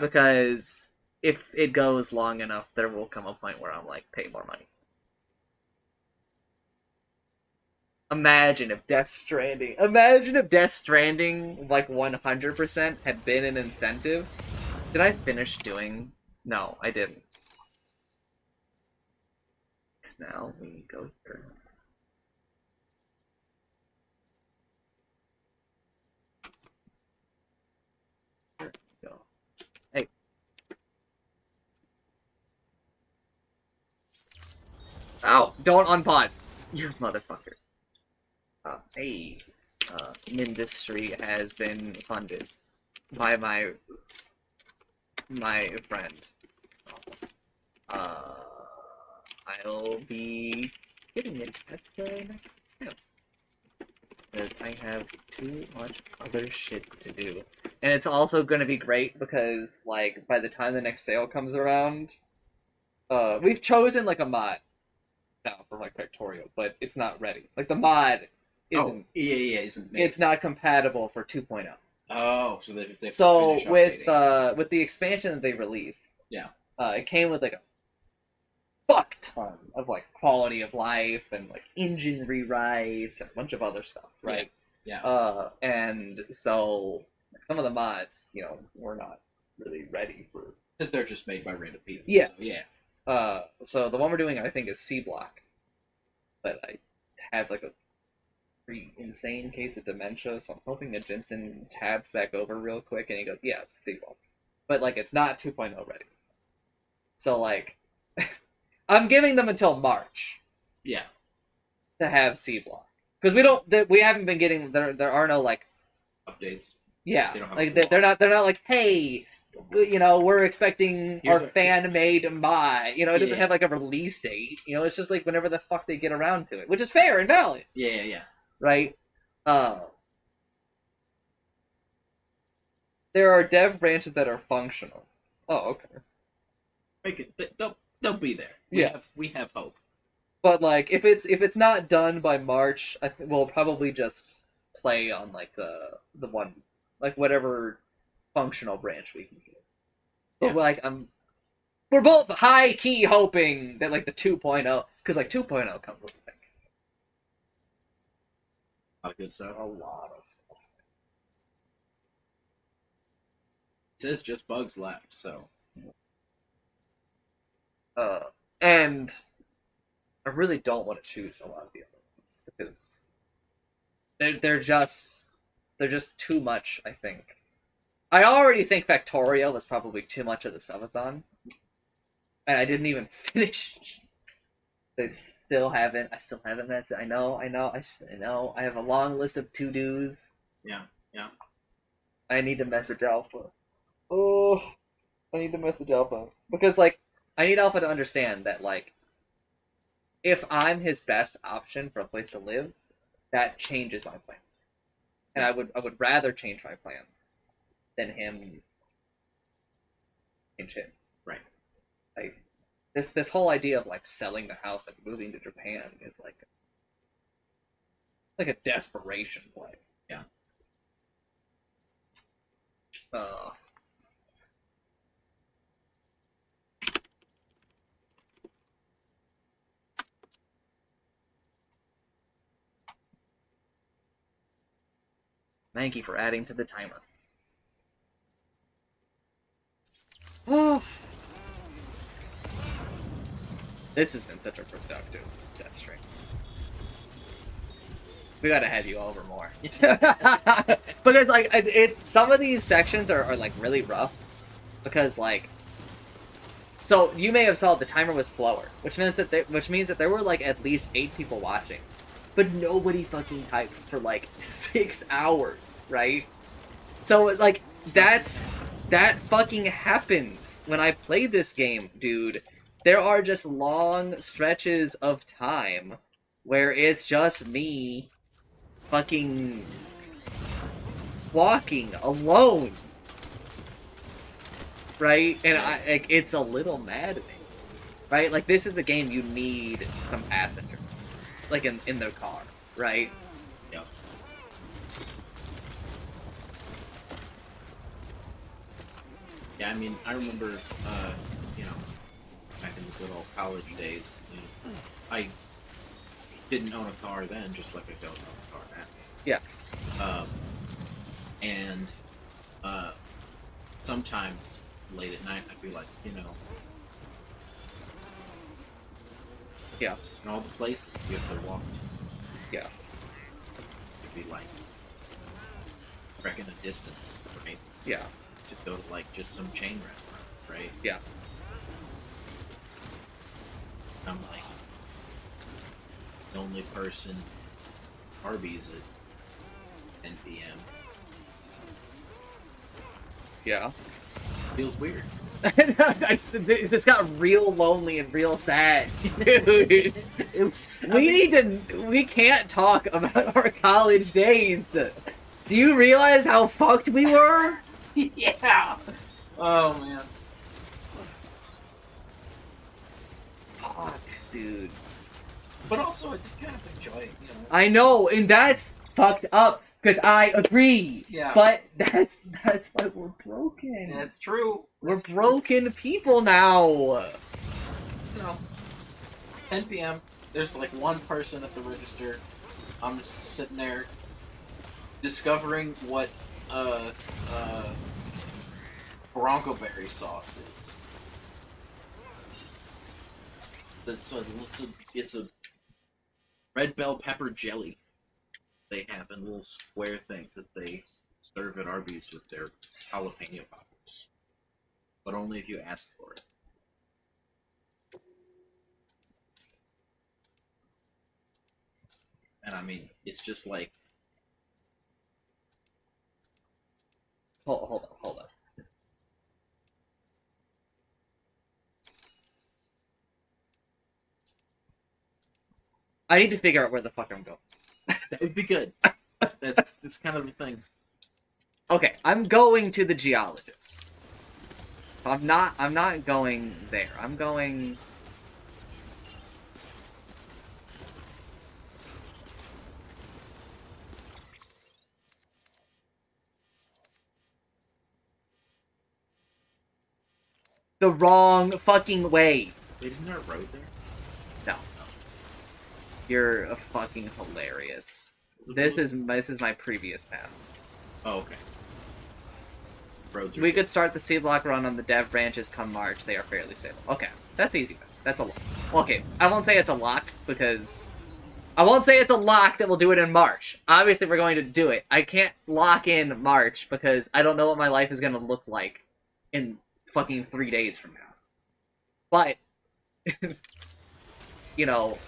because if it goes long enough, there will come a point where I'm like, pay more money. Imagine if Death Stranding, like 100% had been an incentive. Did I finish doing? No, I didn't. Now we go here. There we go. Hey. Ow! Don't unpause! You motherfucker. Hey. Industry has been funded by my friend. I'll be getting it at the next step. Because I have too much other shit to do. And it's also gonna be great because, like, by the time the next sale comes around, we've chosen, like, a mod now for, like, Factorio, but it's not ready. Like, the mod isn't... isn't made. It's not compatible for 2.0. Oh, so they So, with updating. the expansion that they released, yeah, it came with, like, a fuck ton of like quality of life and like engine rewrites and a bunch of other stuff, right? Yeah. And so some of the mods, you know, were not really ready for because they're just made by random people. Yeah, so, yeah. So the one we're doing, I think, is C block, but I have like a pretty insane case of dementia, so I'm hoping that Jensen tabs back over real quick and he goes, "Yeah, it's C block," but like it's not 2.0 ready. So like. I'm giving them until March. Yeah. To have C block because we haven't been getting there are no like updates. Yeah, they're not like, hey, you know, we're expecting our fan made mod. You know, it doesn't have like a release date. You know, it's just like whenever the fuck they get around to it, which is fair and valid. Yeah. Right. There are dev branches that are functional. Oh, okay. Make it. They'll be there. We have hope. But like, if it's not done by March, we'll probably just play on like the one, like whatever functional branch we can get. But like we're both high key hoping that like the 2.0, because like 2.0 comes with like a lot of good stuff. A lot of stuff. It says just bugs left, so. And I really don't want to choose a lot of the other ones because they're just too much. I think. I already think Factorial was probably too much of the subathon, and I didn't even finish. I still haven't messaged. I know. I have a long list of to-dos. Yeah. I need to message Alpha. Oh, I need to message Alpha because like I need Alpha to understand that like if I'm his best option for a place to live, that changes my plans, and I would rather change my plans than him change his. Right. Like this whole idea of like selling the house and moving to Japan is like a desperation play. Yeah. Thank you for adding to the timer. Oh. This has been such a productive death stream. We gotta have you over more. Because like some of these sections are like really rough. Because like so you may have saw the timer was slower, which means that there were like at least 8 people watching. But nobody fucking typed for like 6 hours, right? So like that fucking happens when I play this game, dude. There are just long stretches of time where it's just me fucking walking alone, right? And it's a little maddening, right? Like this is a game you need some passengers, like in their car, right? Yeah. Yeah, I mean, I remember, back in the good old college days, I didn't own a car then, just like I don't own a car now. Yeah. And sometimes late at night, I'd be like, yeah, in all the places you have to walk to. Yeah. It'd be like, reckoning a distance, right? Yeah. To go to like just some chain restaurant, right? Yeah. I'm like the only person Arby's at 10 p.m. Yeah. Feels weird. This got real lonely and real sad, dude. We can't talk about our college days. Do you realize how fucked we were? Yeah. Oh man. Fuck, dude. But also, I did kind of enjoy it, I know, and that's fucked up. Because I agree. Yeah. But that's why we're broken. That's true. We're broken people now. 10 p.m. There's like one person at the register. I'm just sitting there discovering what Bronco berry sauce is. It's a red bell pepper jelly. They have in little square things that they serve at Arby's with their jalapeno poppers. But only if you ask for it. And I mean, it's just like... Hold on. I need to figure out where the fuck I'm going. That would be good. That's kind of the thing. Okay, I'm going to the geologist. I'm not going there. I'm going... the wrong fucking way. Wait, isn't there a road there? No. You're a fucking hilarious. This is my previous path. Oh, okay. Roads are We could start the C-block run on the dev branches come March. They are fairly stable. Okay, that's easy. That's a lock. Okay, I won't say it's a lock because... I won't say it's a lock that we'll do it in March. Obviously, we're going to do it. I can't lock in March because I don't know what my life is going to look like in fucking 3 days from now. But, you know,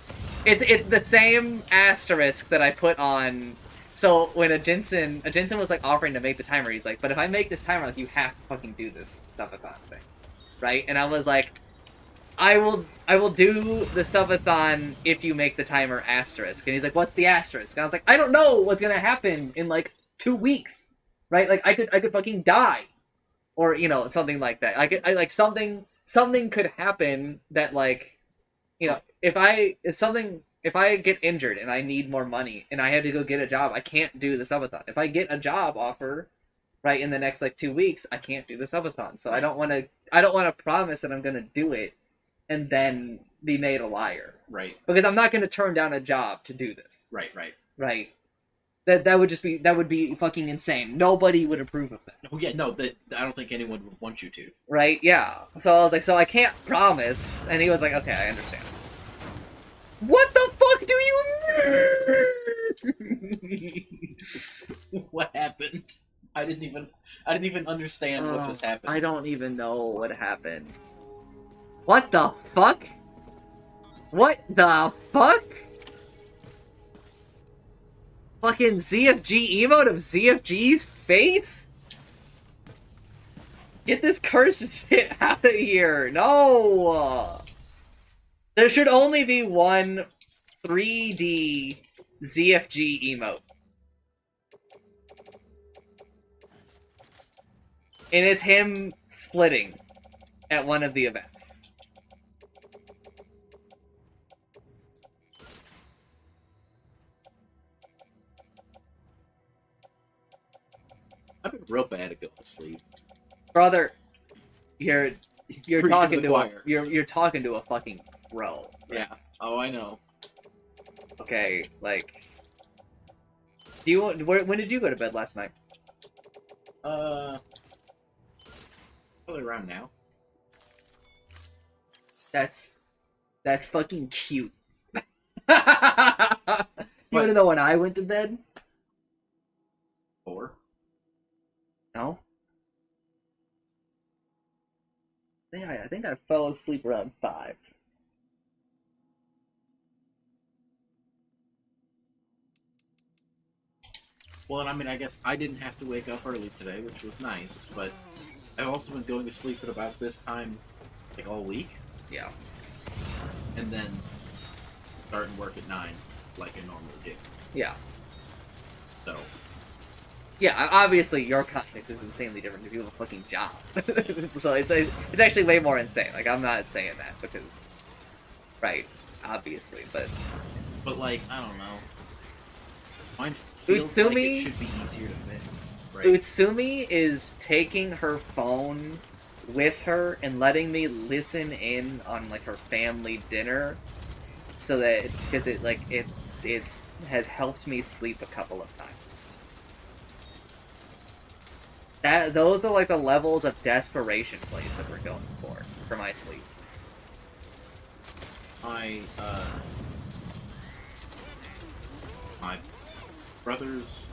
it's the same asterisk that I put on... So, when a Jensen was, like, offering to make the timer, he's like, but if I make this timer, like, you have to fucking do this subathon thing. Right? And I was like... I will do the subathon if you make the timer asterisk. And he's like, what's the asterisk? And I was like, I don't know what's gonna happen in like 2 weeks. Right? Like I could fucking die. Or, you know, something like that. Something could happen that like, you know, if I get injured and I need more money and I have to go get a job, I can't do the subathon. If I get a job offer, right, in the next like 2 weeks, I can't do the subathon. So I don't wanna promise that I'm gonna do it and then be made a liar. Right. Because I'm not going to turn down a job to do this. Right. Right. That would be fucking insane. Nobody would approve of that. Oh yeah, no, I don't think anyone would want you to. Right, yeah. So I was like, so I can't promise. And he was like, okay, I understand. What the fuck do you mean? What happened? I didn't even understand what just happened. I don't even know what happened. What the fuck? What the fuck? Fucking ZFG emote of ZFG's face? Get this cursed shit out of here. No! There should only be one 3D ZFG emote. And it's him splitting at one of the events. I've been real bad at going to sleep. Brother, you're Preach talking to the to choir. you're talking to a fucking pro. Yeah. Oh, I know. Okay, like, do you when did you go to bed last night? Probably around now. That's fucking cute. You want to know when I went to bed? 4. No. I think I fell asleep around 5. Well, and I mean, I guess I didn't have to wake up early today, which was nice, but I've also been going to sleep at about this time, like, all week. Yeah. And then starting work at 9, like I normally do. Yeah. So. Yeah, obviously your context is insanely different because you have a fucking job. So it's actually way more insane. Like, I'm not saying that because, right, obviously, but like, I don't know. Mine feels like it should be easier to fix. Right? Utsumi is taking her phone with her and letting me listen in on like her family dinner, so that because it has helped me sleep a couple of times. Those are like the levels of desperation plays that we're going for my sleep. My brother's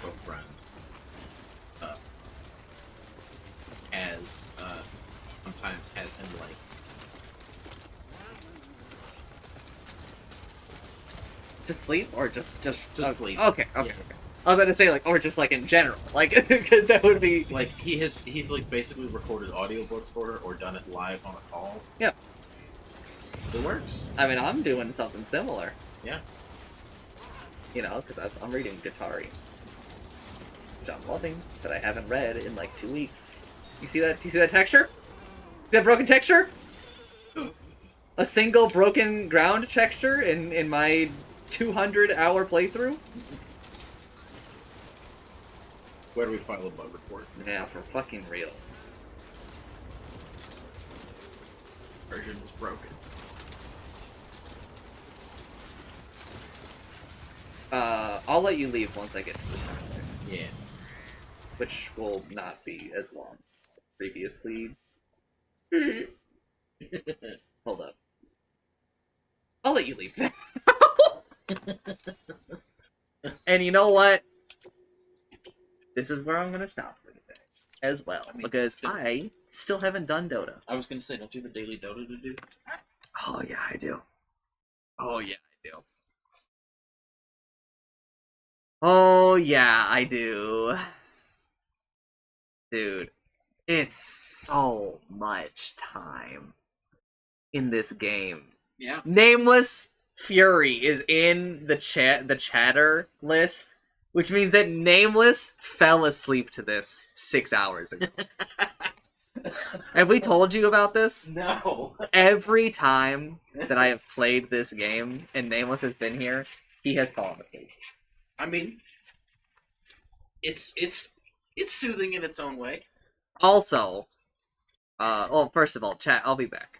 girlfriend sometimes has him like to sleep or just sleep. Okay. Yeah. I was going to say like or just like in general, like because that would be like he's like basically recorded audiobook for her or done it live on a call. Yeah. It works. I mean, I'm doing something similar. Yeah. You know, because I'm reading Guittari, which I'm loving, that I haven't read in like 2 weeks. You see that? Do you see that texture? See that broken texture? A single broken ground texture in my 200-hour playthrough? Where do we file a bug report? Yeah, for fucking real. version was broken. I'll let you leave once I get to this darkness. Yeah. Which will not be as long as previously. Hold up. I'll let you leave. And you know what? This is where I'm gonna stop for today as well, because I still haven't done Dota. I was gonna say, don't you have a daily Dota to do? Oh yeah, I do. Oh yeah, I do. Oh yeah, I do. Dude, it's so much time in this game. Yeah. Nameless Fury is in the chatter list, which means that Nameless fell asleep to this 6 hours ago. Have we told you about this? No. Every time that I have played this game and Nameless has been here, he has fallen asleep. I mean, it's soothing in its own way. Also, well, first of all, chat, I'll be back.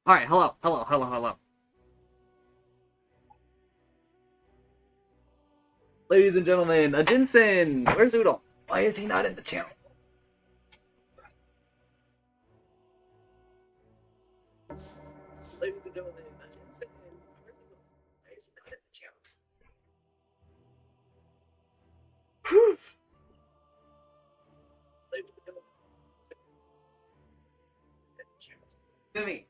Alright, hello. Ladies and gentlemen, a Jinsen! Where's Udon? Why is he not in the channel? Ladies and gentlemen, a Jinsen! Why is he not in the channel? Whew! Ladies and gentlemen, Jimmy! Jimmy!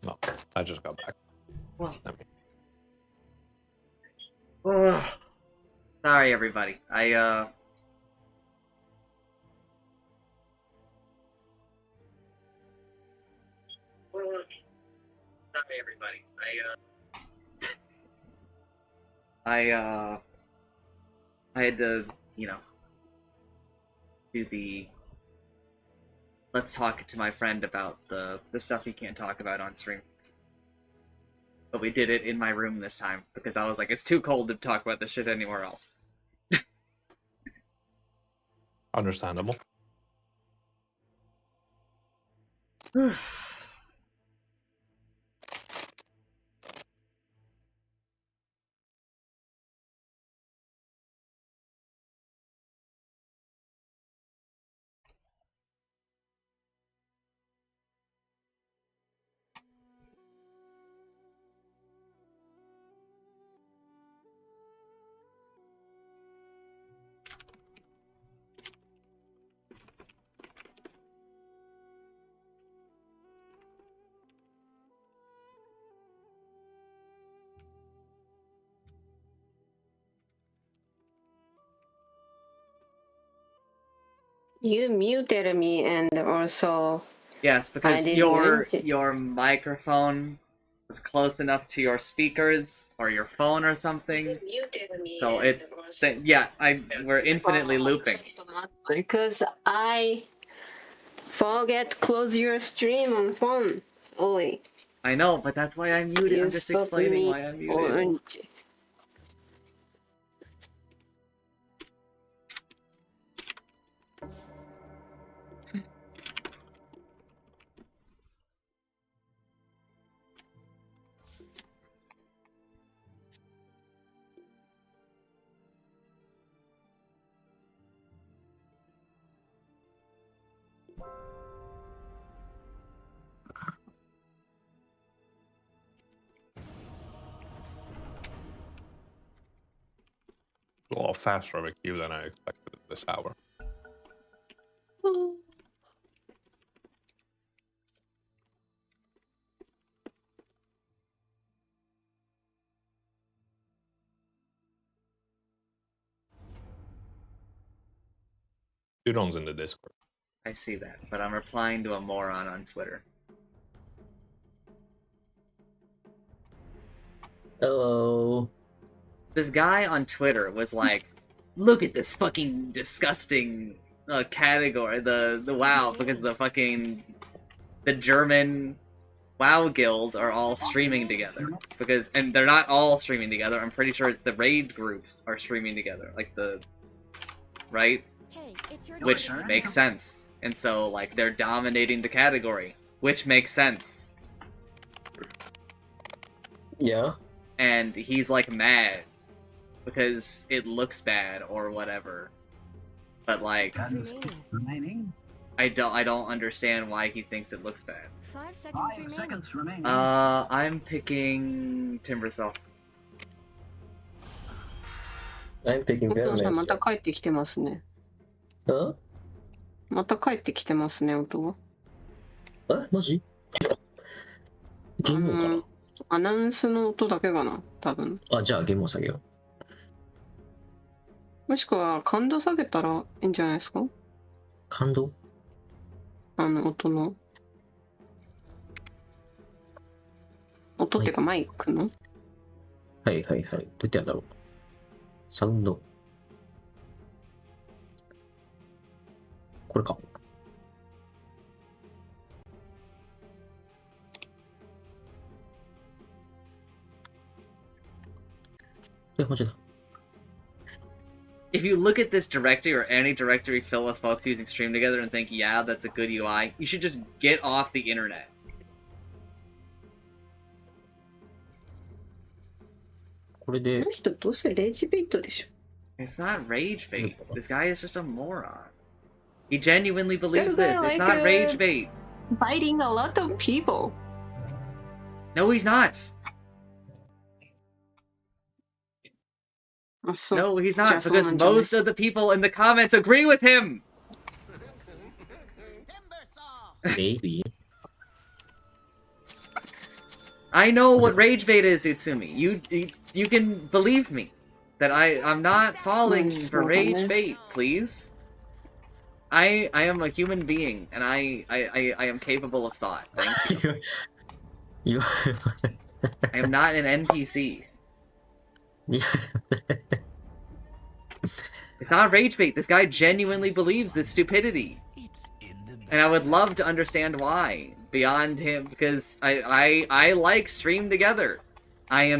No, I just got back. Well, I mean, ugh. Sorry, everybody. Sorry, everybody. I had to, do the let's talk to my friend about the stuff he can't talk about on stream. But we did it in my room this time because I was like, it's too cold to talk about this shit anywhere else. understandable. You muted me and also Yes, because I your microphone was close enough to your speakers or your phone or something. So it's we're infinitely looping. because I forget close your stream on phone. Sorry. I know, but that's why I'm muted. You I'm just stop explaining me why I'm muted. orange. A little faster of a queue than I expected at this hour. Udon's in the Discord. I see that, but I'm replying to a moron on Twitter. Hello. This guy on Twitter was like, look at this fucking disgusting category, the WoW, because the German WoW guild are all streaming together. And they're not all streaming together, I'm pretty sure it's the raid groups are streaming together, right? Hey, it's your Which turn. makes sense. And so, like, they're dominating the category, which makes sense. Yeah. And he's, like, mad because it looks bad or whatever. But, like, I don't understand why he thinks it looks bad. 5 seconds remaining. I'm picking Timbersaw. I'm picking お父さんま Venomous. た帰ってきてますね。 Huh? また帰ってきてますね、音が。え、マジ？ゲームかな？アナウンスの音だけかな、多分。あ、じゃあゲームを下げよもしくは感度下げたらいいんじゃないですか？う。感動？音の。音っていうかマイクの？はいはいはい。どうやってやるんだろう。サウンド。これか。マジだ。If you look at this directory or any directory filled with folks using Stream Together and think, yeah, that's a good UI, you should just get off the internet. これで。この人どうせレイジベイトでしょ。It's not rage bait. This guy is just a moron. He genuinely believes They're this. It's like, not rage bait. Biting a lot of people. No, he's not. No, he's not, because most of the people in the comments agree with him! Maybe. I know what rage bait is, Utsumi. You can believe me that I'm not falling for rage bait, please. I am a human being, and I am capable of thought. Thank you. I am not an NPC. It's not rage bait. This guy genuinely believes this stupidity. And I would love to understand why. Beyond him, because I like Stream Together. I am